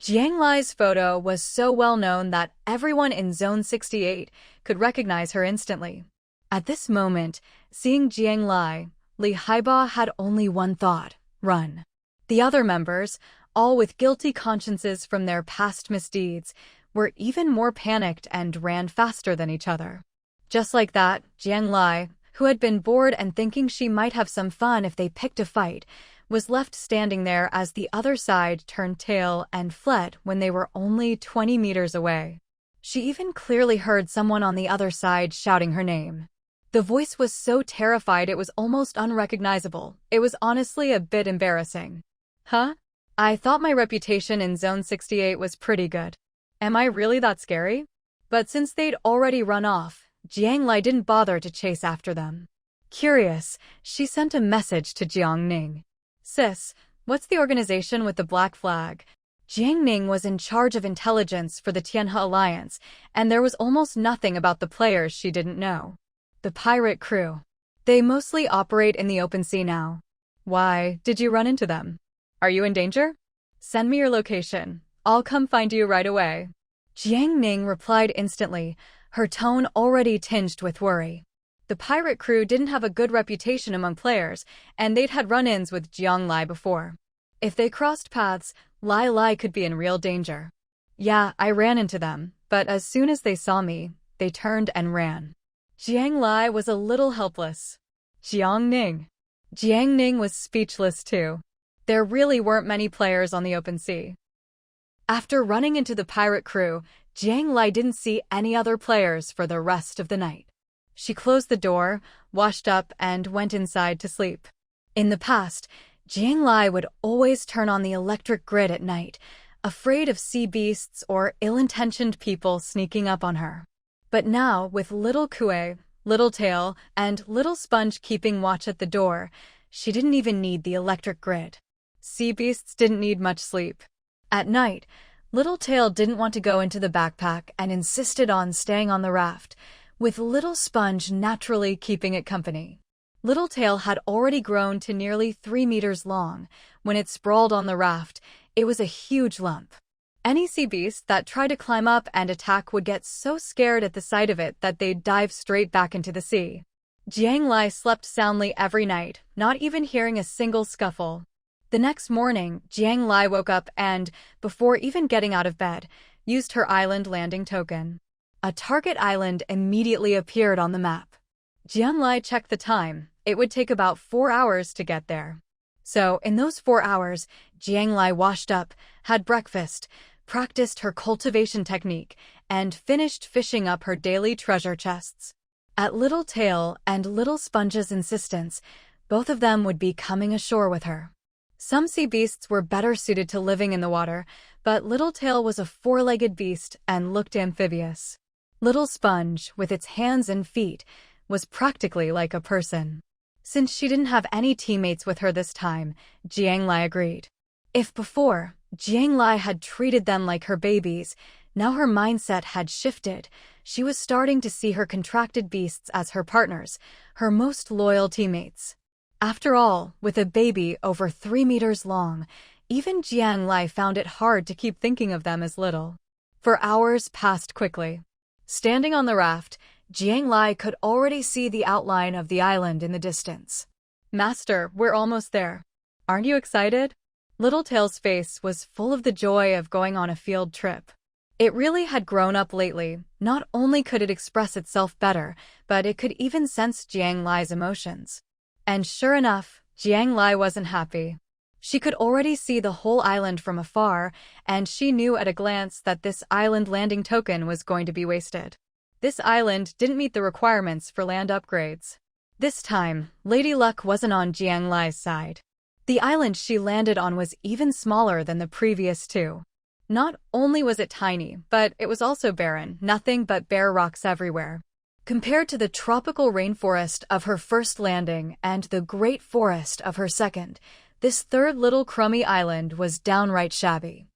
Jiang Lai's photo was so well known that everyone in Zone 68 could recognize her instantly. At this moment, seeing Jiang Lai, Hibba had only one thought: run. The other members, all with guilty consciences from their past misdeeds, were even more panicked and ran faster than each other. Just like that, Jiang Lai, who had been bored and thinking she might have some fun if they picked a fight, was left standing there as the other side turned tail and fled when they were only 20 meters away. She even clearly heard someone on the other side shouting her name. The voice was so terrified it was almost unrecognizable. It was honestly a bit embarrassing. Huh? I thought my reputation in Zone 68 was pretty good. Am I really that scary? But since they'd already run off, Jiang Lai didn't bother to chase after them. Curious, she sent a message to Jiang Ning. "Sis, what's the organization with the black flag?" Jiang Ning was in charge of intelligence for the Tianhe Alliance, and there was almost nothing about the players she didn't know. The pirate crew. They mostly operate in the open sea now. Why, did you run into them? Are you in danger? Send me your location. I'll come find you right away. Jiang Ning replied instantly, her tone already tinged with worry. The pirate crew didn't have a good reputation among players, and they'd had run-ins with Jiang Lai before. If they crossed paths, Lai could be in real danger. Yeah, I ran into them, but as soon as they saw me, they turned and ran. Jiang Lai was a little helpless. Jiang Ning was speechless too. There really weren't many players on the open sea. After running into the pirate crew, Jiang Lai didn't see any other players for the rest of the night. She closed the door, washed up, and went inside to sleep. In the past, Jiang Lai would always turn on the electric grid at night, afraid of sea beasts or ill-intentioned people sneaking up on her. But now, with Little Kue, Little Tail, and Little Sponge keeping watch at the door, she didn't even need the electric grid. Sea beasts didn't need much sleep. At night, Little Tail didn't want to go into the backpack and insisted on staying on the raft, with Little Sponge naturally keeping it company. Little Tail had already grown to nearly 3 meters long. When it sprawled on the raft, it was a huge lump. Any sea beast that tried to climb up and attack would get so scared at the sight of it that they'd dive straight back into the sea. Jiang Lai slept soundly every night, not even hearing a single scuffle. The next morning, Jiang Lai woke up and, before even getting out of bed, used her island landing token. A target island immediately appeared on the map. Jiang Lai checked the time. It would take about 4 hours to get there. So, in those 4 hours, Jiang Lai washed up, had breakfast, practiced her cultivation technique, and finished fishing up her daily treasure chests. At Little Tail and Little Sponge's insistence, both of them would be coming ashore with her. Some sea beasts were better suited to living in the water, but Little Tail was a 4-legged beast and looked amphibious. Little Sponge, with its hands and feet, was practically like a person. Since she didn't have any teammates with her this time, Jiang Lai agreed. If before, Jiang Lai had treated them like her babies, now her mindset had shifted. She was starting to see her contracted beasts as her partners, her most loyal teammates. After all, with a baby over 3 meters long, even Jiang Lai found it hard to keep thinking of them as little. For hours passed quickly. Standing on the raft, Jiang Lai could already see the outline of the island in the distance. "Master, we're almost there. Aren't you excited?" Little Tail's face was full of the joy of going on a field trip. It really had grown up lately. Not only could it express itself better, but it could even sense Jiang Lai's emotions. And sure enough, Jiang Lai wasn't happy. She could already see the whole island from afar, and she knew at a glance that this island landing token was going to be wasted. This island didn't meet the requirements for land upgrades. This time, Lady Luck wasn't on Jiang Lai's side. The island she landed on was even smaller than the previous two. Not only was it tiny, but it was also barren, nothing but bare rocks everywhere. Compared to the tropical rainforest of her first landing and the great forest of her second, this third little crummy island was downright shabby.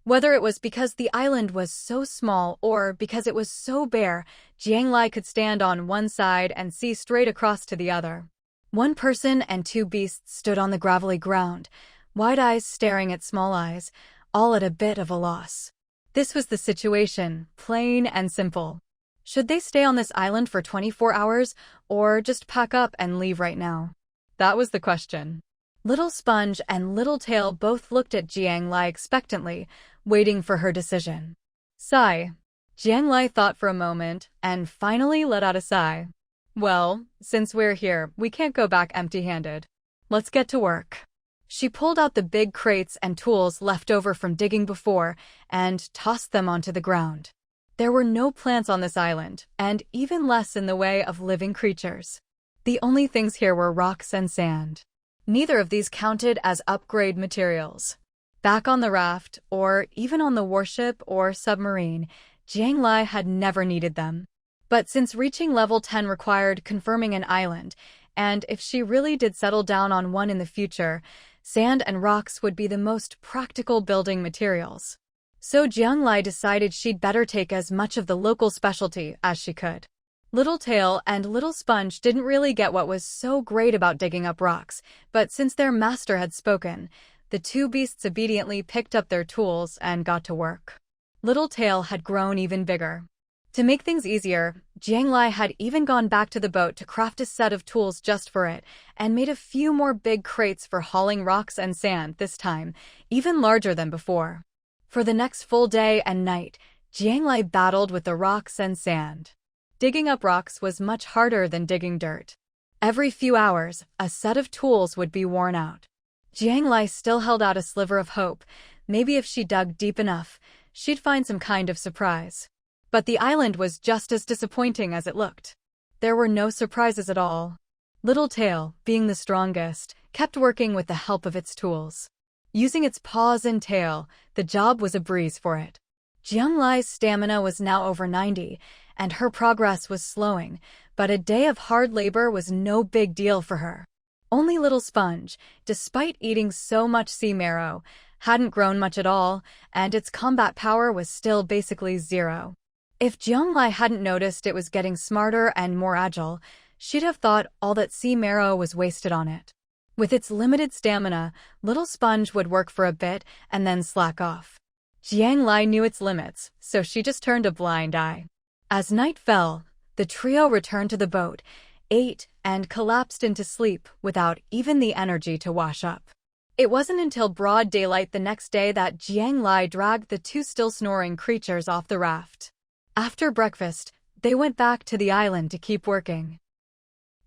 Whether it was because the island was so small or because it was so bare, Jiang Lai could stand on one side and see straight across to the other. One person and 2 beasts stood on the gravelly ground, wide eyes staring at small eyes, all at a bit of a loss. This was the situation, plain and simple. Should they stay on this island for 24 hours, or just pack up and leave right now? That was the question. Little Sponge and Little Tail both looked at Jiang Lai expectantly, waiting for her decision. Sigh. Jiang Lai thought for a moment, and finally let out a sigh. Well, since we're here, we can't go back empty-handed. Let's get to work. She pulled out the big crates and tools left over from digging before, and tossed them onto the ground. There were no plants on this island, and even less in the way of living creatures. The only things here were rocks and sand. Neither of these counted as upgrade materials. Back on the raft, or even on the warship or submarine, Jiang Lai had never needed them. But since reaching level 10 required confirming an island, and if she really did settle down on one in the future, sand and rocks would be the most practical building materials. So Jiang Lai decided she'd better take as much of the local specialty as she could. Little Tail and Little Sponge didn't really get what was so great about digging up rocks, but since their master had spoken, the 2 beasts obediently picked up their tools and got to work. Little Tail had grown even bigger. To make things easier, Jiang Lai had even gone back to the boat to craft a set of tools just for it, and made a few more big crates for hauling rocks and sand this time, even larger than before. For the next full day and night, Jiang Lai battled with the rocks and sand. Digging up rocks was much harder than digging dirt. Every few hours, a set of tools would be worn out. Jiang Lai still held out a sliver of hope. Maybe if she dug deep enough, she'd find some kind of surprise. But the island was just as disappointing as it looked. There were no surprises at all. Little Tail, being the strongest, kept working with the help of its tools. Using its paws and tail, the job was a breeze for it. Jiang Lai's stamina was now over 90, and her progress was slowing, but a day of hard labor was no big deal for her. Only Little Sponge, despite eating so much sea marrow, hadn't grown much at all, and its combat power was still basically zero. If Jiang Lai hadn't noticed it was getting smarter and more agile, she'd have thought all that sea marrow was wasted on it. With its limited stamina, Little Sponge would work for a bit and then slack off. Jiang Lai knew its limits, so she just turned a blind eye. As night fell, the trio returned to the boat, ate, and collapsed into sleep without even the energy to wash up. It wasn't until broad daylight the next day that Jiang Lai dragged the two still snoring creatures off the raft. After breakfast, they went back to the island to keep working.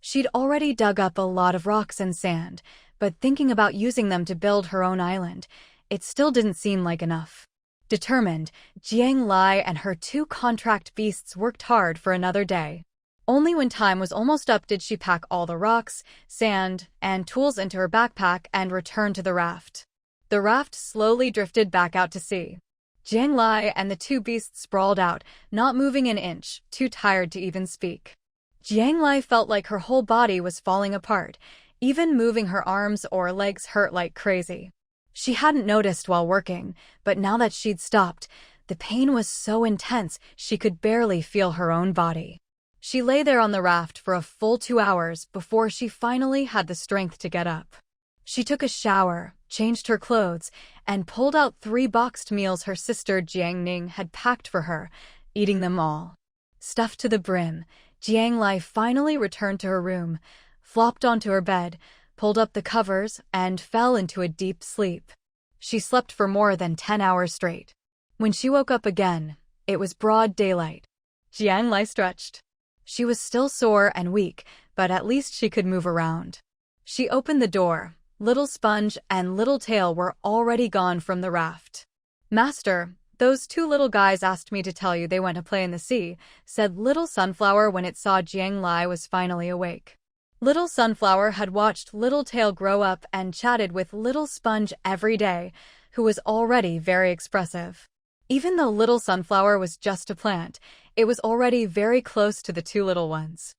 She'd already dug up a lot of rocks and sand, but thinking about using them to build her own island, it still didn't seem like enough. Determined, Jiang Lai and her two contract beasts worked hard for another day. Only when time was almost up did she pack all the rocks, sand, and tools into her backpack and return to the raft. The raft slowly drifted back out to sea. Jiang Lai and the two beasts sprawled out, not moving an inch, too tired to even speak. Jiang Lai felt like her whole body was falling apart. Even moving her arms or legs hurt like crazy. She hadn't noticed while working, but now that she'd stopped, the pain was so intense she could barely feel her own body. She lay there on the raft for a full 2 hours before she finally had the strength to get up. She took a shower, changed her clothes, and pulled out 3 boxed meals her sister Jiang Ning had packed for her, eating them all. Stuffed to the brim, Jiang Lai finally returned to her room, flopped onto her bed, pulled up the covers, and fell into a deep sleep. She slept for more than 10 hours straight. When she woke up again, it was broad daylight. Jiang Lai stretched. She was still sore and weak, but at least she could move around. She opened the door. Little Sponge and Little Tail were already gone from the raft. "Master, those 2 little guys asked me to tell you they went to play in the sea," said Little Sunflower when it saw Jiang Lai was finally awake. Little Sunflower had watched Little Tail grow up and chatted with Little Sponge every day, who was already very expressive. Even though Little Sunflower was just a plant, it was already very close to the 2 little ones.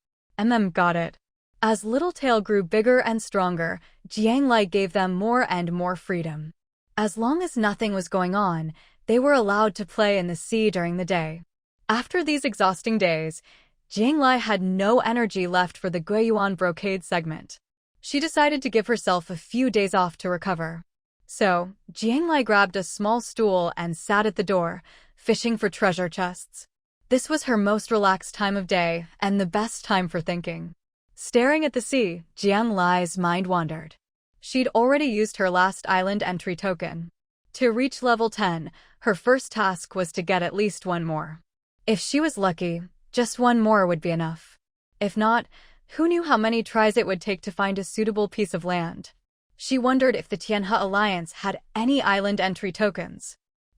Got it. As Little Tail grew bigger and stronger, Jiang Lai gave them more and more freedom. As long as nothing was going on, they were allowed to play in the sea during the day. After these exhausting days, Jiang Lai had no energy left for the Guiyuan brocade segment. She decided to give herself a few days off to recover. So, Jiang Lai grabbed a small stool and sat at the door, fishing for treasure chests. This was her most relaxed time of day and the best time for thinking. Staring at the sea, Jiang Lai's mind wandered. She'd already used her last island entry token. To reach level 10, her first task was to get at least 1 more. If she was lucky, just 1 more would be enough. If not, who knew how many tries it would take to find a suitable piece of land? She wondered if the Tianhe Alliance had any island entry tokens.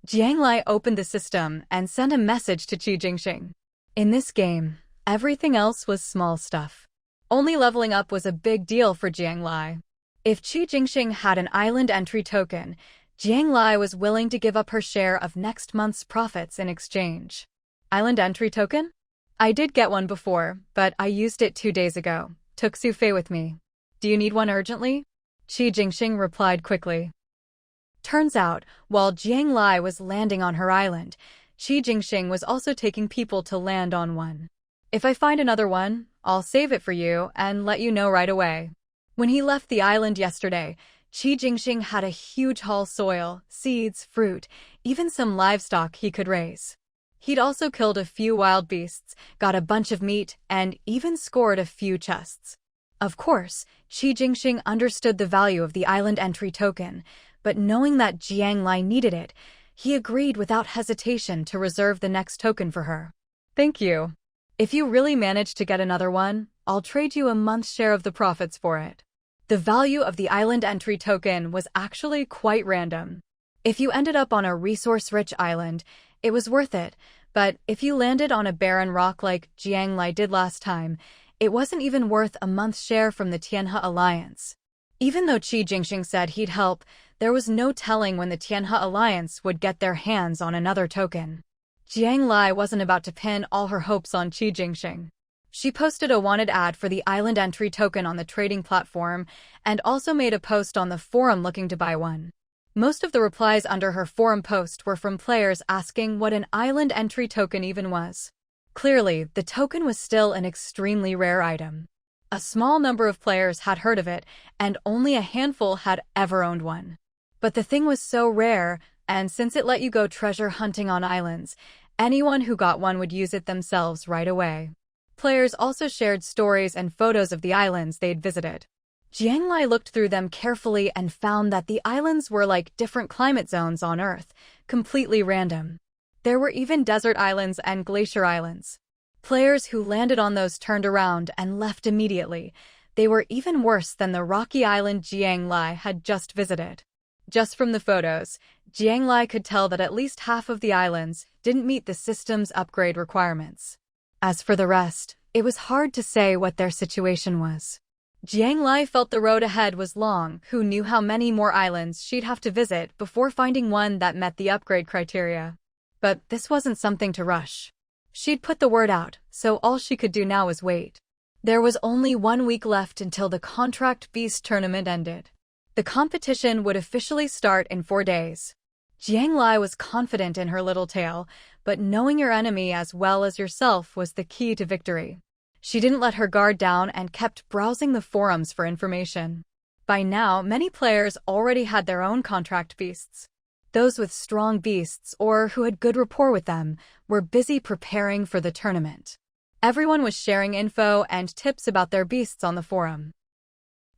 Jiang Lai opened the system and sent a message to Qi Jingxing. In this game, everything else was small stuff. Only leveling up was a big deal for Jiang Lai. If Qi Jingxing had an island entry token, Jiang Lai was willing to give up her share of next month's profits in exchange. Island entry token? I did get one before, but I used it 2 days ago. Took Su Fei with me. Do you need one urgently? Qi Jingxing replied quickly. Turns out, while Jiang Lai was landing on her island, Qi Jingxing was also taking people to land on one. If I find another one, I'll save it for you and let you know right away. When he left the island yesterday, Qi Jingxing had a huge haul soil, seeds, fruit, even some livestock he could raise. He'd also killed a few wild beasts, got a bunch of meat, and even scored a few chests. Of course, Qi Jingxing understood the value of the island entry token, but knowing that Jiang Lai needed it, he agreed without hesitation to reserve the next token for her. Thank you. If you really manage to get another one, I'll trade you a month's share of the profits for it. The value of the island entry token was actually quite random. If you ended up on a resource-rich island, it was worth it, but if you landed on a barren rock like Jiang Lai did last time, it wasn't even worth a month's share from the Tianhe Alliance. Even though Qi Jingxing said he'd help, there was no telling when the Tianhe Alliance would get their hands on another token. Jiang Lai wasn't about to pin all her hopes on Qi Jingxing. She posted a wanted ad for the island entry token on the trading platform and also made a post on the forum looking to buy one. Most of the replies under her forum post were from players asking what an island entry token even was. Clearly, the token was still an extremely rare item. A small number of players had heard of it, and only a handful had ever owned one. But the thing was so rare, and since it let you go treasure hunting on islands, anyone who got one would use it themselves right away. Players also shared stories and photos of the islands they'd visited. Jiang Lai looked through them carefully and found that the islands were like different climate zones on Earth, completely random. There were even desert islands and glacier islands. Players who landed on those turned around and left immediately. They were even worse than the rocky island Jiang Lai had just visited. Just from the photos, Jiang Lai could tell that at least half of the islands didn't meet the system's upgrade requirements. As for the rest, it was hard to say what their situation was. Jiang Lai felt the road ahead was long. Who knew how many more islands she'd have to visit before finding one that met the upgrade criteria? But this wasn't something to rush. She'd put the word out, so all she could do now was wait. There was only 1 week left until the Contract Beast tournament ended. The competition would officially start in 4 days. Jiang Lai was confident in her little tale, but knowing your enemy as well as yourself was the key to victory. She didn't let her guard down and kept browsing the forums for information. By now, many players already had their own contract beasts. Those with strong beasts or who had good rapport with them were busy preparing for the tournament. Everyone was sharing info and tips about their beasts on the forum.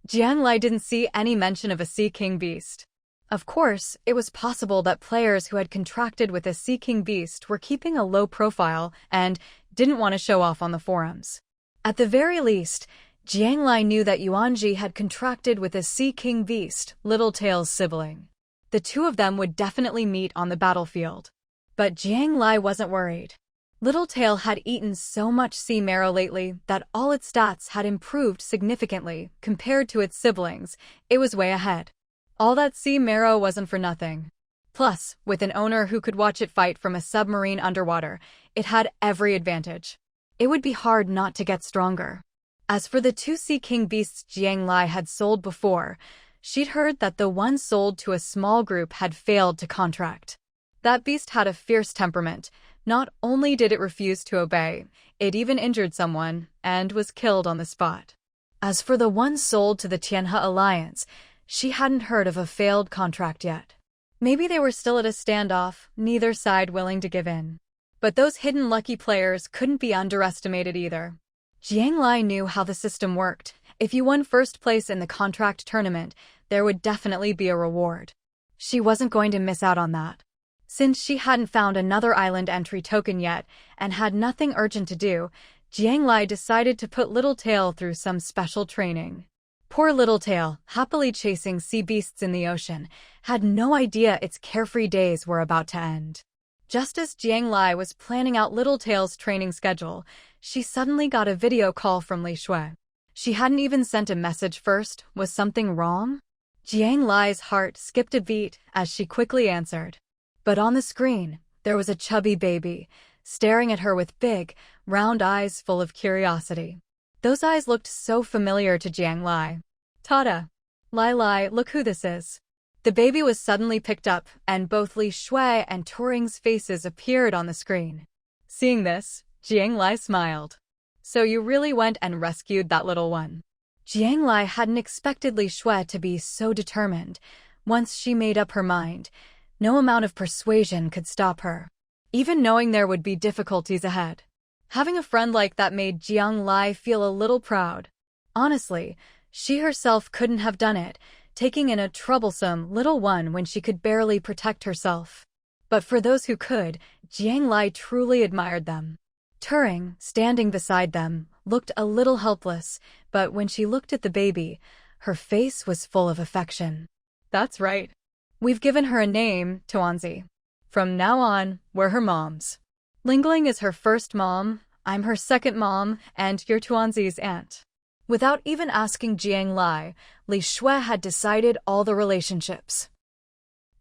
Jiang Lai didn't see any mention of a Sea King beast. Of course, it was possible that players who had contracted with a Sea King beast were keeping a low profile and didn't want to show off on the forums. At the very least, Jiang Lai knew that Yuanji had contracted with a Sea King beast, Littletail's sibling. The two of them would definitely meet on the battlefield. But Jiang Lai wasn't worried. Littletail had eaten so much sea marrow lately that all its stats had improved significantly compared to its siblings. It was way ahead. All that sea marrow wasn't for nothing. Plus, with an owner who could watch it fight from a submarine underwater, it had every advantage. It would be hard not to get stronger. As for the 2 Sea King beasts Jiang Lai had sold before, she'd heard that the one sold to a small group had failed to contract. That beast had a fierce temperament. Not only did it refuse to obey, it even injured someone and was killed on the spot. As for the one sold to the Tianhe Alliance, she hadn't heard of a failed contract yet. Maybe they were still at a standoff, neither side willing to give in. But those hidden lucky players couldn't be underestimated either. Jiang Lai knew how the system worked. If you won first place in the contract tournament, there would definitely be a reward. She wasn't going to miss out on that. Since she hadn't found another island entry token yet and had nothing urgent to do, Jiang Lai decided to put Littletail through some special training. Poor Littletail, happily chasing sea beasts in the ocean, had no idea its carefree days were about to end. Just as Jiang Lai was planning out Littletail's training schedule, she suddenly got a video call from Li Shui. She hadn't even sent a message first. Was something wrong? Jiang Lai's heart skipped a beat as she quickly answered. But on the screen, there was a chubby baby, staring at her with big, round eyes full of curiosity. Those eyes looked so familiar to Jiang Lai. Tada! Lai, look who this is. The baby was suddenly picked up, and both Li Shui and Turing's faces appeared on the screen. Seeing this, Jiang Lai smiled. So you really went and rescued that little one. Jiang Lai hadn't expected Li Shui to be so determined. Once she made up her mind, no amount of persuasion could stop her, even knowing there would be difficulties ahead. Having a friend like that made Jiang Lai feel a little proud. Honestly, she herself couldn't have done it, taking in a troublesome little one when she could barely protect herself. But for those who could, Jiang Lai truly admired them. Turing, standing beside them, looked a little helpless, but when she looked at the baby, her face was full of affection. That's right. We've given her a name, Tuanzi. From now on, we're her moms. Lingling is her first mom, I'm her second mom, and you're Tuanzi's aunt. Without even asking Jiang Lai, Li Shui had decided all the relationships.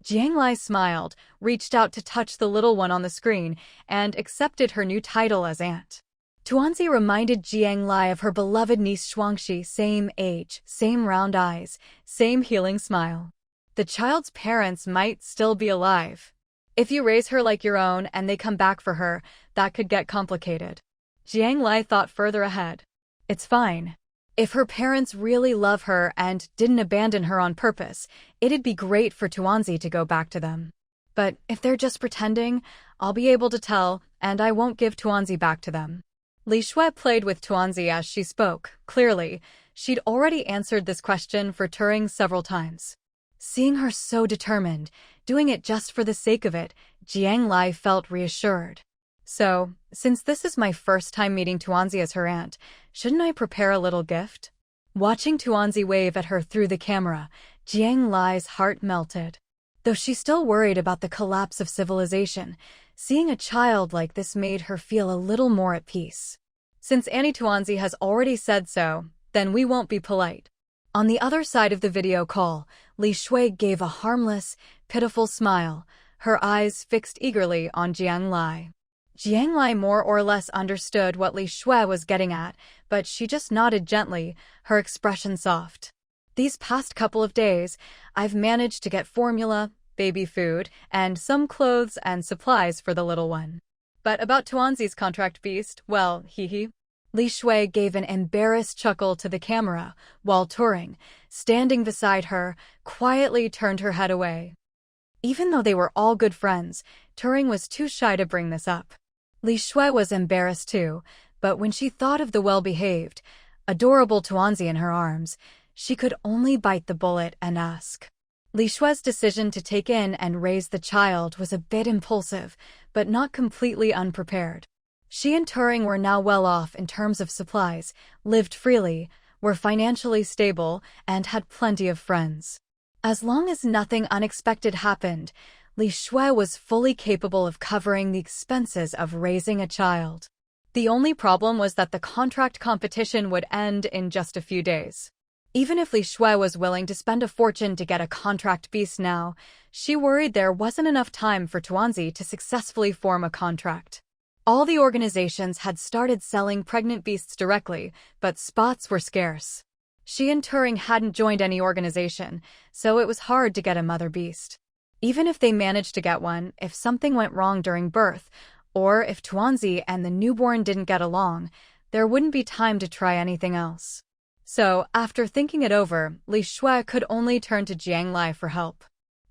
Jiang Lai smiled, reached out to touch the little one on the screen, and accepted her new title as aunt. Tuanzi reminded Jiang Lai of her beloved niece Shuangxi, same age, same round eyes, same healing smile. The child's parents might still be alive. If you raise her like your own and they come back for her, that could get complicated. Jiang Lai thought further ahead. It's fine. If her parents really love her and didn't abandon her on purpose, it'd be great for Tuanzi to go back to them. But if they're just pretending, I'll be able to tell, and I won't give Tuanzi back to them. Li Shui played with Tuanzi as she spoke. Clearly, she'd already answered this question for Turing several times. Seeing her so determined, doing it just for the sake of it, Jiang Lai felt reassured. So, since this is my first time meeting Tuanzi as her aunt, shouldn't I prepare a little gift? Watching Tuanzi wave at her through the camera, Jiang Lai's heart melted. Though she still worried about the collapse of civilization, seeing a child like this made her feel a little more at peace. Since Annie Tuanzi has already said so, then we won't be polite. On the other side of the video call, Li Shui gave a harmless, pitiful smile, her eyes fixed eagerly on Jiang Lai. Jiang Lai more or less understood what Li Shui was getting at, but she just nodded gently, her expression soft. These past couple of days, I've managed to get formula, baby food, and some clothes and supplies for the little one. But about Tuanzi's contract beast, well, hee. Li Shui gave an embarrassed chuckle to the camera, while Turing, standing beside her, quietly turned her head away. Even though they were all good friends, Turing was too shy to bring this up. Li Shui was embarrassed too, but when she thought of the well-behaved, adorable Tuanzi in her arms, she could only bite the bullet and ask. Li Shui's decision to take in and raise the child was a bit impulsive, but not completely unprepared. She and Turing were now well off in terms of supplies, lived freely, were financially stable, and had plenty of friends. As long as nothing unexpected happened, Li Shui was fully capable of covering the expenses of raising a child. The only problem was that the contract competition would end in just a few days. Even if Li Shui was willing to spend a fortune to get a contract beast now, she worried there wasn't enough time for Tuanzi to successfully form a contract. All the organizations had started selling pregnant beasts directly, but spots were scarce. She and Turing hadn't joined any organization, so it was hard to get a mother beast. Even if they managed to get one, if something went wrong during birth, or if Tuanzi and the newborn didn't get along, there wouldn't be time to try anything else. So, after thinking it over, Li Shui could only turn to Jiang Lai for help.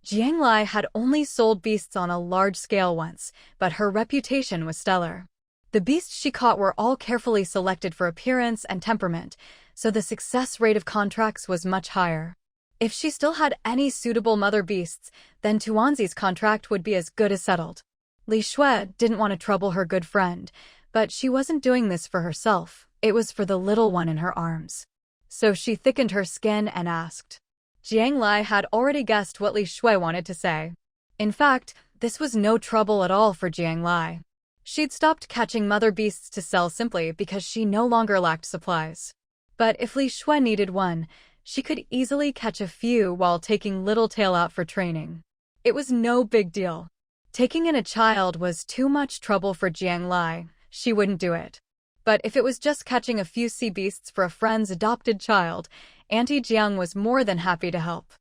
Jiang Lai had only sold beasts on a large scale once, but her reputation was stellar. The beasts she caught were all carefully selected for appearance and temperament, so the success rate of contracts was much higher. If she still had any suitable mother beasts, then Tuanzi's contract would be as good as settled. Li Shui didn't want to trouble her good friend, but she wasn't doing this for herself, it was for the little one in her arms. So she thickened her skin and asked. Jiang Lai had already guessed what Li Shui wanted to say. In fact, this was no trouble at all for Jiang Lai. She'd stopped catching mother beasts to sell simply because she no longer lacked supplies. But if Li Shui needed one, she could easily catch a few while taking Littletail out for training. It was no big deal. Taking in a child was too much trouble for Jiang Lai, she wouldn't do it. But if it was just catching a few sea beasts for a friend's adopted child, Auntie Jiang was more than happy to help.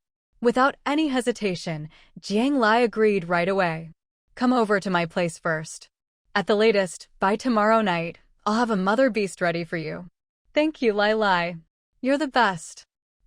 Without any hesitation, Jiang Lai agreed right away. Come over to my place first. At the latest, by tomorrow night, I'll have a mother beast ready for you. Thank you, Lai Lai. You're the best.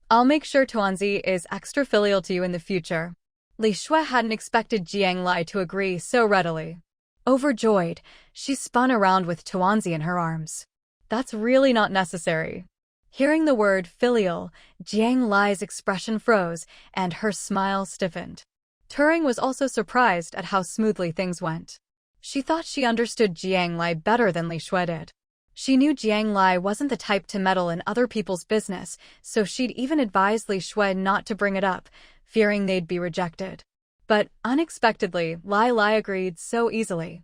I'll make sure Tuanzi is extra filial to you in the future. Li Shui hadn't expected Jiang Lai to agree so readily. Overjoyed, she spun around with Tuanzi in her arms. That's really not necessary. Hearing the word filial, Jiang Lai's expression froze and her smile stiffened. Turing was also surprised at how smoothly things went. She thought she understood Jiang Lai better than Li Shui did. She knew Jiang Lai wasn't the type to meddle in other people's business, so she'd even advised Li Shui not to bring it up, fearing they'd be rejected. But unexpectedly, Lai Lai agreed so easily.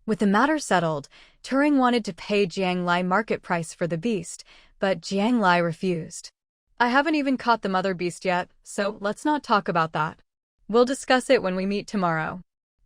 With the matter settled, Turing wanted to pay Jiang Lai market price for the beast, but Jiang Lai refused. I haven't even caught the mother beast yet, so let's not talk about that. We'll discuss it when we meet tomorrow.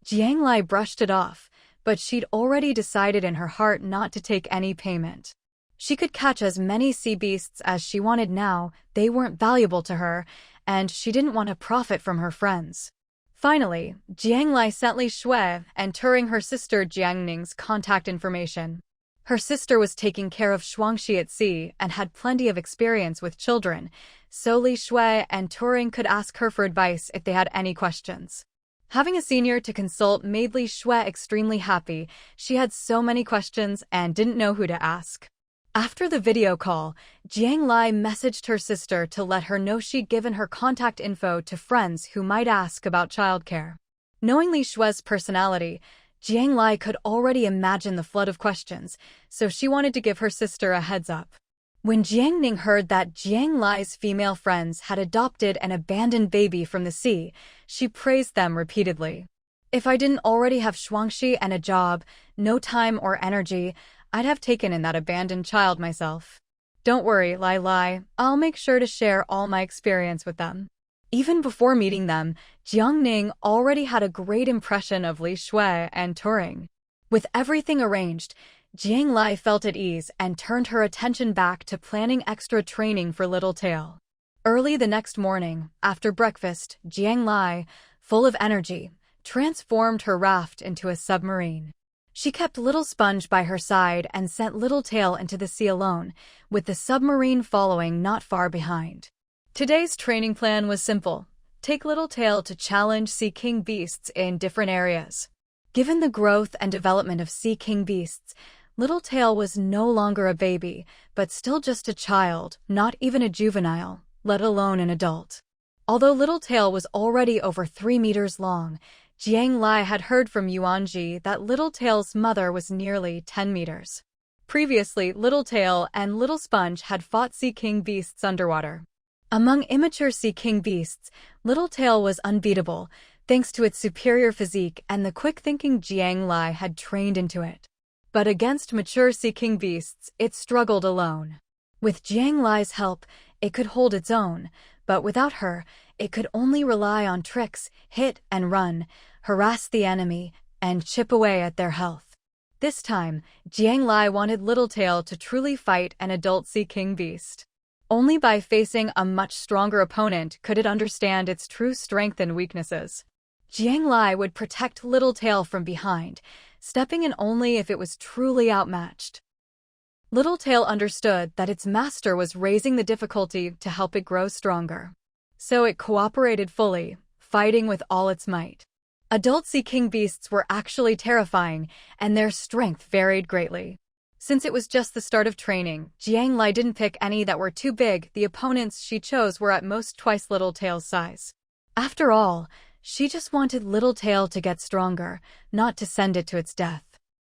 Jiang Lai brushed it off, but she'd already decided in her heart not to take any payment. She could catch as many sea beasts as she wanted now, they weren't valuable to her, and she didn't want to profit from her friends. Finally, Jiang Lai sent Li Shui and Turing her sister Jiang Ning's contact information. Her sister was taking care of Shuangxi at sea and had plenty of experience with children, so Li Shui and Turing could ask her for advice if they had any questions. Having a senior to consult made Li Shui extremely happy. She had so many questions and didn't know who to ask. After the video call, Jiang Lai messaged her sister to let her know she'd given her contact info to friends who might ask about childcare. Knowing Li Shui's personality, Jiang Lai could already imagine the flood of questions, so she wanted to give her sister a heads up. When Jiang Ning heard that Jiang Lai's female friends had adopted an abandoned baby from the sea, she praised them repeatedly. If I didn't already have Shuangxi and a job, no time or energy, I'd have taken in that abandoned child myself. Don't worry, Lai Lai, I'll make sure to share all my experience with them. Even before meeting them, Jiang Ning already had a great impression of Li Shui and Turing. With everything arranged, Jiang Lai felt at ease and turned her attention back to planning extra training for Little Tail. Early the next morning, after breakfast, Jiang Lai, full of energy, transformed her raft into a submarine. She kept Little Sponge by her side and sent Little Tail into the sea alone, with the submarine following not far behind. Today's training plan was simple. Take Little Tail to challenge Sea King beasts in different areas. Given the growth and development of Sea King beasts, Little Tail was no longer a baby, but still just a child, not even a juvenile, let alone an adult. Although Little Tail was already over 3 meters long, Jiang Lai had heard from Yuanji that Little Tail's mother was nearly 10 meters. Previously, Little Tail and Little Sponge had fought Sea King beasts underwater. Among immature Sea King beasts, Little Tail was unbeatable, thanks to its superior physique and the quick-thinking Jiang Lai had trained into it. But against mature Sea King beasts, it struggled alone. With Jiang Lai's help, it could hold its own, but without her, it could only rely on tricks, hit and run, harass the enemy, and chip away at their health. This time, Jiang Lai wanted Little Tail to truly fight an adult Sea King beast. Only by facing a much stronger opponent could it understand its true strength and weaknesses. Jiang Lai would protect Little Tail from behind, stepping in only if it was truly outmatched. Little Tail understood that its master was raising the difficulty to help it grow stronger. So it cooperated fully, fighting with all its might. Adult Sea King beasts were actually terrifying, and their strength varied greatly. Since it was just the start of training, Jiang Lai didn't pick any that were too big. The opponents she chose were at most twice Little Tail's size. After all, she just wanted Little Tail to get stronger, not to send it to its death.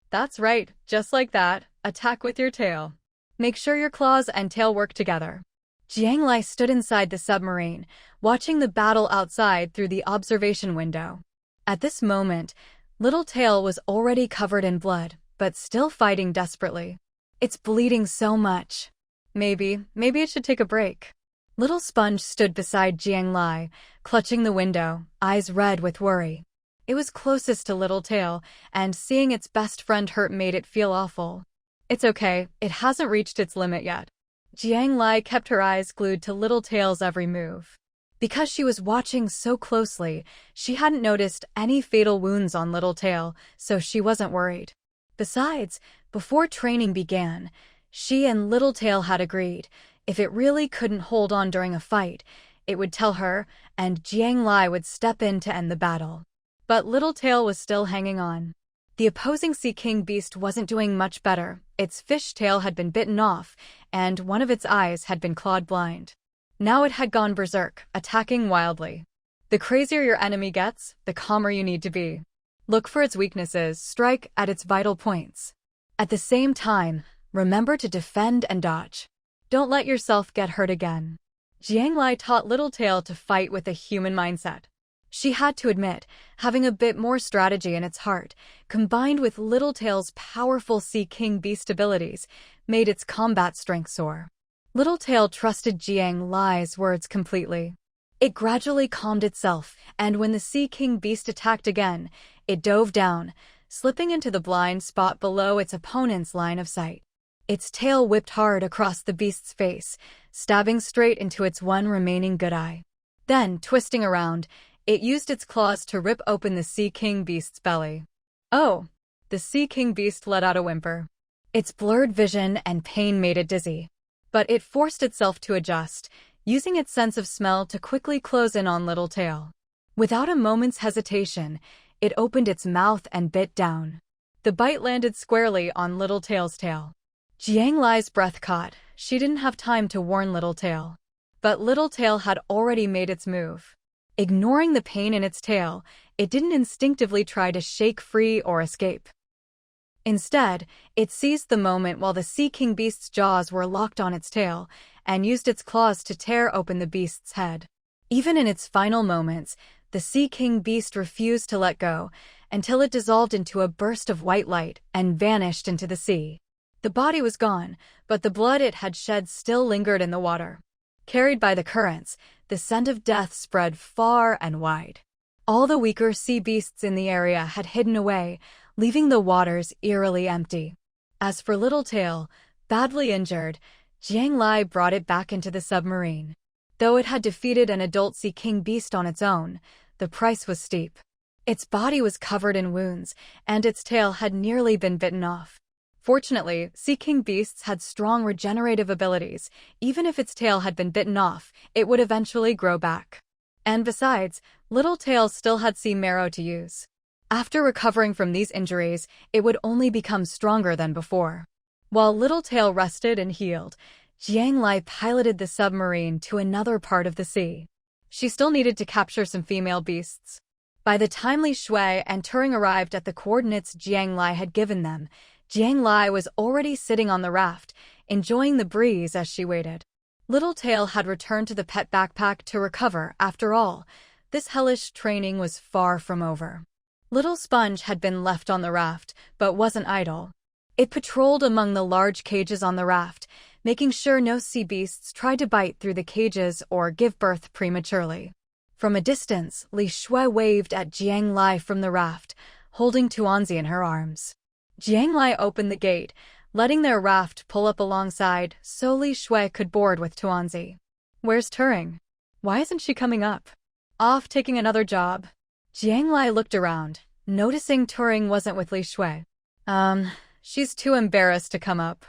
That's right, just like that, attack with your tail. Make sure your claws and tail work together. Jiang Lai stood inside the submarine, watching the battle outside through the observation window. At this moment, Little Tail was already covered in blood, but still fighting desperately. It's bleeding so much. Maybe it should take a break. Little Sponge stood beside Jiang Lai, clutching the window, eyes red with worry. It was closest to Little Tail, and seeing its best friend hurt made it feel awful. It's okay, it hasn't reached its limit yet. Jiang Lai kept her eyes glued to Little Tail's every move. Because she was watching so closely, she hadn't noticed any fatal wounds on Little Tail, so she wasn't worried. Besides, before training began, she and Little Tail had agreed, if it really couldn't hold on during a fight, it would tell her, and Jiang Lai would step in to end the battle. But Little Tail was still hanging on. The opposing Sea King beast wasn't doing much better. Its fish tail had been bitten off, and one of its eyes had been clawed blind. Now it had gone berserk, attacking wildly. The crazier your enemy gets, the calmer you need to be. Look for its weaknesses, strike at its vital points. At the same time, remember to defend and dodge. Don't let yourself get hurt again. Jiang Lai taught Little Tail to fight with a human mindset. She had to admit, having a bit more strategy in its heart, combined with Littletail's powerful Sea King beast abilities, made its combat strength soar. Littletail trusted Jiang Lai's words completely. It gradually calmed itself, and when the Sea King beast attacked again, it dove down, slipping into the blind spot below its opponent's line of sight. Its tail whipped hard across the beast's face, stabbing straight into its one remaining good eye. Then, twisting around, it used its claws to rip open the Sea King beast's belly. Oh! The Sea King beast let out a whimper. Its blurred vision and pain made it dizzy. But it forced itself to adjust, using its sense of smell to quickly close in on Littletail. Without a moment's hesitation, it opened its mouth and bit down. The bite landed squarely on Littletail's tail. Jiang Lai's breath caught. She didn't have time to warn Littletail. But Littletail had already made its move. Ignoring the pain in its tail, it didn't instinctively try to shake free or escape. Instead, it seized the moment while the Sea King beast's jaws were locked on its tail, and used its claws to tear open the beast's head. Even in its final moments, the Sea King beast refused to let go, until it dissolved into a burst of white light and vanished into the sea. The body was gone, but the blood it had shed still lingered in the water. Carried by the currents, the scent of death spread far and wide. All the weaker sea beasts in the area had hidden away, leaving the waters eerily empty. As for Littletail, badly injured, Jiang Lai brought it back into the submarine. Though it had defeated an adult Sea King beast on its own, the price was steep. Its body was covered in wounds, and its tail had nearly been bitten off. Fortunately, Sea King beasts had strong regenerative abilities. Even if its tail had been bitten off, it would eventually grow back. And besides, Littletail still had sea marrow to use. After recovering from these injuries, it would only become stronger than before. While Littletail rested and healed, Jiang Lai piloted the submarine to another part of the sea. She still needed to capture some female beasts. By the time Li Shui and Turing arrived at the coordinates Jiang Lai had given them, Jiang Lai was already sitting on the raft, enjoying the breeze as she waited. Littletail had returned to the pet backpack to recover. After all, this hellish training was far from over. Little Sponge had been left on the raft, but wasn't idle. It patrolled among the large cages on the raft, making sure no sea beasts tried to bite through the cages or give birth prematurely. From a distance, Li Shui waved at Jiang Lai from the raft, holding Tuanzi in her arms. Jiang Lai opened the gate, letting their raft pull up alongside so Li Shui could board with Tuanzi. Where's Turing? Why isn't she coming up? Off taking another job. Jiang Lai looked around, noticing Turing wasn't with Li Shui. She's too embarrassed to come up.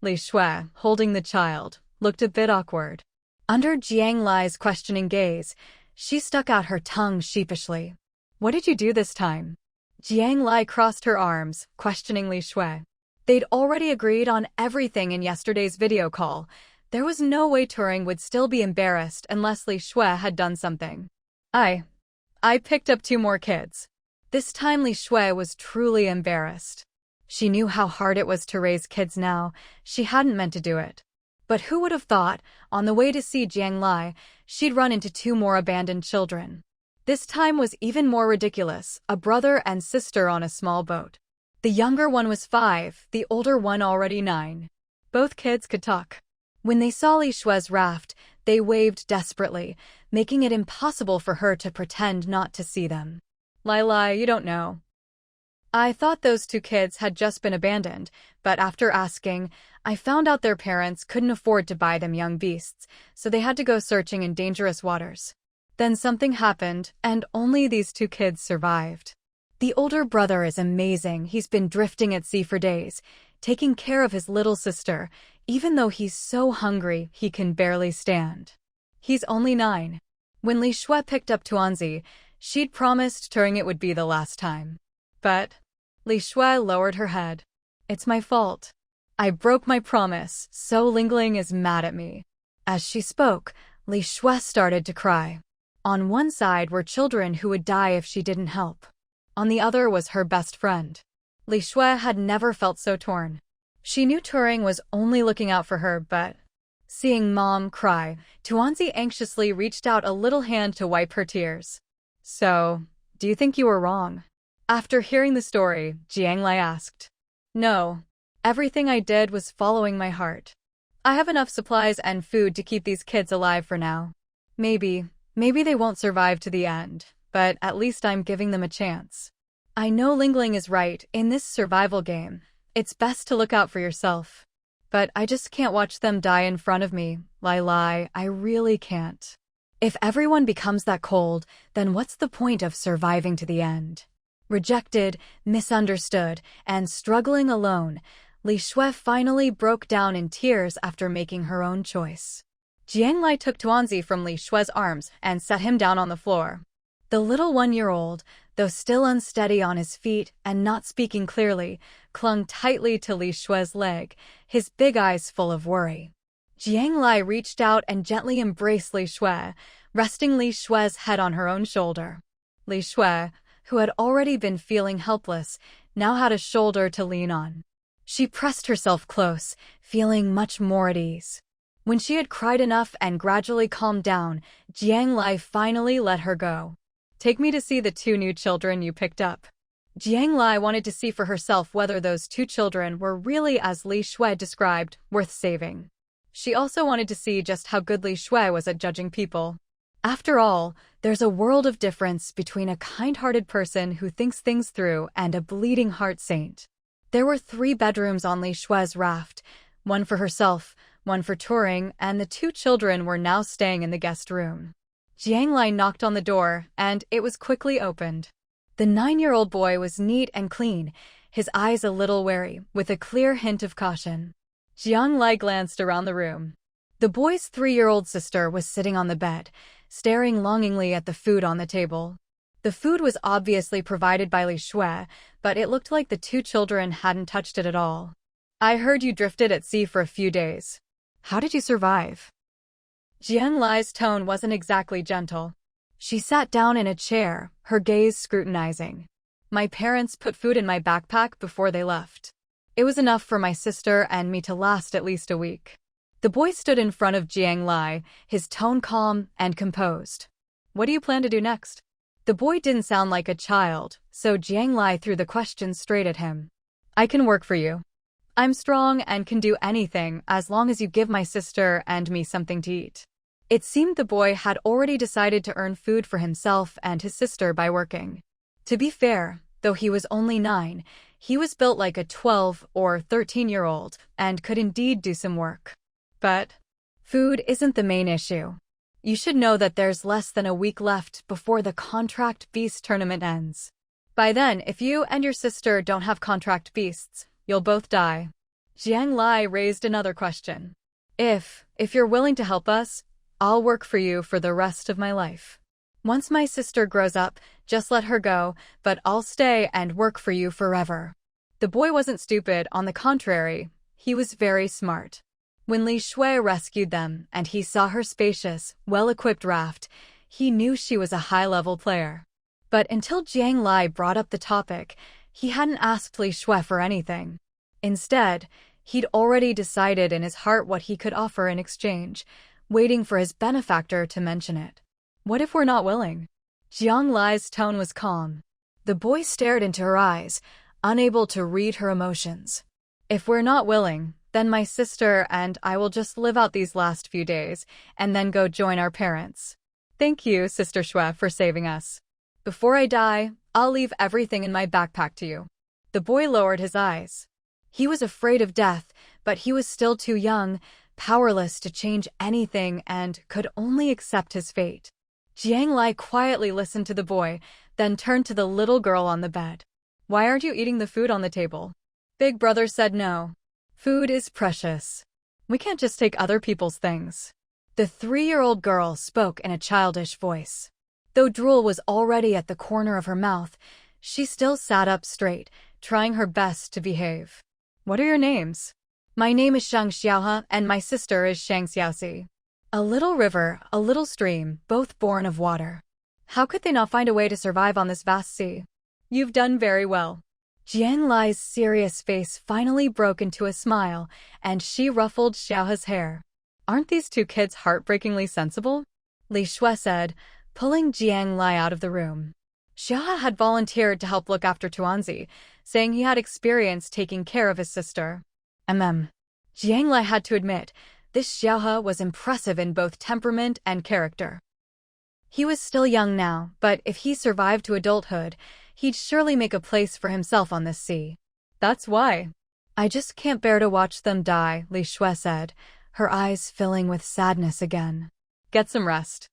Li Shui, holding the child, looked a bit awkward. Under Jiang Lai's questioning gaze, she stuck out her tongue sheepishly. What did you do this time? Jiang Lai crossed her arms, questioning Li Shui. They'd already agreed on everything in yesterday's video call. There was no way Turing would still be embarrassed unless Li Shui had done something. I picked up 2 more kids. This time Li Shui was truly embarrassed. She knew how hard it was to raise kids now. She hadn't meant to do it. But who would have thought, on the way to see Jiang Lai, she'd run into 2 more abandoned children. This time was even more ridiculous, a brother and sister on a small boat. The younger one was 5, the older one already 9. Both kids could talk. When they saw Li Shui's raft, they waved desperately, making it impossible for her to pretend not to see them. Lai, you don't know. I thought those 2 kids had just been abandoned, but after asking, I found out their parents couldn't afford to buy them young beasts, so they had to go searching in dangerous waters. Then something happened, and only these 2 kids survived. The older brother is amazing. He's been drifting at sea for days, taking care of his little sister, even though he's so hungry he can barely stand. He's only 9. When Li Shui picked up Tuanzi, she'd promised Turing it would be the last time. But Li Shui lowered her head. It's my fault. I broke my promise, so Ling Ling is mad at me. As she spoke, Li Shui started to cry. On one side were children who would die if she didn't help. On the other was her best friend. Li Shui had never felt so torn. She knew Turing was only looking out for her, but seeing Mom cry, Tuanzi anxiously reached out a little hand to wipe her tears. So, do you think you were wrong? After hearing the story, Jiang Lai asked. No. Everything I did was following my heart. I have enough supplies and food to keep these kids alive for now. Maybe they won't survive to the end, but at least I'm giving them a chance. I know Lingling is right. In this survival game, it's best to look out for yourself. But I just can't watch them die in front of me. Lai, I really can't. If everyone becomes that cold, then what's the point of surviving to the end? Rejected, misunderstood, and struggling alone, Li Shui finally broke down in tears after making her own choice. Jiang Lai took Tuanzi from Li Shui's arms and set him down on the floor. The little 1-year-old, though still unsteady on his feet and not speaking clearly, clung tightly to Li Shui's leg, his big eyes full of worry. Jiang Lai reached out and gently embraced Li Shui, resting Li Shui's head on her own shoulder. Li Shui, who had already been feeling helpless, now had a shoulder to lean on. She pressed herself close, feeling much more at ease. When she had cried enough and gradually calmed down, Jiang Lai finally let her go. Take me to see the 2 new children you picked up. Jiang Lai wanted to see for herself whether those 2 children were really, as Li Shui described, worth saving. She also wanted to see just how good Li Shui was at judging people. After all, there's a world of difference between a kind-hearted person who thinks things through and a bleeding heart saint. There were 3 bedrooms on Li Shui's raft, one for herself, one for touring, and the 2 children were now staying in the guest room. Jiang Lai knocked on the door, and it was quickly opened. The 9-year-old boy was neat and clean, his eyes a little wary, with a clear hint of caution. Jiang Lai glanced around the room. The boy's 3-year-old sister was sitting on the bed, staring longingly at the food on the table. The food was obviously provided by Li Shui, but it looked like the 2 children hadn't touched it at all. I heard you drifted at sea for a few days. How did you survive? Jiang Lai's tone wasn't exactly gentle. She sat down in a chair, her gaze scrutinizing. My parents put food in my backpack before they left. It was enough for my sister and me to last at least a week. The boy stood in front of Jiang Lai, his tone calm and composed. What do you plan to do next? The boy didn't sound like a child, so Jiang Lai threw the question straight at him. I can work for you. I'm strong and can do anything as long as you give my sister and me something to eat. It seemed the boy had already decided to earn food for himself and his sister by working. To be fair, though he was only 9, he was built like a 12 or 13-year-old and could indeed do some work. But food isn't the main issue. You should know that there's less than a week left before the Contract Beast tournament ends. By then, if you and your sister don't have contract beasts, you'll both die. Jiang Lai raised another question. If you're willing to help us, I'll work for you for the rest of my life. Once my sister grows up, just let her go, but I'll stay and work for you forever. The boy wasn't stupid, on the contrary, he was very smart. When Li Shui rescued them and he saw her spacious, well-equipped raft, he knew she was a high-level player. But until Jiang Lai brought up the topic, he hadn't asked Li Shui for anything. Instead, he'd already decided in his heart what he could offer in exchange, waiting for his benefactor to mention it. What if we're not willing? Jiang Lai's tone was calm. The boy stared into her eyes, unable to read her emotions. If we're not willing, then my sister and I will just live out these last few days, and then go join our parents. Thank you, Sister Shui, for saving us. Before I die, I'll leave everything in my backpack to you. The boy lowered his eyes. He was afraid of death, but he was still too young, powerless to change anything, and could only accept his fate. Jiang Lai quietly listened to the boy, then turned to the little girl on the bed. Why aren't you eating the food on the table? Big brother said no. Food is precious. We can't just take other people's things. The 3-year-old girl spoke in a childish voice. Though drool was already at the corner of her mouth, she still sat up straight, trying her best to behave. What are your names? My name is Shang Xiaohe, and my sister is Shang Xiaoxi. A little river, a little stream, both born of water. How could they not find a way to survive on this vast sea? You've done very well. Jiang Lai's serious face finally broke into a smile, and she ruffled Xiaohe's hair. Aren't these 2 kids heartbreakingly sensible? Li Shui said, pulling Jiang Lai out of the room. Xiaohe had volunteered to help look after Tuanzi, saying he had experience taking care of his sister. Jiang Lai had to admit, this Xiaohe was impressive in both temperament and character. He was still young now, but if he survived to adulthood, he'd surely make a place for himself on this sea. That's why. I just can't bear to watch them die, Li Shui said, her eyes filling with sadness again. Get some rest.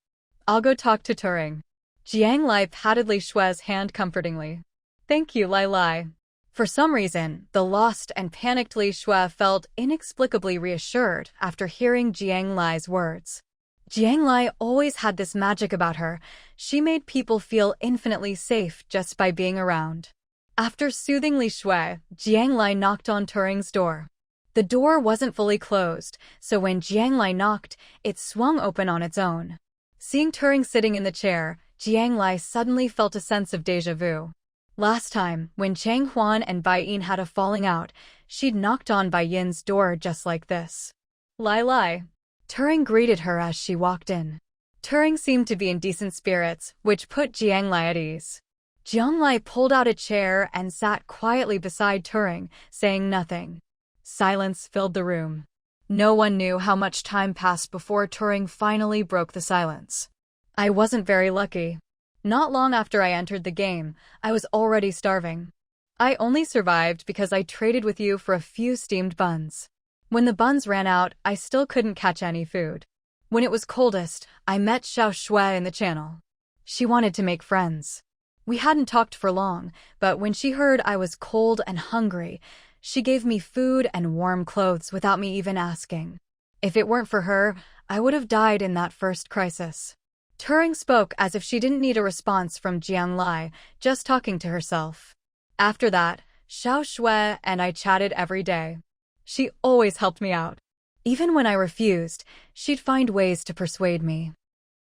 I'll go talk to Turing. Jiang Lai patted Li Shui's hand comfortingly. Thank you, Lai Lai. For some reason, the lost and panicked Li Shui felt inexplicably reassured after hearing Jiang Lai's words. Jiang Lai always had this magic about her. She made people feel infinitely safe just by being around. After soothing Li Shui, Jiang Lai knocked on Turing's door. The door wasn't fully closed, so when Jiang Lai knocked, it swung open on its own. Seeing Turing sitting in the chair, Jiang Lai suddenly felt a sense of déjà vu. Last time, when Chang Huan and Bai Yin had a falling out, she'd knocked on Bai Yin's door just like this. Lai Lai. Turing greeted her as she walked in. Turing seemed to be in decent spirits, which put Jiang Lai at ease. Jiang Lai pulled out a chair and sat quietly beside Turing, saying nothing. Silence filled the room. No one knew how much time passed before Turing finally broke the silence. I wasn't very lucky. Not long after I entered the game, I was already starving. I only survived because I traded with you for a few steamed buns. When the buns ran out, I still couldn't catch any food. When it was coldest, I met Xiao Shui in the channel. She wanted to make friends. We hadn't talked for long, but when she heard I was cold and hungry, she gave me food and warm clothes without me even asking. If it weren't for her, I would have died in that first crisis. Turing spoke as if she didn't need a response from Jiang Lai, just talking to herself. After that, Xiao Shui and I chatted every day. She always helped me out. Even when I refused, she'd find ways to persuade me.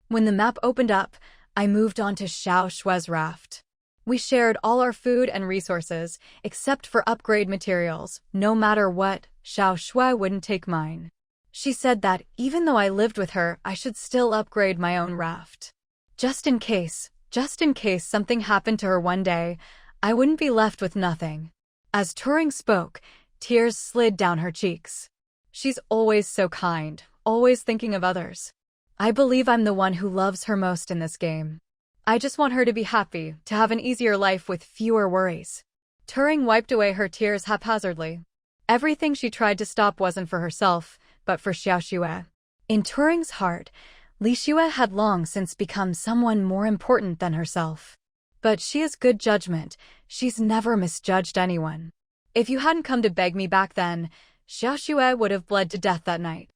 When the map opened up, I moved on to Xiao Shui's raft. We shared all our food and resources, except for upgrade materials. No matter what, Xiao Shui wouldn't take mine. She said that even though I lived with her, I should still upgrade my own raft. Just in case something happened to her one day, I wouldn't be left with nothing. As Turing spoke, tears slid down her cheeks. She's always so kind, always thinking of others. I believe I'm the one who loves her most in this game. I just want her to be happy, to have an easier life with fewer worries. Turing wiped away her tears haphazardly. Everything she tried to stop wasn't for herself, but for Xiao Shui. In Turing's heart, Li Shui had long since become someone more important than herself. But she has good judgment. She's never misjudged anyone. If you hadn't come to beg me back then, Xiao Shui would have bled to death that night.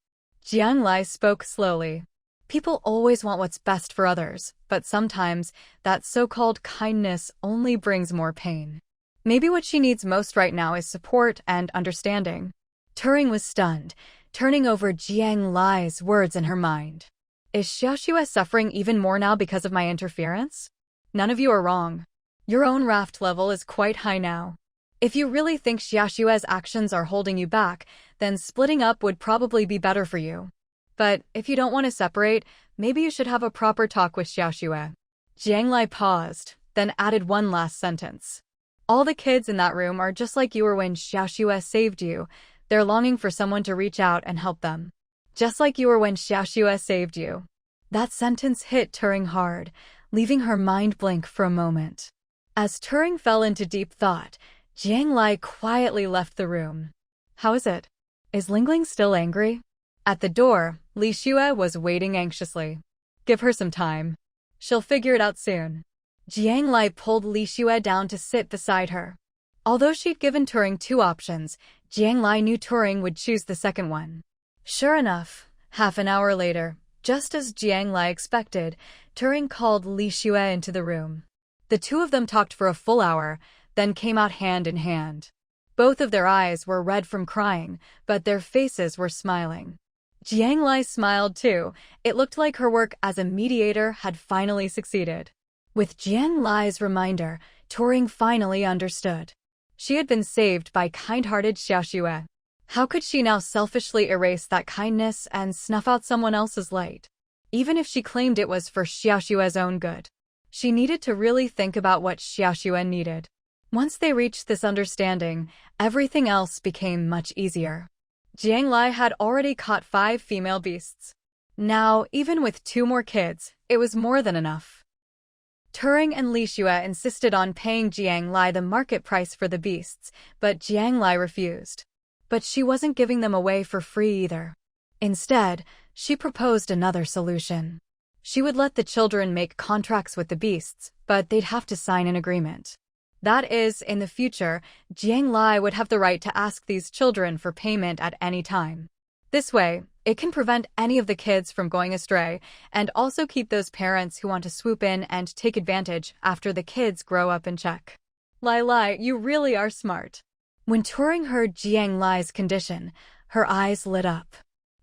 Jiang Lai spoke slowly. People always want what's best for others, but sometimes that so-called kindness only brings more pain. Maybe what she needs most right now is support and understanding. Turing was stunned, turning over Jiang Lai's words in her mind. Is Xiao Shui suffering even more now because of my interference? None of you are wrong. Your own raft level is quite high now. If you really think Xiao Shui's actions are holding you back, then splitting up would probably be better for you. But if you don't want to separate, maybe you should have a proper talk with Xiao Shui. Jiang Lai paused, then added one last sentence. All the kids in that room are just like you were when Xiao Shui saved you. They're longing for someone to reach out and help them. Just like you were when Xiao Shui saved you. That sentence hit Turing hard, leaving her mind blank for a moment. As Turing fell into deep thought, Jiang Lai quietly left the room. How is it? Is Lingling still angry? At the door, Li Shui was waiting anxiously. Give her some time. She'll figure it out soon. Jiang Lai pulled Li Shui down to sit beside her. Although she'd given Turing two options, Jiang Lai knew Turing would choose the second one. Sure enough, half an hour later, just as Jiang Lai expected, Turing called Li Shui into the room. The two of them talked for a full hour, then came out hand in hand. Both of their eyes were red from crying, but their faces were smiling. Jiang Lai smiled too. It looked like her work as a mediator had finally succeeded. With Jiang Lai's reminder, Turing finally understood. She had been saved by kind-hearted Xiao Shui. How could she now selfishly erase that kindness and snuff out someone else's light? even if she claimed it was for Xiaoxue's own good. She needed to really think about what Xiaoxue needed. Once they reached this understanding, everything else became much easier. Jiang Lai had already caught 5 female beasts. Now, even with 2 more kids, it was more than enough. Turing and Li Xue insisted on paying Jiang Lai the market price for the beasts, but Jiang Lai refused. But she wasn't giving them away for free either. Instead, she proposed another solution. She would let the children make contracts with the beasts, but they'd have to sign an agreement. That is, in the future, Jiang Lai would have the right to ask these children for payment at any time. This way, it can prevent any of the kids from going astray, and also keep those parents who want to swoop in and take advantage after the kids grow up in check. Lai, you really are smart. When Turing heard Jiang Lai's condition, her eyes lit up.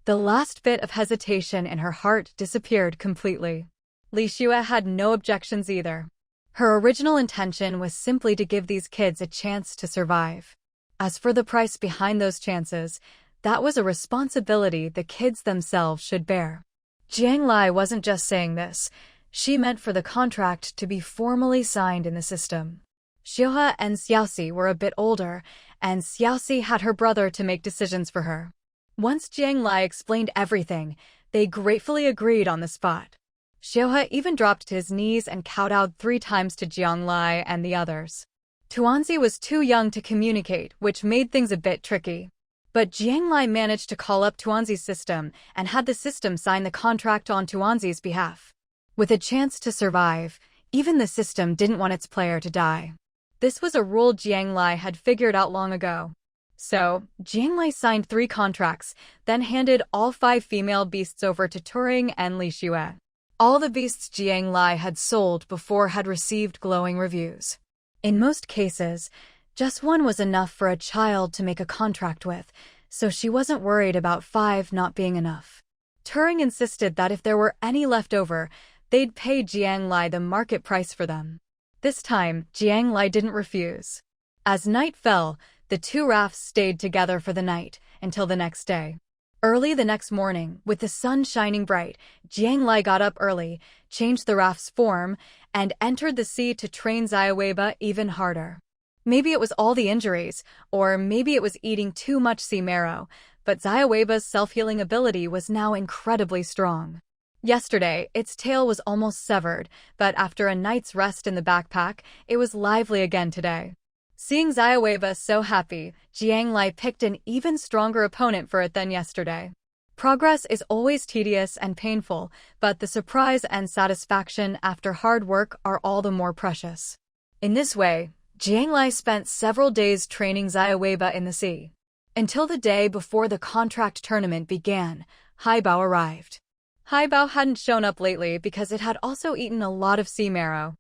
The last bit of hesitation in her heart disappeared completely. Li Xue had no objections either. Her original intention was simply to give these kids a chance to survive. As for the price behind those chances, that was a responsibility the kids themselves should bear. Jiang Lai wasn't just saying this. She meant for the contract to be formally signed in the system. Xiuhe and Xiaoxi were a bit older, and Xiaoxi had her brother to make decisions for her. Once Jiang Lai explained everything, they gratefully agreed on the spot. Xiuhe even dropped to his knees and kowtowed 3 times to Jiang Lai and the others. Tuanzi was too young to communicate, which made things a bit tricky. But Jiang Lai managed to call up Tuanzi's system and had the system sign the contract on Tuanzi's behalf. With a chance to survive, even the system didn't want its player to die. This was a rule Jiang Lai had figured out long ago. So, Jiang Lai signed 3 contracts, then handed all 5 female beasts over to Turing and Li Xue. All the beasts Jiang Lai had sold before had received glowing reviews. In most cases, just 1 was enough for a child to make a contract with, so she wasn't worried about 5 not being enough. Turing insisted that if there were any left over, they'd pay Jiang Lai the market price for them. This time, Jiang Lai didn't refuse. As night fell, the 2 rafts stayed together for the night, until the next day. Early the next morning, with the sun shining bright, Jiang Lai got up early, changed the raft's form, and entered the sea to train Xiaoweiba even harder. Maybe it was all the injuries, or maybe it was eating too much sea marrow, but Xiaoweiba's self-healing ability was now incredibly strong. Yesterday, its tail was almost severed, but after a night's rest in the backpack, it was lively again today. Seeing Xiaoweiba so happy, Jiang Lai picked an even stronger opponent for it than yesterday. Progress is always tedious and painful, but the surprise and satisfaction after hard work are all the more precious. In this way, Jiang Lai spent several days training Xiaoweiba in the sea. Until the day before the contract tournament began, Haibao arrived. Haibao hadn't shown up lately because it had also eaten a lot of sea marrow.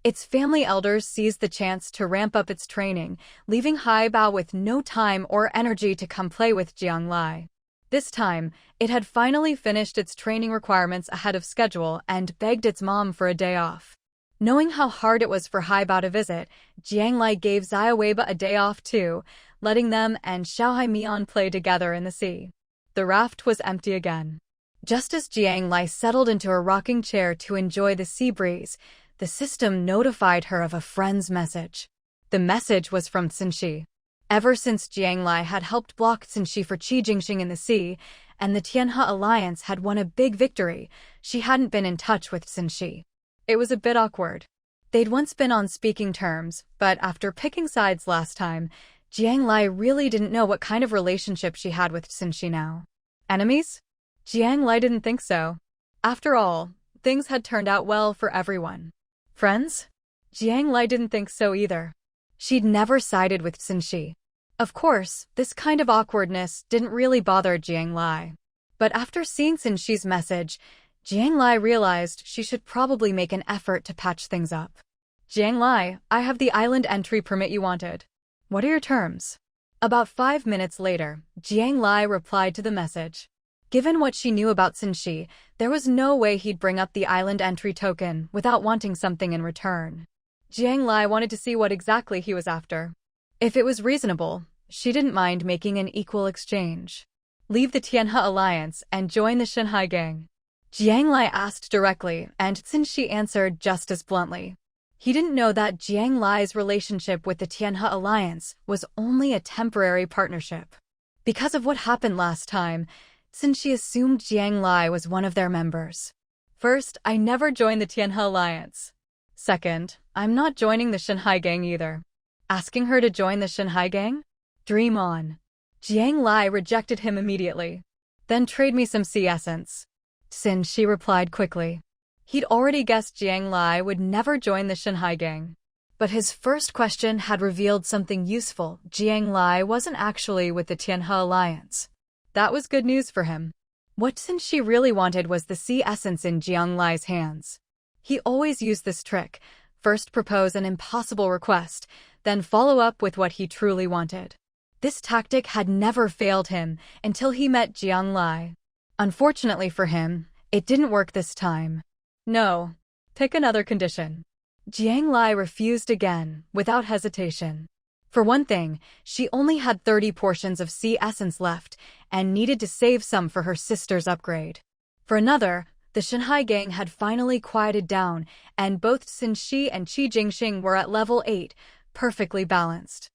Its family elders seized the chance to ramp up its training, leaving Haibao with no time or energy to come play with Jiang Lai. This time, it had finally finished its training requirements ahead of schedule and begged its mom for a day off. Knowing how hard it was for Haibao to visit, Jiang Lai gave Xiaoweiba a day off too, letting them and Xiaohai Mian play together in the sea. The raft was empty again. Just as Jiang Lai settled into a rocking chair to enjoy the sea breeze, the system notified her of a friend's message. The message was from Censhi. Ever since Jiang Lai had helped block Censhi for Qi Jingxing in the sea, and the Tianhe alliance had won a big victory, she hadn't been in touch with Censhi. It was a bit awkward. They'd once been on speaking terms, but after picking sides last time, Jiang Lai really didn't know what kind of relationship she had with Censhi now. Enemies? Jiang Lai didn't think so. After all, things had turned out well for everyone. Friends? Jiang Lai didn't think so either. She'd never sided with Censhi. Of course, this kind of awkwardness didn't really bother Jiang Lai. But after seeing Censhi's message, Jiang Lai realized she should probably make an effort to patch things up. Jiang Lai, I have the island entry permit you wanted. What are your terms? About 5 minutes later, Jiang Lai replied to the message. Given what she knew about Censhi, there was no way he'd bring up the island entry token without wanting something in return. Jiang Lai wanted to see what exactly he was after. If it was reasonable, she didn't mind making an equal exchange. Leave the Tianhe alliance and join the Shanghai gang. Jiang Lai asked directly, and Censhi answered just as bluntly. He didn't know that Jiang Lai's relationship with the Tianhe Alliance was only a temporary partnership. Because of what happened last time, Censhi assumed Jiang Lai was one of their members. First, I never joined the Tianhe Alliance. Second, I'm not joining the Shanghai gang either. Asking her to join the Shanghai gang? Dream on. Jiang Lai rejected him immediately. Then trade me some sea essence. Censhi replied quickly. He'd already guessed Jiang Lai would never join the Shanghai gang. But his first question had revealed something useful. Jiang Lai wasn't actually with the Tianhe Alliance. That was good news for him. What Censhi really wanted was the sea essence in Jiang Lai's hands. He always used this trick. First propose an impossible request, then follow up with what he truly wanted. This tactic had never failed him until he met Jiang Lai. Unfortunately for him, it didn't work this time. No. Pick another condition. Jiang Lai refused again, without hesitation. For one thing, she only had 30 portions of sea essence left and needed to save some for her sister's upgrade. For another, the Shanghai gang had finally quieted down, and both Censhi and Qi Jingxing were at level 8, perfectly balanced.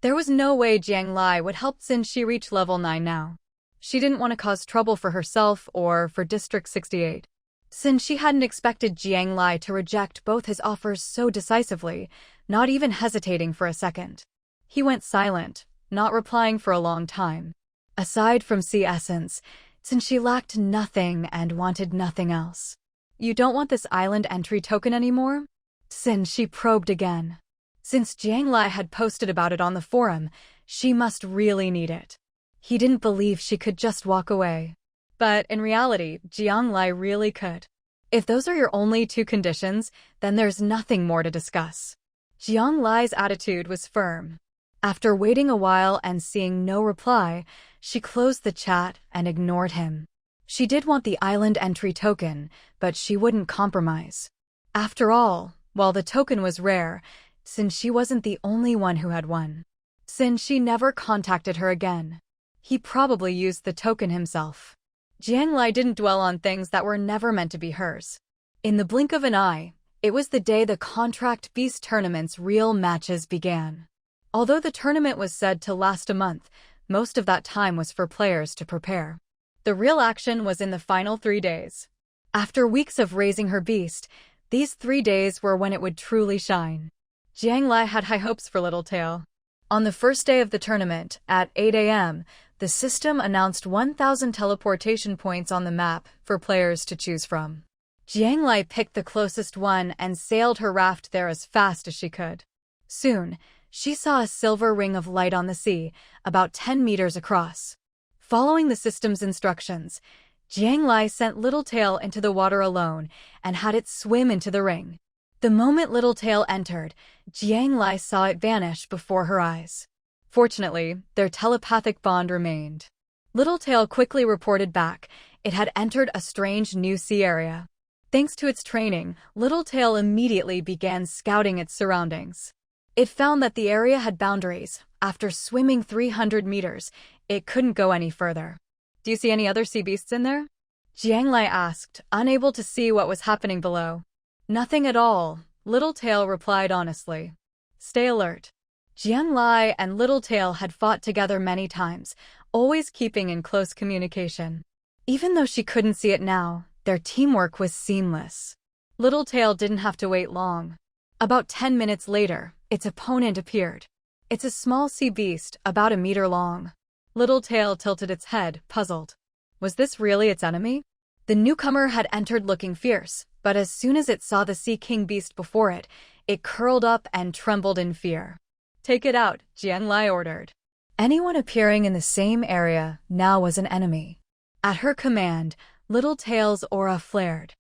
There was no way Jiang Lai would help Censhi reach level 9 now. She didn't want to cause trouble for herself or for District 68. Since she hadn't expected Jiang Lai to reject both his offers so decisively, not even hesitating for a second. He went silent, not replying for a long time. Aside from sea essence, since she lacked nothing and wanted nothing else. You don't want this island entry token anymore? Since she probed again. Since Jiang Lai had posted about it on the forum, she must really need it. He didn't believe she could just walk away. But in reality, Jiang Lai really could. If those are your only two conditions, then there's nothing more to discuss. Jiang Lai's attitude was firm. After waiting a while and seeing no reply, she closed the chat and ignored him. She did want the island entry token, but she wouldn't compromise. After all, while the token was rare, since she wasn't the only one who had one. Since she never contacted her again. He probably used the token himself. Jiang Lai didn't dwell on things that were never meant to be hers. In the blink of an eye, it was the day the Contract Beast Tournament's real matches began. Although the tournament was said to last a month, most of that time was for players to prepare. The real action was in the final 3 days. After weeks of raising her beast, these 3 days were when it would truly shine. Jiang Lai had high hopes for Littletail. On the first day of the tournament, at 8 a.m., the system announced 1,000 teleportation points on the map for players to choose from. Jiang Lai picked the closest one and sailed her raft there as fast as she could. Soon, she saw a silver ring of light on the sea, about 10 meters across. Following the system's instructions, Jiang Lai sent Littletail into the water alone and had it swim into the ring. The moment Littletail entered, Jiang Lai saw it vanish before her eyes. Fortunately, their telepathic bond remained. Littletail quickly reported back it had entered a strange new sea area. Thanks to its training, Littletail immediately began scouting its surroundings. It found that the area had boundaries. After swimming 300 meters, it couldn't go any further. Do you see any other sea beasts in there? Jiang Lai asked, unable to see what was happening below. Nothing at all, Littletail replied honestly. Stay alert. Jiang Lai and Littletail had fought together many times, always keeping in close communication. Even though she couldn't see it now, their teamwork was seamless. Littletail didn't have to wait long. About 10 minutes later, its opponent appeared. It's a small sea beast, about a meter long. Littletail tilted its head, puzzled. Was this really its enemy? The newcomer had entered looking fierce, but as soon as it saw the Sea King beast before it, it curled up and trembled in fear. Take it out, Jiang Lai ordered. Anyone appearing in the same area now was an enemy. At her command, Littletail's aura flared.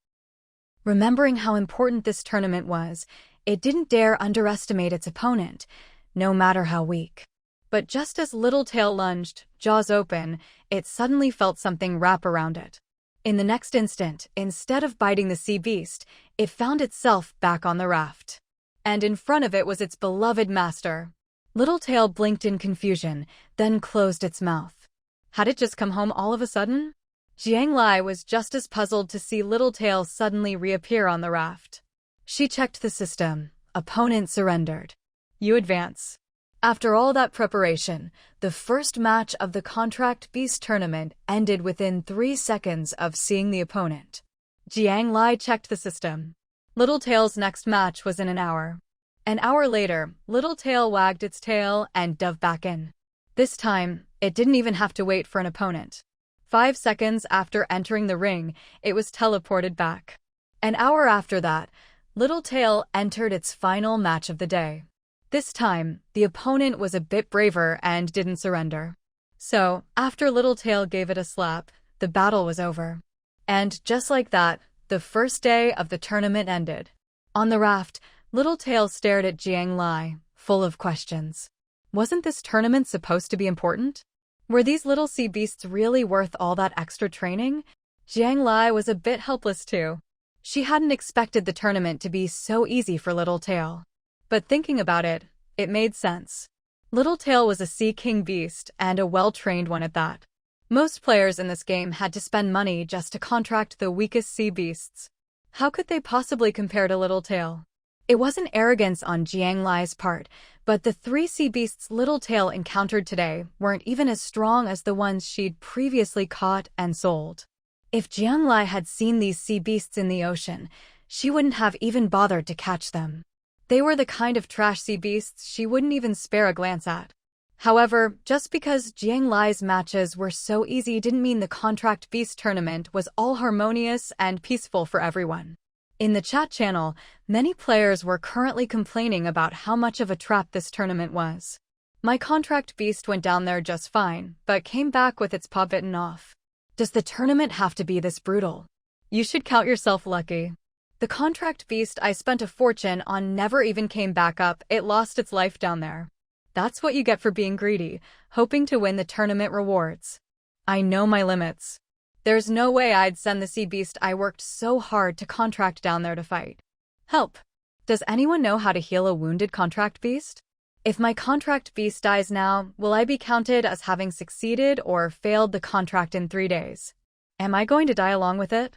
Remembering how important this tournament was, it didn't dare underestimate its opponent, no matter how weak. But just as Littletail lunged, jaws open, it suddenly felt something wrap around it. In the next instant, instead of biting the sea beast, it found itself back on the raft. And in front of it was its beloved master. Littletail blinked in confusion, then closed its mouth. Had it just come home all of a sudden? Jiang Lai was just as puzzled to see Littletail suddenly reappear on the raft. She checked the system. Opponent surrendered. You advance. After all that preparation, the first match of the Contract Beast tournament ended within 3 seconds of seeing the opponent. Jiang Lai checked the system. Littletail's next match was in an hour. An hour later, Littletail wagged its tail and dove back in. This time, it didn't even have to wait for an opponent. 5 seconds after entering the ring, it was teleported back. An hour after that, Littletail entered its final match of the day. This time, the opponent was a bit braver and didn't surrender. So, after Littletail gave it a slap, the battle was over. And just like that, the first day of the tournament ended. On the raft, Littletail stared at Jiang Lai, full of questions. Wasn't this tournament supposed to be important? Were these little sea beasts really worth all that extra training? Jiang Lai was a bit helpless too. She hadn't expected the tournament to be so easy for Littletail. But thinking about it, it made sense. Littletail was a Sea King beast, and a well-trained one at that. Most players in this game had to spend money just to contract the weakest sea beasts. How could they possibly compare to Littletail? It wasn't arrogance on Jiang Lai's part, but the 3 sea beasts Littletail encountered today weren't even as strong as the ones she'd previously caught and sold. If Jiang Lai had seen these sea beasts in the ocean, she wouldn't have even bothered to catch them. They were the kind of trash sea beasts she wouldn't even spare a glance at. However, just because Jiang Lai's matches were so easy didn't mean the Contract Beast tournament was all harmonious and peaceful for everyone. In the chat channel, many players were currently complaining about how much of a trap this tournament was. My Contract Beast went down there just fine, but came back with its paw bitten off. Does the tournament have to be this brutal? You should count yourself lucky. The Contract Beast I spent a fortune on never even came back up. It lost its life down there. That's what you get for being greedy, hoping to win the tournament rewards. I know my limits. There's no way I'd send the sea beast I worked so hard to contract down there to fight. Help! Does anyone know how to heal a wounded Contract Beast? If my Contract Beast dies now, will I be counted as having succeeded or failed the contract in 3 days? Am I going to die along with it?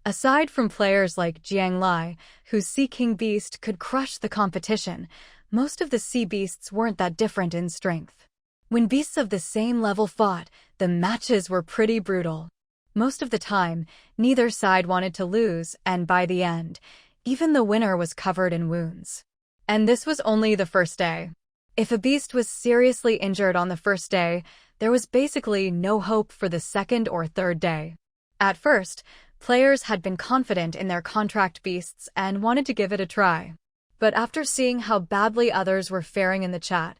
Aside from players like Jiang Lai, whose Sea King beast could crush the competition, most of the sea beasts weren't that different in strength. When beasts of the same level fought, the matches were pretty brutal. Most of the time, neither side wanted to lose, and by the end, even the winner was covered in wounds. And this was only the first day. If a beast was seriously injured on the first day, there was basically no hope for the second or third day. At first, players had been confident in their Contract Beasts and wanted to give it a try. But after seeing how badly others were faring in the chat,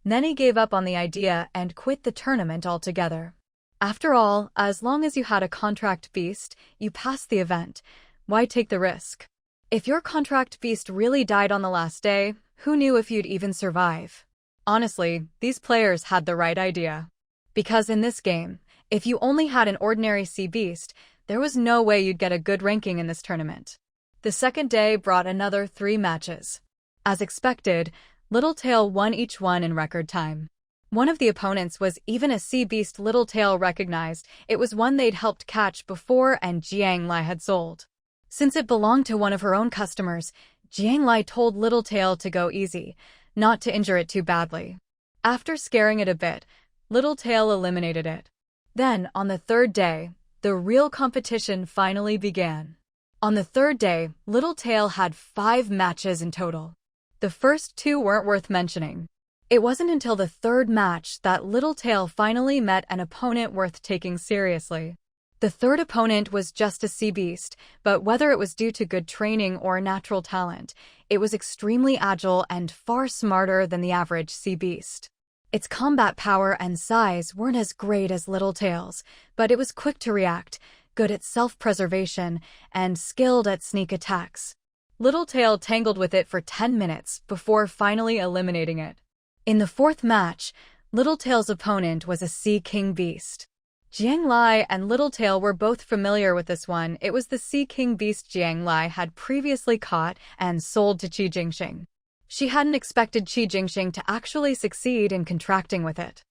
many gave up on the idea and quit the tournament altogether. After all, as long as you had a Contract Beast, you passed the event. Why take the risk? If your Contract Beast really died on the last day, who knew if you'd even survive? Honestly, these players had the right idea. Because in this game, if you only had an ordinary sea beast, there was no way you'd get a good ranking in this tournament. The second day brought another 3 matches. As expected, Littletail won each one in record time. One of the opponents was even a sea beast Littletail recognized. It was one they'd helped catch before and Jiang Lai had sold. Since it belonged to one of her own customers, Jiang Lai told Littletail to go easy, not to injure it too badly. After scaring it a bit, Littletail eliminated it. Then, on the 3rd day, the real competition finally began. On the 3rd day, Littletail had 5 matches in total. The first 2 weren't worth mentioning. It wasn't until the 3rd match that Littletail finally met an opponent worth taking seriously. The 3rd opponent was just a sea beast, but whether it was due to good training or natural talent, it was extremely agile and far smarter than the average sea beast. Its combat power and size weren't as great as Littletail's, but it was quick to react, good at self-preservation, and skilled at sneak attacks. Littletail tangled with it for 10 minutes before finally eliminating it. In the 4th match, Littletail's opponent was a Sea King beast. Jiang Lai and Littletail were both familiar with this one. It was the Sea King beast Jiang Lai had previously caught and sold to Qi Jingxing. She hadn't expected Qi Jingxing to actually succeed in contracting with it.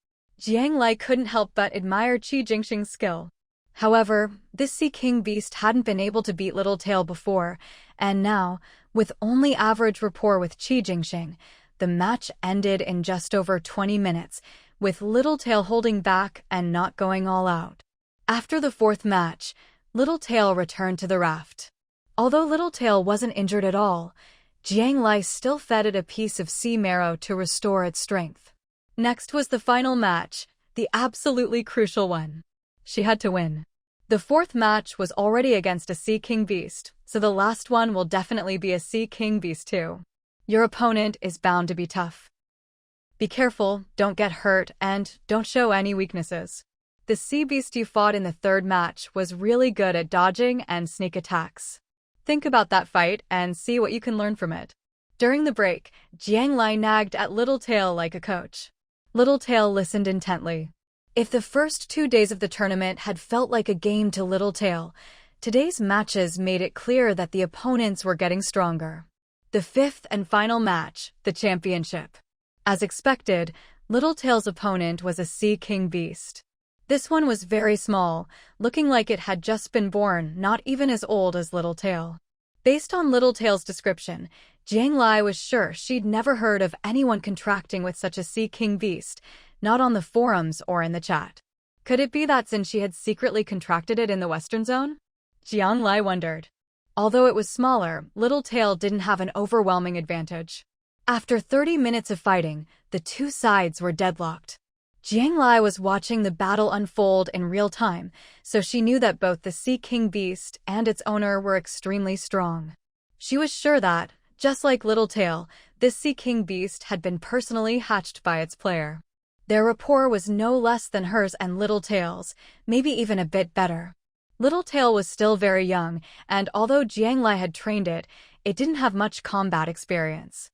Jiang Lai couldn't help but admire Qi Jingxing's skill. However, this Sea King beast hadn't been able to beat Littletail before, and now, with only average rapport with Qi Jingxing, the match ended in just over 20 minutes, with Littletail holding back and not going all out. After the fourth match, Littletail returned to the raft. Although Littletail wasn't injured at all, Jiang Lai still fed it a piece of sea marrow to restore its strength. Next was the final match, the absolutely crucial one. She had to win. The fourth match was already against a Sea King beast, so the last one will definitely be a Sea King beast too. Your opponent is bound to be tough. Be careful, don't get hurt, and don't show any weaknesses. The sea beast you fought in the third match was really good at dodging and sneak attacks. Think about that fight and see what you can learn from it. During the break, Jiang Lai nagged at Littletail like a coach. Littletail listened intently. If the first 2 days of the tournament had felt like a game to Littletail, today's matches made it clear that the opponents were getting stronger. The fifth and final match, the championship. As expected, Littletail's opponent was a Sea King beast. This one was very small, looking like it had just been born, not even as old as Littletail. Based on Littletail's description, Jiang Lai was sure she'd never heard of anyone contracting with such a Sea King beast, not on the forums or in the chat. Could it be that Censhi had secretly contracted it in the Western Zone? Jiang Lai wondered. Although it was smaller, Littletail didn't have an overwhelming advantage. After 30 minutes of fighting, the two sides were deadlocked. Jiang Lai was watching the battle unfold in real time, so she knew that both the Sea King beast and its owner were extremely strong. She was sure that, just like Littletail, this Sea King beast had been personally hatched by its player. Their rapport was no less than hers and Littletail's, maybe even a bit better. Littletail was still very young, and although Jiang Lai had trained it, it didn't have much combat experience.